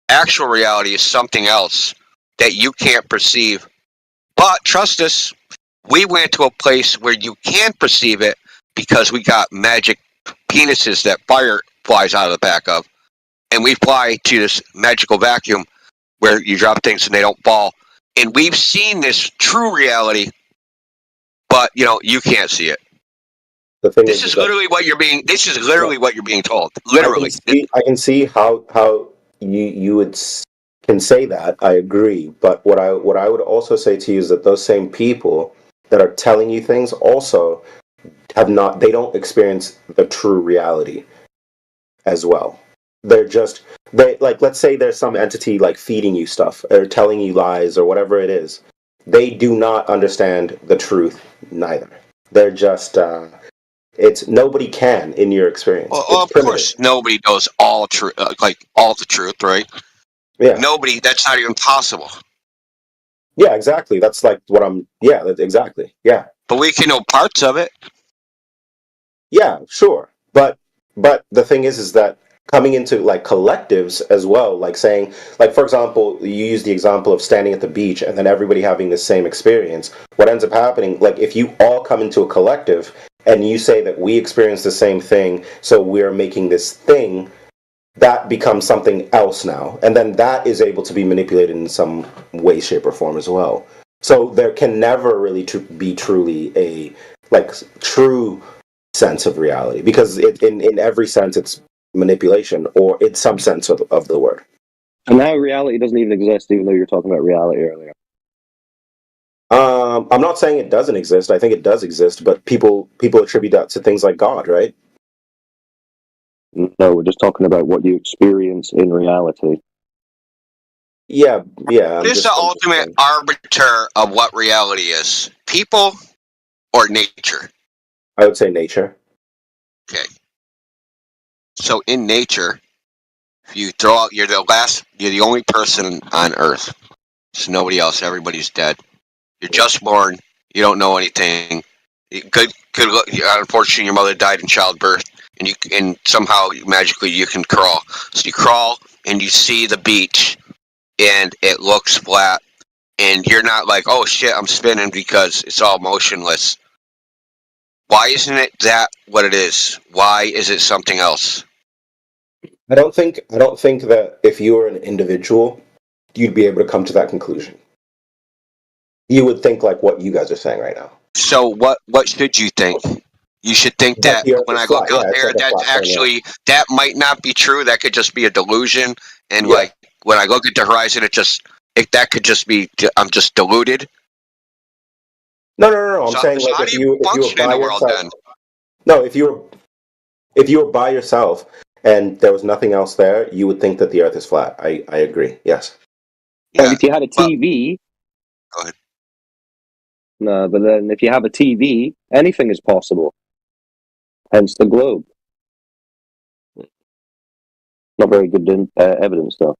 Actual reality is something else that you can't perceive. But trust us, we went to a place where you can perceive it because we got magic penises that fire flies out of the back of. And we fly to this magical vacuum where you drop things and they don't fall. And we've seen this true reality, but you can't see it. This is literally what you're being told. Literally. I can see how you can say that. I agree. But what I would also say to you is that those same people that are telling you things also they don't experience the true reality as well. Let's say there's some entity like feeding you stuff or telling you lies or whatever it is. They do not understand the truth neither. They're just nobody can in your experience. Well, of course, nobody knows all truth, all the truth, right? Yeah. Nobody. That's not even possible. Yeah, exactly. That's like what I'm. Yeah, exactly. Yeah. But we can know parts of it. Yeah, sure. But the thing is that coming into like collectives as well, like saying, like for example, you use the example of standing at the beach and then everybody having the same experience. What ends up happening, like if you all come into a collective and you say that we experience the same thing, so we're making this thing, that becomes something else now. And then that is able to be manipulated in some way, shape, or form as well. So there can never really be truly a true sense of reality, because in every sense it's manipulation, or in some sense of the word. And now reality doesn't even exist, even though you're talking about reality earlier. I'm not saying it doesn't exist. I think it does exist, but people attribute that to things like God, right? No, we're just talking about what you experience in reality. Yeah. What is the ultimate arbiter of what reality is? People or nature? I would say nature. Okay. So in nature, if you throw out, you're the only person on Earth. There's nobody else. Everybody's dead. You're just born. You don't know anything. Good. Unfortunately, your mother died in childbirth, and somehow magically you can crawl. So you crawl and you see the beach, and it looks flat, and you're not like, oh shit, I'm spinning because it's all motionless. Why isn't it that what it is? Why is it something else? I don't think that if you were an individual, you'd be able to come to that conclusion. You would think like what you guys are saying right now. So what should you think? You should think that when I look out there, that's actually that might not be true. That could just be a delusion. And like when I look at the horizon, that could just be I'm just deluded. No. I'm saying like if you were by yourself. No, if you were by yourself and there was nothing else there, you would think that the Earth is flat. I agree. Yes. And if you had a TV. Go ahead. No, but then if you have a TV, anything is possible. Hence the globe. Not very good evidence, though.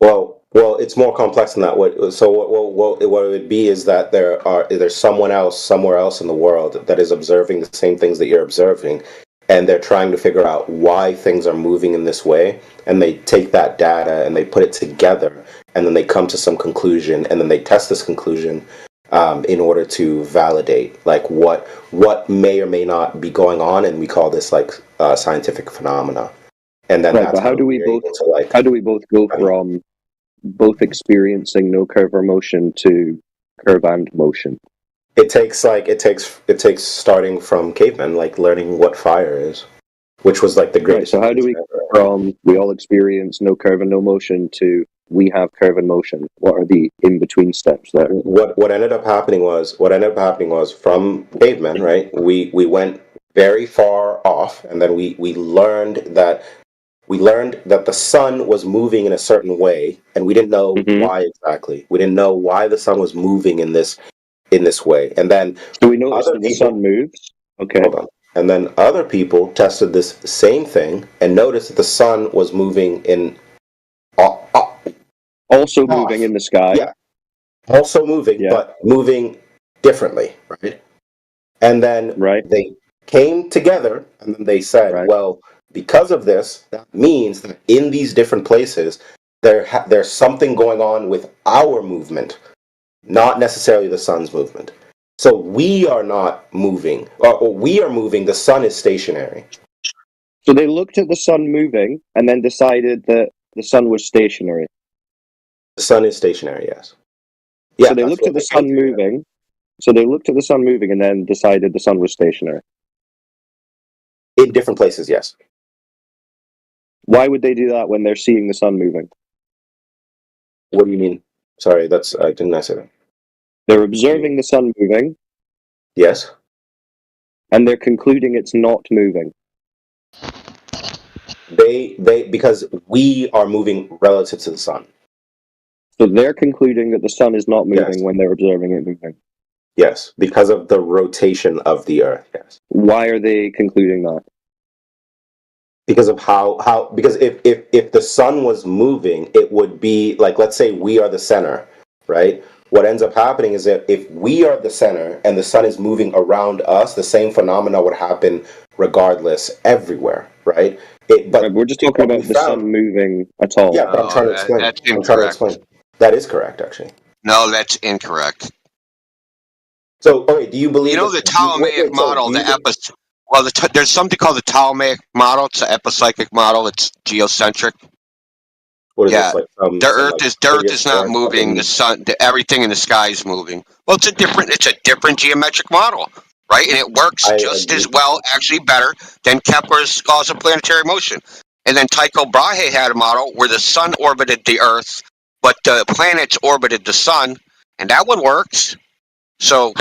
Well, it's more complex than that. What it would be is that there's someone else somewhere else in the world that is observing the same things that you're observing, and they're trying to figure out why things are moving in this way, and they take that data and they put it together, and then they come to some conclusion, and then they test this conclusion in order to validate like what may or may not be going on, and we call this like scientific phenomena. And then right, but how do we both go from both experiencing no curve or motion to curve and motion? It takes starting from cavemen, like learning what fire is, which was like the greatest. Right, so how do we go from we all experience no curve and no motion to we have curve and motion? What are the in between steps there? What ended up happening was from cavemen, right? We went very far off, and then we learned that the sun was moving in a certain way, and we didn't know why exactly. We didn't know why the sun was moving in this way. And then we noticed that the sun moves. Okay. Hold on. And then other people tested this same thing and noticed that the sun was moving in also moving in the sky. Yeah. Also moving, but moving differently, right? And then they came together and then they said, well, because of this, that means that in these different places, there's something going on with our movement, not necessarily the sun's movement. So we are not moving, or we are moving, the sun is stationary. So they looked at the sun moving and then decided that the sun was stationary. The sun is stationary, yes. So they looked at the sun moving. So they looked at the sun moving and then decided the sun was stationary. In different places, yes. Why would they do that when they're seeing the sun moving? What do you mean? Sorry, didn't I say that? They're observing the sun moving. Yes. And they're concluding it's not moving. Because we are moving relative to the sun. So they're concluding that the sun is not moving when they're observing it moving. Yes, because of the rotation of the Earth, yes. Why are they concluding that? Because of because if the sun was moving, it would be like, let's say we are the center, right? What ends up happening is that if we are the center and the sun is moving around us, the same phenomena would happen regardless everywhere, right? But we're just talking about the sun moving at all. Yeah, but I'm trying to explain. I'm trying to explain. That is correct, actually. No, that's incorrect. So, okay, do you believe? You know the Ptolemaic model, there's something called the Ptolemaic model. It's an epipsychic model. It's geocentric. What is this, like the Earth is not moving. The sun, everything in the sky is moving. Well, it's a different geometric model, right? And it works just as well, actually better than Kepler's laws of planetary motion. And then Tycho Brahe had a model where the sun orbited the Earth, but the planets orbited the sun, and that one works. So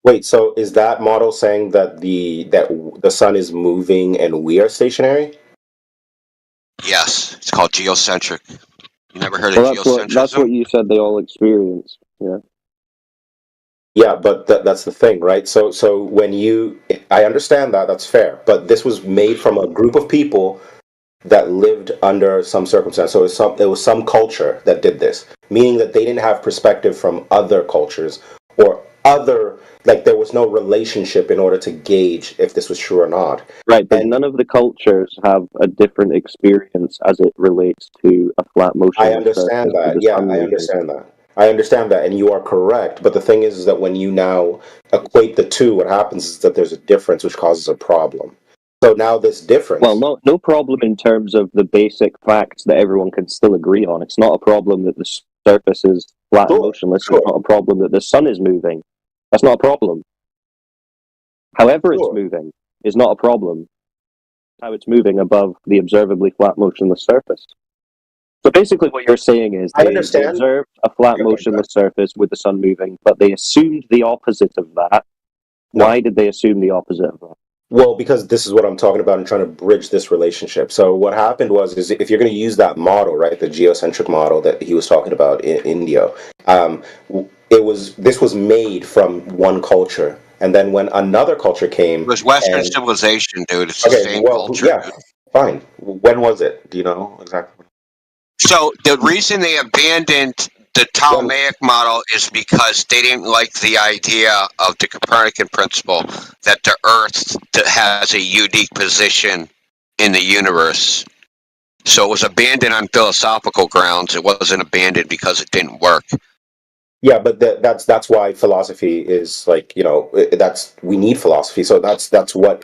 Wait, so is that model saying that the sun is moving and we are stationary? yes, it's called geocentric. You never heard of Well, that's what geocentrism? you said they all experience. Yeah. Yeah, but that's the thing, right? So when I understand that, that's fair, but this was made from a group of people that lived under some circumstance. So it was some culture that did this, meaning that they didn't have perspective from other cultures or other, like there was no relationship in order to gauge if this was true or not. Right, but none of the cultures have a different experience as it relates to a flat motion. I understand that. Yeah, I understand that. I understand that, and you are correct. But the thing is that when you now equate the two, what happens is that there's a difference which causes a problem. So now this difference. Well, no problem in terms of the basic facts that everyone can still agree on. It's not a problem that the surface is flat and motionless. It's not a problem that the sun is moving. That's not a problem. However it's moving is not a problem. How it's moving above the observably flat motionless surface. So basically what you're saying is they observed a flat motionless surface with the sun moving, but they assumed the opposite of that. Why did they assume the opposite of that? Well, because this is what I'm talking about and trying to bridge this relationship. So what happened is if you're going to use that model, right, the geocentric model that he was talking about in India, this was made from one culture. And then when another culture came... It was Western civilization, dude. It's the same culture. Yeah, fine. When was it? Do you know exactly? So the reason they abandoned the Ptolemaic model is because they didn't like the idea of the Copernican principle that the Earth has a unique position in the universe. So it was abandoned on philosophical grounds. It wasn't abandoned because it didn't work. Yeah, but that's why philosophy is like, we need philosophy. So that's what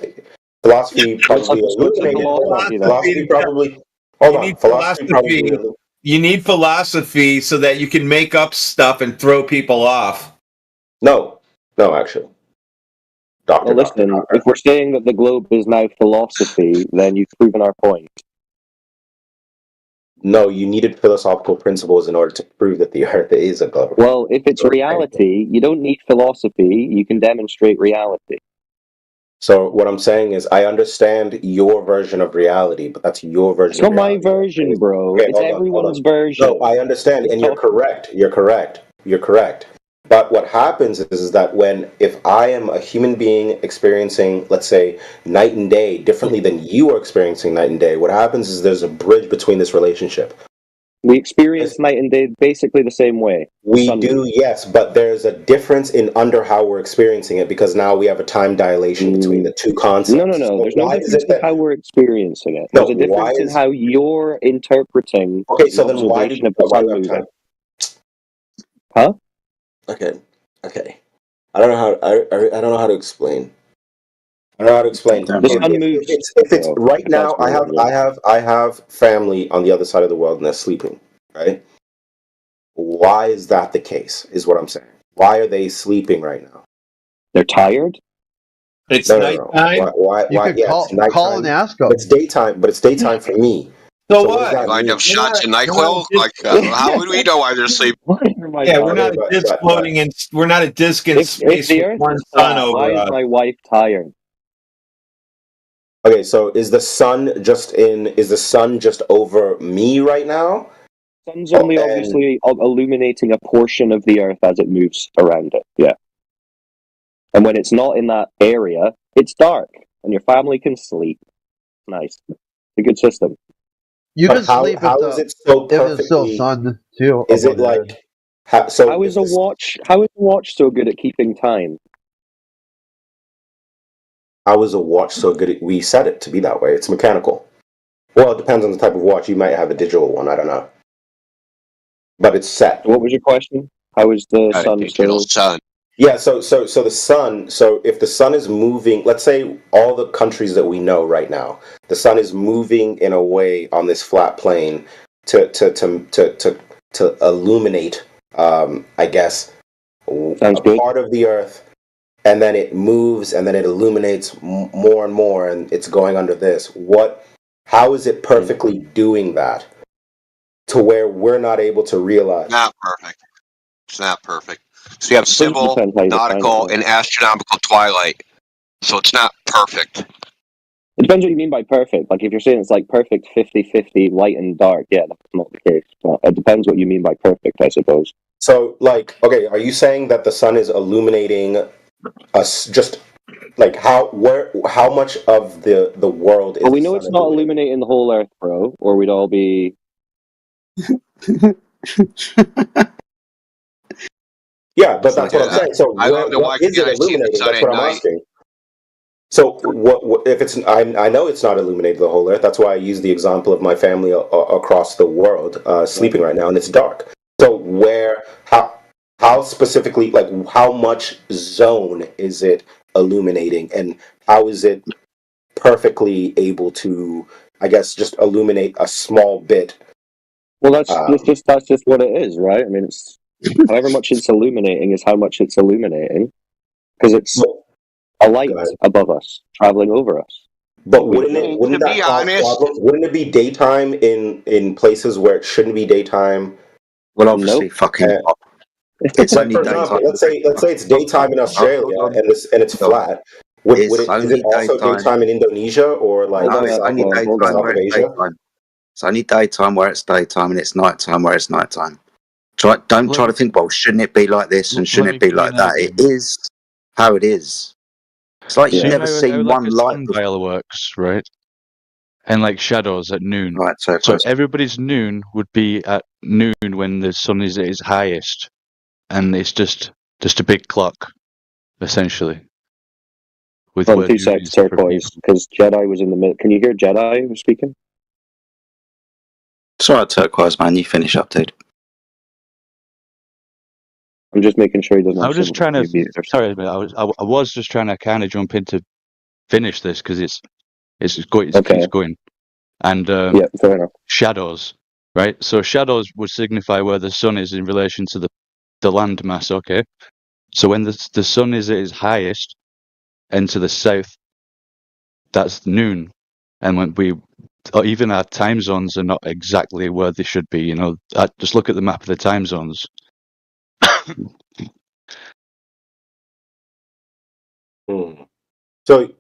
philosophy probably You need philosophy so that you can make up stuff and throw people off. No, actually. Well, listen, if we're saying that the globe is now philosophy, then you've proven our point. No, you needed philosophical principles in order to prove that the Earth is a globe. Well, if it's reality, you don't need philosophy. You can demonstrate reality. So what I'm saying is, I understand your version of reality, but that's your version. It's not my version, bro. Okay, it's everyone's version. No, I understand, and you're correct. You're correct. But what happens is that if I am a human being experiencing, let's say, night and day differently than you are experiencing night and day, what happens is there's a bridge between this relationship. We experience night and day basically the same way. We do, yes, but there's a difference in under how we're experiencing it because now we have a time dilation between the two concepts. No. There's no difference in how we're experiencing it. There's a difference in how you're interpreting. Okay, so then why do the sun moving? Huh? Okay. I don't know how to explain. I don't know how to explain. If it's right now, I have family on the other side of the world and they're sleeping, right? Why is that the case? Is what I'm saying. Why are they sleeping right now? They're tired. It's nighttime. Why? Call and ask them. It's daytime, but it's daytime for me. So what? Line up shots and NyQuil? How would we know why they're sleeping? Yeah, we're not a disc floating in. We're not a disc in space with one sun over us. Why is my wife tired? Okay, so is the sun just over me right now? Sun's only obviously illuminating a portion of the Earth as it moves around it. Yeah. And when it's not in that area, it's dark, and your family can sleep. Nice. It's a good system. You can sleep how is it so perfectly? If it's still sun too. Is it like how is a watch so good at keeping time? How is a watch so good? We set it to be that way. It's mechanical. Well, it depends on the type of watch. You might have a digital one. I don't know. But it's set. What was your question? How is the sun? Yeah, so the sun, so if the sun is moving, let's say all the countries that we know right now, the sun is moving in a way on this flat plane to illuminate, I guess, part of the Earth, and then it moves and then it illuminates more and more, and it's going under this. How is it perfectly doing that to where we're not able to realize? Not perfect. It's not perfect. So you have Suppose it civil, depends how you define nautical, it. and astronomical twilight. So it's not perfect. It depends what you mean by perfect. Like, if you're saying it's like perfect 50-50 light and dark, yeah, that's not the case. But it depends what you mean by perfect, I suppose. So, like, okay, are you saying that the sun is illuminating us? Just like how much of the world is? Well, we know it's not illuminating the whole Earth, bro, or we'd all be. Yeah, but that's what I'm saying. So, what is it illuminating? That's what I'm asking. So, what if it's? I know it's not illuminating the whole Earth. That's why I use the example of my family across the world sleeping right now, and it's dark. So, how specifically, like, how much zone is it illuminating, and how is it perfectly able to, I guess, just illuminate a small bit? Well, that's just what it is, right? I mean, it's however much it's illuminating is how much it's illuminating, because it's a light above us, traveling over us. But wouldn't that cause problems? Wouldn't it be daytime in places where it shouldn't be daytime? Well, obviously, it's like, only for daytime. example, let's say it's daytime in Australia and it's flat. Is it also daytime in Indonesia or like no, it's only daytime where it's daytime. It's only daytime where it's daytime, and it's nighttime where it's nighttime. Don't try to think, well, shouldn't it be like this and shouldn't it be like that? It is how it is. It's like you've never seen one light. Sundial works, right? And like shadows at noon. Right, so everybody's noon would be at noon when the sun is at its highest, and it's just a big clock, essentially. With 2 seconds, turquoise, because Jedi was in the middle. Can you hear Jedi speaking? It's alright, turquoise, man. You finish up, dude. I'm just making sure he doesn't. I was just trying to. Sorry, I was just trying to kind of jump in to finish this because it keeps going. And yeah, fair enough. Shadows, right? So shadows would signify where the sun is in relation to the land mass. Okay, so when the sun is at its highest and to the south, that's noon, and when even our time zones are not exactly where they should be. You know, just look at the map of the time zones. So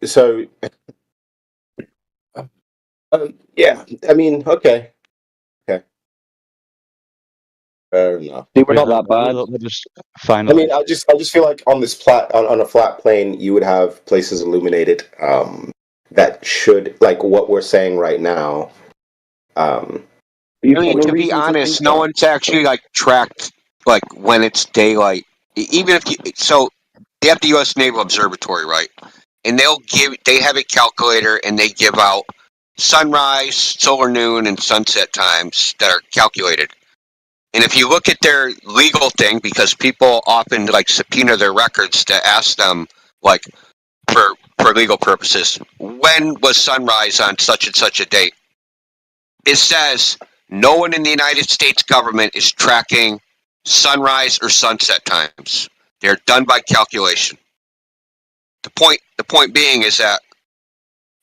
yeah, I mean, okay, fair enough. We're not that bad. I mean, I just feel like on this on a flat plane, you would have places illuminated that should, like what we're saying right now. I mean, to be honest, no one's actually like tracked like when it's daylight. Even if they have the U.S. Naval Observatory, right? And they have a calculator, and they give out sunrise, solar noon, and sunset times that are calculated. And if you look at their legal thing, because people often like subpoena their records to ask them, like for legal purposes, when was sunrise on such and such a date? It says no one in the United States government is tracking sunrise or sunset times. They're done by calculation. The point being is that,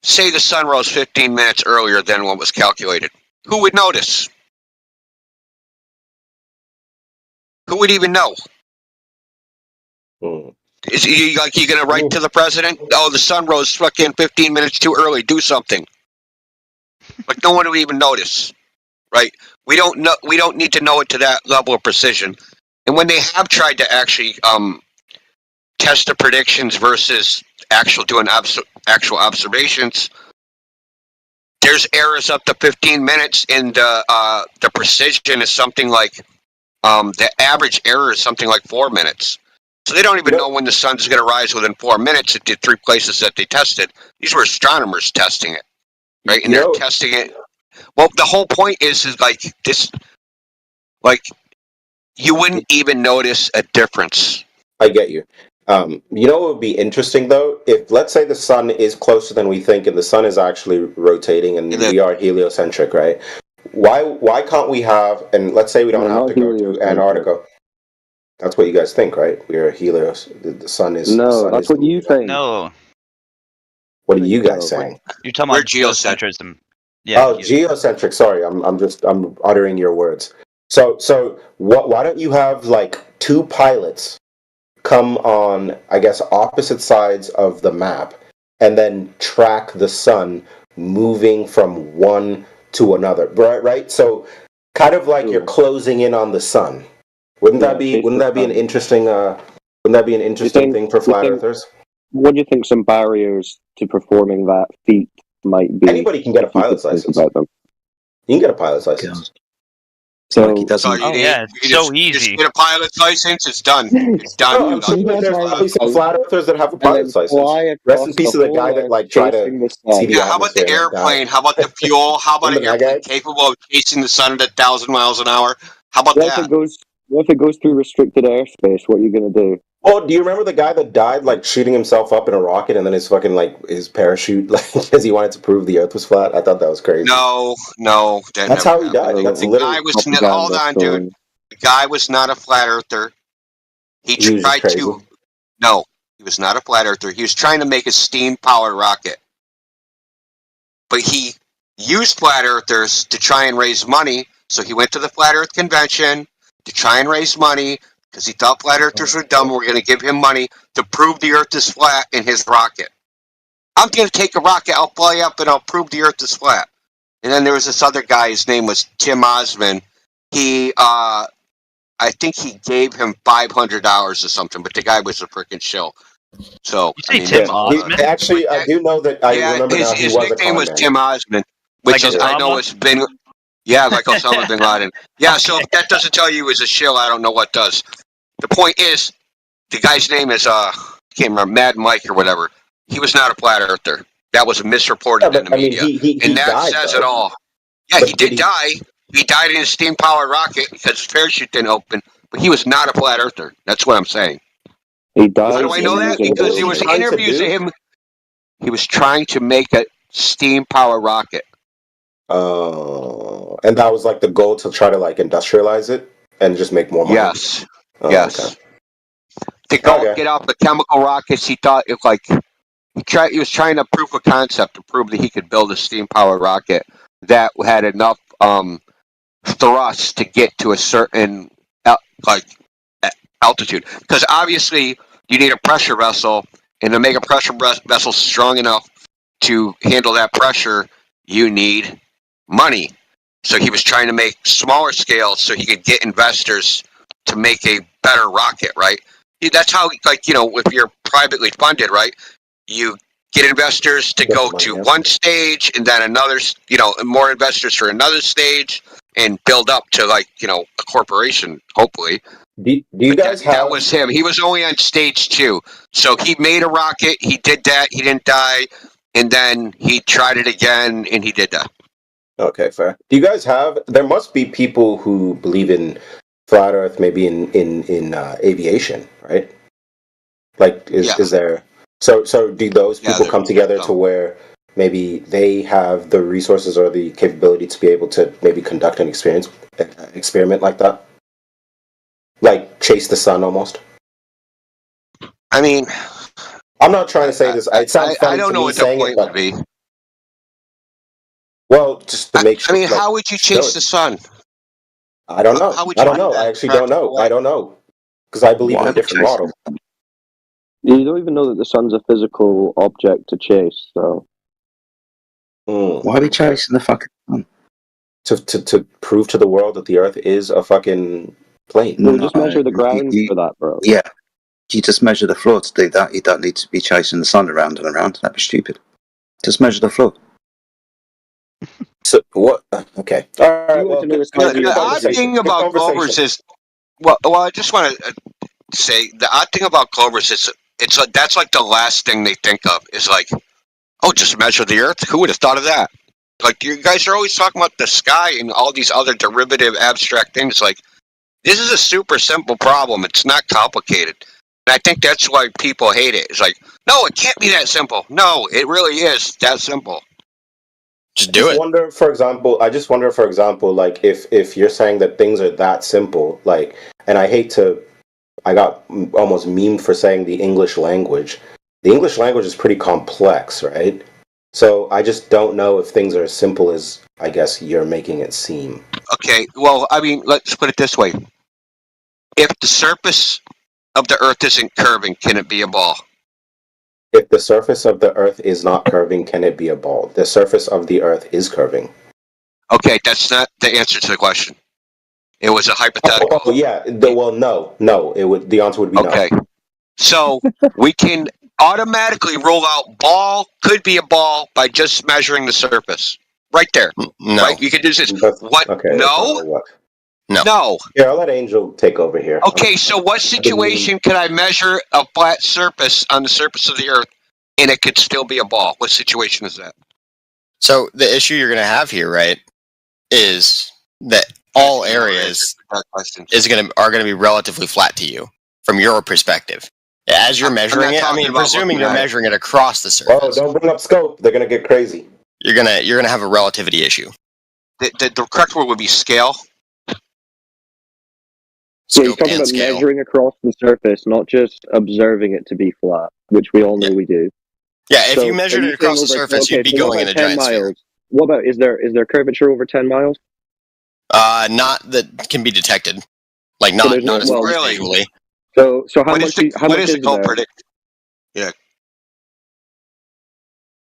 say the sun rose 15 minutes earlier than what was calculated. Who would notice? Who would even know? Is you gonna write to the president? Oh, the sun rose fucking 15 minutes too early. Do something. Like no one would even notice, right? We don't know. We don't need to know it to that level of precision. And when they have tried to actually test the predictions versus doing actual observations, there's errors up to 15 minutes, and the precision is something like the average error is something like 4 minutes. So they don't even know when the sun's going to rise within 4 minutes at the 3 places that they tested. These were astronomers testing it, right? And they're testing it. Well, the whole point is like this, like you wouldn't even notice a difference. I get you. You know what would be interesting though? If let's say the sun is closer than we think, and the sun is actually rotating, and we are heliocentric, right? Why can't we have? And let's say we don't have to go to Antarctica. That's what you guys think, right? We are helios. The sun is. No, that's what you think. No. What are you guys saying? You're talking about geocentrism. Yeah. Oh, geocentric. Sorry, I'm uttering your words. So why don't you have like two pilots come on, I guess, opposite sides of the map, and then track the sun moving from one to another. Right? So kind of like you're closing in on the sun. Wouldn't that be an interesting thing for flat earthers? What do you think some barriers to performing that feat might be? Anybody can get a pilot's license. About them. You can get a pilot's license. So, It's so easy. Just get a pilot's license. It's done. It's done. I'm sure there's probably some flat earthers that have a pilot's license. Rest in peace to the guy that like tried to see the how about the airplane? How about the fuel? How about an airplane capable of chasing the sun at 1,000 miles an hour? How about that? What if it goes through restricted airspace? What are you going to do? Oh, do you remember the guy that died like shooting himself up in a rocket and then his fucking like his parachute like because he wanted to prove the Earth was flat? I thought that was crazy. No, that's how he died. That's literally. Hold on, dude. The guy was not a flat earther. He tried to. No, he was not a flat earther. He was trying to make a steam-powered rocket, but he used flat earthers to try and raise money. So he went to the Flat Earth Convention to try and raise money. Because he thought flat earthers were dumb, we're going to give him money to prove the Earth is flat in his rocket. I'm going to take a rocket, I'll fly up, and I'll prove the Earth is flat. And then there was this other guy, his name was Tim Osman. He, I think he gave him $500 or something, but the guy was a freaking shill. So, Tim Osman? Actually, I do know that. I remember now his nickname was Tim Osman, which like is I know it's been. Yeah, like Osama bin Laden. Yeah, so if that doesn't tell you he's a shill, I don't know what does. The point is, the guy's name is, I can't remember, Mad Mike or whatever. He was not a flat earther. That was misreported in the media. And that died, says though. it all. Yeah, he did die. He died in a steam-powered rocket because his parachute didn't open. But he was not a flat earther. That's what I'm saying. He died. How do I know that? Because there was interviews of him. He was trying to make a steam-powered rocket. And that was like the goal to try to like industrialize it and just make more money. Yes. Yes. Okay. To go get off the chemical rockets, he thought it like he was trying to prove a concept to prove that he could build a steam-powered rocket that had enough thrust to get to a certain altitude. Because obviously you need a pressure vessel, and to make a pressure vessel strong enough to handle that pressure, you need money. So he was trying to make smaller scale so he could get investors to make a better rocket, right? That's how, like, you know, if you're privately funded, right? You get investors to go to one stage and then another, you know, more investors for another stage and build up to, like, you know, a corporation, hopefully. Do you guys have... That was him. He was only on stage 2. So he made a rocket, he did that, he didn't die, and then he tried it again and he did that. Okay, fair. Do you guys have... There must be people who believe in flat Earth, maybe in aviation, right? Like, is there... So do those people come together to where maybe they have the resources or the capability to be able to maybe conduct an experiment like that? Like, chase the sun, almost? I mean... I'm not trying to say this. It sounds funny I don't to know me what the saying point it, but... would be. Well, just to make sure. I mean, how would you chase the sun? I don't know. I don't know. I actually don't know. I don't know. Because I believe in a different model. You don't even know that the sun's a physical object to chase, so... Why are we chasing the fucking sun? To prove to the world that the Earth is a fucking plane. No, just measure the ground for that, bro. Yeah. You just measure the floor to do that. You don't need to be chasing the sun around and around. That'd be stupid. Just measure the floor. So what? Okay. All right. Well, the odd thing about Clovers is, well, I just want to say the odd thing about Clovers is that's like the last thing they think of is like, oh, just measure the Earth. Who would have thought of that? Like, you guys are always talking about the sky and all these other derivative abstract things. Like, this is a super simple problem. It's not complicated. And I think that's why people hate it. It's like, no, it can't be that simple. No, it really is that simple. Just do it. I just wonder, for example, like if you're saying that things are that simple, like, and I got almost memed for saying the English language. The English language is pretty complex, right? So I just don't know if things are as simple as, I guess, you're making it seem. Okay, well, I mean, let's put it this way. If the surface of the Earth isn't curving, can it be a ball? If the surface of the Earth is not curving, can it be a ball? The surface of the Earth is curving. Okay, that's not the answer to the question. It was a hypothetical. Oh yeah. No. It would. The answer would be okay. no. So we can automatically rule out ball could be a ball by just measuring the surface. Right there. No. Right? You can do this. What? Okay, No? No. No. Here, I'll let Angel take over here. Okay, so what situation can I measure a flat surface on the surface of the Earth and it could still be a ball? What situation is that? So the issue you're going to have here, right, is that all areas are going to be relatively flat to you from your perspective. As you're measuring it, I mean, presuming you're measuring it across the surface. Oh, don't bring up scope. They're gonna get crazy. You're gonna have a relativity issue. The correct word would be scale. So he's talking about measuring across the surface, not just observing it to be flat, which we all know we do. Yeah, if you measured it across the surface, you'd be going in a giant sphere. What about, is there curvature over 10 miles? Not that can be detected. Like, not as far as visually. So how much is the goal there? predict? Yeah.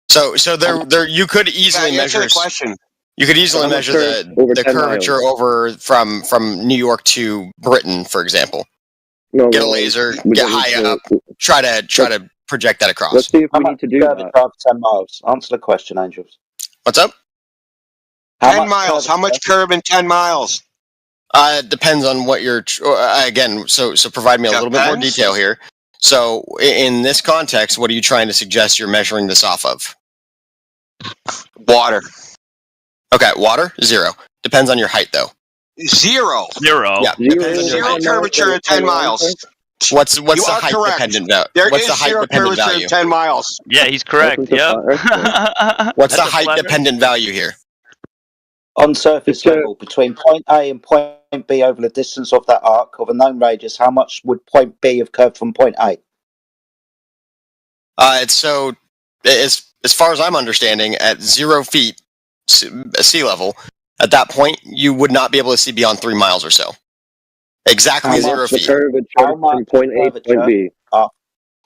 So there you could easily measure the question. You could easily measure the curvature over from New York to Britain, for example. Get a laser, get high up, try to project that across. Let's see if we need to do that. 10 miles. Answer the question, Angels. What's up? 10 miles. How much curve in 10 miles? It depends on what you're again. So provide me a little bit more detail here. So in this context, what are you trying to suggest you're measuring this off of? Water. Okay, water 0. Depends on your height though. 0. Yeah, Zero curvature in 10 miles. What's the height dependent value? What's the height dependent value? In 10 miles. Yeah, he's correct. Yep. What's the height dependent value here? On surface level, between point A and point B over the distance of that arc of a known radius, how much would point B have curved from point A? It's so, as far as I'm understanding, at 0 feet sea level, at that point, you would not be able to see beyond 3 miles or so. Exactly 0 feet. How much from point A to point B?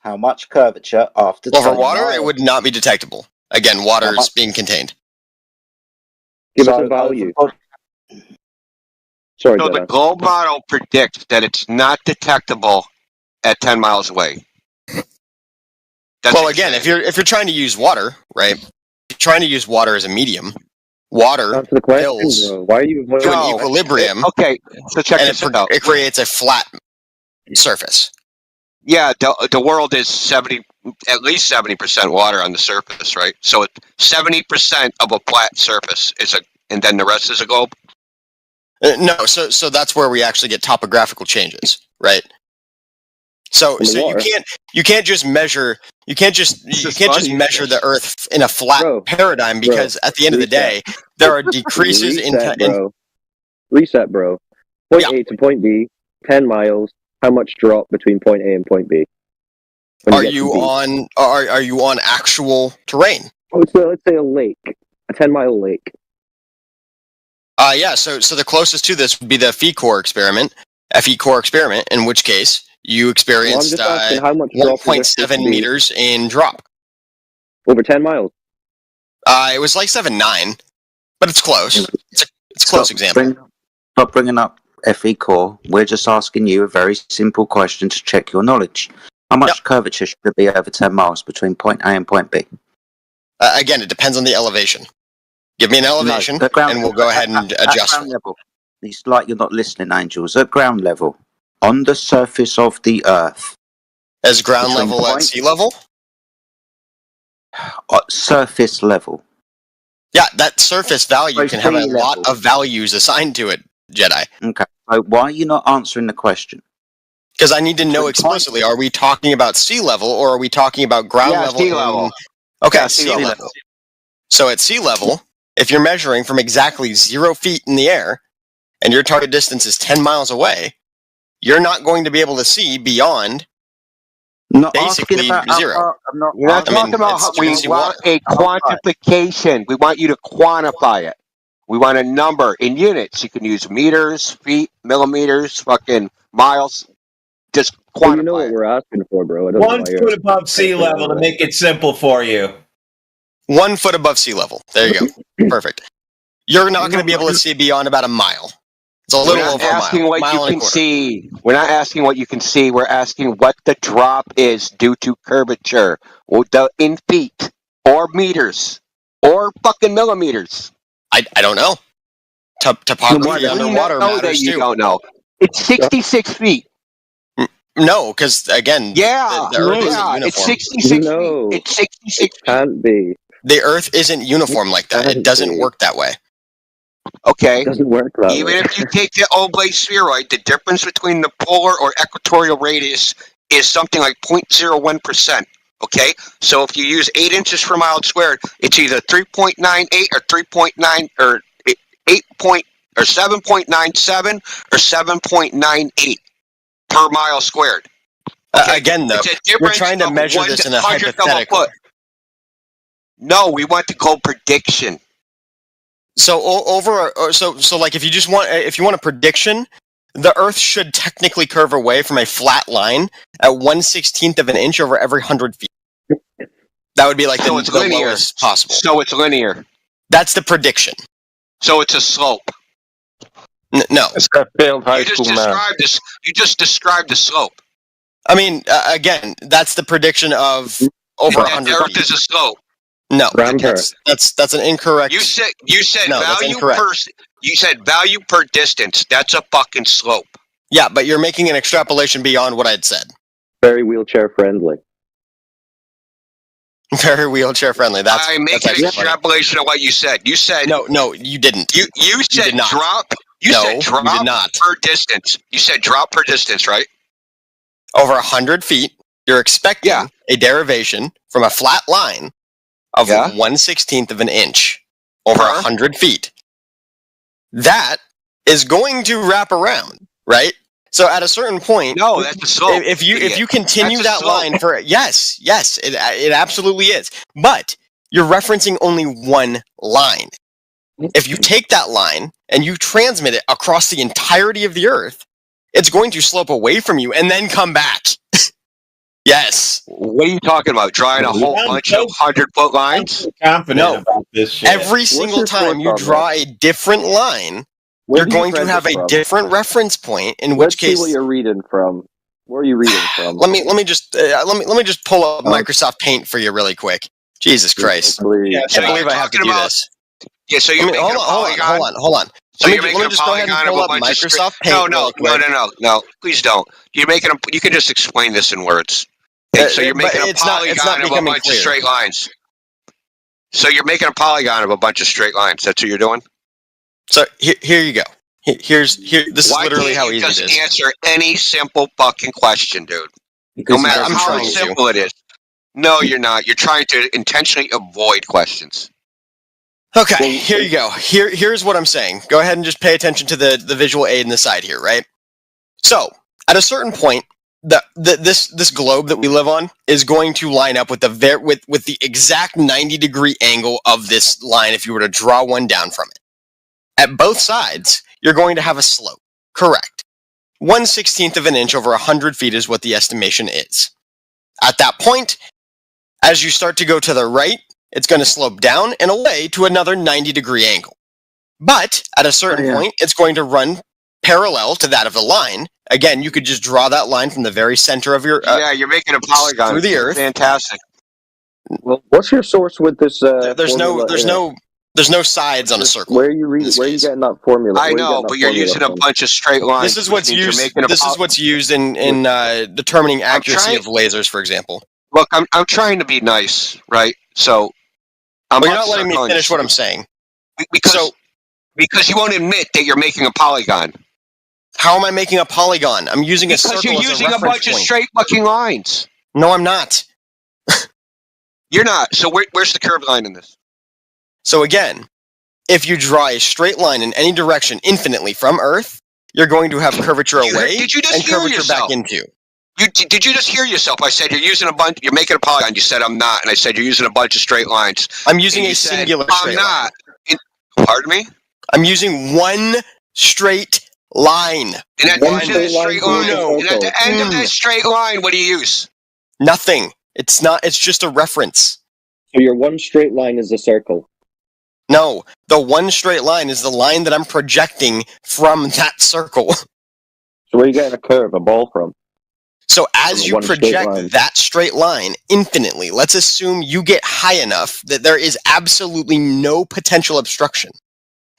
How much curvature after over 10 water? miles? It would not be detectable. Again, water is being contained. Give us a value. Sorry, so the globe model predicts that it's not detectable at 10 miles away. Well, again, if you're trying to use water, right? If you're trying to use water as a medium, water fills Why are you to an equilibrium. Okay, so check this out. It creates a flat surface. Yeah, the world is at least 70% water on the surface, right? So 70% of a flat surface and then the rest is a globe. No, so that's where we actually get topographical changes, right? So you can't just measure measure the Earth in a flat paradigm because at the end of the day there are decreases in reset, bro. Point A to point B, 10 miles. How much drop between point A and point B? Are you on actual terrain? Oh, so let's say a lake, a 10-mile lake. Yeah. So the closest to this would be the FECOR experiment, in which case you experienced 1.7 meters in drop. Over 10 miles? It was like 7.9, but it's close. It's a close example. Not bringing up FECOR. We're just asking you a very simple question to check your knowledge. How much curvature should there be over 10 miles between point A and point B? Again, it depends on the elevation. Give me an elevation, and we'll go ahead and adjust. At ground level. It's like you're not listening, Angels. At ground level, on the surface of the Earth. As ground level at sea level? Surface level. Yeah, that surface value can have a lot of values assigned to it, Jedi. Okay, so why are you not answering the question? Because I need to know explicitly, are we talking about sea level, or are we talking about ground level? Sea level. Okay, sea level. So at sea level, if you're measuring from exactly 0 feet in the air, and your target distance is 10 miles away, you're not going to be able to see beyond basically 0. We're not talking about we want a quantification. We want you to quantify it. We want a number in units. You can use meters, feet, millimeters, fucking miles. Just Well, you know what we're asking for, bro. I don't know 1 why you're- foot above sea level to make it simple for you. 1 foot above sea level. There you go. Perfect. You're not going to be able to see beyond about a mile. It's a little We're not over a asking mile. what Mile you and a can quarter. see. We're not asking what you can see. We're asking what the drop is due to curvature, or in feet, or meters, or fucking millimeters. I don't know. Topography underwater we know that matters you too. don't know. It's 66 feet. No, because again, Yeah, the Earth isn't yeah, uniform. it's 66 No, feet. It's 66 feet. Can't be. The Earth isn't uniform like that. It doesn't work that way. Okay. It doesn't work that Even way. if you take the oblate spheroid, the difference between the polar or equatorial radius is something like 0.01%. Okay, so if you use 8 inches per mile squared, it's either 3.98 or 3.9 or 7.97 or 7.98 per mile squared. Okay? Again, though, It's a you're difference trying to of measure this in a 1/100th of hypothetical. foot. No, we want to go prediction. So like if you want a prediction, the Earth should technically curve away from a flat line at 1/16th of an inch over every 100 feet. That would be like So the, it's the linear. lowest possible. So it's linear. That's the prediction. So it's a slope. No, It's that failed high You just school math. described this. You just described the slope. I mean again, that's the prediction of over That 100 the Earth feet. is a slope. No, Rampart. that's an incorrect. You said No, that's value incorrect. per. You said value per distance. That's a fucking slope. Yeah, but you're making an extrapolation beyond what I'd said. Very wheelchair friendly. Very wheelchair friendly. That's I make that's an actually funny. extrapolation of what you said. You said No, you didn't. You said did not. drop. You No, said you drop did not. per distance. You said drop per distance, right? Over 100 feet, you're expecting a derivation from a flat line of 1/16th of an inch over 100 feet. That is going to wrap around, right? So at a certain point, No, that's a slope. if you idiot. continue That's a that slope. line for yes, it absolutely is. But you're referencing only one line. If you take that line and you transmit it across the entirety of the Earth, it's going to slope away from you and then come back. Yes. What are you talking about? Drawing a whole bunch of 100-foot lines? Confident No. about this shit. Every single your time you source on draw a different line, Where you're do you going to read have this a from? different reference point. In Let's which case, see what you're reading from. Where are you reading from? let me just pull up Microsoft Paint for you really quick. Jesus Christ! Please. I So can't believe you're I have to talking do about- this. Yeah, so you're making a polygon. Hold on. So Let you're me making a just go ahead and polygon of pull a up bunch of Microsoft Paint. No. Please don't. You're making a. You can just explain this in words. Okay, so you're but making a it's not polygon of a becoming bunch clear. of straight lines. So you're making a polygon of a bunch of straight lines. That's what you're doing. So here you go. This is Why literally can't how you easy just it is. answer any simple fucking question, dude? Because No matter I'm how trying to. simple it is. No, you're not. You're trying to intentionally avoid questions. Okay, here you go. Here's what I'm saying. Go ahead and just pay attention to the visual aid in the side here, right? So, at a certain point, this globe that we live on is going to line up with the exact 90-degree angle of this line if you were to draw one down from it. At both sides, you're going to have a slope. Correct. 1/16th of an inch over 100 feet is what the estimation is. At that point, as you start to go to the right, it's going to slope down and away to another 90-degree angle. But at a certain point, it's going to run parallel to that of the line. Again, you could just draw that line from the very center of your Yeah, you're making a polygon through the Earth. Fantastic. Well, what's your source with this? There's formula no sides on a circle. Where are you reading? Where are you getting that formula? I know, but you're using a bunch of straight lines. This is what's used. This is what's used in determining accuracy of lasers, for example. Look, I'm trying to be nice, right? So, But you're not letting me finish what I'm saying. Because you won't admit that you're making a polygon. How am I making a polygon? I'm using a circle Because you're as using a reference bunch of point. straight fucking lines. No, I'm not. You're not. So where's the curved line in this? So again, if you draw a straight line in any direction infinitely from Earth, you're going to have curvature away Did you just and hear curvature yourself? back into. Did you just hear yourself? I said you're using a bunch. You're making a polygon. You said I'm not, and I said you're using a bunch of straight lines. I'm using And a you said, singular I'm straight not. line. Pardon me? I'm using one straight line. And at the end of the straight line straight to line, a and at the end of that straight line, what do you use? Nothing. It's not. It's just a reference. So your one straight line is a circle. No, the one straight line is the line that I'm projecting from that circle. So where are you getting a curve, a ball from? So as you One straight project line. that straight line infinitely, let's assume you get high enough that there is absolutely no potential obstruction.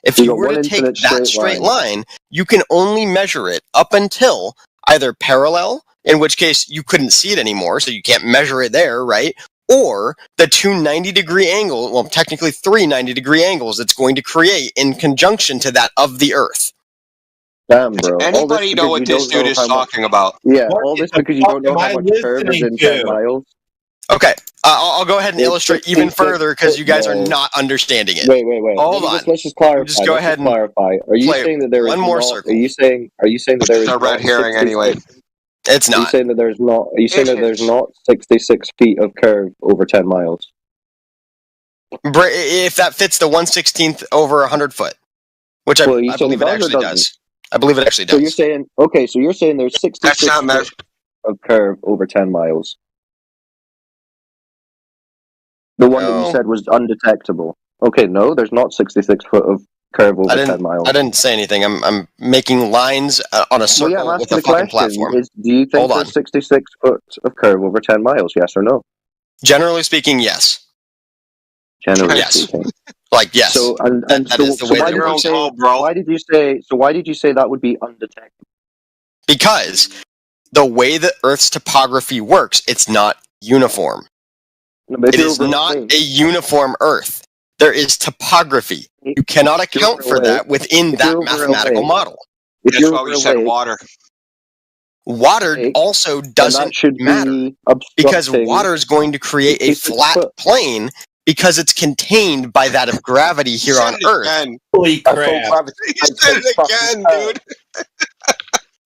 If You you got were to one take infinite that straight straight line, you can only measure it up until either parallel, in which case you couldn't see it anymore, so you can't measure it there, right? Or the two 90-degree angles, well, technically three 90-degree angles it's going to create in conjunction to that of the Earth. Damn, bro. Anybody know what this dude is talking about? Yeah, all this because you don't know how much curve is in 10 miles. Okay, I'll go ahead and illustrate even 66 further because you guys are footballs. not understing it. Wait. Hold on. Let's just clarify. Just go ahead and clarify. Are you play saying that there is one more not, circle. Are you saying that there is It's a red not herring 66 anyway. It's Are you not. saying that there's not? Are you saying It that there's is. not 66 feet of curve over 10 miles? If that fits the 1/16th over 100 foot, which Well, I believe it does or actually doesn't? does. I believe it actually So does. you're saying So you're saying there's 66 That's not feet measured. of curve over 10 miles. The one that you No. said was undetectable. Okay, no, there's not 66 foot of curve over 10 miles. I didn't say anything. I'm making lines on a circle Well, yeah, I'm with asking a the fucking question. platform. Do you think Hold on. there's 66 foot of curve over 10 miles? Yes or no? Generally speaking, yes. Generally Yes. speaking. Like yes. So that is the way that it works. why did you say that would be undetectable? Because the way the Earth's topography works, it's not uniform. No, but if It you're is over not away- a uniform Earth. There is topography. You cannot If you're account for away- that within if that you're over mathematical away- model. If That's you're why over we said away, water. Water also then doesn't that should matter be because obstructing water is going to create a 66 flat foot. plane because it's contained by that of gravity here on Earth. Holy That's crap. all gravity. You said it again, dude.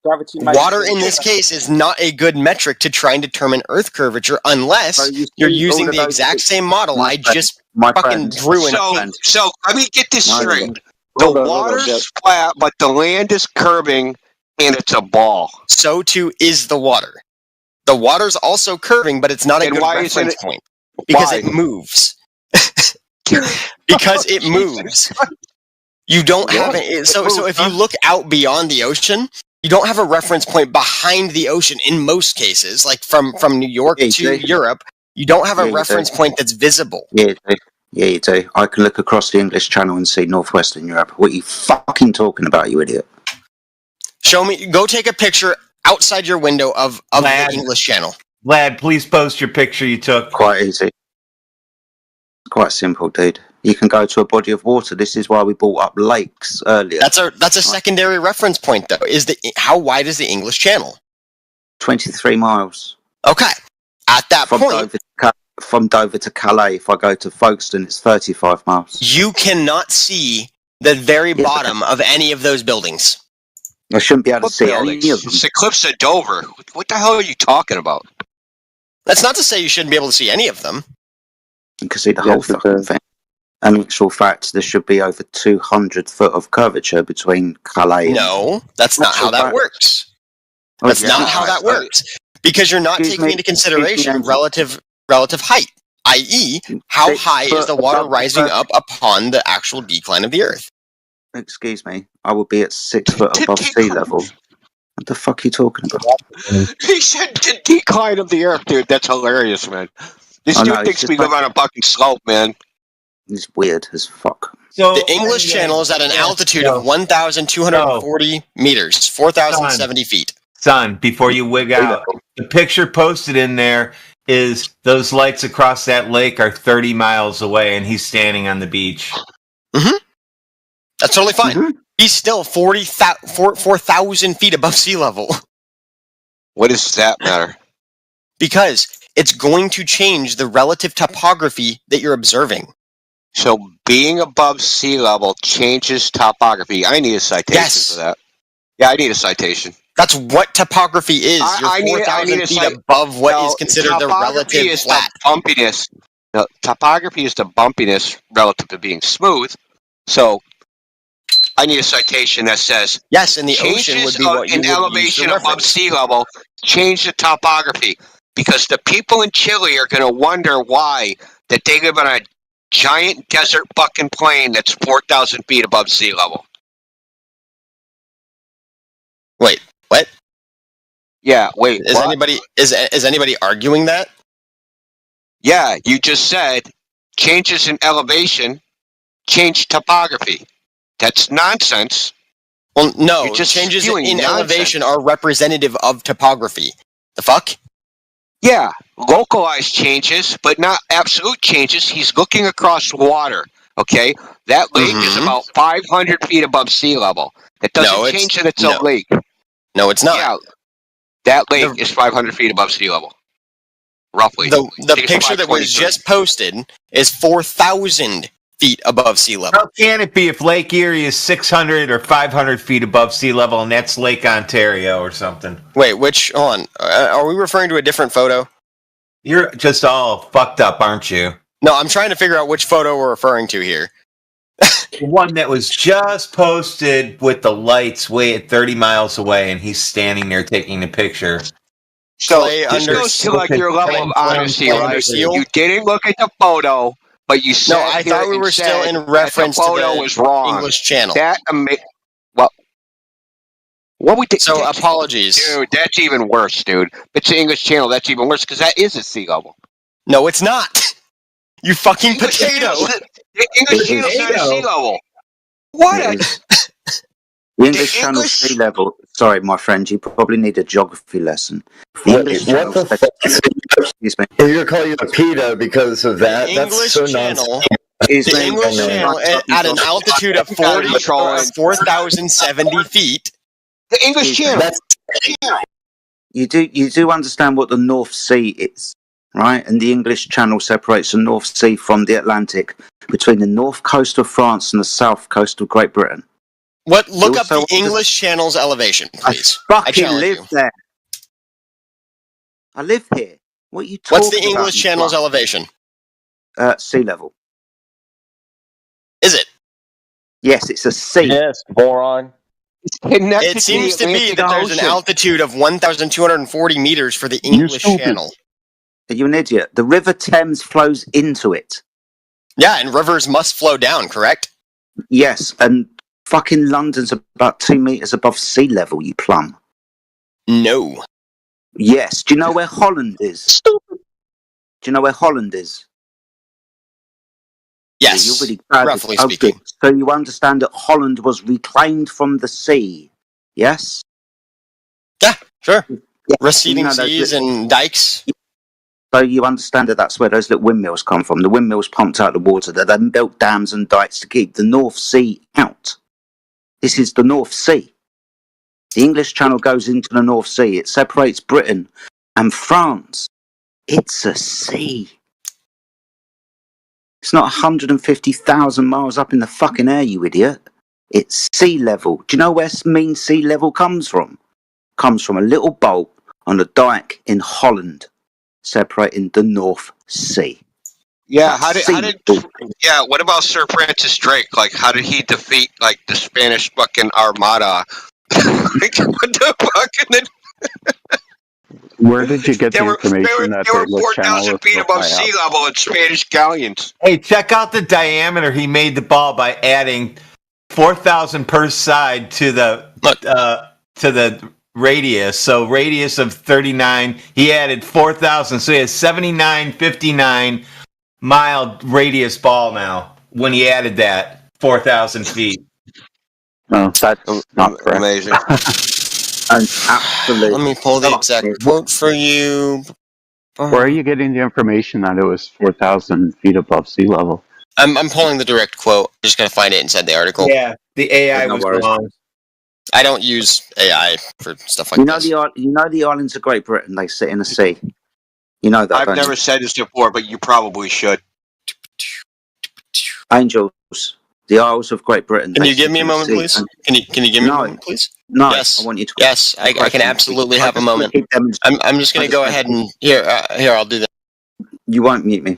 Gravity makes Water it in this so- case is not a good metric to try and determine Earth curvature unless Are you you're saying using all the those- exact same model My I friend, just my fucking friend. drew in. So let me get this No, straight. Hold The on, water's Jeff. flat, but the land is curving, and it's a ball. So too is the water. The water's also curving, but it's not a And good why isn't reference it- point because why? it moves. Because it moves. You don't have it. So if you look out beyond the ocean, you don't have a reference point behind the ocean in most cases, like from New York Yeah, to you do. Europe. You don't have Yeah, a you reference do. point that's visible. Yeah, you do. Yeah, you do. I can look across the English Channel and see northwestern Europe. What are you fucking talking about, you idiot? Show me. Go take a picture outside your window of Lad. the English Channel. Lad, please post your picture you took. Quite easy. Quite simple, dude. You can go to a body of water. This is why we brought up lakes earlier. That's a secondary reference point, though. How wide is the English Channel? 23 miles. Okay. At that From point, Dover to Calais, if I go to Folkestone, it's 35 miles. you cannot see the very Yes, I bottom of any of those buildings. I shouldn't be able to What see buildings? any of them. It's Eclipse of Dover. What the hell are you talking about? That's not to say you shouldn't be able to see any of them. You can see the whole fucking thing. And in actual fact, there should be over 200 foot of curvature between Calais and... No, that's not how that works. Oh, That's yeah. not how that works. Because you're not Excuse taking me, into consideration excuse me, relative height, i.e., how 6 high is foot the water above the rising earth. up upon the actual decline of the Earth. Excuse me, I will be at 6 foot above sea level. What the fuck are you talking about? He said the decline of the Earth, dude. That's hilarious, man. This I dude know, it's thinks just we live like- on a fucking slope, man. It's weird as fuck. So The English Channel is at an altitude of 1,240 meters, 4,070 feet. Son, before you wig out, the picture posted in there is those lights across that lake are 30 miles away and he's standing on the beach. That's totally fine. Mm-hmm. He's still 4,000 feet above sea level. What does that matter? Because it's going to change the relative topography that you're observing. So being above sea level changes topography. I need a citation Yes. for that. Yeah, I need a citation. That's what topography is. You're I need 4,000 a feet cite- above what is No, considered the topography relative is flat. The bumpiness. No, topography is the bumpiness relative to being smooth. So I need a citation that says yes, and the ocean would be what you in would use elevation to above reference. sea level change the topography because the people in Chile are going to wonder why that they live on a giant desert fucking plain that's 4,000 feet above sea level. Wait, what? Yeah, wait. Is what? anybody arguing that? Yeah, you just said changes in elevation change topography. That's nonsense. Well, no, You're just changes spewing in nonsense. elevation are representative of topography. The fuck? Yeah, localized changes, but not absolute changes. He's looking across water. Okay, that lake is about 500 feet above sea level. It doesn't change that it's a lake. No, it's not. Yeah, that lake is 500 feet above sea level, roughly. The picture that was just posted is 4,000 feet above sea level. How can it be if Lake Erie is 600 or 500 feet above sea level and that's Lake Ontario or something? Wait, hold on. Are we referring to a different photo? You're just all fucked up, aren't you? No, I'm trying to figure out which photo we're referring to here. The one that was just posted with the lights way at 30 miles away and he's standing there taking a picture. So this goes to like your level of honesty, right? You didn't look at the photo, but you said no. I thought we were still in reference the photo to the was wrong. English Channel. What we did? So apologies, dude. That's even worse, dude. It's the English Channel. That's even worse because that is at sea level. No, it's not. You fucking potato. The English Channel's not at sea level. What? The English Channel sea level. Sorry, my friend, you probably need a geography lesson. The English Channel. Excuse me. You're calling it a PETA because of that. The That's English so Channel. nonsense. The English Channel at an altitude of 4,070 feet. The English Channel. You do understand what the North Sea is, right? And the English Channel separates the North Sea from the Atlantic between the north coast of France and the south coast of Great Britain. Look up the English Channel's elevation, please. I fucking live there. I live here. What are you talking about? What's the English Channel's elevation? Sea level. Is it? Yes, it's a sea. Yes, moron. It seems to be that there's an altitude of 1,240 meters for the English Channel. Are you an idiot? The River Thames flows into it. Yeah, and rivers must flow down, correct? Yes, and fucking London's about 2 meters above sea level, you plum. No. Yes. Do you know where Holland is? Stupid. Do you know where Holland is? Yes, you're really proud roughly speaking. So you understand that Holland was reclaimed from the sea, yes? Yeah, sure. Yeah. Receding seas and dikes. So you understand that that's where those little windmills come from. The windmills pumped out the water. They then built dams and dikes to keep the North Sea out. This is the North Sea. The English Channel goes into the North Sea. It separates Britain and France. It's a sea. It's not 150,000 miles up in the fucking air, you idiot. It's sea level. Do you know where mean sea level comes from? Comes from a little bolt on a dike in Holland, separating the North Sea. Yeah, what about Sir Francis Drake? Like, how did he defeat, like, the Spanish fucking Armada? Like, what the fuck? Where did you get the information that they were 4,000 feet above sea level in Spanish galleons? Hey, check out the diameter he made the ball by adding 4,000 per side to the radius. So radius of 39, he added 4,000. So he has 7959 mile radius ball now when he added that 4,000 feet. No, that's not correct. Amazing. Absolutely. Let me pull the exact quote for you. Where are you getting the information that it was 4,000 feet above sea level? I'm pulling the direct quote. I'm just going to find it inside the article. Yeah, the AI was wrong. I don't use AI for stuff like this. You know the islands of Great Britain, they sit in a sea. You know that, I've never said this before, but you probably should. Angels, the Isles of Great Britain. Can you give me a moment, please? Can you give me a moment, please? No, yes. I want you to. Yes, I can absolutely have a moment. I'm just going to go ahead and here. I'll do that. You won't mute me.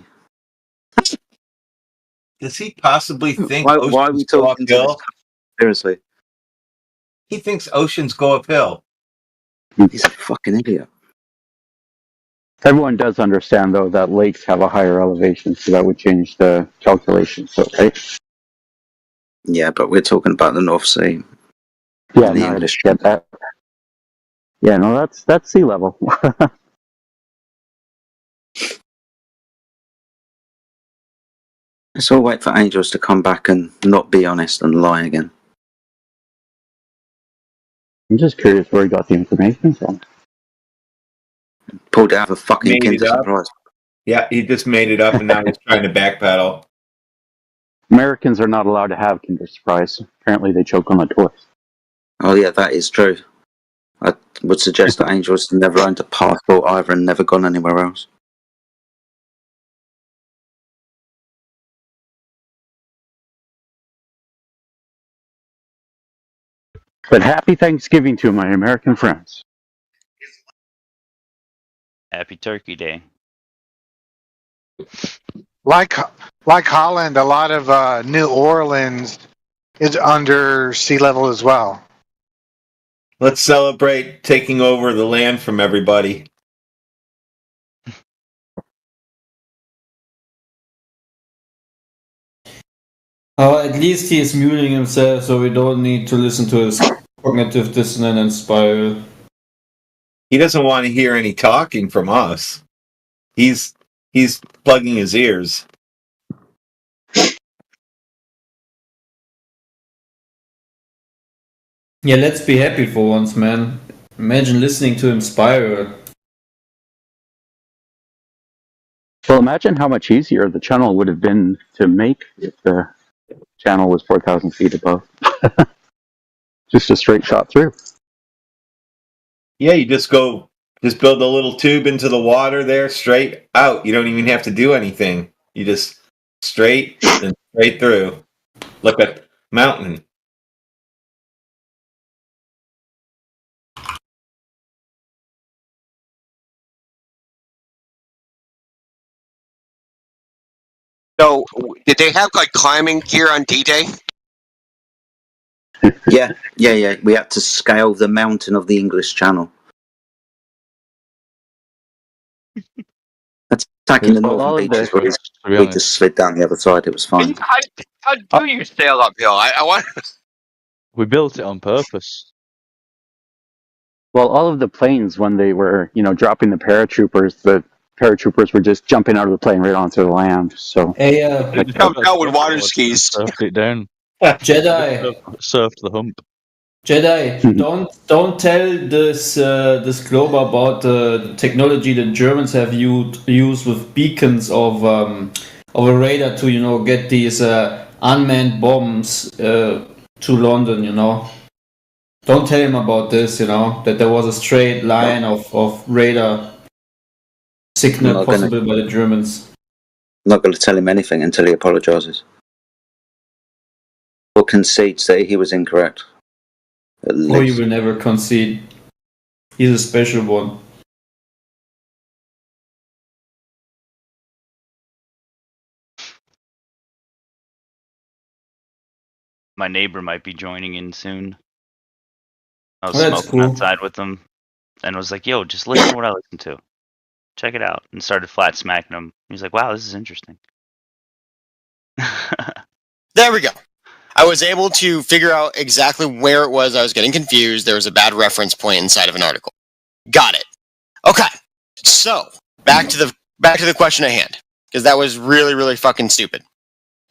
Does he possibly think? Why are we talking? Seriously. He thinks oceans go uphill. He's a fucking idiot. Everyone does understand, though, that lakes have a higher elevation, so that would change the calculation. So, right? Yeah, but we're talking about the North Sea. Yeah, no, I just get that. Yeah, no, that's sea level. Let's all wait for Angels to come back and not be honest and lie again. I'm just curious where he got the information from. Pulled it out of a fucking Made Kinder it up. Surprise. Yeah, he just made it up, and now he's trying to backpedal. Americans are not allowed to have Kinder Surprise. Apparently, they choke on the toys. Oh yeah, that is true. I would suggest that Angels never owned a passport either and never gone anywhere else. But happy Thanksgiving to my American friends. Happy Turkey Day. Like Holland, a lot of New Orleans is under sea level as well. Let's celebrate taking over the land from everybody. At least he is muting himself, so we don't need to listen to his cognitive dissonance and spiral. He doesn't want to hear any talking from us. He's plugging his ears. Yeah, let's be happy for once, man. Imagine listening to him spiral. Well, imagine how much easier the channel would have been to make if the channel was 4,000 feet above. Just a straight shot through. Yeah, you just build a little tube into the water there, straight out. You don't even have to do anything. You just straight and straight through. Look at mountain. So, did they have like climbing gear on D-Day? Yeah. We had to scale the mountain of the English Channel. Attacking the northern beaches where we just slid down the other side. It was fine. How do you sail uphill? I want. We built it on purpose. Well, all of the planes, when they were, dropping the paratroopers were just jumping out of the plane right onto the land. So hey, jumped out with water skis. Surfed it down. Jedi. Surfed the hump. Jedi, don't tell this globe about the technology that Germans have used with beacons of a radar to get these unmanned bombs to London. Don't tell him about this. That there was a straight line of radar signal possible by the Germans. I'm not going to tell him anything until he apologises or concedes that he was incorrect. Or you will never concede. He's a special one. My neighbor might be joining in soon. I was That's smoking cool. outside with him and was like, yo, just listen to what I listen to. Check it out. And started flat smacking him. He's like, wow, this is interesting. There we go. I was able to figure out exactly where it was. I was getting confused. There was a bad reference point inside of an article. Got it. Okay. So back to the question at hand, because that was really, really fucking stupid.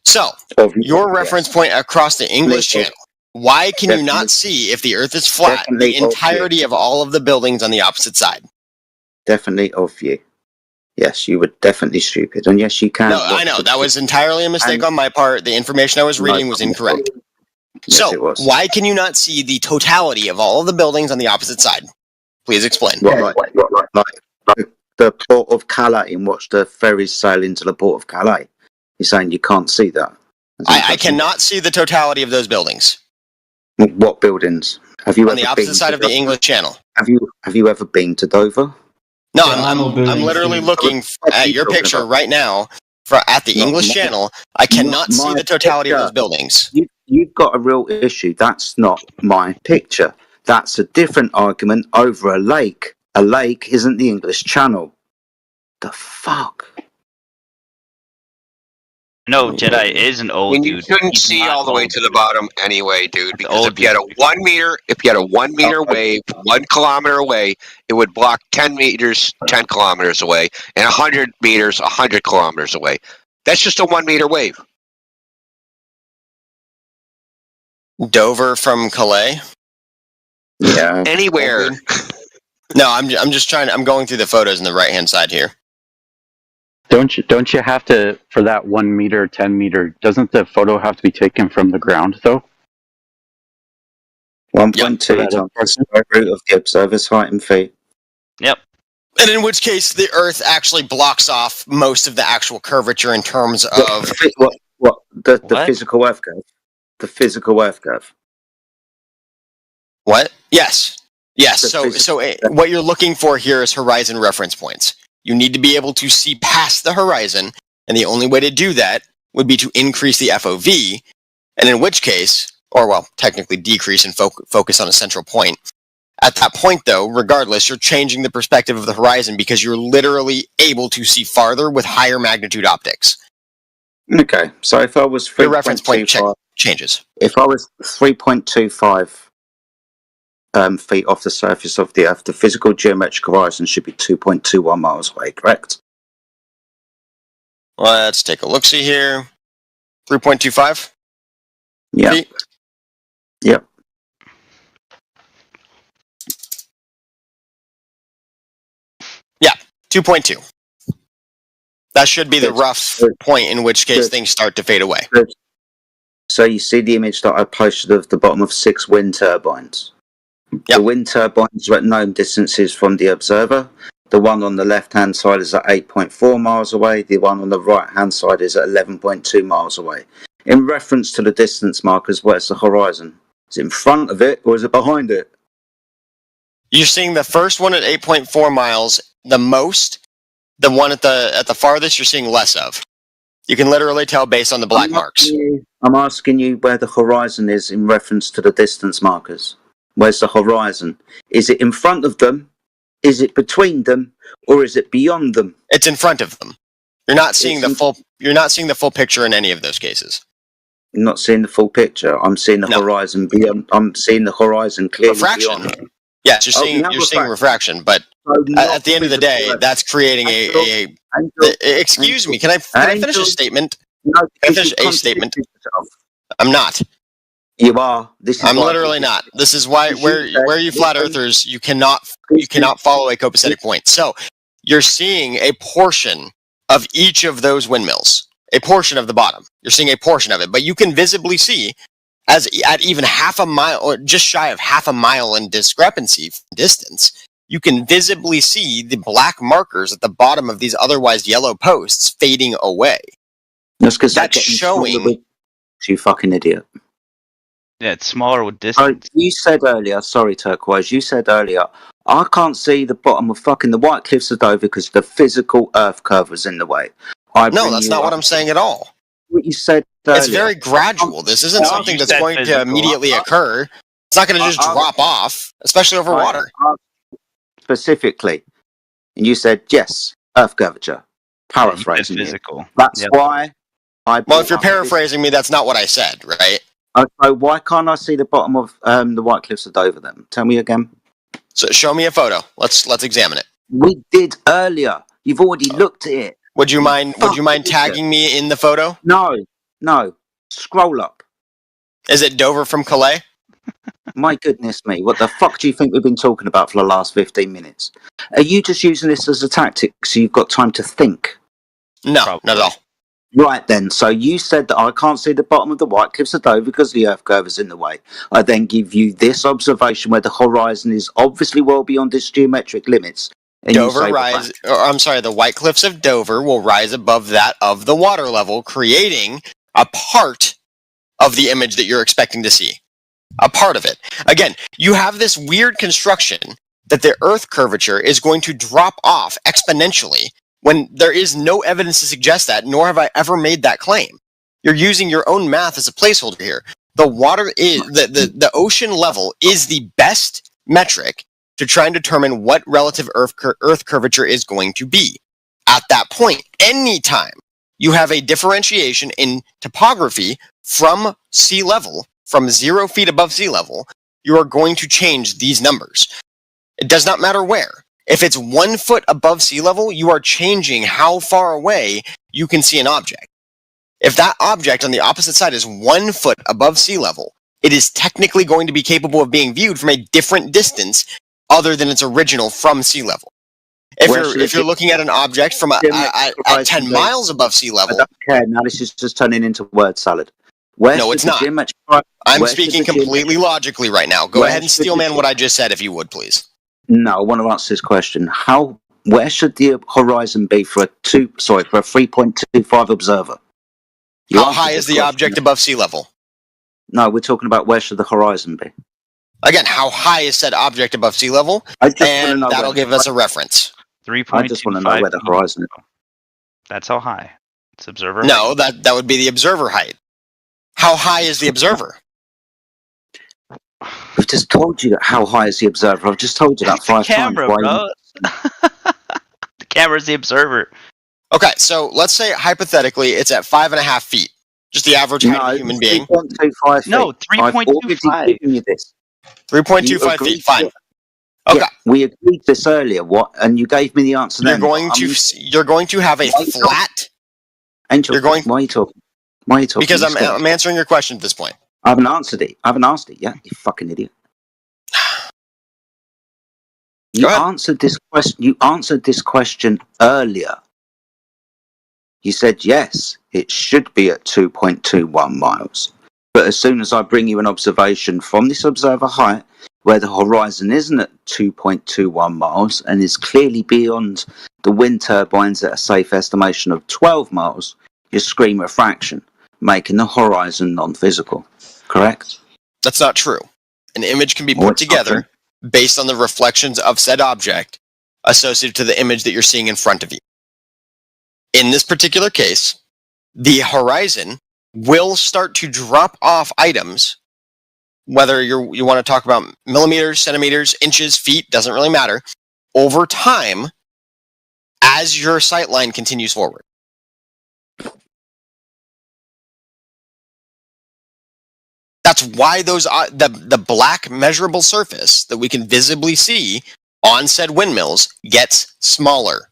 So your reference point across the English Channel. Why can you not see if the Earth is flat? The entirety of all of the buildings on the opposite side. Definitely of you. Yes, you were definitely stupid, and yes, you can. No, I know that was entirely a mistake on my part. The information I was reading was incorrect. Yes, so, it was. why can you not see the totality of all of the buildings on the opposite side? Please explain. Like the port of Calais, and watch the ferries sail into the port of Calais. You're saying you can't see that? I cannot see the totality of those buildings. What buildings? Have you on the opposite side of the English Channel? Have you ever been to Dover? No, I'm literally looking at your picture right now at the English Channel. I cannot see the totality of those buildings. you've got a real issue. That's not my picture. That's a different argument over a lake. A lake isn't the English Channel. The fuck? No, Jedi is an old And dude. you shouldn't He's see not all the way old, to the dude. bottom anyway, dude. Because old if you had a dude. 1 meter, wave 1 kilometer away, it would block 10 meters 10 kilometers away, and 100 meters 100 kilometers away. That's just a 1 meter wave. Dover from Calais. Yeah. Anywhere. No, I'm just trying. I'm going through the photos on the right hand side here. Don't you have to, for that 1 meter, 10 meter, doesn't the photo have to be taken from the ground though? 1.2 times the square root of the observer's height in feet. Yep. And in which case, the Earth actually blocks off most of the actual curvature in terms of The physical Earth curve. The physical Earth curve. What? Yes. Yes. The So what you're looking for here is horizon reference points. You need to be able to see past the horizon, and the only way to do that would be to increase the FOV, and in which case, or well, technically decrease and focus on a central point. At that point, though, regardless, you're changing the perspective of the horizon because you're literally able to see farther with higher magnitude optics. Okay, so if I was Your reference point changes. If I was 3.25 feet off the surface of the Earth, the physical geometric horizon should be 2.21 miles away, correct? Let's take a look-see here. 3.25? Yeah. Feet? Yep. Yeah, 2.2. That should be the rough point in which case things start to fade away. Good. So you see the image that I posted of the bottom of 6 wind turbines. The wind turbines are at known distances from the observer. The one on the left-hand side is at 8.4 miles away. The one on the right-hand side is at 11.2 miles away. In reference to the distance markers, where's the horizon? Is it in front of it or is it behind it? You're seeing the first one at 8.4 miles the most. The one at the farthest you're seeing less of. You can literally tell based on the black marks. I'm asking you where the horizon is in reference to the distance markers. Where's the horizon? Is it in front of them? Is it between them? Or is it beyond them? It's in front of them. You're not seeing the full. You're not seeing the full picture in any of those cases. I'm not seeing the full picture. I'm seeing the horizon beyond. I'm seeing the horizon clearly. Refraction. Beyond. Yes, you're seeing refraction, but at the end of the day, that's creating a excuse me, can I finish a statement? No, can I finish a statement? I'm not. You are. I'm literally not. This is why where you flat earthers, you cannot follow a copacetic point. So you're seeing a portion of each of those windmills, a portion of the bottom. You're seeing a portion of it, but you can visibly see as at even half a mile or just shy of half a mile in discrepancy distance, you can visibly see the black markers at the bottom of these otherwise yellow posts fading away. That's because that's showing. You fucking idiot. Yeah, it's smaller with distance. You said earlier, sorry, Turquoise, you said earlier, I can't see the bottom of fucking the White Cliffs of Dover because the physical Earth curve was in the way. No, that's not what I'm saying at all. What you said earlier. It's very gradual. This isn't something that's going to immediately occur. It's not going to just drop off, especially over water. Specifically. And you said, yes, Earth curvature. Paraphrasing physical. That's why well, if you're paraphrasing me, that's not what I said, right? So why can't I see the bottom of the White Cliffs of Dover then? Tell me again. So show me a photo. Let's examine it. We did earlier. You've already looked at it. Would you mind tagging me in the photo? No. Scroll up. Is it Dover from Calais? My goodness me. What the fuck do you think we've been talking about for the last 15 minutes? Are you just using this as a tactic so you've got time to think? No, not at all. Right then, so you said that I can't see the bottom of the White Cliffs of Dover because the Earth curve is in the way. I then give you this observation where the horizon is obviously well beyond its geometric limits. And the White Cliffs of Dover will rise above that of the water level, creating a part of the image that you're expecting to see. A part of it. Again, you have this weird construction that the Earth curvature is going to drop off exponentially when there is no evidence to suggest that, nor have I ever made that claim. You're using your own math as a placeholder here. The water is the ocean level is the best metric to try and determine what relative Earth curvature is going to be. At that point, anytime you have a differentiation in topography from sea level, from 0 feet above sea level, you are going to change these numbers. It does not matter where. If it's 1 foot above sea level, you are changing how far away you can see an object. If that object on the opposite side is 1 foot above sea level, it is technically going to be capable of being viewed from a different distance other than its original from sea level. If you're looking at an object from at 10 miles above sea level, I don't care. Now this is just turning into word salad. No, it's not. I'm speaking completely logically right now. Go ahead and steel man what I just said, if you would, please. No, I want to answer this question. Where should the horizon be for a 3.25 observer? How high is the object above sea level? No, we're talking about where should the horizon be. Again, how high is said object above sea level? And that'll give us a reference. 3.25. I just want to know where the horizon is. That's how high. It's observer. No, that would be the observer height. How high is the observer? We've just told you that how high is the observer. I've just told you that 5 camera, times. Bro. The camera's the observer. Okay, so let's say hypothetically it's at 5.5 feet. Just the average height of a human being. 3.25 feet. No, 3.25. 3.25 feet, fine. Okay. Yeah, we agreed this earlier, and you gave me the answer You're then. You're going to have a flat... Angel, why are you talking? Why are you talking? Because I'm answering your question at this point. I haven't answered it. I haven't asked it yet, you fucking idiot. You answered this question. You answered this question earlier. You said yes, it should be at 2.21 miles. But as soon as I bring you an observation from this observer height, where the horizon isn't at 2.21 miles and is clearly beyond the wind turbines at a safe estimation of 12 miles, you scream refraction, making the horizon non-physical. Correct? That's not true. An image can be put together based on the reflections of said object associated to the image that you're seeing in front of you. In this particular case, the horizon will start to drop off items, whether you want to talk about millimeters, centimeters, inches, feet, doesn't really matter, over time as your sight line continues forward. That's why those the black measurable surface that we can visibly see on said windmills gets smaller.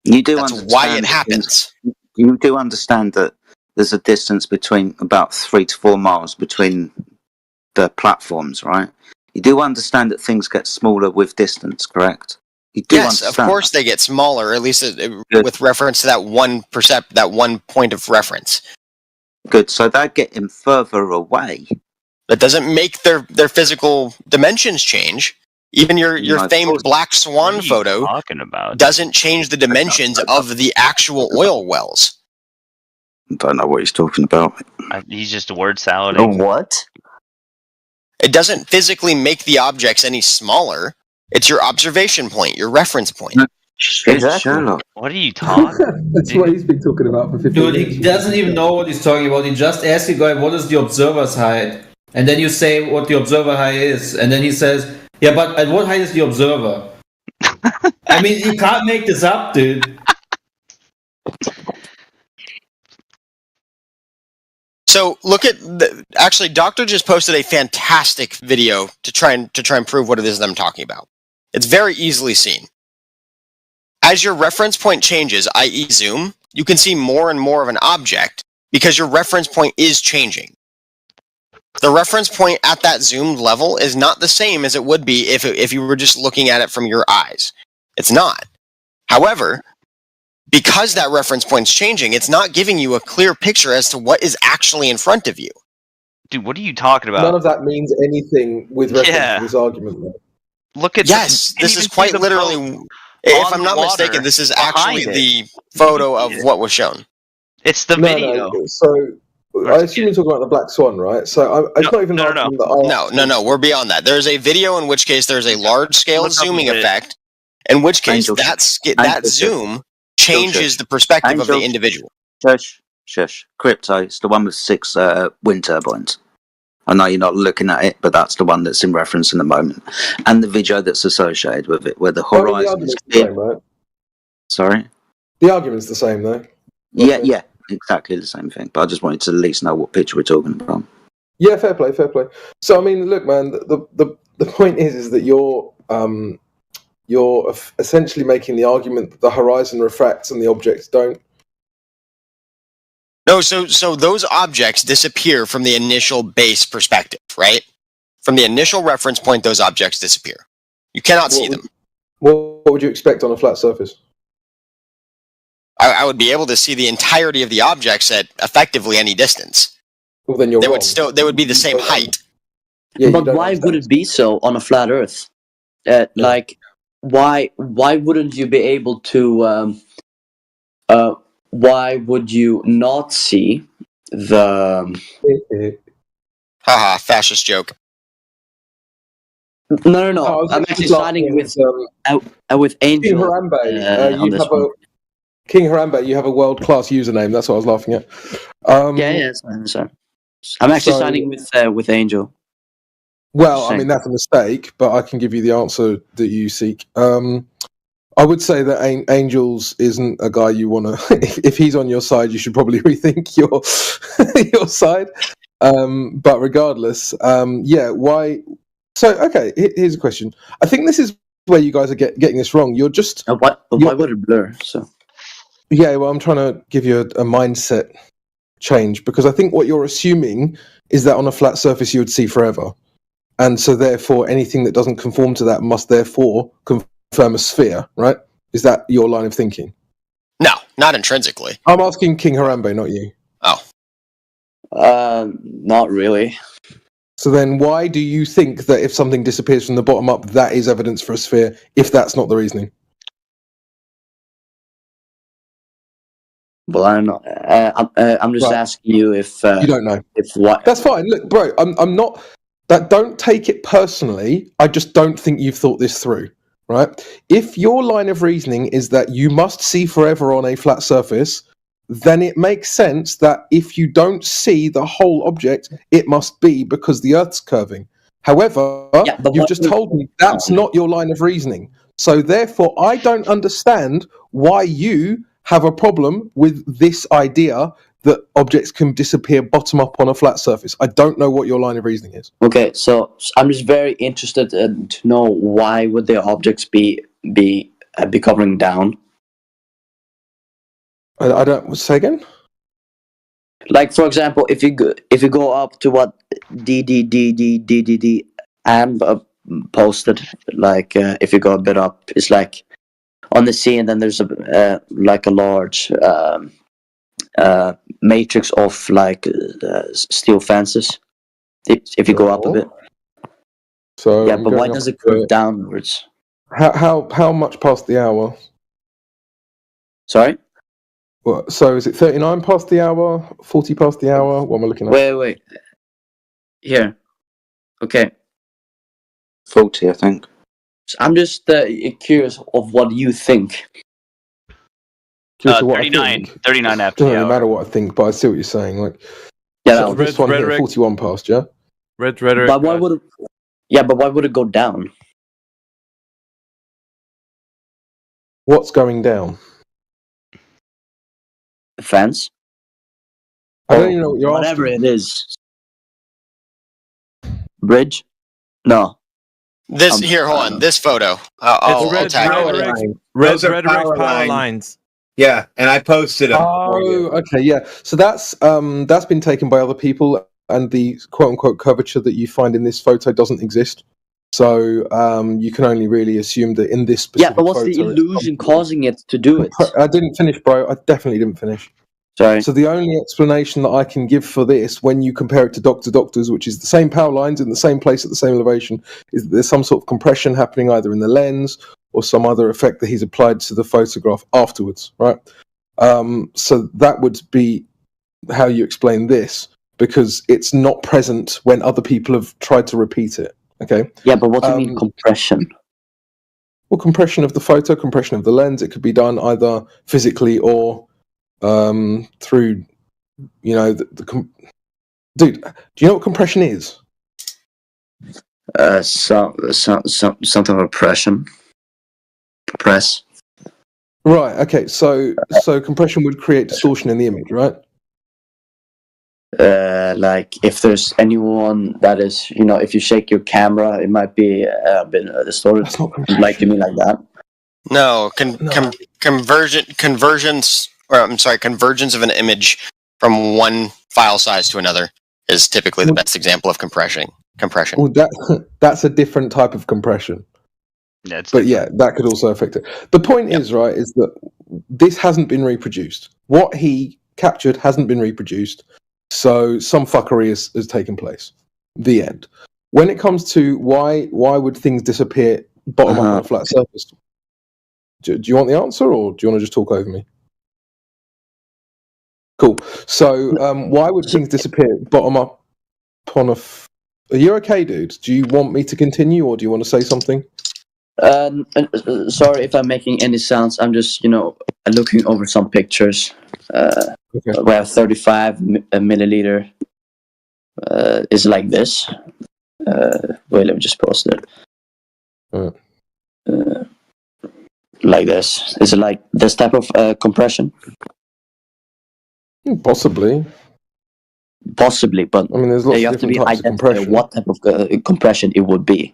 You do That's understand why it happens. You do understand that there's a distance between about 3 to 4 miles between the platforms, right? You do understand that things get smaller with distance, correct? You do Yes, of understand course they get smaller, at least with reference to that one point of reference. Good, so they're getting further away. That doesn't make their physical dimensions change. Even your famed black swan photo doesn't change the dimensions of the actual oil wells. I don't know what he's talking about. He's just a word salad. What? It doesn't physically make the objects any smaller. It's your observation point, your reference point. Exactly. What are you talking? That's what he's been talking about for 15 Dude, minutes. he doesn't even know what he's talking about. He just asks you, guy, what is the observer's height? And then you say what the observer height is. And then he says, yeah, but at what height is the observer? I mean, you can't make this up, dude. So look at actually, Doctor just posted a fantastic video to try and prove what it is that I'm talking about. It's very easily seen. As your reference point changes, i.e. zoom, you can see more and more of an object because your reference point is changing. The reference point at that zoomed level is not the same as it would be if you were just looking at it from your eyes. It's not. However, because that reference point's changing, it's not giving you a clear picture as to what is actually in front of you. Dude, what are you talking about? None of that means anything with reference to this argument, though. Look at this is quite literally. If I'm not mistaken, this is actually the photo of what was shown. It's the video. No. So I assume you're talking about the Black Swan, right? So it's not even No, we're beyond that. There's a video in which case there's a large scale zooming effect, in which case that zoom changes the perspective of the individual. Shush. Crypto, it's the one with 6 wind turbines. I know you're not looking at it, but that's the one that's in reference in the moment, and the video that's associated with it, where the horizon is clear. Right? Sorry. The argument's the same, though. Yeah, exactly the same thing. But I just wanted to at least know what picture we're talking about. Yeah, fair play. So I mean, look, man, the point is that you're essentially making the argument that the horizon refracts and the objects don't. No, so those objects disappear from the initial base perspective, right? From the initial reference point, those objects disappear. You cannot see them. What would you expect on a flat surface? I would be able to see the entirety of the objects at effectively any distance. Well, then you're they wrong. They would be the same height. Yeah, but why would it be so on a flat Earth? Like, why wouldn't you be able to? Why would you not see the? Haha, fascist joke. No. I'm actually siding with Angel. King Harambe, King Harambe, you have a world-class username. That's what I was laughing at. So I'm actually siding with Angel. Well, I mean, that's a mistake, but I can give you the answer that you seek. I would say that Angels isn't a guy you want to... If he's on your side, you should probably rethink your side. But regardless, why... So, okay, here's a question. I think this is where you guys are getting this wrong. You're just... Why would it blur? So... Yeah, well, I'm trying to give you a mindset change, because I think what you're assuming is that on a flat surface you would see forever. And so therefore anything that doesn't conform to that must therefore confirm a sphere, right? Is that your line of thinking? No, not intrinsically. I'm asking King Harambe, not you. Oh. Not really. So then why do you think that if something disappears from the bottom up, that is evidence for a sphere, if that's not the reasoning? Well, I don't know. I'm just asking you if you don't know. If what? That's fine. Look, bro, I'm not. Don't take it personally. I just don't think you've thought this through, right? If your line of reasoning is that you must see forever on a flat surface, then it makes sense that if you don't see the whole object, it must be because the Earth's curving. However, you've just told me that's not your line of reasoning. So therefore, I don't understand why you have a problem with this idea that objects can disappear bottom up on a flat surface. I don't know what your line of reasoning is. Okay, so I'm just very interested to know why would the objects be covering down? I don't say again. Like, for example, if you go up to what DDD and posted, like if you go a bit up, it's like on the sea, and then there's a like a large matrix of like steel fences. If you go up a bit. So yeah, but why does it go downwards? How much past the hour? Sorry. Well, so is it 39 past the hour? 40 past the hour? What am I looking at? Wait. Here. Okay. 40, I think. So I'm just curious of what you think. 39 after Doesn't the really hour. matter what I think, but I see what you're saying. Like, Yeah, so this one here, 41 past, yeah? Red rhetoric. But why would it? Yeah, but why would it go down? What's going down? The fence. I don't even know what you're Whatever asking. it is. Bridge? No. This here, hold on. This photo. I'll tag it. Red rhetoric power lines. Yeah, and I posted them. Oh, okay, yeah. So that's been taken by other people, and the quote-unquote curvature that you find in this photo doesn't exist. So you can only really assume that in this specific Yeah, but what's the photo, illusion causing it to do it? I didn't finish, bro. I definitely didn't finish. Sorry. So the only explanation that I can give for this, when you compare it to Doctors, which is the same power lines in the same place at the same elevation, is that there's some sort of compression happening either in the lens or some other effect that he's applied to the photograph afterwards, right? So that would be how you explain this, because it's not present when other people have tried to repeat it. Okay. Yeah, but what do you mean compression? Well, compression of the photo, compression of the lens. It could be done either physically or through, Dude, do you know what compression is? Something of press. Right. Okay. So compression would create distortion in the image, right? Like if there's anyone that is, if you shake your camera, it might be a bit distorted. Like you mean like that? No, convergence of an image from one file size to another is typically the best example of compression. Well, that's a different type of compression. Yeah, that could also affect it. The point is that this hasn't been reproduced. What he captured hasn't been reproduced, so some fuckery has taken place. The end. When it comes to why would things disappear bottom up on a flat surface? Do you want the answer, or do you want to just talk over me? Cool. So why would things disappear bottom up on a... Are you okay, dude? Do you want me to continue, or do you want to say something? Sorry if I'm making any sounds. I'm just, looking over some pictures. We have 35 milliliter. Is like this. Wait, let me just post it. Like this. Is it like this type of compression? Possibly, but I mean, there's lots you of have to different be types of compression. What type of compression it would be.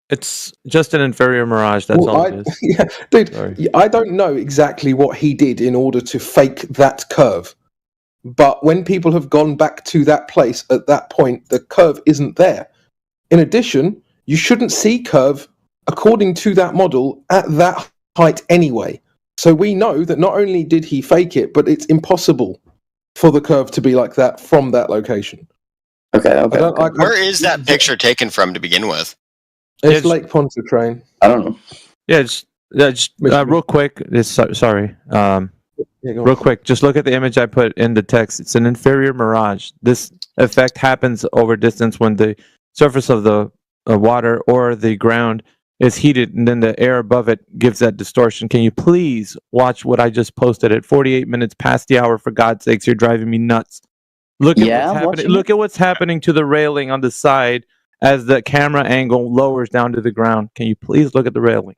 It's just an inferior mirage. That's all it is. Yeah, dude, I don't know exactly what he did in order to fake that curve. But when people have gone back to that place at that point, the curve isn't there. In addition, you shouldn't see curve according to that model at that height anyway. So we know that not only did he fake it, but it's impossible for the curve to be like that from that location. Okay. Where is that picture taken from to begin with? It's Lake Pontchartrain. I don't know. Yeah, just real quick. Sorry. Real quick, just look at the image I put in the text. It's an inferior mirage. This effect happens over distance when the surface of the water or the ground is heated, and then the air above it gives that distortion. Can you please watch what I just posted at 48 minutes past the hour? For God's sakes, you're driving me nuts. Look at what's happening. Look at what's happening to the railing on the side as the camera angle lowers down to the ground. Can you please look at the railing?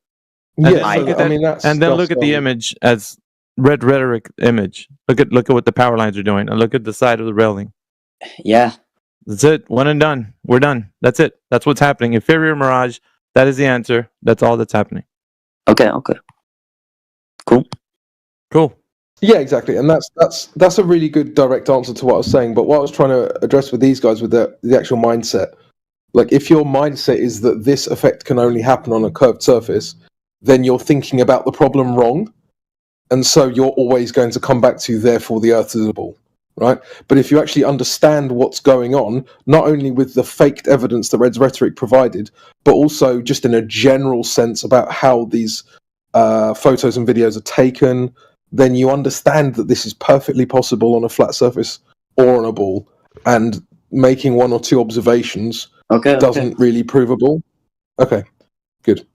And then look at the image as Red Rhetoric image. Look at what the power lines are doing, and look at the side of the railing. Yeah, that's it. One and done. We're done. That's it. That's what's happening. Inferior mirage. That is the answer. That's all that's happening. Okay. Cool. Yeah, exactly, and that's a really good direct answer to what I was saying. But what I was trying to address with these guys with the actual mindset, like if your mindset is that this effect can only happen on a curved surface, then you're thinking about the problem wrong, and so you're always going to come back to therefore the Earth is a ball. Right, but if you actually understand what's going on, not only with the faked evidence that Red's Rhetoric provided, but also just in a general sense about how these photos and videos are taken, then you understand that this is perfectly possible on a flat surface or on a ball, and making one or two observations doesn't really prove a ball. Okay, good.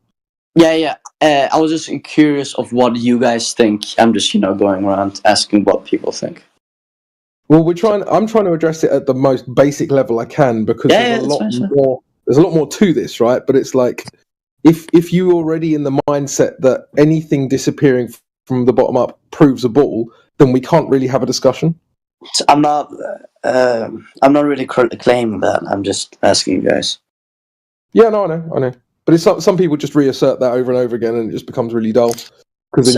Yeah. I was just curious of what you guys think. I'm just, going around asking what people think. Well, I'm trying to address it at the most basic level I can, because there's a lot more to this, right? But it's like if you're already in the mindset that anything disappearing from the bottom up proves a ball, then we can't really have a discussion. I'm not really claiming that. I'm just asking you guys. Yeah, no, I know. But it's some people just reassert that over and over again, and it just becomes really dull. Because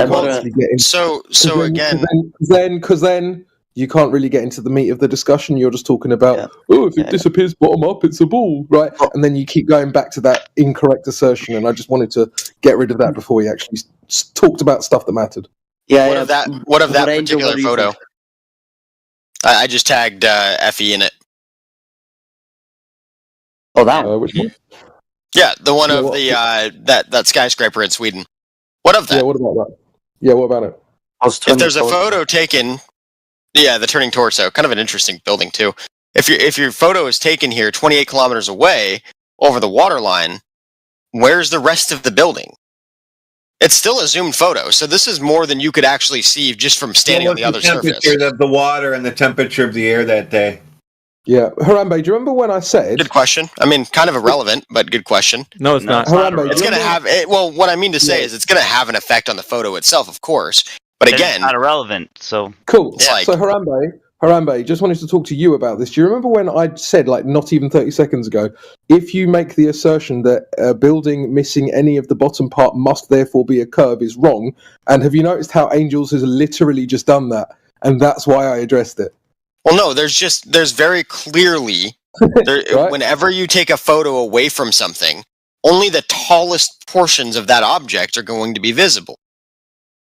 then you can't really get into the meat of the discussion. You're just talking about, if it disappears bottom up, it's a ball, right? And then you keep going back to that incorrect assertion, and I just wanted to get rid of that before we actually talked about stuff that mattered. What of that particular photo? I just tagged Effie in it. Oh, that one? Which one? Yeah, the one of that skyscraper in Sweden. What of that? Yeah, what about that? Yeah, what about it? If there's a photo taken... Yeah, the turning torso, kind of an interesting building too. If your photo is taken here 28 kilometers away over the water line, where's the rest of the building? It's still a zoomed photo, so this is more than you could actually see just from standing on the other surface. The temperature of the water and the temperature of the air that day. Yeah, Harambe, do you remember when I said? Good question. I mean, kind of irrelevant, but good question. No, it's not. Harambe, It's going to have it. Well, what I mean to say is, it's going to have an effect on the photo itself, of course. But Then again, it's not irrelevant. So Cool. It's like- So Harambe, just wanted to talk to you about this. Do you remember when I said, like, not even 30 seconds ago, if you make the assertion that a building missing any of the bottom part must therefore be a curve is wrong? And have you noticed how Angels has literally just done that? And that's why I addressed it. well, no, there's very clearly, Right? whenever you take a photo away from something, only the tallest portions of that object are going to be visible.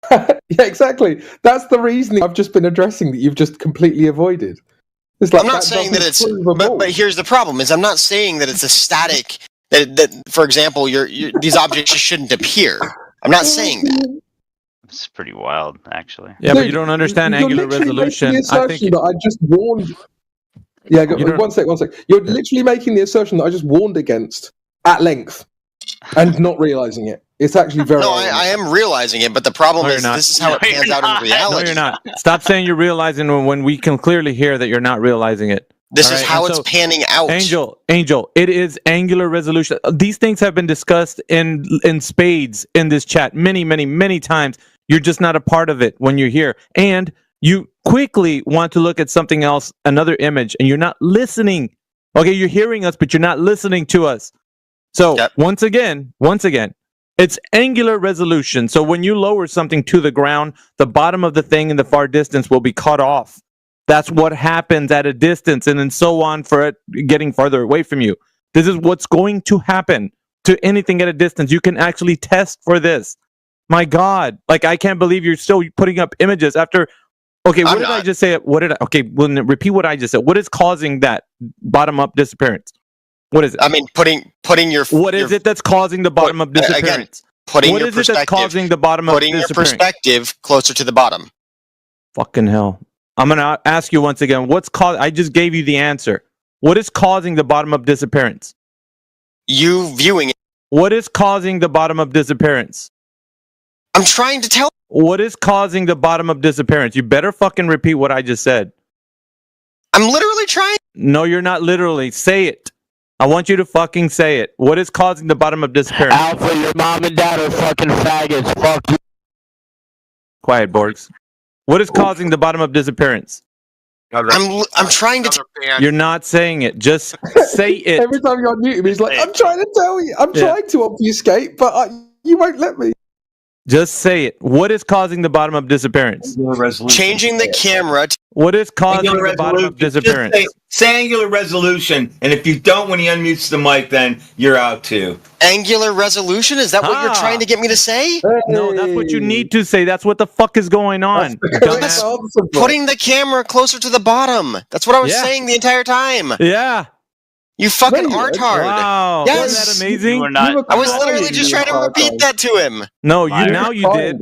Yeah, exactly. That's the reasoning I've just been addressing that you've just completely avoided. It's like, I'm not saying that doesn't it's, prove a ball. but here's the problem: is I'm not saying that it's a static. That for example, these objects just shouldn't appear. I'm not saying that. it's pretty wild, actually. Yeah, but you don't understand You're angular literally resolution. making the I assertion think that I just warned. Yeah, You don't- one sec. You're literally making the assertion that I just warned against at length, and not realizing it. It's actually very. No, I am realizing it, but the problem No, is you're not. this is how it No, pans you're out not. in no, reality. you're not. Stop saying you're realizing when we can clearly hear that you're not realizing it. This All is right, how and it's so- panning out. Angel, it is angular resolution. These things have been discussed in spades in this chat many times. You're just not a part of it when you're here, and you quickly want to look at something else, another image, and you're not listening. Okay, you're hearing us, but you're not listening to us. So once again, it's angular resolution. So when you lower something to the ground, the bottom of the thing in the far distance will be cut off. That's what happens at a distance, and then so on for it getting farther away from you. This is what's going to happen to anything at a distance. You can actually test for this. My God, like I can't believe you're still putting up images after. Okay, what did I just say? Okay, well, repeat what I just said. What is causing that bottom-up disappearance? What is it? I mean, putting your. What is it that's causing the bottom-up disappearance? Again, putting What your is it that's perspective. causing the bottom-up Putting your disappearance? perspective closer to the bottom. Fucking hell. I'm going to ask you once again, I just gave you the answer. What is causing the bottom-up disappearance? You viewing it. What is causing the bottom-up disappearance? I'm trying to tell. What is causing the bottom-up disappearance? You better fucking repeat what I just said. I'm literally trying. No, you're not literally. Say it. I want you to fucking say it. What is causing the bottom-up disappearance? Alpha, your mom and dad are fucking faggots. Fuck you. Quiet, Borgs. What is causing the bottom-up disappearance? I'm trying to. You're not saying it. Just say it. Every time you unmute him, he's like, "I'm trying to tell you. I'm trying to obfuscate, but you won't let me." Just say it. What is causing the bottom-up disappearance? Changing the camera. What is causing Angular the bottom-up resolution. disappearance? Just say angular resolution, and if you don't when he unmutes the mic, then you're out too. Angular resolution? Is that what you're trying to get me to say? No, that's what you need to say. That's what the fuck is going on. That's putting the camera closer to the bottom. That's what I was Yeah. saying the entire time. Yeah. You fucking artard. Wow. Yes. Isn't that amazing? You were not. I was literally just trying to repeat that to him. No, now you did.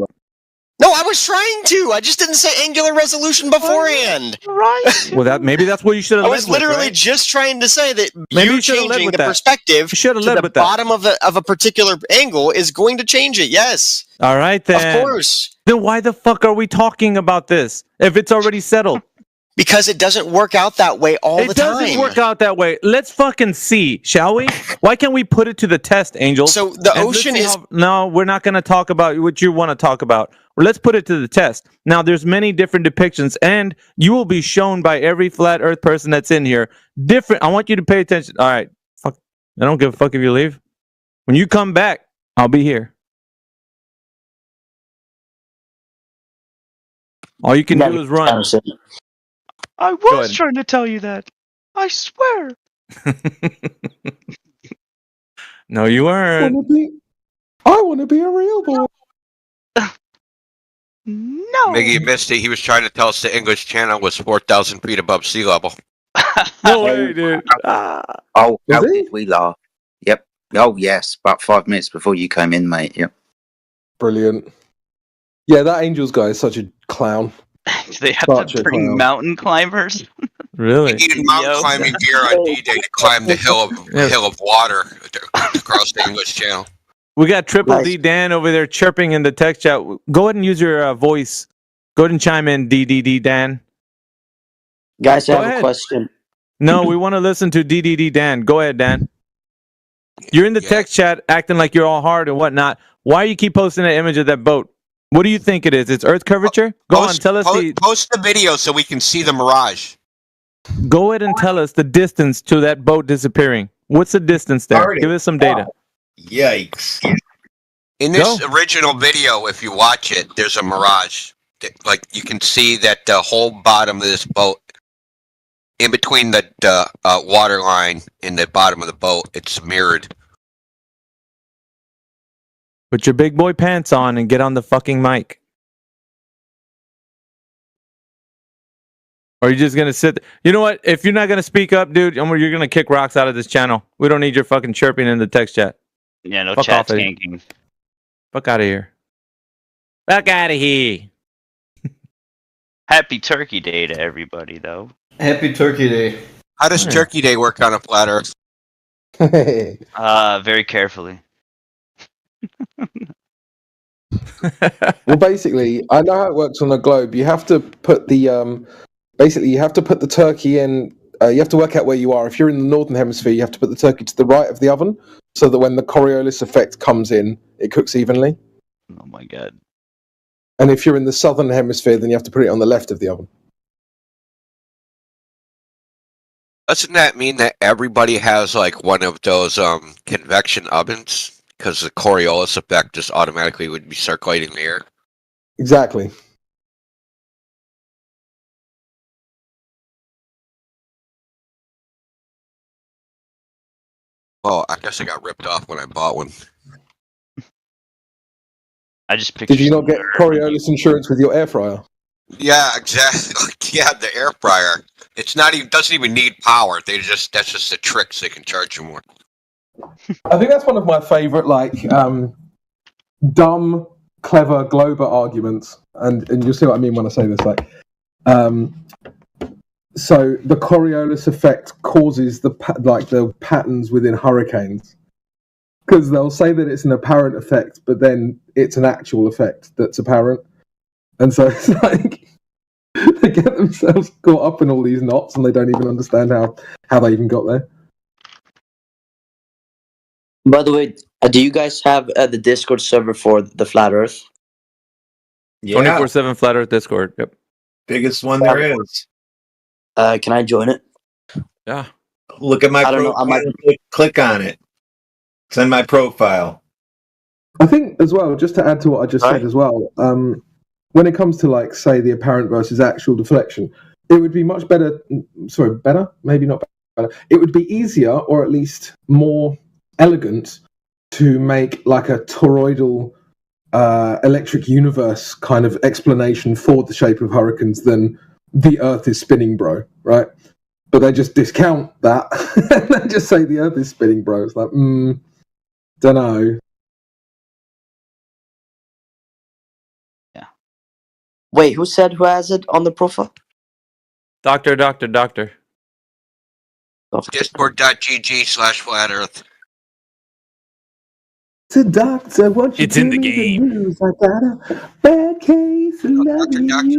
No, I was trying to. I just didn't say angular resolution beforehand. Right. Well, maybe that's what you should have I led was with, literally right? just trying to say that Maybe you you should've led changing with the that. perspective You should've to led the with that. bottom of a particular angle is going to change it. Yes, All right, then. of course. Then why the fuck are we talking about this if it's already settled? Because it doesn't work out that way all the It time. doesn't work out that way. Let's fucking see, shall we? Why can't we put it to the test, Angel? So the And let's ocean see is. No, we're not going to talk about what you want to talk about. Let's put it to the test. Now, there's many different depictions, and you will be shown by every flat Earth person that's in here. Different. I want you to pay attention. All right. Fuck. I don't give a fuck if you leave. When you come back, I'll be here. All you can do is run. I Go was ahead. trying to tell you that. I swear. No, you weren't. I want to be a real boy. No. Miggy, you missed it. He was trying to tell us the English Channel was 4,000 feet above sea level. No way, dude. Oh, how did we laugh? Yep. Oh, yes. About 5 minutes before you came in, mate. Yep. Brilliant. Yeah, that Angels guy is such a clown. Do they have Such to a bring clown. mountain climbers? Really? He needed mountain climbing gear on D-Day to climb the hill of water across the English Channel. We got Triple D Dan over there chirping in the text chat. Go ahead and use your voice. Go ahead and chime in, DDD Dan. Guys, I Go have ahead. a question. No, we want to listen to DDD Dan. Go ahead, Dan. You're in the text chat acting like you're all hard and whatnot. Why you keep posting that image of that boat? What do you think it is? It's Earth curvature? Go on, tell us Post the video so we can see the mirage. Go ahead and tell us the distance to that boat disappearing. What's the distance there? Give us some data. Yikes. In this original video, if you watch it, there's a mirage. Like, you can see that the whole bottom of this boat, in between the water line and the bottom of the boat, it's mirrored. Put your big boy pants on and get on the fucking mic. Or are you just gonna sit? You know what? If you're not gonna speak up, dude, you're gonna kick rocks out of this channel. We don't need your fucking chirping in the text chat. Yeah, no Fuck chat off, skanking. Fuck out of here. Fuck out of here. Happy Turkey Day to everybody, though. Happy Turkey Day. How does Turkey Day work on a flat Earth? Very carefully. Well, basically, I know how it works on a globe. You have to put the basically you have to put the turkey in. You have to work out where you are. If you're in the northern hemisphere, you have to put the turkey to the right of the oven, so that when the Coriolis effect comes in, it cooks evenly. Oh my god! And if you're in the southern hemisphere, then you have to put it on the left of the oven. Doesn't that mean that everybody has like one of those convection ovens? Because the Coriolis effect just automatically would be circulating the air. Exactly. Well, I guess I got ripped off when I bought one. I just picked. Did you not get Coriolis insurance with your air fryer? Yeah, exactly. Yeah, the air fryer. It's not even doesn't even need power. That's just the tricks they can charge you more. I think that's one of my favorite, dumb, clever Glober arguments, and you'll see what I mean when I say this. So the Coriolis effect causes the patterns within hurricanes, because they'll say that it's an apparent effect, but then it's an actual effect that's apparent, and so it's like they get themselves caught up in all these knots, and they don't even understand how they even got there. By the way, do you guys have the Discord server for the Flat Earth? Yeah. 24/7 Flat Earth Discord. Yep. Biggest one there is. Can I join it? Yeah. Look at my I don't know, profile. Click on it. It's on my profile. I think as well, just to add to what I just said as well, when it comes to say the apparent versus actual deflection, it would be much better. Sorry, better? Maybe not better. It would be easier, or at least more elegant, to make like a toroidal electric universe kind of explanation for the shape of hurricanes than the Earth is spinning, bro, right? But they just discount that and they just say the Earth is spinning, bro. It's like, don't know. Yeah. Wait, who said who has it on the profile? Doctor. Discord.gg/flat-earth. To doctor, what you It's in the tell me game. news? I got a bad case. Doctor, man.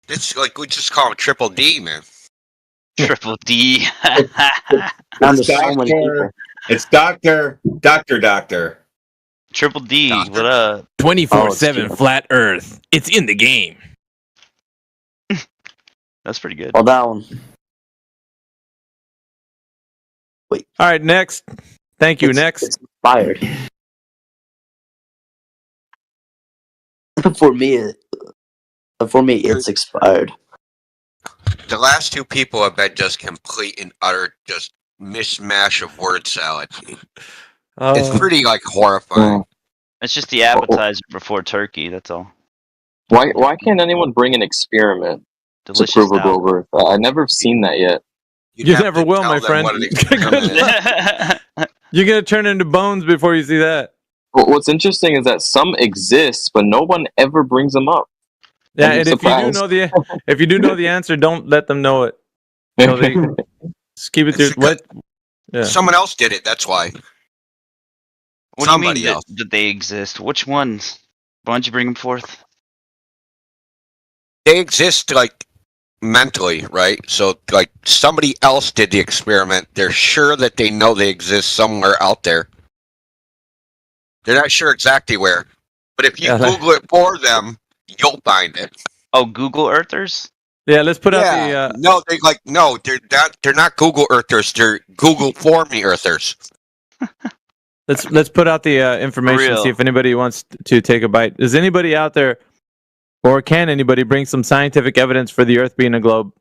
It's like we just call him Triple D, man. Triple D. It's Doctor. Triple D. What up? 24/7 Flat Earth. It's in the game. That's pretty good. Oh, that one. Wait. All right, next. Thank you. Next. It's expired. For me, it's expired. The last two people have been just complete and utter just mishmash of word salad. It's pretty horrifying. It's just the appetizer before turkey. That's all. Why can't anyone bring an experiment Delicious to prove a globe Earth? I've never seen that yet. You never will, my friend. You're gonna turn into bones before you see that. Well, what's interesting is that some exist, but no one ever brings them up. Yeah, and if you do know the answer, don't let them know it. Just keep it to what? Yeah. Someone else did it. That's why. What Somebody do you mean else. that they exist? Which ones? Why don't you bring them forth? They exist mentally, right? So, like, somebody else did the experiment. They're sure that they know they exist somewhere out there. They're not sure exactly where. But if you Google it for them, you'll find it. Oh, Google Earthers? Yeah, let's put out the. They're not Google Earthers. They're Google for me Earthers. Let's put out the information. See if anybody wants to take a bite. Is anybody out there, or can anybody bring some scientific evidence for the Earth being a globe?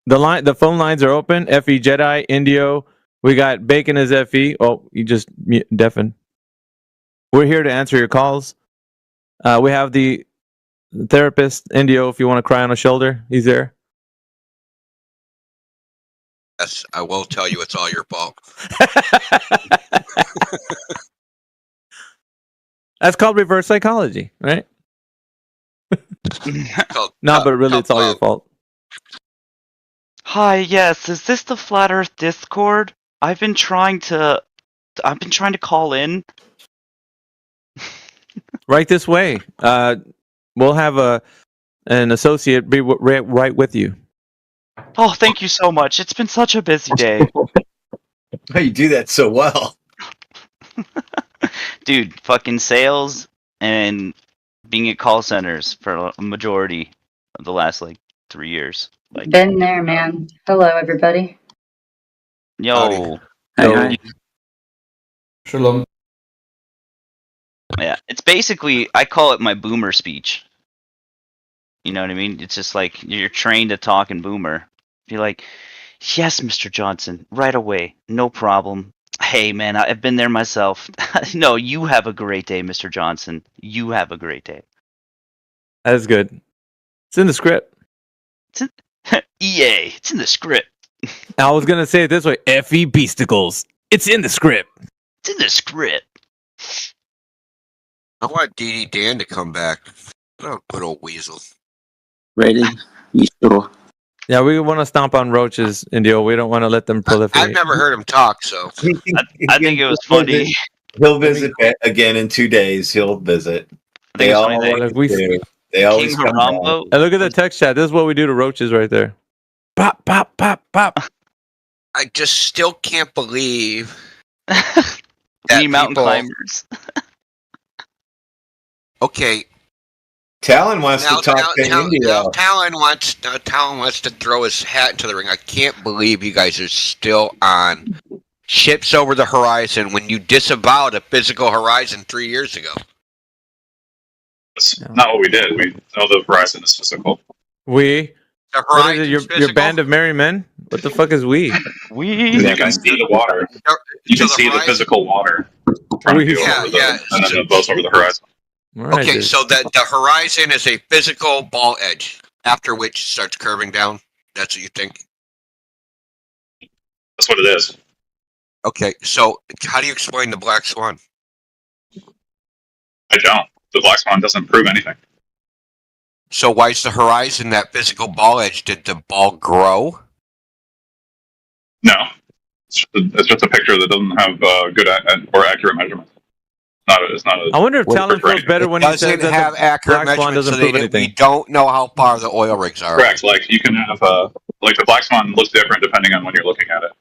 The phone lines are open. FE Jedi, Indio. We got Bacon as FE. Oh, you just deafened. We're here to answer your calls. We have the therapist, Indio, if you want to cry on a shoulder. He's there. Yes, I will tell you it's all your fault. That's called reverse psychology, right? No, but really, it's all your fault. Hi, yes, is this the Flat Earth Discord? I've been trying to call in. Right this way. We'll have an associate be right with you. Oh, thank you so much. It's been such a busy day. You do that so well. Dude, fucking sales and being at call centers for a majority of the last, 3 years. Been there, man. Hello, everybody. Yo. Hi. Shalom. Yeah, it's basically, I call it my boomer speech. You know what I mean? It's just like, you're trained to talk in boomer. Be like, yes, Mr. Johnson, right away, no problem. Hey, man, I've been there myself. No, you have a great day, Mr. Johnson. You have a great day. That is good. It's in the script. EA, it's in the script. I was going to say it this way. FE Beasticles. It's in the script. It's in the script. I want DD Dan to come back. Oh, good old weasel. Ready? You sure? Yeah, we want to stomp on roaches, Indio. We don't want to let them proliferate. I've never heard him talk, so. I think it was funny. He'll visit again in 2 days. He'll visit. They always do. They always come back. Hey, look at the text chat. This is what we do to roaches right there. Pop, pop, pop, pop. I just still can't believe We mountain climbers. Okay. Talon wants to talk to Indio. Talon wants to throw his hat into the ring. I can't believe you guys are still on ships over the horizon when you disavowed a physical horizon 3 years ago. That's not what we did. We know the horizon is physical. We? The what is it, your band of merry men? What the fuck is we? You can see the water. You can see the physical water. And then it goes over the horizon. Right, okay, so the horizon is a physical ball edge, after which it starts curving down. That's what you think? That's what it is. Okay, so how do you explain the black swan? I don't. The black swan doesn't prove anything. So why is the horizon that physical ball edge? Did the ball grow? No. It's just a picture that doesn't have good or accurate measurements. It's not a I wonder if Talon feels better when he says doesn't that have the accurate black swan measurements, doesn't so prove we anything. don't know how far the oil rigs are. Correct. Like you can have like the black swan looks different depending on when you're looking at it.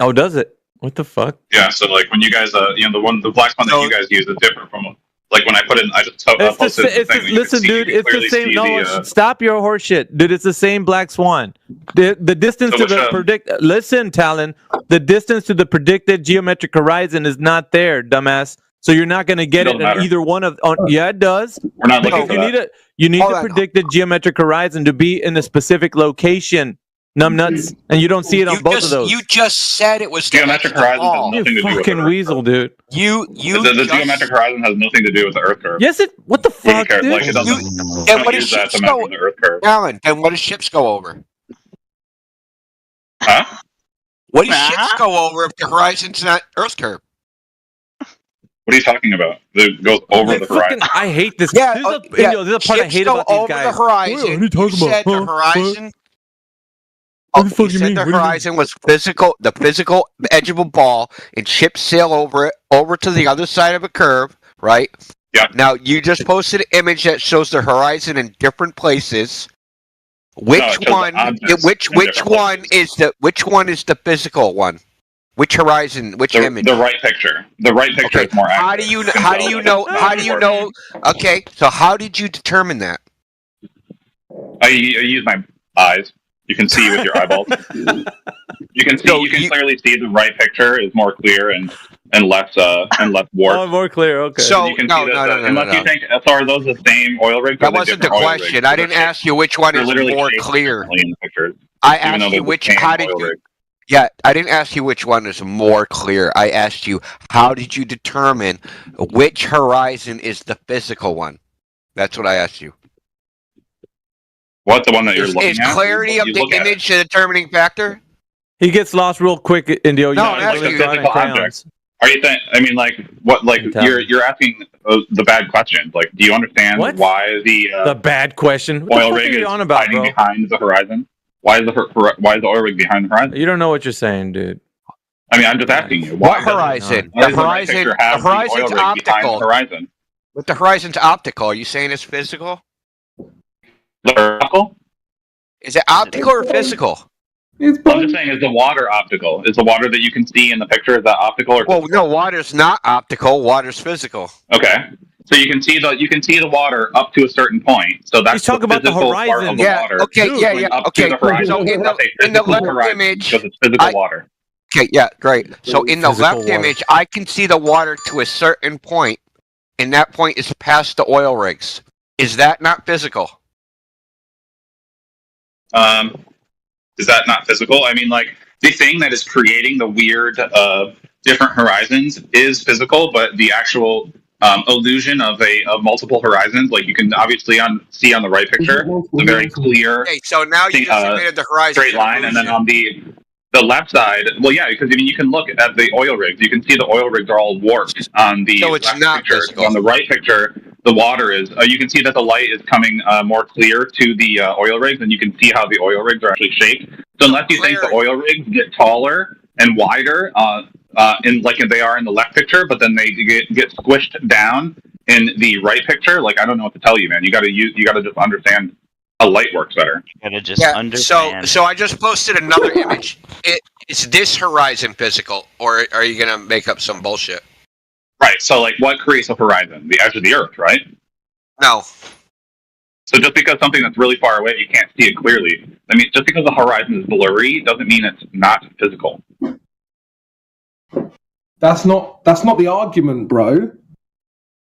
Oh, does it? What the fuck? Yeah. So like when you guys, the black swan that you guys use is different from like when I put in. I just posted the thing. Listen, dude, it's the same. No, stop your horse shit, dude. It's the same black swan. The distance to the predict. Listen, Talon, the distance to the predicted geometric horizon is not there, dumbass. So you're not going to get it in either one of. Yeah, it does. We're not looking for that. You need the predicted geometric horizon to be in a specific location. Numbnuts, and you don't see it on both of those. You just said it was geometric horizon has nothing to do with fucking weasel, dude. The geometric horizon has nothing to do with the Earth curve. Yes, it. What the fuck, dude? Like, it doesn't. And what does ships go? The Earth curve. Alan, and what does ships go over? Huh? What do ships go over if the horizon's not Earth curve? What are you talking about? It goes over the horizon. I hate this. Yeah, this is the part I hate about these guys. The horizon. You said the horizon. You said the horizon was physical. The physical edge of a ball, and ships sail over it, over to the other side of a curve, right? Yeah. Now you just posted an image that shows the horizon in different places. Which No, it shows the one? objects Which in which different one is the physical one? Which horizon? Which image? The right picture. The right picture is more accurate. How do you know? How do you know? Okay, so how did you determine that? I use my eyes. You can see with your eyeballs. You can see. You can clearly see the right picture is more clear and less warped. Oh, more clear. Okay. So you can no, see no, that, no, no, unless no. you think, so are those the same oil rigs? That wasn't the question. I didn't ask you which one is more clear. In the pictures, I even though asked they're you the which. same How did oil you? rig. Yeah, I didn't ask you which one is more clear. I asked you how did you determine which horizon is the physical one? That's what I asked you. What, the one that you're Is looking at? clarity of You the look at it. image a determining factor? He gets lost real quick, Indio. No, You that's Like a really drawing physical crayons. object. Are you saying? I mean, like what? Like you're asking the bad questions. Like, do you understand What? why The bad question. What oil the fuck rig are you is on about, hiding bro? behind the horizon? Why is the oil rig behind the horizon? You don't know what you're saying, dude. I mean, I'm just asking you. What horizon? Why The does right horizon. picture The have the oil horizon's rig behind the optical. horizon? But the horizon's optical. Are you saying it's physical? Optical? Is it optical or physical? I'm just saying, is the water optical? Is the water that you can see in the picture, is that optical or? Well, no, water's not optical. Water's physical. Okay. So you can see the water up to a certain point. So that's He's talking about the physical part horizon. of the Yeah. water. Okay. Yeah. going Yeah. up Okay. to the horizon. So in That's a the physical left horizon image, because it's physical water. Okay. Yeah. Great. So in the Physical left water. image, I can see the water to a certain point, and that point is past the oil rigs. Is that not physical? Is that not physical? I mean, like, the thing that is creating the weird different horizons is physical, but the actual illusion of multiple horizons, like you can obviously see on the right picture, the very clear Okay. So now you just admitted the horizon. straight line, and then on the left side, well, yeah, because I mean, you can look at the oil rigs. You can see the oil rigs are all warped on the So it's left not picture. physical. On the right picture, the water is. You can see that the light is coming more clear to the oil rigs, and you can see how the oil rigs are actually shaped. So unless you think the oil rigs get taller and wider, in like they are in the left picture, but then they get squished down in the right picture, like I don't know what to tell you, man. You gotta just understand how light works better. You gotta just understand. So I just posted another image. Is this horizon physical, or are you gonna make up some bullshit? Right. So like, what creates a horizon? The edge of the Earth, right? No. So just because something that's really far away, you can't see it clearly. I mean, just because the horizon is blurry doesn't mean it's not physical. That's not the argument, bro.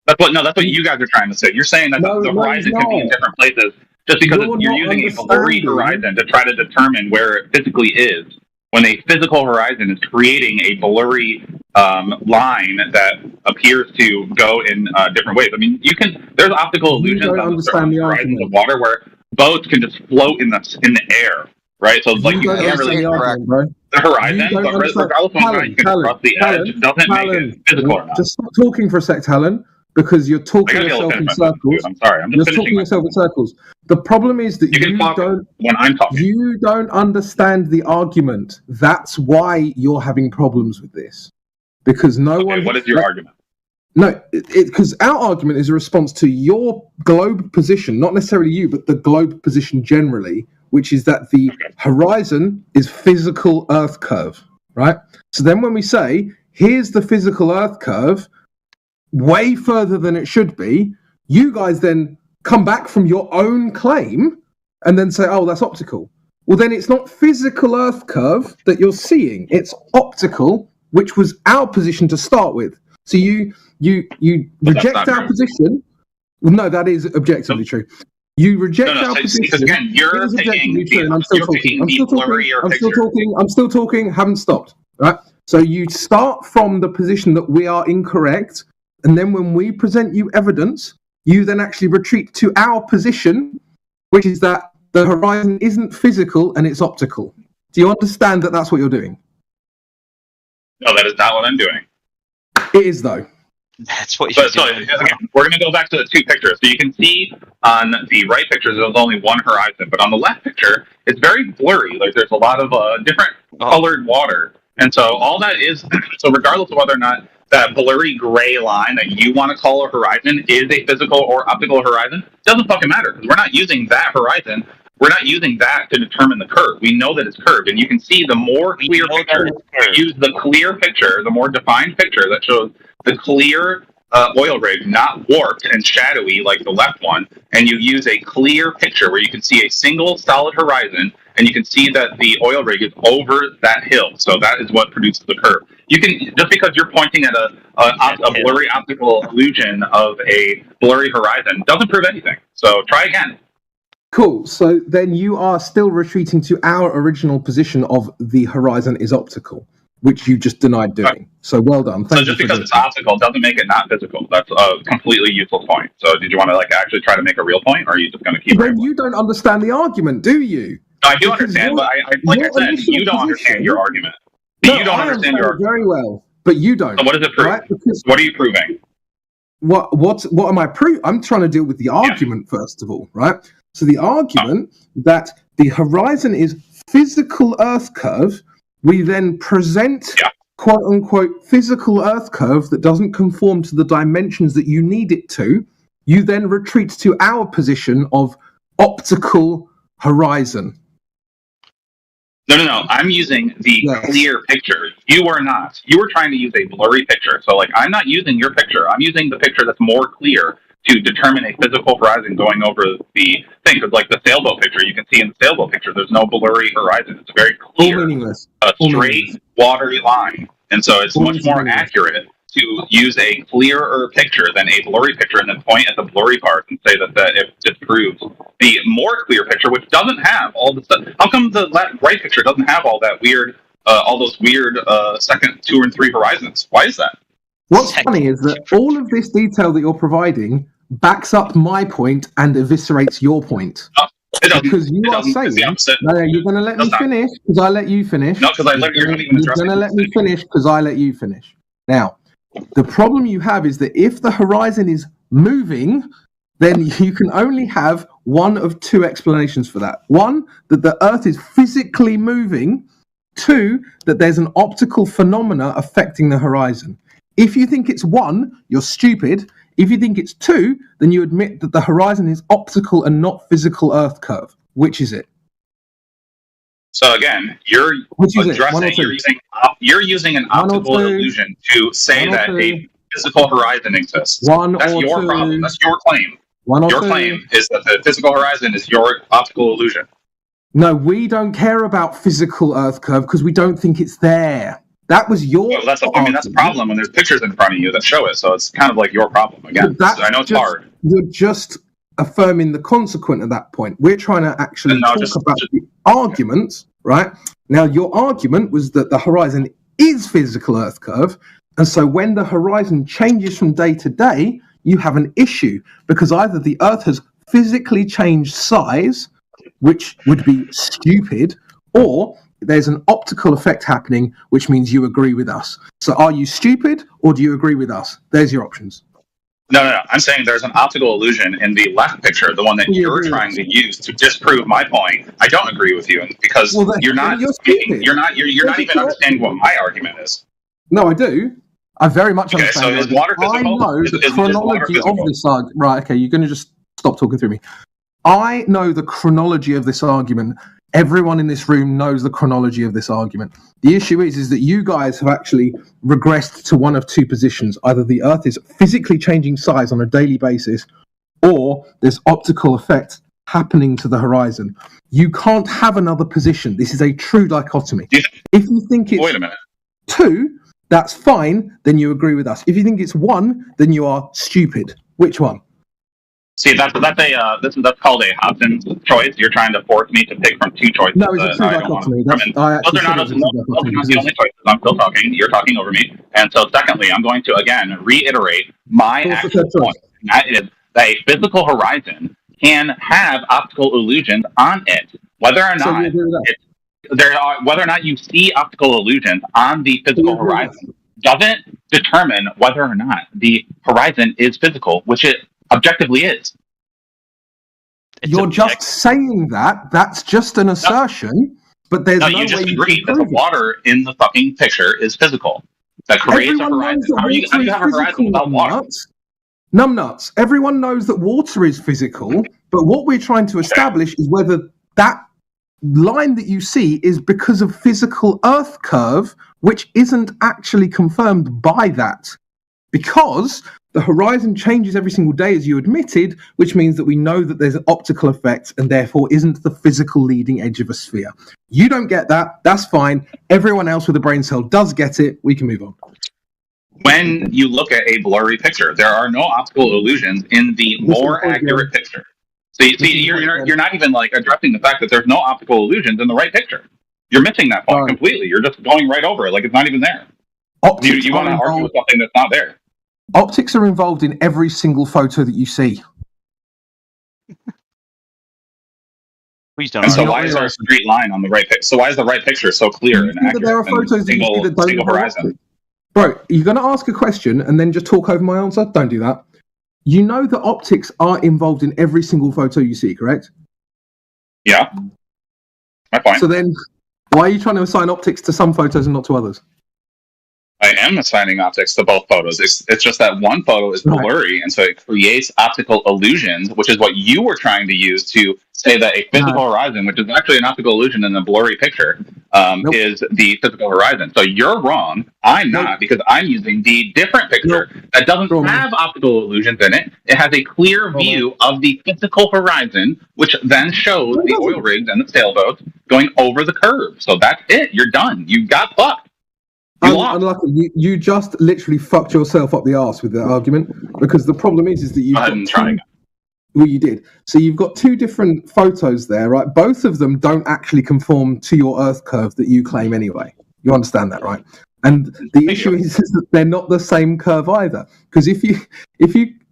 That's what you guys are trying to say. You're saying that the horizon can be in different places just because you're using a blurry horizon to try to determine where it physically is. When a physical horizon is creating a blurry line that appears to go in different ways. I mean, there's optical illusions on the horizons of water where boats can just float in the air, right? So like you can't really the horizon, but regardless of whether or not you can cross the edge, doesn't make it physical or not. Just stop talking for a sec, Talon, because you're talking yourself in circles. I'm sorry, I'm You're just talking yourself in circles. The problem is that you don't. When I'm talking, you don't understand the argument. That's why you're having problems with this, because no one. What is your argument? No, because our argument is a response to your globe position, not necessarily you, but the globe position generally, which is that the horizon is physical Earth curve, right? So then when we say, here's the physical Earth curve, way further than it should be, you guys then come back from your own claim and then say, oh, that's optical. Well, then it's not physical Earth curve that you're seeing. It's optical, which was our position to start with. So you reject our position. Well, no, that is objectively true. You reject our position. Because again, you're taking the blurrier picture. I'm still talking. Haven't stopped. Right. So you start from the position that we are incorrect, and then when we present you evidence, you then actually retreat to our position, which is that the horizon isn't physical and it's optical. Do you understand that that's what you're doing? No, that is not what I'm doing. It is, though. That's what you're doing. Again, we're going to go back to the two pictures. So you can see on the right picture there's only one horizon, but on the left picture it's very blurry. Like there's a lot of different colored water, and so all that is. So regardless of whether or not that blurry gray line that you want to call a horizon is a physical or optical horizon, doesn't fucking matter because we're not using that horizon. We're not using that to determine the curve. We know that it's curved, and you can see the more clear picture. Use the clear picture, the more defined picture that shows the clear oil rig, not warped and shadowy like the left one, and you use a clear picture where you can see a single solid horizon, and you can see that the oil rig is over that hill. So that is what produces the curve. You can, just because you're pointing at a blurry optical illusion of a blurry horizon doesn't prove anything. So try again. Cool. So then you are still retreating to our original position of the horizon is optical, which you just denied doing. Right. So well done. So just because it's optical doesn't make it not physical. That's a completely useless point. So did you want to actually try to make a real point, or are you just going to keep? Then you don't understand the argument, do you? No, I do understand, but like I said, you don't understand your argument. No, you don't understand your argument very well, but you don't. So what does it prove? Right? What are you proving? What am I proving? I'm trying to deal with the argument first of all, right? So the argument that the horizon is physical Earth curve, we then present quote unquote physical Earth curve that doesn't conform to the dimensions that you need it to. You then retreat to our position of optical horizon. No. I'm using the clear picture. You are not. You were trying to use a blurry picture. So I'm not using your picture. I'm using the picture that's more clear to determine a physical horizon going over the thing. Because the sailboat picture, you can see in the sailboat picture, there's no blurry horizon. It's a very clear, straight, watery line. And so it's much more accurate to use a clearer picture than a blurry picture and then point at the blurry part and say that it disproves the more clear picture, which doesn't have all the stuff. How come the right picture doesn't have all that weird, all those weird second, 2 and 3 horizons? Why is that? What's funny is that all of this detail that you're providing backs up my point and eviscerates your point. Because you are saying, no, you're going to let me finish because I let you finish. No, because you're going to let me finish because I let you finish. Now, the problem you have is that if the horizon is moving, then you can only have one of 2 explanations for that. One, that the Earth is physically moving. 2, that there's an optical phenomena affecting the horizon. If you think it's 1, you're stupid. If you think it's 2, then you admit that the horizon is optical and not physical Earth curve. Which is it? So again, you're using an optical illusion to say that a physical horizon exists. That's your problem. That's your claim. Your claim is that the physical horizon is your optical illusion. No, we don't care about physical Earth curve because we don't think it's there. That was your. Well, that's a problem when there's pictures in front of you that show it. So it's kind of like your problem again. I know it's hard. You're just affirming the consequent at that point. We're trying to actually talk about the arguments, right? Now, your argument was that the horizon is physical Earth curve, and so when the horizon changes from day to day, you have an issue because either the Earth has physically changed size, which would be stupid, or there's an optical effect happening, which means you agree with us. So are you stupid or do you agree with us? There's your options. No. I'm saying there's an optical illusion in the left picture, the one that you're trying to use to disprove my point. I don't agree with you because you're not speaking. You're not even understanding what my argument is. No, I do. I very much understand. So is water physical? I know the chronology of this argument. Right, okay, you're going to just stop talking through me. I know the chronology of this argument. Everyone in this room knows the chronology of this argument. The issue is that you guys have actually regressed to one of 2 positions. Either the Earth is physically changing size on a daily basis, or there's optical effects happening to the horizon. You can't have another position. This is a true dichotomy. If you think it's 2, that's fine, then you agree with us. If you think it's 1, then you are stupid. Which one? See, that's called a Hobson's choice. You're trying to force me to pick from 2 choices. No, it's a true dichotomy. Those are not the only choices. I'm still talking. You're talking over me. And so, secondly, I'm going to again reiterate my actual point. And that is that a physical horizon can have optical illusions on it, whether or not you see optical illusions on the physical horizon doesn't determine whether or not the horizon is physical, which it objectively is. You're just saying that. That's just an assertion, but there's no way you just agree that the water in the fucking picture is physical. That creates a horizon. How do you have a horizon without water? Numbnuts. Everyone knows that water is physical, but what we're trying to establish is whether that line that you see is because of physical Earth curve, which isn't actually confirmed by that. Because the horizon changes every single day, as you admitted, which means that we know that there's optical effects and therefore isn't the physical leading edge of a sphere. You don't get that. That's fine. Everyone else with a brain cell does get it. We can move on. When you look at a blurry picture, there are no optical illusions in the more accurate picture. So you see, you're not even like addressing the fact that there's no optical illusions in the right picture. You're missing that point completely. You're just going right over it like it's not even there. You want to argue with something that's not there. Optics are involved in every single photo that you see. Please don't. And so why is there a straight line on the right picture? So why is the right picture so clear and accurate? There are photos that you see that don't single horizon. Bro, you're going to ask a question and then just talk over my answer? Don't do that. You know that optics are involved in every single photo you see, correct? Yeah. My point. So then, why are you trying to assign optics to some photos and not to others? I am assigning optics to both photos. It's just that one photo is blurry, and so it creates optical illusions, which is what you were trying to use to say that a physical horizon, which is actually an optical illusion in a blurry picture, is the physical horizon. So you're wrong. I'm not, because I'm using the different picture that doesn't have optical illusions in it. It has a clear view of the physical horizon, which then shows the oil rigs and the sailboats going over the curve. So that's it. You're done. You got fucked. Unlucky. You just literally fucked yourself up the arse with that argument, because the problem is that you've got well, you did. So you've got two different photos there, right? Both of them don't actually conform to your Earth curve that you claim anyway. You understand that, right? And the issue is that they're not the same curve either. Because if you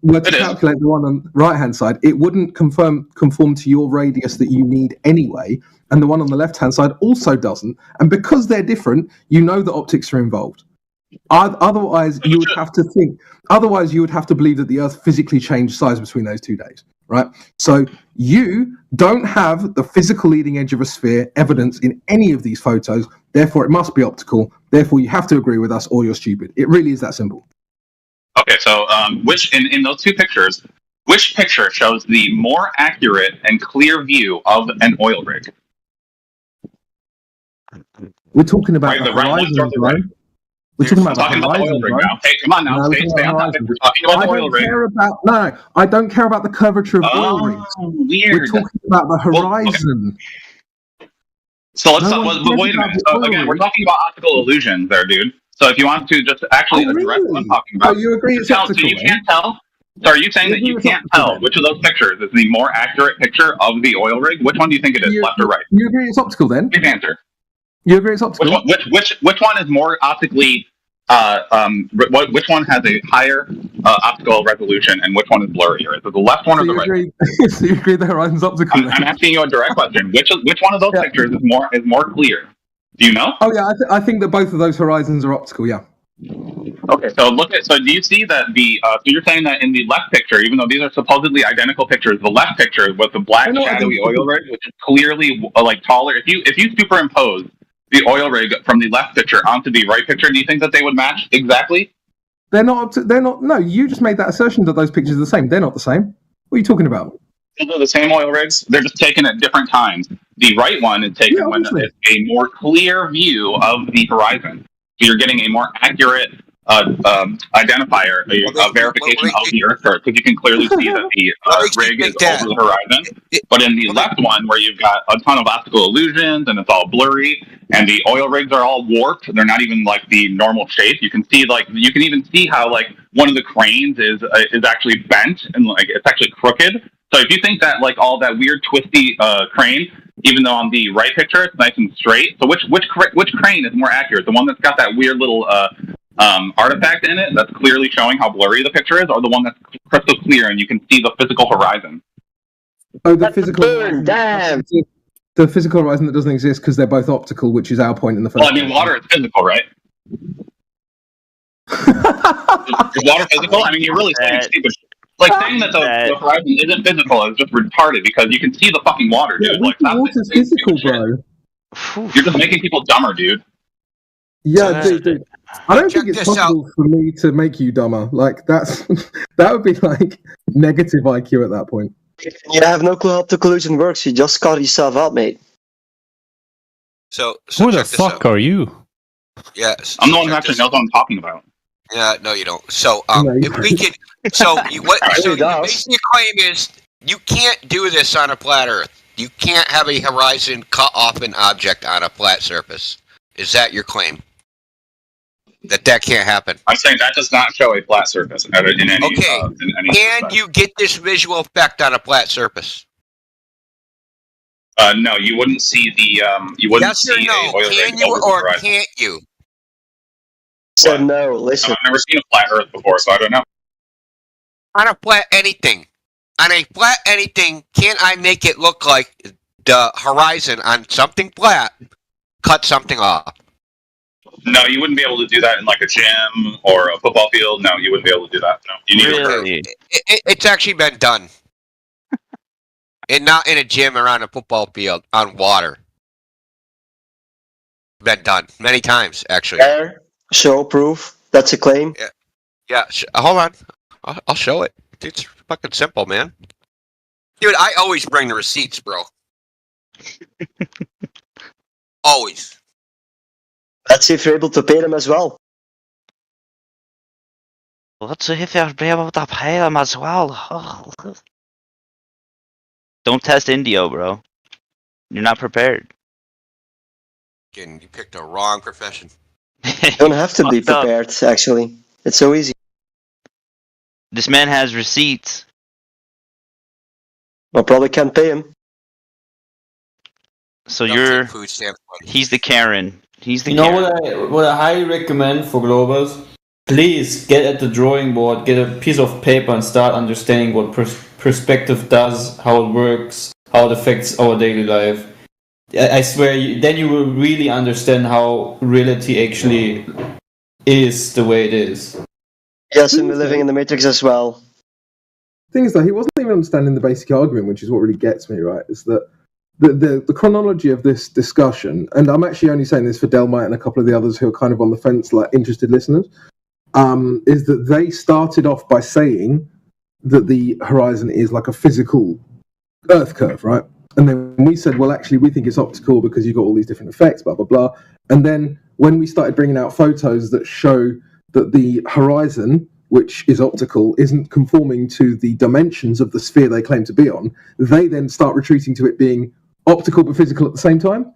were to calculate the one on the right-hand side, it wouldn't conform to your radius that you need anyway, and the one on the left-hand side also doesn't. And because they're different, you know that optics are involved. Otherwise, you would have to think. Otherwise, you would have to believe that the Earth physically changed size between those 2 days, right? So you don't have the physical leading edge of a sphere evidence in any of these photos. Therefore, it must be optical. Therefore, you have to agree with us, or you're stupid. It really is that simple. Okay, so which in those two pictures, which picture shows the more accurate and clear view of an oil rig? We're talking about the horizon, right? We're talking about the oil rig now. Hey, come on now, stay on topic. We're talking about the oil rig. I don't care about the curvature of oil rigs. Weird. We're talking about the horizon. So let's wait a minute. So again, we're talking about optical illusions there, dude. So if you want to just actually address what I'm talking about, you agree it's optical, so you can't tell. So are you saying that you can't tell which of those pictures is the more accurate picture of the oil rig? Which one do you think it is, left or right? You agree it's optical then? Please answer. You agree it's optical? Which one is more optically? Which one has a higher optical resolution, and which one is blurrier? Is it the left one or the right? So you agree the horizon's optical? I'm asking you a direct question. Which one of those pictures is more clear? Do you know? Oh yeah, I think that both of those horizons are optical. Yeah. Okay, so So do you see that so you're saying that in the left picture, even though these are supposedly identical pictures, the left picture with the black shadowy oil rig, which is clearly like taller. If you superimpose the oil rig from the left picture onto the right picture, do you think that they would match exactly? They're not. No, you just made that assertion that those pictures are the same. They're not the same. What are you talking about? They're the same oil rigs. They're just taken at different times. The right one is taken when it's a more clear view of the horizon. So you're getting a more accurate identifier, a verification of the Earth curve, because you can clearly see that the rig is over the horizon. But in the left one, where you've got a ton of optical illusions and it's all blurry, and the oil rigs are all warped, they're not even like the normal shape. You can see you can even see how like one of the cranes is actually bent and like it's actually crooked. So if you think that like all that weird twisty crane, even though on the right picture it's nice and straight, so which crane is more accurate? The one that's got that weird little artifact in it that's clearly showing how blurry the picture is, or the one that's crystal clear and you can see the physical horizon? Oh, the physical horizon. Damn. The physical horizon that doesn't exist because they're both optical, which is our point in the first. Well, I mean, water is physical, right? Is water physical? I mean, you're really saying stupid. Like saying that the horizon isn't physical is just retarded because you can see the fucking water, dude. Yeah, water's physical, bro. You're just making people dumber, dude. Yeah, dude. I don't think it's possible for me to make you dumber. Like that would be like negative IQ at that point. You have no clue how the collusion works. You just caught yourself out, mate. So Who the check this fuck out. are you? Yeah, I'm the one who actually knows what I'm talking about. Yeah, no, you don't. So, if we could, so you, what? So your basic claim is you can't do this on a flat Earth. You can't have a horizon cut off an object on a flat surface. Is that your claim? That can't happen. I'm saying that does not show a flat surface in any. Okay. In any Can respect. you get this visual effect on a flat surface? No, you wouldn't see the. You wouldn't Yes or see no? a oil Can rig you over the or horizon. can't you? Said no. Listen. I've never seen a flat Earth before, so I don't know. On a flat anything. On a flat anything, can I make it look like the horizon on something flat cut something off? No, you wouldn't be able to do that in like a gym or a football field. No, you wouldn't be able to do that. No, you need It's actually been done. And not in a gym or on a football field, on water. Been done many times, actually. There. Show proof. That's a claim. Yeah, hold on. I'll show it. It's fucking simple, man. Dude, I always bring the receipts, bro. Always. Let's see if you're able to pay them as well. Let's see if you're able to pay them as well. Don't test Indio, bro. You're not prepared. Again, you picked a wrong profession. You don't have to be prepared, actually. It's so easy. This man has receipts. I probably can't pay him. So you're. He's the Karen. He's the You know Karen. what I highly recommend for Globers? Please get at the drawing board, get a piece of paper, and start understanding what perspective does, how it works, how it affects our daily life. I swear, then you will really understand how reality actually is the way it is. Yes, and we're living in the Matrix as well. Thing is, though, he wasn't even understanding the basic argument, which is what really gets me, right? Is that the chronology of this discussion, and I'm actually only saying this for Delmite and a couple of the others who are kind of on the fence, like interested listeners, is that they started off by saying that the horizon is like a physical Earth curve, right? And then we said, well, actually, we think it's optical because you've got all these different effects, blah, blah, blah. And then when we started bringing out photos that show that the horizon, which is optical, isn't conforming to the dimensions of the sphere they claim to be on, they then start retreating to it being optical but physical at the same time,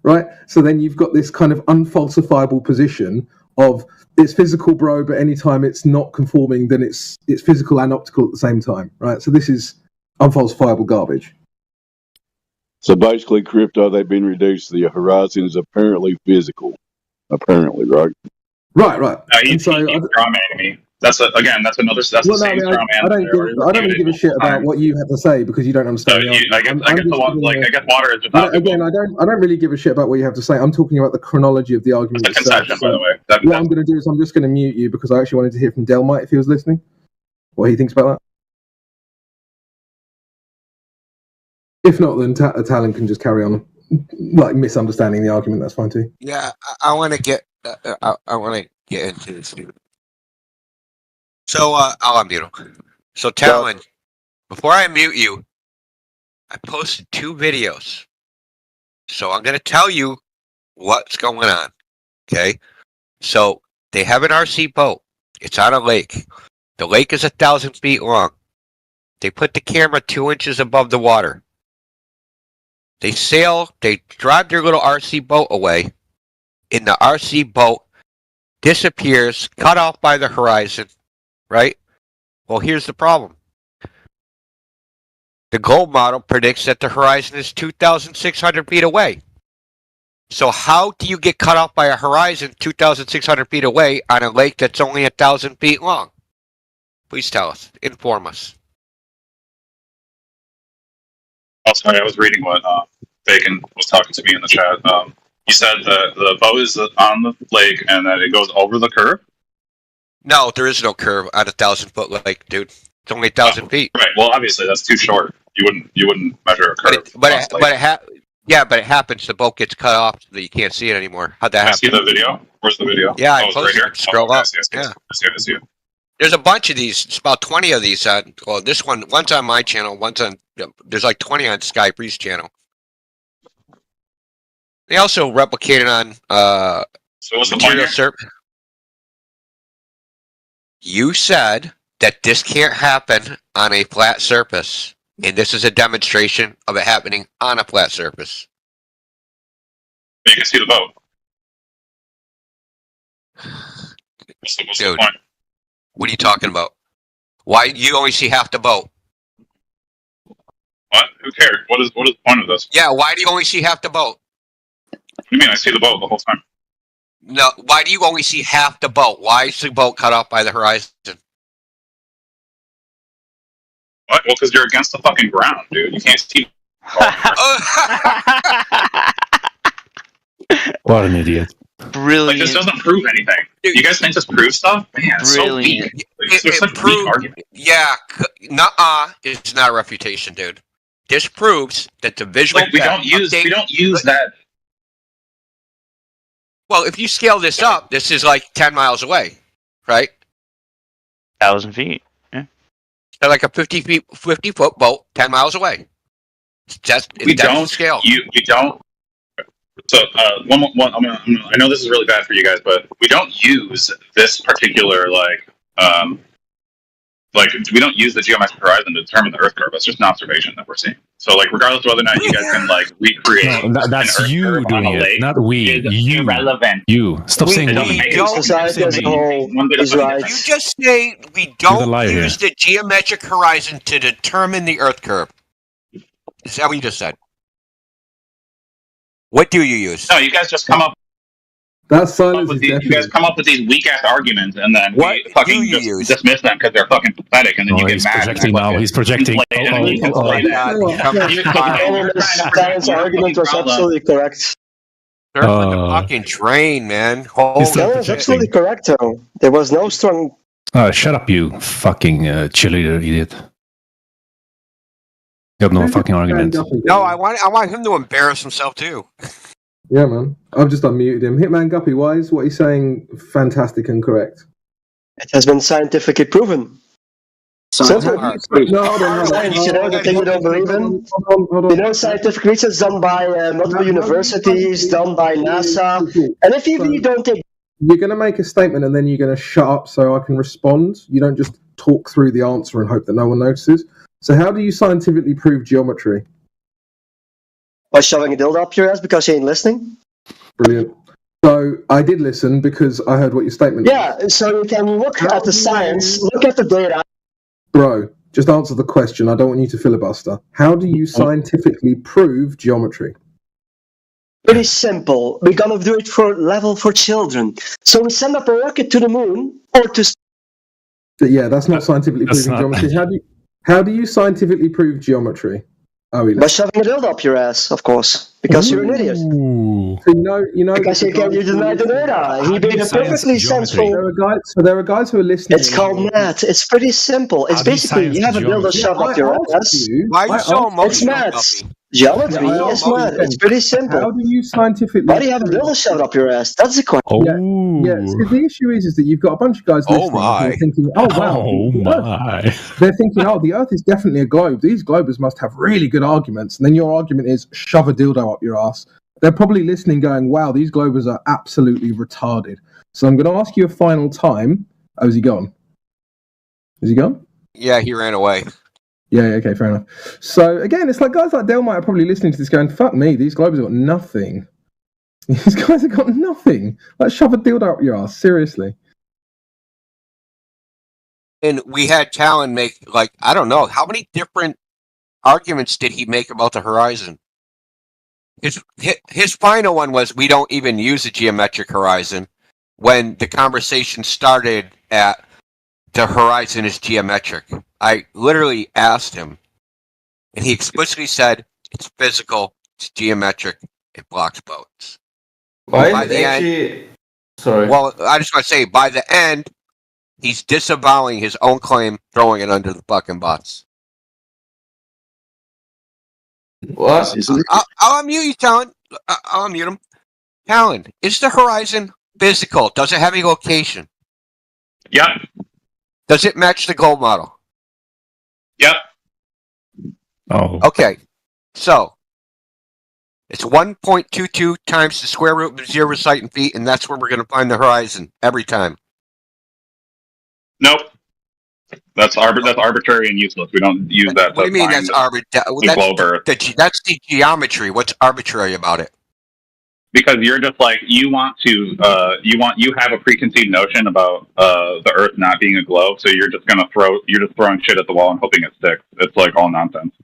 right? So then you've got this kind of unfalsifiable position of it's physical, bro, but anytime it's not conforming, then it's physical and optical at the same time, right? So this is unfalsifiable garbage. So basically, crypto, they've been reduced. The horizon is apparently physical. Apparently, right? Right. He's strawmanning me. That's another. That's the same straw man. I don't really give a shit about what you have to say because you don't understand. I guess water is just not. Again, I don't really give a shit about what you have to say. I'm talking about the chronology of the argument. It's a concession, by the way. What I'm going to do is I'm just going to mute you because I actually wanted to hear from Delmite if he was listening. What he thinks about that. If not, then Talon can just carry on, like misunderstanding the argument. That's fine too. Yeah, I want to get. I want to get into this. So, I'll unmute him. So, Talon, before I mute you, I posted 2 videos. So I'm going to tell you what's going on. Okay? So they have an RC boat. It's on a lake. The lake is 1,000 feet long. They put the camera 2 inches above the water. They drive their little RC boat away, and the RC boat disappears, cut off by the horizon, right? Well, here's the problem. The gold model predicts that the horizon is 2,600 feet away. So how do you get cut off by a horizon 2,600 feet away on a lake that's only 1,000 feet long? Please tell us. Inform us. Oh, sorry, I was reading what Bacon was talking to me in the chat. He said that the boat is on the lake and that it goes over the curve. No, there is no curve on 1,000-foot lake, dude. It's only 1,000 feet. Right. Well, obviously that's too short. You wouldn't measure a curve. But it happens. The boat gets cut off so that you can't see it anymore. How'd that happen? See the video? Where's the video? Yeah, I it's posted right here. it. Scroll up. I see it. There's a bunch of these. It's about 20 of these. Well, this one's on my channel. One's on. There's like 20 on Sky Breeze channel. They also replicated on So what's the point here? You said that this can't happen on a flat surface, and this is a demonstration of it happening on a flat surface. You can see the boat. What's Dude, the point? what are you talking about? Why you only see half the boat? What? Who cares? What is the point of this? Yeah, why do you only see half the boat? What do you mean? I see the boat the whole time. No, why do you only see half the boat? Why is the boat cut off by the horizon? What? Well, because you're against the fucking ground, dude. You can't see. What an idiot. Brilliant. Like, this doesn't prove anything. You guys think this proves stuff? Man, it's so weak. It's such a weak argument. Yeah, it's not a refutation, dude. This proves that the visual. Like, we don't use that. Well, if you scale this up, this is like 10 miles away, right? 1,000 feet. Yeah. So like a 50 foot boat, 10 miles away. That's the scale. You don't. So I know this is really bad for you guys, but we don't use this particular we don't use the geometric horizon to determine the Earth curve. It's just an observation that we're seeing. So regardless of whether or not you guys can recreate, No, that's an Earth you curve doing on a it, lake not we. is You. irrelevant. You. Stop saying we. Society as a whole is right. You just say we You're the don't liar here. use the geometric horizon to determine the Earth curve. Is that what you just said? What do you use? No, you guys just come up. That silence is You guys come up with these weak ass arguments, and then we fucking just dismiss them because they're fucking pathetic, and then you get He's mad. projecting now. He's projecting. Darren's argument was absolutely correct. They're on the fucking train, man. Darren was absolutely correct, though. There was no strong. Shut up, you fucking cheerleader idiot. You have no fucking argument. No, I want him to embarrass himself too. Yeah, man. I've just unmuted him. Hitman Guppy, why is what he's saying fantastic and correct? It has been scientifically proven. Simple. No, hold on. Science, you know, the thing you don't believe in? You know, scientific research done by multiple universities, done by NASA. And if you really don't take... You're going to make a statement and then you're going to shut up so I can respond. You don't just talk through the answer and hope that no one notices. So how do you scientifically prove geometry? By shoving a dildo up your ass because you ain't listening? Brilliant. So I did listen because I heard what your statement was. Yeah, so you can look at the science, look at the data. Bro, just answer the question. I don't want you to filibuster. How do you scientifically prove geometry? Pretty simple. We're gonna do it for level for children. So we send up a rocket to the moon or to... Yeah, that's not scientifically proving geometry. How do you scientifically prove geometry? By shoving a dildo up your ass, of course, because you're an idiot. So you know, because you deny the data. He made a perfectly sensible. There are guys who are listening. It's called math. It's pretty simple. It's basically you have a dildo shoved up your ass. Why are you so emotional? It's math. Geometry is math. It's pretty simple. How do you scientifically? Why do you have a dildo shoved up your ass? That's the question. Yeah. So the issue is that you've got a bunch of guys listening who are thinking, "Oh wow, they're thinking, oh, the Earth is definitely a globe. These globers must have really good arguments." And then your argument is shove a dildo up your ass. They're probably listening, going, "Wow, these globers are absolutely retarded." So I'm going to ask you a final time. Oh, is he gone? Is he gone? Yeah, he ran away. Yeah, okay, fair enough. So again, it's like guys like Delmite are probably listening to this going, "Fuck me, these globers have got nothing." These guys have got nothing. Like, shove a dildo up your ass, seriously. And we had Talon make, I don't know, how many different arguments did he make about the horizon? His final one was, we don't even use the geometric horizon, when the conversation started at the horizon is geometric. I literally asked him, and he explicitly said, it's physical, it's geometric, it blocks boats. By the end, sorry. Well, I just want to say, by the end, he's disavowing his own claim, throwing it under the fucking bus. What? I'll unmute you, Talon. I'll unmute him. Talon, is the horizon physical? Does it have a location? Yeah. Does it match the globe model? Yep. Oh. Okay. So it's 1.22 times the square root of 0 sight in feet, and that's where we're going to find the horizon every time. Nope. That's arbitrary and useless. We don't use that. What do you mean that's arbitrary? Globe Earth. That's the geometry. What's arbitrary about it? Because you're just like you have a preconceived notion about the Earth not being a globe, so you're just throwing shit at the wall and hoping it sticks. It's like all nonsense.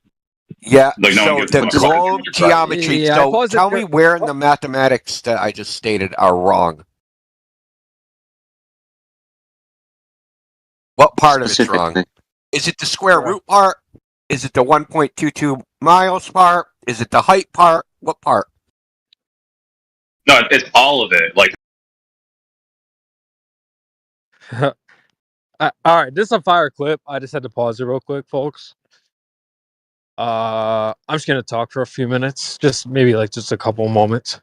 Yeah. Like no so one gives the a fuck about globe geometry. Yeah, so tell me where in the mathematics that I just stated are wrong. What part of it's wrong? Is it the square root part? Is it the 1.22 miles part? Is it the height part? What part? No, it's all of it. Like, all right, this is a fire clip. I just had to pause it real quick, folks. I'm just gonna talk for a few minutes, just maybe like just a couple moments.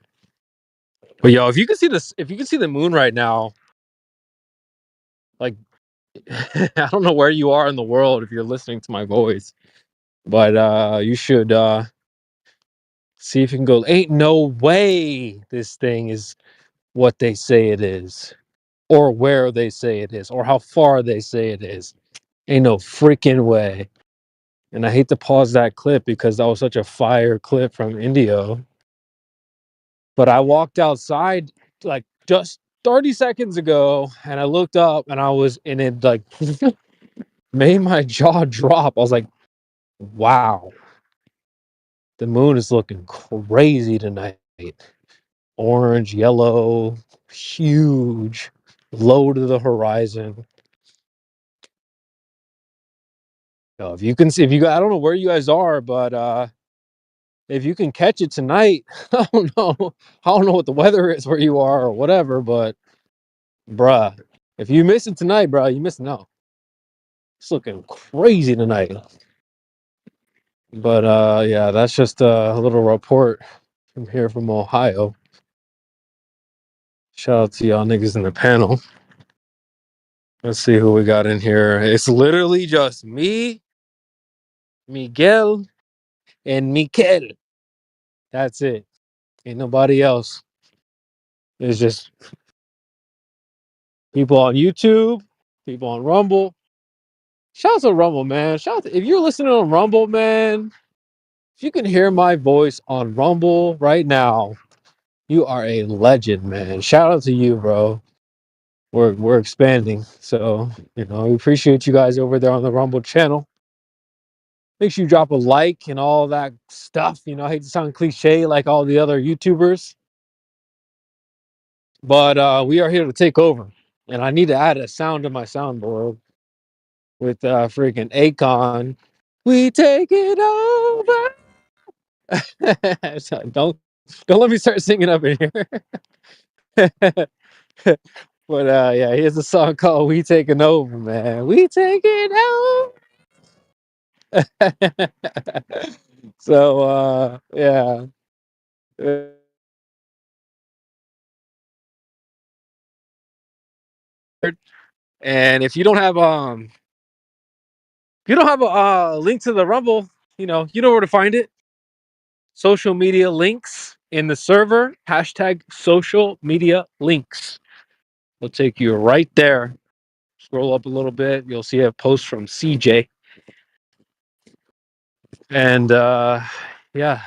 But yo, if you can see this, if you can see the moon right now, like I don't know where you are in the world if you're listening to my voice, but you should see if you can go. Ain't no way this thing is what they say it is, or where they say it is, or how far they say it is. Ain't no freaking way. And I hate to pause that clip because that was such a fire clip from Indio. But I walked outside like just 30 seconds ago and I looked up and it like made my jaw drop. I was like, wow, the moon is looking crazy tonight. Orange, yellow, huge, low to the horizon. So if you can see, I don't know where you guys are, but if you can catch it tonight, I don't know what the weather is where you are or whatever, but bruh, if you miss it tonight, bruh, you missing out. It's looking crazy tonight. But yeah, that's just a little report from here from Ohio. Shout out to y'all niggas in the panel. Let's see who we got in here. It's literally just me, Miguel, and Mikel. That's it. Ain't nobody else. It's just people on YouTube, people on Rumble. Shout out to Rumble, man. If you're listening on Rumble, man, if you can hear my voice on Rumble right now, you are a legend, man. Shout out to you, bro. We're expanding. So, we appreciate you guys over there on the Rumble channel. Make sure you drop a like and all that stuff. I hate to sound cliche like all the other YouTubers. But we are here to take over. And I need to add a sound to my soundboard with freaking Akon. We take it over. So don't let me start singing up in here. But yeah, here's a song called "We Taking Over," man. We taking over. So yeah. And if you don't have a link to the Rumble, you know where to find it. Social media links in the server, hashtag social media links. Will take you right there. Scroll up a little bit, you'll see a post from CJ. And yeah,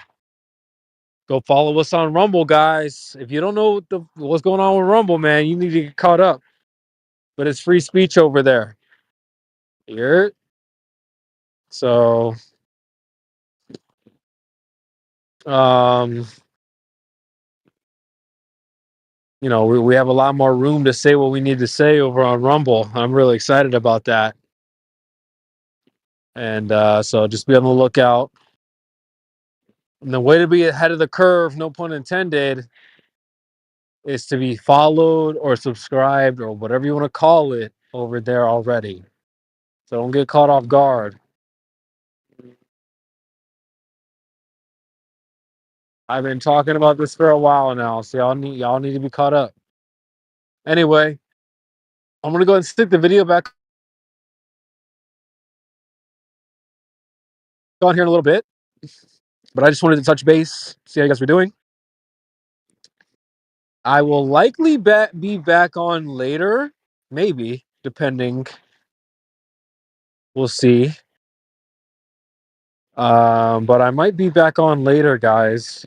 go follow us on Rumble, guys. If you don't know what's going on with Rumble, man, you need to get caught up. But it's free speech over there. Here. So we have a lot more room to say what we need to say over on Rumble. I'm really excited about that. And so just be on the lookout. And the way to be ahead of the curve, no pun intended, is to be followed or subscribed or whatever you want to call it over there already. So don't get caught off guard. I've been talking about this for a while now, so y'all need to be caught up. Anyway, I'm gonna go ahead and stick the video back on here in a little bit, but I just wanted to touch base, see how you guys were doing. I will likely be back on later, maybe, depending. We'll see. But I might be back on later, guys.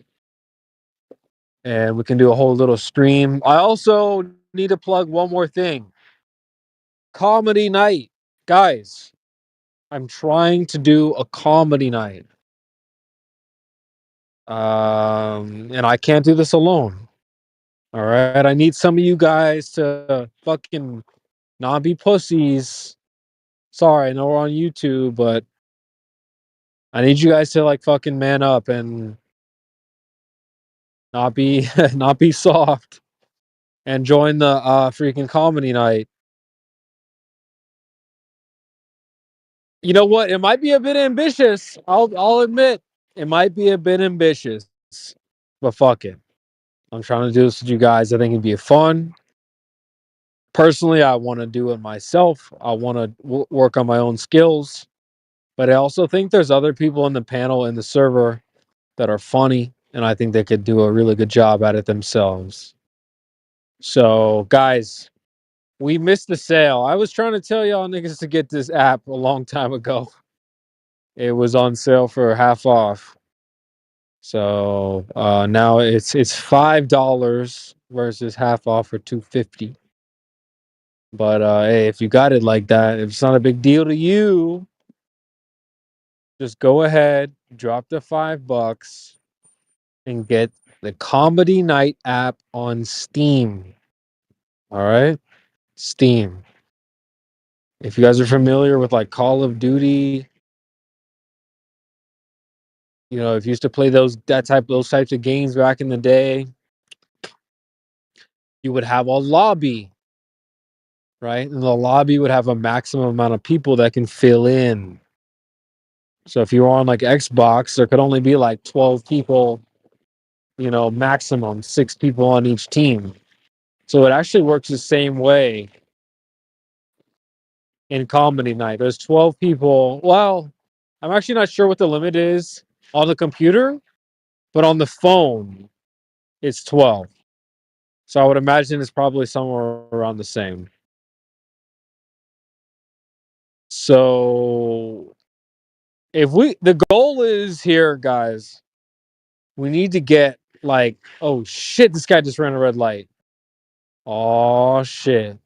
And we can do a whole little stream. I also need to plug one more thing. Comedy night. Guys, I'm trying to do a comedy night. And I can't do this alone. All right. I need some of you guys to fucking not be pussies. Sorry, I know we're on YouTube, but I need you guys to like fucking man up and not be not be soft and join the freaking comedy night. You know what? It might be a bit ambitious. I'll admit it might be a bit ambitious, but fuck it. I'm trying to do this with you guys. I think it'd be fun. Personally, I want to do it myself. I want to work on my own skills, but I also think there's other people in the panel in the server that are funny, and I think they could do a really good job at it themselves. So, guys, we missed the sale. I was trying to tell y'all niggas to get this app a long time ago. It was on sale for half off. So now it's $5 versus half off for $2.50. But hey, if you got it like that, if it's not a big deal to you, just go ahead, drop the $5 and get the Comedy Night app on Steam. All right? Steam. If you guys are familiar with like Call of Duty, you know, if you used to play those types of games back in the day, you would have a lobby, right? And the lobby would have a maximum amount of people that can fill in. So if you were on like Xbox, there could only be like 12 people, you know, maximum 6 people on each team. So it actually works the same way in Comedy Night. There's 12 people. Well, I'm actually not sure what the limit is on the computer, but on the phone, it's 12. So I would imagine it's probably somewhere around the same. So the goal is here, guys, we need to get like, oh shit, this guy just ran a red light. Oh shit.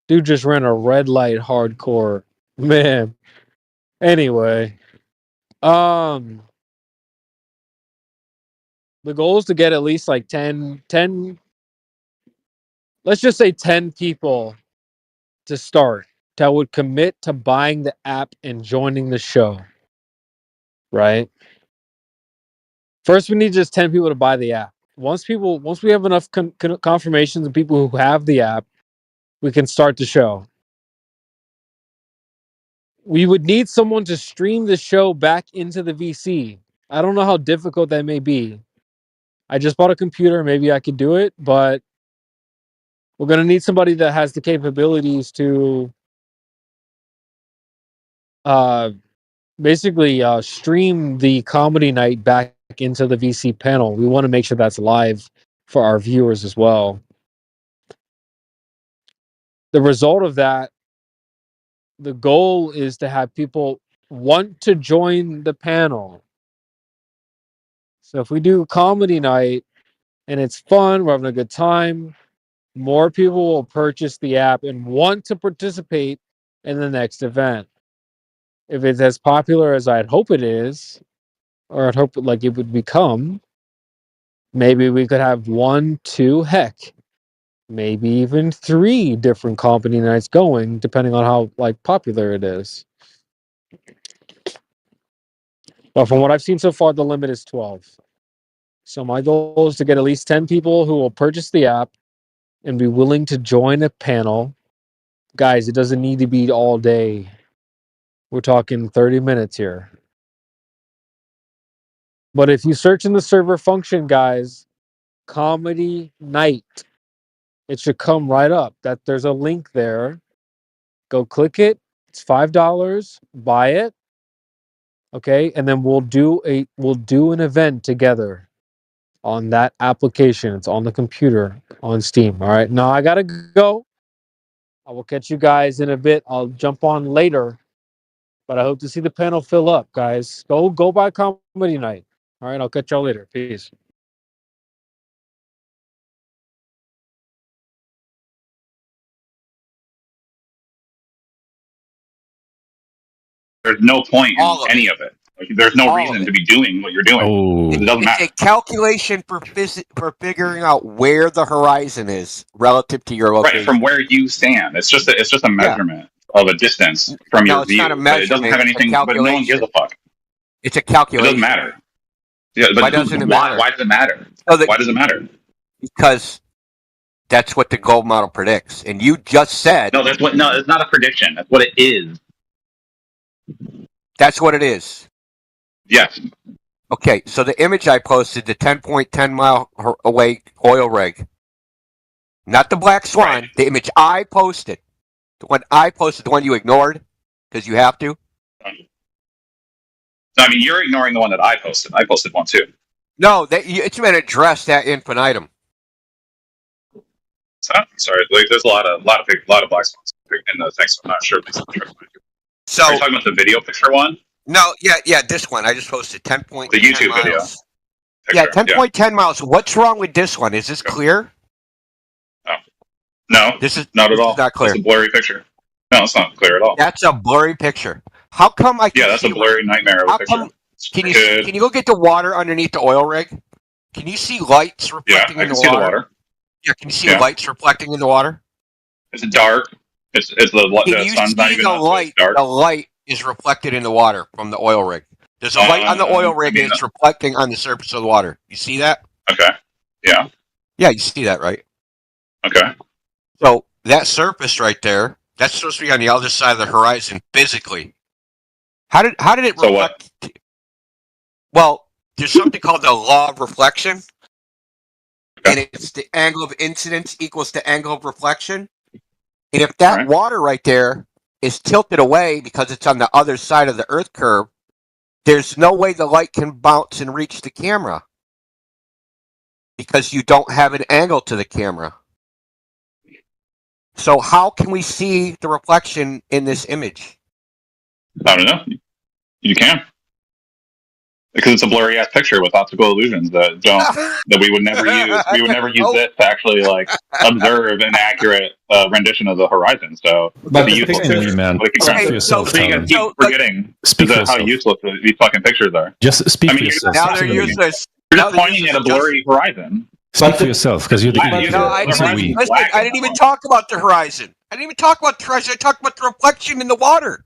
Dude just ran a red light hardcore. Man. Anyway. The goal is to get at least like 10, let's just say 10 people to start that would commit to buying the app and joining the show. Right? First, we need just 10 people to buy the app. Once we have enough confirmations of people who have the app, we can start the show. We would need someone to stream the show back into the VC. I don't know how difficult that may be. I just bought a computer. Maybe I could do it, but we're going to need somebody that has the capabilities to basically stream the comedy night back into the VC panel. We want to make sure that's live for our viewers as well. The result of that, the goal is to have people want to join the panel. So if we do comedy night and it's fun, we're having a good time, more people will purchase the app and want to participate in the next event. If it's as popular as I'd hope it is, or I'd hope like it would become, maybe we could have 1, 2, heck, maybe even 3 different comedy nights going, depending on how like popular it is. But from what I've seen so far, the limit is 12. So my goal is to get at least 10 people who will purchase the app and be willing to join a panel. Guys, it doesn't need to be all day. We're talking 30 minutes here. But if you search in the server function, guys, comedy night, it should come right up. That there's a link there. Go click it. It's $5. Buy it. Okay, and then we'll do an event together on that application. It's on the computer on Steam. All right. Now I gotta go. I will catch you guys in a bit. I'll jump on later, but I hope to see the panel fill up, guys. Go by comedy night. All right. I'll catch y'all later. Peace. There's no point in any of it. Like, there's no reason to be doing what you're doing. It doesn't matter. It's a calculation for figuring out where the horizon is relative to your location. Right, from where you stand. It's just a measurement of a distance from your it's view. not a measurement. It doesn't have anything, but no one gives a fuck. It's a calculation. It doesn't matter. Yeah, but Why doesn't it matter? Why does it matter? Why does it matter? Because that's what the gold model predicts, and you just said No, it's not a prediction. That's what it is. That's what it is. Yes. Okay, so the image I posted, the 10.10 mile away oil rig, not the Black Swan, the image I posted, the one you ignored because you have to. I mean, you're ignoring the one that I posted. I posted one too. No, it's been addressed at infinitum. So, sorry, like, there's a lot of black swans in the thing, so I'm not sure. So are you talking about the video picture one? No, yeah, this one I just posted 10.10 The YouTube miles. video. Yeah, 10.10 miles. What's wrong with this one? Is this clear? No, this is not at all. Not clear. It's a blurry picture. No, it's not clear at all. That's a blurry picture. How come I? Yeah, that's a blurry nightmare of a picture. Can you look at the water underneath the oil rig? Can you see lights reflecting in the water? See the water. Yeah, can you see lights reflecting in the water? It's dark. It's the sun's not even up, light? It's dark. The light is reflected in the water from the oil rig. There's a light on the oil rig and it's reflecting on the surface of the water. You see that? Okay. Yeah. Yeah, you see that, right? Okay. So that surface right there, that's supposed to be on the other side of the horizon physically. How did it reflect? What? Well, there's something called the law of reflection. And it's the angle of incidence equals the angle of reflection. And if that water right there is tilted away because it's on the other side of the Earth curve, there's no way the light can bounce and reach the camera because you don't have an angle to the camera. So how can we see the reflection in this image? I don't know. You can. Because it's a blurry ass picture with optical illusions that we would never use. We would never use it to actually like observe an accurate rendition of the horizon. So But the the useful picture- picture. man. Like, Speak for yourself, so you Alan. keep forgetting Speak for how yourself. useless these fucking pictures are. Just speak I mean, for yourself. Now they're Absolutely. useless. You're just pointing at a blurry horizon. Speak for yourself, because you're the idiot. No, I Also, we. didn't even talk about the horizon. I didn't even talk about the horizon. I talked about the reflection in the water.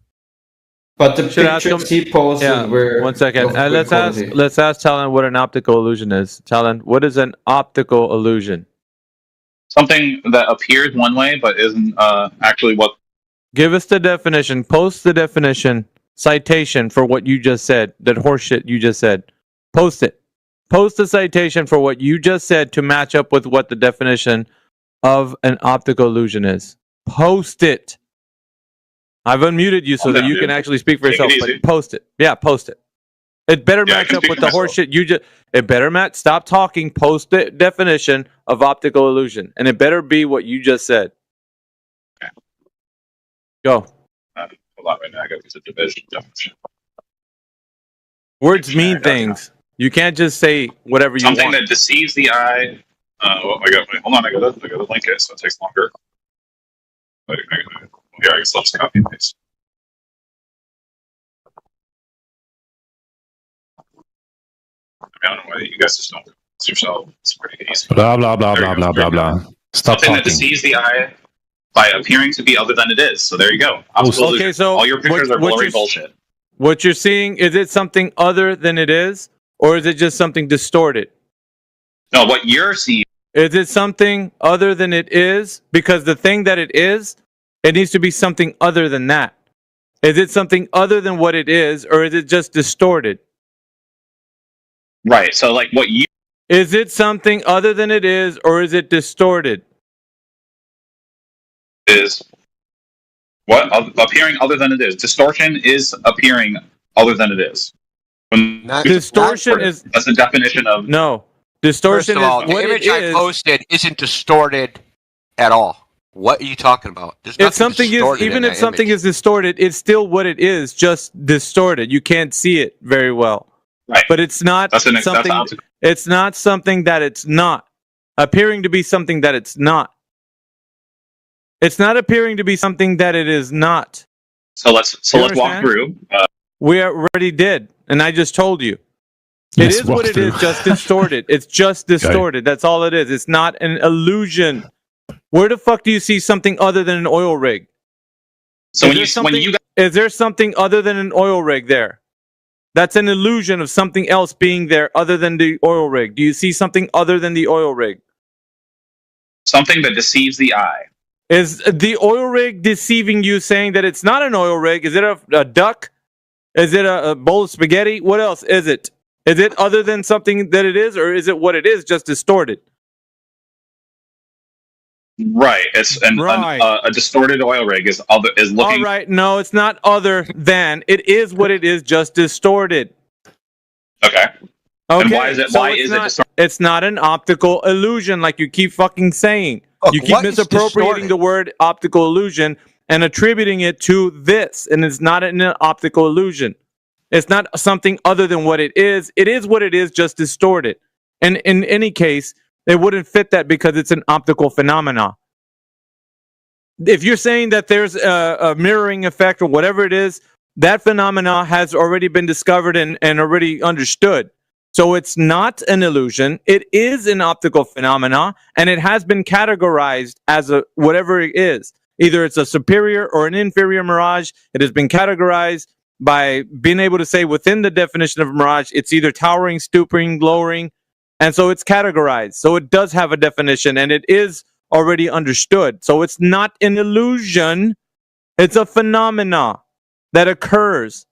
But the Should I ask pictures him- he posted were One second. of good Let's quality. ask Talon what an optical illusion is. Talon, what is an optical illusion? Something that appears one way but isn't actually what. Give us the definition. Post the definition. Citation for what you just said. That horseshit you just said. Post it. Post the citation for what you just said to match up with what the definition of an optical illusion is. Post it. I've unmuted you so that you can actually speak for Take it yourself. easy. But post it. Yeah, post it. It better Yeah, I match can up speak with for the myself. horseshit you just. It better match. Stop talking. Post the definition of optical illusion, and it better be what you just said. Go. Hold on, right now I got to use a division definition. Words mean things. You can't just say whatever you Something want. that deceives the eye. Hold on, I gotta link it, so it takes longer. Yeah, I guess I'll just copy and paste. I don't know why you guys just don't do this yourself. It's pretty easy. Blah blah blah blah blah blah blah. Stop Something that talking. deceives the eye by appearing to be other than it is. So there you go. Optical Okay, illusion. so all your pictures are what blurry you're- bullshit. What you're seeing, is it something other than it is, or is it just something distorted? No, what you're seeing. Is it something other than it is? Because the thing that it is, it needs to be something other than that. Is it something other than what it is, or is it just distorted? Right. So like what you. Is it something other than it is, or is it distorted? Is what appearing other than it is. Distortion is appearing other than it is. When Distortion is that's the definition of no. Distortion First of all, is the what image it I is. posted isn't distorted at all. What are you talking about? There's If nothing something is distorted even in if that something image. is distorted, it's still what it is, just distorted. You can't see it very well. Right. But it's not That's something. optical. It's not something that it's not. Appearing to be something that it's not. It's not appearing to be something that it is not. So let's You walk understand? through. We already did, and I just told you. It Let's is what walk it through. is, just distorted. It's just distorted. That's all it is. It's not an illusion. Where the fuck do you see something other than an oil rig? So Is there something other than an oil rig there? That's an illusion of something else being there other than the oil rig. Do you see something other than the oil rig? Something that deceives the eye. Is the oil rig deceiving you, saying that it's not an oil rig? Is it a duck? Is it a bowl of spaghetti? What else is it? Is it other than something that it is, or is it what it is, just distorted? Right. It's a distorted oil rig is looking. All right, no, it's not other than. It is what it is, just distorted. Okay. Okay. And why is it? so Why it's is not, it distorted? It's not an optical illusion, like you keep fucking saying. Look, You keep what is misappropriating distorted? the word optical illusion and attributing it to this, and it's not an optical illusion. It's not something other than what it is. It is what it is, just distorted. And in any case, it wouldn't fit that because it's an optical phenomena. If you're saying that there's a mirroring effect or whatever it is, that phenomena has already been discovered and already understood. So it's not an illusion. It is an optical phenomena, and it has been categorized as a whatever it is. Either it's a superior or an inferior mirage. It has been categorized by being able to say within the definition of mirage, it's either towering, stooping, lowering, and so it's categorized. So it does have a definition, and it is already understood. So it's not an illusion. It's a phenomena that occurs,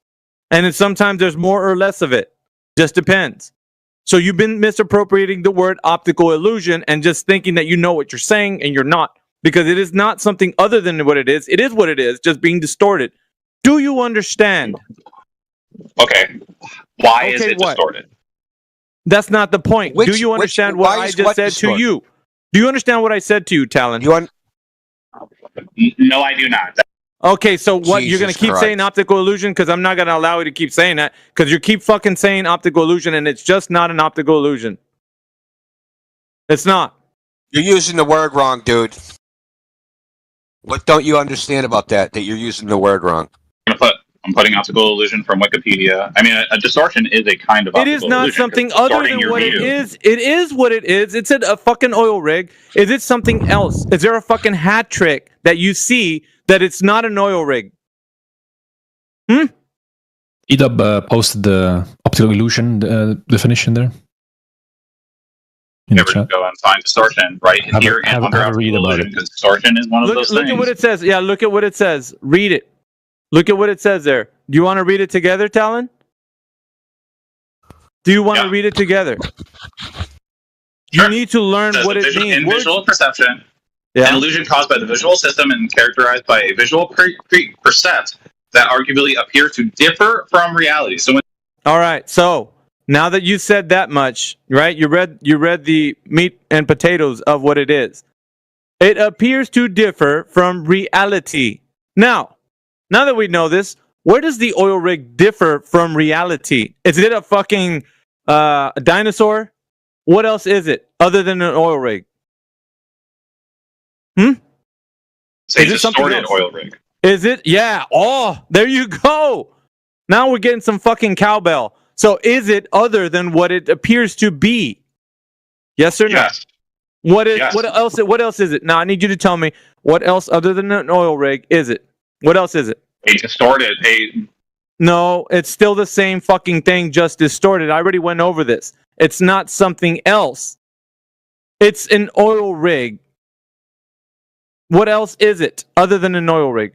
and sometimes there's more or less of it. Just depends. So you've been misappropriating the word optical illusion and just thinking that you know what you're saying, and you're not, because it is not something other than what it is. It is what it is, just being distorted. Do you understand? Okay. Why is Okay, it what? distorted? That's not the point. Do you understand what why I is just what said distorted? to you? Do you understand what I said to you, Talon? No, I do not. Okay, so what, you're going to Jesus keep Christ. saying optical illusion? Because I'm not going to allow you to keep saying that, because you keep fucking saying optical illusion, and it's just not an optical illusion. It's not. You're using the word wrong, dude. What don't you understand about that you're using the word wrong? I'm putting optical illusion from Wikipedia. I mean, a distortion is a kind of It optical is not illusion, 'cause something it's other distorting than your what it view. is. It is what it is. It's a fucking oil rig. Is it something else? Is there a fucking hat trick that you see that it's not an oil rig? EDUB posted the optical illusion definition there. In the Ever chat. go and find distortion right Have a- here have a- under have a optical read about illusion, it. because distortion is one of Look, those look things. at what it says. Yeah, look at what it says. Read it. Look at what it says there. Do you want to read it together, Talon? Do you want to read it together? You need to learn Says what the it visual- means. in Words- visual perception, Yeah. an illusion caused by the visual system and characterized by a visual percept that arguably appear to differ from reality. So when All right. So now that you said that much, right? You read the meat and potatoes of what it is. It appears to differ from reality. Now that we know this, where does the oil rig differ from reality? Is it a fucking dinosaur? What else is it other than an oil rig? say Is it something distorted else? oil rig. Is it? Yeah. Oh, there you go. Now we're getting some fucking cowbell. So is it other than what it appears to be? Yes or no? Yes. What is? Yes. What else? What else is it? Now I need you to tell me what else other than an oil rig is it? What else is it? A distorted, No, it's still the same fucking thing, just distorted. I already went over this. It's not something else. It's an oil rig. What else is it other than an oil rig?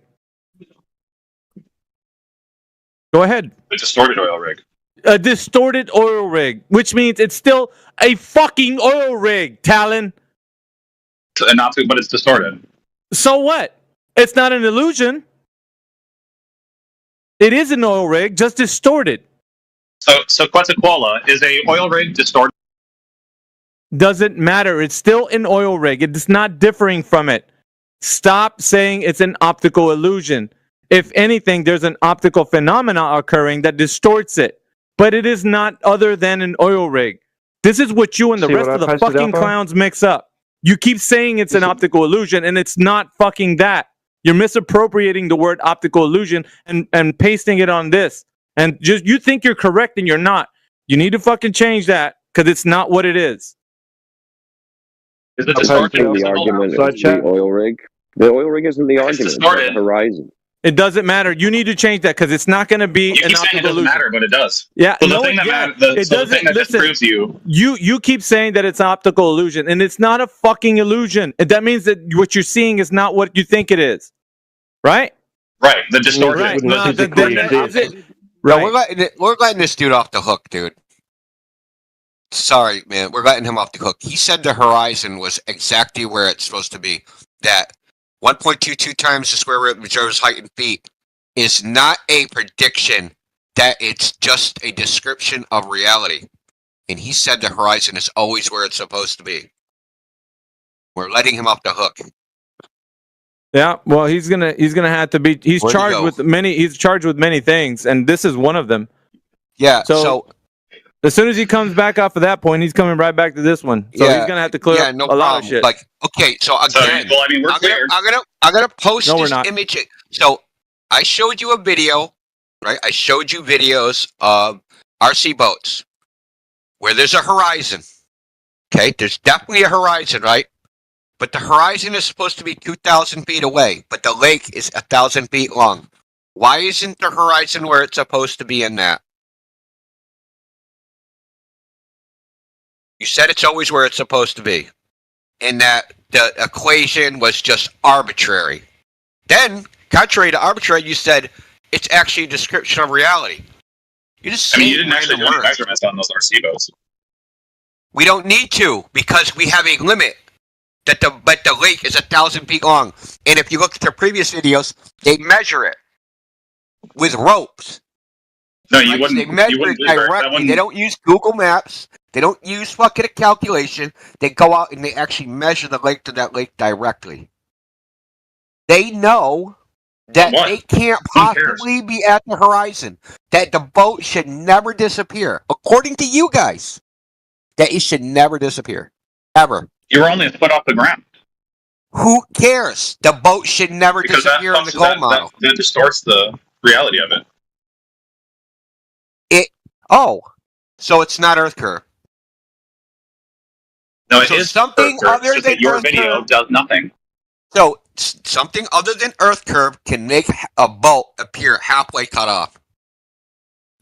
Go ahead. a distorted oil rig. A distorted oil rig, which means it's still a fucking oil rig, Talon. And not to, but it's distorted. So what? It's not an illusion. It is an oil rig, just distorted. So Quetzalcoatl is a oil rig distorted. Doesn't matter. It's still an oil rig. It's not differing from it. Stop saying it's an optical illusion. If anything, there's an optical phenomena occurring that distorts it. But it is not other than an oil rig. This is what you and the See rest what of I the posted, fucking Alpha? clowns mix up. You keep saying it's an optical illusion, and it's not fucking that. You're misappropriating the word optical illusion and pasting it on this. And just you think you're correct and you're not. You need to fucking change that because it's not what it is. Is it The argument is the oil rig. The oil rig isn't the argument. It's the horizon. It doesn't matter. You need to change that because it's not going to be You an keep saying it optical doesn't illusion. matter, but it does. Yeah, So the no, thing that yeah, matters, the it doesn't. thing that Listen, disproves you. You keep saying that it's an optical illusion, and it's not a fucking illusion. That means that what you're seeing is not what you think it is, right? Right, the distortion. Right. No, We're letting this dude off the hook, dude. Sorry, man. We're letting him off the hook. He said the horizon was exactly where it's supposed to be. That 1.22 times the square root of Joe's height in feet is not a prediction. That it's just a description of reality. And he said the horizon is always where it's supposed to be. We're letting him off the hook. Yeah. Well, he's gonna have to be. He's Where'd he charged go? with many. He's charged with many things, and this is one of them. Yeah. So as soon as he comes back off of that point, he's coming right back to this one. So he's gonna have to clear up no a lot of problem. shit. Like, okay, so again, well, I mean, we're clear. I'm gonna post No, we're this not. image. So I showed you a video, right? I showed you videos of RC boats where there's a horizon. Okay, there's definitely a horizon, right? But the horizon is supposed to be 2,000 feet away, but the lake is 1,000 feet long. Why isn't the horizon where it's supposed to be in that? You said it's always where it's supposed to be. And that the equation was just arbitrary. Then, contrary to arbitrary, you said it's actually a description of reality. You just I mean, you saying didn't actually random do any words. measurements on those RC boats. We don't need to because we have a limit. But the lake is 1,000 feet long. And if you look at their previous videos, they measure it with ropes. No, you Right? wouldn't. They measure You wouldn't it do that. That directly. wouldn't. They don't use Google Maps. They don't use fucking a calculation. They go out and they actually measure the lake to that lake directly. They know that What? they can't Who cares? possibly be at the horizon. That the boat should never disappear. According to you guys, that it should never disappear. Ever. You're only a foot off the ground. Who cares? The boat should never Because that disappear in the functions, gold model. that distorts the reality of it. So it's not Earth curve. No, it So is something Earth curve. other It's just than that your Earth video curve. does nothing. So something other than Earth curve can make a boat appear halfway cut off.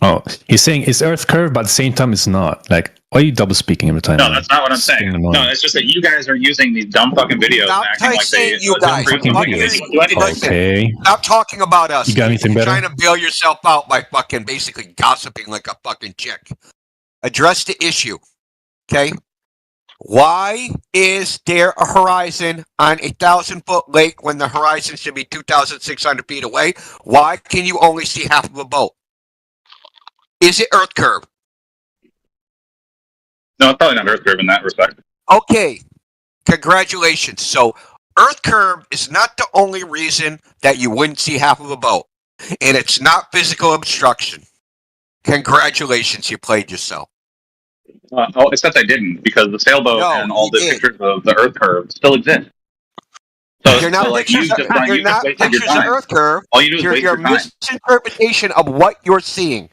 Oh, he's saying it's Earth curve, but at the same time it's not. Like, why are you double speaking every time? No, that's not what I'm saying. Fucking annoying. No, it's just that you guys are using these dumb fucking videos Stop and acting like they saying you guys. prove Fucking something. videos. Do anything. Listen, Okay. Stop talking about us. You got anything You're better? trying to bail yourself out by fucking basically gossiping like a fucking chick. Address the issue. Okay? Why is there a horizon on a 1,000-foot lake when the horizon should be 2,600 feet away? Why can you only see half of a boat? Is it Earth curve? No, it's probably not Earth curve in that respect. Okay. Congratulations. So Earth curve is not the only reason that you wouldn't see half of a boat. And it's not physical obstruction. Congratulations, you played yourself. Except I didn't, because the sailboat No, and all you the did. pictures of the Earth curve still exist. So, They're not like, pictures, you just they're not wasted your pictures of time. Earth curve. All you do is You're waste your time. misinterpretation of what you're seeing.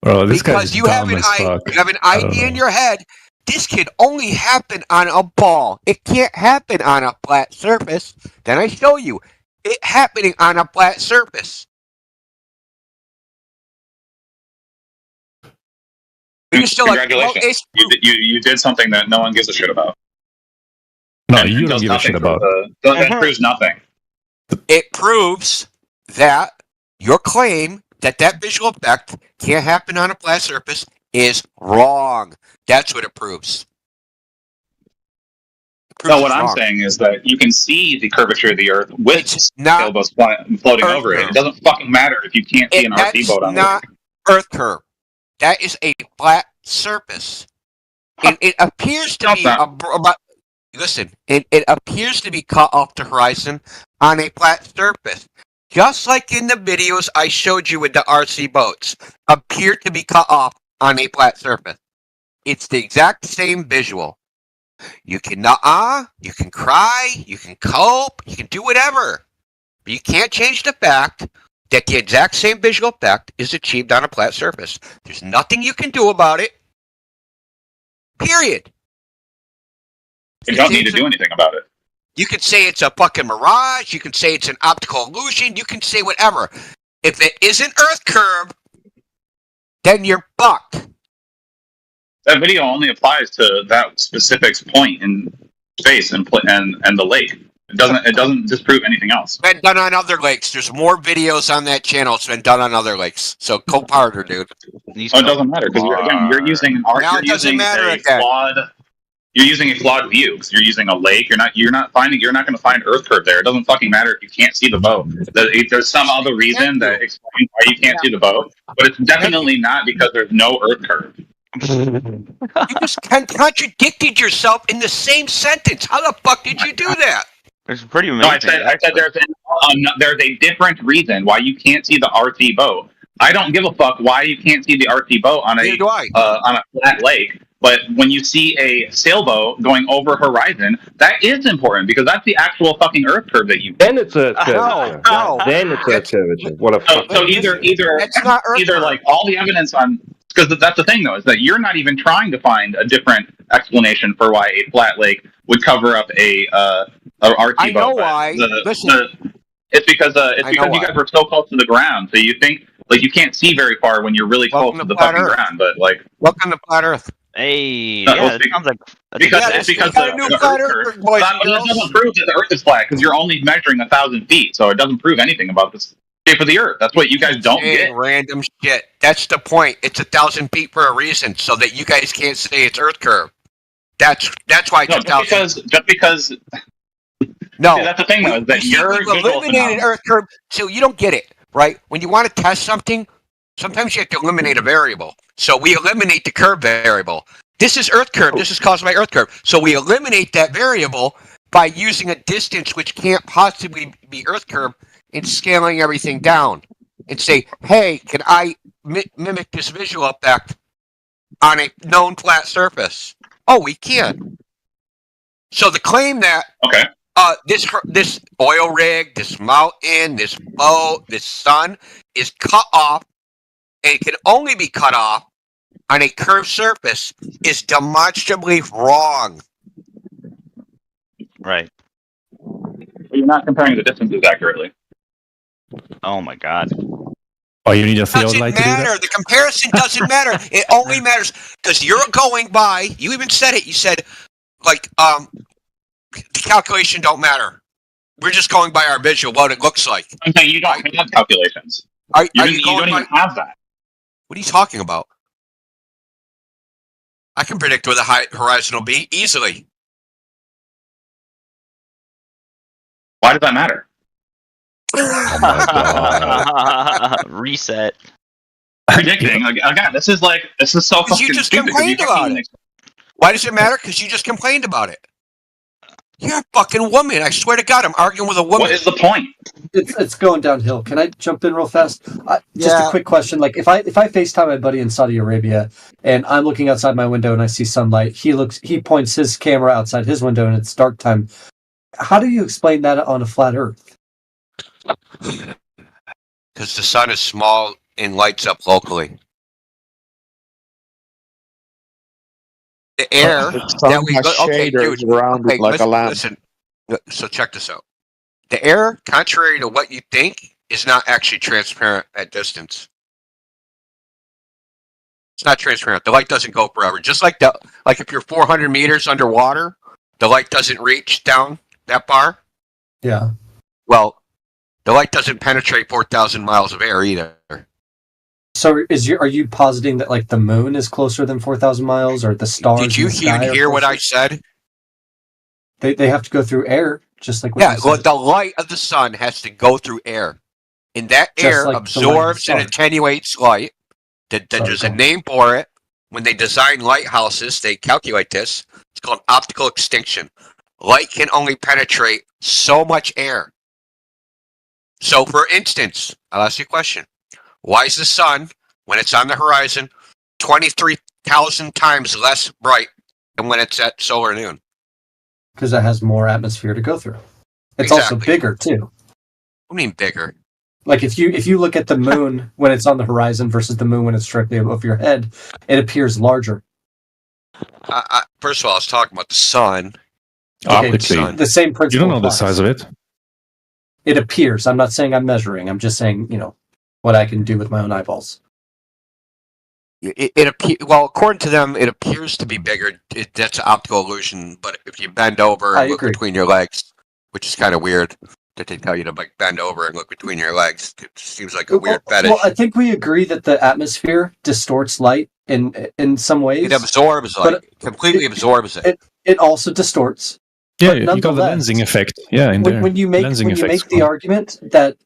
Bro, this Because guy's you have dumb an as fuck. you have an I don't idea in know. your head. This can only happen on a ball. It can't happen on a flat surface. Then I show you it happening on a flat surface. You're still like, well, Congratulations. it's You did something that no one gives a shit about. No, And you don't does give a nothing shit for about. that proves nothing. It proves that your claim that that visual effect can't happen on a flat surface is wrong. That's what it proves. proves No, what it's I'm wrong. saying is that you can see the curvature of the Earth with sailboats floating Earth over it. curve. It doesn't fucking matter if you can't see an RC That's boat on the not lake. Earth curve. That is a flat surface. And it appears to be listen, it appears to be cut off the horizon on a flat surface. Just like in the videos I showed you with the RC boats, appear to be cut off on a flat surface. It's the exact same visual. You can you can cry, you can cope, you can do whatever. But you can't change the fact that the exact same visual effect is achieved on a flat surface. There's nothing you can do about it. Period. You don't need to do anything about it. You can say it's a fucking mirage. You can say it's an optical illusion. You can say whatever. If it isn't Earth curve, then you're fucked. That video only applies to that specific point in space and the lake. It doesn't disprove anything else. It's been done on other lakes. There's more videos on that channel. It's been done on other lakes. So go harder, dude. Oh, it doesn't matter because you're using You're using a flawed view because you're using a lake. You're not going to find Earth curve there. It doesn't fucking matter if you can't see the boat. There's some other reason that explains why you can't see the boat, but it's definitely not because there's no Earth curve. You just contradicted yourself in the same sentence. How the fuck did you do that? It's pretty No, amazing. I said there's a different reason why you can't see the RC boat. I don't give a fuck why you can't see the RC boat on a flat lake. But when you see a sailboat going over horizon, that is important because that's the actual fucking Earth curve that you. Then it's Earth curvature. Then it's Earth curvature. What a So either like all the evidence on, because that's the thing though, is that you're not even trying to find a different explanation for why a flat lake would cover up a RT boat. I know why. It's because you guys were so close to the ground, so you think like you can't see very far when you're really close to the fucking ground. But like, welcome to flat Earth. Hey, No, yeah, it's that sounds like because the Earth curve. That doesn't prove that the Earth is flat because you're only measuring 1,000 feet, so it doesn't prove anything about the shape of the Earth. That's what you guys don't get. Random shit. That's the point. It's 1,000 feet for a reason, so that you guys can't say it's Earth curve. That's why it's 1,000. Just because. No, see, that's the thing though. Is that you're eliminated Earth curve, so you don't get it, right? When you want to test something, sometimes you have to eliminate a variable. So we eliminate the curve variable. This is Earth curve. This is caused by Earth curve. So we eliminate that variable by using a distance which can't possibly be Earth curve and scaling everything down. And say, hey, can I mimic this visual effect on a known flat surface? Oh, we can. So the claim that this oil rig, this mountain, this boat, this sun is cut off and it can only be cut off on a curved surface is demonstrably wrong. Right. You're not comparing the distances accurately. Oh my god. Oh, you need a field light to do that? The comparison doesn't matter. It only matters because you're going by. You even said it. You said, like, the calculation don't matter. We're just going by our visual, what it looks like. I'm saying you don't have calculations. You don't even have that. What are you talking about? I can predict where the horizon will be easily. Why does that matter? Oh my god. Reset. Predicting again. This is so fucking You just stupid. complained about it. Why does it matter? Because you just complained about it. You're a fucking woman. I swear to God, I'm arguing with a woman. What is the point? It's going downhill. Can I jump in real fast? Just a quick question. Like if I FaceTime my buddy in Saudi Arabia and I'm looking outside my window and I see sunlight, he points his camera outside his window and it's dark time. How do you explain that on a flat Earth? Because the sun is small and lights up locally. The air that we dude, around it like a lamp. Listen. So check this out. The air, contrary to what you think, is not actually transparent at distance. It's not transparent. The light doesn't go forever. Just like if you're 400 meters underwater, the light doesn't reach down that far. Yeah. Well, the light doesn't penetrate 4,000 miles of air either. So are you positing that like the moon is closer than 4,000 miles or the stars? Did you even hear what I said? They have to go through air, just like what Yeah, you well, said. the light of the sun has to go through air, and that Just air like the absorbs light and of the attenuates light. Sorry, There's a go on. name for it. When they design lighthouses, they calculate this. It's called optical extinction. Light can only penetrate so much air. So, for instance, I'll ask you a question. Why is the sun, when it's on the horizon, 23,000 times less bright than when it's at solar noon? Because it has more atmosphere to go through. It's Exactly. also bigger too. What do you mean bigger? Like if you look at the moon when it's on the horizon versus the moon when it's directly above your head, it appears larger. First of all, I was talking about the sun. Optically. The same principle. You don't know the applies. size of it. It appears. I'm not saying I'm measuring. I'm just saying, what I can do with my own eyeballs. Well, according to them, it appears to be bigger. That's an optical illusion. But if you bend over and look between your legs, which is kind of weird that they tell you to bend over and look between your legs, it seems like a weird fetish. Well, I think we agree that the atmosphere distorts light in some ways. It absorbs light, completely absorbs it. It also distorts. Yeah, But you got the nonetheless, lensing effect. Yeah, in there. when you make the argument that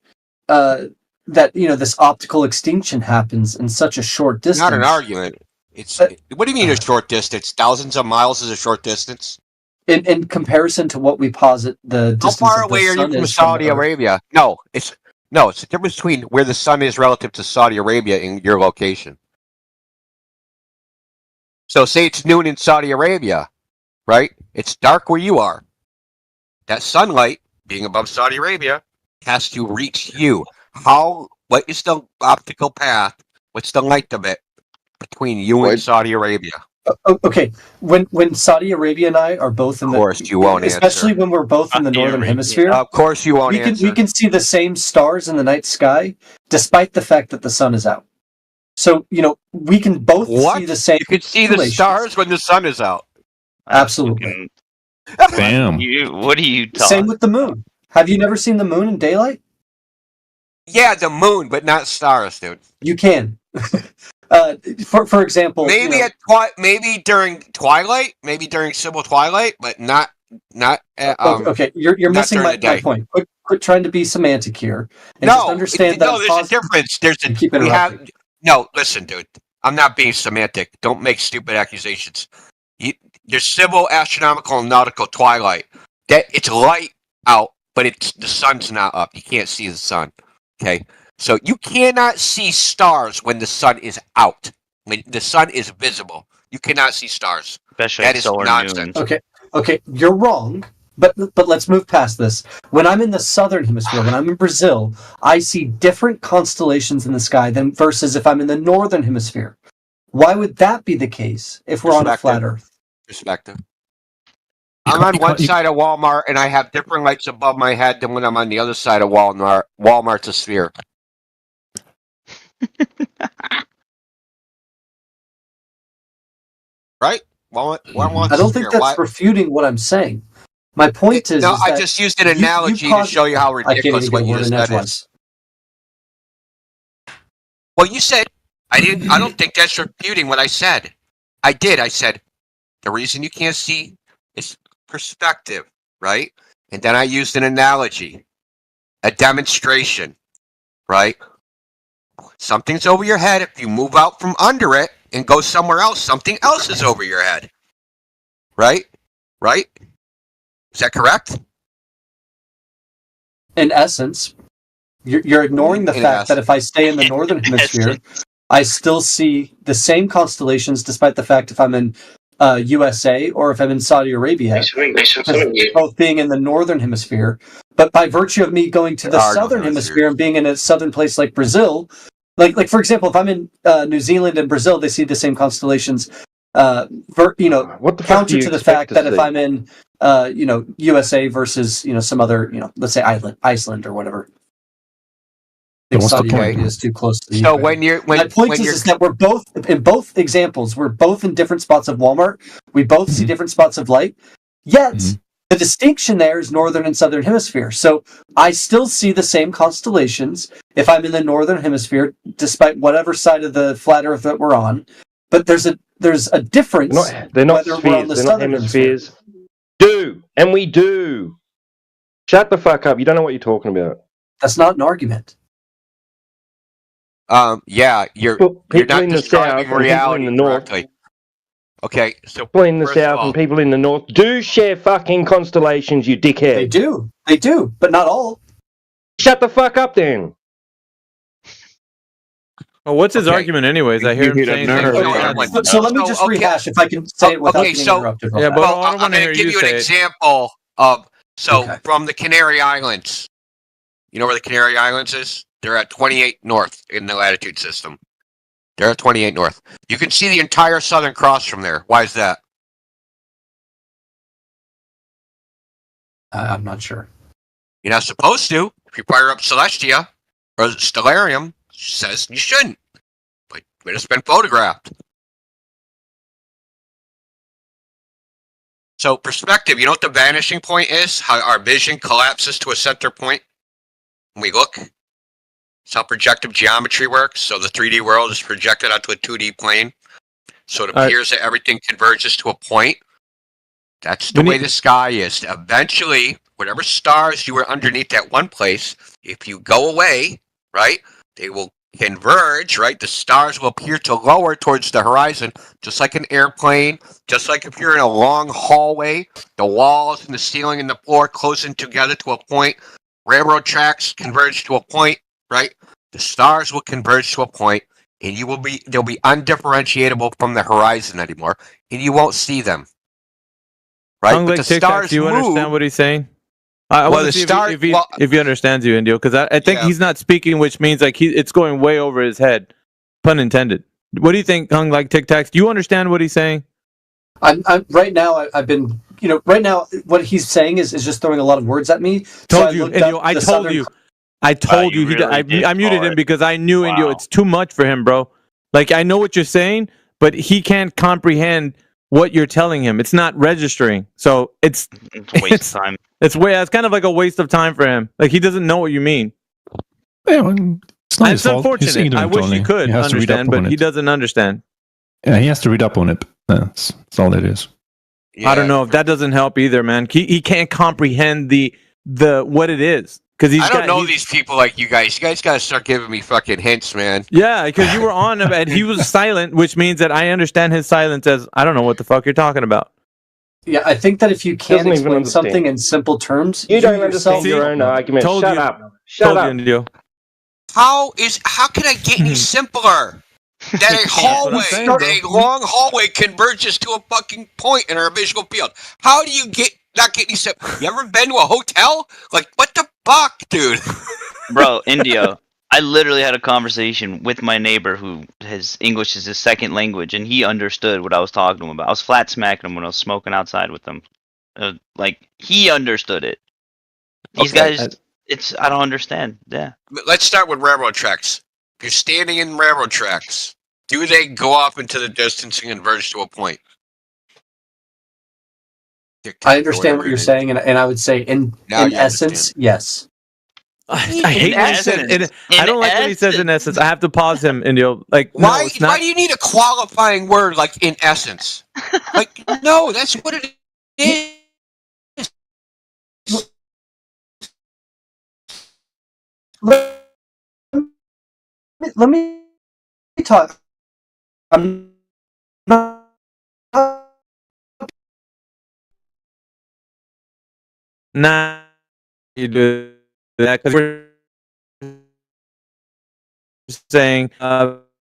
this optical extinction happens in such a short distance. Not an argument. It's what do you mean a short distance? Thousands of miles is a short distance. In comparison to what we posit the distance. How far of the away are you sun from is Saudi the Earth. Arabia? No, it's the difference between where the sun is relative to Saudi Arabia in your location. So say it's noon in Saudi Arabia, right? It's dark where you are. That sunlight, being above Saudi Arabia, has to reach you. What is the optical path? What's the length of it between you and Saudi Arabia? Okay, when Saudi Arabia and I are both in Of course, you won't especially answer. when we're both in the northern hemisphere. Of course, you won't answer. We can see the same stars in the night sky, despite the fact that the sun is out. So we can both see the same. You can see the stars when the sun is out. Absolutely. Damn. What are you talking? Same with the moon. Have you never seen the moon in daylight? Yeah, the moon, but not stars, dude. You can. For example, Maybe maybe during twilight, maybe during civil twilight, but not at, okay, you're not missing during my the day. point. Quit trying to be semantic here, and just understand that. No, there's a difference. Listen, dude. I'm not being semantic. Don't make stupid accusations. There's civil, astronomical, and nautical twilight. That it's light out, but the sun's not up. You can't see the sun. Okay, so you cannot see stars when the sun is out. When the sun is visible, you cannot see stars. Especially that is nonsense. Okay, you're wrong. But let's move past this. When I'm in the southern hemisphere, when I'm in Brazil, I see different constellations in the sky than versus if I'm in the northern hemisphere. Why would that be the case if we're on a flat Earth? Perspective. I'm on one side of Walmart, and I have different lights above my head than when I'm on the other side of Walmart. Walmart's a sphere. Right? Walmart's I don't a think sphere. that's refuting what I'm saying. My point is, I just used an analogy to show you how ridiculous what you just said is. Well, you said I didn't. I don't think that's refuting what I said. I did. I said the reason you can't see is perspective, right? And then I used an analogy, a demonstration, right? Something's over your head. If you move out from under it and go somewhere else, something else is over your head, right? Right? Is that correct? In essence, you're ignoring the fact that if I stay in the northern hemisphere, I still see the same constellations, despite the fact if I'm in USA or if I'm in Saudi Arabia, both being in the northern hemisphere. But by virtue of me going to the southern hemisphere and being in a southern place like Brazil, like for example, if I'm in New Zealand and Brazil, they see the same constellations. Counter to the fact that if I'm in USA versus some other let's say Iceland or whatever. I think Saudi Arabia is too close to the So equator. My point is that we're both in both examples. We're both in different spots of Walmart. We both see different spots of light. Yet the distinction there is northern and southern hemisphere. So I still see the same constellations if I'm in the northern hemisphere, despite whatever side of the flat Earth that we're on. But there's a difference. They're not whether spheres. we're on the They're not southern hemispheres. Dude, And we do. Shut the fuck up. You don't know what you're talking about. That's not an argument. Yeah, you're not in the describing south and reality people in the north. correctly. Okay, so People in the first of south all- and people in the north do share fucking constellations, you dickhead. They do. They do, but not all. Shut the fuck up then. Well, what's his argument, anyways? I hear him saying things. So let me just rehash if I can say it without being interrupted. Yeah, but well, I don't I'm want to going hear to give you an say it. example of from the Canary Islands. You know where the Canary Islands is? They're at 28 north in the latitude system. They're at 28 north. You can see the entire Southern Cross from there. Why is that? I'm not sure. You're not supposed to. If you fire up Celestia or Stellarium, says you shouldn't. But it's been photographed. So perspective, you know what the vanishing point is? How our vision collapses to a center point when we look? It's how projective geometry works. So the 3D world is projected onto a 2D plane. So it appears that everything converges to a point. That's the way the sky is. Eventually, whatever stars you were underneath at one place, if you go away, right, they will converge, right? The stars will appear to lower towards the horizon, just like an airplane, just like if you're in a long hallway, the walls and the ceiling and the floor closing together to a point. Railroad tracks converge to a point, right? The stars will converge to a point, and they'll be undifferentiable from the horizon anymore, and you won't see them. Right? Hung But like the TikTok, stars do you move. understand what he's saying? I Well, want the to see star- if he understands you, Indio, because I think he's not speaking, which means like it's going way over his head, pun intended. What do you think, Hung like TikToks? Do you understand what he's saying? I'm right now. I've been, right now what he's saying is just throwing a lot of words at me. Told you, Indio. I told you. I told you. I muted him because I knew Indio. It's too much for him, bro. Like I know what you're saying, but he can't comprehend what you're telling him. It's not registering. So it's a waste of time. It's kind of like a waste of time for him. Like he doesn't know what you mean. Yeah, well, it's not his fault. He's Unfortunate. I ignorant wish only. he could has to read up understand, but on he it. doesn't understand. Yeah, he has to read up on it. That's all it is. I don't know if that doesn't help either, man. He can't comprehend the what it is because I don't know these people like you guys. You guys got to start giving me fucking hints, man. Yeah, because you were on him and he was silent, which means that I understand his silence as I don't know what the fuck you're talking about. Yeah, I think that if you can't Doesn't even explain understand. something in simple terms, You don't understand your own argument. Told Shut you. up. Shut up. Indio. How can I get any simpler? That a hallway, saying, a long hallway converges to a fucking point in our visual field. How do you not get any simpler? You ever been to a hotel? Like, what the fuck, dude? Bro, Indio, I literally had a conversation with my neighbor who his English is his second language, and he understood what I was talking to him about. I was flat smacking him when I was smoking outside with him. Like, he understood it. These guys, I don't understand. Yeah. Let's start with railroad tracks. If you're standing in railroad tracks, do they go off into the distance and converge to a point? I understand what you're saying, and I would say in Now you essence, yes. I hate when he said. I don't like when he says in essence. I have to pause him, Indio. Like, no, Why it's not. do you need a qualifying word like in essence? Like, no, that's what it is. Let me talk. I'm not. Nah, you do that because we're saying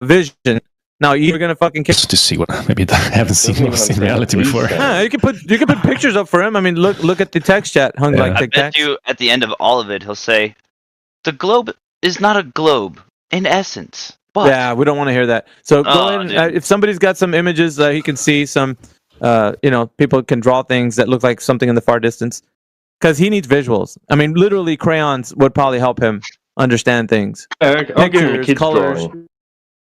vision. Now you're gonna fucking kick. Just to see what maybe I haven't seen what's in reality before. You can put pictures up for him. I mean, look at the text chat. Hung like I tic bet tac. you at the end of all of it, he'll say, "The globe is not a globe in essence." What? Yeah, we don't want to hear that. So go Oh, ahead. If somebody's got some images, he can see some. People can draw things that look like something in the far distance. Because he needs visuals. I mean, literally, crayons would probably help him understand things. I'll give him a kid's colors. drawing.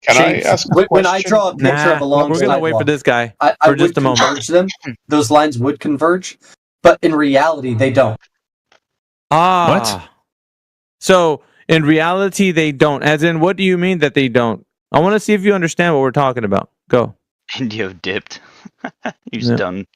Can I ask a question? When I draw a picture of a long we're gonna wait for this guy I for would just a moment. converge them. Those lines would converge, but in reality, they don't. What? So in reality, they don't. As in, what do you mean that they don't? I want to see if you understand what we're talking about. Go. Indio dipped. He's Yeah. done.